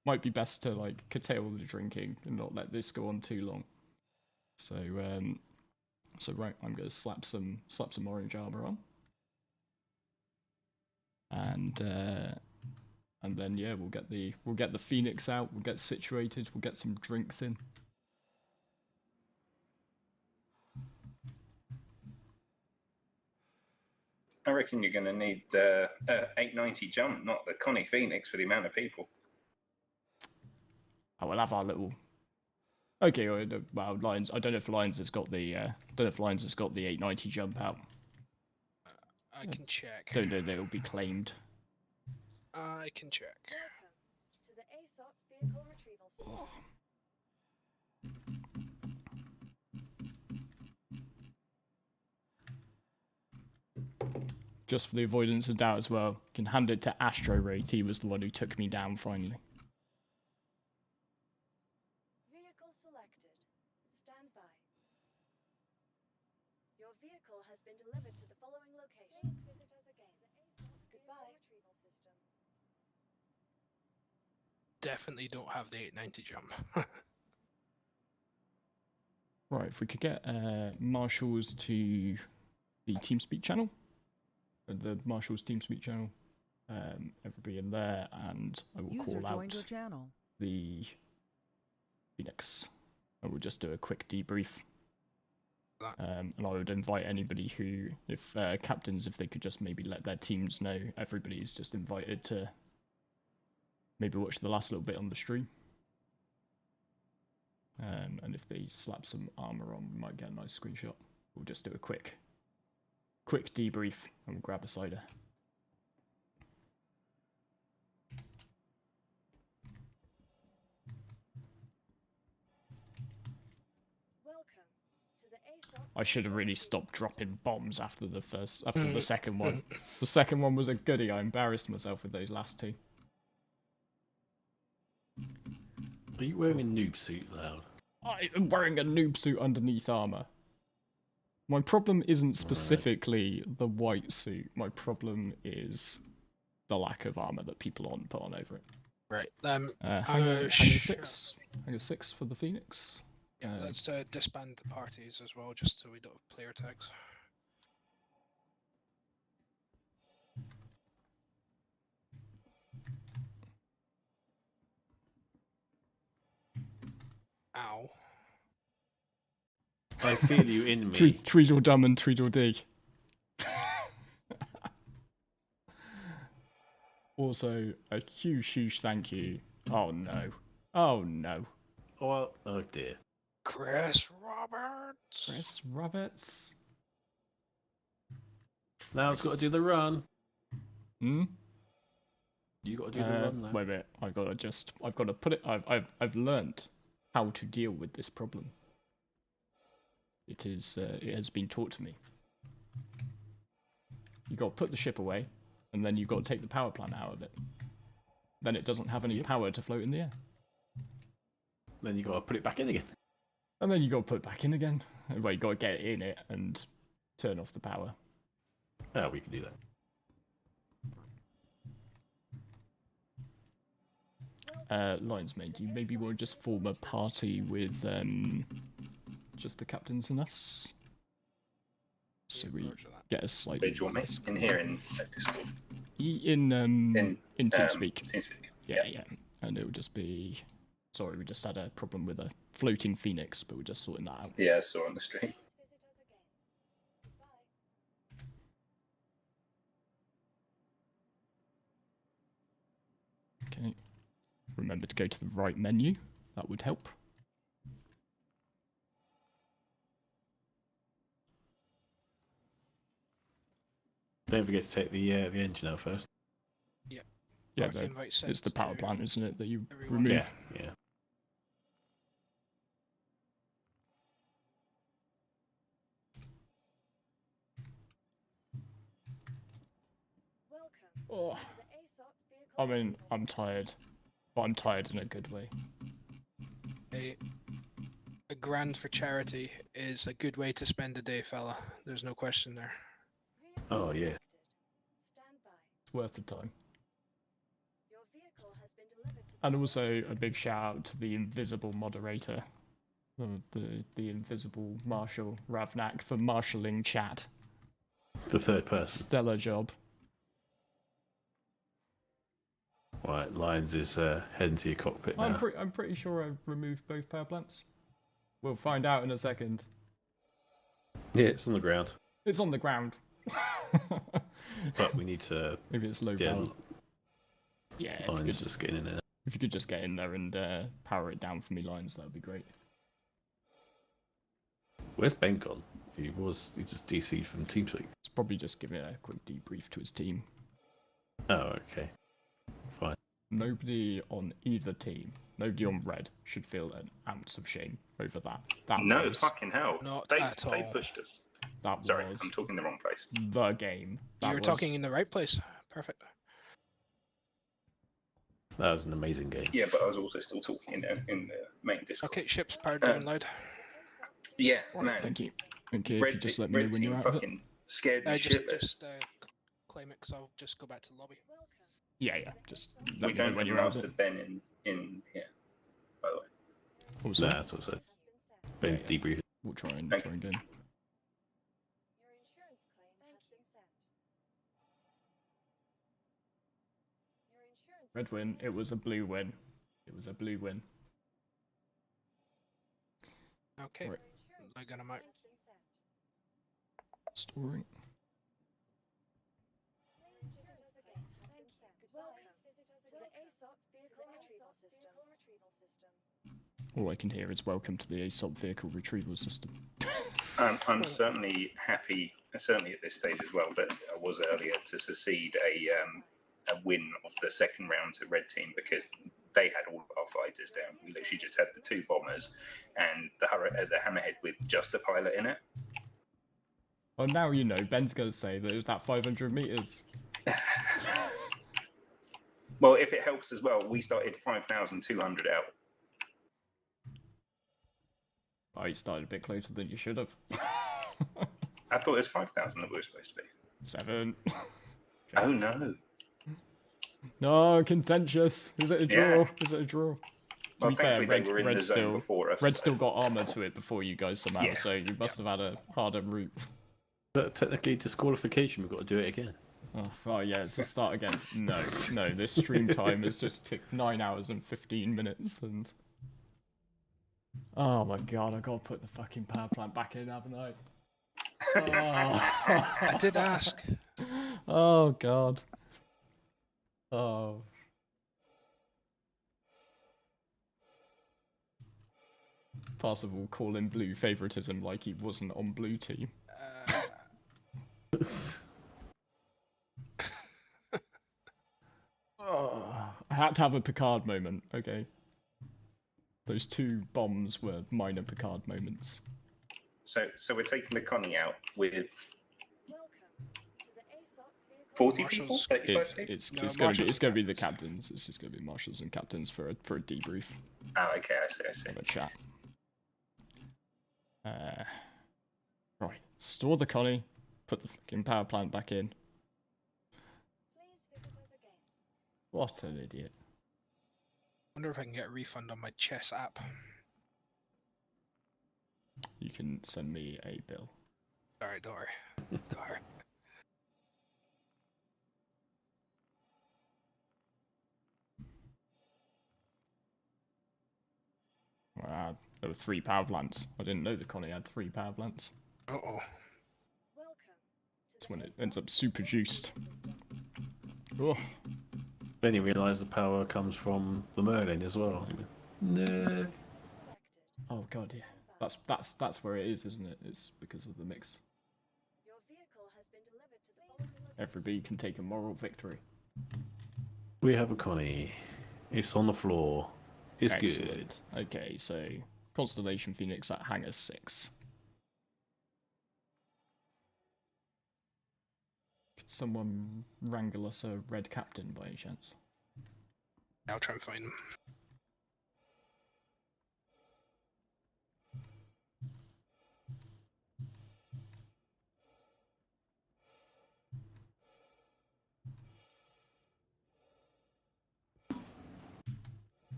might be best to like curtail the drinking and not let this go on too long. So right, I'm gonna slap some orange armor on, and then yeah, we'll get the Phoenix out. We'll get situated. We'll get some drinks in. I reckon you're going to need the 890 jump, not the Connie Phoenix, for the amount of people. I will have our little. Okay, well, Lions. I don't know if Lions has got the. Don't know if Lions has got the 890 jump out. I can check. Don't know they will be claimed. I can check. Welcome to the ASOP vehicle retrieval system. Just for the avoidance of doubt as well, you can hand it to Astro Wraith. He was the one who took me down finally. Vehicle selected. Stand by. Your vehicle has been delivered to the following location. Please visit us again. Goodbye. Retrieval system. Definitely don't have the 890 jump. Right, if we could get Marshall's to the TeamSpeak channel. The Marshall's TeamSpeak channel. Everybody in there, and I will User call joined your out channel. the Phoenix. And we'll just do a quick debrief. And I would invite anybody who, if captains, if they could just maybe let their teams know, everybody's just invited to maybe watch the last little bit on the stream. And if they slap some armor on, we might get a nice screenshot. We'll just do a quick debrief and we'll grab a cider. I should have really stopped dropping bombs after the second one. The second one was a goodie. I embarrassed myself with those last two. Are you wearing a noob suit, Loud? I am wearing a noob suit underneath armor. My problem isn't specifically the white suit. My problem is the lack of armor that people put on over it. Right. Hangar 6. Hangar 6 for the Phoenix. Yeah, let's disband the parties as well, just so we don't have player tags. Ow. I feel you in me. Tweedledum and Tweedledee. Also, a huge thank you. Oh no. Oh no. Oh dear. Chris Roberts. Chris Roberts. Now it's got to do the run. Hmm? You got to do the run now. Wait a minute. I've got to put it. I've learnt how to deal with this problem. It has been taught to me. You got to put the ship away, and then you've got to take the power plant out of it. Then it doesn't have any power to float in the air. Then you got to put it back in again. And then you got to put it back in again. Well, you got to get it in it and turn off the power. Oh, we can do that. Lions mate, do you maybe want to just form a party with just the captains and us? So we get a slightly. Do you want me in here in Discord? In TeamSpeak. TeamSpeak. Yeah. And it will just be. Sorry, we just had a problem with a floating Phoenix, but we're just sorting that out. Yeah, I saw on the stream. Okay. Remember to go to the right menu. That would help. Don't forget to take the engine out first. Yeah. Yeah, it's the power plant, isn't it, that you remove? Yeah. Oh. I mean, I'm tired. But I'm tired in a good way. A grand for charity is a good way to spend a day, fella. There's no question there. Oh, yeah. It's worth the time. And also a big shout out to the invisible moderator, the invisible Marshal Ravnak for marshalling chat. The third person. Stellar job. Right, Lions is heading to your cockpit now. I'm pretty sure I removed both power plants. We'll find out in a second. Yeah, it's on the ground. It's on the ground. But we need to... Maybe it's low power. Yeah, Lions just getting in there. If you could just get in there and power it down for me, Lions, that would be great. Where's Ben gone? He just DC'd from TeamSpeak. It's probably just giving a quick debrief to his team. Oh, okay. Fine. Nobody on either team, nobody on red, should feel an ounce of shame over that. No, fucking hell. Not They at all. pushed us. That Sorry, was I'm talking the wrong place. the game. You're talking in the right place. Perfect. That was an amazing game. Yeah, but I was also still talking in the main Discord. Okay, ship's powered down loud. Yeah, Right, man. thank you. Okay, if you just let me know when you're out of it. fucking scared me shitless. Just claim it, because I'll just go back to the lobby. Yeah, just We let me know don't when have you're out of Master it. Ben in here, by the way. What was Nah, that? that's what I said. Ben's debriefing. We'll try and Thank try again. Your insurance claim has been sent. Your insurance Red win. It was a blue win. It was a blue win. Okay. Right. I got him out. Storing. Welcome to the ASOP vehicle retrieval system. All I can hear is welcome to the ASOP vehicle retrieval system. I'm certainly happy, certainly at this stage as well, but I was earlier to succeed a win of the second round to red team because they had all of our fighters down. We literally just had the 2 bombers and the hammerhead with just a pilot in it. Well, now you know. Ben's going to say that it was that 500 meters. Well, if it helps as well, we started 5,200 out. Oh, you started a bit closer than you should have. I thought it was 5,000 that we were supposed to be. 7. Oh no. No, contentious. Is it a draw? Yeah. Is it a draw? Well, to be fair, thankfully they were in Red the zone still, before us, Red so- still got armor to it before you guys somehow, Yeah. so you must have had a harder route. But technically, disqualification, we've got to do it again. Oh yeah, it's a start again. No, this stream time has just ticked 9 hours and 15 minutes, and oh my god, I gotta put the fucking power plant back in, haven't I? Oh. I did ask. Oh god. Oh. Parsifal calling blue favoritism like he wasn't on blue team. I had to have a Picard moment, okay? Those 2 bombs were minor Picard moments. So we're taking the Connie out with 40 people, 35 people? It's gonna be the captains. It's just gonna be marshals and captains for a debrief. Oh, okay, I see. Have a chat. Right, store the Connie, put the fucking power plant back in. What an idiot. Wonder if I can get a refund on my chess app. You can send me a bill. Alright, don't worry. Don't worry. There were 3 power plants. I didn't know the Connie had 3 power plants. Uh-oh. That's when it ends up super juiced. Oh. Then you realise the power comes from the Merlin as well. No. Oh god, yeah. That's where it is, isn't it? It's because of the mix. Every bee can take a moral victory. We have a Connie. It's on the floor. It's Excellent. good. Okay, so Constellation Phoenix at Hangar 6. Could someone wrangle us a red captain by any chance? I'll try and find him.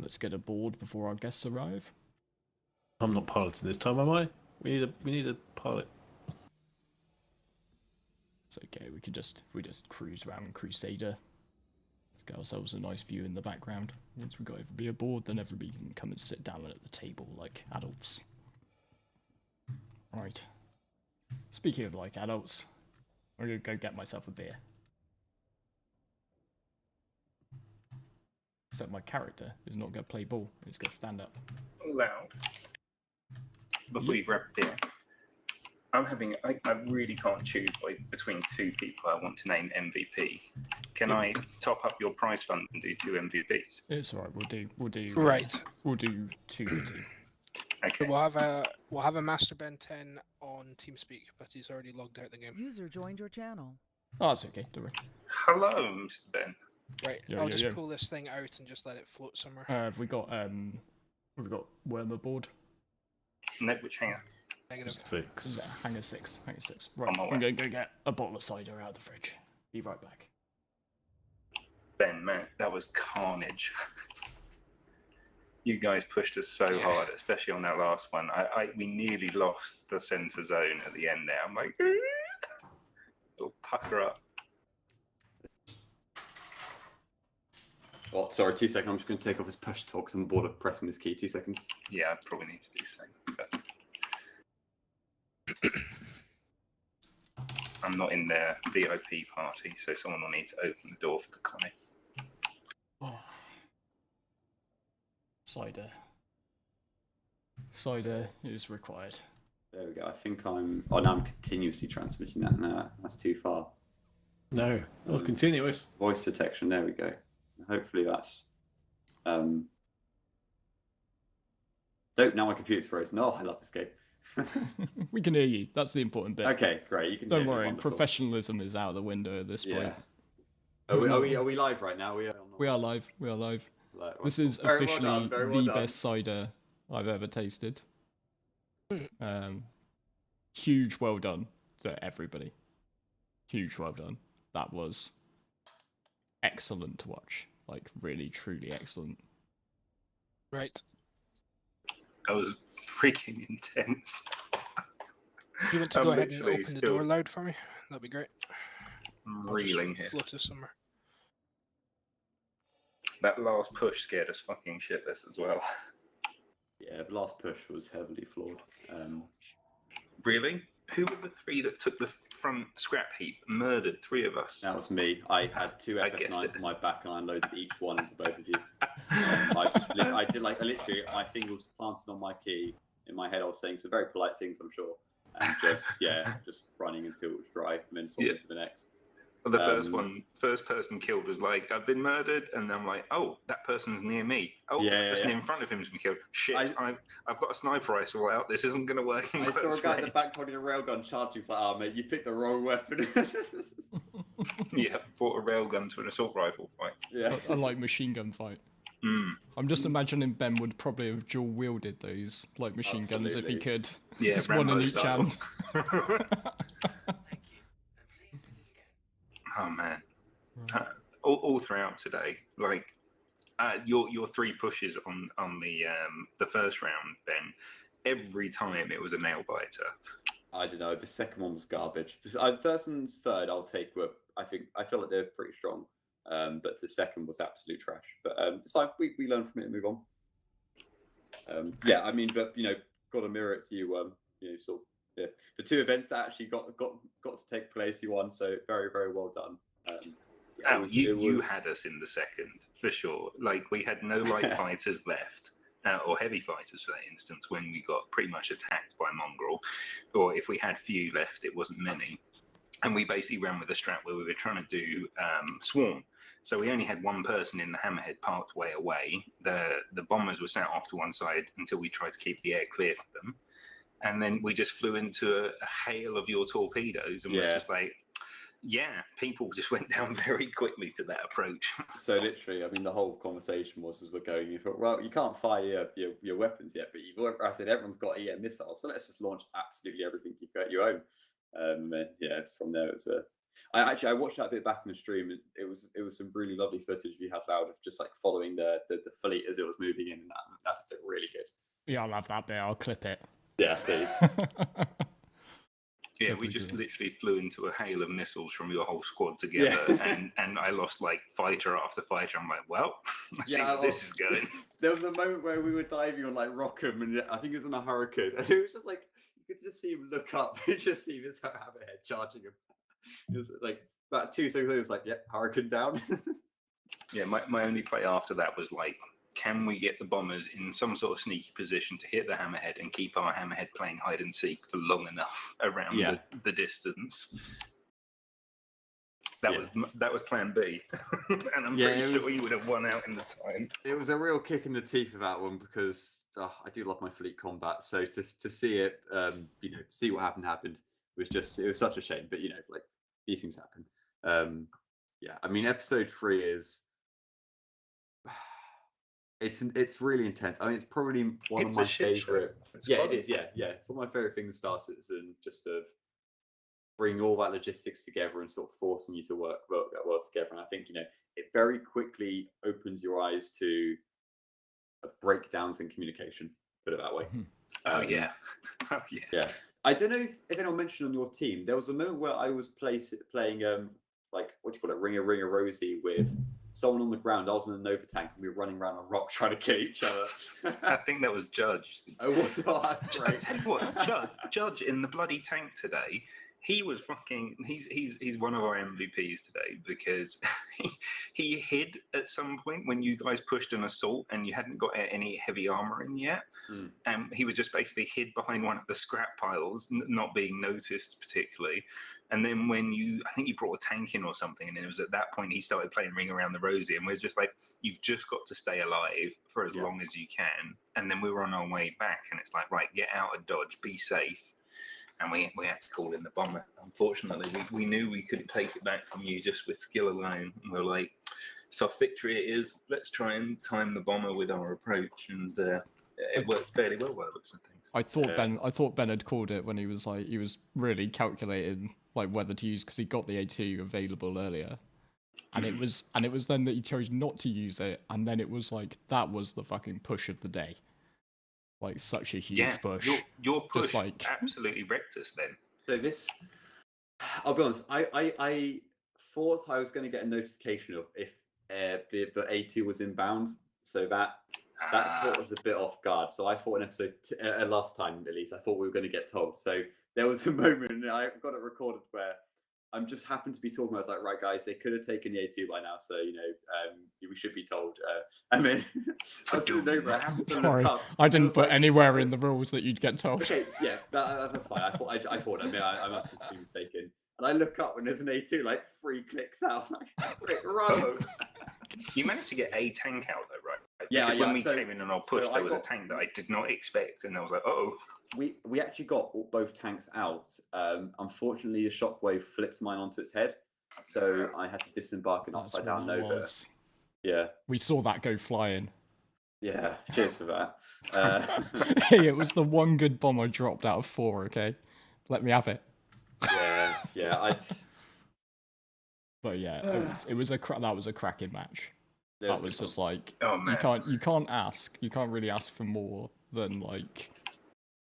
let's get a board before our guests arrive. I'm not piloting this time, am I? We need a pilot. It's okay. We just cruise around Crusader. Let's get ourselves a nice view in the background. Once we got everybody aboard, then everybody can come and sit down at the table like adults. Right. Speaking of like adults, I'm gonna go get myself a beer. Except my character is not gonna play ball. He's gonna stand up. Loud. Before you grab a beer, I really can't choose between two people I want to name MVP. Can I top up your prize fund and do 2 MVPs? It's alright. We'll do. Right. We'll do 2 to 2. Okay. So we'll have a Master Ben 10 on TeamSpeak, but he's already logged out the game. User joined your channel. Oh, that's okay. Don't worry. Hello, Mr. Ben. Right. I'll just pull this thing out and just let it float somewhere. Have we got Worm aboard? No, which hanger? Negative. 6. Hanger 6. Hanger 6. Right. I'm gonna go get a bottle of cider out of the fridge. Be right back. Ben, man, that was carnage. You guys pushed us so hard, especially on that last one. We nearly lost the center zone at the end there. I'm like, it'll pucker up. Oh, sorry, 2 seconds. I'm just going to take off this push talk because I'm bored of pressing this key. 2 seconds. Yeah, I probably need to do so. But I'm not in their VIP party, so someone will need to open the door for the Connie. Oh. Cider is required. There we go. I think I'm... Oh, now I'm continuously transmitting that. No, that's too far. No, not continuous. Voice detection. There we go. Hopefully that's... Nope, now my computer's frozen. Oh, I love this game. We can hear you. That's the important bit. Okay, great. You can. Don't worry. Professionalism is out the window at this point. Are we live right now? We are live. We are live. This is Very well officially done, very well the done. best cider I've ever tasted. Huge well done to everybody. Huge well done. That was excellent to watch. Like really, truly excellent. Right. That was freaking intense. If you want to go ahead and open the door loud for me, that'd be great. I'm reeling here. Float us somewhere. That last push scared us fucking shitless as well. Yeah, the last push was heavily flawed. Really? Who were the 3 that took the front scrap heap, murdered 3 of us? That was me. I had 2 FS9s on my back and I unloaded each one into both of you. I literally, my finger was planted on my key. In my head, I was saying some very polite things, I'm sure. And just running until it was dry and then sorting to the next. Well, the first person killed was like, I've been murdered, and I'm like, oh, that person's near me. Oh, the person in front of him has been killed. Shit, I've got a sniper rifle out. This isn't going to work. I saw a guy in the back holding a railgun charging. It's like, oh mate, you picked the wrong weapon. Yeah, brought a railgun to an assault rifle fight. Yeah, unlike machine gun fight. I'm just imagining Ben would probably have dual wielded those like machine guns if he could. Yeah, just Rambo one in each style. hand. Oh man, all throughout today, like your 3 pushes on the first round, Ben. Every time it was a nail biter. I don't know. The second one was garbage. The first and third, I'll take. I feel like they're pretty strong. But the second was absolute trash. But it's like we learn from it and move on. Yeah, I mean, but got to mirror it to you. Sort of, yeah, the 2 events that actually got to take place, you won. So very, very well done. You had us in the second for sure. Like we had no light fighters left. Or heavy fighters for that instance, when we got pretty much attacked by Mongrel, or if we had few left, it wasn't many. And we basically ran with a strat where we were trying to do swarm. So we only had 1 person in the hammerhead part way away. The bombers were sat off to one side until we tried to keep the air clear for them. And then we just flew into a hail of your torpedoes and was just like, yeah, people just went down very quickly to that approach. So literally, I mean, the whole conversation was as we're going, you thought, well, you can't fire your weapons yet, but I said everyone's got missiles, so let's just launch absolutely everything you've got your own. It's from there. It's I watched that bit back in the stream. And it was some really lovely footage you had loud of just like following the fleet as it was moving in, and that's really good. Yeah, I'll have that bit. I'll clip it. Yeah, please. Yeah, we just literally flew into a hail of missiles from your whole squad together, and I lost like fighter after fighter. I'm like, well, I see where this is going. There was a moment where we were diving on like Rockham, and I think it was in a hurricane, and it was just like you could just see him look up and just see this hammerhead charging him. It was like about 2 seconds later, it was like, yep, hurricane down. Yeah, my only play after that was like, can we get the bombers in some sort of sneaky position to hit the hammerhead and keep our hammerhead playing hide and seek for long enough around the distance? That was plan B, and I'm pretty sure we would have won out in the time. It was a real kick in the teeth of that one because I do love my fleet combat. So to see it, see what happened was such a shame. But like these things happen. I mean, episode 3 is. It's really intense. I mean, it's probably one of my favorite. It is. Yeah. It's one of my favorite things in Star Citizen, just to bring all that logistics together and sort of forcing you to work well together. And I think it very quickly opens your eyes to breakdowns in communication. Put it that way. Yeah. I don't know if anyone mentioned on your team. There was a moment where I was playing like what do you call it, Ring a Rosie with someone on the ground. I was in a Nova tank and we were running around a rock trying to kill each other. I think that was Judge. Oh, that's great. I tell you what, Judge in the bloody tank today. He was fucking. He's one of our MVPs today because he hid at some point when you guys pushed an assault and you hadn't got any heavy armor in yet, and he was just basically hid behind one of the scrap piles, not being noticed particularly. And then when I think you brought a tank in or something, and it was at that point he started playing Ring Around the Rosie, and we were just like, you've just got to stay alive for as long as you can. And then we were on our way back, and it's like, right, get out of Dodge, be safe. And we had to call in the bomber. Unfortunately, we knew we couldn't take it back from you just with skill alone. And we're like, soft victory it is. Let's try and time the bomber with our approach, and it worked fairly well by the looks of things. I thought Ben had called it when he was really calculating like whether to use because he got the A2 available earlier, and it was then that he chose not to use it, and then it was like that was the fucking push of the day. Like such a huge push. Your push absolutely wrecked us then. So this, I'll be honest. I thought I was going to get a notification of if the A2 was inbound. So that caught us a bit off guard. So I thought in episode last time at least, I thought we were going to get told. So there was a moment, and I got it recorded where I'm just happened to be talking. I was like, right, guys, they could have taken the A2 by now, so we should be told. I mean, sorry, I didn't put anywhere in the rules that you'd get told. Okay, yeah, that's fine. I thought. I mean, I must have been mistaken. And I look up and there's an A2 like 3 clicks out. Like, run! You managed to get a tank out though, right? Yeah, when we came in on our push, there was a tank that I did not expect, and I was like, oh. We actually got both tanks out. Unfortunately, the shockwave flipped mine onto its head, so I had to disembark an upside down Nova. Yeah, we saw that go flying. Yeah, cheers for that. Hey, it was the one good bomb I dropped out of 4. Okay, let me have it. Yeah, But yeah, that was a cracking match. That was just like, oh man, you can't really ask for more than like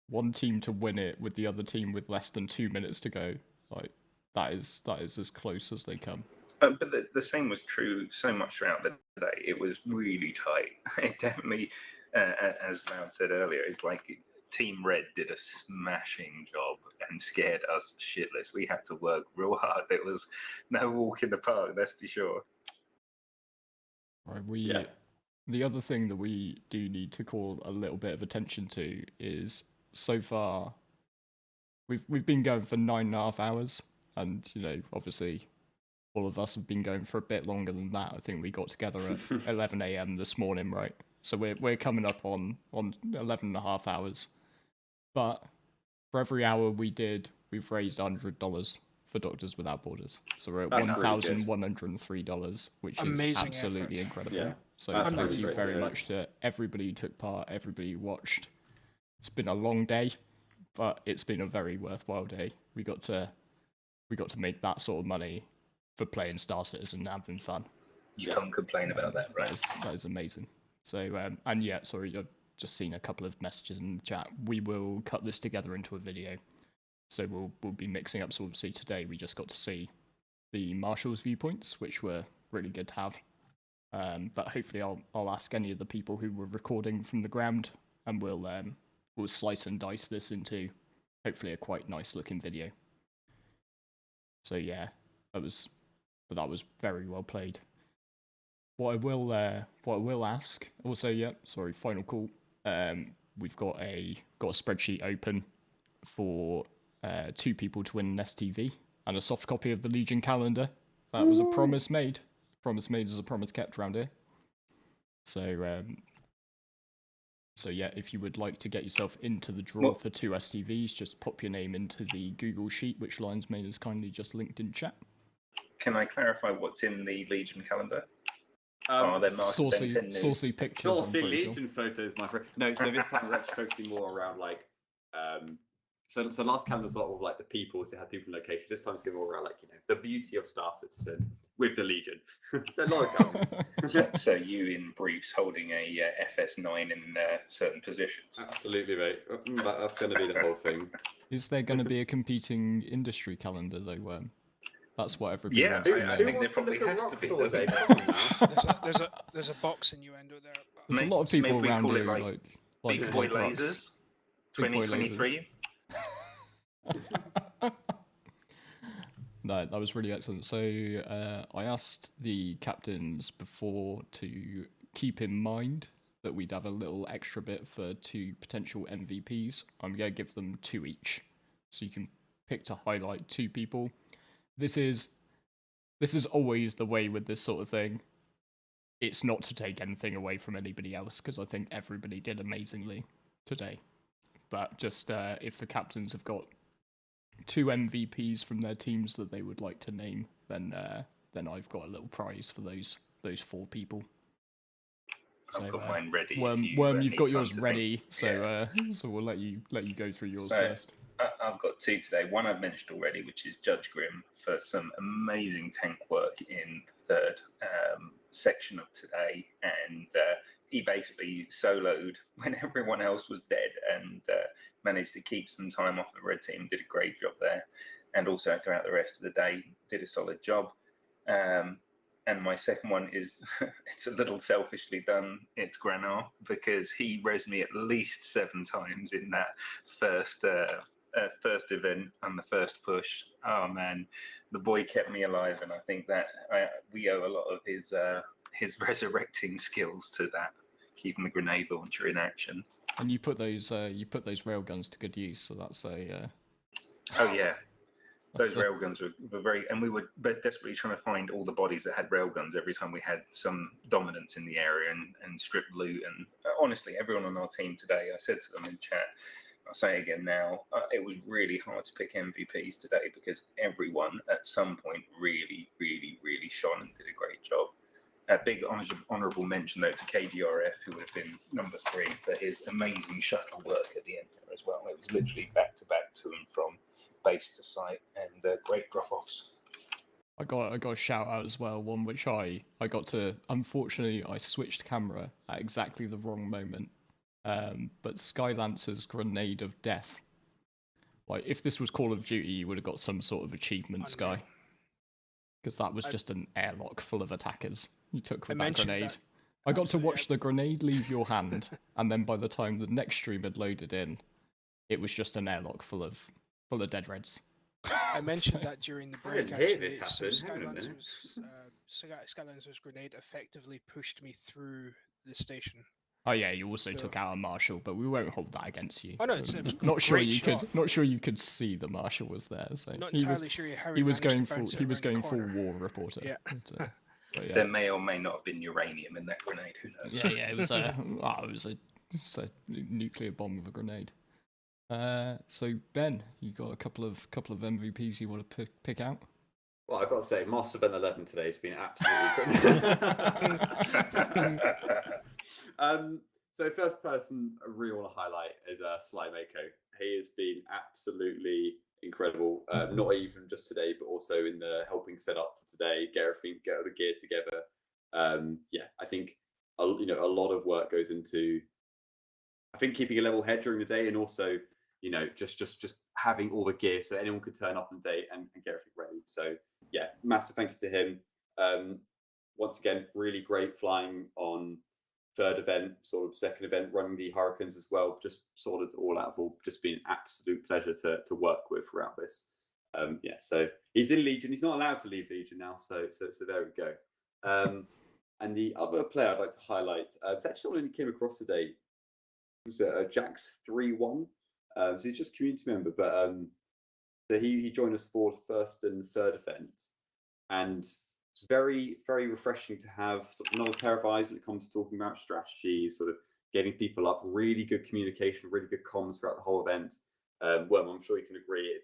one team to win it with the other team with less than 2 minutes to go. Like that is as close as they come. But the same was true so much throughout the day. It was really tight. It definitely, as Loud said earlier, it's like Team Red did a smashing job and scared us shitless. We had to work real hard. It was no walk in the park, let's be sure. Right, the other thing that we do need to call a little bit of attention to is so far we've been going for 9.5 hours, and obviously all of us have been going for a bit longer than that. I think we got together at 11 a.m. this morning, right? So we're coming up on 11.5 hours. But for every hour we've raised $100 for Doctors Without Borders. So we're at $1,103, which is absolutely incredible. Yeah, so thank you very much to everybody who took part, everybody who watched. It's been a long day, but it's been a very worthwhile day. We got to we got to make that sort of money for playing Star Citizen and having fun. You can't complain about that, right? That is amazing. So, and yeah, sorry, I've just seen a couple of messages in the chat. We will cut this together into a video. So we'll be mixing up. So obviously today we just got to see the Marshall's viewpoints, which were really good to have. But hopefully I'll ask any of the people who were recording from the ground, and we'll slice and dice this into hopefully a quite nice looking video. So yeah, that was very well played. What I will ask also, yeah, sorry, final call. We've got a spreadsheet open for 2 people to win an STV and a soft copy of the Legion calendar. That was a promise made. Promise made is a promise kept around here. So yeah, if you would like to get yourself into the draw for 2 STVs, just pop your name into the Google sheet, which Lions Made has kindly just linked in chat. Can I clarify what's in the Legion calendar? Saucy pictures. Saucy Legion photos, my friend. No, so this time we're actually focusing more around like, so last calendar was a lot of like the people, so it had people in location. This time it's going more around like, the beauty of Star Citizen with the Legion. So a lot of guns. so you in briefs holding a FS9 in certain positions. Absolutely, mate. That's going to be the whole thing. Is there going to be a competing industry calendar though? That's what everybody yeah, wants to know. I think there probably has to be. There's a box innuendo there. There's a lot of people around here like Big Boy Lasers 2023. No, that was really excellent. So I asked the captains before to keep in mind that we'd have a little extra bit for 2 potential MVPs. I'm going to give them 2 each. So you can pick to highlight 2 people. This is always the way with this sort of thing. It's not to take anything away from anybody else, because I think everybody did amazingly today. But just if the captains have got 2 MVPs from their teams that they would like to name, then I've got a little prize for those 4 people. I've got mine ready. Worm, you've got yours ready, so we'll let you go through yours first. I've got 2 today. One I've mentioned already, which is Judge Grimm, for some amazing tank work in the 3rd section of today. And he basically soloed when everyone else was dead and managed to keep some time off the red team. Did a great job there. And also throughout the rest of the day, did a solid job. And my second one is, it's a little selfishly done. It's Granar, because he res me at least 7 times in that first event and the first push. Oh man, the boy kept me alive, and I think that we owe a lot of his resurrecting skills to that, keeping the grenade launcher in action. And you put those railguns to good use, so that's a. Oh yeah, those railguns were very, and we were desperately trying to find all the bodies that had railguns every time we had some dominance in the area and strip loot. And honestly, everyone on our team today, I said to them in chat, I'll say again now, it was really hard to pick MVPs today, because everyone at some point really, really, really shone and did a great job. A big honourable mention though to KDRF, who would have been number 3 for his amazing shuttle work at the end there as well. It was literally back to back to and from base to site, and great drop-offs. I got a shout out as well, one which I got to, unfortunately I switched camera at exactly the wrong moment. But Skylancer's Grenade of Death. Like, if this was Call of Duty, you would have got some sort of achievement, Sky. Because that was just an airlock full of attackers you took with that grenade. I got to watch the grenade leave your hand, and then by the time the next stream had loaded in, it was just an airlock full of dead reds. I mentioned that during the break, actually. So Skylancer's grenade effectively pushed me through the station. Oh yeah, you also took out a Marshal, but we won't hold that against you. Oh no, it was not sure you could. Not sure you could see the Marshal was there. So not entirely sure how he was going full. He was going full war reporter. Yeah. But yeah. There may or may not have been uranium in that grenade. Who knows? Yeah, it was a nuclear bomb of a grenade. So Ben, you got a couple of MVPs you want to pick out? Well, I've got to say, Moss have been 11 today. It's been absolutely great. So first person I really want to highlight is Sly Mako. He has been absolutely incredible. Not even just today, but also in the helping set up for today, get all the gear together. Yeah, I think a lot of work goes into, I think, keeping a level head during the day, and also just having all the gear so anyone could turn up on the day and get everything ready. So yeah, massive thank you to him. Once again, really great flying on third event, sort of second event, running the Hurricanes as well. Just sorted all out of all. Just been an absolute pleasure to work with throughout this. Yeah, so he's in Legion. He's not allowed to leave Legion now. So there we go. And the other player I'd like to highlight, it's actually someone who came across today. It was Jax31. So he's just a community member, but so he joined us for first and third events, and it's very, very refreshing to have sort of another pair of eyes when it comes to talking about strategy, sort of getting people up, really good communication, really good comms throughout the whole event. Well, I'm sure you can agree,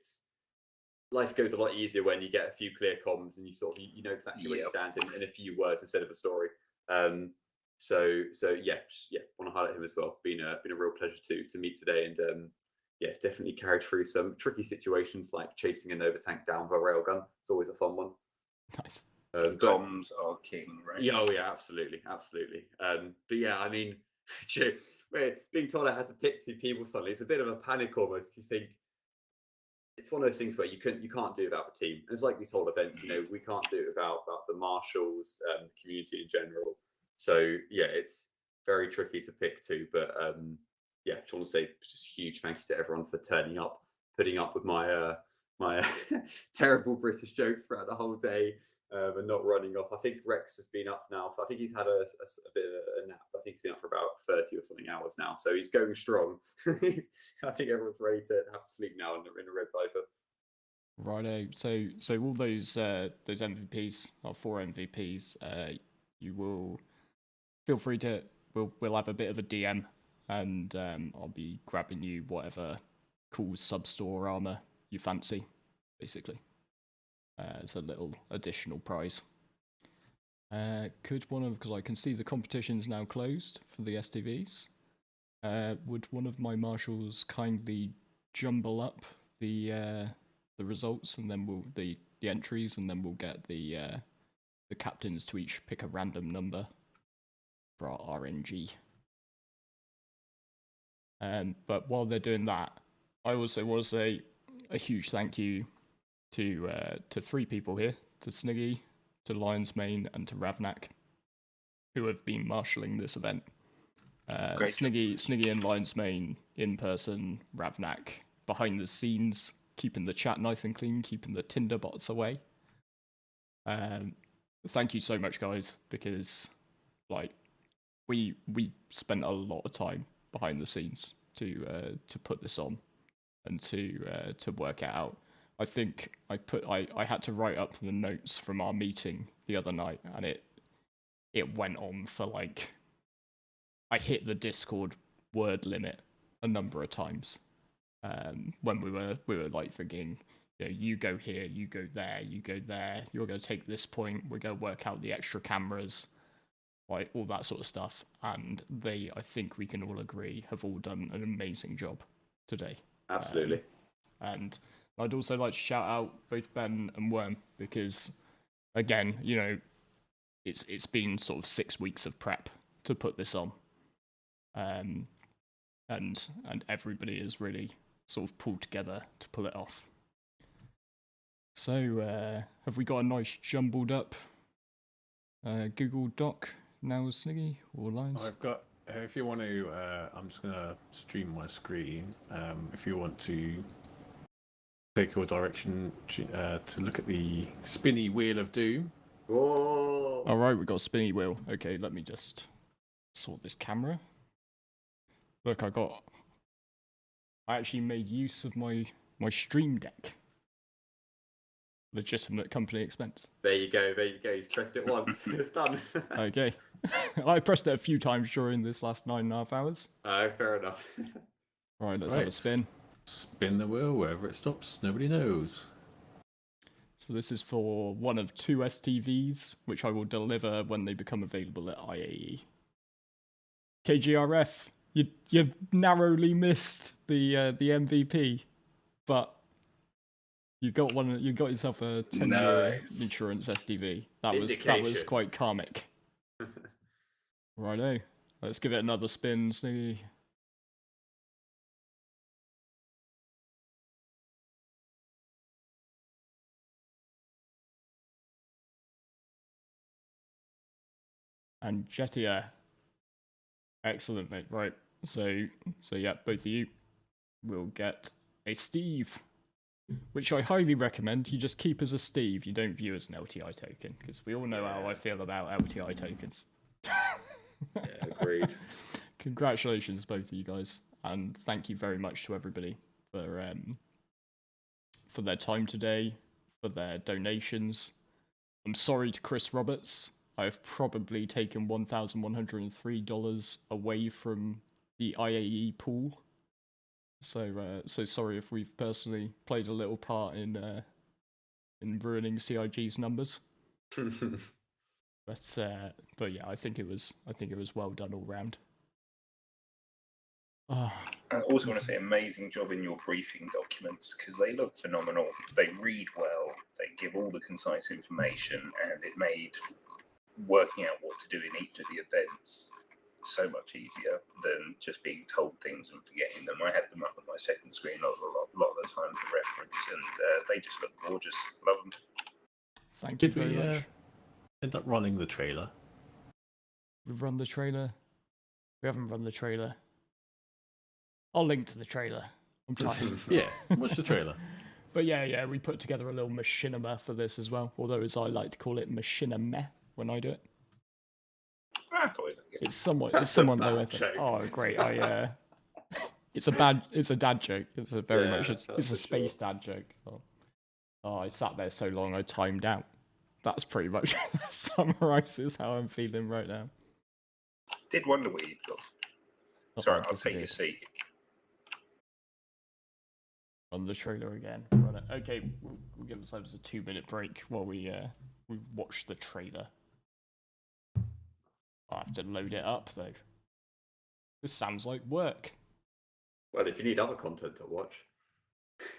life goes a lot easier when you get a few clear comms and you sort of you know exactly where you stand in a few words instead of a story. So yeah, want to highlight him as well. Been a real pleasure to meet today, and yeah, definitely carried through some tricky situations like chasing a Nova tank down with a railgun. It's always a fun one. Nice. Comms are king, right? Yeah, oh yeah, absolutely. But yeah, I mean, being told I had to pick two people suddenly, it's a bit of a panic almost. You think it's one of those things where you can't do it without the team. And it's like these whole events, we can't do it without the marshals, the community in general. So yeah, it's very tricky to pick two. But yeah, just want to say just huge thank you to everyone for turning up, putting up with my terrible British jokes throughout the whole day. And not running off. I think Rex has been up now. I think he's had a bit of a nap. I think he's been up for about 30 or something hours now. So he's going strong. I think everyone's ready to have to sleep now in a Red Viper. Righto. So all those MVPs, or 4 MVPs, you will feel free to. We'll have a bit of a DM, and I'll be grabbing you whatever cool sub-store armor you fancy, basically. It's a little additional prize. Because I can see the competition's now closed for the STVs. Would one of my marshals kindly jumble up the results, and then the entries, and then we'll get the captains to each pick a random number for our RNG. But while they're doing that, I also want to say a huge thank you to 3 people here, to Sniggy, to Lion's Mane, and to Ravnak, who have been marshalling this event. Sniggy and Lion's Mane in person, Ravnak behind the scenes, keeping the chat nice and clean, keeping the Tinder bots away. Thank you so much, guys, because we spent a lot of time behind the scenes to put this on and to work it out. I think I had to write up the notes from our meeting the other night, and it went on for I hit the Discord word limit a number of times. When we were thinking, you go here, you go there, you're going to take this point, we're going to work out the extra cameras, all that sort of stuff. And I think we can all agree, have all done an amazing job today. Absolutely. And I'd also like to shout out both Ben and Worm, because again, it's been sort of 6 weeks of prep to put this on. And everybody is really sort of pulled together to pull it off. So have we got a nice jumbled up Google Doc now, Sniggy or Lions? I've got, if you want to, I'm just going to stream my screen. If you want to take your direction to look at the spinny wheel of doom. Whoa! All right, we've got a spinny wheel. Okay, let me just sort this camera. Look, I actually made use of my Stream Deck. Legitimate company expense. There you go. You've pressed it once. It's done. Okay. I pressed it a few times during this last 9.5 hours. Fair enough. All right, let's have a spin. Spin the wheel, wherever it stops, nobody knows. So this is for one of 2 STVs, which I will deliver when they become available at IAE. KGRF, you narrowly missed the MVP, but You got one. You got yourself a 10-year Nice. insurance SDV. That was Indication. quite karmic. Righto. Let's give it another spin. See. And Jetia. Excellent, mate. Right. So yeah, both of you will get a Steve, which I highly recommend. You just keep as a Steve. You don't view as an LTI token, because we all know how I feel about LTI tokens. Yeah, agreed. Congratulations, both of you guys, and thank you very much to everybody for their time today, for their donations. I'm sorry to Chris Roberts. I've probably taken $1,103 away from the IAE pool. So sorry if we've personally played a little part in ruining CIG's numbers. But yeah, I think it was well done all round. I also want to say amazing job in your briefing documents, because they look phenomenal. They read well, they give all the concise information, and it made working out what to do in each of the events so much easier than just being told things and forgetting them. I had them up on my second screen a lot of the time for reference, and they just look gorgeous. Love them. Thank you very much. End up running the trailer. We've run the trailer. We haven't run the trailer. I'll link to the trailer. I'm tired. Yeah, watch the trailer. But yeah, we put together a little machinima for this as well. Although, as I like to call it, machinima when I do it. It's somewhat low effort. Oh, great! It's a dad joke. It's a very much. It's a space dad joke. Oh, I sat there so long, I timed out. That's pretty much summarizes how I'm feeling right now. Did wonder where you'd gone. Sorry, I'll take your seat. On the trailer again. Right. Okay, we'll give ourselves a 2-minute break while we watch the trailer. I have to load it up though. This sounds like work. Well, if you need other content to watch.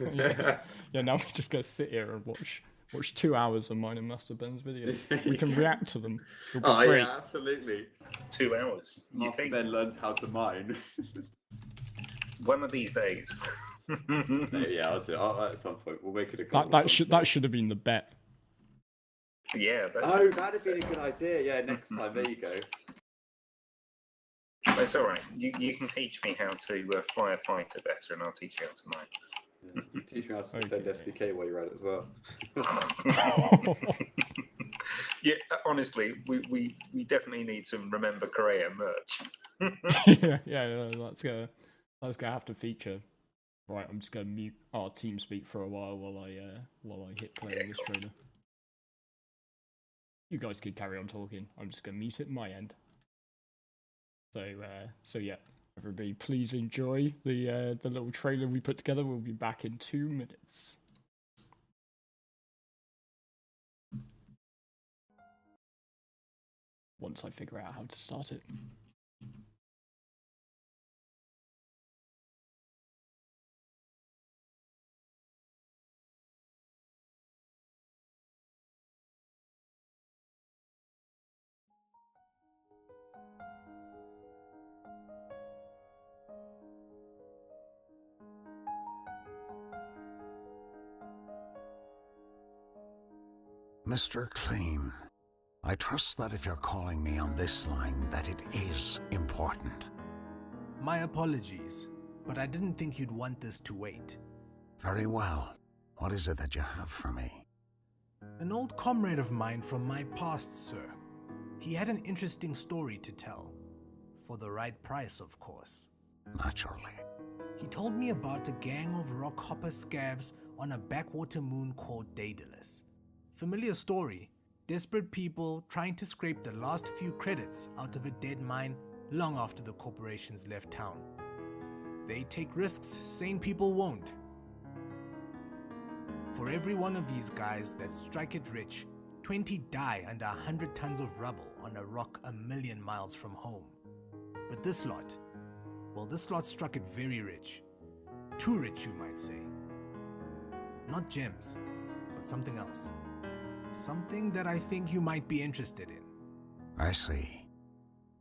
Yeah, now we're just gonna sit here and watch 2 hours of mine and Master Ben's videos. We can react to them. Oh great. Yeah, absolutely. 2 hours. Master Ben learns how to mine. One of these days. Yeah, I'll do it. At some point, we'll make it a goal. That should have been the bet. Yeah. That'd have been a good idea. Yeah, next time. There you go. That's all right. You can teach me how to fly a fighter better, and I'll teach you how to mine. Yeah, you can teach me how to defend SBK while you're at it as well. Yeah, honestly, we definitely need some Remember Korea merch. yeah, that's gonna have to feature. Right, I'm just gonna mute our TeamSpeak for a while I hit play on this trailer. You guys could carry on talking. I'm just gonna mute it my end. So yeah, everybody, please enjoy the little trailer we put together. We'll be back in 2 minutes. Once I figure out how to start it. Mr. Clean, I trust that if you're calling me on this line, that it is important. My apologies, but I didn't think you'd want this to wait. Very well. What is it that you have for me? An old comrade of mine from my past, sir. He had an interesting story to tell. For the right price, of course. Naturally. He told me about a gang of rockhopper scavs on a backwater moon called Daedalus. Familiar story. Desperate people trying to scrape the last few credits out of a dead mine long after the corporations left town. They take risks sane people won't. For every one of these guys that strike it rich, 20 die under 100 tons of rubble on a rock 1,000,000 miles from home. But this lot struck it very rich. Too rich, you might say. Not gems, but something else. Something that I think you might be interested in. I see.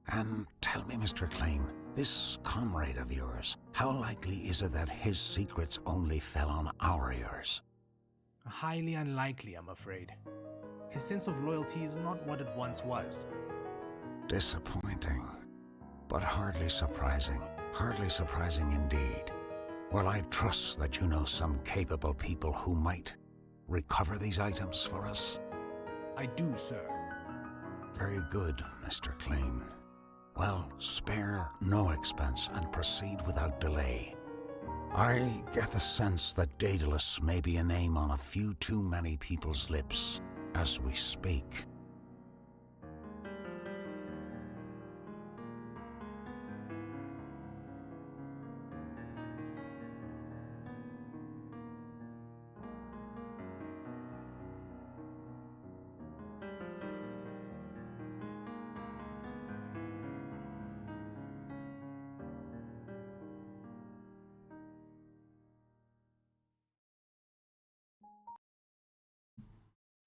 And tell me, Mr. Klein, this comrade of yours, how likely is it that his secrets only fell on our ears? Highly unlikely, I'm afraid. His sense of loyalty is not what it once was. Disappointing, but hardly surprising. Hardly surprising indeed. Well, I trust that you know some capable people who might recover these items for us. I do, sir. Very good, Mr. Klein. Well, spare no expense and proceed without delay. I get the sense that Daedalus may be a name on a few too many people's lips as we speak.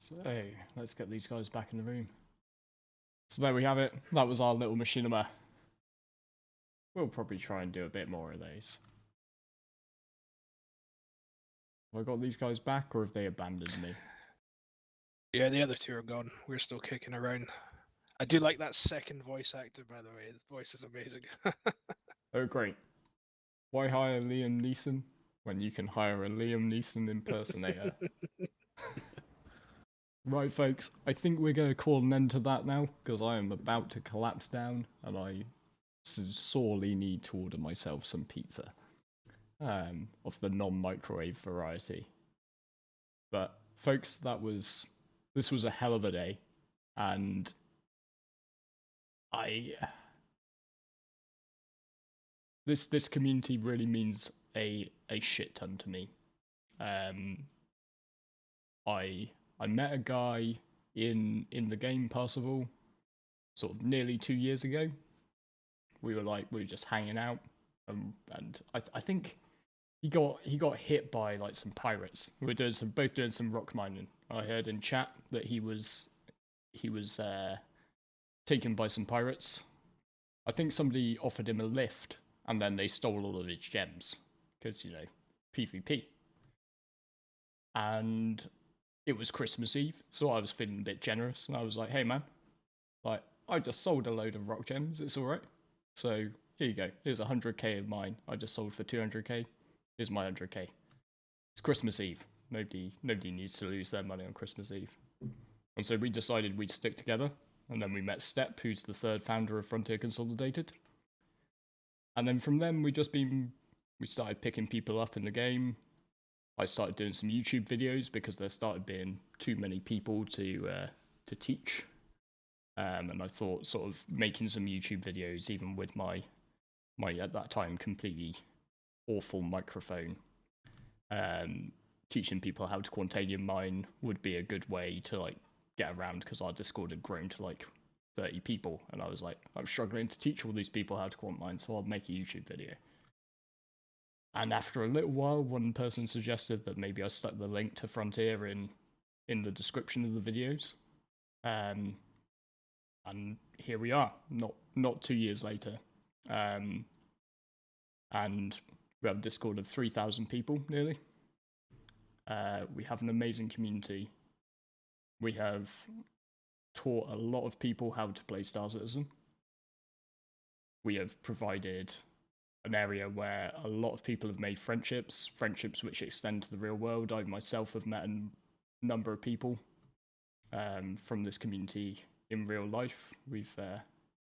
So, let's get these guys back in the room. So there we have it. That was our little machinima. We'll probably try and do a bit more of those. Have I got these guys back, or have they abandoned me? Yeah, the other two are gone. We're still kicking around. I do like that second voice actor, by the way. His voice is amazing. Oh, great. Why hire Liam Neeson when you can hire a Liam Neeson impersonator? Right, folks, I think we're going to call an end to that now, because I am about to collapse down, and I sorely need to order myself some pizza. Of the non-microwave variety. But, folks, this was a hell of a day, and this community really means a shit ton to me. I met a guy in the game Parsifal sort of nearly 2 years ago. We were just hanging out, and I think he got hit by like some pirates. We were both doing some rock mining. I heard in chat that he was taken by some pirates. I think somebody offered him a lift, and then they stole all of his gems because, you know, PvP. And it was Christmas Eve, so I was feeling a bit generous, and I was like, "Hey man, like I just sold a load of rock gems. It's all right. So here you go. Here's 100k of mine. I just sold for 200k. Here's my 100k. It's Christmas Eve. Nobody needs to lose their money on Christmas Eve." And so we decided we'd stick together, and then we met Step, who's the third founder of Frontier Consolidated. And then from then we started picking people up in the game. I started doing some YouTube videos because there started being too many people to teach. And I thought sort of making some YouTube videos, even with my at that time completely awful microphone, teaching people how to Quantanium mine would be a good way to like get around, because our Discord had grown to like 30 people, and I was like, I'm struggling to teach all these people how to quant mine, so I'll make a YouTube video. And after a little while, one person suggested that maybe I stuck the link to Frontier in the description of the videos. And here we are, not 2 years later. And we have a Discord of 3,000 people, nearly. We have an amazing community. We have taught a lot of people how to play Star Citizen. We have provided an area where a lot of people have made friendships which extend to the real world. I myself have met a number of people from this community in real life. We've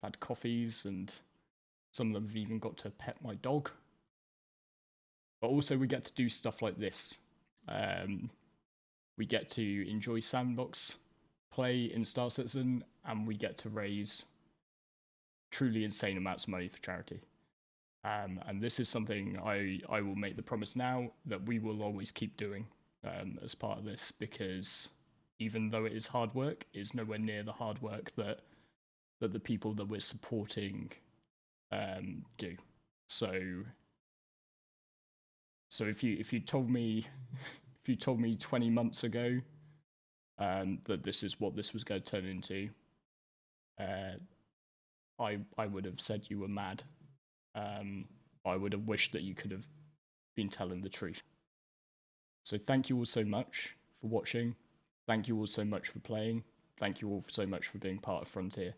had coffees, and some of them have even got to pet my dog. But also we get to do stuff like this. We get to enjoy sandbox play in Star Citizen, and we get to raise truly insane amounts of money for charity. And this is something I will make the promise now that we will always keep doing as part of this, because even though it is hard work, it's nowhere near the hard work that the people that we're supporting do. So if you told me if you told me 20 months ago that this is what this was going to turn into, I would have said you were mad. I would have wished that you could have been telling the truth. So thank you all so much for watching. Thank you all so much for playing. Thank you all so much for being part of Frontier.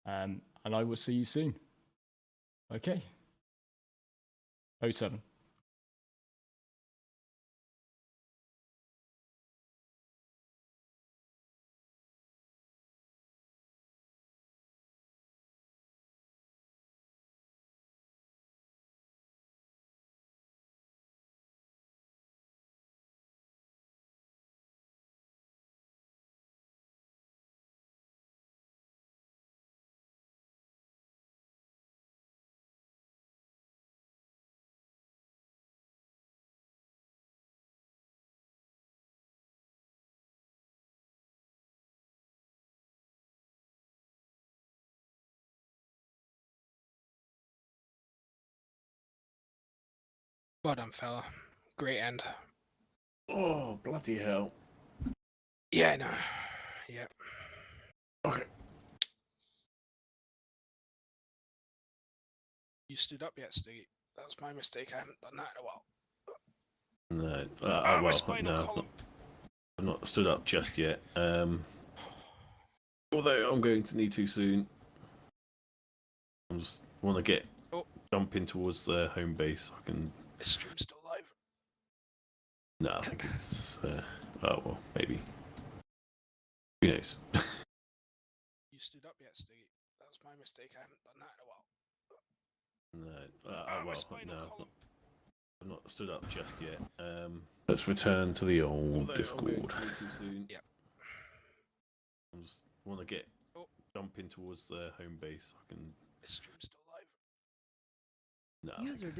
And I will see you soon. Okay. 07. Well done, fella. Great end. Oh, bloody hell. Yeah, I know. Yeah. Okay. You stood up yet, Stiggy? That was my mistake. I haven't done that in a while. No, my well, spinal no, column. I've not stood up just yet. Although I'm going to need to soon. I just want to get jumping towards the home base. I can. Is stream still live? No, I think it's. Oh well, maybe. Who knows? You stood up yet, Stiggy? That was my mistake. I haven't done that in a while. No, well, no, I've not stood up just yet. Let's return to the old Discord. Yep. I just want to get jumping towards the home base. I can. Is stream still live? No. User